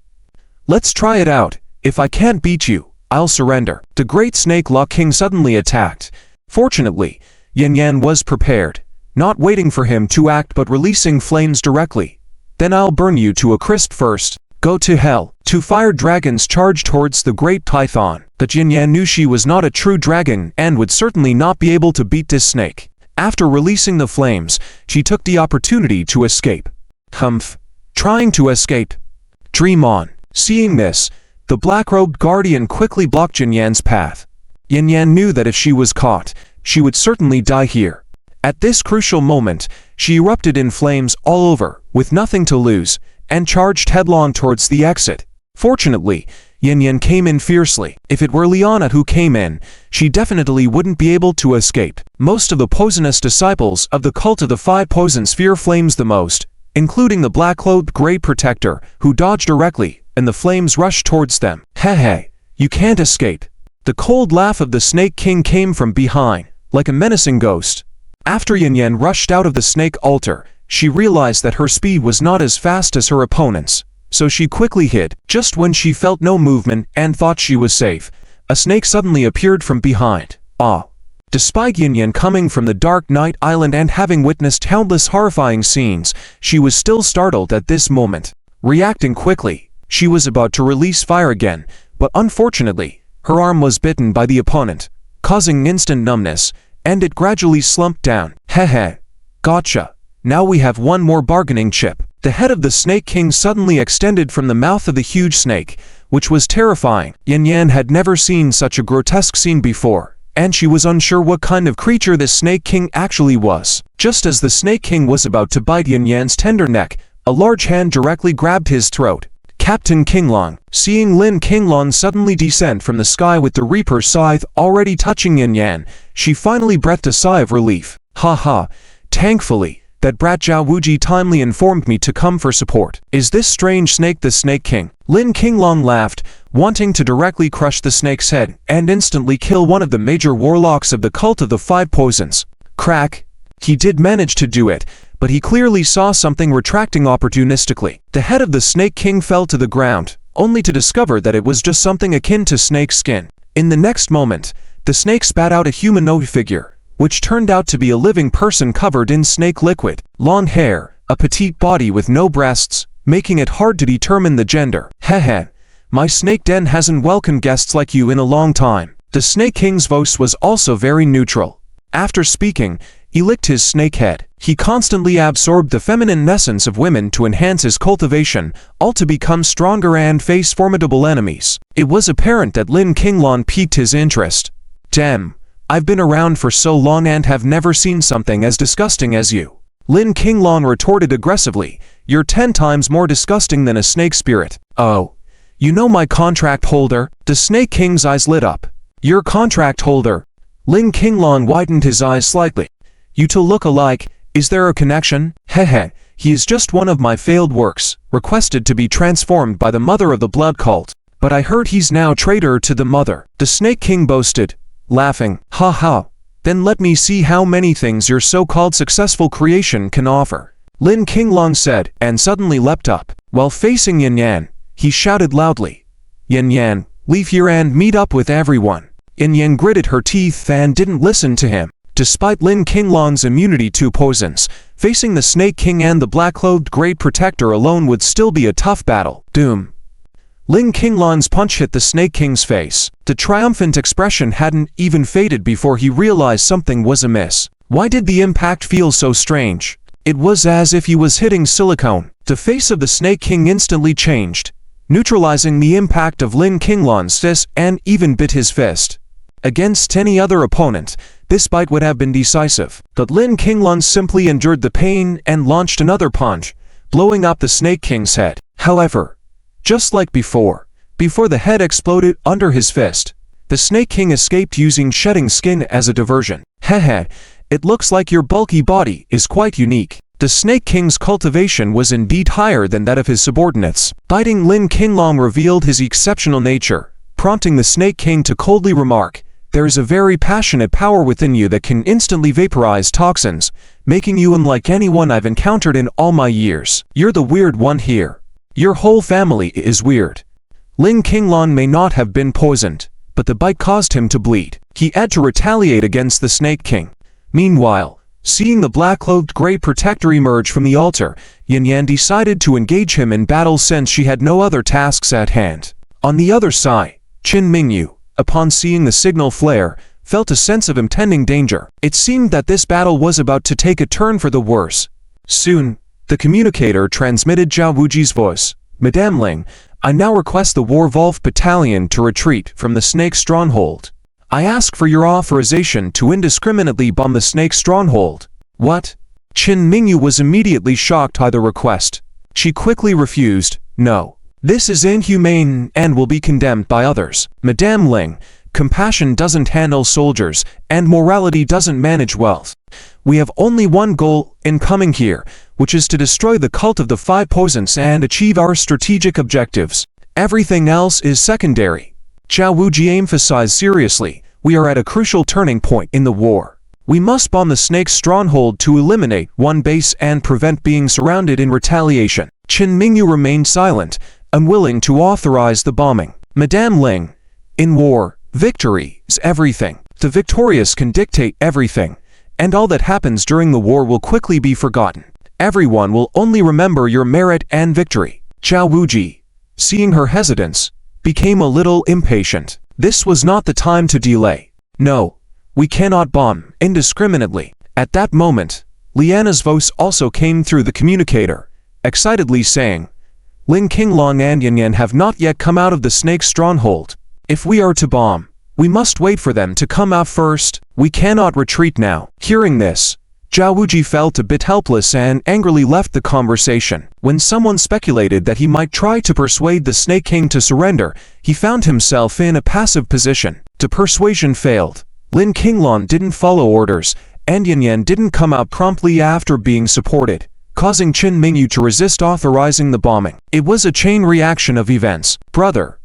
[SPEAKER 1] Let's try it out. If I can't beat you, I'll surrender. The Great Snake Law King suddenly attacked. Fortunately, Yan Yan was prepared, not waiting for him to act but releasing flames directly. Then I'll burn you to a crisp first. Go to hell. Two fire dragons charged towards the Great Python. But Yin Yan knew she was not a true dragon and would certainly not be able to beat this snake. After releasing the flames, she took the opportunity to escape. Humph. Trying to escape. Dream on. Seeing this, the black-robed guardian quickly blocked Yin Yan's path. Yin Yan knew that if she was caught, she would certainly die here. At this crucial moment, she erupted in flames all over, with nothing to lose, and charged headlong towards the exit. Fortunately, Yin Yan came in fiercely. If it were Liana who came in, she definitely wouldn't be able to escape. Most of the poisonous disciples of the cult of the five poisons fear flames the most, including the black-clothed Great Protector, who dodged directly, and the flames rushed towards them. Hey, you can't escape. The cold laugh of the Snake King came from behind, like a menacing ghost. After Yin Yan rushed out of the snake altar, she realized that her speed was not as fast as her opponent's, so she quickly hid. Just when she felt no movement and thought she was safe, a snake suddenly appeared from behind. Despite Yin Yan coming from the Dark Night Island and having witnessed countless horrifying scenes, she was still startled at this moment. Reacting quickly, she was about to release fire again, but unfortunately, her arm was bitten by the opponent, causing instant numbness, and it gradually slumped down. Hehe. Gotcha. Now we have one more bargaining chip. The head of the Snake King suddenly extended from the mouth of the huge snake, which was terrifying. Yan Yan had never seen such a grotesque scene before, and she was unsure what kind of creature this Snake King actually was. Just as the Snake King was about to bite Yan Yan's tender neck, a large hand directly grabbed his throat. Captain Qinglong, seeing Lin Qinglong suddenly descend from the sky with the Reaper's scythe already touching Yan Yan, she finally breathed a sigh of relief. Ha ha, thankfully, that brat Zhao Wuji timely informed me to come for support. Is this strange snake the Snake King? Lin Qinglong laughed, wanting to directly crush the snake's head and instantly kill one of the major warlocks of the cult of the five poisons. Crack. He did manage to do it, but he clearly saw something retracting opportunistically. The head of the Snake King fell to the ground, only to discover that it was just something akin to snake skin. In the next moment, the snake spat out a humanoid figure, which turned out to be a living person covered in snake liquid. Long hair, a petite body with no breasts, making it hard to determine the gender. Heh, my snake den hasn't welcomed guests like you in a long time. The Snake King's voice was also very neutral. After speaking, he licked his snake head. He constantly absorbed the feminine essence of women to enhance his cultivation, all to become stronger and face formidable enemies. It was apparent that Lin Qinglong piqued his interest. Damn, I've been around for so long and have never seen something as disgusting as you. Lin Qinglong retorted aggressively, you're 10 times more disgusting than a snake spirit. Oh, you know my contract holder? The Snake King's eyes lit up. Your contract holder? Lin Qinglong widened his eyes slightly. You two look alike, is there a connection? Hehe, he is just one of my failed works, requested to be transformed by the mother of the blood cult. But I heard he's now traitor to the mother. The Snake King boasted, laughing. Ha ha, then let me see how many things your so-called successful creation can offer. Lin Qinglong said, and suddenly leapt up. While facing Yan Yan, he shouted loudly, Yan Yan, leave here and meet up with everyone. Yan Yan gritted her teeth and didn't listen to him. Despite Lin Qinglong's immunity to poisons, facing the Snake King and the black-clothed Great Protector alone would still be a tough battle. Doom. Lin Qinglong's punch hit the Snake King's face. The triumphant expression hadn't even faded before he realized something was amiss. Why did the impact feel so strange? It was as if he was hitting silicone. The face of the Snake King instantly changed, neutralizing the impact of Lin Qinglong's fist, and even bit his fist. Against any other opponent, this bite would have been decisive, but Lin Qinglong simply endured the pain and launched another punch, blowing up the Snake King's head. However, just like before the head exploded under his fist, the Snake King escaped using shedding skin as a diversion. Hehe, it looks like your bulky body is quite unique. The Snake King's cultivation was indeed higher than that of his subordinates. Biting Lin Qinglong revealed his exceptional nature, prompting the Snake King to coldly remark, there is a very passionate power within you that can instantly vaporize toxins, making you unlike anyone I've encountered in all my years. You're the weird one here. Your whole family is weird. Lin Qinglong may not have been poisoned, but the bite caused him to bleed. He had to retaliate against the Snake King. Meanwhile, seeing the black-clothed Great Protector emerge from the altar, Yan Yan decided to engage him in battle since she had no other tasks at hand. On the other side, Qin Yu, upon seeing the signal flare, felt a sense of impending danger. It seemed that this battle was about to take a turn for the worse. Soon, the communicator transmitted Zhao Wuji's voice. Madame Ling, I now request the War Wolf Battalion to retreat from the Snake Stronghold. I ask for your authorization to indiscriminately bomb the Snake Stronghold. What? Qin Yu was immediately shocked by the request. She quickly refused. No. This is inhumane and will be condemned by others. Madame Ling, compassion doesn't handle soldiers, and morality doesn't manage wealth. We have only one goal in coming here, which is to destroy the cult of the five poisons and achieve our strategic objectives. Everything else is secondary. Zhao Wuji emphasized seriously, we are at a crucial turning point in the war. We must bomb the Snake's stronghold to eliminate one base and prevent being surrounded in retaliation. Qin Yu remained silent, unwilling to authorize the bombing. Madame Ling, in war, victory is everything. The victorious can dictate everything, and all that happens during the war will quickly be forgotten. Everyone will only remember your merit and victory. Zhao Wuji, seeing her hesitance, became a little impatient. This was not the time to delay. No, we cannot bomb indiscriminately. At that moment, Liana's voice also came through the communicator, excitedly saying, Ling Qinglong and Yanyan have not yet come out of the snake's stronghold. If we are to bomb, we must wait for them to come out first. We cannot retreat now. Hearing this, Zhao Wuji felt a bit helpless and angrily left the conversation. When someone speculated that he might try to persuade the Snake King to surrender, he found himself in a passive position. The persuasion failed. Lin Qinglong didn't follow orders, and Yanyan didn't come out promptly after being supported, causing Qin Mingyu to resist authorizing the bombing. It was a chain reaction of events. Brother,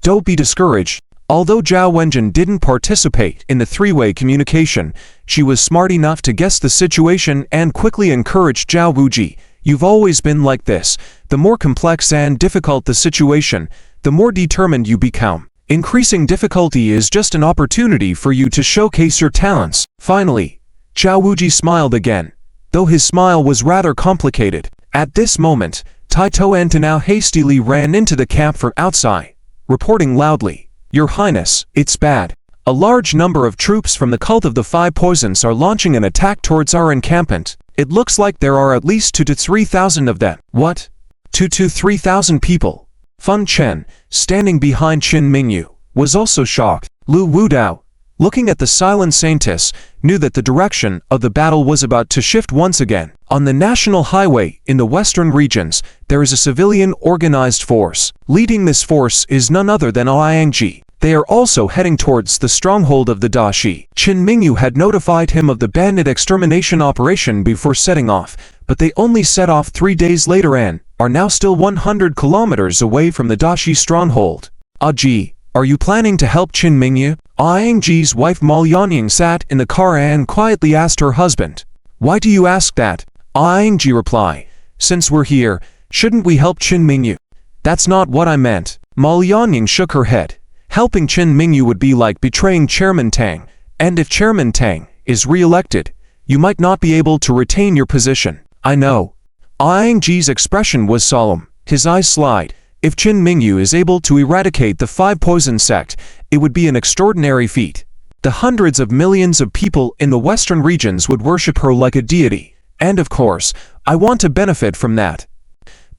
[SPEAKER 1] don't be discouraged. Although Zhao Wenjin didn't participate in the three-way communication, she was smart enough to guess the situation and quickly encouraged Zhao Wuji. You've always been like this. The more complex and difficult the situation, the more determined you become. Increasing difficulty is just an opportunity for you to showcase your talents. Finally, Zhao Wuji smiled again, though his smile was rather complicated. At this moment, Taito and Tanao hastily ran into the camp from outside, reporting loudly, Your Highness, it's bad. A large number of troops from the Cult of the Five Poisons are launching an attack towards our encampment. It looks like there are at least 2,000 to 3,000 of them. What? 2,000 to 3,000 people? Fun Chen, standing behind Qin Mingyu, was also shocked. Lu Wudao, looking at the silent saintess, knew that the direction of the battle was about to shift once again. On the national highway in the western regions, there is a civilian organized force. Leading this force is none other than Liangji. They are also heading towards the stronghold of the Dashi. Qin Mingyu had notified him of the bandit extermination operation before setting off, but they only set off 3 days later and are now still 100 kilometers away from the Dashi stronghold. Ji, are you planning to help Qin Mingyu? Liangji's wife Ma Lianying sat in the car and quietly asked her husband. Why do you ask that? Liangji replied, Since we're here, shouldn't we help Qin Mingyu? That's not what I meant. Ma Lianying shook her head. Helping Qin Mingyu would be like betraying Chairman Tang, and if Chairman Tang is re-elected, you might not be able to retain your position. I know. Liangji's expression was solemn. His eyes slide. If Qin Mingyu is able to eradicate the Five Poison sect, it would be an extraordinary feat. The hundreds of millions of people in the western regions would worship her like a deity, and of course, I want to benefit from that.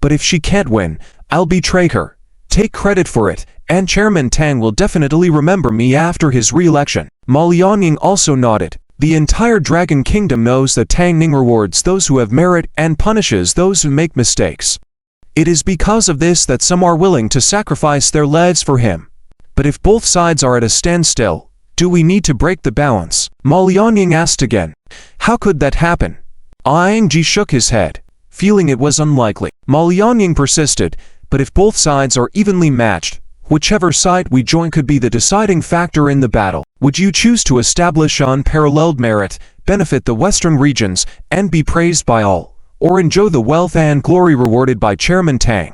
[SPEAKER 1] But if she can't win, I'll betray her, take credit for it, and Chairman Tang will definitely remember me after his re-election. Ma Lianying also nodded. The entire Dragon Kingdom knows that Tang Ning rewards those who have merit and punishes those who make mistakes. It is because of this that some are willing to sacrifice their lives for him. But if both sides are at a standstill, do we need to break the balance? Ma Lianying asked again. How could that happen? Liangji shook his head, feeling it was unlikely. Ma Lianying persisted, but if both sides are evenly matched, whichever side we join could be the deciding factor in the battle. Would you choose to establish unparalleled merit, benefit the western regions, and be praised by all, or enjoy the wealth and glory rewarded by Chairman Tang?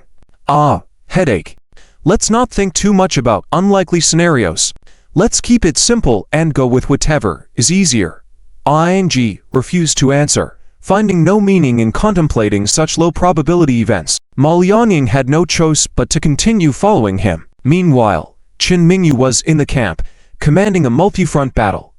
[SPEAKER 1] Headache. Let's not think too much about unlikely scenarios. Let's keep it simple and go with whatever is easier. Liangji refused to answer, finding no meaning in contemplating such low-probability events. Ma Lianying had no choice but to continue following him. Meanwhile, Qin Mingyu was in the camp, commanding a multi-front battle.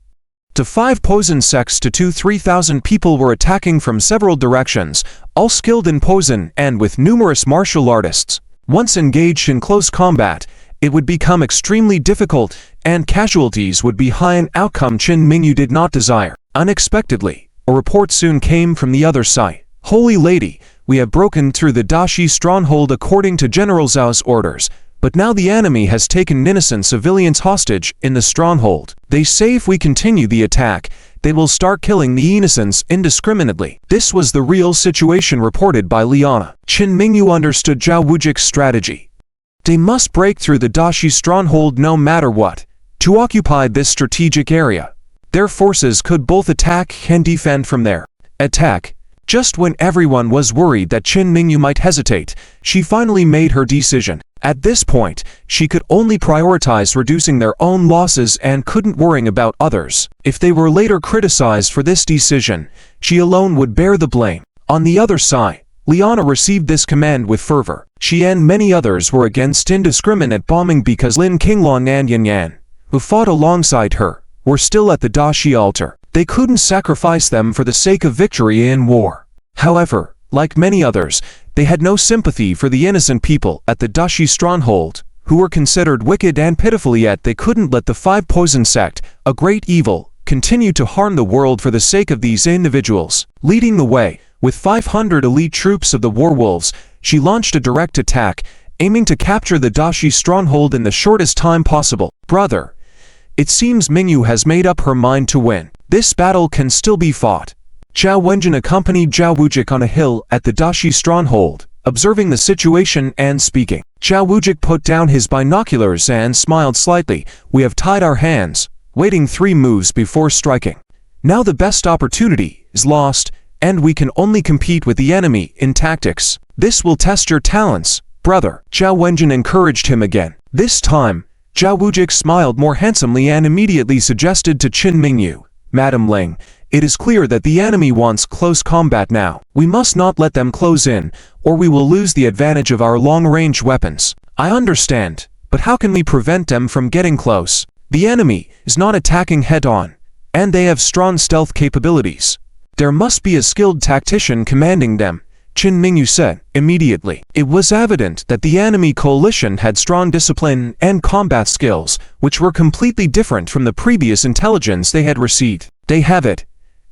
[SPEAKER 1] The Five Poison sects to 2,000 to 3,000 people were attacking from several directions, all skilled in poison and with numerous martial artists. Once engaged in close combat, it would become extremely difficult, and casualties would be high, an outcome Qin Mingyu did not desire. Unexpectedly, a report soon came from the other side. Holy Lady, we have broken through the Dashi stronghold according to General Zhao's orders, but now the enemy has taken innocent civilians hostage in the stronghold. They say if we continue the attack, they will start killing the innocents indiscriminately. This was the real situation reported by Liana. Qin Mingyu understood Zhao Wuji's strategy. They must break through the Dashi stronghold no matter what, to occupy this strategic area. Their forces could both attack and defend from there. Attack. Just when everyone was worried that Qin Mingyu might hesitate, she finally made her decision. At this point, she could only prioritize reducing their own losses and couldn't worry about others. If they were later criticized for this decision, she alone would bear the blame. On the other side, Liana received this command with fervor. She and many others were against indiscriminate bombing because Lin Qinglong and Yanyan, who fought alongside her, were still at the Dashi altar. They couldn't sacrifice them for the sake of victory in war. However, like many others, they had no sympathy for the innocent people at the Dashi stronghold, who were considered wicked and pitiful, yet they couldn't let the Five Poison Sect, a great evil, continue to harm the world for the sake of these individuals. Leading the way, with 500 elite troops of the Warwolves, she launched a direct attack, aiming to capture the Dashi stronghold in the shortest time possible. Brother, it seems Ling Yu has made up her mind to win. This battle can still be fought. Zhao Wenjin accompanied Zhao Wujik on a hill at the Dashi stronghold, observing the situation and speaking. Zhao Wujik put down his binoculars and smiled slightly. We have tied our hands, waiting 3 moves before striking. Now the best opportunity is lost, and we can only compete with the enemy in tactics. This will test your talents, brother. Zhao Wenjin encouraged him again. This time, Zhao Wujik smiled more handsomely and immediately suggested to Qin Mingyu, Madam Ling, it is clear that the enemy wants close combat now. We must not let them close in, or we will lose the advantage of our long-range weapons. I understand, but how can we prevent them from getting close? The enemy is not attacking head-on, and they have strong stealth capabilities. There must be a skilled tactician commanding them, Qin Mingyu said immediately. It was evident that the enemy coalition had strong discipline and combat skills, which were completely different from the previous intelligence they had received. They have it,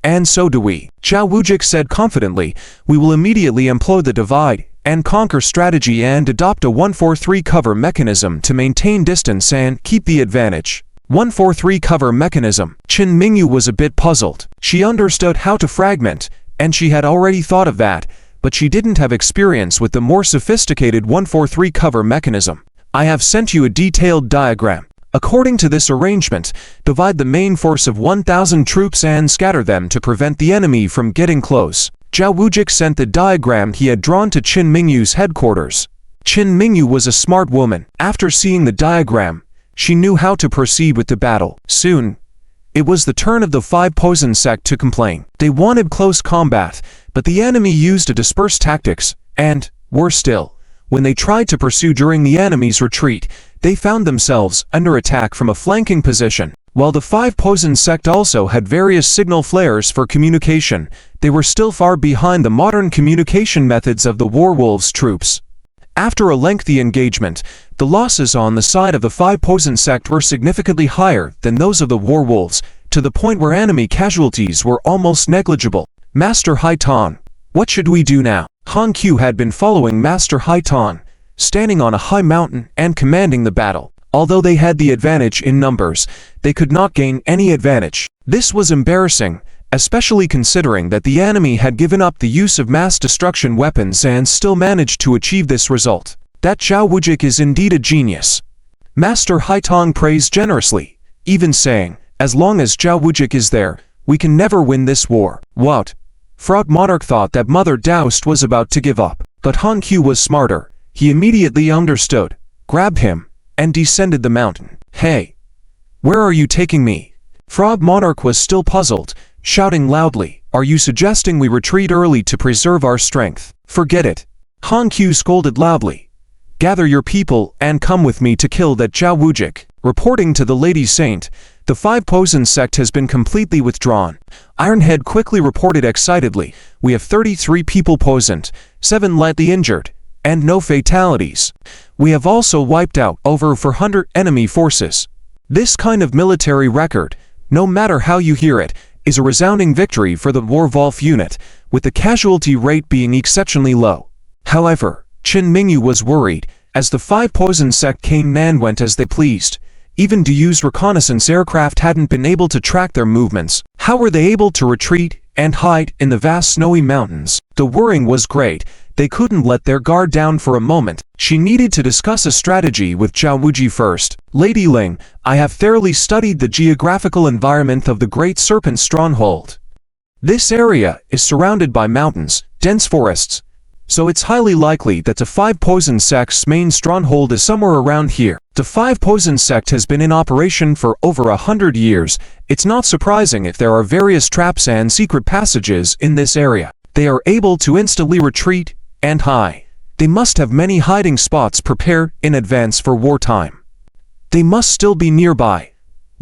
[SPEAKER 1] and so do we. Zhao Wujik said confidently, we will immediately employ the divide and conquer strategy and adopt a 1-4-3 cover mechanism to maintain distance and keep the advantage. 1-4-3 cover mechanism. Qin Mingyu was a bit puzzled. She understood how to fragment, and she had already thought of that, but she didn't have experience with the more sophisticated 1-4-3 cover mechanism. I have sent you a detailed diagram. According to this arrangement, divide the main force of 1,000 troops and scatter them to prevent the enemy from getting close. Zhao Wujik sent the diagram he had drawn to Qin Mingyu's headquarters. Qin Mingyu was a smart woman. After seeing the diagram, she knew how to proceed with the battle. Soon, it was the turn of the Five Poison Sect to complain. They wanted close combat, but the enemy used a dispersed tactics, and, worse still, when they tried to pursue during the enemy's retreat, they found themselves under attack from a flanking position. While the Five Poison Sect also had various signal flares for communication, they were still far behind the modern communication methods of the Warwolves' troops. After a lengthy engagement, the losses on the side of the Five Poison Sect were significantly higher than those of the Warwolves, to the point where enemy casualties were almost negligible. Master Haitan, what should we do now? Han Qiu had been following Master Haitan, standing on a high mountain and commanding the battle. Although they had the advantage in numbers, they could not gain any advantage. This was embarrassing, especially considering that the enemy had given up the use of mass destruction weapons and still managed to achieve this result. That Zhao Wujik is indeed a genius. Master Haitong praised generously, even saying, as long as Zhao Wujik is there, we can never win this war. What? Frog Monarch thought that Mother Daoist was about to give up, but Han Qiu was smarter. He immediately understood, grabbed him, and descended the mountain. Hey! Where are you taking me? Frog Monarch was still puzzled, shouting loudly, are you suggesting we retreat early to preserve our strength? Forget it. Han Qiu scolded loudly. Gather your people and come with me to kill that Zhao Wujik. Reporting to the Lady Saint, the Five Poison Sect has been completely withdrawn. Ironhead quickly reported excitedly, we have 33 people poisoned, 7 lightly injured, and no fatalities. We have also wiped out over 400 enemy forces. This kind of military record, no matter how you hear it, is a resounding victory for the Warwolf unit, with the casualty rate being exceptionally low. However, Qin Mingyu was worried, as the Five Poison Sect came and went as they pleased. Even to use reconnaissance aircraft hadn't been able to track their movements. How were they able to retreat and hide in the vast snowy mountains? The worrying was great. They couldn't let their guard down for a moment. She needed to discuss a strategy with Zhao Wuji first. Lady Ling, I have thoroughly studied the geographical environment of the Great Serpent Stronghold. This area is surrounded by mountains, dense forests, so it's highly likely that the Five Poison Sect's main stronghold is somewhere around here. The Five Poison Sect has been in operation for over 100 years. It's not surprising if there are various traps and secret passages in this area. They are able to instantly retreat and hide. They must have many hiding spots prepared in advance for wartime. They must still be nearby.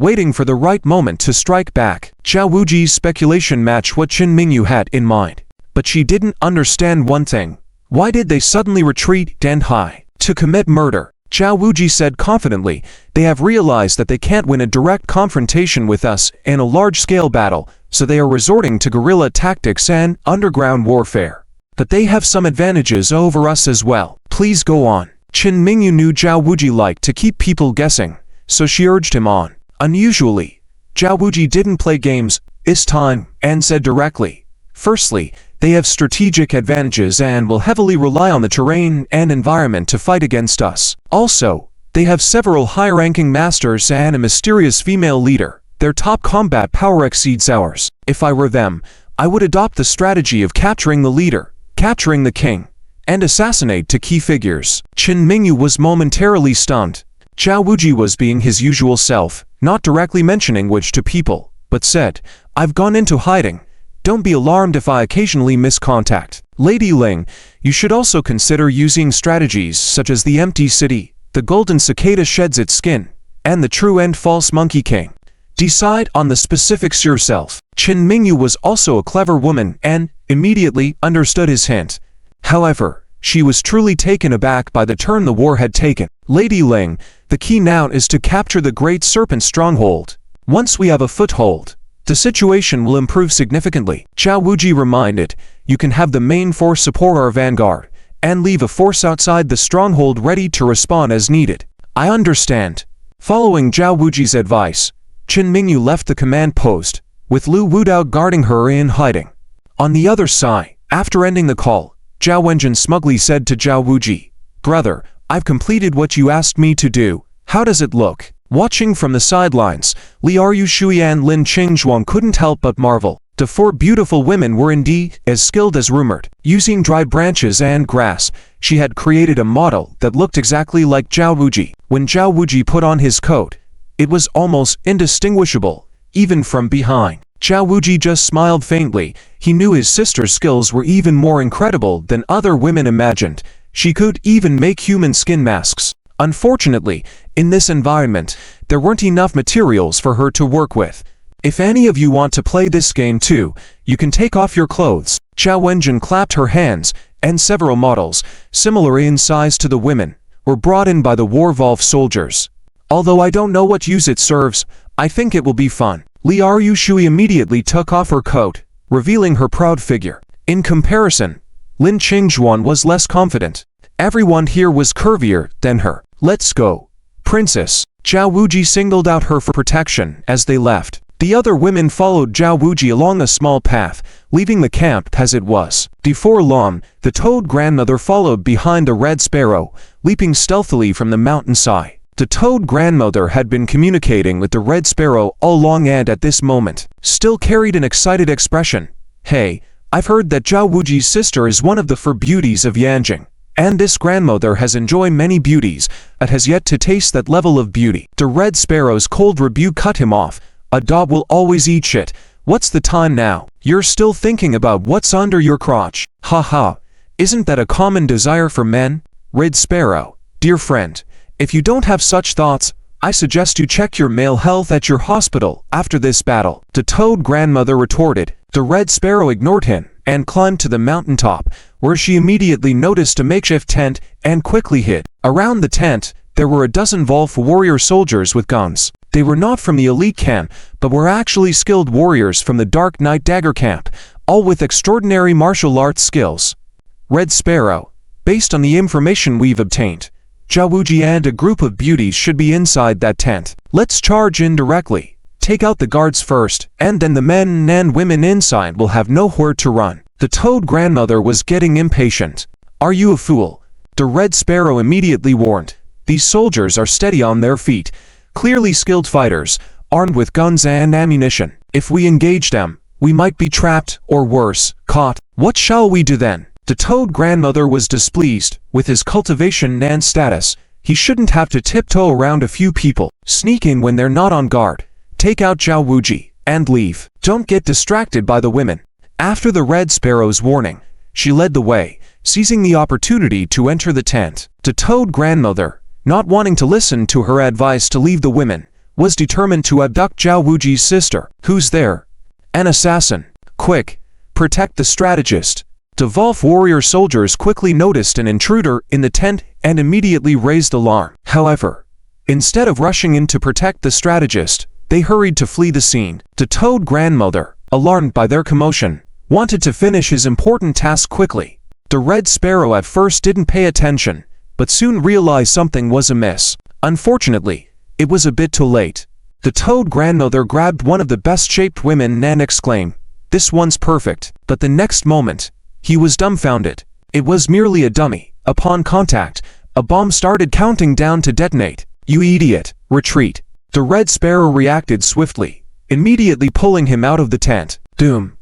[SPEAKER 1] waiting for the right moment to strike back. Zhao Wuji's speculation matched what Qin Mingyu had in mind. But she didn't understand one thing. Why did they suddenly retreat Danhai to commit murder? Zhao Wuji said confidently, they have realized that they can't win a direct confrontation with us in a large-scale battle, so they are resorting to guerrilla tactics and underground warfare. But they have some advantages over us as well. Please go on. Qin Mingyu knew Zhao Wuji liked to keep people guessing, so she urged him on. Unusually, Zhao Wuji didn't play games this time and said directly, firstly, they have strategic advantages and will heavily rely on the terrain and environment to fight against us. Also, they have several high-ranking masters and a mysterious female leader. Their top combat power exceeds ours. If I were them, I would adopt the strategy of capturing the leader, capturing the king, and assassinate to key figures. Qin Mingyu was momentarily stunned. Zhao Wuji was being his usual self, not directly mentioning which to people, but said, I've gone into hiding. Don't be alarmed if I occasionally miss contact. Lady Ling, you should also consider using strategies such as the empty city, the golden cicada sheds its skin, and the true and false monkey king. Decide on the specifics yourself. Qin Mingyu was also a clever woman and immediately understood his hint. However, she was truly taken aback by the turn the war had taken. Lady Ling, the key now is to capture the Great Serpent stronghold. Once we have a foothold, the situation will improve significantly. Zhao Wuji reminded, you can have the main force support our vanguard, and leave a force outside the stronghold ready to respond as needed. I understand. Following Zhao Wuji's advice, Qin Mingyu left the command post, with Lu Wudao guarding her in hiding. On the other side, after ending the call, Zhao Wenjin smugly said to Zhao Wuji, Brother, I've completed what you asked me to do. How does it look? Watching from the sidelines, Liu Shui and Lin Qingzhuang couldn't help but marvel. The four beautiful women were indeed as skilled as rumored. Using dry branches and grass, she had created a model that looked exactly like Zhao Wuji. When Zhao Wuji put on his coat, it was almost indistinguishable, even from behind. Zhao Wuji just smiled faintly. He knew his sister's skills were even more incredible than other women imagined. She could even make human skin masks. Unfortunately, in this environment, there weren't enough materials for her to work with. If any of you want to play this game too, you can take off your clothes. Zhao Wenjin clapped her hands, and several models, similar in size to the women, were brought in by the Warvolf soldiers. Although I don't know what use it serves, I think it will be fun. Liu Shui immediately took off her coat, revealing her proud figure. In comparison, Lin Qingzhuan was less confident. Everyone here was curvier than her. Let's go, Princess. Zhao Wuji singled out her for protection as they left. The other women followed Zhao Wuji along a small path, leaving the camp as it was. Before long, the Toad grandmother followed behind the Red Sparrow, leaping stealthily from the mountainside. The Toad grandmother had been communicating with the Red Sparrow all along and at this moment, still carried an excited expression. Hey, I've heard that Zhao Wuji's sister is one of the four beauties of Yanjing. And this grandmother has enjoyed many beauties, but has yet to taste that level of beauty. The Red Sparrow's cold rebuke cut him off. A dog will always eat shit. What's the time now? You're still thinking about what's under your crotch. Haha. Isn't that a common desire for men? Red Sparrow, dear friend, if you don't have such thoughts, I suggest you check your male health at your hospital after this battle. The Toad grandmother retorted. The Red Sparrow ignored him and climbed to the mountaintop, where she immediately noticed a makeshift tent and quickly hid. Around the tent, there were a dozen Volf warrior soldiers with guns. They were not from the elite camp, but were actually skilled warriors from the Dark Knight Dagger camp, all with extraordinary martial arts skills. Red Sparrow, based on the information we've obtained, Zhao Wuji and a group of beauties should be inside that tent. Let's charge in directly. Take out the guards first, and then the men and women inside will have nowhere to run. The Toad grandmother was getting impatient. Are you a fool? The Red Sparrow immediately warned. These soldiers are steady on their feet, clearly skilled fighters, armed with guns and ammunition. If we engage them, we might be trapped, or worse, caught. What shall we do then? The Toad grandmother was displeased. With his cultivation and status, he shouldn't have to tiptoe around a few people. Sneak in when they're not on guard. Take out Zhao Wuji, and leave. Don't get distracted by the women. After the Red Sparrow's warning, she led the way, seizing the opportunity to enter the tent. The Toad grandmother, not wanting to listen to her advice to leave the women, was determined to abduct Zhao Wuji's sister. Who's there? An assassin. Quick! Protect the strategist. The Wolf warrior soldiers quickly noticed an intruder in the tent and immediately raised alarm. However, instead of rushing in to protect the strategist, they hurried to flee the scene. The Toad grandmother, alarmed by their commotion, wanted to finish his important task quickly. The Red Sparrow at first didn't pay attention, but soon realized something was amiss. Unfortunately, it was a bit too late. The Toad grandmother grabbed one of the best-shaped women and exclaimed, "This one's perfect." But the next moment, he was dumbfounded. It was merely a dummy. Upon contact, a bomb started counting down to detonate. "You idiot, retreat." The Red Sparrow reacted swiftly, immediately pulling him out of the tent. Doom.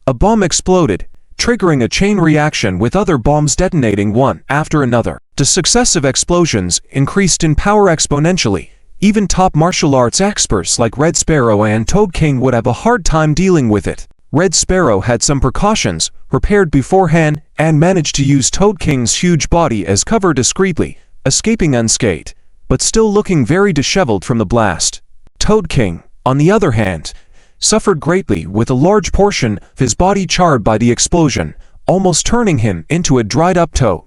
[SPEAKER 1] A bomb exploded, triggering a chain reaction with other bombs detonating one after another. The successive explosions increased in power exponentially. Even top martial arts experts like Red Sparrow and Toad King would have a hard time dealing with it. Red Sparrow had some precautions prepared beforehand and managed to use Toad King's huge body as cover discreetly, escaping unscathed, but still looking very disheveled from the blast. Toad King, on the other hand, suffered greatly with a large portion of his body charred by the explosion, almost turning him into a dried-up toad.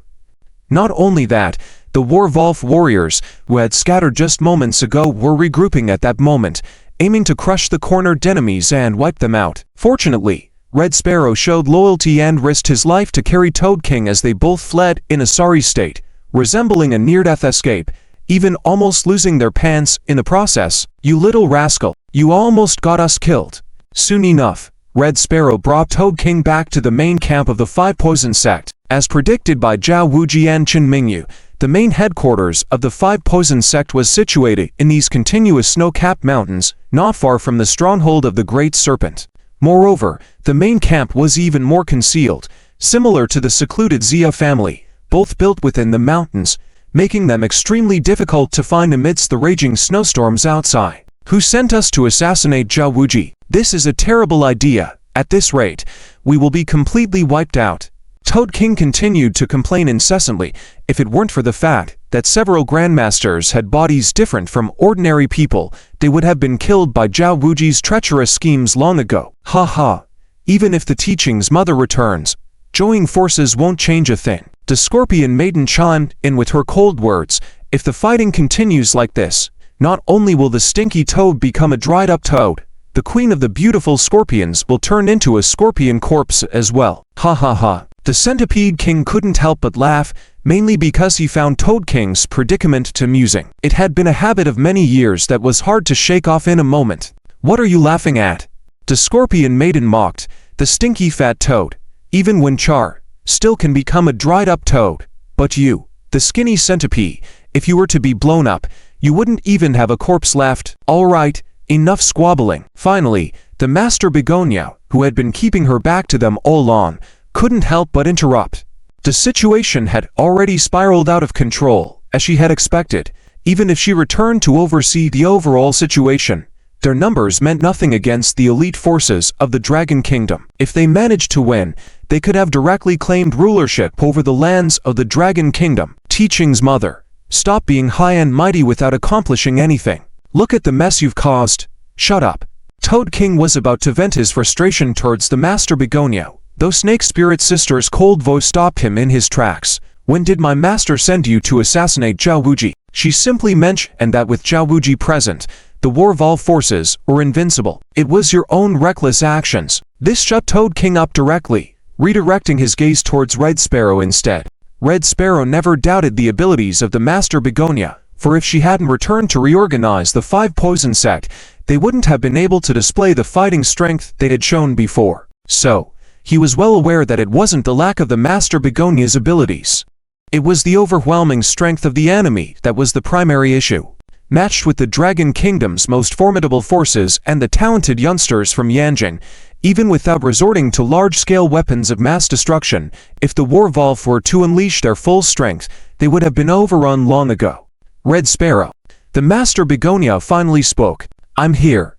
[SPEAKER 1] Not only that, the Wolf warriors, who had scattered just moments ago, were regrouping at that moment, aiming to crush the cornered enemies and wipe them out. Fortunately, Red Sparrow showed loyalty and risked his life to carry Toad King as they both fled in a sorry state, resembling a near-death escape, even almost losing their pants in the process. "You little rascal, you almost got us killed." Soon enough, Red Sparrow brought Toad King back to the main camp of the Five Poison Sect. As predicted by Zhao Wuji and Ling Yu, the main headquarters of the Five Poison Sect was situated in these continuous snow-capped mountains, not far from the stronghold of the Great Serpent. Moreover, the main camp was even more concealed, similar to the secluded Xia family, both built within the mountains, making them extremely difficult to find amidst the raging snowstorms outside. "Who sent us to assassinate Zhao Wuji? This is a terrible idea. At this rate, we will be completely wiped out." Toad King continued to complain incessantly. If it weren't for the fact that several grandmasters had bodies different from ordinary people, they would have been killed by Zhao Wuji's treacherous schemes long ago. Ha ha. Even if the teaching's mother returns, joining forces won't change a thing. The Scorpion Maiden chimed in with her cold words. If the fighting continues like this, not only will the stinky toad become a dried-up toad, the queen of the beautiful scorpions will turn into a scorpion corpse as well. Ha ha ha. The Centipede King couldn't help but laugh, mainly because he found Toad King's predicament amusing. It had been a habit of many years that was hard to shake off in a moment. "What are you laughing at?" The Scorpion Maiden mocked. "The stinky fat toad, even when charred, still can become a dried-up toad. But you, the skinny centipede, if you were to be blown up, you wouldn't even have a corpse left." "All right, enough squabbling." Finally, the Master Begonia, who had been keeping her back to them all along, couldn't help but interrupt. The situation had already spiraled out of control, as she had expected. Even if she returned to oversee the overall situation, their numbers meant nothing against the elite forces of the Dragon Kingdom. If they managed to win, they could have directly claimed rulership over the lands of the Dragon Kingdom. Teaching's mother, stop being high and mighty without accomplishing anything. Look at the mess you've caused. Shut up. Toad King was about to vent his frustration towards the Master Begonia, though Snake Spirit Sister's cold voice stopped him in his tracks. "When did my master send you to assassinate Zhao Wuji?" She simply mentioned that with Zhao Wuji present, the Wolf forces were invincible. "It was your own reckless actions." This shut Toad King up directly, redirecting his gaze towards Red Sparrow instead. Red Sparrow never doubted the abilities of the Master Begonia, for if she hadn't returned to reorganize the Five Poison Sect, they wouldn't have been able to display the fighting strength they had shown before. So, he was well aware that it wasn't the lack of the Master Begonia's abilities. It was the overwhelming strength of the enemy that was the primary issue. Matched with the Dragon Kingdom's most formidable forces and the talented youngsters from Yanjing, even without resorting to large-scale weapons of mass destruction, if the Wolf were to unleash their full strength, they would have been overrun long ago. "Red Sparrow." The Master Begonia finally spoke. "I'm here."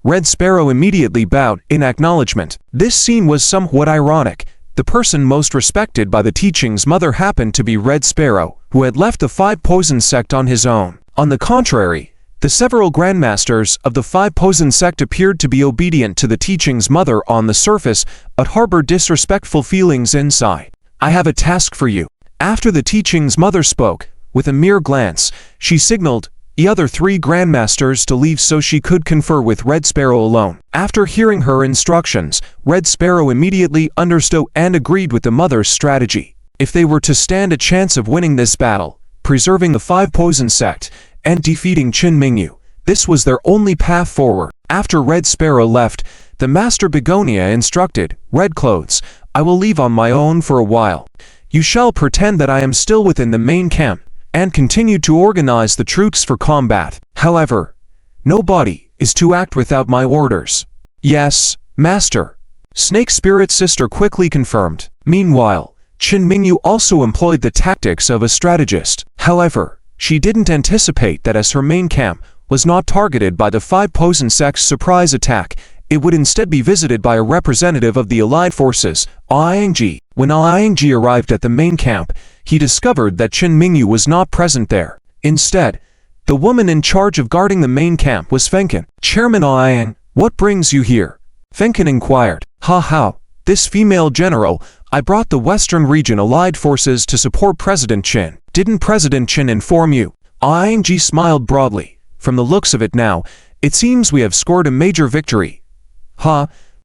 [SPEAKER 1] Red Sparrow immediately bowed in acknowledgement. This scene was somewhat ironic. The person most respected by the teaching's mother happened to be Red Sparrow, who had left the Five Poison Sect on his own. On the contrary, The several grandmasters of the Five Poison sect appeared to be obedient to the teaching's mother on the surface, but harbored disrespectful feelings inside. I have a task for you. After the teaching's mother spoke, with a mere glance, she signaled the other three grandmasters to leave so she could confer with Red Sparrow alone. After hearing her instructions, Red Sparrow immediately understood and agreed with the mother's strategy. If they were to stand a chance of winning this battle, preserving the Five Poison sect, and defeating Qin Mingyu, this was their only path forward. After Red Sparrow left, the Master Begonia instructed, Red Clothes, I will leave on my own for a while. You shall pretend that I am still within the main camp, and continue to organize the troops for combat. However, nobody is to act without my orders. Yes, Master. Snake Spirit's sister quickly confirmed. Meanwhile, Qin Mingyu also employed the tactics of a strategist. However, she didn't anticipate that as her main camp was not targeted by the Five Poison sect's surprise attack, it would instead be visited by a representative of the allied forces, Aiyangji. When Aiyangji arrived at the main camp, he discovered that Qin Mingyu was not present there. Instead, the woman in charge of guarding the main camp was Fenken. Chairman Aiyang, what brings you here? Fenken inquired. Ha, this female general, I brought the Western Region allied forces to support President Qin. Didn't President Qin inform you? Aiyangji smiled broadly. From the looks of it now, it seems we have scored a major victory.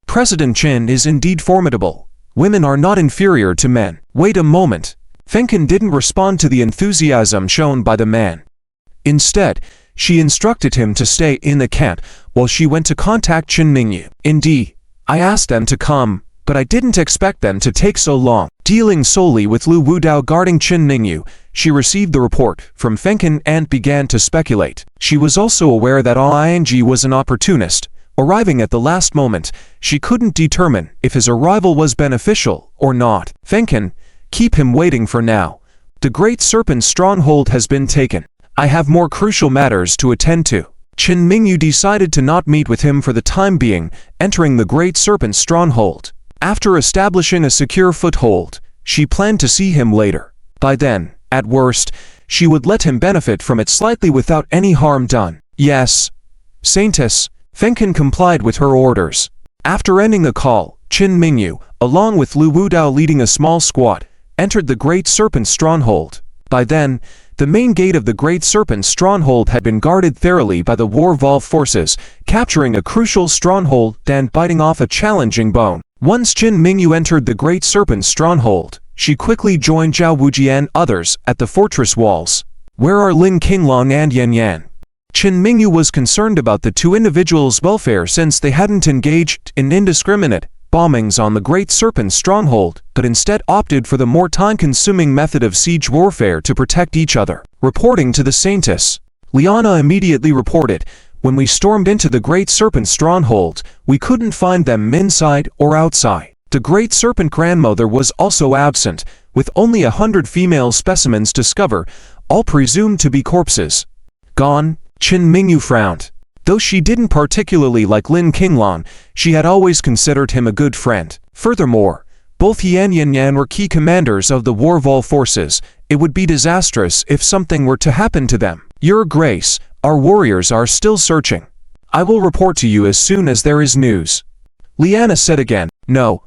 [SPEAKER 1] President Qin is indeed formidable. Women are not inferior to men. Wait a moment. Fenken didn't respond to the enthusiasm shown by the man. Instead, she instructed him to stay in the camp while she went to contact Qin Mingyu. Indeed, I asked them to come, but I didn't expect them to take so long. Dealing solely with Lu Wudao guarding Qin Mingyu, she received the report from Fenken and began to speculate. She was also aware that Aiyangji was an opportunist. Arriving at the last moment, she couldn't determine if his arrival was beneficial or not. Fenken, keep him waiting for now. The Great Serpent's stronghold has been taken. I have more crucial matters to attend to. Qin Mingyu decided to not meet with him for the time being, entering the Great Serpent's stronghold. After establishing a secure foothold, she planned to see him later. By then, at worst, she would let him benefit from it slightly without any harm done. Yes, Saintess. Fenken complied with her orders. After ending the call, Qin Mingyu, along with Lu Wudao leading a small squad, entered the Great Serpent's stronghold. By then, the main gate of the Great Serpent's stronghold had been guarded thoroughly by the War Vault forces, capturing a crucial stronghold and biting off a challenging bone. Once Qin Mingyu entered the Great Serpent's stronghold, she quickly joined Zhao Wuji and others at the fortress walls. Where are Lin Qinglong and Yan Yan? Qin Mingyu was concerned about the two individuals' welfare since they hadn't engaged in indiscriminate bombings on the Great Serpent's stronghold, but instead opted for the more time-consuming method of siege warfare to protect each other. Reporting to the Saintess, Liana immediately reported, when we stormed into the Great Serpent's stronghold, we couldn't find them inside or outside. The Great Serpent grandmother was also absent, with only 100 female specimens discovered, all presumed to be corpses. Gone? Qin Mingyu frowned. Though she didn't particularly like Lin Qinglong, she had always considered him a good friend. Furthermore, both he and Yan Yan were key commanders of the War Vault forces. It would be disastrous if something were to happen to them. Your Grace, our warriors are still searching. I will report to you as soon as there is news. Liana said again. No,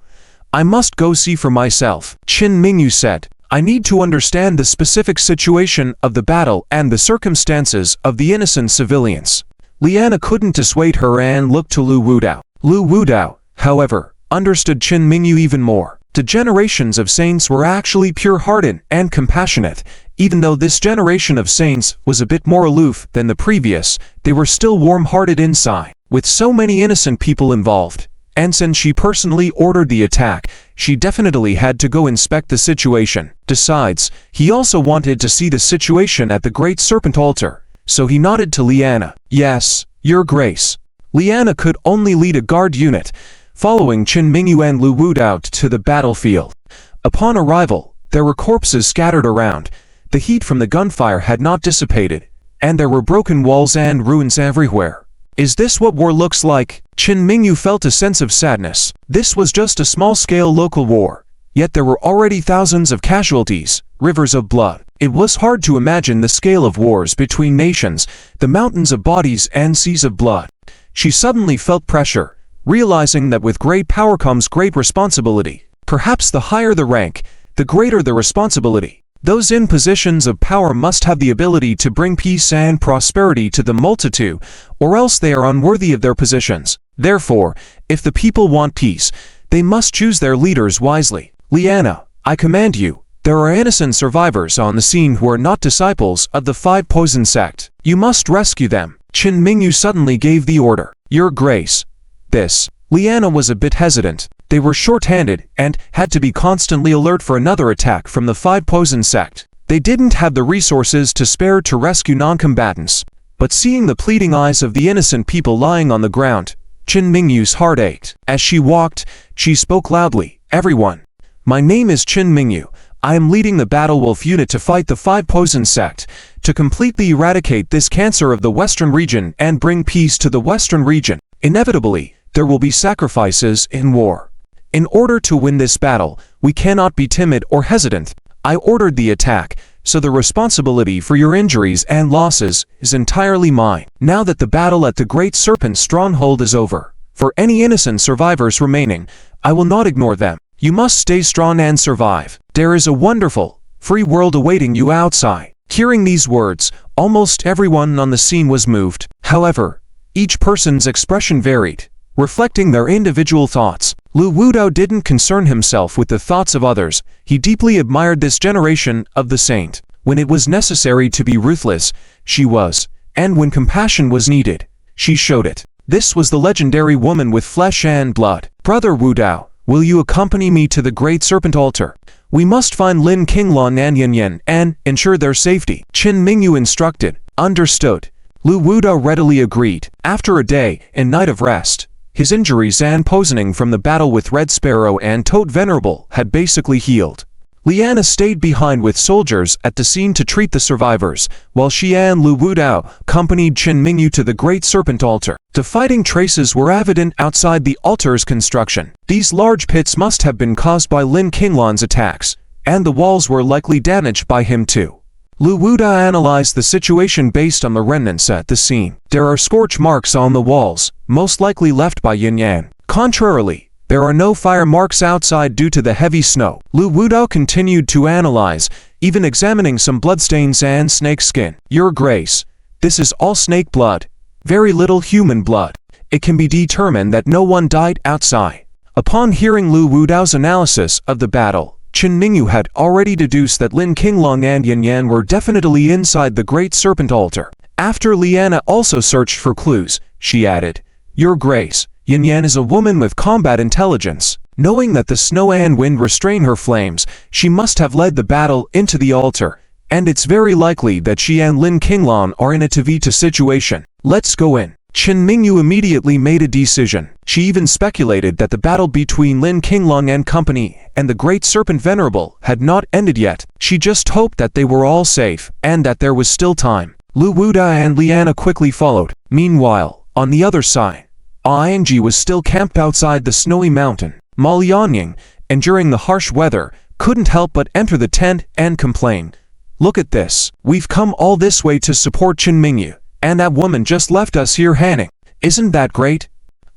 [SPEAKER 1] I must go see for myself. Qin Mingyu said. I need to understand the specific situation of the battle and the circumstances of the innocent civilians. Liana couldn't dissuade her and looked to Lu Wudao. Lu Wudao, however, understood Qin Mingyu even more. The generations of saints were actually pure-hearted and compassionate. Even though this generation of saints was a bit more aloof than the previous, they were still warm-hearted inside. With so many innocent people involved, and since she personally ordered the attack, she definitely had to go inspect the situation. Besides, he also wanted to see the situation at the Great Serpent altar, so he nodded to Liana. Yes, Your Grace. Liana could only lead a guard unit, following Qin Mingyu and Lu Wudao to the battlefield. Upon arrival, there were corpses scattered around. The heat from the gunfire had not dissipated, and there were broken walls and ruins everywhere. Is this what war looks like? Qin Mingyu felt a sense of sadness. This was just a small-scale local war, yet there were already thousands of casualties, rivers of blood. It was hard to imagine the scale of wars between nations, the mountains of bodies and seas of blood. She suddenly felt pressure, realizing that with great power comes great responsibility. Perhaps the higher the rank, the greater the responsibility. Those in positions of power must have the ability to bring peace and prosperity to the multitude, or else they are unworthy of their positions. Therefore, if the people want peace, they must choose their leaders wisely. Liana, I command you, there are innocent survivors on the scene who are not disciples of the Five Poison sect. You must rescue them. Qin Mingyu suddenly gave the order. Your Grace. This. Liana was a bit hesitant. They were short-handed and had to be constantly alert for another attack from the Five Poison sect. They didn't have the resources to spare to rescue non-combatants. But seeing the pleading eyes of the innocent people lying on the ground, Qin Mingyu's heart ached. As she walked, she spoke loudly. Everyone. My name is Qin Mingyu. I am leading the Battle Wolf unit to fight the Five Poison sect, to completely eradicate this cancer of the Western region and bring peace to the Western region. Inevitably, there will be sacrifices in war. In order to win this battle, we cannot be timid or hesitant. I ordered the attack, so the responsibility for your injuries and losses is entirely mine. Now that the battle at the Great Serpent Stronghold is over, for any innocent survivors remaining, I will not ignore them. You must stay strong and survive. There is a wonderful, free world awaiting you outside. Hearing these words, almost everyone on the scene was moved. However, each person's expression varied, reflecting their individual thoughts. Lu Wudao didn't concern himself with the thoughts of others. He deeply admired this generation of the saint. When it was necessary to be ruthless, she was, and when compassion was needed, she showed it. This was the legendary woman with flesh and blood. Brother Wudao, will you accompany me to the Great Serpent Altar? We must find Lin Qinglong and Yin Yin and ensure their safety. Qin Mingyu instructed. Understood. Lu Wudao readily agreed. After a day and night of rest, his injuries and poisoning from the battle with Red Sparrow and Toad Venerable had basically healed. Liana stayed behind with soldiers at the scene to treat the survivors, while she and Lu Wudao accompanied Qin Mingyu to the Great Serpent Altar. The fighting traces were evident outside the altar's construction. These large pits must have been caused by Lin Qinglong's attacks, and the walls were likely damaged by him too. Lu Wudao analyzed the situation based on the remnants at the scene. There are scorch marks on the walls, most likely left by Yin Yang. Contrarily, there are no fire marks outside due to the heavy snow. Lu Wudao continued to analyze, even examining some bloodstains and snake skin. Your Grace, this is all snake blood, very little human blood. It can be determined that no one died outside. Upon hearing Lu Wudao's analysis of the battle, Qin Mingyu had already deduced that Lin Qinglong and Yin Yan were definitely inside the Great Serpent Altar. After Liana also searched for clues, she added, Your Grace, Yin Yan is a woman with combat intelligence. Knowing that the snow and wind restrain her flames, she must have led the battle into the altar, and it's very likely that she and Lin Qinglong are in a Tavita situation. Let's go in. Qin Mingyu immediately made a decision. She even speculated that the battle between Lin Qinglong and company and the Great Serpent Venerable had not ended yet. She just hoped that they were all safe, and that there was still time. Lu Wudao and Liana quickly followed. Meanwhile, on the other side, Ing was still camped outside the snowy mountain. Ma Lianying, enduring the harsh weather, couldn't help but enter the tent and complain. Look at this. We've come all this way to support Qin Mingyu, and that woman just left us here hanging. Isn't that great?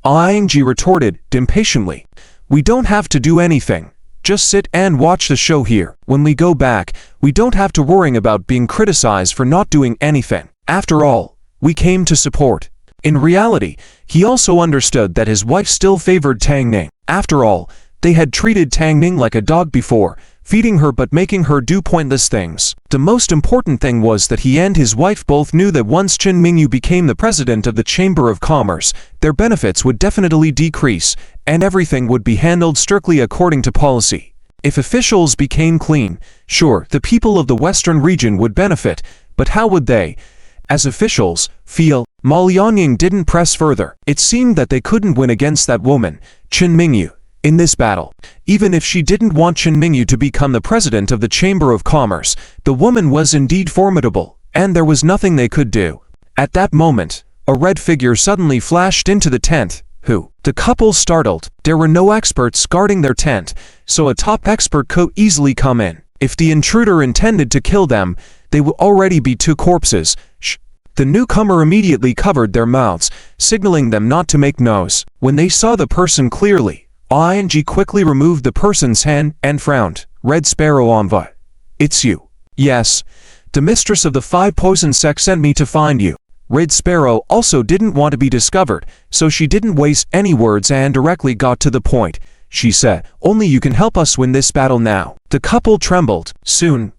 [SPEAKER 1] Ing retorted impatiently. We don't have to do anything. Just sit and watch the show here. When we go back, we don't have to worry about being criticized for not doing anything. After all, we came to support. In reality, he also understood that his wife still favored Tang Ning. After all, they had treated Tang Ning like a dog before, feeding her but making her do pointless things. The most important thing was that he and his wife both knew that once Qin Mingyu became the president of the Chamber of Commerce, their benefits would definitely decrease, and everything would be handled strictly according to policy. If officials became clean, sure, the people of the Western region would benefit, but how would they, as officials, feel? Ma Lianying didn't press further. It seemed that they couldn't win against that woman, Qin Mingyu, in this battle. Even if she didn't want Qin Mingyu to become the president of the Chamber of Commerce, the woman was indeed formidable, and there was nothing they could do. At that moment, a red figure suddenly flashed into the tent. Who? The couple startled. There were no experts guarding their tent, so a top expert could easily come in. If the intruder intended to kill them, they would already be 2 corpses. Shh. The newcomer immediately covered their mouths, signaling them not to make noise. When they saw the person clearly, Ing quickly removed the person's hand and frowned. Red Sparrow Envoy. It's you. Yes. The mistress of the 5 poison sect sent me to find you. Red Sparrow also didn't want to be discovered, so she didn't waste any words and directly got to the point. She said, only you can help us win this battle now. The couple trembled. Soon,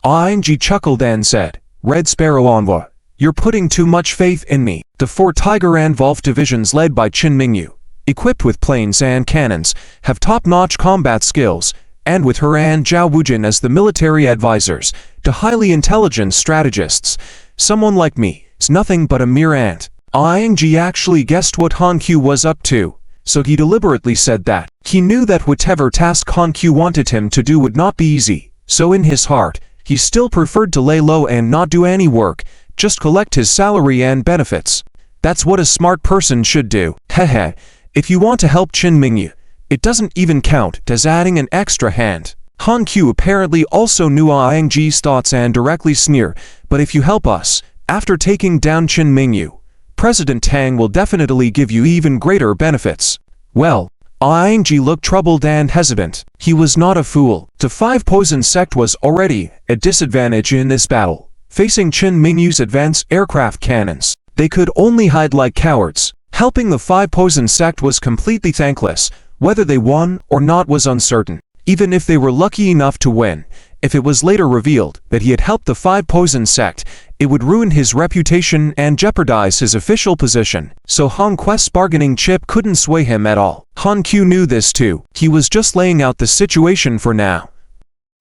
[SPEAKER 1] Ing chuckled and said, Red Sparrow Envoy, you're putting too much faith in me. The 4 Tiger and Wolf divisions led by Ling Yu, equipped with planes and cannons, have top-notch combat skills, and with her and Zhao Wujin as the military advisors, the highly intelligent strategists, someone like me is nothing but a mere ant. Ing actually guessed what Han Q was up to, so he deliberately said that. He knew that whatever task Han Q wanted him to do would not be easy, so in his heart, he still preferred to lay low and not do any work, just collect his salary and benefits. That's what a smart person should do. Hehe, if you want to help Ling Yu, it doesn't even count as adding an extra hand. Han Q apparently also knew Ing's thoughts and directly sneered, but if you help us, after taking down Ling Yu, President Tang will definitely give you even greater benefits. Well, Ing looked troubled and hesitant. He was not a fool. The 5 poison sect was already at disadvantage in this battle, facing Ling Yu's advanced aircraft cannons. They could only hide like cowards. Helping the 5 poison sect was completely thankless. Whether they won or not was uncertain. Even if they were lucky enough to win, if it was later revealed that he had helped the 5 poison sect, it would ruin his reputation and jeopardize his official position. So Han Quest's bargaining chip couldn't sway him at all. Han Q knew this too. He was just laying out the situation for now.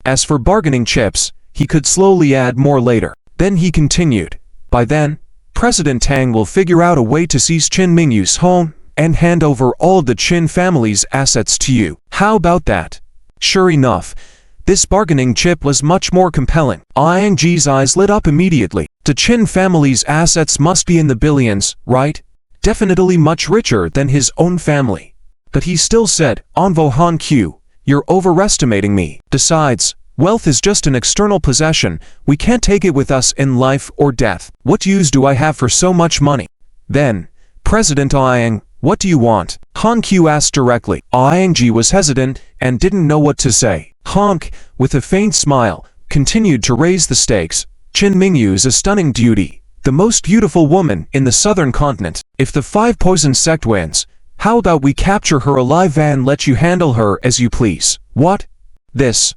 [SPEAKER 1] As for bargaining chips, he could slowly add more later. Then he continued, by then, President Tang will figure out a way to seize Ling Yu's home and hand over all of the Qin family's assets to you. How about that? Sure enough, this bargaining chip was much more compelling. Ing's eyes lit up immediately. The Qin family's assets must be in the billions, right? Definitely much richer than his own family. But he still said, Envo Han Q, you're overestimating me. Besides, wealth is just an external possession. We can't take it with us in life or death. What use do I have for so much money? Then, President Ing, what do you want? Han Q asked directly. Ing was hesitant and didn't know what to say. Honk, with a faint smile, continued to raise the stakes. Ling Yu is a stunning beauty, the most beautiful woman in the southern continent. If the 5 poison sect wins, how about we capture her alive and let you handle her as you please? What? This?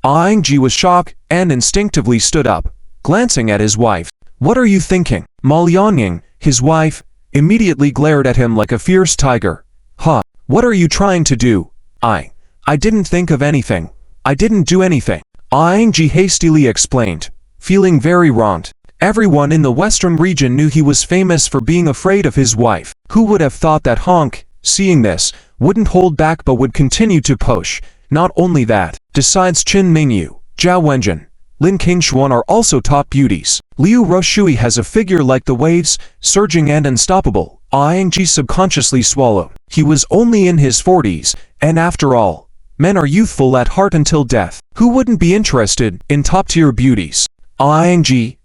[SPEAKER 1] Ing was shocked and instinctively stood up, glancing at his wife. What are you thinking? Ma Lianying, his wife, immediately glared at him like a fierce tiger. Huh, what are you trying to do? I didn't think of anything. I didn't do anything. Ing hastily explained, feeling very wronged. Everyone in the western region knew he was famous for being afraid of his wife. Who would have thought that Honk, seeing this, wouldn't hold back but would continue to push? Not only that, besides Ling Yu, Zhao Wenjin, Lin Qingshuan are also top beauties. Liu Roshui has a figure like the waves, surging and unstoppable. Ing subconsciously swallowed. He was only in his 40s, and after all, men are youthful at heart until death. Who wouldn't be interested in top-tier beauties? Ing,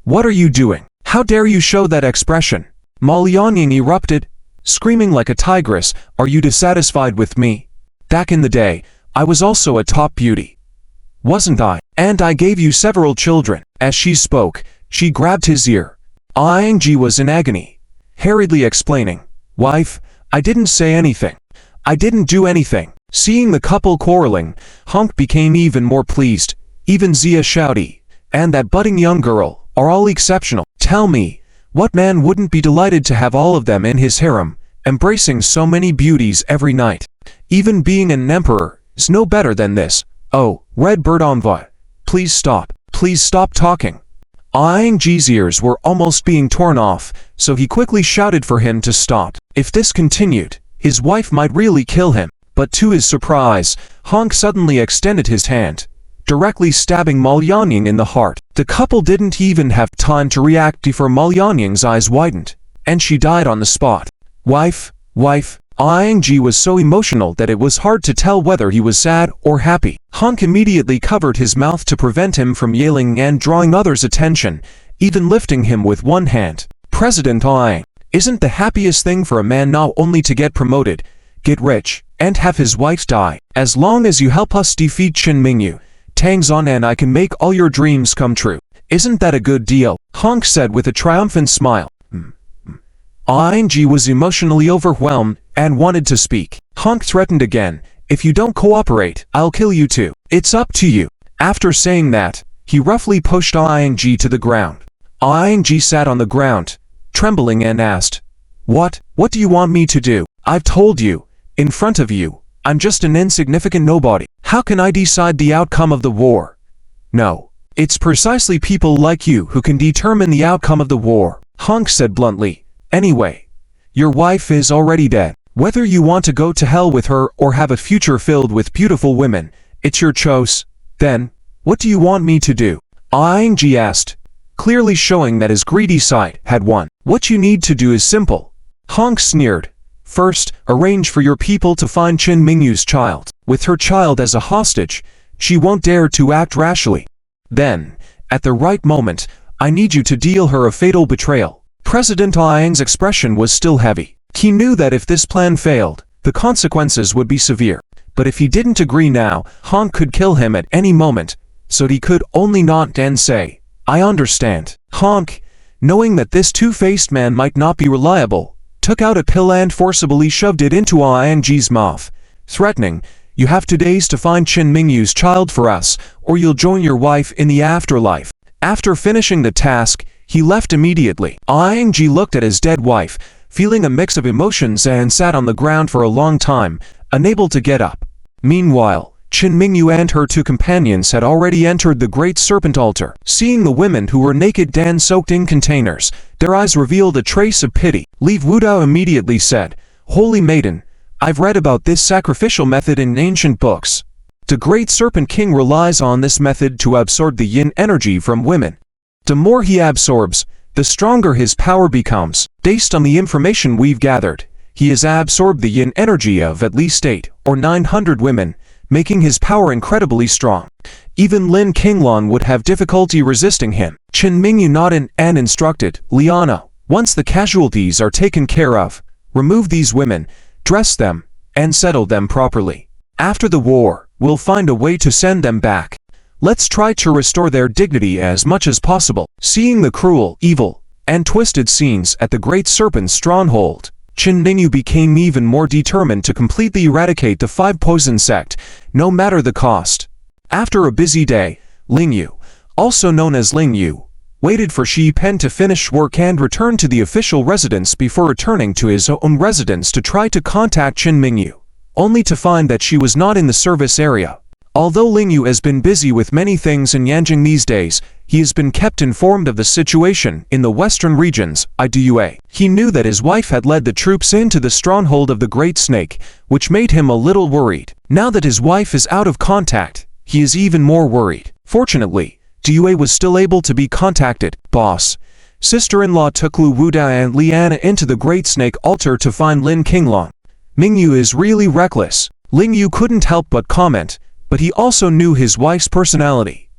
[SPEAKER 1] what are you doing? How dare you show that expression? Ma Lianying erupted, screaming like a tigress, are you dissatisfied with me? Back in the day, I was also a top beauty. Wasn't I? And I gave you several children. As she spoke, she grabbed his ear. Ing was in agony, hurriedly explaining, wife, I didn't say anything. I didn't do anything. Seeing the couple quarreling, Honk became even more pleased. Even Zia Shouty, and that budding young girl, are all exceptional. Tell me, what man wouldn't be delighted to have all of them in his harem, embracing so many beauties every night? Even being an emperor is no better than this. Oh, Red Bird Envoy, please stop. Please stop talking. Ing's ears were almost being torn off, so he quickly shouted for him to stop. If this continued, his wife might really kill him. But to his surprise, Honk suddenly extended his hand, directly stabbing Ma Lianying in the heart. The couple didn't even have time to react before Ma Lianying's eyes widened, and she died on the spot. Wife, Ing was so emotional that it was hard to tell whether he was sad or happy. Hank immediately covered his mouth to prevent him from yelling and drawing others' attention, even lifting him with one hand. President Ing, isn't the happiest thing for a man not only to get promoted, get rich, and have his wife die? As long as you help us defeat Qin Mingyu, Tangzon and I can make all your dreams come true. Isn't that a good deal? Hank said with a triumphant smile. Ing was emotionally overwhelmed and wanted to speak. Hank threatened again, if you don't cooperate, I'll kill you too. It's up to you. After saying that, he roughly pushed Ing to the ground. Ing sat on the ground, trembling and asked, What do you want me to do? I've told you, in front of you, I'm just an insignificant nobody. How can I decide the outcome of the war? No, it's precisely people like you who can determine the outcome of the war, Hank said bluntly. Anyway, your wife is already dead. Whether you want to go to hell with her or have a future filled with beautiful women, it's your choice. Then, what do you want me to do? Ing asked, clearly showing that his greedy side had won. What you need to do is simple. Hank sneered. First, arrange for your people to find Qin Mingyu's child. With her child as a hostage, she won't dare to act rashly. Then, at the right moment, I need you to deal her a fatal betrayal. President Ing's expression was still heavy. He knew that if this plan failed, the consequences would be severe. But if he didn't agree now, Hank could kill him at any moment, so he could only nod and say, I understand. Hank, knowing that this two-faced man might not be reliable, took out a pill and forcibly shoved it into Ing's mouth, threatening, You have 2 days to find Qin Mingyu's child for us, or you'll join your wife in the afterlife. After finishing the task, he left immediately. Ing looked at his dead wife, feeling a mix of emotions and sat on the ground for a long time, unable to get up. Meanwhile, Qin Mingyu and her 2 companions had already entered the Great Serpent Altar. Seeing the women who were naked and soaked in containers, their eyes revealed a trace of pity. Li Wudao immediately said, Holy Maiden, I've read about this sacrificial method in ancient books. The Great Serpent King relies on this method to absorb the yin energy from women. The more he absorbs, the stronger his power becomes. Based on the information we've gathered, he has absorbed the yin energy of at least 8 or 900 women, making his power incredibly strong. Even Lin Qinglong would have difficulty resisting him. Qin Mingyu nodded and instructed, Liana, once the casualties are taken care of, remove these women, dress them, and settle them properly. After the war, we'll find a way to send them back. Let's try to restore their dignity as much as possible. Seeing the cruel, evil, and twisted scenes at the Great Serpent's stronghold, Qin Mingyu became even more determined to completely eradicate the 5 Poison sect, no matter the cost. After a busy day, Ling Yu, also known as Ling Yu, waited for Shi Pen to finish work and return to the official residence before returning to his own residence to try to contact Qin Mingyu, only to find that she was not in the service area. Although Ling Yu has been busy with many things in Yanjing these days, he has been kept informed of the situation in the western regions, IDUA. He knew that his wife had led the troops into the stronghold of the Great Snake, which made him a little worried. Now that his wife is out of contact, he is even more worried. Fortunately, DUA was still able to be contacted. Boss, sister-in-law took Lu Wuda and Liana into the Great Snake altar to find Lin Qinglong. Mingyu is really reckless. Ling Yu couldn't help but comment, but he also knew his wife's personality.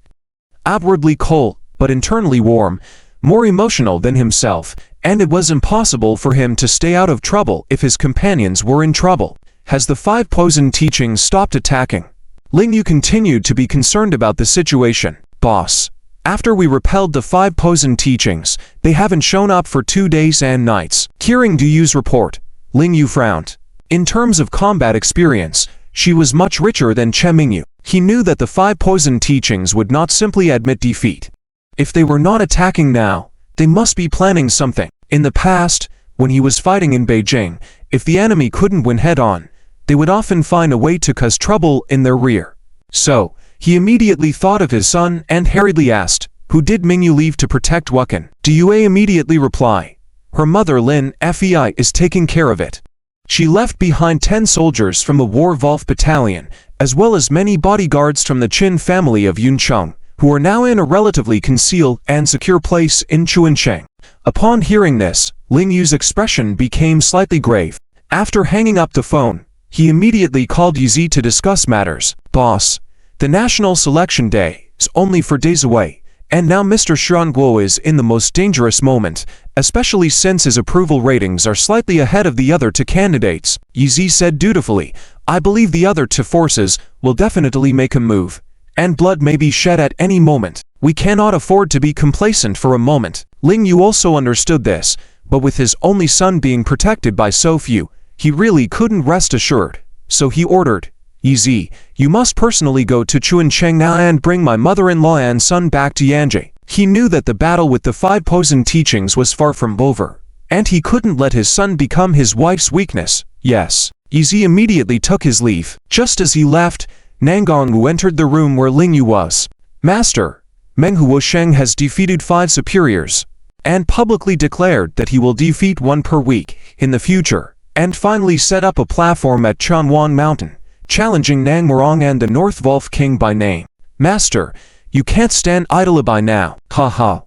[SPEAKER 1] Outwardly cold, but internally warm, more emotional than himself, and it was impossible for him to stay out of trouble if his companions were in trouble. Has the 5 Poison teachings stopped attacking? Ling Yu continued to be concerned about the situation. Boss, after we repelled the 5 Poison teachings, they haven't shown up for 2 days and nights. Hearing Du Yu's report, Ling Yu frowned. In terms of combat experience, she was much richer than Qin Mingyu. He knew that the 5 Poison teachings would not simply admit defeat. If they were not attacking now, they must be planning something. In the past, when he was fighting in Beijing, if the enemy couldn't win head-on, they would often find a way to cause trouble in their rear. So, he immediately thought of his son and hurriedly asked, Who did Mingyu leave to protect Wukan? Due immediately replied, Her mother Lin Fei is taking care of it. She left behind 10 soldiers from the War Wolf Battalion, as well as many bodyguards from the Qin family of Yuncheng, who are now in a relatively concealed and secure place in Chuancheng. Upon hearing this, Ling Yu's expression became slightly grave. After hanging up the phone, he immediately called DRIZZLE to discuss matters. Boss, the national selection day is only 4 days away, and now Mr. Guo is in the most dangerous moment, especially since his approval ratings are slightly ahead of the other 2 candidates. DRIZZLE said dutifully, I believe the other 2 forces will definitely make a move, and blood may be shed at any moment. We cannot afford to be complacent for a moment. Ling Yu also understood this, but with his only son being protected by so few, he really couldn't rest assured. So he ordered, DRIZZLE, you must personally go to Chuancheng now and bring my mother-in-law and son back to Yanji. He knew that the battle with the 5 poison teachings was far from over, and he couldn't let his son become his wife's weakness. Yes. DRIZZLE immediately took his leave. Just as he left, Nangongwu entered the room where Ling Yu was. Master, Meng Huosheng has defeated 5 superiors, and publicly declared that he will defeat 1 per week in the future, and finally set up a platform at Chanwang Mountain, challenging Nang Morong and the North Wolf King by name. Master, you can't stand idle by now. Haha.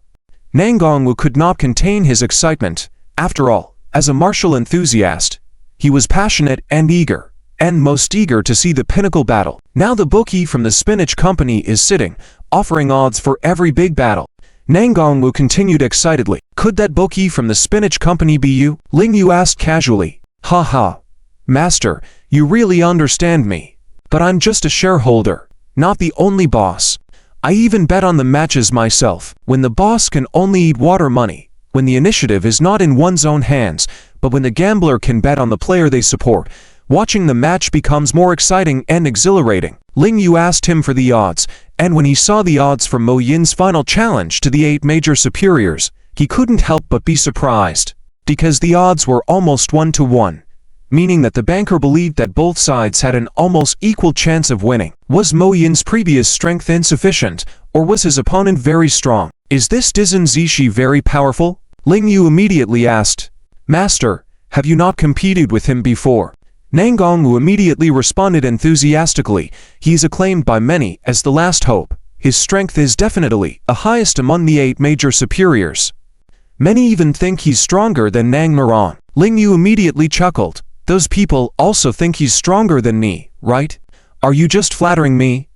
[SPEAKER 1] Nangongwu could not contain his excitement. After all, as a martial enthusiast, he was passionate and eager, and most eager to see the pinnacle battle. Now the bookie from the spinach company is sitting, offering odds for every big battle. Nangongwu continued excitedly. Could that bookie from the spinach company be you? Ling Yu asked casually. Haha. Master, you really understand me. But I'm just a shareholder, not the only boss. I even bet on the matches myself. When the boss can only eat water money, when the initiative is not in one's own hands, but when the gambler can bet on the player they support, watching the match becomes more exciting and exhilarating. Ling Yu asked him for the odds, and when he saw the odds from Mo Yin's final challenge to the 8 major superiors, he couldn't help but be surprised, because the odds were almost 1 to 1, meaning that the banker believed that both sides had an almost equal chance of winning. Was Mo Yin's previous strength insufficient, or was his opponent very strong? Is this Dizhen Zishi very powerful? Ling Yu immediately asked. Master, have you not competed with him before? Nangongwu immediately responded enthusiastically. He is acclaimed by many as the last hope. His strength is definitely the highest among the 8 major superiors. Many even think he's stronger than Nang Moran. Ling Yu immediately chuckled. Those people also think he's stronger than me, right? Are you just flattering me?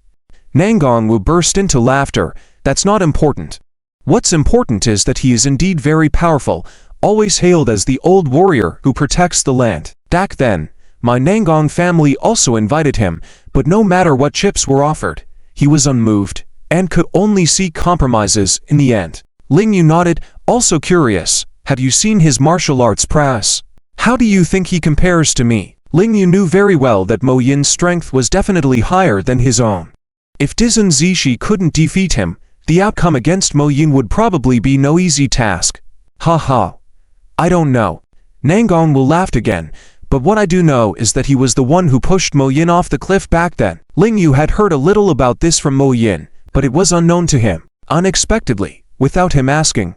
[SPEAKER 1] Nangongwu burst into laughter. That's not important. What's important is that he is indeed very powerful, always hailed as the old warrior who protects the land. Back then, my Nangong family also invited him, but no matter what chips were offered, he was unmoved, and could only seek compromises in the end. Ling Yu nodded, also curious. Have you seen his martial arts prowess? How do you think he compares to me? Ling Yu knew very well that Mo Yin's strength was definitely higher than his own. If Dizhen Zishi couldn't defeat him, the outcome against Mo Yin would probably be no easy task. Haha. I don't know. Nangongwu laughed again, but what I do know is that he was the one who pushed Mo Yin off the cliff back then. Ling Yu had heard a little about this from Mo Yin, but it was unknown to him. Unexpectedly, without him asking,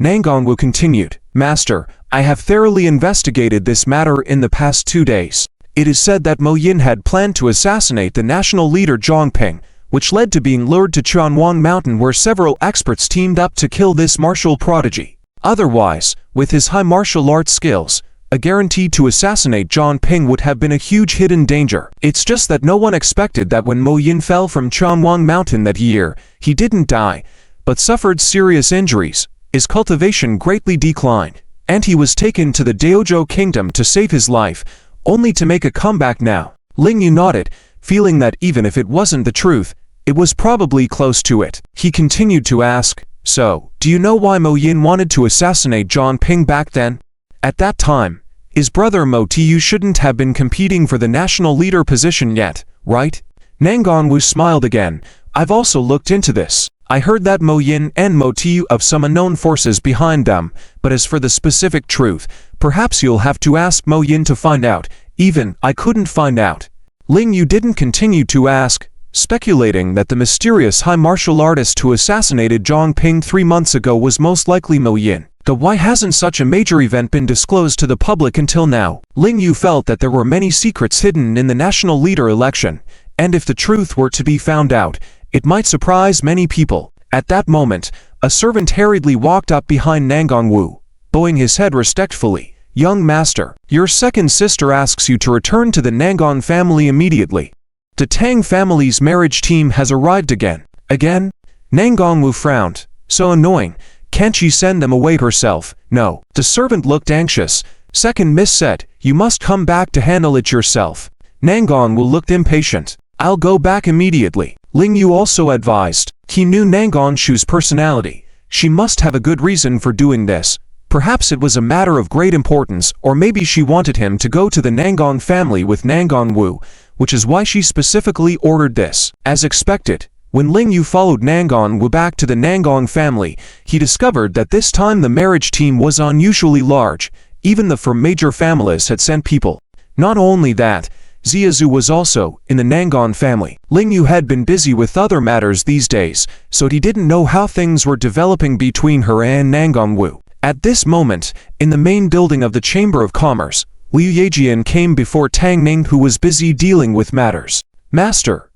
[SPEAKER 1] Nangongwu continued, Master, I have thoroughly investigated this matter in the past 2 days. It is said that Mo Yin had planned to assassinate the national leader Zhang Ping, which led to being lured to Chanwang Mountain where several experts teamed up to kill this martial prodigy. Otherwise, with his high martial arts skills, a guarantee to assassinate Zhang Ping would have been a huge hidden danger. It's just that no one expected that when Mo Yin fell from Chanwang Mountain that year, he didn't die, but suffered serious injuries. His cultivation greatly declined, and he was taken to the Daojo Kingdom to save his life, only to make a comeback now. Ling Yu nodded, feeling that even if it wasn't the truth, it was probably close to it. He continued to ask, so, do you know why Mo Yin wanted to assassinate Zhang Ping back then? At that time, his brother Mo Tiu shouldn't have been competing for the national leader position yet, right? Nangongwu smiled again. I've also looked into this. I heard that Mo Yin and Mo Tiu have some unknown forces behind them, but as for the specific truth, perhaps you'll have to ask Mo Yin to find out. Even I couldn't find out. Ling Yu didn't continue to ask, speculating that the mysterious high martial artist who assassinated Zhang Ping 3 months ago was most likely Mo Yin. Though why hasn't such a major event been disclosed to the public until now? Ling Yu felt that there were many secrets hidden in the national leader election, and if the truth were to be found out, it might surprise many people. At that moment, a servant hurriedly walked up behind Nangongwu, bowing his head respectfully. Young master, your second sister asks you to return to the Nangon family immediately. The Tang family's marriage team has arrived again. Again? Nangon Wu frowned. So annoying. Can't she send them away herself? No. The servant looked anxious. Second miss said, you must come back to handle it yourself. Nangon Wu looked impatient. I'll go back immediately. Ling Yu also advised. He knew Nangon Shu's personality. She must have a good reason for doing this. Perhaps it was a matter of great importance, or maybe she wanted him to go to the Nangon family with Nangon Wu, which is why she specifically ordered this. As expected, when Ling Yu followed Nangon Wu back to the Nangon family, he discovered that this time the marriage team was unusually large. Even the from major families had sent people. Not only that, Ziazu was also in the Nangon family. Ling Yu had been busy with other matters these days, so he didn't know how things were developing between her and Nangon Wu. At this moment, in the main building of the Chamber of Commerce, Liu Yejian came before Tang Ning, who was busy dealing with matters. Master,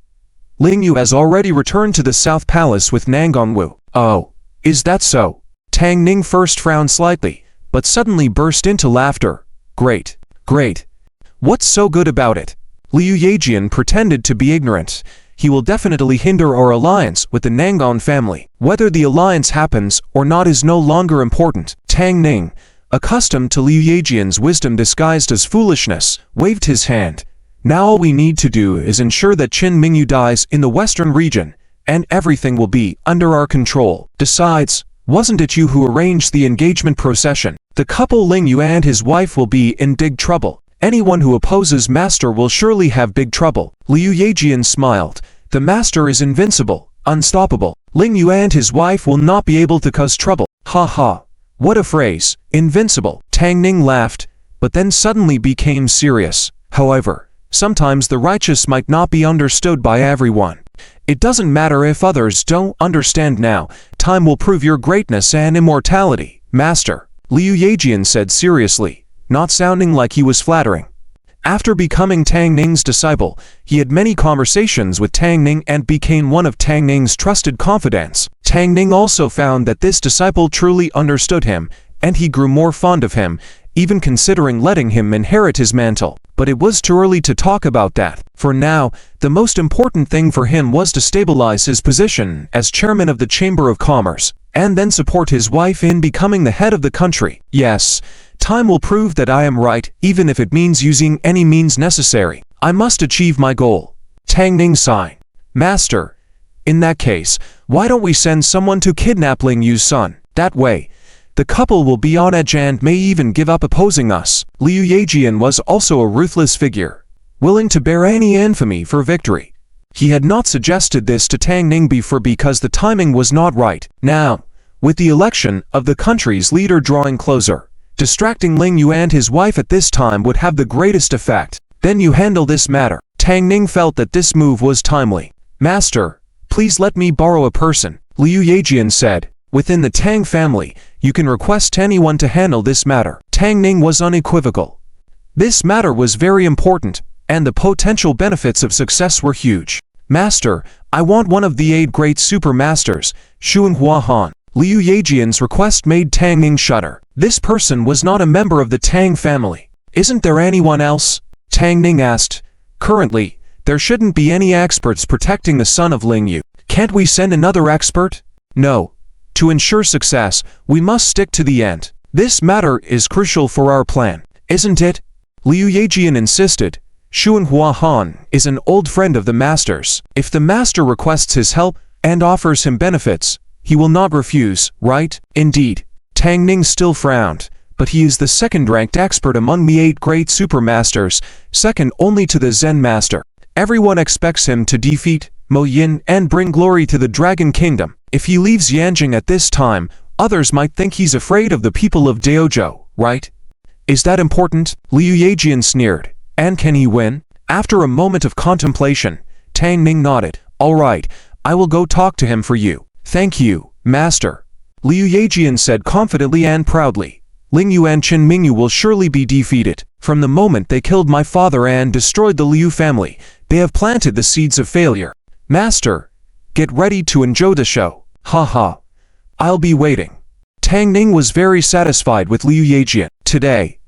[SPEAKER 1] Ling Yu has already returned to the South Palace with Nangon Wu. Oh, is that so? Tang Ning first frowned slightly, but suddenly burst into laughter. Great, great. What's so good about it? Liu Yejian pretended to be ignorant. He will definitely hinder our alliance with the Nangon family. Whether the alliance happens or not is no longer important. Tang Ning, accustomed to Liu Yejian's wisdom disguised as foolishness, waved his hand. Now all we need to do is ensure that Qin Mingyu dies in the western region, and everything will be under our control. Besides, wasn't it you who arranged the engagement procession? The couple Ling Yu and his wife will be in big trouble. Anyone who opposes Master will surely have big trouble. Liu Yejian smiled. The Master is invincible, unstoppable. Ling Yu and his wife will not be able to cause trouble. Ha ha. What a phrase. Invincible. Tang Ning laughed, but then suddenly became serious. However, sometimes the righteous might not be understood by everyone. It doesn't matter if others don't understand now. Time will prove your greatness and immortality, Master. Liu Yejian said seriously, not sounding like he was flattering. After becoming Tang Ning's disciple, he had many conversations with Tang Ning and became one of Tang Ning's trusted confidants. Tang Ning also found that this disciple truly understood him, and he grew more fond of him, even considering letting him inherit his mantle. But it was too early to talk about that. For now, the most important thing for him was to stabilize his position as chairman of the Chamber of Commerce, and then support his wife in becoming the head of the country. Yes, time will prove that I am right, even if it means using any means necessary. I must achieve my goal. Tang Ning sighed. Master, in that case, why don't we send someone to kidnap Ling Yu's son? That way, the couple will be on edge and may even give up opposing us. Liu Yejian was also a ruthless figure, willing to bear any infamy for victory. He had not suggested this to Tang Ning before because the timing was not right. Now, with the election of the country's leader drawing closer, distracting Ling Yu and his wife at this time would have the greatest effect. Then you handle this matter. Tang Ning felt that this move was timely. Master, please let me borrow a person, Liu Yejian said. Within the Tang family, you can request anyone to handle this matter. Tang Ning was unequivocal. This matter was very important, and the potential benefits of success were huge. Master, I want one of the 8 great super masters, Xuanhua Han. Liu Yejian's request made Tang Ning shudder. This person was not a member of the Tang family. Isn't there anyone else? Tang Ning asked. Currently, there shouldn't be any experts protecting the son of Ling Yu. Can't we send another expert? No. To ensure success, we must stick to the end. This matter is crucial for our plan, isn't it? Liu Yejian insisted. Xuanhua Han is an old friend of the master's. If the master requests his help and offers him benefits, he will not refuse, right? Indeed. Tang Ning still frowned, but he is the second-ranked expert among the 8 great supermasters, second only to the Zen master. Everyone expects him to defeat Mo Yin and bring glory to the Dragon Kingdom. If he leaves Yanjing at this time, others might think he's afraid of the people of Daojo, right? Is that important? Liu Yejian sneered. And can he win? After a moment of contemplation, Tang Ning nodded. All right, I will go talk to him for you. Thank you, Master. Liu Yejian said confidently and proudly. Ling Yu and Qin Mingyu will surely be defeated. From the moment they killed my father and destroyed the Liu family, they have planted the seeds of failure. Master, get ready to enjoy the show. Ha ha. I'll be waiting. Tang Ning was very satisfied with Liu Yejian. Today,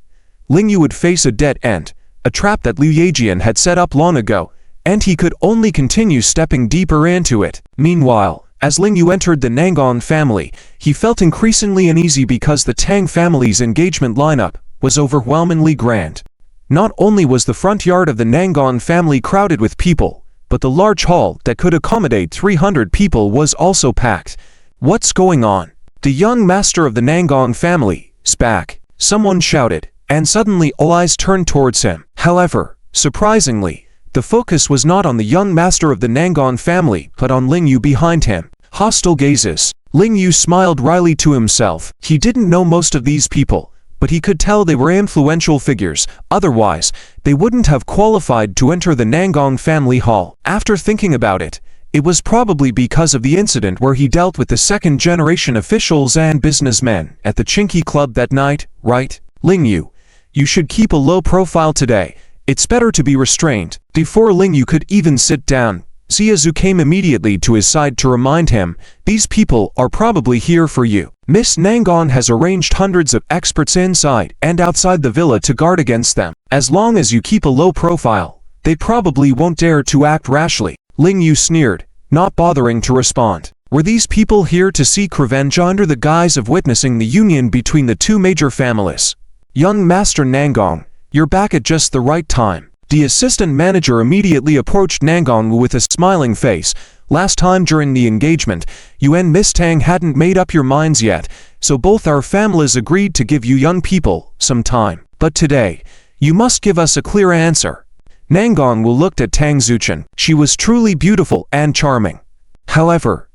[SPEAKER 1] Ling Yu would face a dead end, a trap that Liu Yejian had set up long ago, and he could only continue stepping deeper into it. Meanwhile, as Ling Yu entered the Nangon family, he felt increasingly uneasy because the Tang family's engagement lineup was overwhelmingly grand. Not only was the front yard of the Nangon family crowded with people, but the large hall that could accommodate 300 people was also packed. What's going on? The young master of the Nangon family is back, someone shouted, and suddenly all eyes turned towards him. However, surprisingly, the focus was not on the young master of the Nangon family, but on Ling Yu behind him. Hostile gazes. Ling Yu smiled wryly to himself. He didn't know most of these people, but he could tell they were influential figures, otherwise, they wouldn't have qualified to enter the Nangon family hall. After thinking about it, it was probably because of the incident where he dealt with the second-generation officials and businessmen at the Chinky Club that night, right? Ling Yu, you should keep a low profile today. It's better to be restrained. Before Ling Yu could even sit down, Ziazu came immediately to his side to remind him, these people are probably here for you. Miss Nangon has arranged hundreds of experts inside and outside the villa to guard against them. As long as you keep a low profile, they probably won't dare to act rashly. Ling Yu sneered, not bothering to respond. Were these people here to seek revenge under the guise of witnessing the union between the two major families? Young Master Nangon, you're back at just the right time. The assistant manager immediately approached Nangon with a smiling face. Last time during the engagement, you and Miss Tang hadn't made up your minds yet, so both our families agreed to give you young people some time. But today, you must give us a clear answer. Nangon looked at Tang Zuchen. She was truly beautiful and charming. However,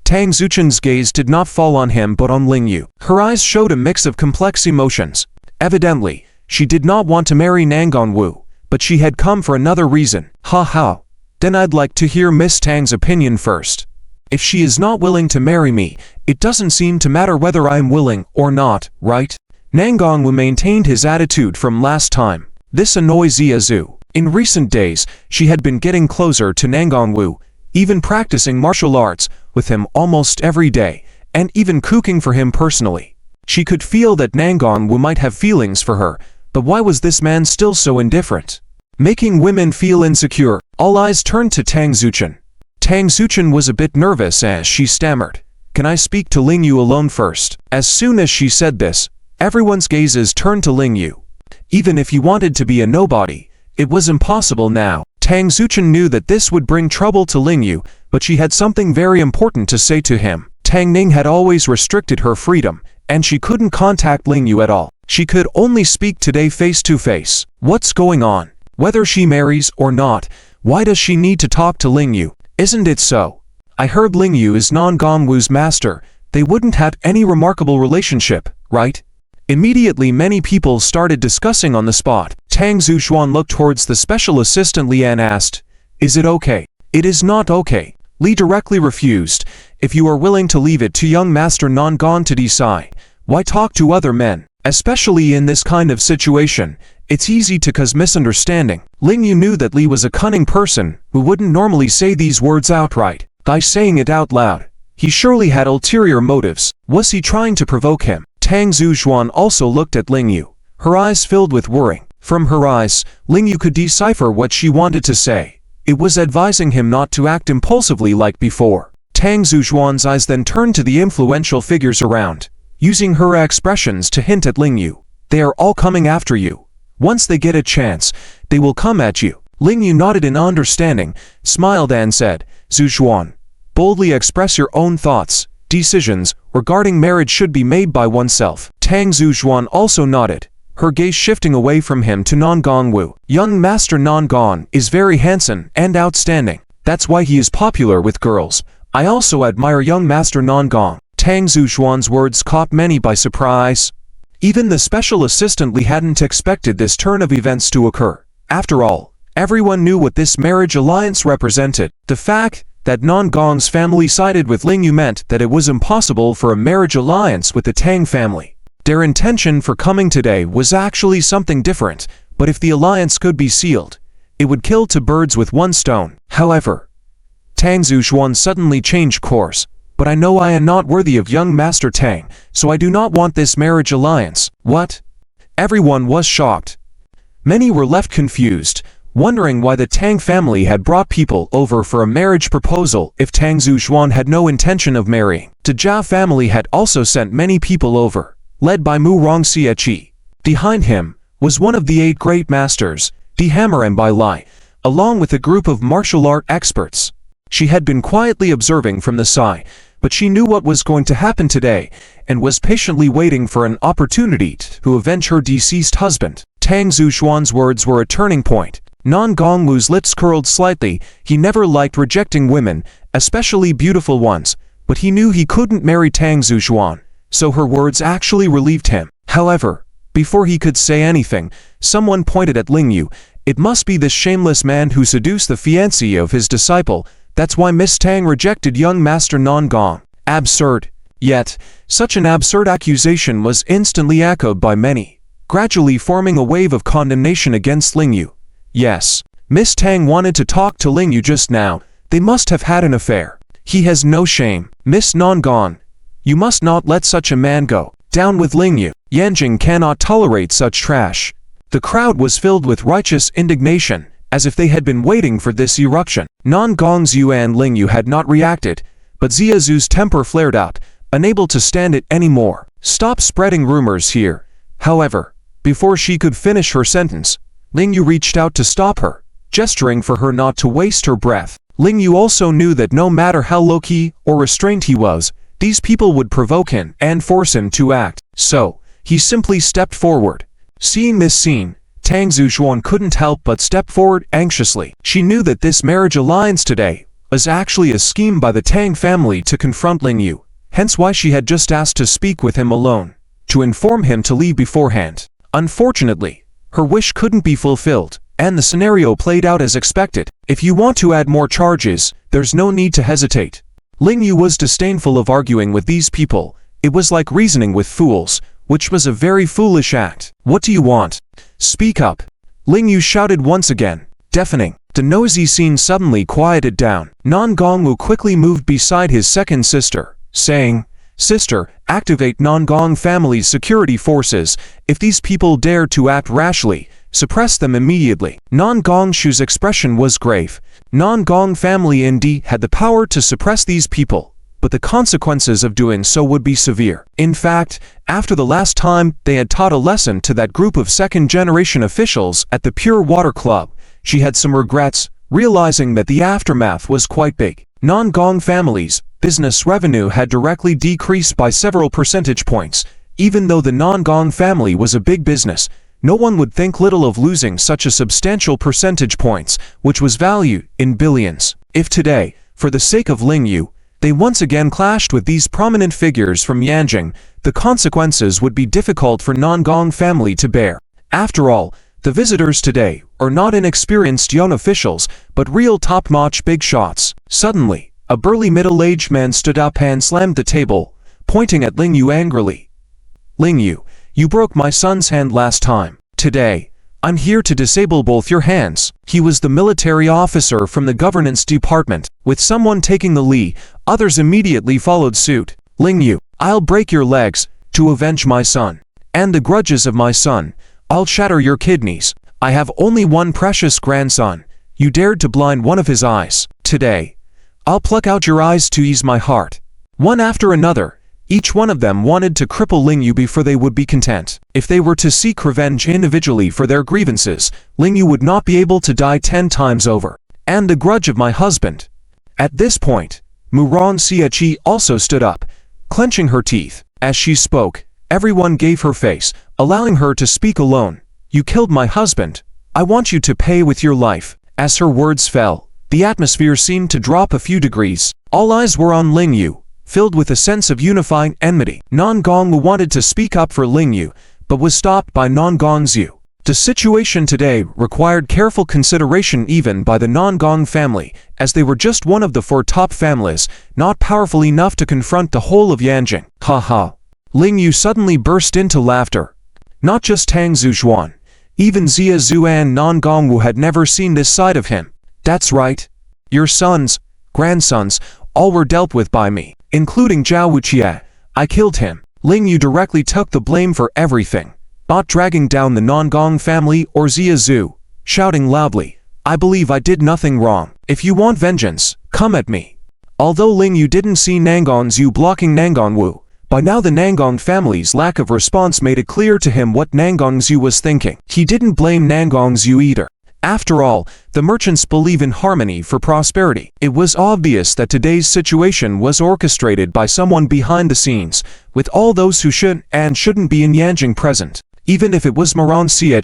[SPEAKER 1] Tang Zuchen's gaze did not fall on him but on Ling Yu. Her eyes showed a mix of complex emotions. Evidently, she did not want to marry Nangon Wu, but she had come for another reason. Ha ha. Then I'd like to hear Miss Tang's opinion first. If she is not willing to marry me, it doesn't seem to matter whether I am willing or not, right? Nangon Wu maintained his attitude from last time. This annoyed Ziazu. In recent days, she had been getting closer to Nangon Wu, even practicing martial arts with him almost every day, and even cooking for him personally. She could feel that Nangon Wu might have feelings for her, but why was this man still so indifferent? Making women feel insecure. All eyes turned to Tang Zuchen. Tang Zuchen was a bit nervous as she stammered, "Can I speak to Ling Yu alone first?" As soon as she said this, everyone's gazes turned to Ling Yu. Even if he wanted to be a nobody, it was impossible now. Tang Zuchen knew that this would bring trouble to Ling Yu, but she had something very important to say to him. Tang Ning had always restricted her freedom, and she couldn't contact Ling Yu at all. She could only speak today face to face. What's going on? Whether she marries or not, why does she need to talk to Ling Yu? Isn't it so? I heard Ling Yu is Nangon Wu's master. They wouldn't have any remarkable relationship, right? Immediately many people started discussing on the spot. Tang Zuchuan looked towards the special assistant Li and asked, "Is it okay?" "It is not okay." Li directly refused. "If you are willing to leave it to young Master Nangon to decide, why talk to other men? Especially in this kind of situation, it's easy to cause misunderstanding." Ling Yu knew that Li was a cunning person who wouldn't normally say these words outright. By saying it out loud, he surely had ulterior motives. Was he trying to provoke him? Tang Zuchuan also looked at Ling Yu, her eyes filled with worry. From her eyes, Ling Yu could decipher what she wanted to say. It was advising him not to act impulsively like before. Tang Zuchuan's eyes then turned to the influential figures around, using her expressions to hint at Ling Yu. "They are all coming after you. Once they get a chance, they will come at you." Ling Yu nodded in understanding, smiled and said, "Zuchuan, boldly express your own thoughts. Decisions regarding marriage should be made by oneself." Tang Zuchuan also nodded, her gaze shifting away from him to Nangon Wu. "Young Master Nangon is very handsome and outstanding. That's why he is popular with girls. I also admire young Master Nangon." Tang Zuchuan's words caught many by surprise. Even the special assistant Li hadn't expected this turn of events to occur. After all, everyone knew what this marriage alliance represented. The fact that Nangon's family sided with Ling Yu meant that it was impossible for a marriage alliance with the Tang family. Their intention for coming today was actually something different, but if the alliance could be sealed, it would kill two birds with one stone. However, Tang Zuchuan suddenly changed course. "But I know I am not worthy of young Master Tang, so I do not want this marriage alliance." "What?" Everyone was shocked. Many were left confused, wondering why the Tang family had brought people over for a marriage proposal if Tang Zhuxuan had no intention of marrying. The Jia family had also sent many people over, led by Moran Chia. Behind him was one of the 8 great masters, the Hammer Bai Lai, along with a group of martial art experts. She had been quietly observing from the side, but she knew what was going to happen today, and was patiently waiting for an opportunity to avenge her deceased husband. Tang Zhuxuan's words were a turning point. Non Gongwu's lips curled slightly. He never liked rejecting women, especially beautiful ones, but he knew he couldn't marry Tang Zhuxuan, so her words actually relieved him. However, before he could say anything, someone pointed at Ling Yu. It must be this shameless man who seduced the fiancée of his disciple. That's why Miss Tang rejected young Master Non Gong. Absurd. Yet, such an absurd accusation was instantly echoed by many, gradually forming a wave of condemnation against Ling Yu. Yes, Miss Tang wanted to talk to Ling Yu just now. They must have had an affair. He has no shame. Miss Non Gong, you must not let such a man go. Down with Ling Yu. Yanjing cannot tolerate such trash. The crowd was filled with righteous indignation, as if they had been waiting for this eruption. Non Gong's Yu and Ling Yu had not reacted, but Ziazu's temper flared out, unable to stand it anymore. Stop spreading rumors here. However, before she could finish her sentence, Ling Yu reached out to stop her, gesturing for her not to waste her breath. Ling Yu also knew that no matter how low-key or restrained he was, these people would provoke him and force him to act. So, he simply stepped forward. Seeing this scene, Tang Zhuxuan couldn't help but step forward anxiously. She knew that this marriage alliance today was actually a scheme by the Tang family to confront Ling Yu, hence why she had just asked to speak with him alone, to inform him to leave beforehand. Unfortunately, her wish couldn't be fulfilled, and the scenario played out as expected. If you want to add more charges, there's no need to hesitate. Ling Yu was disdainful of arguing with these people. It was like reasoning with fools, which was a very foolish act. What do you want? Speak up. Ling Yu shouted once again, deafening. The noisy scene suddenly quieted down. Non Gongwu quickly moved beside his second sister, saying, Sister, activate Non Gong family's security forces. If these people dare to act rashly, suppress them immediately. Non Gongshu's expression was grave. Non Gong family indeed had the power to suppress these people, but the consequences of doing so would be severe. In fact, after the last time they had taught a lesson to that group of second-generation officials at the Pure Water Club, she had some regrets, realizing that the aftermath was quite big. Non Gong family's business revenue had directly decreased by several percentage points. Even though the Non Gong family was a big business, no one would think little of losing such a substantial percentage points, which was valued in billions. If today, for the sake of Ling Yu, they once again clashed with these prominent figures from Yanjing, the consequences would be difficult for Non Gong family to bear. After all, the visitors today are not inexperienced young officials, but real top-notch big shots. Suddenly, a burly middle-aged man stood up and slammed the table, pointing at Ling Yu angrily. Ling Yu, you broke my son's hand last time. Today, I'm here to disable both your hands. He was the military officer from the governance department. With someone taking the lead, others immediately followed suit. Ling Yu, I'll break your legs to avenge my son. And the grudges of my son. I'll shatter your kidneys. I have only one precious grandson. You dared to blind one of his eyes. Today, I'll pluck out your eyes to ease my heart. One after another, each one of them wanted to cripple Ling Yu before they would be content. If they were to seek revenge individually for their grievances, Ling Yu would not be able to die 10 times over. And the grudge of my husband. At this point, Moran Chia also stood up, clenching her teeth. As she spoke, everyone gave her face, allowing her to speak alone. You killed my husband. I want you to pay with your life. As her words fell, the atmosphere seemed to drop a few degrees. All eyes were on Ling Yu, filled with a sense of unifying enmity. Non Gongwu wanted to speak up for Ling Yu, but was stopped by Non Gongzu. The situation today required careful consideration even by the Non Gong family, as they were just one of the 4 top families, not powerful enough to confront the whole of Yanjing. Ha ha. Ling Yu suddenly burst into laughter. Not just Tang Zhuxuan, even Zia Zhu and Non Gongwu had never seen this side of him. That's right. Your sons, grandsons, all were dealt with by me, including Zhao Wuqie. I killed him. Ling Yu directly took the blame for everything. not dragging down the Nangong family or Xia Zhu, shouting loudly, "I believe I did nothing wrong. If you want vengeance, come at me." Although Ling Yu didn't see Nangong Zhu blocking Nangong Wu, by now the Nangong family's lack of response made it clear to him what Nangong Zhu was thinking. He didn't blame Nangong Zhu either. After all, the merchants believe in harmony for prosperity. It was obvious that today's situation was orchestrated by someone behind the scenes, with all those who should and shouldn't be in Yanjing present. Even if it was Moran Chia,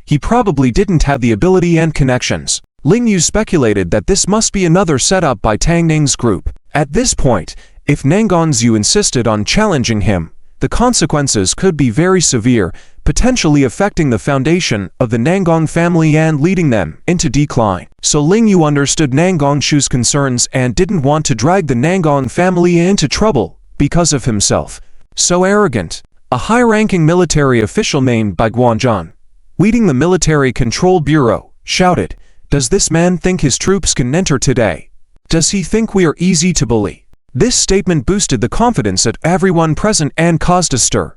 [SPEAKER 1] he probably didn't have the ability and connections. Ling Yu speculated that this must be another setup by Tang Ning's group. At this point, if Nangong Zhu insisted on challenging him, the consequences could be very severe, potentially affecting the foundation of the Nangong family and leading them into decline. So Ling Yu understood Nangong Zhu's concerns and didn't want to drag the Nangong family into trouble because of himself. So arrogant. A high-ranking military official named Bai Guanzhan, leading the Military Control Bureau, shouted, "Does this man think his troops can enter today? Does he think we are easy to bully?" This statement boosted the confidence of everyone present and caused a stir.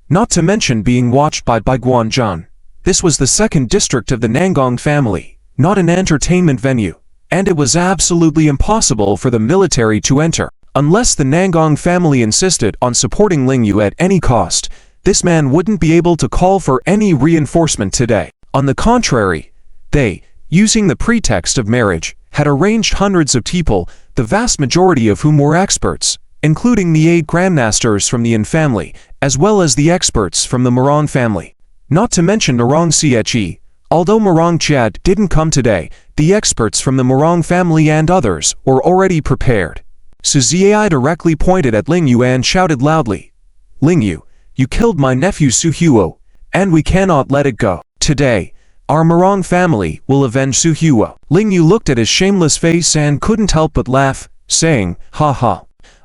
[SPEAKER 1] Not to mention being watched by Bai Guanzhan. This was the second district of the Nangong family, not an entertainment venue, and it was absolutely impossible for the military to enter. Unless the Nangong family insisted on supporting Ling Yu at any cost, this man wouldn't be able to call for any reinforcement today. On the contrary, they, using the pretext of marriage, had arranged hundreds of people, the vast majority of whom were experts, including the 8 grandmasters from the Yin family, as well as the experts from the Moran family. Not to mention Moran Chia. Although Moran Chia didn't come today, the experts from the Moran family and others were already prepared. Su Ziai directly pointed at Ling Yu and shouted loudly, "Ling Yu, you killed my nephew Su Huo, and we cannot let it go. Today, our Moran family will avenge Su Huo." Ling Yu looked at his shameless face and couldn't help but laugh, saying, "Ha ha.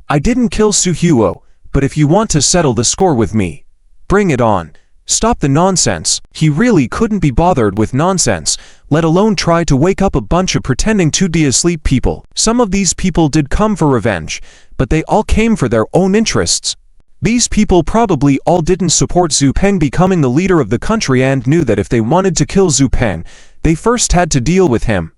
[SPEAKER 1] I didn't kill Su Huo, but if you want to settle the score with me, bring it on. Stop the nonsense." He really couldn't be bothered with nonsense, let alone try to wake up a bunch of pretending to be asleep people. Some of these people did come for revenge, but they all came for their own interests. These people probably all didn't support Zhu Peng becoming the leader of the country and knew that if they wanted to kill Zhu Peng, they first had to deal with him.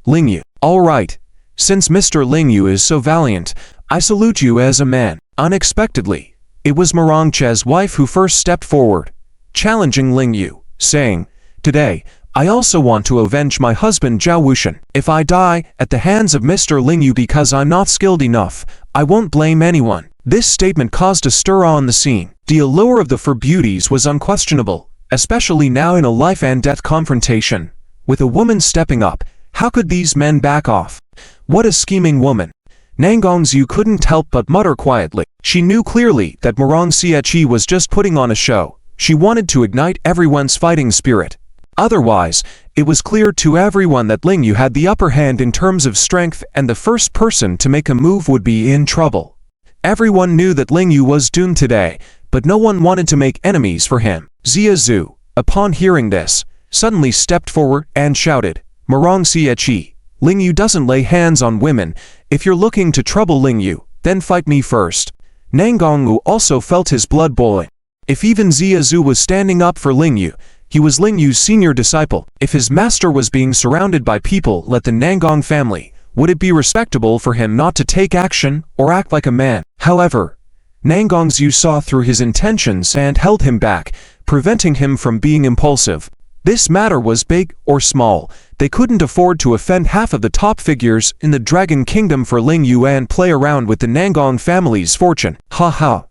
[SPEAKER 1] Ling Yu. Alright. Since Mr. Ling Yu is so valiant, I salute you as a man. Unexpectedly, it was Moran Chia's wife who first stepped forward, challenging Ling Yu, saying, "Today, I also want to avenge my husband Zhao Wushan. If I die at the hands of Mr. Ling Yu because I'm not skilled enough, I won't blame anyone." This statement caused a stir on the scene. The allure of the four beauties was unquestionable, especially now in a life-and-death confrontation. With a woman stepping up, how could these men back off? What a scheming woman. Nangong Zhu couldn't help but mutter quietly. She knew clearly that Moran Chia was just putting on a show. She wanted to ignite everyone's fighting spirit. Otherwise, it was clear to everyone that Ling Yu had the upper hand in terms of strength, and the first person to make a move would be in trouble. Everyone knew that Ling Yu was doomed today, but no one wanted to make enemies for him. Xia Zhu, upon hearing this, suddenly stepped forward and shouted, "Moran Chia, Ling Yu doesn't lay hands on women. If you're looking to trouble Ling Yu, then fight me first." Nangong Wu also felt his blood boiling. If even Xia Zhu was standing up for Ling Yu, he was Ling Yu's senior disciple. If his master was being surrounded by people like the Nangong family, would it be respectable for him not to take action or act like a man? However, Nangong Zhu saw through his intentions and held him back, preventing him from being impulsive. This matter was big or small. They couldn't afford to offend half of the top figures in the Dragon Kingdom for Ling Yu and play around with the Nangong family's fortune. Ha ha.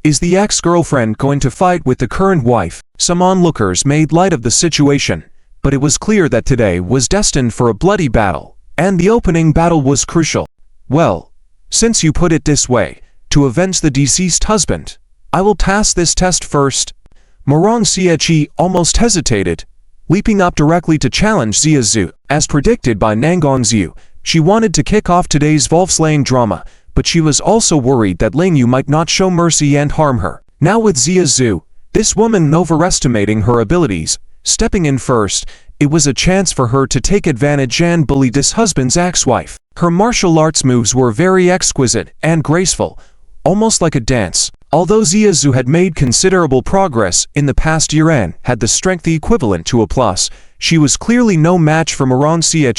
[SPEAKER 1] Is the ex-girlfriend going to fight with the current wife? Some onlookers made light of the situation, but it was clear that today was destined for a bloody battle, and the opening battle was crucial. Well, since you put it this way, to avenge the deceased husband, I will pass this test first. Moran Chia almost hesitated, leaping up directly to challenge Xia Zhu. As predicted by Nangong Zhu, she wanted to kick off today's wolf-slaying drama, but she was also worried that Ling Yu might not show mercy and harm her. Now with Xia Zhu, this woman overestimating her abilities, stepping in first, it was a chance for her to take advantage and bully this husband's ex-wife. Her martial arts moves were very exquisite and graceful, almost like a dance. Although Zhu had made considerable progress in the past year and had the strength equivalent to a+, she was clearly no match for Moran Chia,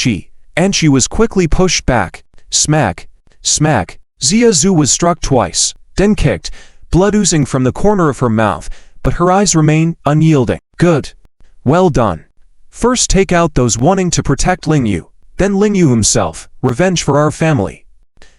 [SPEAKER 1] and she was quickly pushed back. Smack, smack. Zhu was struck twice, then kicked, blood oozing from the corner of her mouth, but her eyes remained unyielding. Good. Well done. First take out those wanting to protect Ling Yu, then Ling Yu himself, revenge for our family.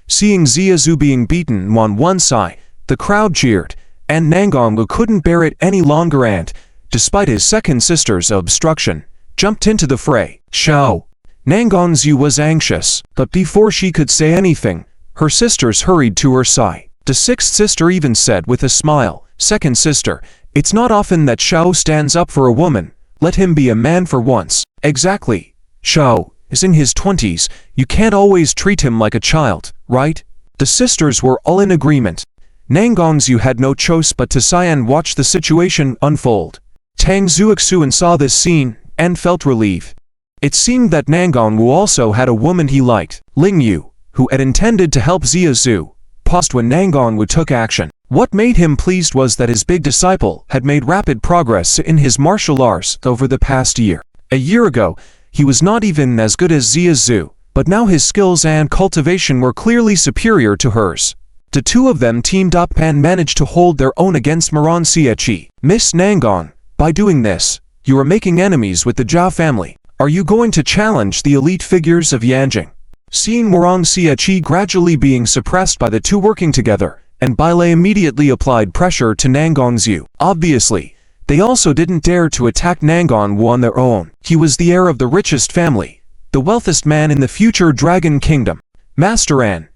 [SPEAKER 1] Seeing Zhu being beaten on one side, the crowd cheered, and Nangongwu couldn't bear it any longer and, despite his second sister's obstruction, jumped into the fray. Shao. Nangongwu was anxious, but before she could say anything, her sisters hurried to her side. The sixth sister even said with a smile, "Second sister, it's not often that Shao stands up for a woman. Let him be a man for once." Exactly. Shao is in his 20s, you can't always treat him like a child, right? The sisters were all in agreement. Nangongwu had no choice but to sigh and watch the situation unfold. Tang Zuoxuan saw this scene and felt relief. It seemed that Nangongwu also had a woman he liked, Ling Yu, who had intended to help Zhu, paused when Nangongwu took action. What made him pleased was that his big disciple had made rapid progress in his martial arts over the past year. A year ago, he was not even as good as Zhu, but now his skills and cultivation were clearly superior to hers. The two of them teamed up and managed to hold their own against Moran Chia. Miss Nangong, by doing this, you are making enemies with the Zhao family. Are you going to challenge the elite figures of Yanjing? Seeing Moran Chia gradually being suppressed by the two working together, and Bailey immediately applied pressure to Nangongwu. Obviously, they also didn't dare to attack Nangongwu on their own. He was the heir of the richest family, the wealthiest man in the future Dragon Kingdom. Master An,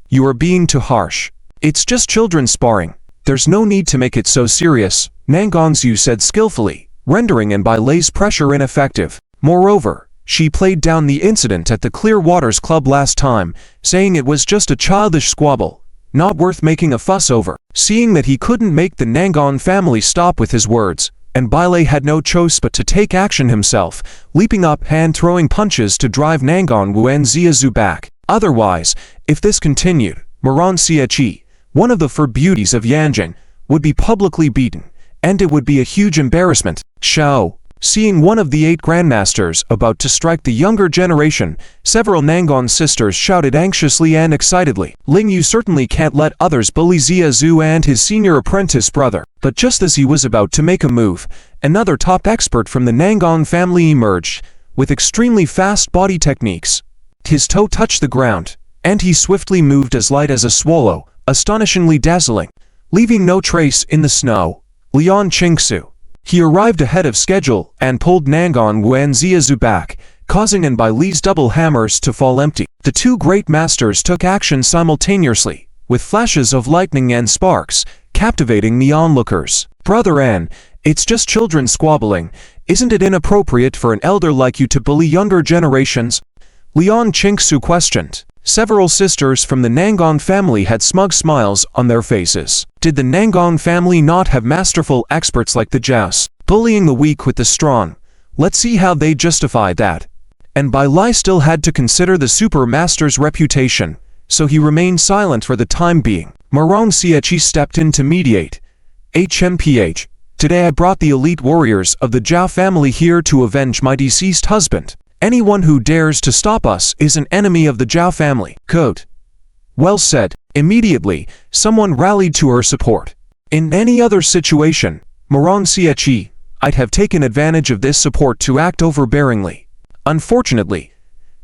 [SPEAKER 1] you are being too harsh. It's just children sparring. There's no need to make it so serious, Nangongwu said skillfully, rendering An Bailei's pressure ineffective. Moreover, she played down the incident at the Clear Waters Club last time, saying it was just a childish squabble, not worth making a fuss over. Seeing that he couldn't make the Nangong family stop with his words, and Bailey had no choice but to take action himself, leaping up and throwing punches to drive Nangongwu and Zhu back. Otherwise, if this continued, Moran Chia, one of the four beauties of Yanjing, would be publicly beaten, and it would be a huge embarrassment. Shao. Seeing one of the 8 grandmasters about to strike the younger generation, several Nangong sisters shouted anxiously and excitedly. Ling Yu certainly can't let others bully Zhu and his senior apprentice brother. But just as he was about to make a move, another top expert from the Nangong family emerged, with extremely fast body techniques. His toe touched the ground, and he swiftly moved as light as a swallow, astonishingly dazzling, leaving no trace in the snow. Lian Qingsu. He arrived ahead of schedule and pulled Nangongwu and Zhu back, causing An Bailei's double hammers to fall empty. The two great masters took action simultaneously, with flashes of lightning and sparks, captivating the onlookers. Brother An, it's just children squabbling. Isn't it inappropriate for an elder like you to bully younger generations? Lian Qingsu questioned. Several sisters from the Nangong family had smug smiles on their faces. Did the Nangong family not have masterful experts like the Zhaos, bullying the weak with the strong? Let's see how they justify that. And Bailei still had to consider the super master's reputation, so he remained silent for the time being. Moran Chia stepped in to mediate. HMPH, today I brought the elite warriors of the Zhao family here to avenge my deceased husband. Anyone who dares to stop us is an enemy of the Zhao family. Code. Well said. Immediately, someone rallied to her support. In any other situation, Moran Chia, I'd have taken advantage of this support to act overbearingly. Unfortunately,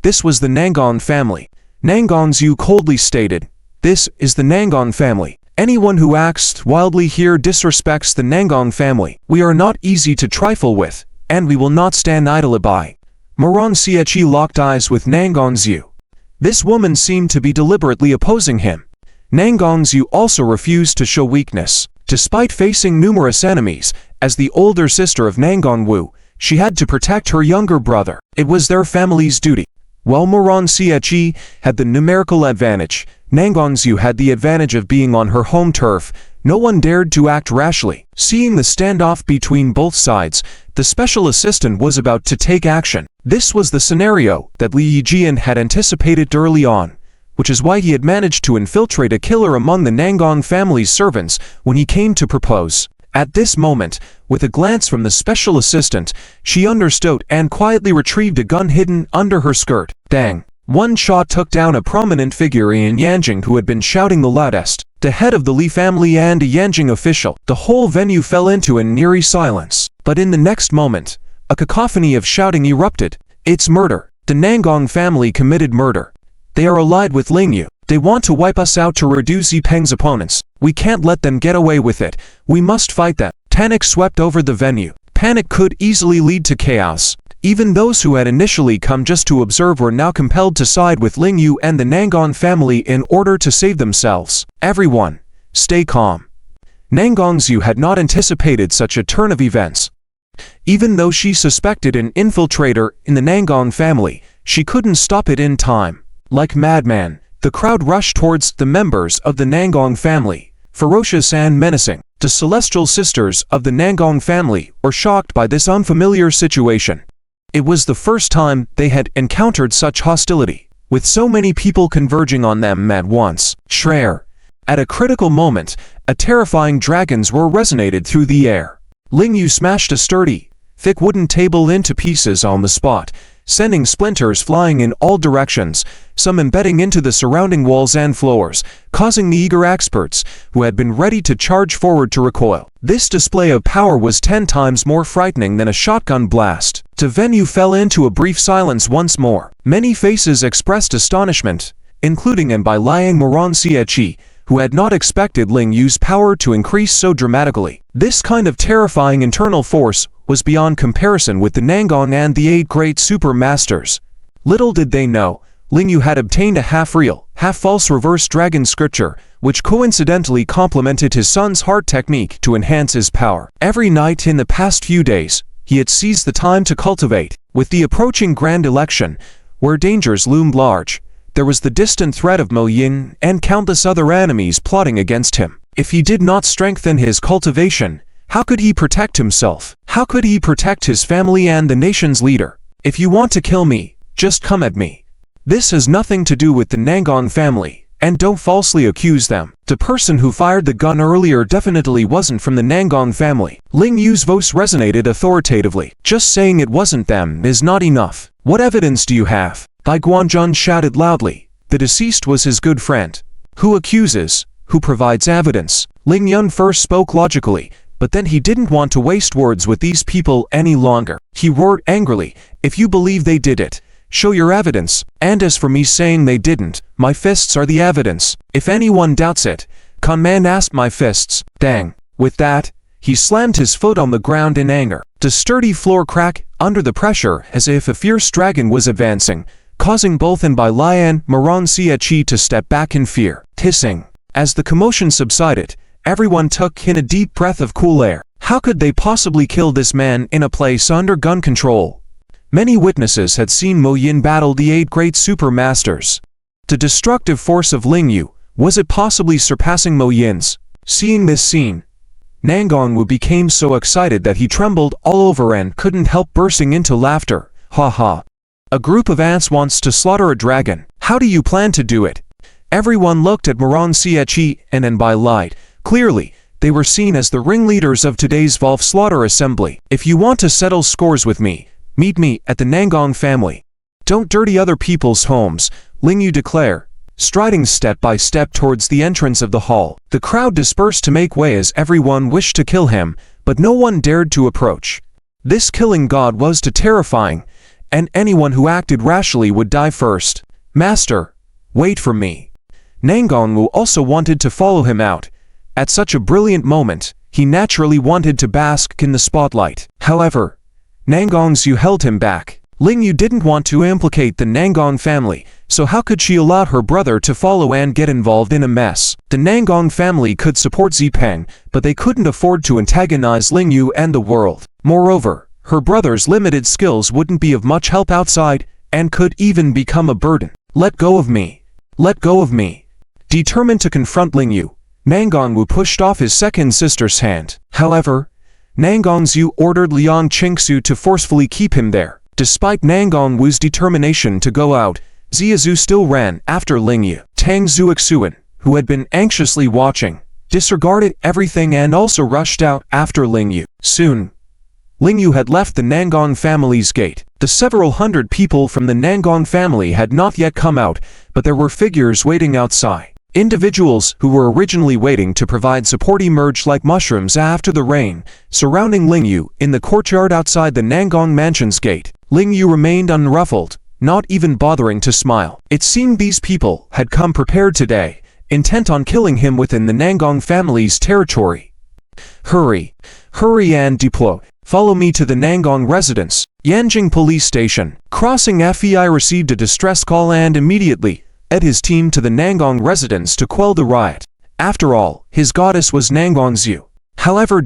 [SPEAKER 1] this was the Nangong family. Nangongwu coldly stated, "This is the Nangong family. Anyone who acts wildly here disrespects the Nangong family. We are not easy to trifle with, and we will not stand idly by." Moran Chia locked eyes with Nangongwu. This woman seemed to be deliberately opposing him. Nangongwu also refused to show weakness. Despite facing numerous enemies, as the older sister of Nangongwu, she had to protect her younger brother. It was their family's duty. While Moran Chia had the numerical advantage, Nangongwu had the advantage of being on her home turf. No one dared to act rashly. Seeing the standoff between both sides, the special assistant was about to take action. This was the scenario that Li Yijian had anticipated early on, which is why he had managed to infiltrate a killer among the Nangong family's servants when he came to propose. At this moment, with a glance from the special assistant, she understood and quietly retrieved a gun hidden under her skirt. Dang. One shot took down a prominent figure in Yanjing who had been shouting the loudest, the head of the Li family and a Yanjing official. The whole venue fell into an eerie silence. But in the next moment, a cacophony of shouting erupted. It's murder. The Nangong family committed murder. They are allied with Ling Yu. They want to wipe us out to reduce Yipeng's opponents. We can't let them get away with it. We must fight them. Panic swept over the venue. Panic could easily lead to chaos. Even those who had initially come just to observe were now compelled to side with Ling Yu and the Nangong family in order to save themselves. Everyone, stay calm. Nangong Yu had not anticipated such a turn of events. Even though she suspected an infiltrator in the Nangong family, she couldn't stop it in time. Like madman, the crowd rushed towards the members of the Nangong family, ferocious and menacing. The celestial sisters of the Nangong family were shocked by this unfamiliar situation. It was the first time they had encountered such hostility, with so many people converging on them at once. Shrer. At a critical moment, a terrifying dragon's roar resonated through the air. Ling Yu smashed a sturdy, thick wooden table into pieces on the spot, sending splinters flying in all directions, some embedding into the surrounding walls and floors, causing the eager experts, who had been ready to charge forward, to recoil. This display of power was 10 times more frightening than a shotgun blast. The venue fell into a brief silence once more. Many faces expressed astonishment, including Liang Moran Chia, who had not expected Ling Yu's power to increase so dramatically. This kind of terrifying internal force was beyond comparison with the Nangong and the 8 great super masters. Little did they know, Ling Yu had obtained a half-real, half-false reverse dragon scripture, which coincidentally complemented his son's heart technique to enhance his power. Every night in the past few days, he had seized the time to cultivate. With the approaching grand election, where dangers loomed large, there was the distant threat of Mo Yin and countless other enemies plotting against him. If he did not strengthen his cultivation, how could he protect himself? How could he protect his family and the nation's leader? If you want to kill me, just come at me. This has nothing to do with the Nangong family, and don't falsely accuse them. The person who fired the gun earlier definitely wasn't from the Nangong family. Ling Yu's voice resonated authoritatively. Just saying it wasn't them is not enough. What evidence do you have? Bai Guanjun shouted loudly. The deceased was his good friend. Who accuses? Who provides evidence? Ling Yun first spoke logically, but then he didn't want to waste words with these people any longer. He roared angrily, if you believe they did it, show your evidence. And as for me saying they didn't, my fists are the evidence. If anyone doubts it, command ask my fists. Dang. With that, he slammed his foot on the ground in anger. The sturdy floor cracked under the pressure as if a fierce dragon was advancing, causing both Liang Moran Chia to step back in fear. Hissing. As the commotion subsided, everyone took in a deep breath of cool air. How could they possibly kill this man in a place under gun control? Many witnesses had seen Mo Yin battle the 8 great super masters. The destructive force of Ling Yu, was it possibly surpassing Mo Yin's? Seeing this scene, Nangong Wu became so excited that he trembled all over and couldn't help bursting into laughter. Ha ha. A group of ants wants to slaughter a dragon. How do you plan to do it? Everyone looked at Moran Chia and Bai lied. Clearly, they were seen as the ringleaders of today's Volf slaughter assembly. If you want to settle scores with me, meet me at the Nangong family. Don't dirty other people's homes, Ling Yu declared, striding step by step towards the entrance of the hall. The crowd dispersed to make way as everyone wished to kill him, but no one dared to approach. This killing god was too terrifying, and anyone who acted rashly would die first. Master, wait for me. Nangong Wu also wanted to follow him out. At such a brilliant moment, he naturally wanted to bask in the spotlight. However, Nangong Yu held him back. Ling Yu didn't want to implicate the Nangong family, so how could she allow her brother to follow and get involved in a mess? The Nangong family could support Xipeng, but they couldn't afford to antagonize Ling Yu and the world. Moreover, her brother's limited skills wouldn't be of much help outside, and could even become a burden. Let go of me. Let go of me. Determined to confront Ling Yu, Nangong Wu pushed off his second sister's hand. However, Nangong Yu ordered Liang Qingsu to forcefully keep him there. Despite Nangong Wu's determination to go out, Zhu still ran after Ling Yu. Tang Zuixuan, who had been anxiously watching, disregarded everything and also rushed out after Ling Yu. Soon, Ling Yu had left the Nangong family's gate. The several hundred people from the Nangong family had not yet come out, but there were figures waiting outside. Individuals who were originally waiting to provide support emerged like mushrooms after the rain, surrounding Ling Yu in the courtyard outside the Nangong mansion's gate. Ling Yu remained unruffled, not even bothering to smile. It seemed these people had come prepared today, intent on killing him within the Nangong family's territory. Hurry, hurry and deploy. Follow me to the Nangong residence. Yanjing police station. Crossing FEI received a distress call and immediately led his team to the Nangong residence to quell the riot. After all, his goddess was Nangong Zhu. However,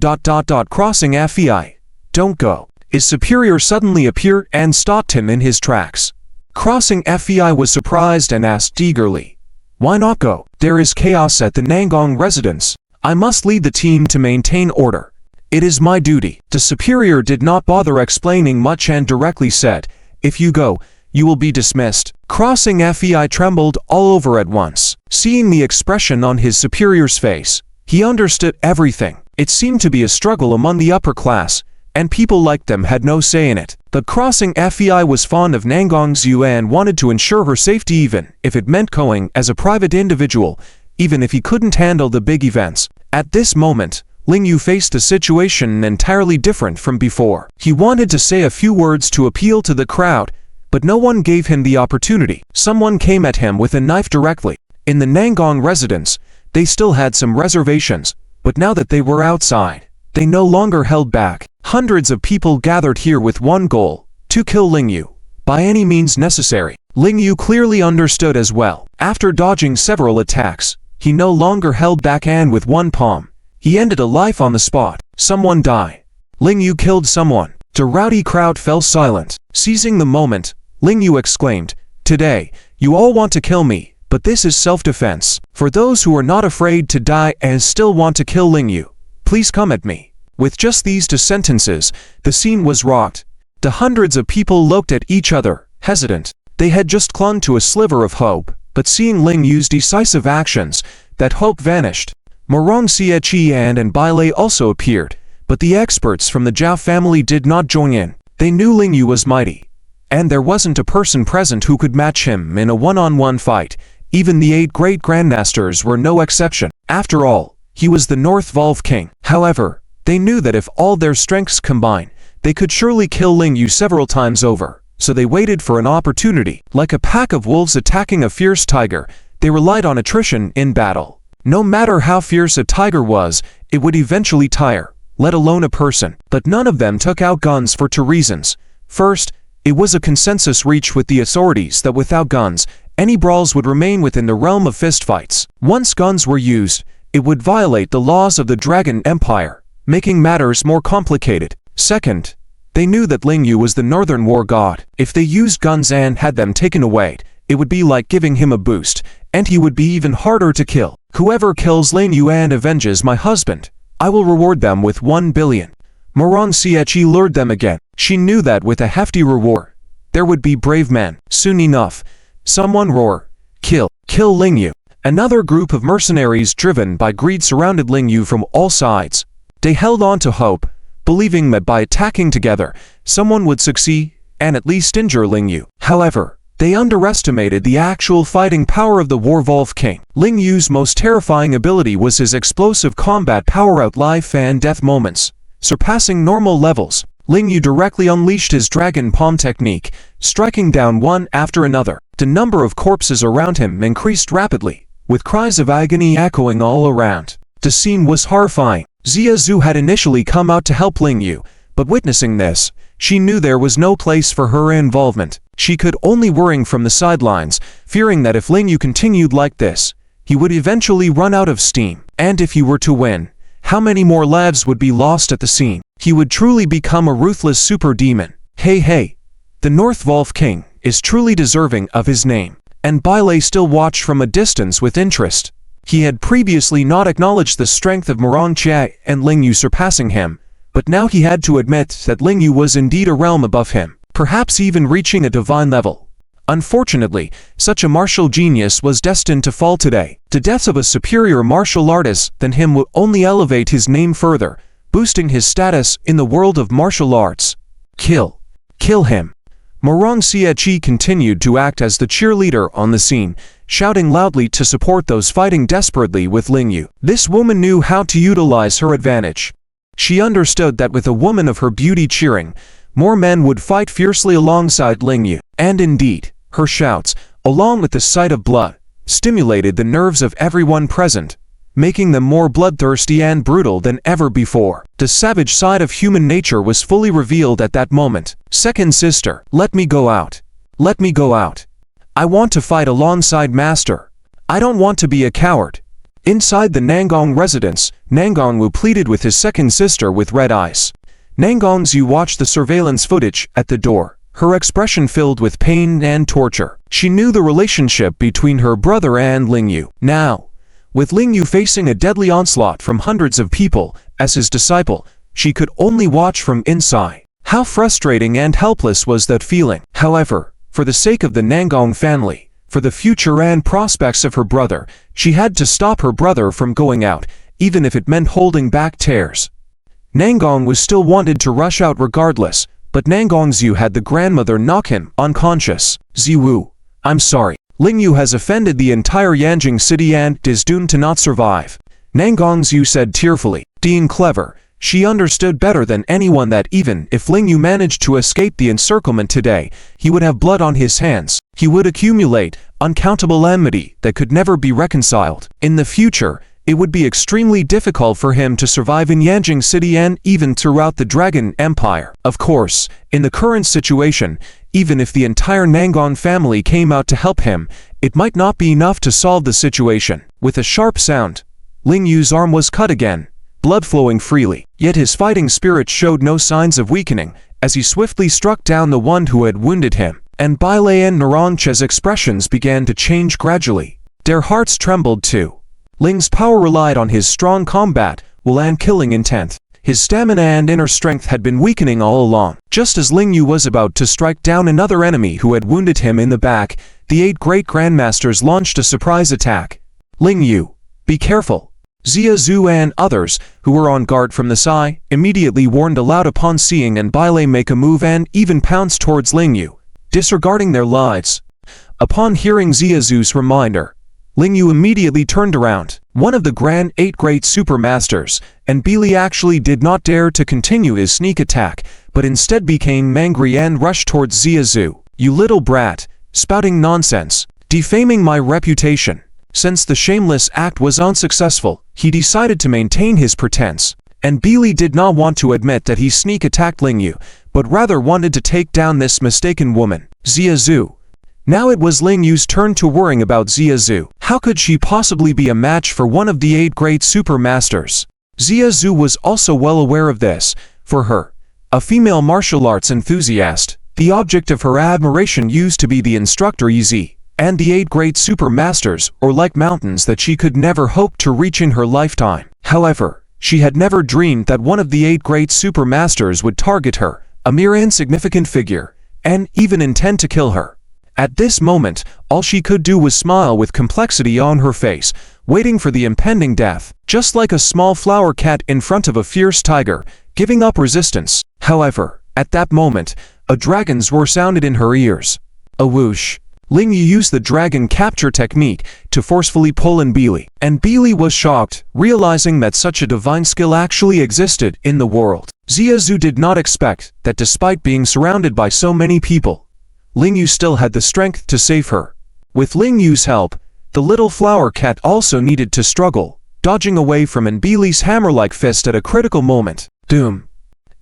[SPEAKER 1] crossing FEI. Don't go. His superior suddenly appeared and stopped him in his tracks. Crossing FEI was surprised and asked eagerly, "Why not go? There is chaos at the Nangong residence. I must lead the team to maintain order. It is my duty." The superior did not bother explaining much and directly said, "If you go, you will be dismissed." Crossing FEI trembled all over at once. Seeing the expression on his superior's face, he understood everything. It seemed to be a struggle among the upper class, and people like them had no say in it. But Crossing FEI was fond of Nangong Zhu and wanted to ensure her safety even if it meant going as a private individual, even if he couldn't handle the big events. At this moment, Ling Yu faced a situation entirely different from before. He wanted to say a few words to appeal to the crowd, but no one gave him the opportunity. Someone came at him with a knife directly. In the Nangong residence, they still had some reservations, but now that they were outside, they no longer held back. Hundreds of people gathered here with one goal: to kill Ling Yu, by any means necessary. Ling Yu clearly understood as well. After dodging several attacks, he no longer held back and with one palm, he ended a life on the spot. Someone died. Ling Yu killed someone. The rowdy crowd fell silent. Seizing the moment, Ling Yu exclaimed, "Today, you all want to kill me, but this is self-defense. For those who are not afraid to die and still want to kill Ling Yu, please come at me." With just these two sentences, the scene was rocked. The hundreds of people looked at each other, hesitant. They had just clung to a sliver of hope, but seeing Ling Yu's decisive actions, that hope vanished. Moran Chia and Bailey also appeared, but the experts from the Zhao family did not join in. They knew Ling Yu was mighty, and there wasn't a person present who could match him in a one-on-one fight. Even the 8 great grandmasters were no exception. After all, he was the North Volve King. However, they knew that if all their strengths combined, they could surely kill Ling Yu several times over, so they waited for an opportunity. Like a pack of wolves attacking a fierce tiger, they relied on attrition in battle. No matter how fierce a tiger was, it would eventually tire, let alone a person. But none of them took out guns for 2 reasons. First, it was a consensus reached with the authorities that without guns, any brawls would remain within the realm of fistfights. Once guns were used, it would violate the laws of the Dragon Empire, making matters more complicated. Second, they knew that Ling Yu was the Northern War God. If they used guns and had them taken away, it would be like giving him a boost, and he would be even harder to kill. "Whoever kills Ling Yu and avenges my husband, I will reward them with 1 billion. Moran Chia lured them again. She knew that with a hefty reward, there would be brave men. Soon enough, someone roared, "Kill! Kill Ling Yu!" Another group of mercenaries driven by greed surrounded Ling Yu from all sides. They held on to hope, believing that by attacking together, someone would succeed and at least injure Ling Yu. However, they underestimated the actual fighting power of the War Volve King. Ling Yu's most terrifying ability was his explosive combat power out life and death moments, surpassing normal levels. Ling Yu directly unleashed his Dragon Palm technique, striking down one after another. The number of corpses around him increased rapidly, with cries of agony echoing all around. The scene was horrifying. Zhu had initially come out to help Ling Yu, but witnessing this, she knew there was no place for her involvement. She could only worrying from the sidelines, fearing that if Ling Yu continued like this, he would eventually run out of steam. And if he were to win, how many more lives would be lost at the scene? He would truly become a ruthless super demon. Hey, the North Volve King is truly deserving of his name. And Bailey still watched from a distance with interest. He had previously not acknowledged the strength of Moran Chia and Ling Yu surpassing him, but now he had to admit that Ling Yu was indeed a realm above him, perhaps even reaching a divine level. Unfortunately, such a martial genius was destined to fall today. The death of a superior martial artist than him would only elevate his name further, boosting his status in the world of martial arts. Kill him. Moran Chia continued to act as the cheerleader on the scene, shouting loudly to support those fighting desperately with Ling Yu. This woman knew how to utilize her advantage. She understood that with a woman of her beauty cheering, more men would fight fiercely alongside Ling Yu. And indeed, her shouts, along with the sight of blood, stimulated the nerves of everyone present, making them more bloodthirsty and brutal than ever before. The savage side of human nature was fully revealed at that moment. Second sister, let me go out. Let me go out. I want to fight alongside master. I don't want to be a coward. Inside the Nangong residence, Nangongwu pleaded with his second sister with red eyes. Nangongzu watched the surveillance footage at the door, her expression filled with pain and torture. She knew the relationship between her brother and Ling Yu. Now, with Ling Yu facing a deadly onslaught from hundreds of people as his disciple, she could only watch from inside. How frustrating and helpless was that feeling. However, for the sake of the Nangong family, for the future and prospects of her brother, she had to stop her brother from going out, even if it meant holding back tears. Nangong was still wanted to rush out regardless, but Nangongzu had the grandmother knock him unconscious. Ziwu, I'm sorry. Ling Yu has offended the entire Yanjing city and is doomed to not survive. Nangongzu said tearfully. Being clever, she understood better than anyone that even if Ling Yu managed to escape the encirclement today, he would have blood on his hands. He would accumulate uncountable enmity that could never be reconciled. In the future, it would be extremely difficult for him to survive in Yanjing City and even throughout the Dragon Empire. Of course, in the current situation, even if the entire Nangong family came out to help him, it might not be enough to solve the situation. With a sharp sound, Ling Yu's arm was cut again, blood flowing freely. Yet his fighting spirit showed no signs of weakening, as he swiftly struck down the one who had wounded him. And Bailei and Moran Chia's expressions began to change gradually. Their hearts trembled too. Ling's power relied on his strong combat, will and killing intent. His stamina and inner strength had been weakening all along. Just as Ling Yu was about to strike down another enemy who had wounded him in the back, the 8 great grandmasters launched a surprise attack. Ling Yu, be careful. Xia Zhu and others, who were on guard from the side, immediately warned aloud upon seeing and Bailei make a move and even pounce towards Ling Yu, disregarding their lives. Upon hearing Xia Zhu's reminder, Ling Yu immediately turned around. One of the 8 great supermasters, and Beili actually did not dare to continue his sneak attack, but instead became angry and rushed towards Xia Zhu. You little brat, spouting nonsense, defaming my reputation. Since the shameless act was unsuccessful, he decided to maintain his pretense. And Beili did not want to admit that he sneak attacked Ling Yu, but rather wanted to take down this mistaken woman, Xia Zhu. Now it was Ling Yu's turn to worrying about Xia Zhu. How could she possibly be a match for one of the 8 great supermasters? Xia Zhu was also well aware of this. For her, a female martial arts enthusiast, the object of her admiration used to be the instructor Yi, and the 8 great supermasters, or like mountains that she could never hope to reach in her lifetime. However, she had never dreamed that one of the 8 great supermasters would target her, a mere insignificant figure, and even intend to kill her. At this moment, all she could do was smile with complexity on her face, waiting for the impending death, just like a small flower cat in front of a fierce tiger, giving up resistance. However, at that moment, a dragon's roar sounded in her ears. A whoosh. Ling Yu used the dragon capture technique to forcefully pull in Beili, and Beili was shocked, realizing that such a divine skill actually existed in the world. Xia Zhu did not expect that despite being surrounded by so many people, Ling Yu still had the strength to save her. With Ling Yu's help, the little flower cat also needed to struggle, dodging away from Beili's hammer-like fist at a critical moment. Doom!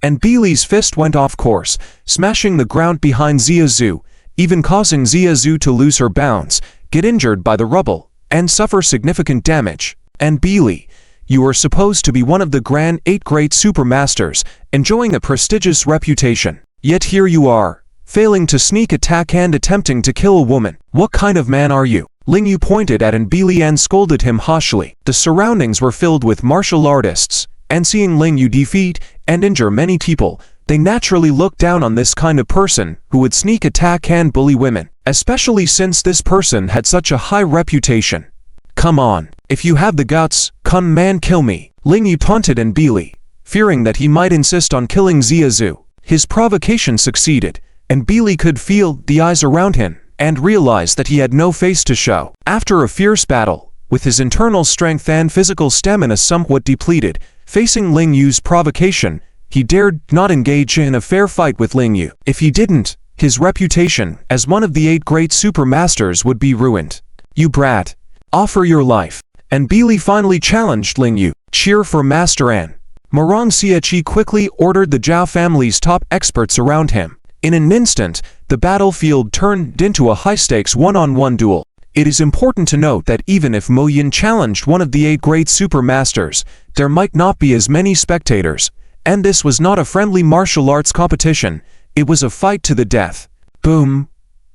[SPEAKER 1] And Beili's fist went off course, smashing the ground behind Xia Zhu, even causing Xia Zhu to lose her balance, get injured by the rubble, and suffer significant damage. And Beili, you are supposed to be one of the 8 great supermasters, enjoying a prestigious reputation. Yet here you are, failing to sneak attack and attempting to kill a woman. What kind of man are you? Ling Yu pointed at Beili and scolded him harshly. The surroundings were filled with martial artists, and seeing Ling Yu defeat and injure many people, they naturally looked down on this kind of person who would sneak attack and bully women. especially since this person had such a high reputation. "Come on, if you have the guts, come man kill me," Ling Yu taunted and Beely, fearing that he might insist on killing Zhu. His provocation succeeded, and Beely could feel the eyes around him and realized that he had no face to show. After a fierce battle, with his internal strength and physical stamina somewhat depleted, facing Ling Yu's provocation, he dared not engage in a fair fight with Ling Yu. If he didn't, his reputation as one of the 8 great super masters would be ruined. "You brat, offer your life." And Beely finally challenged Ling Yu. "Cheer for Master An." Moran Chia quickly ordered the Zhao family's top experts around him. In an instant, the battlefield turned into a high-stakes one-on-one duel. It is important to note that even if Mo Yin challenged one of the 8 great super masters, there might not be as many spectators, and this was not a friendly martial arts competition, it was a fight to the death. Boom,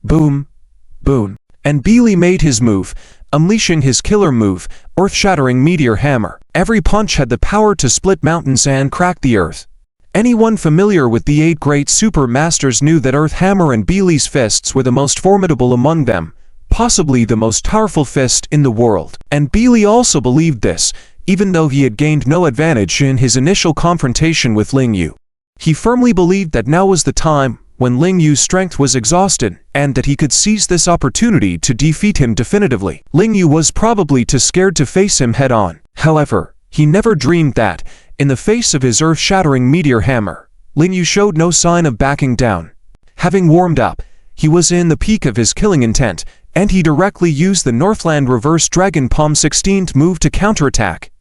[SPEAKER 1] boom, boom. And Beely made his move, unleashing his killer move, earth-shattering meteor hammer. Every punch had the power to split mountains and crack the earth. Anyone familiar with the 8 great super masters knew that Earth Hammer and Beely's fists were the most formidable among them, possibly the most powerful fist in the world. And Beely also believed this, even though he had gained no advantage in his initial confrontation with Ling Yu. He firmly believed that now was the time when Ling Yu's strength was exhausted, and that he could seize this opportunity to defeat him definitively. Ling Yu was probably too scared to face him head-on. However, he never dreamed that, in the face of his earth-shattering meteor hammer, Ling Yu showed no sign of backing down. Having warmed up, he was in the peak of his killing intent, and he directly used the Northland Reverse Dragon Palm 16th move to counterattack.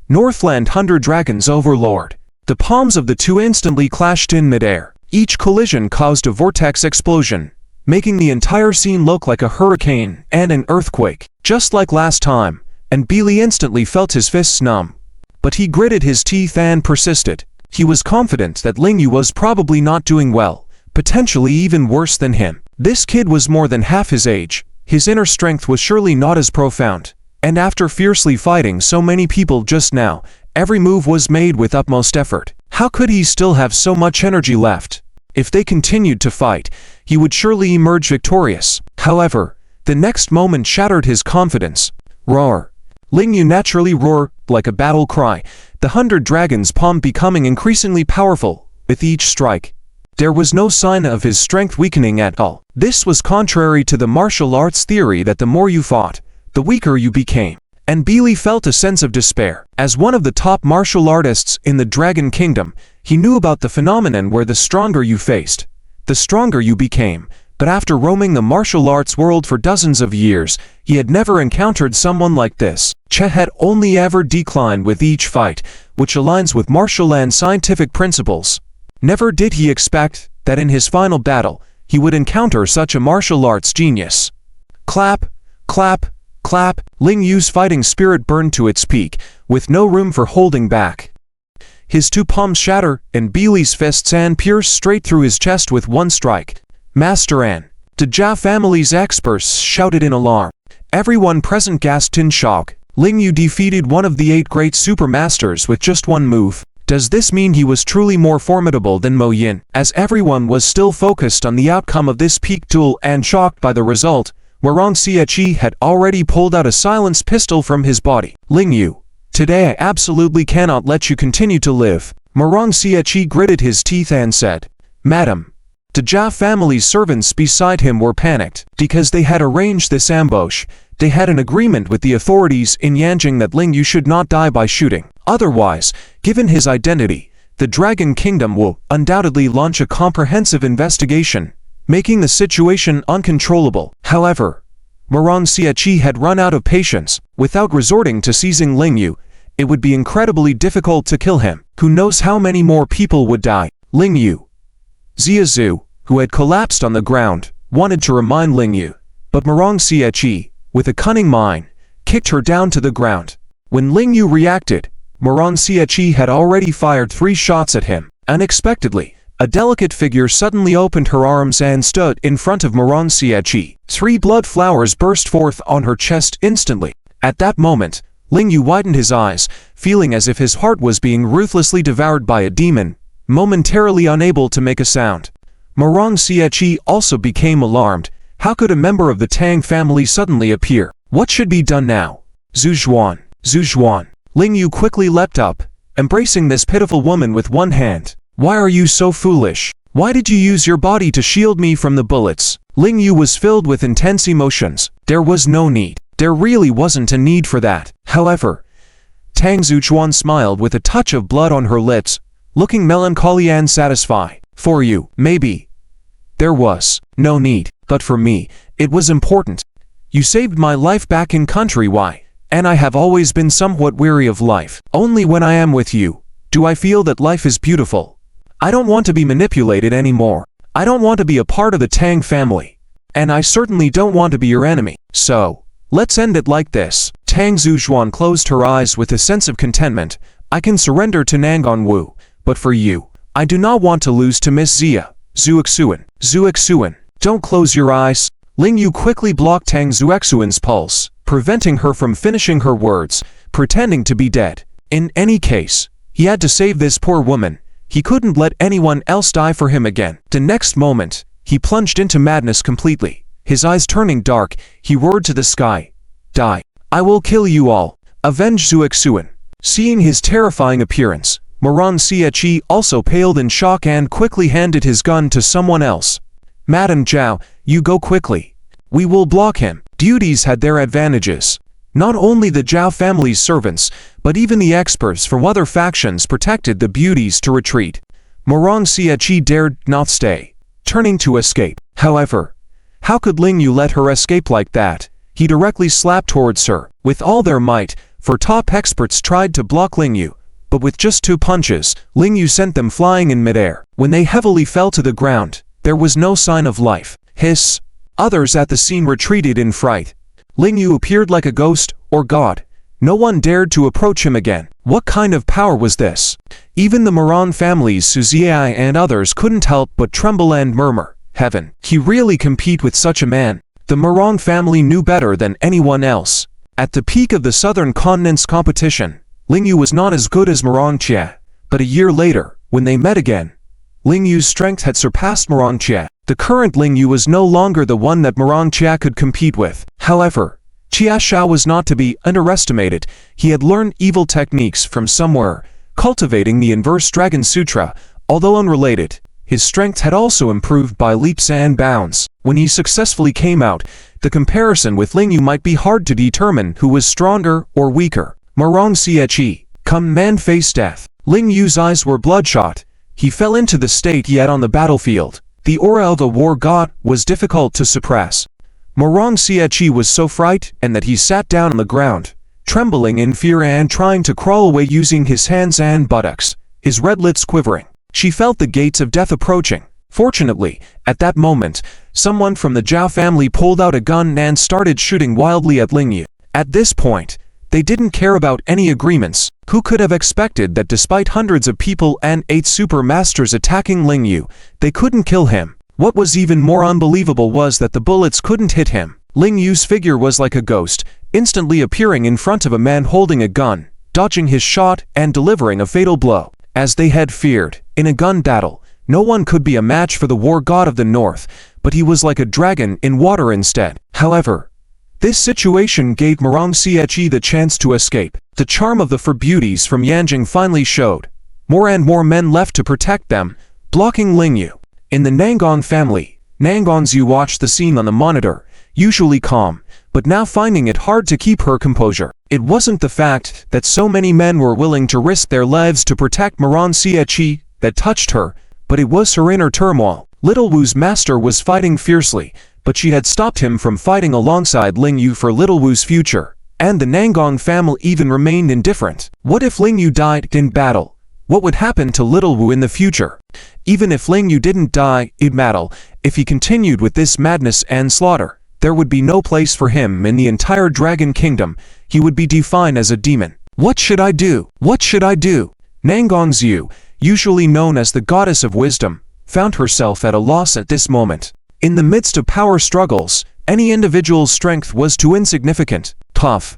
[SPEAKER 1] Northland 100 Dragons Overlord. The palms of the two instantly clashed in midair. Each collision caused a vortex explosion, making the entire scene look like a hurricane and an earthquake. Just like last time, and Beely instantly felt his fists numb. But he gritted his teeth and persisted. He was confident that Ling Yu was probably not doing well, potentially even worse than him. This kid was more than half his age, his inner strength was surely not as profound, and after fiercely fighting so many people just now, every move was made with utmost effort. How could he still have so much energy left? If they continued to fight, he would surely emerge victorious. However, the next moment shattered his confidence. Roar. Ling Yu naturally roared like a battle cry, the 100 Dragons palm becoming increasingly powerful with each strike. There was no sign of his strength weakening at all. This was contrary to the martial arts theory that the more you fought, the weaker you became. And Beely felt a sense of despair. As one of the top martial artists in the Dragon Kingdom, he knew about the phenomenon where the stronger you faced, the stronger you became. But after roaming the martial arts world for dozens of years, he had never encountered someone like this. Che had only ever declined with each fight, which aligns with martial and scientific principles. Never did he expect that in his final battle, he would encounter such a martial arts genius. Clap, clap, clap. Ling Yu's fighting spirit burned to its peak, with no room for holding back. His two palms shatter, and Beely's fists and pierce straight through his chest with one strike. Master An. The Jia family's experts shouted in alarm. Everyone present gasped in shock. Ling Yu defeated one of the 8 great supermasters with just one move. Does this mean he was truly more formidable than Mo Yin? As everyone was still focused on the outcome of this peak duel and shocked by the result, Moran Chia had already pulled out a silenced pistol from his body. Ling Yu, today I absolutely cannot let you continue to live. Moran Chia gritted his teeth and said, Madam. The Jia family's servants beside him were panicked. Because they had arranged this ambush, they had an agreement with the authorities in Yanjing that Ling Yu should not die by shooting. Otherwise, given his identity, the Dragon Kingdom will undoubtedly launch a comprehensive investigation, making the situation uncontrollable. However, Moran Chia had run out of patience. Without resorting to seizing Ling Yu, it would be incredibly difficult to kill him. Who knows how many more people would die? Ling Yu. Zhu, who had collapsed on the ground, wanted to remind Ling Yu, but Moran Chia, with a cunning mind, kicked her down to the ground. When Ling Yu reacted, Moran Chia had already fired 3 shots at him. Unexpectedly, a delicate figure suddenly opened her arms and stood in front of Moran Chia. 3 blood flowers burst forth on her chest instantly. At that moment, Ling Yu widened his eyes, feeling as if his heart was being ruthlessly devoured by a demon, momentarily unable to make a sound. Moran Chia also became alarmed, How could a member of the Tang family suddenly appear? What should be done now? Zhu Zhuan. Ling Yu quickly leapt up, embracing this pitiful woman with one hand. Why are you so foolish? Why did you use your body to shield me from the bullets? Ling Yu was filled with intense emotions. There was no need. There really wasn't a need for that. However, Tang Zhuan smiled with a touch of blood on her lips, looking melancholy and satisfied. For you, maybe. There was no need, but for me, it was important. You saved my life back in country Y, and I have always been somewhat weary of life. Only when I am with you, do I feel that life is beautiful. I don't want to be manipulated anymore. I don't want to be a part of the Tang family. And I certainly don't want to be your enemy. So, let's end it like this. Tang Zhuan closed her eyes with a sense of contentment. I can surrender to Nangon Wu, but for you, I do not want to lose to Miss Xia. Zuexuan. Don't close your eyes. Ling Yu quickly blocked Tang Zuexuan's pulse, preventing her from finishing her words, pretending to be dead. In any case, he had to save this poor woman. He couldn't let anyone else die for him again. The next moment, he plunged into madness completely. His eyes turning dark, he roared to the sky. Die. I will kill you all. Avenge Zuexuan. Seeing his terrifying appearance, Moran Chia also paled in shock and quickly handed his gun to someone else. Madam Zhao, you go quickly. We will block him. Duties had their advantages. Not only the Zhao family's servants, but even the experts from other factions protected the beauties to retreat. Moran Chia dared not stay, turning to escape. However, how could Ling Yu let her escape like that? He directly slapped towards her, with all their might, for top experts tried to block Ling Yu, but with just 2 punches, Ling Yu sent them flying in midair. When they heavily fell to the ground, there was no sign of life. Hiss. Others at the scene retreated in fright. Ling Yu appeared like a ghost, or god. No one dared to approach him again. What kind of power was this? Even the Moran families, Suziai and others couldn't help but tremble and murmur. Heaven, he really compete with such a man? The Moran family knew better than anyone else. At the peak of the Southern Continent's competition, Ling Yu was not as good as Moran Chia, but a year later, when they met again, Ling Yu's strength had surpassed Moran Chia. The current Ling Yu was no longer the one that Moran Chia could compete with. However, Chia Shao was not to be underestimated. He had learned evil techniques from somewhere, cultivating the Inverse Dragon Sutra. Although unrelated, his strength had also improved by leaps and bounds. When he successfully came out, the comparison with Ling Yu might be hard to determine who was stronger or weaker. Moran Chia, come man face death. Ling Yu's eyes were bloodshot. He fell into the state he had on the battlefield. The aura of a war god was difficult to suppress. Moran Chia was so frightened that he sat down on the ground, trembling in fear and trying to crawl away using his hands and buttocks, his red lips quivering. She felt the gates of death approaching. Fortunately, at that moment, someone from the Zhao family pulled out a gun and started shooting wildly at Ling Yu. At this point, they didn't care about any agreements. Who could have expected that despite hundreds of people and 8 super masters attacking Ling Yu, they couldn't kill him? What was even more unbelievable was that the bullets couldn't hit him. Ling Yu's figure was like a ghost, instantly appearing in front of a man holding a gun, dodging his shot and delivering a fatal blow. As they had feared, in a gun battle, no one could be a match for the war god of the north, but he was like a dragon in water instead. However, this situation gave Moran Chia the chance to escape. The charm of the four beauties from Yanjing finally showed. More and more men left to protect them, blocking Ling Yu. In the Nangon family, Nangon Zhu watched the scene on the monitor, usually calm, but now finding it hard to keep her composure. It wasn't the fact that so many men were willing to risk their lives to protect Moran Chia that touched her, but it was her inner turmoil. Little Wu's master was fighting fiercely, but she had stopped him from fighting alongside Ling Yu for Little Wu's future, and the Nangon family even remained indifferent. What if Ling Yu died in battle? What would happen to Little Wu in the future? Even if Ling Yu didn't die in battle, if he continued with this madness and slaughter, there would be no place for him in the entire Dragon Kingdom. He would be defined as a demon. What should I do? What should I do? Nangon Zhu, usually known as the goddess of wisdom, found herself at a loss at this moment. In the midst of power struggles, any individual's strength was too insignificant. Tough.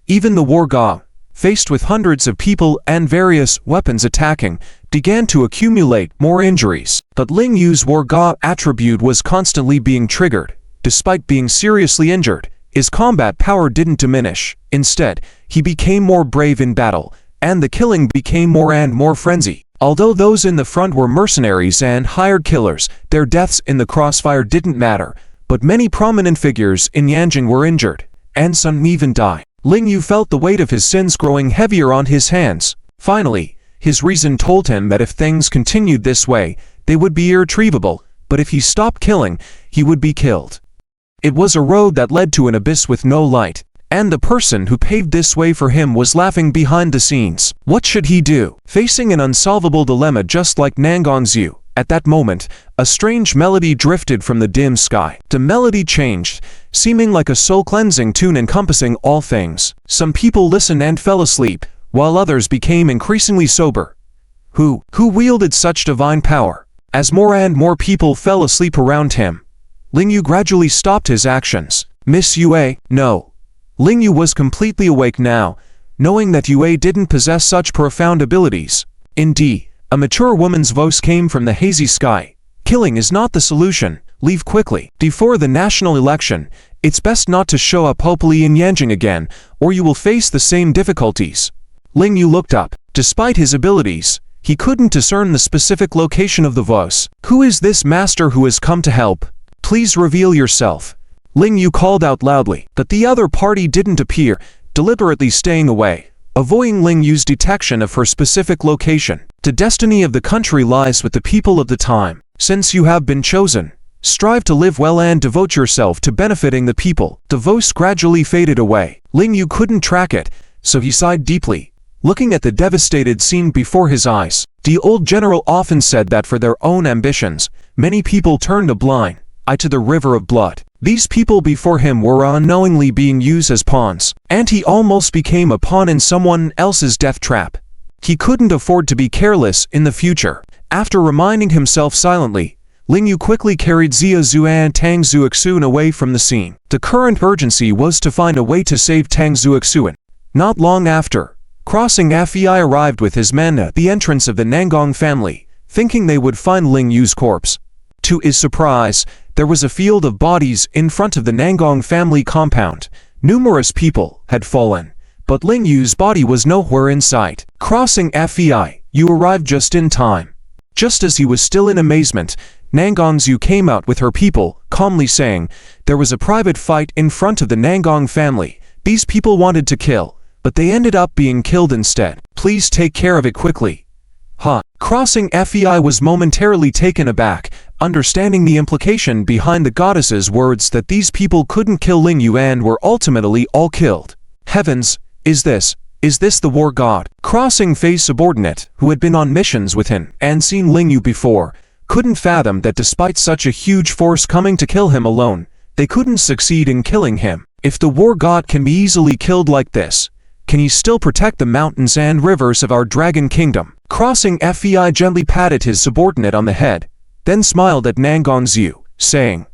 [SPEAKER 1] Even the war god, faced with hundreds of people and various weapons attacking, began to accumulate more injuries. But Ling Yu's war god attribute was constantly being triggered. Despite being seriously injured, his combat power didn't diminish. Instead, he became more brave in battle, and the killing became more and more frenzied. Although those in the front were mercenaries and hired killers, their deaths in the crossfire didn't matter. But many prominent figures in Yanjing were injured, and some even died. Ling Yu felt the weight of his sins growing heavier on his hands. Finally, his reason told him that if things continued this way, they would be irretrievable, but if he stopped killing, he would be killed. It was a road that led to an abyss with no light, and the person who paved this way for him was laughing behind the scenes. What should he do? Facing an unsolvable dilemma just like Nangong's, at that moment, a strange melody drifted from the dim sky. The melody changed, seeming like a soul-cleansing tune encompassing all things. Some people listened and fell asleep, while others became increasingly sober. Who wielded such divine power? As more and more people fell asleep around him, Ling Yu gradually stopped his actions. Miss Yue, no. Ling Yu was completely awake now, knowing that Yue didn't possess such profound abilities. Indeed, a mature woman's voice came from the hazy sky. Killing is not the solution. Leave quickly. Before the national election, it's best not to show up openly in Yanjing again, or you will face the same difficulties. Ling Yu looked up. Despite his abilities, he couldn't discern the specific location of the voice. Who is this master who has come to help? Please reveal yourself. Ling Yu called out loudly, but the other party didn't appear, deliberately staying away, avoiding Ling Yu's detection of her specific location. The destiny of the country lies with the people of the time. Since you have been chosen, strive to live well and devote yourself to benefiting the people. The voice gradually faded away. Ling Yu couldn't track it, so he sighed deeply, looking at the devastated scene before his eyes. The old general often said that for their own ambitions, many people turned a blind eye to the river of blood. These people before him were unknowingly being used as pawns, and he almost became a pawn in someone else's death trap. He couldn't afford to be careless in the future. After reminding himself silently, Ling Yu quickly carried Zia Zhu and Tang Zuoxun away from the scene. The current urgency was to find a way to save Tang Zuoxun. Not long after, crossing Fei arrived with his men at the entrance of the Nangong family, thinking they would find Ling Yu's corpse. To his surprise, there was a field of bodies in front of the Nangong family compound. Numerous people had fallen, but Ling Yu's body was nowhere in sight. Crossing Fei, you arrived just in time. Just as he was still in amazement, Nangong's came out with her people, calmly saying, there was a private fight in front of the Nangong family. These people wanted to kill, but they ended up being killed instead. Please take care of it quickly. Crossing Fei was momentarily taken aback, understanding the implication behind the goddess's words that these people couldn't kill Ling Yu and were ultimately all killed. Heavens, is this the war god? Crossing Fei's subordinate, who had been on missions with him and seen Ling Yu before, couldn't fathom that despite such a huge force coming to kill him alone, they couldn't succeed in killing him. If the war god can be easily killed like this, can he still protect the mountains and rivers of our dragon kingdom? Crossing Fei gently patted his subordinate on the head, then smiled at Nangong's, saying,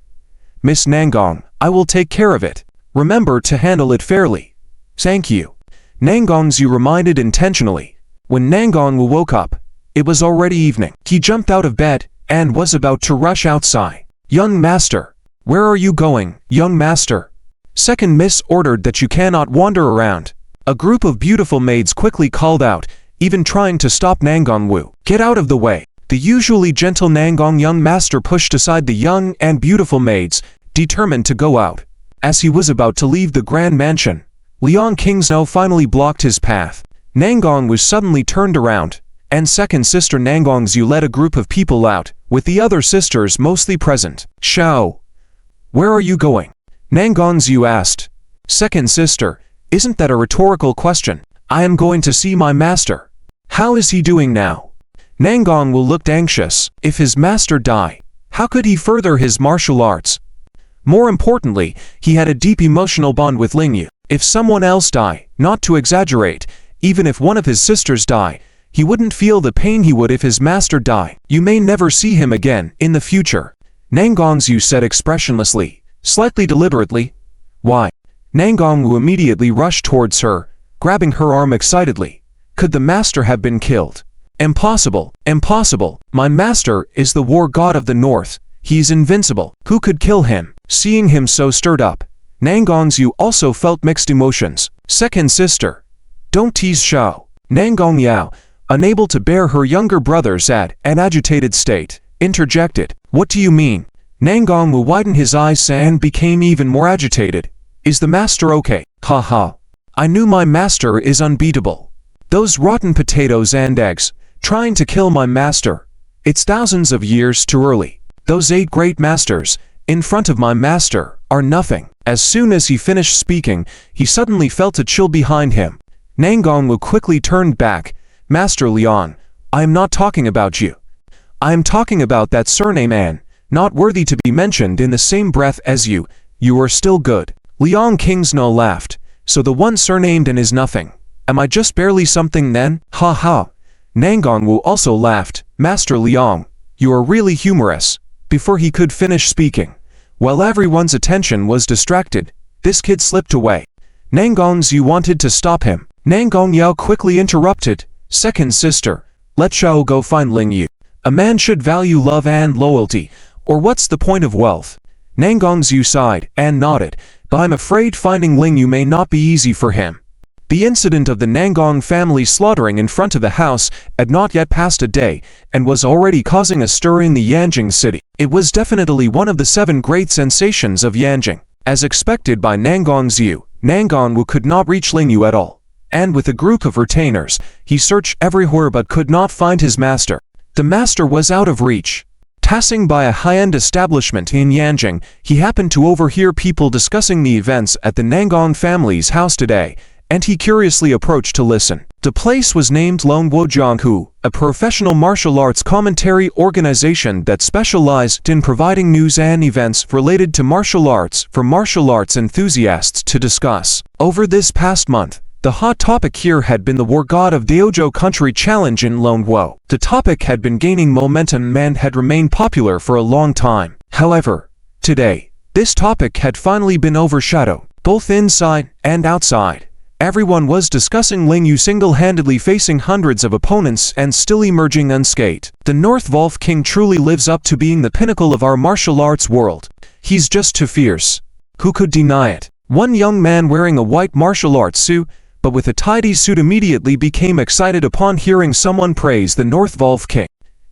[SPEAKER 1] Miss Nangong, I will take care of it. Remember to handle it fairly. Thank you. Nangong's reminded intentionally. When Nangong woke up, it was already evening. He jumped out of bed and was about to rush outside. Young master, where are you going, young master? Second miss ordered that you cannot wander around. A group of beautiful maids quickly called out, even trying to stop Nangong Wu. Get out of the way. The usually gentle Nangong young master pushed aside the young and beautiful maids, determined to go out. As he was about to leave the grand mansion, Liang Kingsno finally blocked his path. Nangong was suddenly turned around, and second sister Nangong's led a group of people out, with the other sisters mostly present. Shao, where are you going? Nangong's asked. Second sister, isn't that a rhetorical question? I am going to see my master. How is he doing now? Nangong looked anxious. If his master died, how could he further his martial arts? More importantly, he had a deep emotional bond with Ling Yu. If someone else died, not to exaggerate, even if one of his sisters died, he wouldn't feel the pain he would if his master died. You may never see him again in the future. Nangong's said expressionlessly, slightly deliberately. Why? Nangong immediately rushed towards her, grabbing her arm excitedly. Could the master have been killed? Impossible, impossible. My master is the war god of the north. He's invincible. Who could kill him? Seeing him so stirred up, Nangong's also felt mixed emotions. Second sister, don't tease Xiao. Nangong Yao, unable to bear her younger brother's sad and agitated state, interjected. What do you mean? Nangong widened his eyes and became even more agitated. Is the master okay? Ha ha. I knew my master is unbeatable. Those rotten potatoes and eggs, trying to kill my master. It's thousands of years too early. Those 8 great masters, in front of my master, are nothing. As soon as he finished speaking, he suddenly felt a chill behind him. Nangong quickly turned back. Master Liang, I am not talking about you. I am talking about that surname An, not worthy to be mentioned in the same breath as you. You are still good. Liang Kingsno laughed. So the one surnamed An is nothing. Am I just barely something then? Ha ha. Nangong also laughed. Master Liang, you are really humorous. Before he could finish speaking, while everyone's attention was distracted, this kid slipped away. Nangong's wanted to stop him. Nangong Yao quickly interrupted. Second sister, let Xiao go find Ling Yu. A man should value love and loyalty, or what's the point of wealth? Nangong's sighed and nodded, but I'm afraid finding Ling Yu may not be easy for him. The incident of the Nangong family slaughtering in front of the house had not yet passed a day, and was already causing a stir in the Yanjing city. It was definitely one of the 7 great sensations of Yanjing. As expected by Nangong's Nangong could not reach Ling Yu at all, and with a group of retainers, he searched everywhere but could not find his master. The master was out of reach. Passing by a high-end establishment in Yanjing, he happened to overhear people discussing the events at the Nangong family's house today, and he curiously approached to listen. The place was named Longwo Jianghu, a professional martial arts commentary organization that specialized in providing news and events related to martial arts for martial arts enthusiasts to discuss. Over this past month, the hot topic here had been the War God of Daojo Country Challenge in Longwo. The topic had been gaining momentum and had remained popular for a long time. However, today, this topic had finally been overshadowed, both inside and outside. Everyone was discussing Ling Yu single-handedly facing hundreds of opponents and still emerging unscathed. The North Wolf King truly lives up to being the pinnacle of our martial arts world. He's just too fierce. Who could deny it? One young man wearing a white martial arts suit, but with a tidy suit immediately became excited upon hearing someone praise the North Wolf King.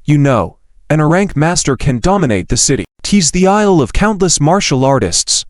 [SPEAKER 1] You know, an rank master can dominate the city. He's the idol of countless martial artists.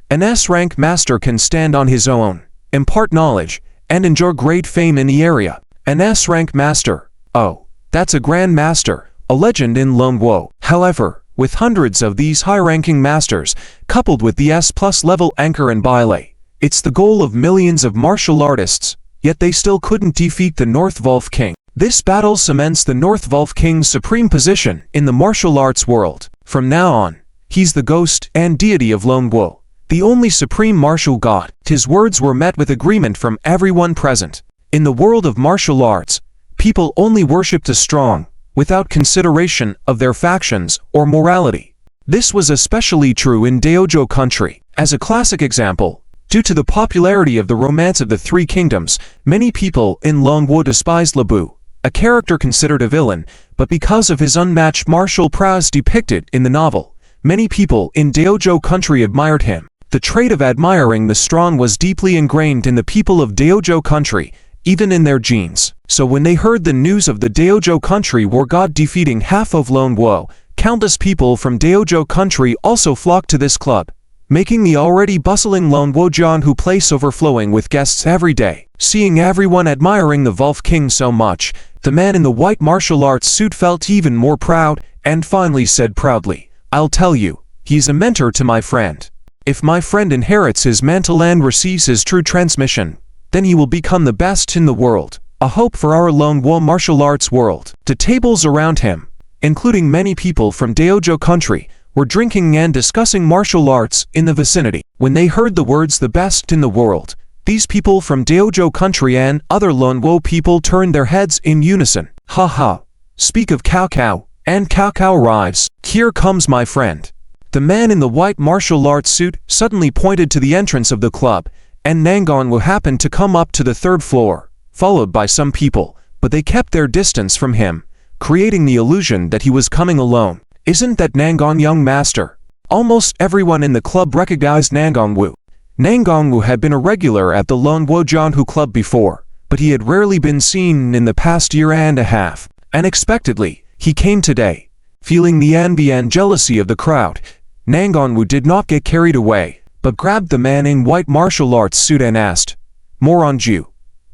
[SPEAKER 1] An S-rank master can stand on his own, impart knowledge, and enjoy great fame in the area. An S-rank master, oh, that's a grand master, a legend in Longwo. However, with hundreds of these high-ranking masters, coupled with the S+ level anchor and Baile, it's the goal of millions of martial artists, yet they still couldn't defeat the North Wolf King. This battle cements the North Wolf King's supreme position in the martial arts world. From now on, he's the ghost and deity of Longwo, the only supreme martial god. His words were met with agreement from everyone present. In the world of martial arts, people only worship the strong, without consideration of their factions or morality. This was especially true in Daojo country. As a classic example, due to the popularity of the Romance of the Three Kingdoms, many people in Longwo despised Lebu, a character considered a villain, but because of his unmatched martial prowess depicted in the novel, many people in Daojo country admired him. The trait of admiring the strong was deeply ingrained in the people of Daojo country, even in their genes. So when they heard the news of the Daojo country war god defeating half of Longwo, countless people from Daojo country also flocked to this club, making the already bustling Longwo Jianghu place overflowing with guests every day. Seeing everyone admiring the Wolf King so much, the man in the white martial arts suit felt even more proud, and finally said proudly, "I'll tell you, he's a mentor to my friend. If my friend inherits his mantle and receives his true transmission, then he will become the best in the world, a hope for our Longwo martial arts world." The tables around him, including many people from Daojo country, were drinking and discussing martial arts in the vicinity. When they heard the words "the best in the world," these people from Daojo country and other Longwo people turned their heads in unison. Ha ha. Speak of Cao Cao, and Cao Cao arrives. Here comes my friend. The man in the white martial arts suit suddenly pointed to the entrance of the club, and Nangon happened to come up to the third floor, followed by some people, but they kept their distance from him, creating the illusion that he was coming alone. Isn't that Nangong, young master? Almost everyone in the club recognized Nangongwu. Nangongwu had been a regular at the Lone Wojianhu club before, but he had rarely been seen in the past year and a half. Unexpectedly, he came today. Feeling the envy and jealousy of the crowd, Nangongwu did not get carried away, but grabbed the man in white martial arts suit and asked, "Moran Chia,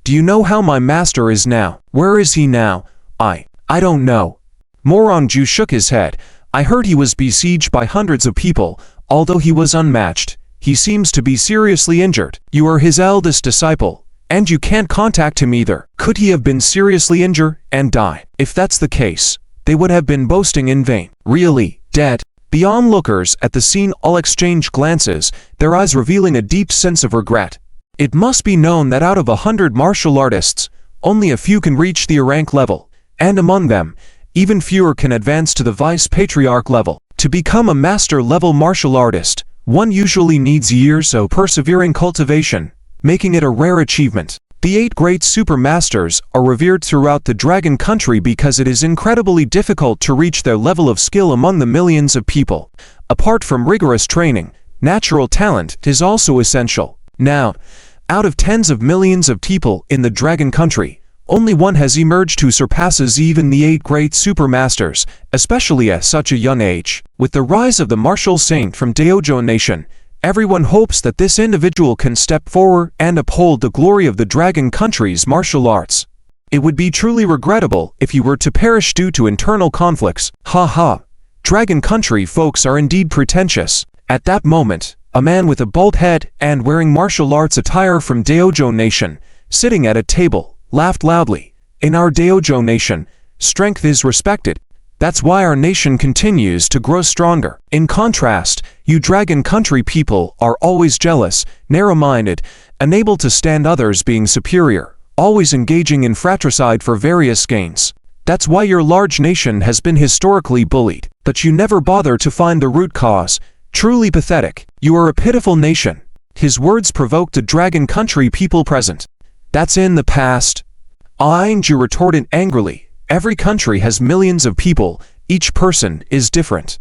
[SPEAKER 1] do you know how my master is now? Where is he now?" I don't know." Moran Chia shook his head. "I heard he was besieged by hundreds of people, although he was unmatched. He seems to be seriously injured. You are his eldest disciple, and you can't contact him either. Could he have been seriously injured and die? If that's the case, they would have been boasting in vain. Really, dead?" The onlookers at the scene all exchanged glances, their eyes revealing a deep sense of regret. It must be known that out of 100 martial artists, only a few can reach the rank level, and among them, even fewer can advance to the vice-patriarch level. To become a master-level martial artist, one usually needs years of persevering cultivation, making it a rare achievement. The 8 great supermasters are revered throughout the Dragon Country because it is incredibly difficult to reach their level of skill among the millions of people. Apart from rigorous training, natural talent is also essential. Now, out of tens of millions of people in the Dragon Country, only one has emerged who surpasses even the 8 great supermasters, especially at such a young age. With the rise of the martial saint from Daojo Nation, everyone hopes that this individual can step forward and uphold the glory of the Dragon Country's martial arts. It would be truly regrettable if he were to perish due to internal conflicts. Ha. Dragon Country folks are indeed pretentious. At that moment, a man with a bald head and wearing martial arts attire from Daojo Nation, sitting at a table, laughed loudly. "In our Daojo Nation, strength is respected. That's why our nation continues to grow stronger. In contrast, you Dragon Country people are always jealous, narrow-minded, unable to stand others being superior, always engaging in fratricide for various gains. That's why your large nation has been historically bullied, but you never bother to find the root cause. Truly pathetic. You are a pitiful nation." His words provoked the Dragon Country people present. "That's in the past." Ling Yu retorted angrily. "Every country has millions of people, each person is different.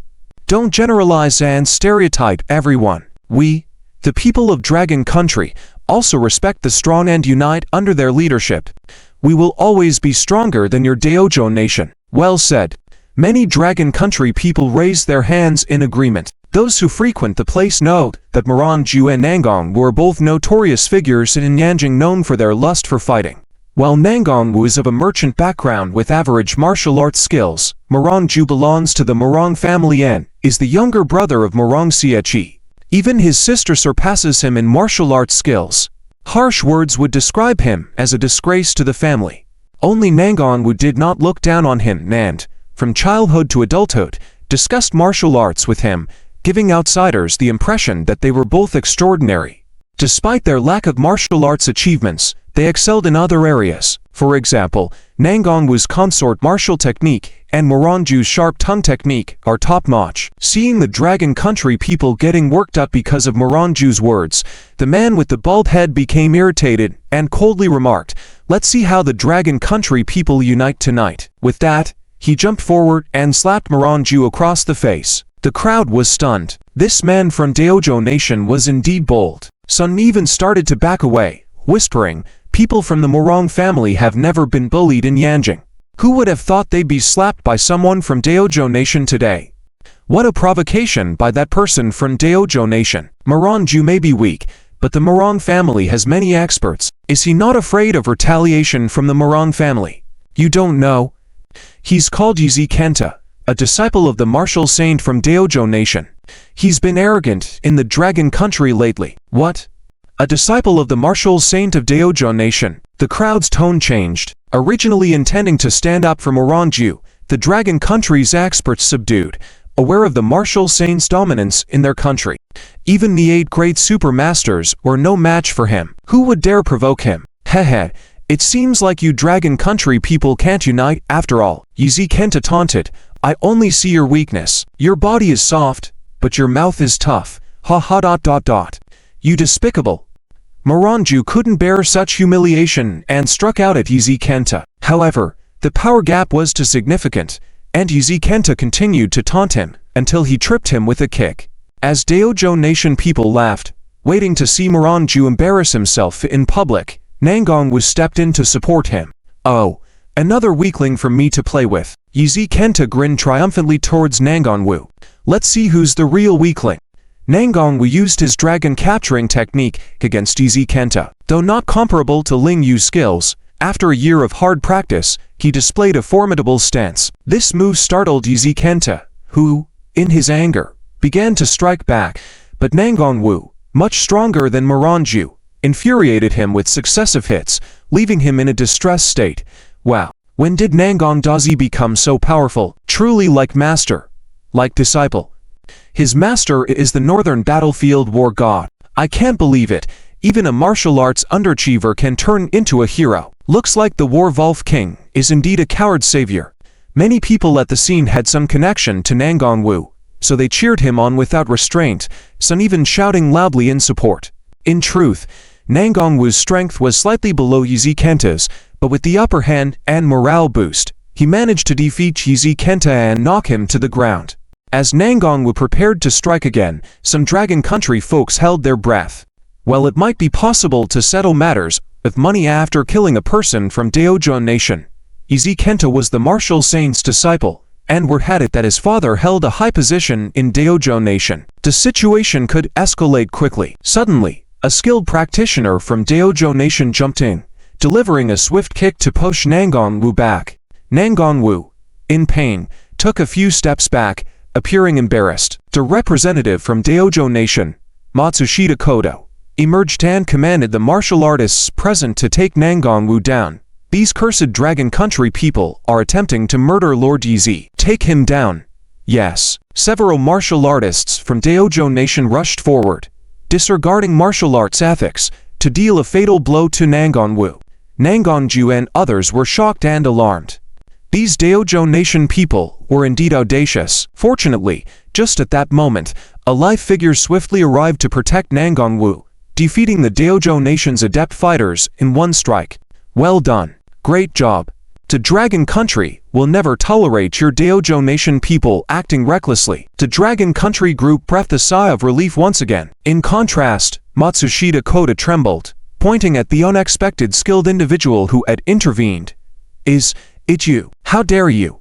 [SPEAKER 1] Don't generalize and stereotype everyone. We, the people of Dragon Country, also respect the strong and unite under their leadership. We will always be stronger than your Daojo Nation." Well said. Many Dragon Country people raised their hands in agreement. Those who frequent the place know that Moran Chia and Nangong were both notorious figures in Nanjing known for their lust for fighting. While Nangong was of a merchant background with average martial arts skills, Moran Chia belongs to the Moran family and is the younger brother of Moran Chia. Even his sister surpasses him in martial arts skills. Harsh words would describe him as a disgrace to the family. Only Nangong did not look down on him and, from childhood to adulthood, discussed martial arts with him, giving outsiders the impression that they were both extraordinary. Despite their lack of martial arts achievements, they excelled in other areas. For example, Nangong's consort martial technique and Moran Chia's sharp tongue technique are top-notch. Seeing the Dragon Country people getting worked up because of Moran Chia's words, the man with the bald head became irritated and coldly remarked, "Let's see how the Dragon Country people unite tonight." With that, he jumped forward and slapped Moran Chia across the face. The crowd was stunned. This man from Daojo Nation was indeed bold. Sun even started to back away, whispering, "People from the Moran family have never been bullied in Nanjing. Who would have thought they'd be slapped by someone from Daojo Nation today? What a provocation by that person from Daojo Nation. Moran Chia may be weak, but the Moran family has many experts. Is he not afraid of retaliation from the Moran family? You don't know? He's called Yizi Kenta, a disciple of the martial saint from Daojo Nation. He's been arrogant in the Dragon Country lately." "What? A disciple of the martial saint of Daojo Nation?" The crowd's tone changed. Originally intending to stand up for Moran Chia, the Dragon Country's experts subdued, aware of the martial saint's dominance in their country. Even the 8 great supermasters were no match for him. Who would dare provoke him? Hehe. "It seems like you Dragon Country people can't unite after all," Yizi Kenta taunted. "I only see your weakness. Your body is soft, but your mouth is tough. Ha. You despicable." Moran Chia couldn't bear such humiliation and struck out at Yizi Kenta. However, the power gap was too significant, and Yuzi Kenta continued to taunt him until he tripped him with a kick. As Daojo Nation people laughed, waiting to see Moran Chia embarrass himself in public, Nangongwu stepped in to support him. "Oh, another weakling for me to play with." Yuzi Kenta grinned triumphantly towards Nangongwu. "Let's see who's the real weakling." Nangongwu used his dragon capturing technique against Yuzi Kenta. Though not comparable to Ling Yu's skills, after a year of hard practice, he displayed a formidable stance. This move startled Yuzi Kenta, who, in his anger, began to strike back, but Nangongwu, much stronger than Moran Chia, infuriated him with successive hits, leaving him in a distressed state. Wow, when did Nangongwu become so powerful? Truly like master, like disciple. His master is the northern battlefield war god. I can't believe it. Even a martial arts underachiever can turn into a hero. Looks like the War Wolf King is indeed a coward savior. Many people at the scene had some connection to Nangongwu, so they cheered him on without restraint, some even shouting loudly in support. In truth, Nangongwu's strength was slightly below Yuzi Kenta's, but with the upper hand and morale boost, he managed to defeat Yuzi Kenta and knock him to the ground. As Nangongwu prepared to strike again, some Dragon Country folks held their breath. Well, it might be possible to settle matters with money after killing a person from Daojo Nation. Yuzi Kenta was the martial saint's disciple, and word had it that his father held a high position in Daojo Nation. The situation could escalate quickly. Suddenly, a skilled practitioner from Daojo Nation jumped in, delivering a swift kick to push Nangongwu back. Nangongwu, in pain, took a few steps back, appearing embarrassed. The representative from Daojo Nation, Matsushita Kodo, emerged and commanded the martial artists present to take Nangongwu down. "These cursed Dragon Country people are attempting to murder Lord Yuzi. Take him down." Yes. Several martial artists from Daojo Nation rushed forward, disregarding martial arts ethics, to deal a fatal blow to Nangongwu. Nangongwu and others were shocked and alarmed. These Daojo Nation people were indeed audacious. Fortunately, just at that moment, a live figure swiftly arrived to protect Nangongwu, defeating the Daojo Nation's adept fighters in one strike. Well done. Great job. The Dragon Country will never tolerate your Daojo Nation people acting recklessly. The Dragon Country group breathed a sigh of relief once again. In contrast, Matsushita Koda trembled, pointing at the unexpected skilled individual who had intervened. "Is it you? How dare you?"